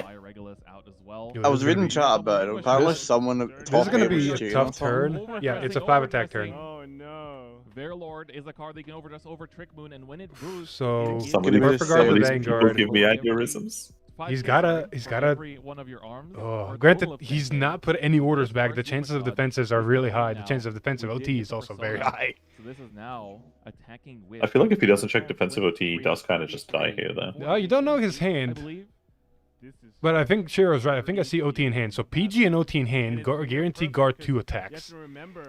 I was reading chat, but apparently someone This is going to be a tough turn. Yeah, it's a 5 attack turn. Oh no. Verilord is a card that can overdress over Trick Moon, and when it boosts, So, Somebody, Perfect Guard with somebody people Vanguard. give me aneurysms. He's gotta, one of your arms. oh, granted, he's not put any orders back. The chances of defenses are really high. The chances of defensive OT is also very high. So this is now attacking with. I feel like if he doesn't check defensive OT, he does kind of just die here, though. Oh, you don't know his hand. But I think Shiro's right. I think I see OT in hand. So PG and OT in hand guarantee guard 2 attacks.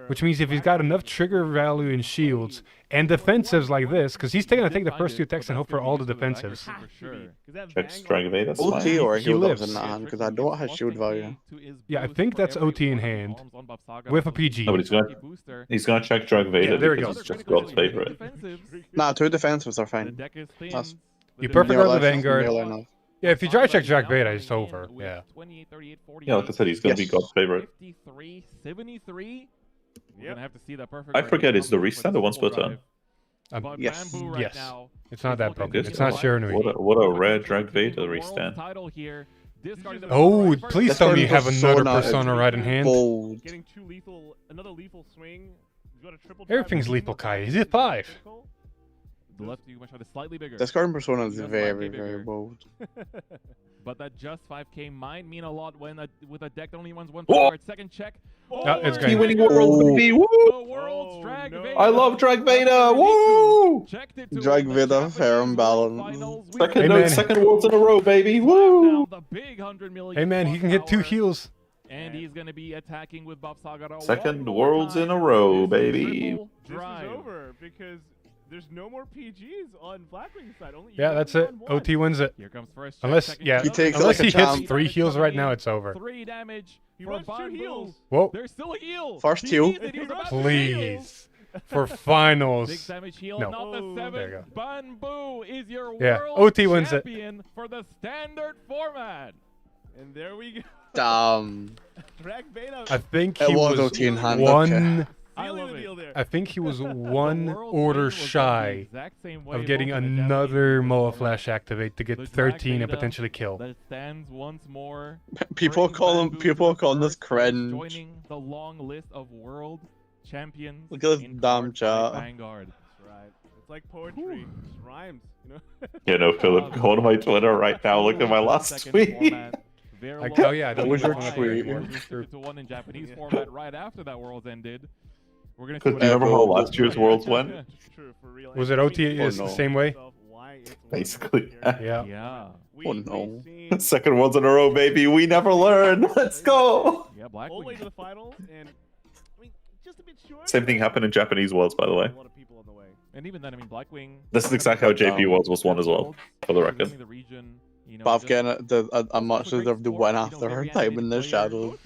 Which means if he's got enough trigger value in shields and defensives like this, because he's going to take the first 2 attacks and hope for all the defensives. Checks Dragon Bait, that's OT fine. or He heal lives. in that hand because I don't have shield value. Yeah, I think that's OT in hand with a PG. No, but he's gonna check Drug Vader Yeah, there we because go. it's just God's favorite. Nah, 2 defensives are fine. That's You perfect near guard the less- Vanguard. nearly enough. Yeah, if you try to check Jack Beta, it's over. Yeah. Yeah, like I said, he's gonna be God's favorite. 53, 73. We're gonna have to see that perfect. I guard forget, come is the through for restand the or once per full turn? drive. But Yes. Bamboo right Yes. now It's not that is looking broken. to It's get not the Shiranui. What a rare Drag Vader restand. title here. Discarding the Oh, first please first tell me you turn. have another Persona persona right in hand. Bold. Getting 2 lethal, another lethal swing. He's got a triple drive. Everything's lethal, Kai. He's at 5. The left you shot is slightly bigger. Discard persona is Just very, 5K very bigger. bold. But that just 5k might mean a lot when with a deck that only runs 1 Oh! card. Second check. It's Key going. winning world, baby! Woo! The world's Drag Vader. I love Drag Vader! Woo! Checked it to Drag the Vader, Japanese fair and World balanced. Finals. We Second, Hey, no, man. second worlds in a row, baby! Woo! the big 100 million. Hey, man, he can hit 2 power, heals. and he's gonna be attacking with Bavsargra. Second one more worlds in time. a row, This is baby. triple This drive. is over because there's no more PGs on Blackwing's side. Only Yeah, that's it. 1-1. OT wins it. Here comes first. Unless, second yeah, check. He takes unless like he a hits champ. 3 heals right now, it's over. 3 damage. He for runs 2 Bamboo. heals. Whoa. There's still a heal. First He heal. sees it, he's about to heal. Please. For finals. 6 damage heal, No. not the Oh, 7. there you go. Bamboo is your Yeah, world OT wins it. champion for the standard format. And there we go. Damn. Drag Vader. I think It he was was OT in hand, one. okay. I love it. I think he was The one world order was done the shy exact same way, of getting both in the another Japanese Moa format. Flash activate to The get Drag 13 and Vader potentially kill. That stands once more. People bringing call him. Bamboo People to are the calling this first, cringe. Joining the long list of world champions. Look at this in damn cards by chat. Vanguard. That's right. It's like poetry. It just rhymes, you know. You know, Philip, go on my Twitter right now. Look at my last Second tweet. format. Oh yeah, that was your Live tweet. or shifted to one in Japanese format right after that Worlds ended. We're gonna see Because what do you remember how happens. last year's Worlds went? True, for real. Was it OT is no. the same way? Basically. Yeah. Yeah. Oh no. Second worlds in a row, baby. We never learn. Let's go. Yeah, Black All the way Wing. to the finals, and I mean, just a bit short. Same thing happened in Japanese worlds, by the way. A lot of people on the way. And even then, I mean, Blackwing. This is exactly how JP Worlds was won as well, for the record. The region, you know, But just- getting a much deserved to win after her time in the shadows.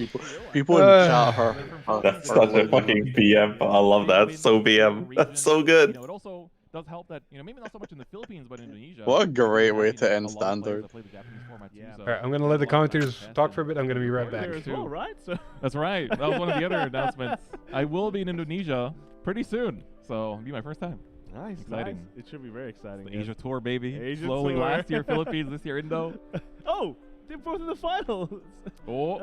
People in Uh, chat her. That's such a fucking BM. I love that. So BM. That's so good. You know, it also does help that, you know, maybe not so much in the Philippines, but in Indonesia. What a great way you to know, end a lot of players standard. that play the Japanese format too, so- Alright, I'm gonna let the commentators talk for a bit. I'm gonna be right back. There as well, right? So That's right. That was one of the other announcements. I will be in Indonesia pretty soon, so it'll be my first time. nice, Exciting. nice. It should be very exciting. The yes. Asia tour, baby. Asia Slowly, tour. last year Philippines, this year Indo. Oh, they're both in the finals. Oh,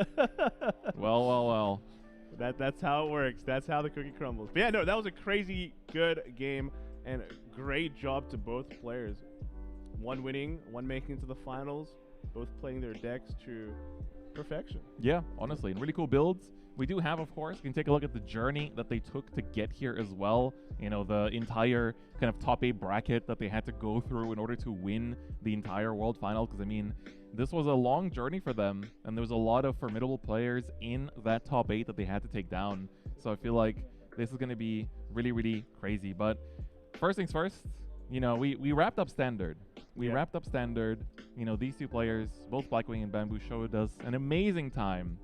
well. That's how it works. That's how the cookie crumbles. But yeah, no, that was a crazy good game and a great job to both players. One winning, one making it to the finals, both playing their decks to perfection. Yeah, honestly, and really cool builds. We do have, of course, you can take a look at the journey that they took to get here as well. You know, the entire kind of top 8 bracket that they had to go through in order to win the entire World Final. Because, I mean, this was a long journey for them, and there was a lot of formidable players in that top 8 that they had to take down. So I feel like this is going to be really, really crazy. But first things first, you know, we wrapped up Standard. We wrapped up Standard. You know, these two players, both Blackwing and Bamboo, showed us an amazing time,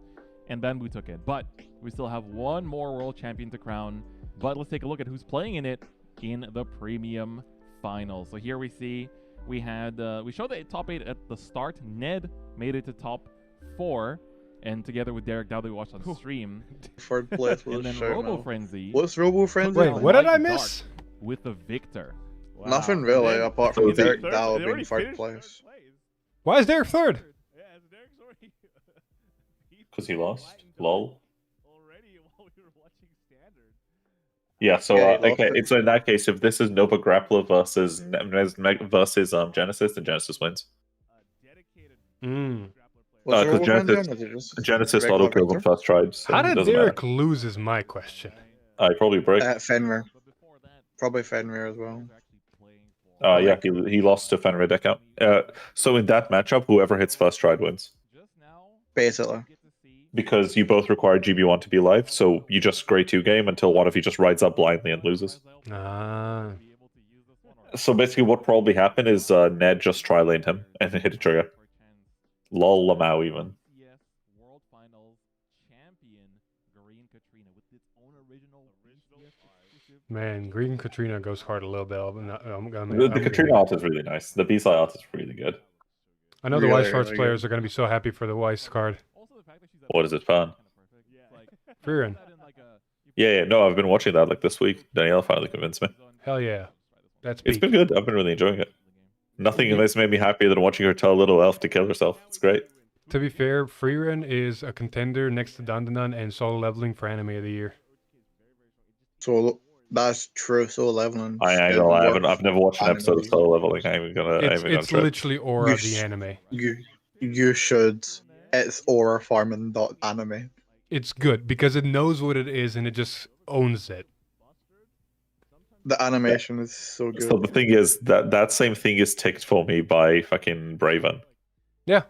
and Bamboo took it. But we still have one more world champion to crown. But let's take a look at who's playing in it in the Premium Finals. So here we see we had we showed the top 8 at the start. Ned made it to top 4, and together with Derek Dow, we watched on stream. Third place was and then Robo Frenzy. What's Robo Frenzy? Wait, what did I miss? With the victor. Wow. Nothing really, apart from Derek Dow being third place. Why is Derek third? Because he lost. Lol. Yeah, so okay, so in that case, if this is Nova Grappler versus Genesis, then Genesis wins. Because Genesis auto killed the first tribes. How did Derek lose is my question. I probably break. Fenrir. Probably Fenrir as well. Yeah, he lost to Fenrir deck out. So in that matchup, whoever hits first stride wins. Basically. Because you both require GB1 to be live, so you just grade 2 game until one of you just rides up blindly and loses. So basically what probably happened is Ned just tri-laned him and then hit a trigger. Lol Lamau even. Man, Green Katrina goes hard a little bit. The Katrina art is really nice. The B-side art is really good. I know the Weiss Hearts players are going to be so happy for the Weiss card. What is it, fun? Freerin. Yeah, no, I've been watching that like this week. Danielle finally convinced me. Hell yeah. It's been good. I've been really enjoying it. Nothing has made me happier than watching her tell a little elf to kill herself. It's great. To be fair, Freerin is a contender next to Dandanan and solo leveling for anime of the year. So that's true. Solo leveling. I've never watched an episode of solo leveling. It's literally Aura the anime. You should. It's Aura farming anime. It's good because it knows what it is and it just owns it. The animation is so good. So the thing is that same thing is ticked for me by fucking Braven. Yeah.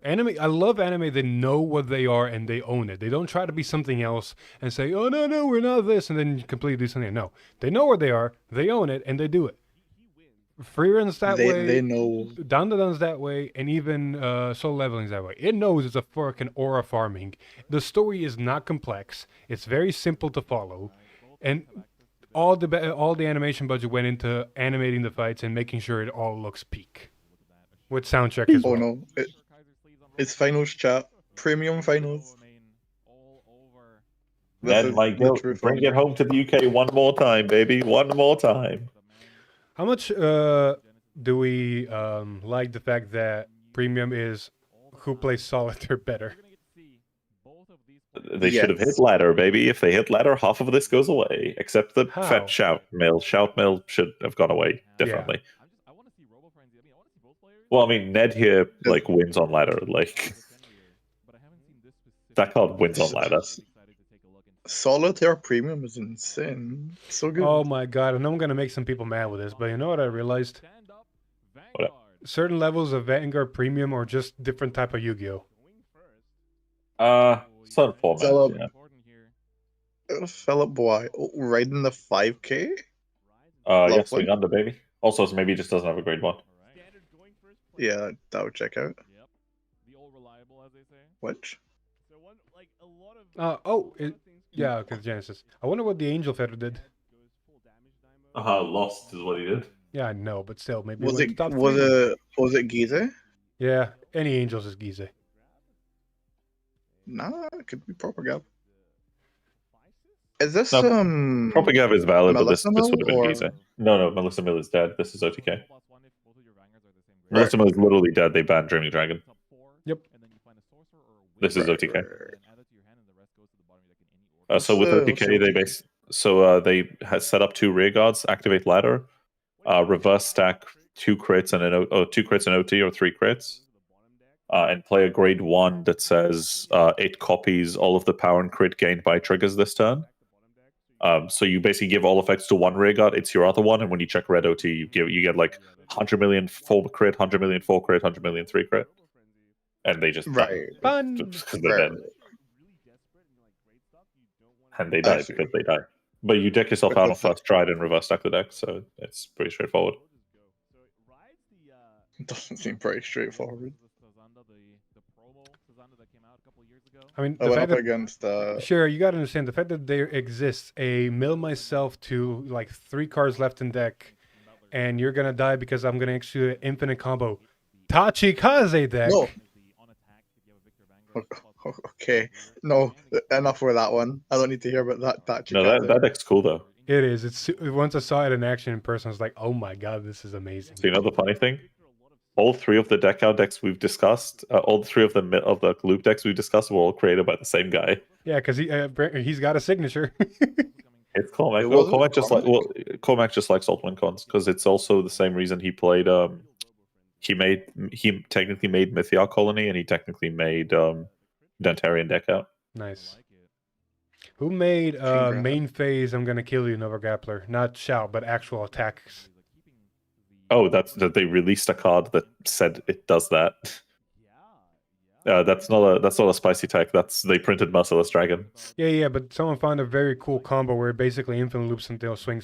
Anime, I love anime. They know what they are and they own it. They don't try to be something else and say, oh, no, we're not this, and then completely do something. No, they know where they are, they own it, and they do it. Freeren's that way. They know. Dandadan's that way, and even Soul Leveling's that way. It knows it's a fucking aura farming. The story is not complex. It's very simple to follow, and all the animation budget went into animating the fights and making sure it all looks peak. With sound check as well. Oh no, it's finals chat, premium finals. Ned, my guilt. Bring it home to the UK one more time, baby. One more time. How much do we like the fact that premium is who plays solitaire better? They should have hit ladder, baby. If they hit ladder, half of this goes away. Except the fat shout mill. Shout mill should have gone away differently. Yeah. Well, I mean, Ned here like wins on ladder. Like that card wins on ladder. Solitaire premium is insane. So good. Oh my god, I know I'm gonna make some people mad with this, but you know what I realized? What? Certain levels of Vanguard premium are just different type of Yu-Gi-Oh. Certain formats, yeah. Philip Boy riding the 5K. Yes, swing under, baby. Also, so maybe he just doesn't have a grade 1. Yeah, that would check out. Which? Yeah, because Genesis. I wonder what the Angel Feather did. Lost is what he did. Yeah, I know, but still, maybe was it Gize? Yeah, any Angels is Gize. Nah, it could be Proper Gab. Is this Proper Gab is valid, but this would have been or... Gize. No, Melissa Mill is dead. This is OTK. Melissa Mill is literally dead. They banned Dreaming Dragon. Yep. This is OTK. So with OTK, they had set up 2 rear guards, activate ladder, reverse stack 2 crits and 2 crits and OT or 3 crits, and play a grade 1 that says 8 copies all of the power and crit gained by triggers this turn. So you basically give all effects to 1 rear guard. It's your other one, and when you check red OT, you get like 100 million 4 crit, 100 million 4 crit, 100 million 3 crit. and they just Right. Fun. because they're dead. And they die because they die. But you deck yourself out on first try and reverse stack the deck, so it's pretty straightforward. It doesn't seem pretty straightforward. I mean, I the went fact up that, against. sure, you gotta understand the fact that there exists a mill myself to like 3 cards left in deck, and you're gonna die because I'm gonna execute an infinite combo Tachikaze deck. No. Okay, no, enough for that one. I don't need to hear about that. No, that deck's cool though. It is. It's once I saw it in action in person, I was like, oh my god, this is amazing. So you know the funny thing? All 3 of the deck out decks we've discussed, all 3 of the loop decks we've discussed were all created by the same guy. Yeah, because he's got a signature. It's Cormac. Well, Cormac just likes alt win cons because it's also the same reason he played. He technically made Mythiar Colony and he technically made Dentarian deck out. Nice. Who made main phase I'm gonna kill you, Nova Grappler? Not shout, but actual attacks. Oh, that's that they released a card that said it does that. That's not a spicy tech. They printed Merciless Dragon. Yeah, but someone found a very cool combo where it basically infinite loops until swing.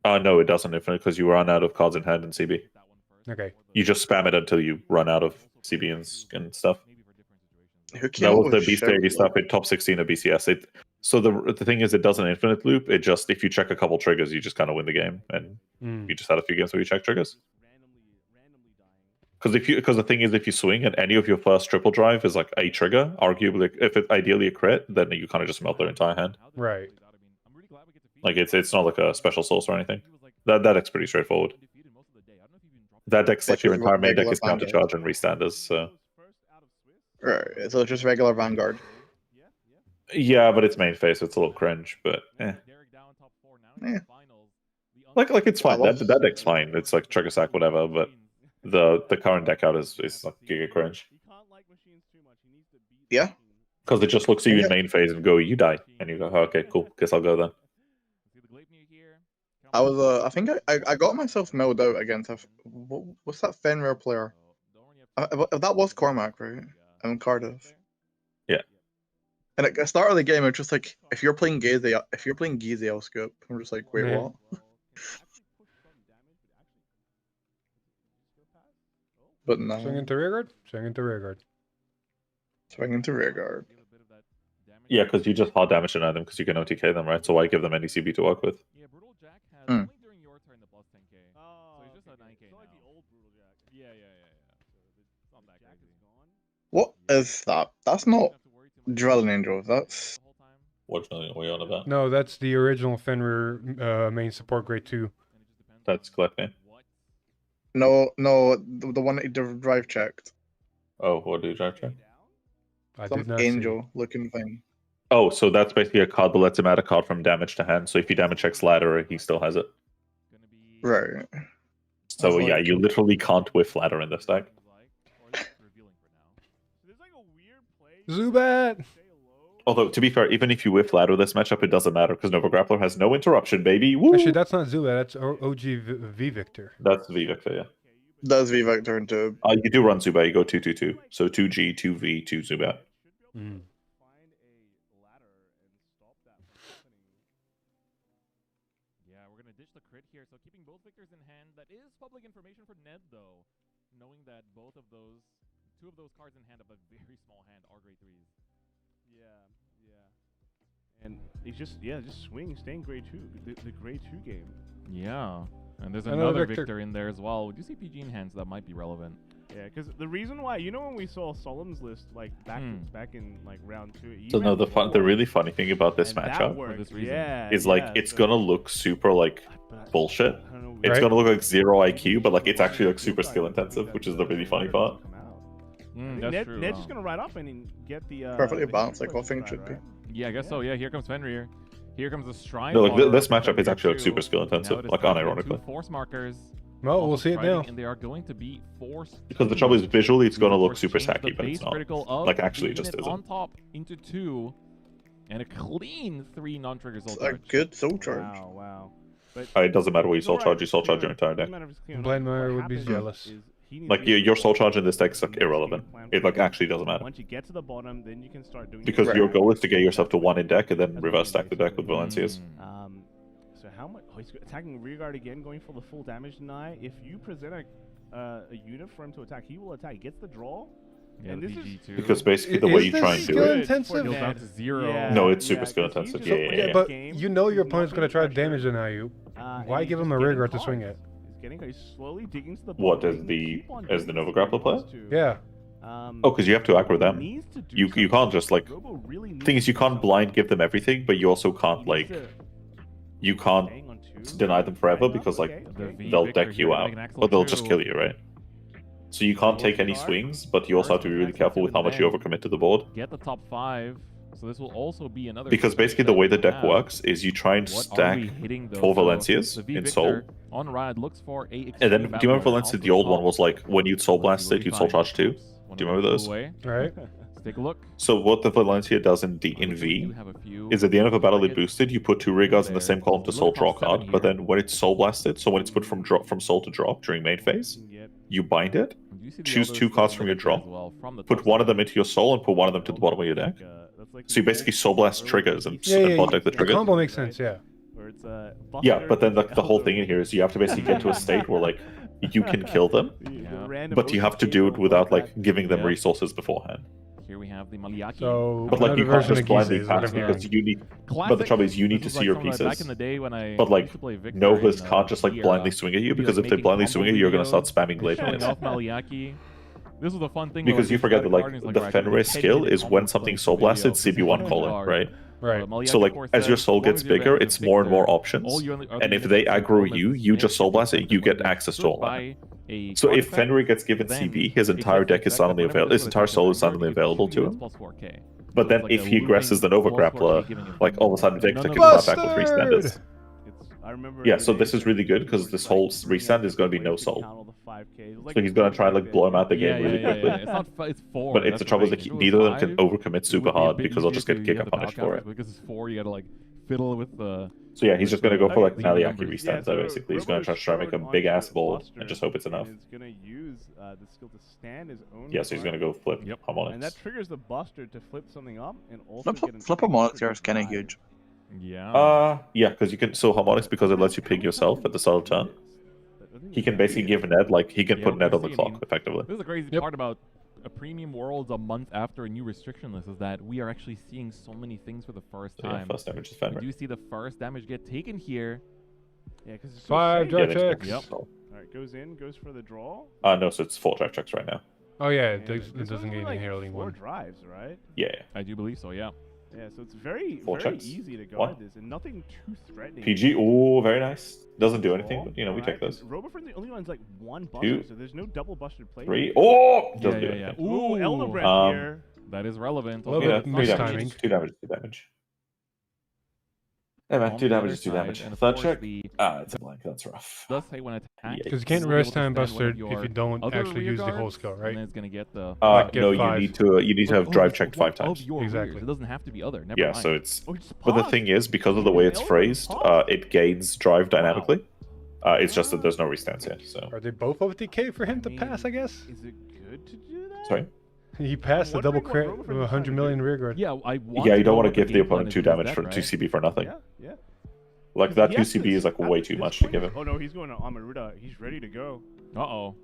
No, it doesn't infinite because you run out of cards in hand in CB. Okay. You just spam it until you run out of CB and stuff. Who That was the Beast Lady stuff in top 16 of BCS. So the thing is, it does an infinite loop. It just, if you check a couple triggers, you just kind of win the game, and you just had a few games where you check triggers. Because the thing is, if you swing and any of your first triple drive is like a trigger, arguably, if it's ideally a crit, then you kind of just melt their entire hand. Right. Like it's not like a special source or anything. That deck's pretty straightforward. That deck's like your entire main deck is counter charge and restanders. So. Right, so it's just regular Vanguard. Yeah, but it's main phase, so it's a little cringe. But like it's fine. That deck's fine. It's like trigger sack, whatever. But the current deck out is like giga cringe. Yeah. Because it just looks at you in main phase and go, you die, and you go, oh, okay, cool. Guess I'll go then. I was I think I got myself milled out against what's that Fenrir player? That was Cormac, right? And Cardiff. Yeah. And at the start of the game, it's just like if you're playing Gize, I'll skip. I'm just like, wait, what? But no. Swing into rearguard. Swing into rearguard. Swing into rearguard. Yeah, because you just hard damage them because you can OTK them, right? So why give them any CB to work with? What is that? That's not Drilling Angel. That's what are we on about? No, that's the original Fenrir main support grade 2. That's Glepne. No, the one that you drive checked. Oh, what do you drive check? Some angel looking thing. Oh, so that's basically a card that lets him add a card from damage to hand. So if he damage checks ladder, he still has it. Right. So yeah, you literally can't whiff ladder in this deck. Zubat! Although, to be fair, even if you whiff ladder this matchup, it doesn't matter because Nova Grappler has no interruption, baby. Woo! Actually, that's not Zubat, that's OG V Victor. That's V Victor, yeah. Does V Victor into... You do run Zubat, you go 2-2-2. So 2G, 2V, 2 Zubat. Mm. Yeah, we're gonna ditch the crit here, so keeping both Victors in hand. That is public information for Ned, though. Knowing that two of those cards in hand of a very small hand are grade 3s. Yeah. And he's just swing, staying grade 2. The grade 2 game. Yeah. And there's another Victor in there as well. Would you see PG in hands that might be relevant? Yeah, because the reason why, when we saw Solemn's list like back in like round 2. So no, the really funny thing about this matchup is it's gonna look super like bullshit. It's gonna look like 0 IQ, but like it's actually like super skill intensive, which is the really funny part. Ned's just gonna ride up and get the perfectly balanced, like I think it should be. Yeah, I guess so. Yeah, here comes Fenrir. Here comes the Shrine. No, like this matchup is actually like super skill intensive, like unironically. Force markers. Well, we'll see it now. And they are going to be forced. Because the trouble is, visually, it's going to look super sacky, but it's not. Like, actually, it just isn't. On top into 2, and a clean 3 non-trigger soul charge. A good soul charge. Wow. But it doesn't matter what you soul charge your entire deck. Blind Mire would be jealous. Like your soul charge in this deck is like irrelevant. It like actually doesn't matter. Once you get to the bottom, then you can start doing. Because your goal is to get yourself to 1 in deck and then reverse stack the deck with Valencias. So how much? Oh, he's attacking rearguard again, going for the full damage deny. If you present a unit for him to attack, he will attack. He gets the draw. Yeah, and this is because basically the way you try and do it. Intensive? Down to 0. No, it's super skill intensive. Yeah. But you know your opponent's gonna try to damage deny you. Why give him a rearguard to swing at? He's slowly digging to the What as the Nova Grappler player? Yeah. Oh, because you have to aggro them. You can't just like. Thing is, you can't blind give them everything, but you also can't like. You can't deny them forever because like they'll deck you out, or they'll just kill you, right? So you can't take any swings, but you also have to be really careful with how much you overcommit to the board. Get the top 5. So this will also be another. Because basically the way the deck works is you try and stack 4 Valencias in Soul. On Rad looks for a. And then, do you remember Valencia? The old one was like when you'd Soul Blast it, you'd Soul Charge 2. Do you remember those? Right. Let's take a look. So what the Valencia does in V is at the end of a battle it boosted, you put 2 rearguards in the same column to Soul draw card, but then when it's Soul Blasted, so when it's put from Soul to drop during main phase, you bind it, choose 2 cards from your drop, put 1 of them into your Soul, and put 1 of them to the bottom of your deck. So you basically Soul Blast triggers and bot deck the triggers. The combo makes sense, yeah. Yeah, but then the whole thing in here is you have to basically get to a state where like you can kill them, but you have to do it without like giving them resources beforehand. Here we have the Maliaki. So, but like you can't just blindly pass because you need. But the trouble is you need to see your pieces. Back in the day when I but like Novas can't just like blindly swing at you because if they blindly swing at you, you're gonna start spamming Glade Showing Blades. off Maliaki. This was the fun thing. Because you forget that like the Fenrir skill is when something Soul Blasted, CB1 call it, right? Right. So like as your soul gets bigger, it's more and more options. And if they aggro you, you just Soul Blast it, you get access to all that. So if Fenrir gets given CB, his entire deck is suddenly available. His entire soul is suddenly available to him. But then if he aggresses the Nova Grappler, like all of a sudden Victor can come back with 3 standards. Yeah, so this is really good because this whole restand is going to be no soul. So he's going to try and like blow him out the game really quickly. It's not. It's 4. But it's the trouble is like neither of them can overcommit super hard because they'll just get kick and punished for it. Because it's 4, you gotta like fiddle with the. So yeah, he's just going to go for like Maliaki restands there basically. He's going to try to make a big ass ball and just hope it's enough. He's going to use the skill to stand his own. Yeah, so he's going to go flip Harmonics. And that triggers the Buster to flip something up and also Flip Harmonics here is kind of huge. Yeah. Yeah, because you can so Harmonics because it lets you ping yourself at the start of turn. He can basically give Ned like he can put Ned on the clock effectively. This is the crazy part about a premium world a month after a new restriction list is that we are actually seeing so many things for the first time. Yeah, first damage is Fenrir. We do see the first damage get taken here. Yeah, because it's 5 drive checks. Yep. Alright, goes in, goes for the draw. No, so it's 4 drive checks right now. Oh yeah, it doesn't get any heralding 4 one. drives, right? Yeah. I do believe so, yeah. Yeah, so it's very checks. easy to guard this and nothing too threatening. PG, oh, very nice. Doesn't do anything, but you know, we take those. Robofriend's only runs like 1 buster, so there's no double busted play. 3. Oh! Doesn't do anything. Ooh, Elderbrand here. That is relevant. A little bit mistiming. 2 damage, 2 damage. Hey man, 2 damage is 2 damage. Third check. It's a blank, that's rough. Does say when attack. Because you can't rest time buster if you don't actually use the whole skill, right? And then it's gonna get the. No, you need to have drive checked 5 times. Exactly. It doesn't have to be other. Never Yeah, mind. so it's. But the thing is, because of the way it's phrased, it gains drive dynamically. It's just that there's no restands here. So. Are they both over DK for him to pass? I guess. Is it good to do that? Sorry. He passed the double crit with 100 million rearguard. Yeah, Yeah, you don't want to give the opponent 2 damage for 2 CB for nothing. Yeah. Like that 2 CB is like way too much to give him. Oh no, he's going to Amaruta. He's ready to go. Uh-oh.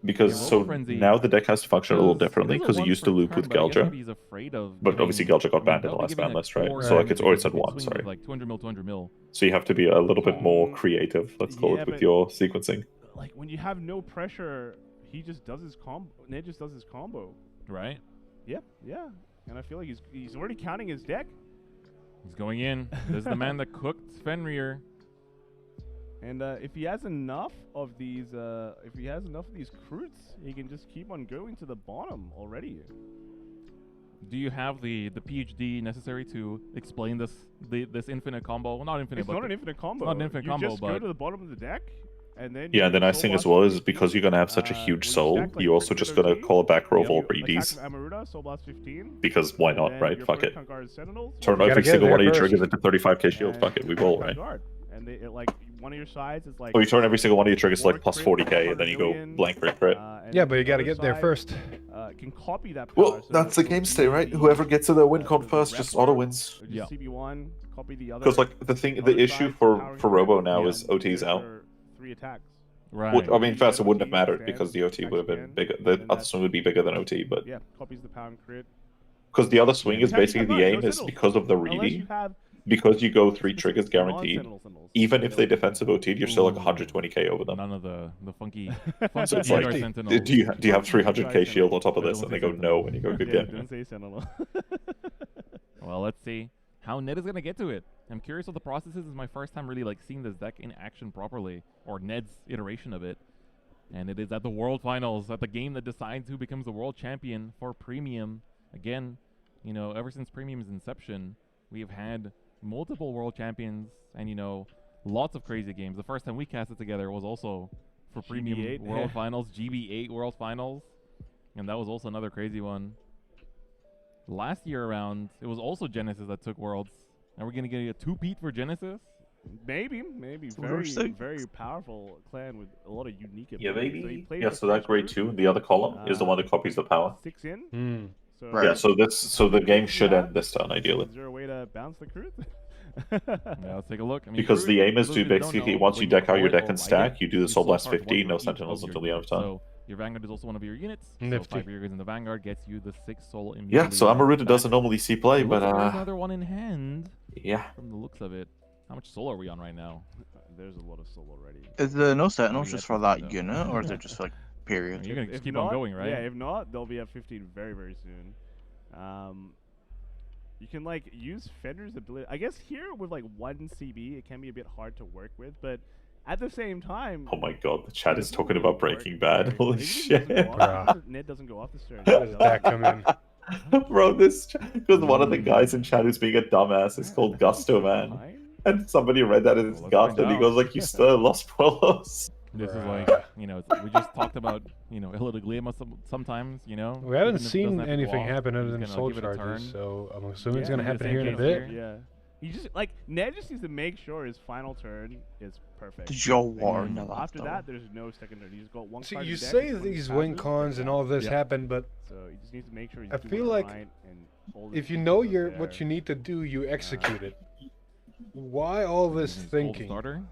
Because so now the deck has to function a little differently because it used to loop with Gelja. But obviously Gelja got banned in the last ban list, right? So like it's at 1, sorry. Like 200 mil. So you have to be a little bit more creative, let's call it, with your sequencing. Like when you have no pressure, he just does his combo. Ned just does his combo. Right? Yeah. And I feel like he's already counting his deck. He's going in. This is the man that cooked Fenrir. And if he has enough of these, Kroots, he can just keep on going to the bottom already. Do you have the PhD necessary to explain this infinite combo? Well, not infinite. It's not an infinite combo. It's not an infinite combo, You just go to the bottom of the deck, and then. Yeah, the nice thing as well is because you're gonna have such a huge soul, you're also just gonna call back roll all greedies. Because why not, right? Fuck it. Turn every single one of your triggers into 35k shield. Fuck it, we roll, right? And they, like one of your sides is like. Or you turn every single one of your triggers to like plus 40k, and then you go blank for crit. Yeah, but you got to get there first. Can copy that power. Well, that's the game state, right? Whoever gets to the win con first just auto wins. Yeah. CB1, copy the other. Because like the issue for Robo now is OT's out. 3 attacks. Right. I mean, first it wouldn't have mattered because the OT would have been bigger. The other swing would be bigger than OT, but yeah, copies the power and crit. Because the other swing is basically the aim is because of the reedy. Because you go 3 triggers guaranteed, even if they defensive OT'd, you're still like 120k over them. None of the funky. So it's like, do you have 300k shield on top of this? And they go no, and you go good game. Don't say Sentinel. Well, let's see how Ned is gonna get to it. I'm curious what the process is. This is my first time really like seeing this deck in action properly, or Ned's iteration of it. And it is at the World Finals, at the game that decides who becomes the world champion for Premium. Again, you know, ever since Premium's inception, we have had multiple world champions and, you know, lots of crazy games. The first time we cast it together was also for Premium GB8. World Finals, GB8 World Finals. And that was also another crazy one. Last year around, it was also Genesis that took Worlds. Are we going to get a two-peat for Genesis? Maybe. Very powerful clan with a lot of unique abilities. Yeah, maybe. So Yeah, so that grade 2 in the other column is the one that copies the power. 6 in. So Yeah, so the game should end this turn ideally. Is there a way to bounce the crit? Yeah, let's take a look. I mean, Because the aim is to basically, once you deck out your deck and stack, you do the Soul Blast start 15, no one for each Sentinels of until your the end of turn. So your Vanguard is also one of your units. Nifty. So 5 figures in the Vanguard gets you the 6 soul immunity. Yeah, so Amaruta doesn't normally see play, It but looks like there's another one in hand. yeah. From the looks of it. How much soul are we on right now? There's a lot of soul already. Is there no Sentinels Yeah, just for that unit, or is it just like period? You're gonna just If keep not, on going, right? Yeah, if not, they'll be at 15 very soon. You can like use Fender's ability. I guess here with like 1 CB, it can be a bit hard to work with, but at the same time. Oh my god, the chat is talking about Breaking Bad. Holy shit. Ned doesn't go off the stern. Does that come in? Bro, because one of the guys in chat who's being a dumbass is called Gusto Man. And somebody read that as Gusto, and he goes like, you still lost Polos. This is like, you know, we just talked about, you know, Illidiglema sometimes, you know. We haven't even if it seen doesn't have to go anything off, happen other he's than gonna soul give it a turn. charges, so I'm assuming it's gonna maybe the happen same here in a case bit. Yeah. He just like Ned just needs to make sure his final turn is perfect. Did you warn After about that, there's no second turn. He's got one See, card you in deck, say he's playing these passes. win cons and all this happen, but So he just needs to make sure he's I doing feel it like right and hold his if you feet know up your there. what you need to do, you execute it. Why all this thinking? Starter?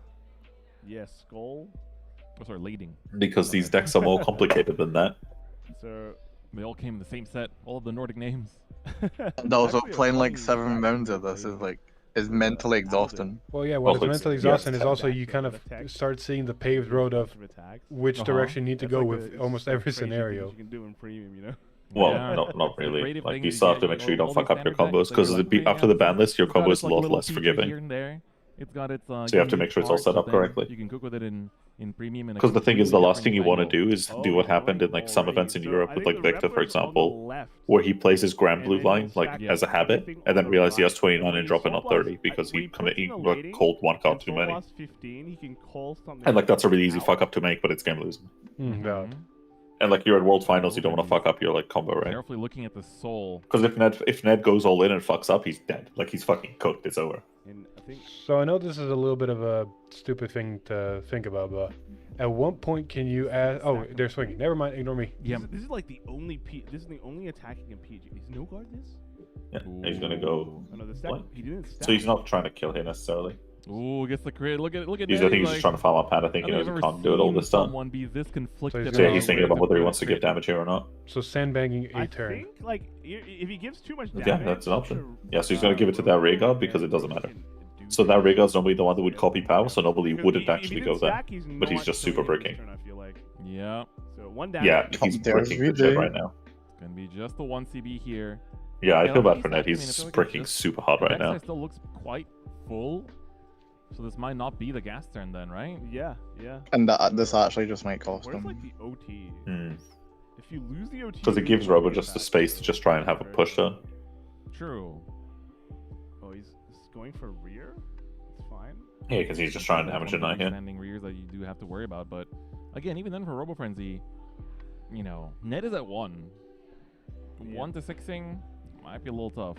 Yes, Skull. Oh, sorry, leading. Because these decks are more complicated than that. So they all came in the same set, all of the Nordic names. And also playing like 7 rounds of this is mentally exhausting. Well, yeah, what is Also, mentally yeah. exhausting is also you kind of start seeing the paved road of which direction you need to go with almost every scenario. You can do in premium, you know. Well, Yeah. not The really. creative Like thing you is still have to get make sure you don't all fuck these up your standard combos, decks, like because you're like, after the ban list, your it's got combo its, is a like, lot little less feature forgiving. Here and there. It's got its, So you have to make sure it's all unique set up parts, so then correctly. You can cook with it in premium. in a Because the thing is, the completely last thing you different want to angle. do is do what happened in like some events in Europe with like Victor, for example, where he plays his grand blue line like as a habit, and then realize he has 29 and drop it on 30 because he called one card too many. 15, he can call something. And like that's a really easy fuck up to make, but it's game losing. Valid. And like you're at World Finals, you don't want to fuck up your like combo, right? Carefully looking at the soul. Because if Ned goes all in and fucks up, he's dead. Like he's fucking cooked. It's over. And I think So I know this is a little bit of a stupid thing to think about, but at what point can you add? Oh, they're swinging. Never mind. Ignore me. Yeah. This is like the only this is the only attacking in PG. Is no guard this? Yeah, he's gonna go. Oh, no, the stack, blank. he didn't stack. So he's not trying to kill here necessarily. Ooh, gets the crit. Look at I think Ned, he's just trying to farm up pad. I think he knows he can't do it all this time. Someone be this conflicted. So yeah, he's thinking about whether he wants to give damage here or not. So sandbagging a I turn. think like if he gives too much damage. Yeah, that's an option. Yeah, so he's gonna give it to that rear guard because it doesn't matter. So that rear guard's normally the one that would copy power, so normally he wouldn't actually go there. But he's just super bricking. I feel like. Yeah. So one damage. Yeah, he's bricking the shit right now. It's gonna be just the 1 CB here. Yeah, I feel bad LG for Ned. I mean, I He's feel like bricking it's just- super hard right deck now. size still looks quite full. So this might not be the gas turn then, right? Yeah. And this actually just might cost Where's him. like the OT? Hmm. If you lose the OT. Because it gives Robo just the space to just try and have a push turn. True. Oh, he's going for rear. It's fine. Yeah, because he's just trying to damage a 9 here. Standing rears that you do have to worry about, but again, even then for Robo Frenzy, you know, Ned is at 1. 1 to 6ing might be a little tough.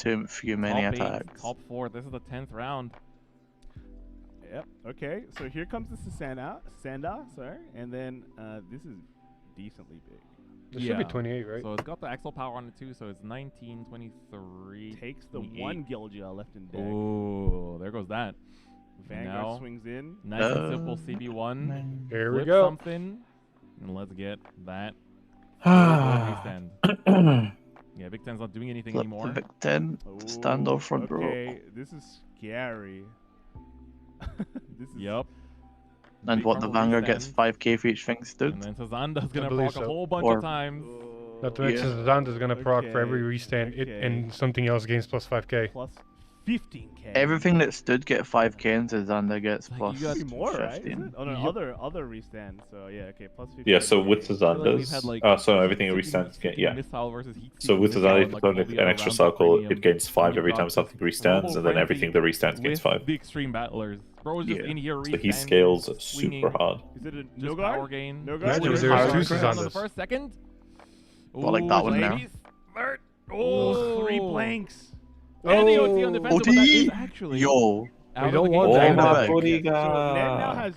Too many top attacks. 8, top 4. This is the 10th round. Yep. Okay. So here comes the Sanda, sorry, and then this is decently big. It should be 28, right? So it's got the Axel power on it too, so it's 19, 23. Takes the 28. one Gilja left in deck. Oh, there goes that. Vanguard Now, swings in. Nice and simple CB1. Here we Flip go. something, and let's get that. Stand. Yeah, Big Ten's not doing anything Flip anymore. the Vic 10. Stand off front row. Okay, this is scary. This is Yep. And what, the Vanguard gets 5k for each thing stood? And then Sazanda's gonna believe proc a so. whole bunch Or- of times. Not to mention Zanda's gonna proc for every restand, and something else gains plus 5k. Plus 15k. Everything that stood get 5k and Zanda gets plus You got more, right? 15. Isn't it? Oh no, other restand. So yeah, okay, plus 15. Yeah, so with Zazanda's, so everything restands, So with Zazanda, if you put an extra cycle, it gains 5 every time something restands, and then everything that restands gains 5. The extreme battlers. Bro is just in here So he restand, scales swinging. super hard. Is it a Just no power guard? gain. No Yeah, guard? there's two On the Sazandas. first second. Well, like that one there. ladies. Oh, 3 blanks. And the OT on defensive, but that is OT! actually Yo! out We of don't the want game. that. So Ned now has.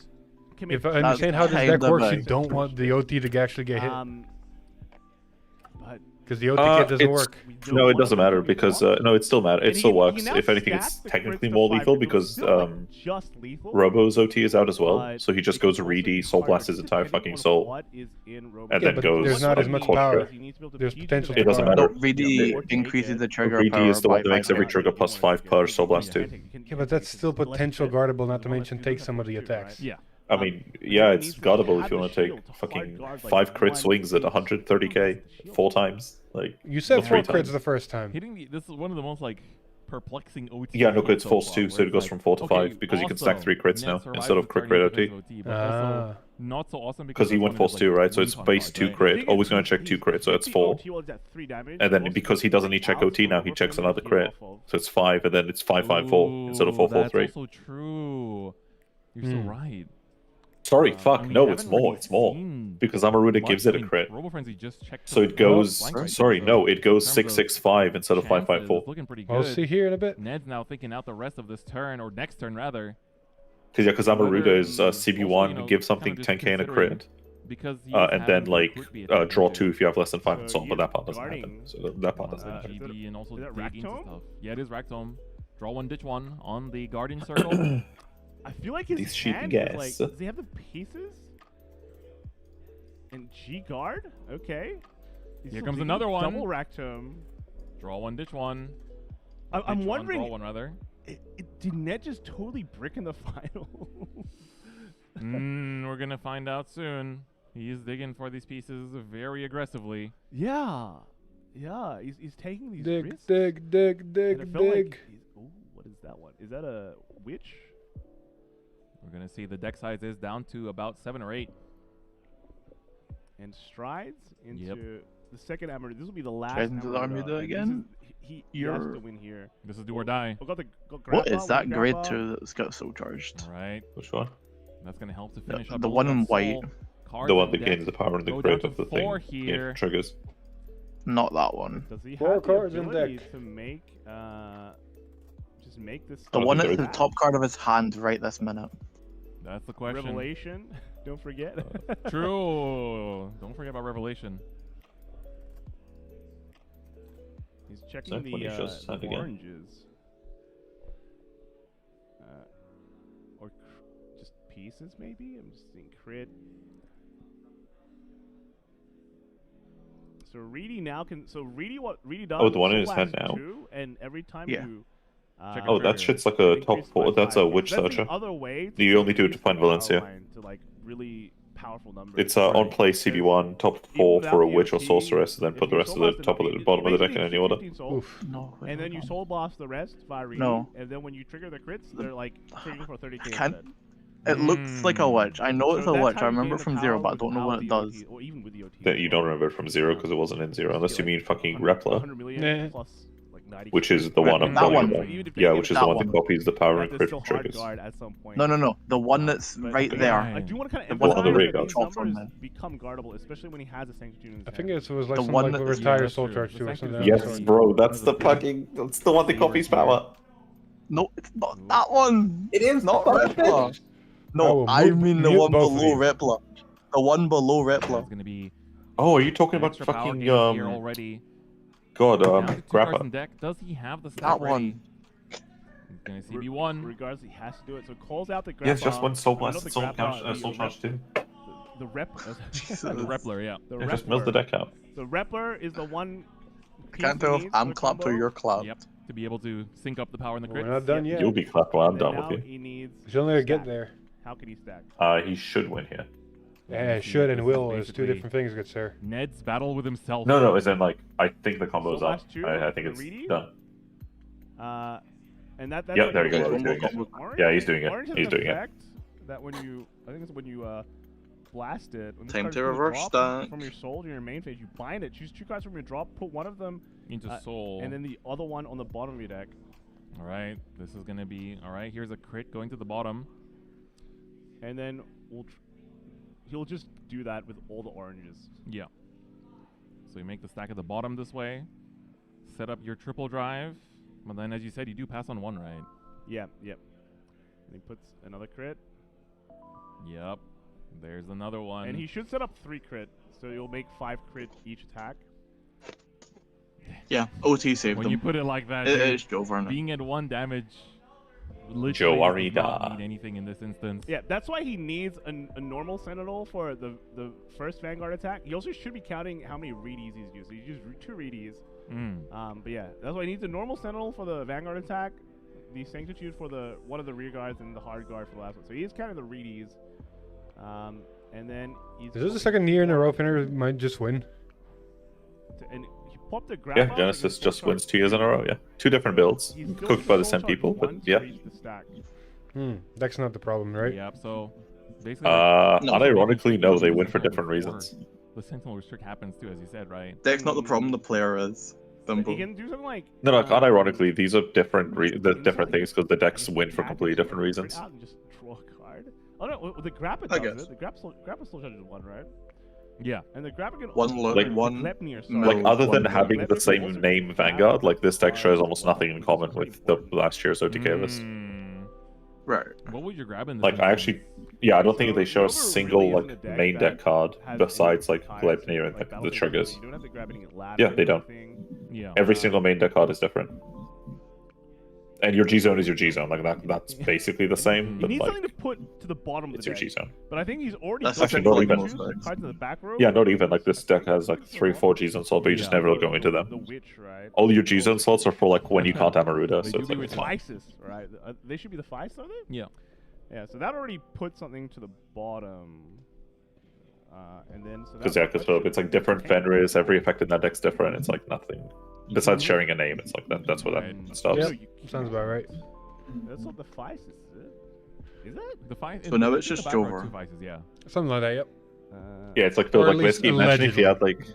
If I understand how this deck kinda works, you big. don't want the OT to actually get hit. But Because the OT kit doesn't work. No, it doesn't matter because no, it still matters. It And still he works. now If anything, stacks it's the technically crits to more 5, lethal but it was because still, like, just lethal. Robo's OT is out as well, But so he just goes Reedy, Soul Blast his entire fucking soul, What is in Robo? and Yeah, then but goes. there's not as much power. He needs to be able to There's PG potential the It doesn't deck. matter. Reedy increases the trigger Reedy power is the by one that makes every 5k. trigger plus 5 per Soul Blast too. Yeah, but that's still potential guardable, not to mention take some of the attacks. Yeah. I mean, yeah, it's guardable if you want to take fucking 5 crit swings at 130k 4 times. Like You said or 4 3 crits times. the first time. Hitting the, this is one of the most like perplexing OT. Yeah, no crits so falls far, 2, where so it it's goes like, from 4 to okay, 5 because you can stack also, 3 crits Ned now survives instead of the quick starting crit OT. because OT, but also not so awesome Because he this went one false is, 2, like, right? So it's really base hard, 2 right? crit. Always going to check 2 crit, so it's 4. And then because he doesn't need check OT now, he checks another crit. So it's 5, and then it's 5-5-4 instead of 4-4-3. That's also true. You're so right. Sorry, fuck, I mean, no, we it's haven't more, really it's more. seen Because Amaruda much. gives it I a mean, crit. Robo-Frenzy just checked So it the goes, blank right sorry, there, no, so it goes in terms of 6-6-5 instead of chances, 5-5-4. it's looking pretty We'll good. see here in a bit. Ned's now thinking out the rest of this turn, or next turn rather. Because Amaruda is Also, CB1, you know, give something kinda just 10k and a considering crit. because he's And then, having like, quick be attack draw engine. 2 if you have less than 5 and So so on, but he that is part doesn't happen. guarding, So that part doesn't happen. GB and also is that dig into Racktome? stuff. Yeah, it is Racktome. Draw 1, ditch 1 on the Guardian Circle. I feel like his These sheepy hand gas. is like, does he have the pieces? And G guard? Okay. He's Here still comes digging another one. Double Racktome. Draw 1, ditch 1. I'm Ditch wondering. One, draw 1 rather. Did Ned just totally brick in the final? We're gonna find out soon. He's digging for these pieces very aggressively. Yeah. Yeah, he's taking these Dig, risks. dig, dig, And dig, it felt like dig. ooh, what is that one? Is that a witch? We're gonna see the deck size is down to about 7 or 8. And strides into Yep. the second Amaruda. This will be the last Strides into the Amaruda, Amaruda and this again? is- He has to win here. This is do or die. Oh, got What grandpa, is that with grade grandpa. 2 that's got so charged? All right. Which one? That's gonna help to finish up. The all one that in white. soul. Cards The one and that decks. gains the power and the Go crit down of to the thing. 4 here. Yeah, triggers. Not that one. Does he 4 have the cards in ability deck. to make just make this The don't one think that's there the is. top card of his hand right this minute. That's the question. Revelation? Don't forget. True. Don't forget about Revelation. He's checking Except when he shows his hand the again. oranges. Or just pieces, maybe? I'm just seeing crit. So Reedy now can. So Reedy does. Oh, the one in Soul his hand Blast now? 2, and every time Yeah. you. Check Oh, that shit's like a top 4. That's a witch That's searcher. the other way to You only do it to increase find the power Valencia. line to like really powerful numbers. It's on play CB1, top 4 for a witch or EOT, sorceress, and then if put the you rest of soul the blast top of it, the bottom of the deck in basically any order. 15 souls, Oof. No. and then you soul blast the rest via Reedy, No. and then when you trigger the crits, they're like triggering for 30k Can't- instead. It looks like a witch. I know it's So a that's witch. how I you remember gain from the 0, power but I don't know what it without the does. OT, or even with the OT. That you don't remember it from 0 because it wasn't in 0, unless you mean fucking Repler, 100 million Nah. plus like 90. which is the one I'm That talking one. about. Even if they Yeah, give which it is the that one that one. copies the power and That's crit still from hard triggers. guard at some point. No. The one that's But right yeah, there. I do want to kind of The one on the emphasize rig that these up from numbers there. become guardable, especially when he has a sanctuary in his I hand. think it was like The some one like that- retire that's soul true. charge The too or Sanctuary something. is Yes, Sorry. bro, that's That the was a big fucking, that's the one that copies power. No, it's not that one. It is Not not Repler. I No, will I mute- mean the mute one both of below you. Repler. The one below That's Repler. gonna be Oh, are you talking about Extra power fucking gain here already. God, Down to 2 cards Grappa? on deck. Does he have the stack That ready? one. He's gonna CB1. Regardless, he has to do it. So calls out the Grappa. Yes, just one Soul I mean, Blast not and the Soul Grappa, Soul Charge too. The rep. The Repler, yeah. The Yeah, just milk the deck out. The Repler is the one. I can't tell if I'm clapped or you're clapped. Yep. To be able to sync up the power in the crit. We're not done yet. You'll be clapped while I'm done Now with you. he needs. He's only gonna get stack. there. How can he stack? He should win here. Yeah, This should and is will is two basically different things, good sir. Ned's battle with himself. No, as in like I think the combo's Soul up. Blast 2, I think the it's Reedy? done. And that's Yeah, what there you go. Orange- He's doing it. Orange- Yeah, he's doing it. Orange has He's an doing it. effect that when you, I think it's when you blast it. When this Time card to is reverse dropped that. from your soul to your main phase. You bind it. Choose 2 cards from your drop. Put one of them Into soul. and then the other one on the bottom of your deck. All right, this is gonna be all right. Here's a crit going to the bottom. And then he'll just do that with all the oranges. Yeah. So you make the stack at the bottom this way. Set up your triple drive, but then, as you said, you do pass on one, right? Yeah, yep. And he puts another crit. Yep. There's another one. And he should set up 3 crit, so you'll make 5 crit each attack. Yeah, OT saved when them. you put it like that, It's dude, Joe Varner. being at 1 damage, Joe literally does not Arida. need anything in this instance. Yeah, that's why he needs a normal Sentinel for the first Vanguard attack. He also should be counting how many Reedies he's used. So he's used 2 Reedies. But yeah, that's why he needs a normal Sentinel for the Vanguard attack, the Sanctitude for the one of the rear guards, and the hard guard for the last one. So he is counting the Reedies. And then he's. Is this the second year in a row Finner might just win? And he popped the Yeah, Grappa, Genesis like, just full wins 2 years in a row. Yeah, 2 different builds, He's still cooked by the full same charge people, but once to yeah. reach the stack. That's not the problem, right? Yep. So basically, Unironically, no, they win for different reasons. The Sentinel restrict happens too, as you said, right? Deck's not the problem, the player is. He can do something like. No, like unironically, these are different different things because the decks win for completely different reasons. Out and just draw a card. Oh no, the Grappa I does guess. it. The Grappa still charges 1, right? Yeah. And the Grappa can One also look, like one Glepnir, Like other than one having Glepnir the can same also name grab Vanguard, like this deck shares almost nothing in common with the last year's OTK list. Right. What would you grab in this? Like I actually, yeah, I don't think they show a Silver single really like isn't a deck main that deck card has besides any like ties, Gleipnir and like the Bavsargra. triggers. You don't have to grab any ladder Yeah, they or don't. anything. Yeah. Every single main deck card is different. And your G zone is your G zone, like that's basically the same. He But needs like, something to put to the bottom of it's the your deck. G zone. But I think he's already That's got actually the not cards even- in the back row. Yeah, not even like this deck has like 3 or 4 G zone slots, but you just never go into them. The witch, right? All your G zone slots are for like when you can't Amaruda, They so do it's be like with it's fine. Fices, right? They should be the Fice, are they? Yeah. Yeah, so that already put something to the bottom. And then so Because it's like different Fenris, every effect in that deck's different. It's like nothing besides sharing a name. It's like that's where that stops. Yep, sounds about right. That's not the Fice, is it? Is it? The Fice. So now it's just Jover. Jover. 2 Fices, yeah. Something like that, yep. Yeah, it's like Bill, Or at like least basically imagine if you had like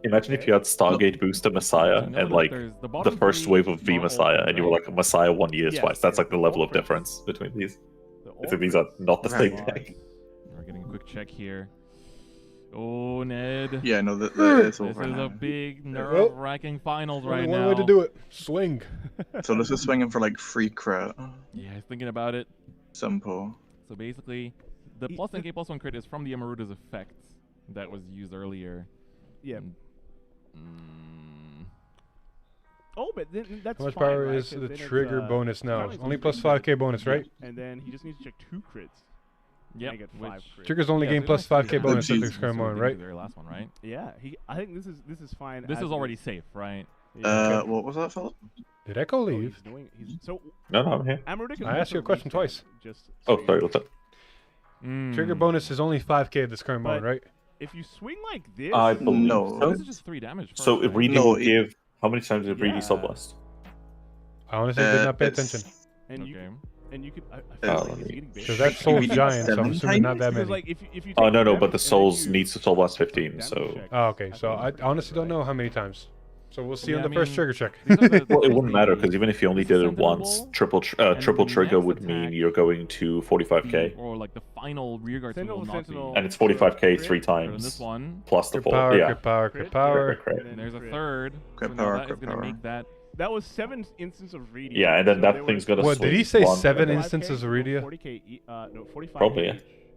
Stargate Booster Messiah know and that like there's the the bottom first 3 wave of V are all Messiah, good, and you were right? like a Messiah 1 year Yes, twice. That's like the yes, level of all difference between these. They're I think these are not the same Right. deck. We're getting a quick check here. Oh, Ned. Yeah, no, it's This over is now. a big nerve-wracking finals Only right one now. way to do it. Swing. So this is swinging for like free crit. Yeah, I was thinking about it. Simple. So basically, the plus NK plus 1 crit is from the Amaruda's effect that was used earlier. Yeah. Mm, Oh, but then that's How much fine, power right? is 'Cause the then it's, trigger bonus now? it's Only just plus three 5k crits. bonus, right? And then he just needs to check 2 crits. Yep, And get 5 crits. Triggers only yeah, gain so plus it's actually 5k the bonus same at thing the current as we moment, did right? with the very last one, right? Yeah, I think this is fine. This as is already safe, right? Yeah. What was that, Philip? Did Echo Oh, leave? so No, I'm here. Amaruda can I asked you a also question reset, twice. Just Oh, so sorry, you- what's up? Trigger bonus is only 5k at this current moment, But right? If you swing like this, I believe No. so. This is just 3 damage. First, So right? Reedy No, will it- give how many times did Reedy Yeah. Soul Blast? I honestly did not pay it's- attention. and you Okay. and you could. I Oh, feel like let it's me- getting big. Because that soul's giant, so I'm assuming not that Because, many. like, if you Oh take no, damage but the and then Souls you needs to Soul Blast 15, damage so check, Oh, okay, I so think I honestly don't know how many times. So we'll see Yeah, on I the first mean, trigger check. these are the- well, it these wouldn't are matter the- because even if you only this did is it once, Sentinel, triple and triple the trigger next would mean attack you're going to 45k, or like the final rearguard Sentinel, will not Sentinel. be. and it's 45k 3 But in this times one, plus the Crit full. power, Yeah, crit power, crit power. Crit, crit. and there's a Crit. third. Crit so power, now that is crit going to power. make that. That was 7 instances of reading. Yeah, and then so that there thing's was gonna What, did he swing say one 7 and then- instances of Redia? 40k, no, 45. Probably, yeah.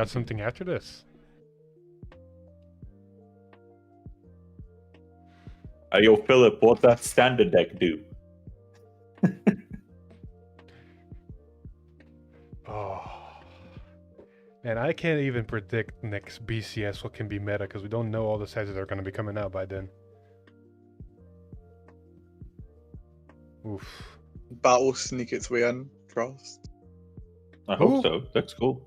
got something after this. Yo, Philip, what that standard deck do? And I can't even predict next BCS what can be meta because we don't know all the sets that are going to be coming out by then. Oof. Battle sneak its way in, Frost. I hope so. That's cool.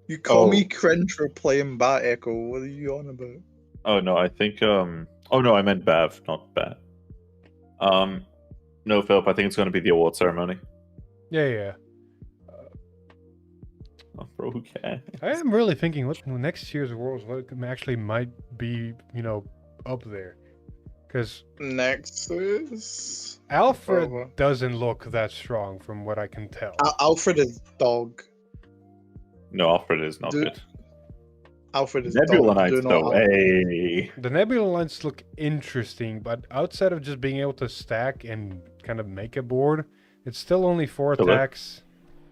You call me cringe for playing Bat Echo. What are you on about? Oh no, I think oh no, I meant Bav, not Bat. No, Philip, I think it's going to be the award ceremony. Yeah. Oh, bro, who cares? I am really thinking what next year's Worlds what actually might be, up there. Because Nexus Alfred doesn't look that strong from what I can tell. Alfred is dog. No, Alfred is not good. Alfred is Nebula dog. Knights though. Hey. The Nebula Knights look interesting, but outside of just being able to stack and kind of make a board, it's still only 4 attacks.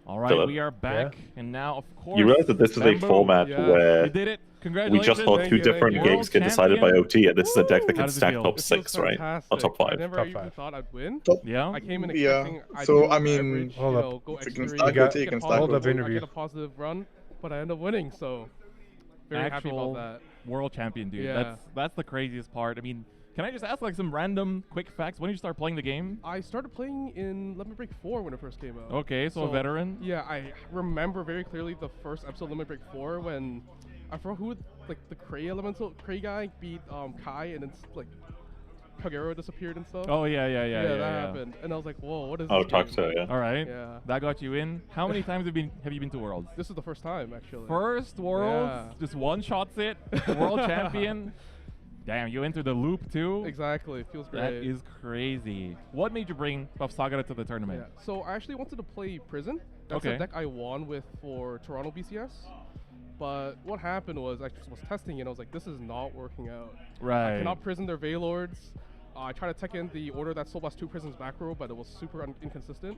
All right, we are back, and now, of course, You realize that this is a format where you did it. we Congratulations. just saw 2 different games get decided by OT, and this is a deck that How can does it stack feel? top 6, right? Or top 5. I never Top even 5. thought I'd win. Yeah. I came in Yeah. expecting I'd So, do I mean, average, hold up. go If you can extreme, stack get OT, you a can stack positive OT. run, interview. get a positive run, but I end up winning, so very happy Actual about that. world champion, dude. Yeah. That's the craziest part. I mean, can I just ask like some random quick facts? When did you start playing the game? I started playing in Limit Break 4 when it first came out. Okay, so a veteran. Yeah, I remember very clearly the first episode of Limit Break 4 when I forgot who, like the Cray elemental Cray guy beat Kai, and then like Kagero disappeared and stuff. Oh yeah. That happened, and I was like, whoa, what is Oh, this game? Toxo, yeah. All right. Yeah. That got you in. How many times have you been to Worlds? This is the first time, actually. First Worlds, Yeah. just one shots it, world champion. Damn, you entered the loop too. Exactly, feels great. That is crazy. What made you bring Bavsargra to the tournament? Yeah. So I actually wanted to play Prison. That's Okay. the deck I won with for Toronto BCS. But what happened was I just was testing it and I was like, this is not working out. Right. I cannot prison their Veilords. I tried to tech in the order that Soul Blast 2 prisons back row, but it was super inconsistent.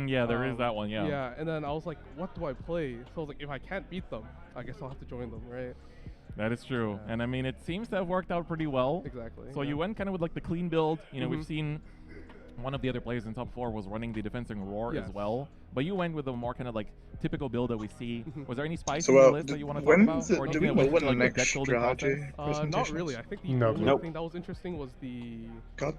Yeah, there is that one, yeah. Yeah, and then I was like, what do I play? So I was like, if I can't beat them, I guess I'll have to join them, right? That is true. And I mean, it seems to have worked out pretty well. Exactly. So yeah. you went kind of with like the clean build. You know, we've seen one of the other players in top 4 was running the defending roar as Yes. well. But you went with a more kind of like typical build that we see. Was there any spice So, in the list that you want to talk about? when's it- Or do anything we that know went when through, the like, next deck building strategy process? Not really. I think the No only clue. thing that was interesting was the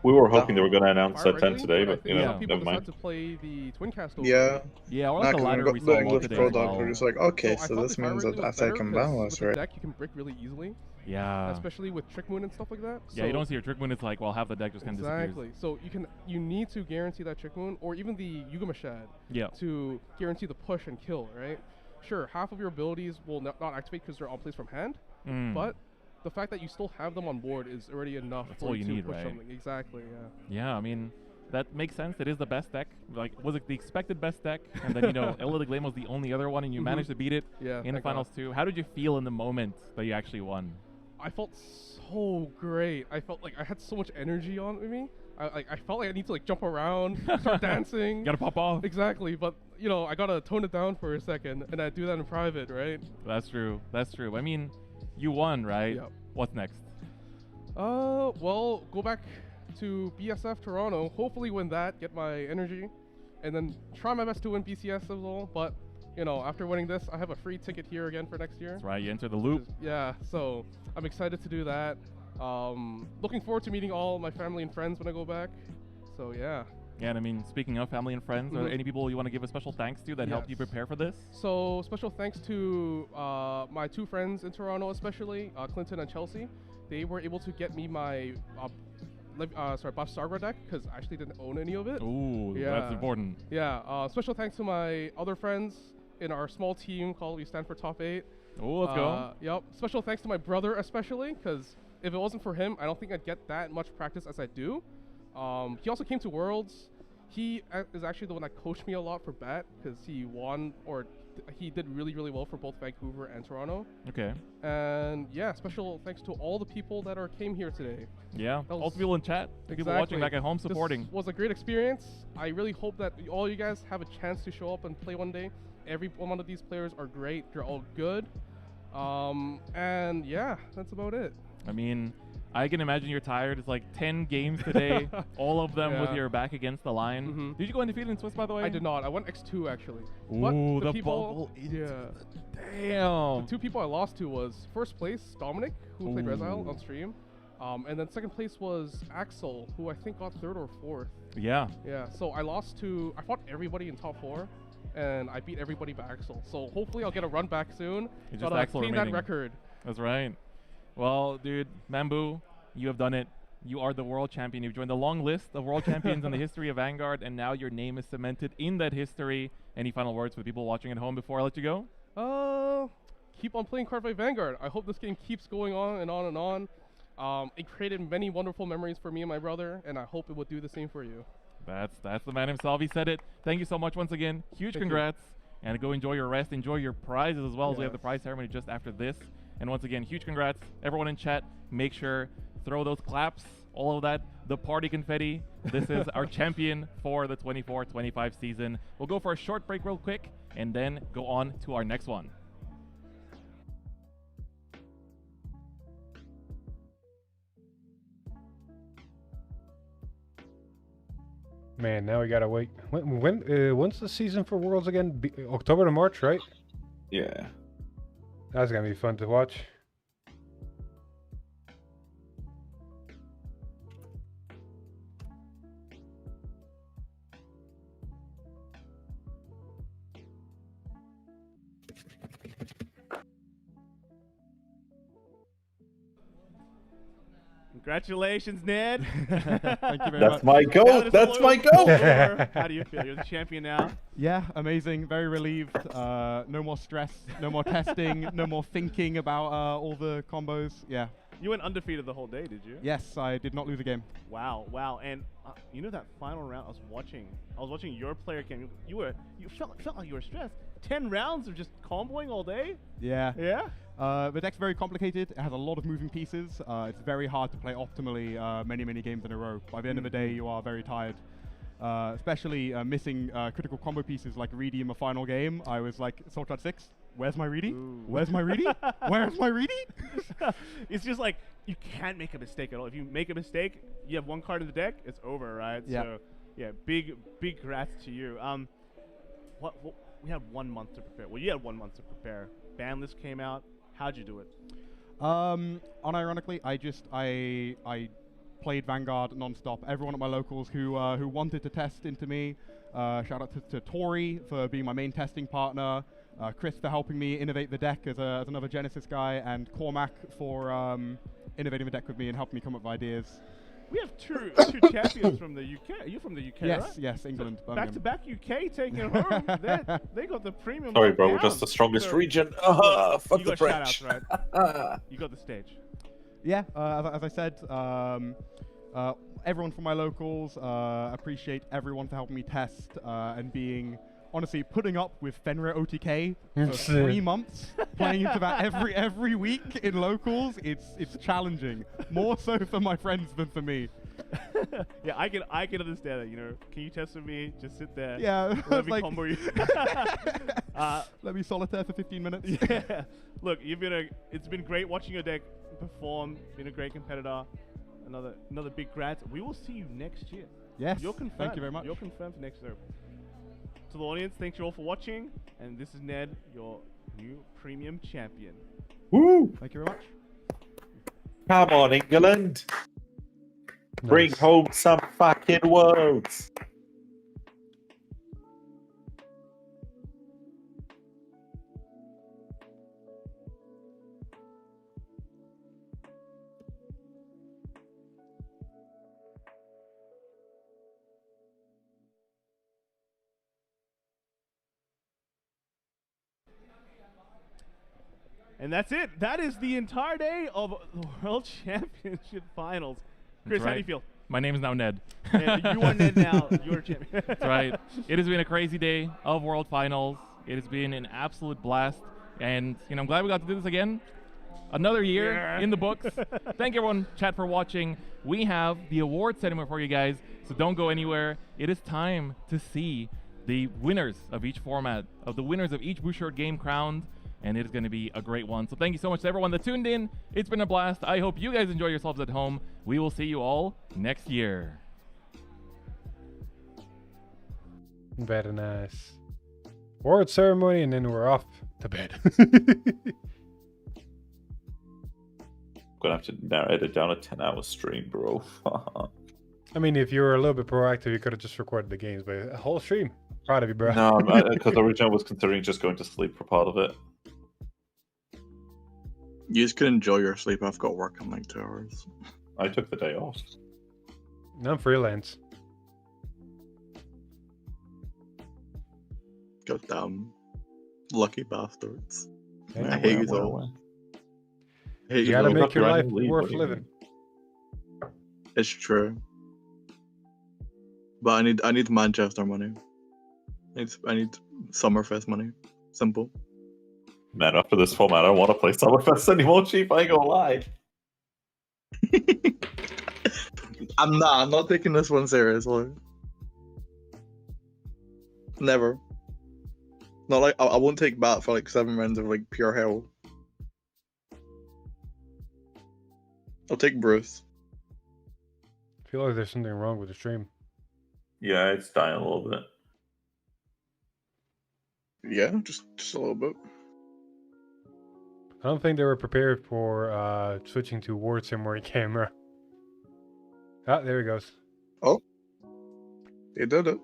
We were hoping they were going to announce Fire that 10 Red today, Wing, but I you think know, some people never mind. decided to play the Twin Cast over Yeah. it. Yeah, or Nah, like the 'cause ladder we we got saw the a lot English today Pro as Doc, well. we're just like, okay, So I so thought this the Fire means Red that Wing was I better can 'cause balance, with the right? deck you can brick really easily. Yeah. Especially with Trick Moon and stuff like that. Yeah, you don't see your Trick Moon, it's like, well, half the deck just kind of disappears. Exactly. So you need to guarantee that Trick Moon, or even the Yuga Mashad, Yeah. to guarantee the push and kill, right? Sure, half of your abilities will not activate because they're on plays from hand, but the fact that you still have them on board is already enough That's for all you you to need, push right? something. Exactly, yeah. Yeah, I mean, that makes sense. It is the best deck. Like, was it the expected best deck? And then, you know, Ella the Glame was the only other one, and you managed to beat it Yeah, in the thank finals too. How did you feel in the moment that you actually won? I felt so great. I felt like I had so much energy on me. I felt like I need to like jump around, start dancing. Gotta pop off. Exactly, but you know I gotta tone it down for a second, and I do that in private, right? That's true. That's true. I mean, you won, right? Yep. What's next? Well, go back to BSF Toronto. Hopefully win that, get my energy, and then try my best to win BCS as well. But you know, after winning this, I have a free ticket here again for next year. That's right. You enter the loop. Yeah, so I'm excited to do that. Looking forward to meeting all my family and friends when I go back. So yeah. Yeah, and I mean, speaking of family and friends, are there any people you want to give a special thanks to that helped you prepare for this? So special thanks to my 2 friends in Toronto, especially Clinton and Chelsea. They were able to get me my Bavsargra deck because I actually didn't own any of it. Ooh, that's important. Yeah. Special thanks to my other friends in our small team called We Stand for Top 8. Oh, let's go. Yep. Special thanks to my brother especially because if it wasn't for him, I don't think I'd get that much practice as I do. He also came to Worlds. He is actually the one that coached me a lot for BAT because he won or he did really, really well for both Vancouver and Toronto. Okay. And yeah, special thanks to all the people that came here today. Yeah, all the people in chat, the people watching back at home supporting. This was a great experience. I really hope that all you guys have a chance to show up and play one day. Every one of these players are great. They're all good. And yeah, that's about it. I mean, I can imagine you're tired. It's like 10 games today, all of them with your back against the line. Did you go undefeated in Swiss, by the way? I did not. I went X2 actually. Ooh, but the people, bubble. Damn. The two people I lost to was first place Dominic, who played Resile on stream, and then second place was Axel, who I think got third or fourth. Yeah. Yeah. So I fought everybody in top 4, and I beat everybody but Axel. So hopefully I'll get a run back soon. It's Gotta just Axel clean remaining. that record. That's right. Well, dude, Mambu, you have done it. You are the world champion. You've joined the long list of world champions in the history of Vanguard, and now your name is cemented in that history. Any final words for the people watching at home before I let you go? Keep on playing Cardfight Vanguard. I hope this game keeps going on and on and on. It created many wonderful memories for me and my brother, and I hope it would do the same for you. That's the man himself. He said it. Thank you so much once again. Huge Thank congrats. And go enjoy your rest. Enjoy your prizes as well, as we have Yes. the prize ceremony just after this. And once again, huge congrats. Everyone in chat, make sure, throw those claps, all of that, the party confetti. This is our champion for the 24-25 season. We'll go for a short break real quick, and then go on to our next one. Man, now we gotta wait. When's the season for Worlds again? October to March, right? Yeah. That's gonna be fun to watch. Congratulations, Ned. Thank you very That's much. my goal. That's my goal. How do you feel? You're the champion now. Yeah, amazing. Very relieved. No more stress. No more testing. No more thinking about all the combos. Yeah. You went undefeated the whole day, did you? Yes, I did not lose a game. Wow, wow. And you know that final round I was watching your player cam. You felt like you were stressed. 10 rounds of just comboing all day? Yeah. Yeah? The deck's very complicated. It has a lot of moving pieces. It's very hard to play optimally many games in a row. By the end of the day, you are very tired. Especially missing critical combo pieces like Reedy in my final game. I was like, Sultrat 6, where's my Reedy? Where's my Reedy? Where's my Reedy? It's just like, you can't make a mistake at all. If you make a mistake, you have one card in the deck, it's over, right? Yeah. So, yeah, big congrats to you. What we had 1 month to prepare. Well, you had 1 month to prepare. Ban list came out. How'd you do it? Unironically, I played Vanguard non-stop. Everyone at my locals who wanted to test into me. Shout out to Tori for being my main testing partner. Chris for helping me innovate the deck as another Genesis guy, and Cormac for innovating the deck with me and helping me come up with ideas. We have two champions from the UK. Are you from the UK, Yes, right? yes, England. So back-to-back UK taking it home. They got the premium. Sorry, locked bro, we're down. just the strongest So- region. Fuck you the got French. shout-outs, right? You got the stage. Yeah, as I said, everyone from my locals, appreciate everyone for helping me test and being, honestly, putting up with Fenrir OTK for 3 months, playing into that every week in locals. It's challenging, more so for my friends than for me. Yeah, I can understand that. You know, can you test with me? Just sit there. Yeah, let me like- combo you. Let me solitaire for 15 minutes. Yeah. Look, it's been great watching your deck perform. Been a great competitor. Another big grad. We will see you next year. Yes, You're confirmed. thank you very much. You're confirmed for next year. To the audience, thank you all for watching. And this is Ned, your new premium champion. Woo! Thank you very much. Come on, England. Bring home some fucking worlds. And that's it. That is the entire day of the World Championship Finals. Chris, That's how right. do you feel? My name is now Ned. Yeah, you are Ned now. You're a champion. That's right. It has been a crazy day of World Finals. It has been an absolute blast. And, I'm glad we got to do this again. Another year in the books. Thank everyone, chat, for watching. We have the award ceremony for you guys, so don't go anywhere. It is time to see the winners of each format, of the winners of each Blue Shirt game crowned. and it is going to be a great one. So thank you so much to everyone that tuned in. It's been a blast. I hope you guys enjoy yourselves at home. We will see you all next year. Very nice. Award ceremony, and then we're off to bed. Gonna have to narrate it down a 10-hour stream, bro. I mean, if you were a little bit proactive, you could have just recorded the games, but a whole stream. Proud of you, bro. No, because originally I was considering just going to sleep for part of it. You just could enjoy your sleep. I've got work in like 2 hours. I took the day off. I'm freelance. Goddamn lucky bastards. Yeah, I hate you all. You gotta make your life worth living. It's true. But I need Manchester money. I need Summerfest money. Simple. Man, after this format, I don't want to play Summerfest anymore, Chief. I ain't gonna lie. I'm not taking this one seriously. Never. Not like I won't take bat for like 7 rounds of like pure hell. I'll take Bruce. I feel like there's something wrong with the stream. Yeah, it's dying a little bit. Yeah, just a little bit. I don't think they were prepared for switching to Ward Ceremony camera. Ah, there he goes. Oh. They did it.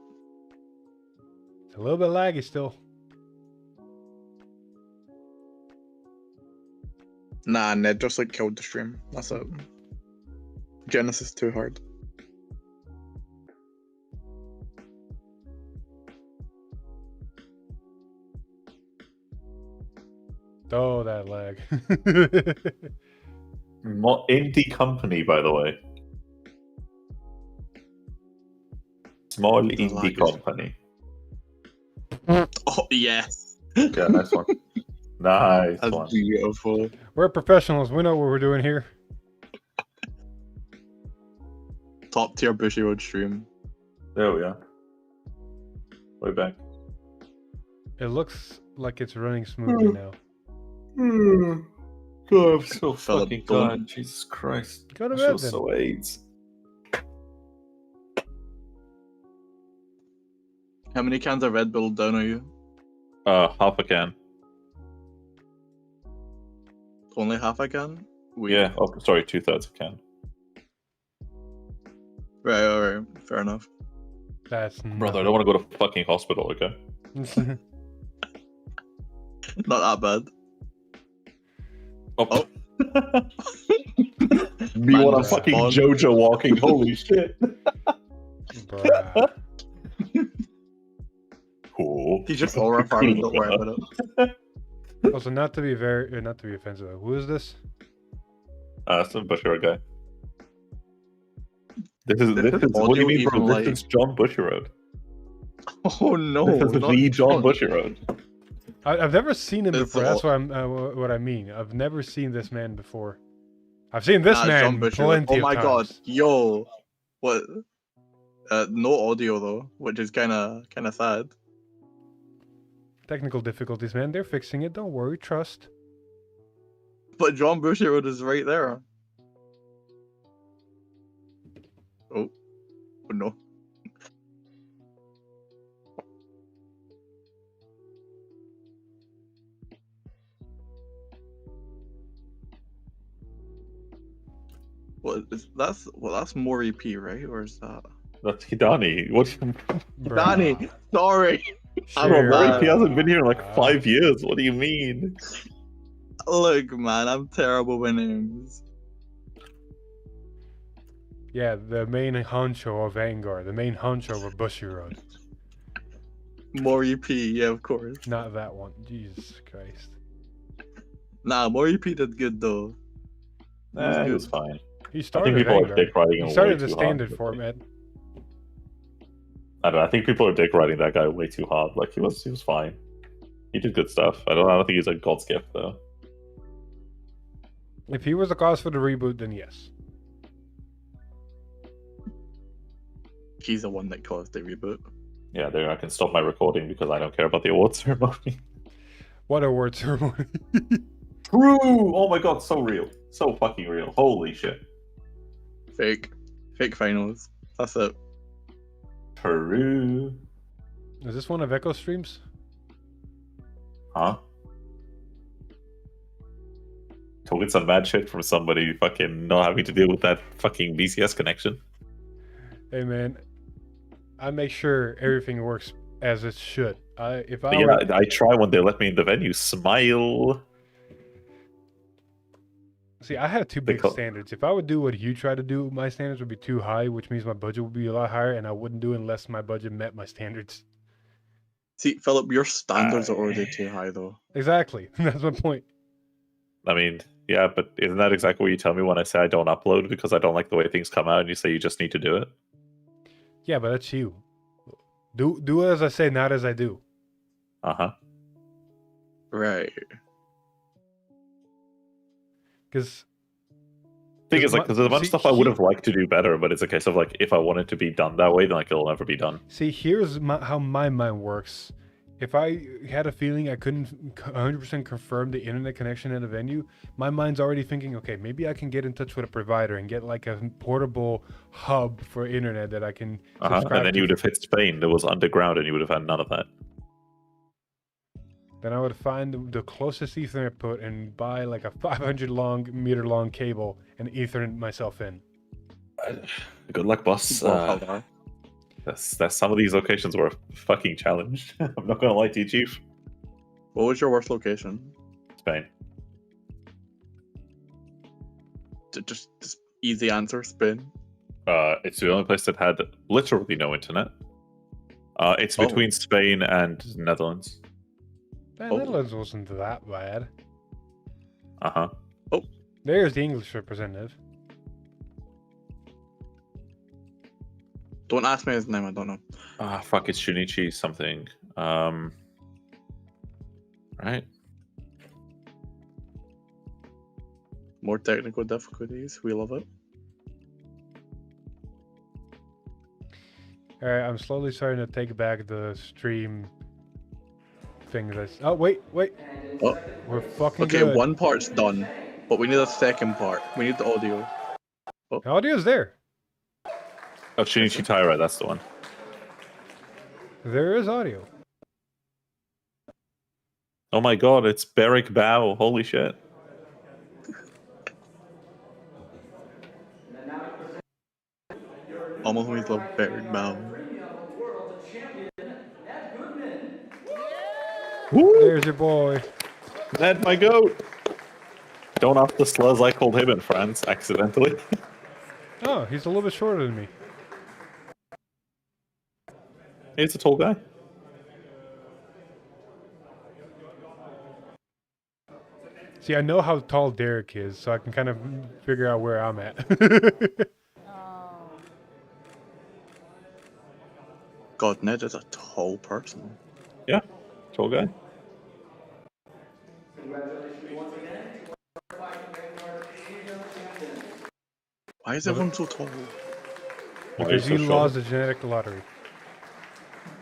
It's a little bit laggy still. Nah, Ned just like killed the stream. That's it. Genesis too hard. Oh, that lag. Indie company, by the way. Small indie company. Oh, yes. Yeah, nice one. Nice That's one. beautiful. We're professionals. We know what we're doing here. Top tier Bushy Road stream. There we are. Way back. It looks like it's running smoothly now. God, I'm so Fella, fucking don't- tired. Jesus Christ. Go to I bed feel then. so AIDS. How many cans of Red Bull down are you? Half a can. Only half a can? Yeah, oh, sorry, 2/3 a can. Right, alright. Fair enough. That's Brother, I don't want to go to fucking hospital, okay? Not that bad. Oh. Me Man, want a just fucking spawn. JoJo walking, holy shit. Bruh. Cool. He's just aura farming, don't worry about it. Also, not to be offensive. Who is this? Some Bushiroad guy. This is This is what do you audio mean, bro? even This like- is John Bushiroad. Oh no! This is not the John John. Bushiroad. I've never seen him It's before. That's all- what I mean. I've never seen this man before. I've seen this Nah, man John Bushiroad. plenty Oh my of god, times. yo, what? No audio though, which is kind of sad. Technical difficulties, man. They're fixing it. Don't worry. Trust. But John Bushiroad is right there. Oh no. That's more EP, right? Or is that That's Hidani. What do you Danny? Sorry. I'm Bro, bad. he hasn't been here in like 5 years. What do you mean? Look, man, I'm terrible with names. Yeah, the main honcho of Vanguard. The main honcho of Bushiroad. More EP, yeah, of course. Not that one. Jesus Christ. Nah, more EP did good though. Nah, he was fine. He I started think people are Vanguard. dick riding him He started way the too hard. standard format. I don't know. I think people are dick riding that guy way too hard. Like he was fine. He did good stuff. I don't think he's a God's gift though. If he was the cause for the reboot, then yes. He's the one that caused the reboot. Yeah, there I can stop my recording because I don't care about the awards ceremony. What award ceremony? True! Oh my god, so real. So fucking real. Holy shit. Fake. Fake finals. That's it. True. Is this one of Echo's streams? Huh? Talking some mad shit from somebody fucking not having to deal with that fucking BCS connection. Hey man, I make sure everything works as it should. If I Yeah, were- I try when they let me in the venue. Smile. See, I have two big standards. If I would do what you try to do, my standards would be too high, which means my budget would be a lot higher, and I wouldn't do it unless my budget met my standards. See, Philip, your standards are already too high, though. Exactly. That's my point. I mean, yeah, but isn't that exactly what you tell me when I say I don't upload because I don't like the way things come out, and you say you just need to do it? Yeah, but that's you. Do as I say, not as I do. Uh-huh. Right. Because Thing is, like, there's a bunch of stuff I would have liked to do better, but it's a case of, like, if I want it to be done that way, then, like, it'll never be done. See, here's how my mind works. If I had a feeling I couldn't 100% confirm the internet connection at a venue, my mind's already thinking, okay, maybe I can get in touch with a provider and get like a portable hub for internet that I can subscribe And then to. you would have hit Spain that was underground, and you would have had none of that. Then I would find the closest Ethernet put and buy like a 500 meter long cable and Ethernet myself in. Good luck, boss. That's some of these locations were a fucking challenge. I'm not gonna lie to you, Chief. What was your worst location? Spain. Just easy answer, Spain. It's the only place that had literally no internet. It's between Spain and Netherlands. The Netherlands wasn't that bad. Uh-huh. There's the English representative. Don't ask me his name, I don't know. Ah, fuck, it's Shunichi something. Right. More technical difficulties, we love it. Alright, I'm slowly starting to take back the stream thing. Oh, wait. Oh. We're fucking Okay, good. one part's done, but we need a second part. We need the audio. The audio's there. Oh, Shunichi Taira, that's the one. There is audio. Oh my god, it's Beric Bao. Holy shit. Almost always love Beric Bao. There's your boy. Ned, my goat. Don't ask the slurs I called him in France accidentally. Oh, he's a little bit shorter than me. He's a tall guy. See, I know how tall Derek is, so I can kind of figure out where I'm at. God, Ned is a tall person. Yeah, tall guy. Why is everyone so tall? Because you lost the genetic lottery.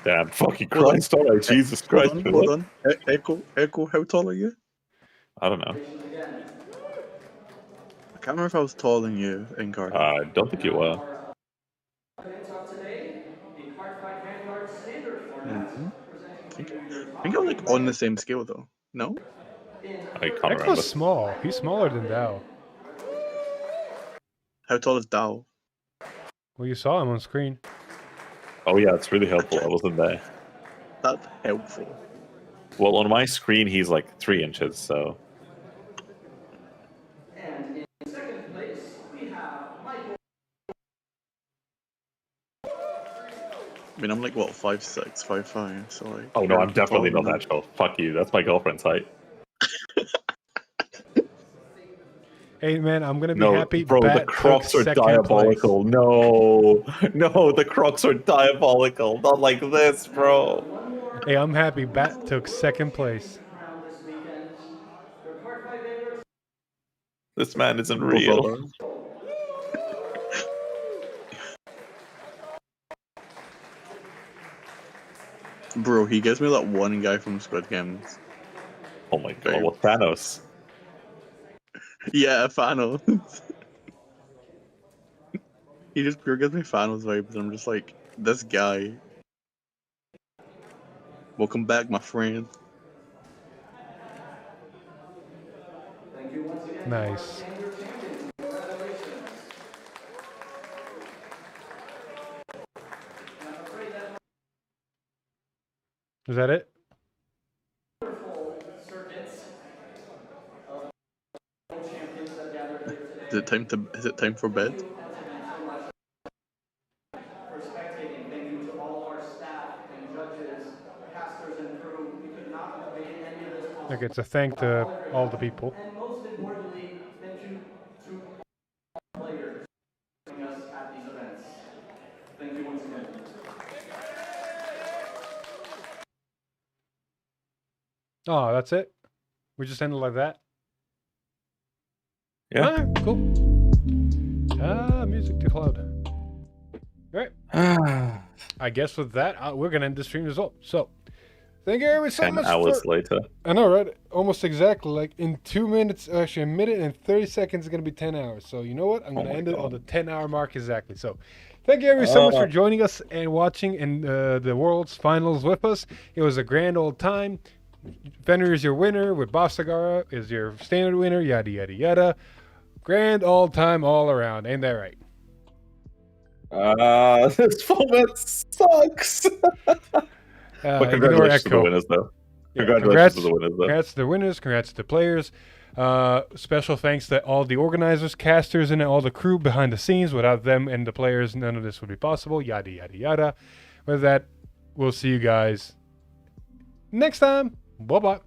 Damn, fucking Christ, alright, Jesus Christ. Hold on. Echo, how tall are you? I don't know. I can't remember if I was taller than you in Card. I don't think you were. I think you're like on the same scale though. No? I can't remember. Echo's small. He's smaller than Dao. How tall is Dao? Well, you saw him on screen. Oh yeah, it's really helpful. I wasn't there. That's helpful. Well, on my screen, he's like 3 inches, so... And in second place, we have Michael. I mean, I'm like, what, 5'6", 5'5", so like... Oh no, I'm definitely not taller that tall. Fuck you, that's my girlfriend's height. Hey man, I'm gonna be No, happy. bro, Bat the took Crocs are second diabolical. No, the Crocs are diabolical. Not like this, bro. Place. Hey, I'm happy. Bat took second place. This man isn't real. Bro, he gives me that one guy from Squid Games. Oh my god, what Thanos? Yeah, Thanos. He just pure gives me Thanos vibes. I'm just like, this guy. Welcome back, my friend. Thank you once again. Nice. For your champions. Congratulations. And I'm afraid that Is that it? wonderful circuits of champions that gathered here today. Is it time for bed? Thank you once again so much for spectating. Thank you to all of our staff and judges, casters and crew. We could not have made any of this possible. Okay, it's a thank to all the people. And most importantly, thank you to all players joining us at these events. Thank you once again. Oh, that's it? We just ended like that? Yeah. Alright, cool. Music to cloud. Alright. I guess with that, we're gonna end the stream as well. So, thank you everyone so 10 much hours for... later. I know, right? Almost exactly. Like in 2 minutes, actually a minute and 30 seconds is gonna be 10 hours. So you know what? I'm gonna end it on the 10-hour mark exactly. So, thank you everyone so much for joining us and watching in the World's Finals with us. It was a grand old time. Fenrir is your winner, with Bavsargra is your standard winner, yada yada yada. Grand old time all around, ain't that right? This format sucks. But congratulations to the winners, though. Congratulations to the winners, though. Congrats to the winners, congrats to the players. Special thanks to all the organizers, casters, and all the crew behind the scenes. Without them and the players, none of this would be possible, yada yada yada. With that, we'll see you guys next time. Bye-bye.